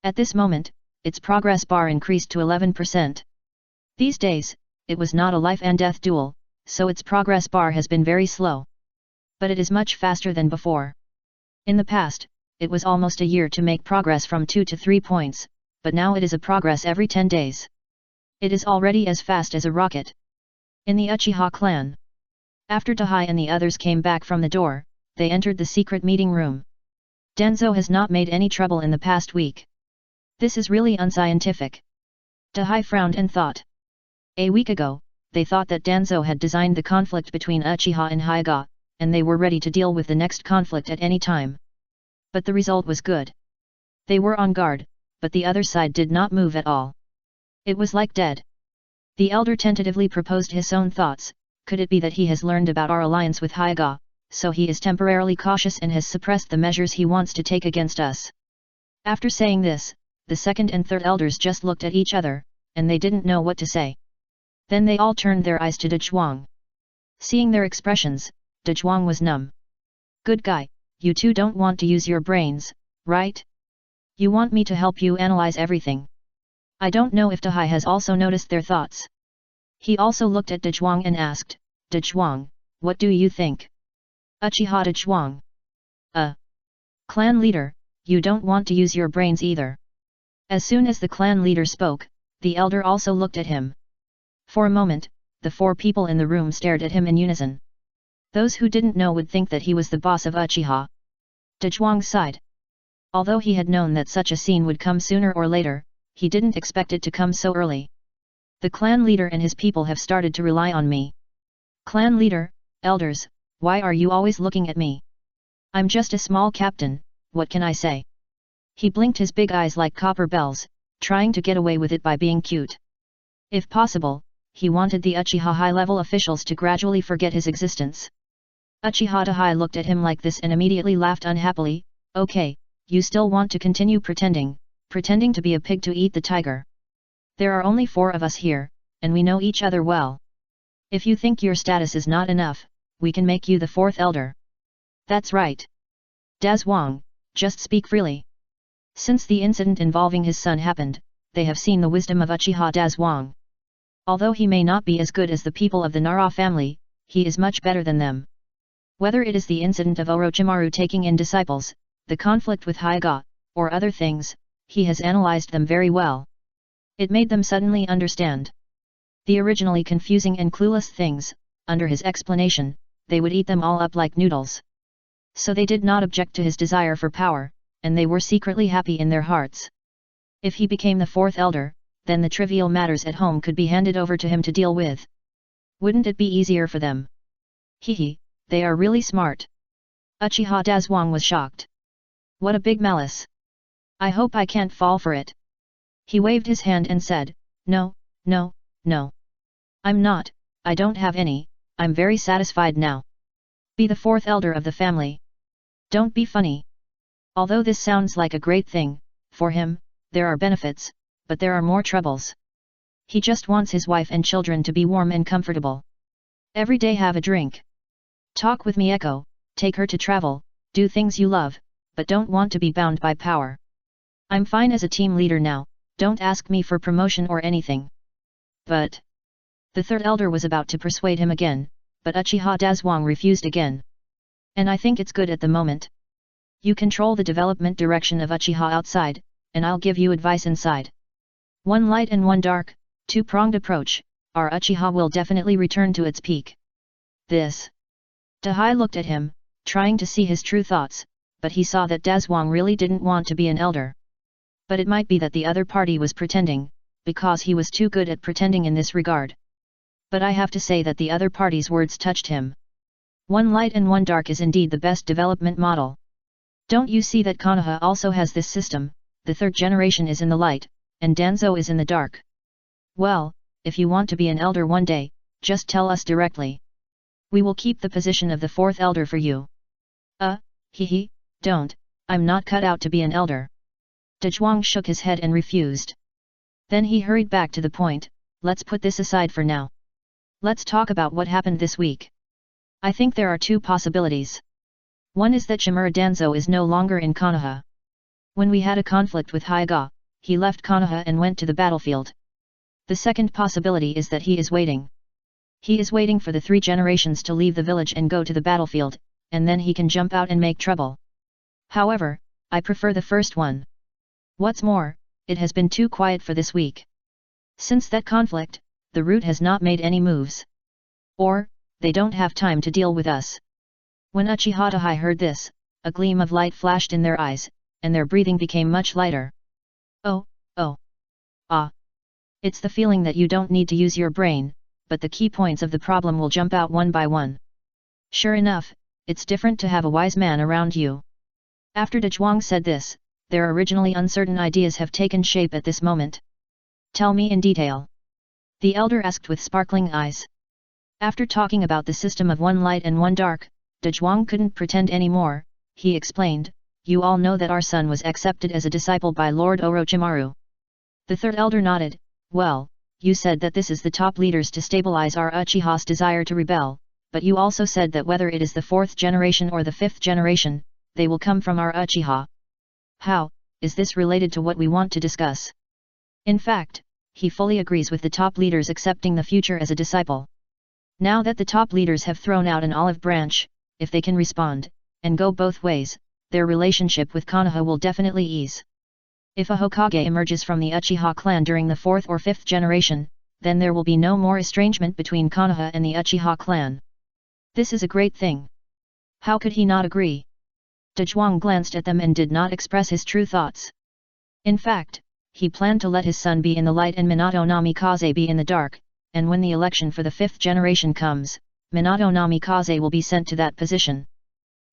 At this moment, its progress bar increased to 11%. These days, it was not a life and death duel, so its progress bar has been very slow. But it is much faster than before. In the past, it was almost a year to make progress from 2 to 3 points, but now it is a progress every 10 days. It is already as fast as a rocket. In the Uchiha clan. After Dahai and the others came back from the door, they entered the secret meeting room. Danzo has not made any trouble in the past week. This is really unscientific. Dahai frowned and thought. A week ago, they thought that Danzo had designed the conflict between Uchiha and Hyuga, and they were ready to deal with the next conflict at any time. But the result was good. They were on guard, but the other side did not move at all. It was like dead. The elder tentatively proposed his own thoughts. Could it be that he has learned about our alliance with Hyuga, so he is temporarily cautious and has suppressed the measures he wants to take against us? After saying this, the second and third elders just looked at each other, and they didn't know what to say. Then they all turned their eyes to Dezhuang. Seeing their expressions, Dezhuang was numb. Good guy, you two don't want to use your brains, right? You want me to help you analyze everything. I don't know if Dahai has also noticed their thoughts. He also looked at Dezhuang and asked, Dezhuang, what do you think? Uchiha Dezhuang. Clan leader, you don't want to use your brains either. As soon as the clan leader spoke, the elder also looked at him. For a moment, the four people in the room stared at him in unison. Those who didn't know would think that he was the boss of Uchiha. Dezhuang sighed. Although he had known that such a scene would come sooner or later, he didn't expect it to come so early. The clan leader and his people have started to rely on me. Clan leader, elders, why are you always looking at me? I'm just a small captain, what can I say? He blinked his big eyes like copper bells, trying to get away with it by being cute. If possible, he wanted the Uchiha high-level officials to gradually forget his existence. Uchiha Dahai looked at him like this and immediately laughed unhappily. Okay, you still want to continue pretending to be a pig to eat the tiger. There are only 4 of us here, and we know each other well. If you think your status is not enough, we can make you the 4th elder. That's right. Dazhuang, just speak freely. Since the incident involving his son happened, they have seen the wisdom of Uchiha Dazhuang. Although he may not be as good as the people of the Nara family, he is much better than them. Whether it is the incident of Orochimaru taking in disciples, the conflict with Hyuga, or other things, he has analyzed them very well. It made them suddenly understand. The originally confusing and clueless things, under his explanation, they would eat them all up like noodles. So they did not object to his desire for power, and they were secretly happy in their hearts. If he became the 4th elder, then the trivial matters at home could be handed over to him to deal with. Wouldn't it be easier for them? Hehe, they are really smart. Uchiha Dazhuang was shocked. What a big malice. I hope I can't fall for it. He waved his hand and said, No, no, no. I'm not, I don't have any, I'm very satisfied now. Be the 4th elder of the family. Don't be funny. Although this sounds like a great thing, for him, there are benefits, but there are more troubles. He just wants his wife and children to be warm and comfortable. Every day have a drink. Talk with Mieko, take her to travel, do things you love, but don't want to be bound by power. I'm fine as a team leader now, don't ask me for promotion or anything. But... The 3rd elder was about to persuade him again, but Uchiha Dazhuang refused again. And I think it's good at the moment. You control the development direction of Uchiha outside, and I'll give you advice inside. One light and one dark, 2-pronged approach, our Uchiha will definitely return to its peak. This. Dahai looked at him, trying to see his true thoughts, but he saw that Dazhuang really didn't want to be an elder. But it might be that the other party was pretending, because he was too good at pretending in this regard. But I have to say that the other party's words touched him. One light and one dark is indeed the best development model. Don't you see that Konoha also has this system? The third generation is in the light, and Danzo is in the dark. Well, if you want to be an elder one day, just tell us directly. We will keep the position of the fourth elder for you. Don't, I'm not cut out to be an elder. Dezhuang shook his head and refused. Then he hurried back to the point, let's put this aside for now. Let's talk about what happened this week. I think there are two possibilities. One is that Shimura Danzo is no longer in Konoha. When we had a conflict with Hyuga, he left Konoha and went to the battlefield. The second possibility is that he is waiting. He is waiting for the 3 generations to leave the village and go to the battlefield, and then he can jump out and make trouble. However, I prefer the first one. What's more, it has been too quiet for this week. Since that conflict, the root has not made any moves. Or, they don't have time to deal with us. When Uchiha Dahai heard this, a gleam of light flashed in their eyes, and their breathing became much lighter. It's the feeling that you don't need to use your brain, but the key points of the problem will jump out one by one. Sure enough, it's different to have a wise man around you. After Dezhuang said this, their originally uncertain ideas have taken shape at this moment. Tell me in detail. The elder asked with sparkling eyes. After talking about the system of one light and one dark, Dezhuang couldn't pretend anymore. He explained, you all know that our son was accepted as a disciple by Lord Orochimaru. The third elder nodded. Well, you said that this is the top leaders to stabilize our Uchiha's desire to rebel, but you also said that whether it is the 4th generation or the 5th generation, they will come from our Uchiha. How is this related to what we want to discuss? In fact, he fully agrees with the top leaders accepting the future as a disciple. Now that the top leaders have thrown out an olive branch, if they can respond, and go both ways, their relationship with Konoha will definitely ease. If a Hokage emerges from the Uchiha clan during the 4th or 5th generation, then there will be no more estrangement between Konoha and the Uchiha clan. This is a great thing. How could he not agree? Dezhuang glanced at them and did not express his true thoughts. In fact, he planned to let his son be in the light and Minato Namikaze be in the dark, and when the election for the 5th generation comes, Minato Namikaze will be sent to that position.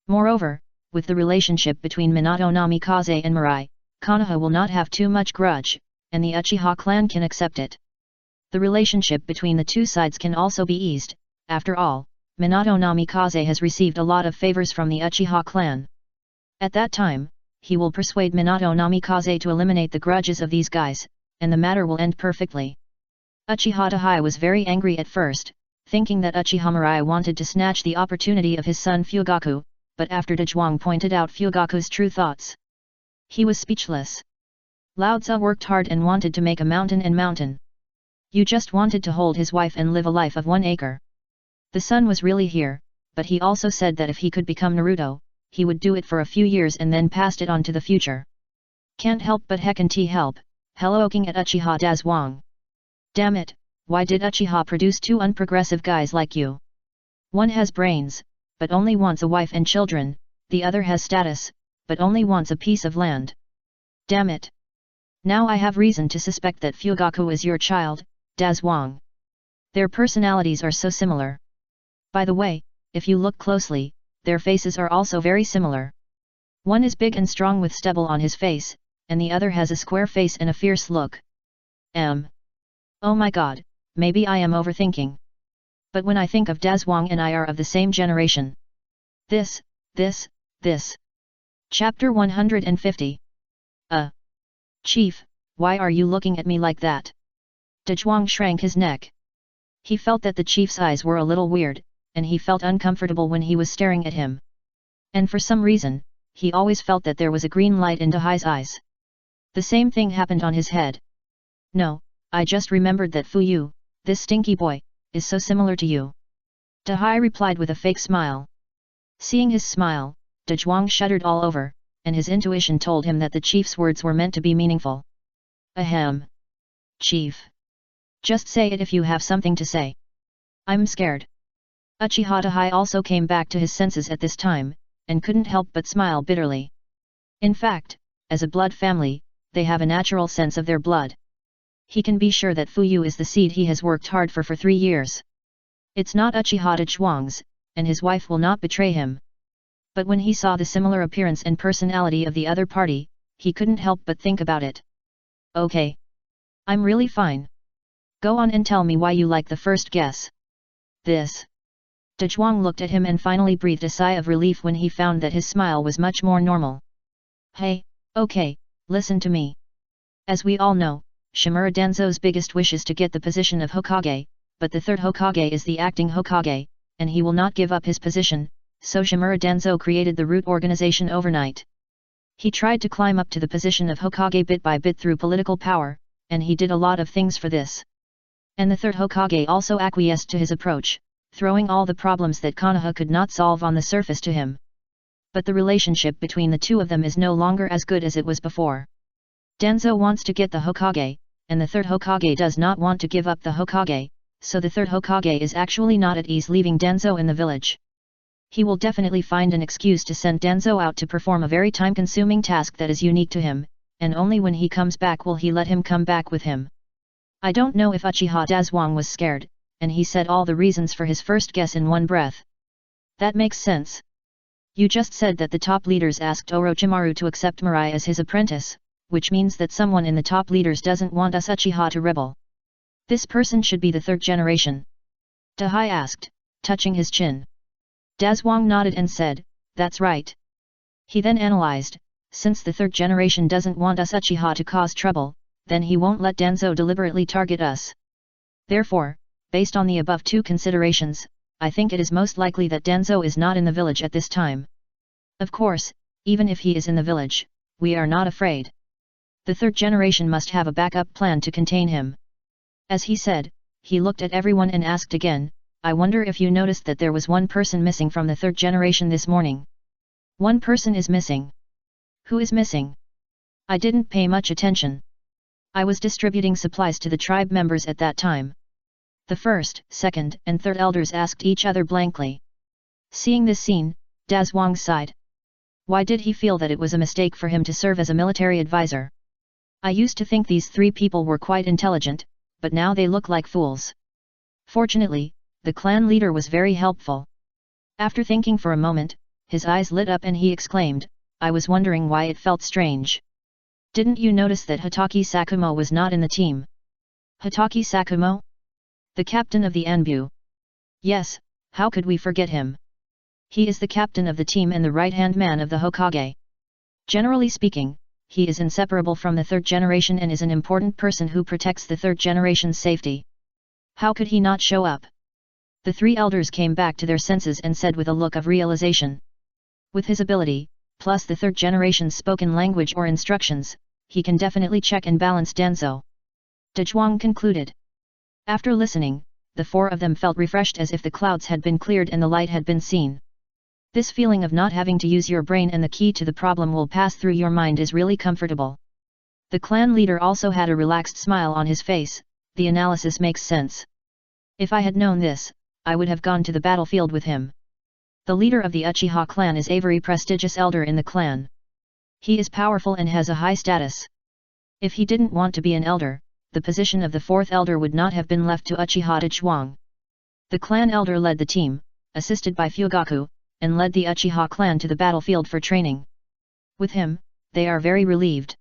Moreover, with the relationship between Minato Namikaze and Mirai, Konoha will not have too much grudge, and the Uchiha clan can accept it. The relationship between the two sides can also be eased. After all, Minato Namikaze has received a lot of favors from the Uchiha clan. At that time, he will persuade Minato Namikaze to eliminate the grudges of these guys, and the matter will end perfectly. Uchiha Dahai was very angry at first, thinking that Uchiha Mirai wanted to snatch the opportunity of his son Fugaku, but after Dezhuang pointed out Fugaku's true thoughts, he was speechless. Lao Tzu worked hard and wanted to make a mountain and mountain. You just wanted to hold his wife and live a life of 1 acre. The son was really here, but he also said that if he could become Naruto, he would do it for a few years and then passed it on to the future. Can't help but heckin' help, looking at Uchiha Dezhuang. Damn it, why did Uchiha produce 2 unprogressive guys like you? One has brains, but only wants a wife and children, the other has status, but only wants a piece of land. Damn it. Now I have reason to suspect that Fugaku is your child, Dezhuang. Their personalities are so similar. By the way, if you look closely, their faces are also very similar. One is big and strong with stubble on his face, and the other has a square face and a fierce look. Oh my god, maybe I am overthinking. But when I think of Dezhuang and I are of the same generation. This. Chapter 150. Chief, why are you looking at me like that? Dezhuang shrank his neck. He felt that the chief's eyes were a little weird, and he felt uncomfortable when he was staring at him. And for some reason, he always felt that there was a green light in Dahai's eyes. The same thing happened on his head. No, I just remembered that Fuyu, this stinky boy, is so similar to you. Dahai replied with a fake smile. Seeing his smile, Dezhuang shuddered all over, and his intuition told him that the chief's words were meant to be meaningful. Ahem. Chief. Just say it if you have something to say. I'm scared. Uchiha Dahai also came back to his senses at this time, and couldn't help but smile bitterly. In fact, as a blood family, they have a natural sense of their blood. He can be sure that Fuyu is the seed he has worked hard for 3 years. It's not Uchiha Dezhuang's, and his wife will not betray him. But when he saw the similar appearance and personality of the other party, he couldn't help but think about it. Okay. I'm really fine. Go on and tell me why you like the first guess. This. De Zhuang looked at him and finally breathed a sigh of relief when he found that his smile was much more normal. Hey, okay, listen to me. As we all know, Shimura Danzo's biggest wish is to get the position of Hokage, but the third Hokage is the acting Hokage, and he will not give up his position, so Shimura Danzo created the root organization overnight. He tried to climb up to the position of Hokage bit by bit through political power, and he did a lot of things for this. And the third Hokage also acquiesced to his approach, throwing all the problems that Konoha could not solve on the surface to him. But the relationship between the two of them is no longer as good as it was before. Danzo wants to get the Hokage, and the third Hokage does not want to give up the Hokage, so the third Hokage is actually not at ease leaving Danzo in the village. He will definitely find an excuse to send Danzo out to perform a very time-consuming task that is unique to him, and only when he comes back will he let him come back with him. I don't know if Uchiha Dazhuang was scared, and he said all the reasons for his first guess in one breath. That makes sense. You just said that the top leaders asked Orochimaru to accept Mirai as his apprentice, which means that someone in the top leaders doesn't want us Uchiha to rebel. This person should be the third generation. Dahai asked, touching his chin. Dazhuang nodded and said, that's right. He then analyzed, since the third generation doesn't want us Uchiha to cause trouble, then he won't let Danzo deliberately target us. Therefore, based on the above two considerations, I think it is most likely that Danzo is not in the village at this time. Of course, even if he is in the village, we are not afraid. The third generation must have a backup plan to contain him. As he said, he looked at everyone and asked again, I wonder if you noticed that there was one person missing from the third generation this morning. One person is missing. Who is missing? I didn't pay much attention. I was distributing supplies to the tribe members at that time. The first, second, and third elders asked each other blankly. Seeing this scene, Dazhuang sighed. Why did he feel that it was a mistake for him to serve as a military advisor? I used to think these three people were quite intelligent, but now they look like fools. Fortunately, the clan leader was very helpful. After thinking for a moment, his eyes lit up and he exclaimed, I was wondering why it felt strange. Didn't you notice that Hitaki Sakumo was not in the team? Hitaki Sakumo? The captain of the Anbu. Yes, how could we forget him? He is the captain of the team and the right-hand man of the Hokage. Generally speaking, he is inseparable from the third generation and is an important person who protects the third generation's safety. How could he not show up? The three elders came back to their senses and said with a look of realization. With his ability, plus the third generation's spoken language or instructions, he can definitely check and balance Danzo. De Zhuang concluded. After listening, the four of them felt refreshed as if the clouds had been cleared and the light had been seen. This feeling of not having to use your brain and the key to the problem will pass through your mind is really comfortable. The clan leader also had a relaxed smile on his face, the analysis makes sense. If I had known this, I would have gone to the battlefield with him. The leader of the Uchiha clan is a very prestigious elder in the clan. He is powerful and has a high status. If he didn't want to be an elder, the position of the fourth elder would not have been left to Uchiha Dazhuang. The clan elder led the team, assisted by Fugaku, and led the Uchiha clan to the battlefield for training. With him, they are very relieved.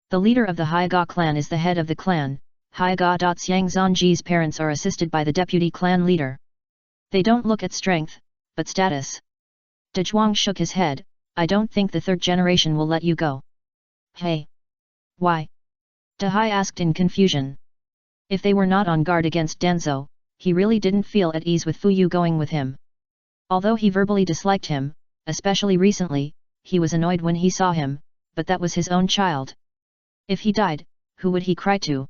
The leader of the Hyuga clan is the head of the clan. Hyuga Xiang Zanji's parents are assisted by the deputy clan leader. They don't look at strength, but status. Dazhuang shook his head, I don't think the third generation will let you go. Hey! Why? Dahai asked in confusion. If they were not on guard against Danzo, he really didn't feel at ease with Fuyu going with him. Although he verbally disliked him, especially recently, he was annoyed when he saw him, but that was his own child. If he died, who would he cry to?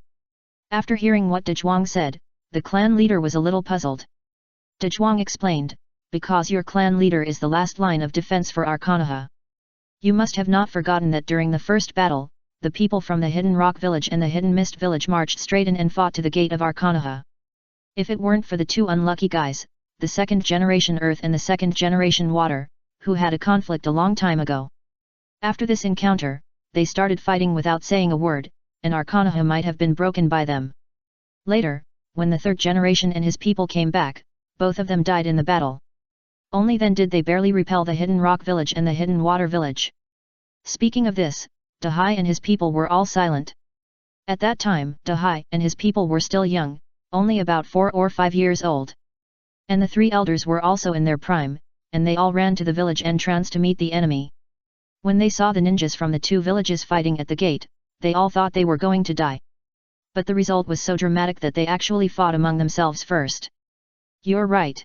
After hearing what Dazhuang said, the clan leader was a little puzzled. Dazhuang explained, because your clan leader is the last line of defense for our Konoha. You must have not forgotten that during the first battle, the people from the Hidden Rock Village and the Hidden Mist Village marched straight in and fought to the gate of our Konoha. If it weren't for the two unlucky guys, the second generation Earth and the second generation Water, who had a conflict a long time ago. After this encounter, they started fighting without saying a word, and our Konoha might have been broken by them. Later, when the third generation and his people came back, both of them died in the battle. Only then did they barely repel the hidden rock village and the hidden water village. Speaking of this, Dahai and his people were all silent. At that time, Dahai and his people were still young, only about 4 or 5 years old. And the 3 elders were also in their prime, and they all ran to the village entrance to meet the enemy. When they saw the ninjas from the 2 villages fighting at the gate, they all thought they were going to die. But the result was so dramatic that they actually fought among themselves first. You're right.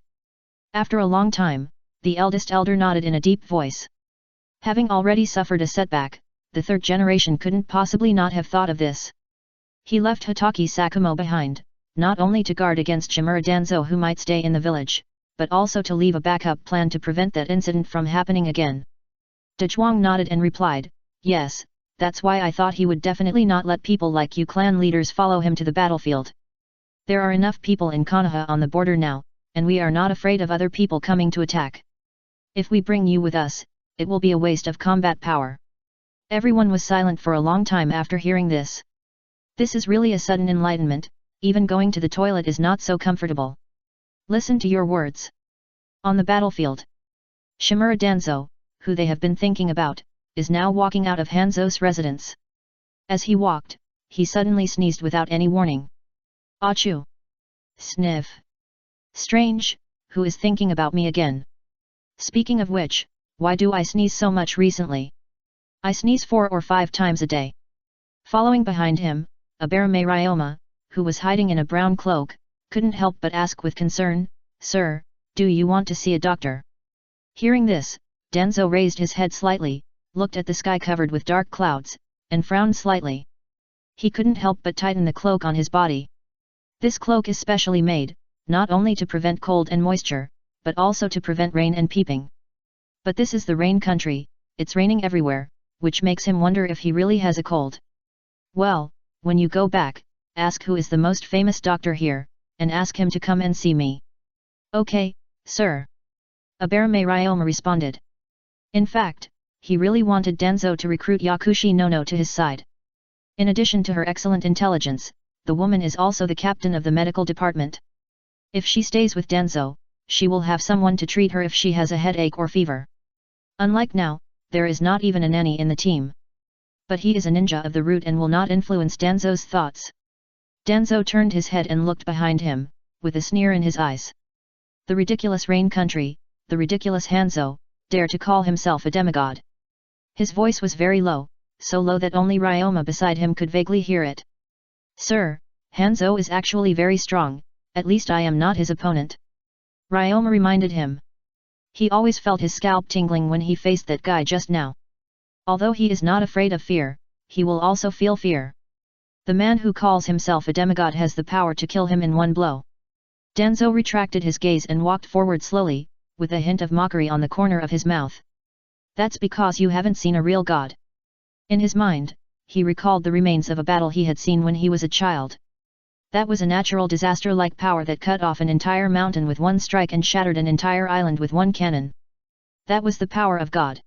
After a long time, the eldest elder nodded in a deep voice. Having already suffered a setback, the 3rd generation couldn't possibly not have thought of this. He left Hitaki Sakumo behind, not only to guard against Shimura Danzo who might stay in the village, but also to leave a backup plan to prevent that incident from happening again. Dezhuang nodded and replied, yes, that's why I thought he would definitely not let people like you clan leaders follow him to the battlefield. There are enough people in Konoha on the border now, and we are not afraid of other people coming to attack. If we bring you with us, it will be a waste of combat power. Everyone was silent for a long time after hearing this. This is really a sudden enlightenment, even going to the toilet is not so comfortable. Listen to your words. On the battlefield, Shimura Danzo, who they have been thinking about, is now walking out of Hanzo's residence. As he walked, he suddenly sneezed without any warning. Achoo! Sniff! Strange, who is thinking about me again? Speaking of which, why do I sneeze so much recently? I sneeze 4 or 5 times a day. Following behind him, Abarame Ryoma, who was hiding in a brown cloak, couldn't help but ask with concern, Sir, do you want to see a doctor? Hearing this, Danzo raised his head slightly, looked at the sky covered with dark clouds, and frowned slightly. He couldn't help but tighten the cloak on his body. This cloak is specially made, not only to prevent cold and moisture, but also to prevent rain and peeping. But this is the rain country, it's raining everywhere, which makes him wonder if he really has a cold. Well, when you go back, ask who is the most famous doctor here, and ask him to come and see me. Okay, sir. Abarame Ryoma responded. In fact, he really wanted Danzo to recruit Yakushi Nono to his side. In addition to her excellent intelligence, the woman is also the captain of the medical department. If she stays with Danzo, she will have someone to treat her if she has a headache or fever. Unlike now, there is not even a nanny in the team. But he is a ninja of the root and will not influence Danzo's thoughts. Danzo turned his head and looked behind him, with a sneer in his eyes. The ridiculous rain country, the ridiculous Hanzo, dare to call himself a demigod. His voice was very low, so low that only Ryoma beside him could vaguely hear it. Sir, Hanzo is actually very strong, at least I am not his opponent. Ryoma reminded him. He always felt his scalp tingling when he faced that guy just now. Although he is not afraid of fear, he will also feel fear. The man who calls himself a demigod has the power to kill him in one blow. Danzo retracted his gaze and walked forward slowly, with a hint of mockery on the corner of his mouth. That's because you haven't seen a real god. In his mind, he recalled the remains of a battle he had seen when he was a child. That was a natural disaster-like power that cut off an entire mountain with one strike and shattered an entire island with one cannon. That was the power of God.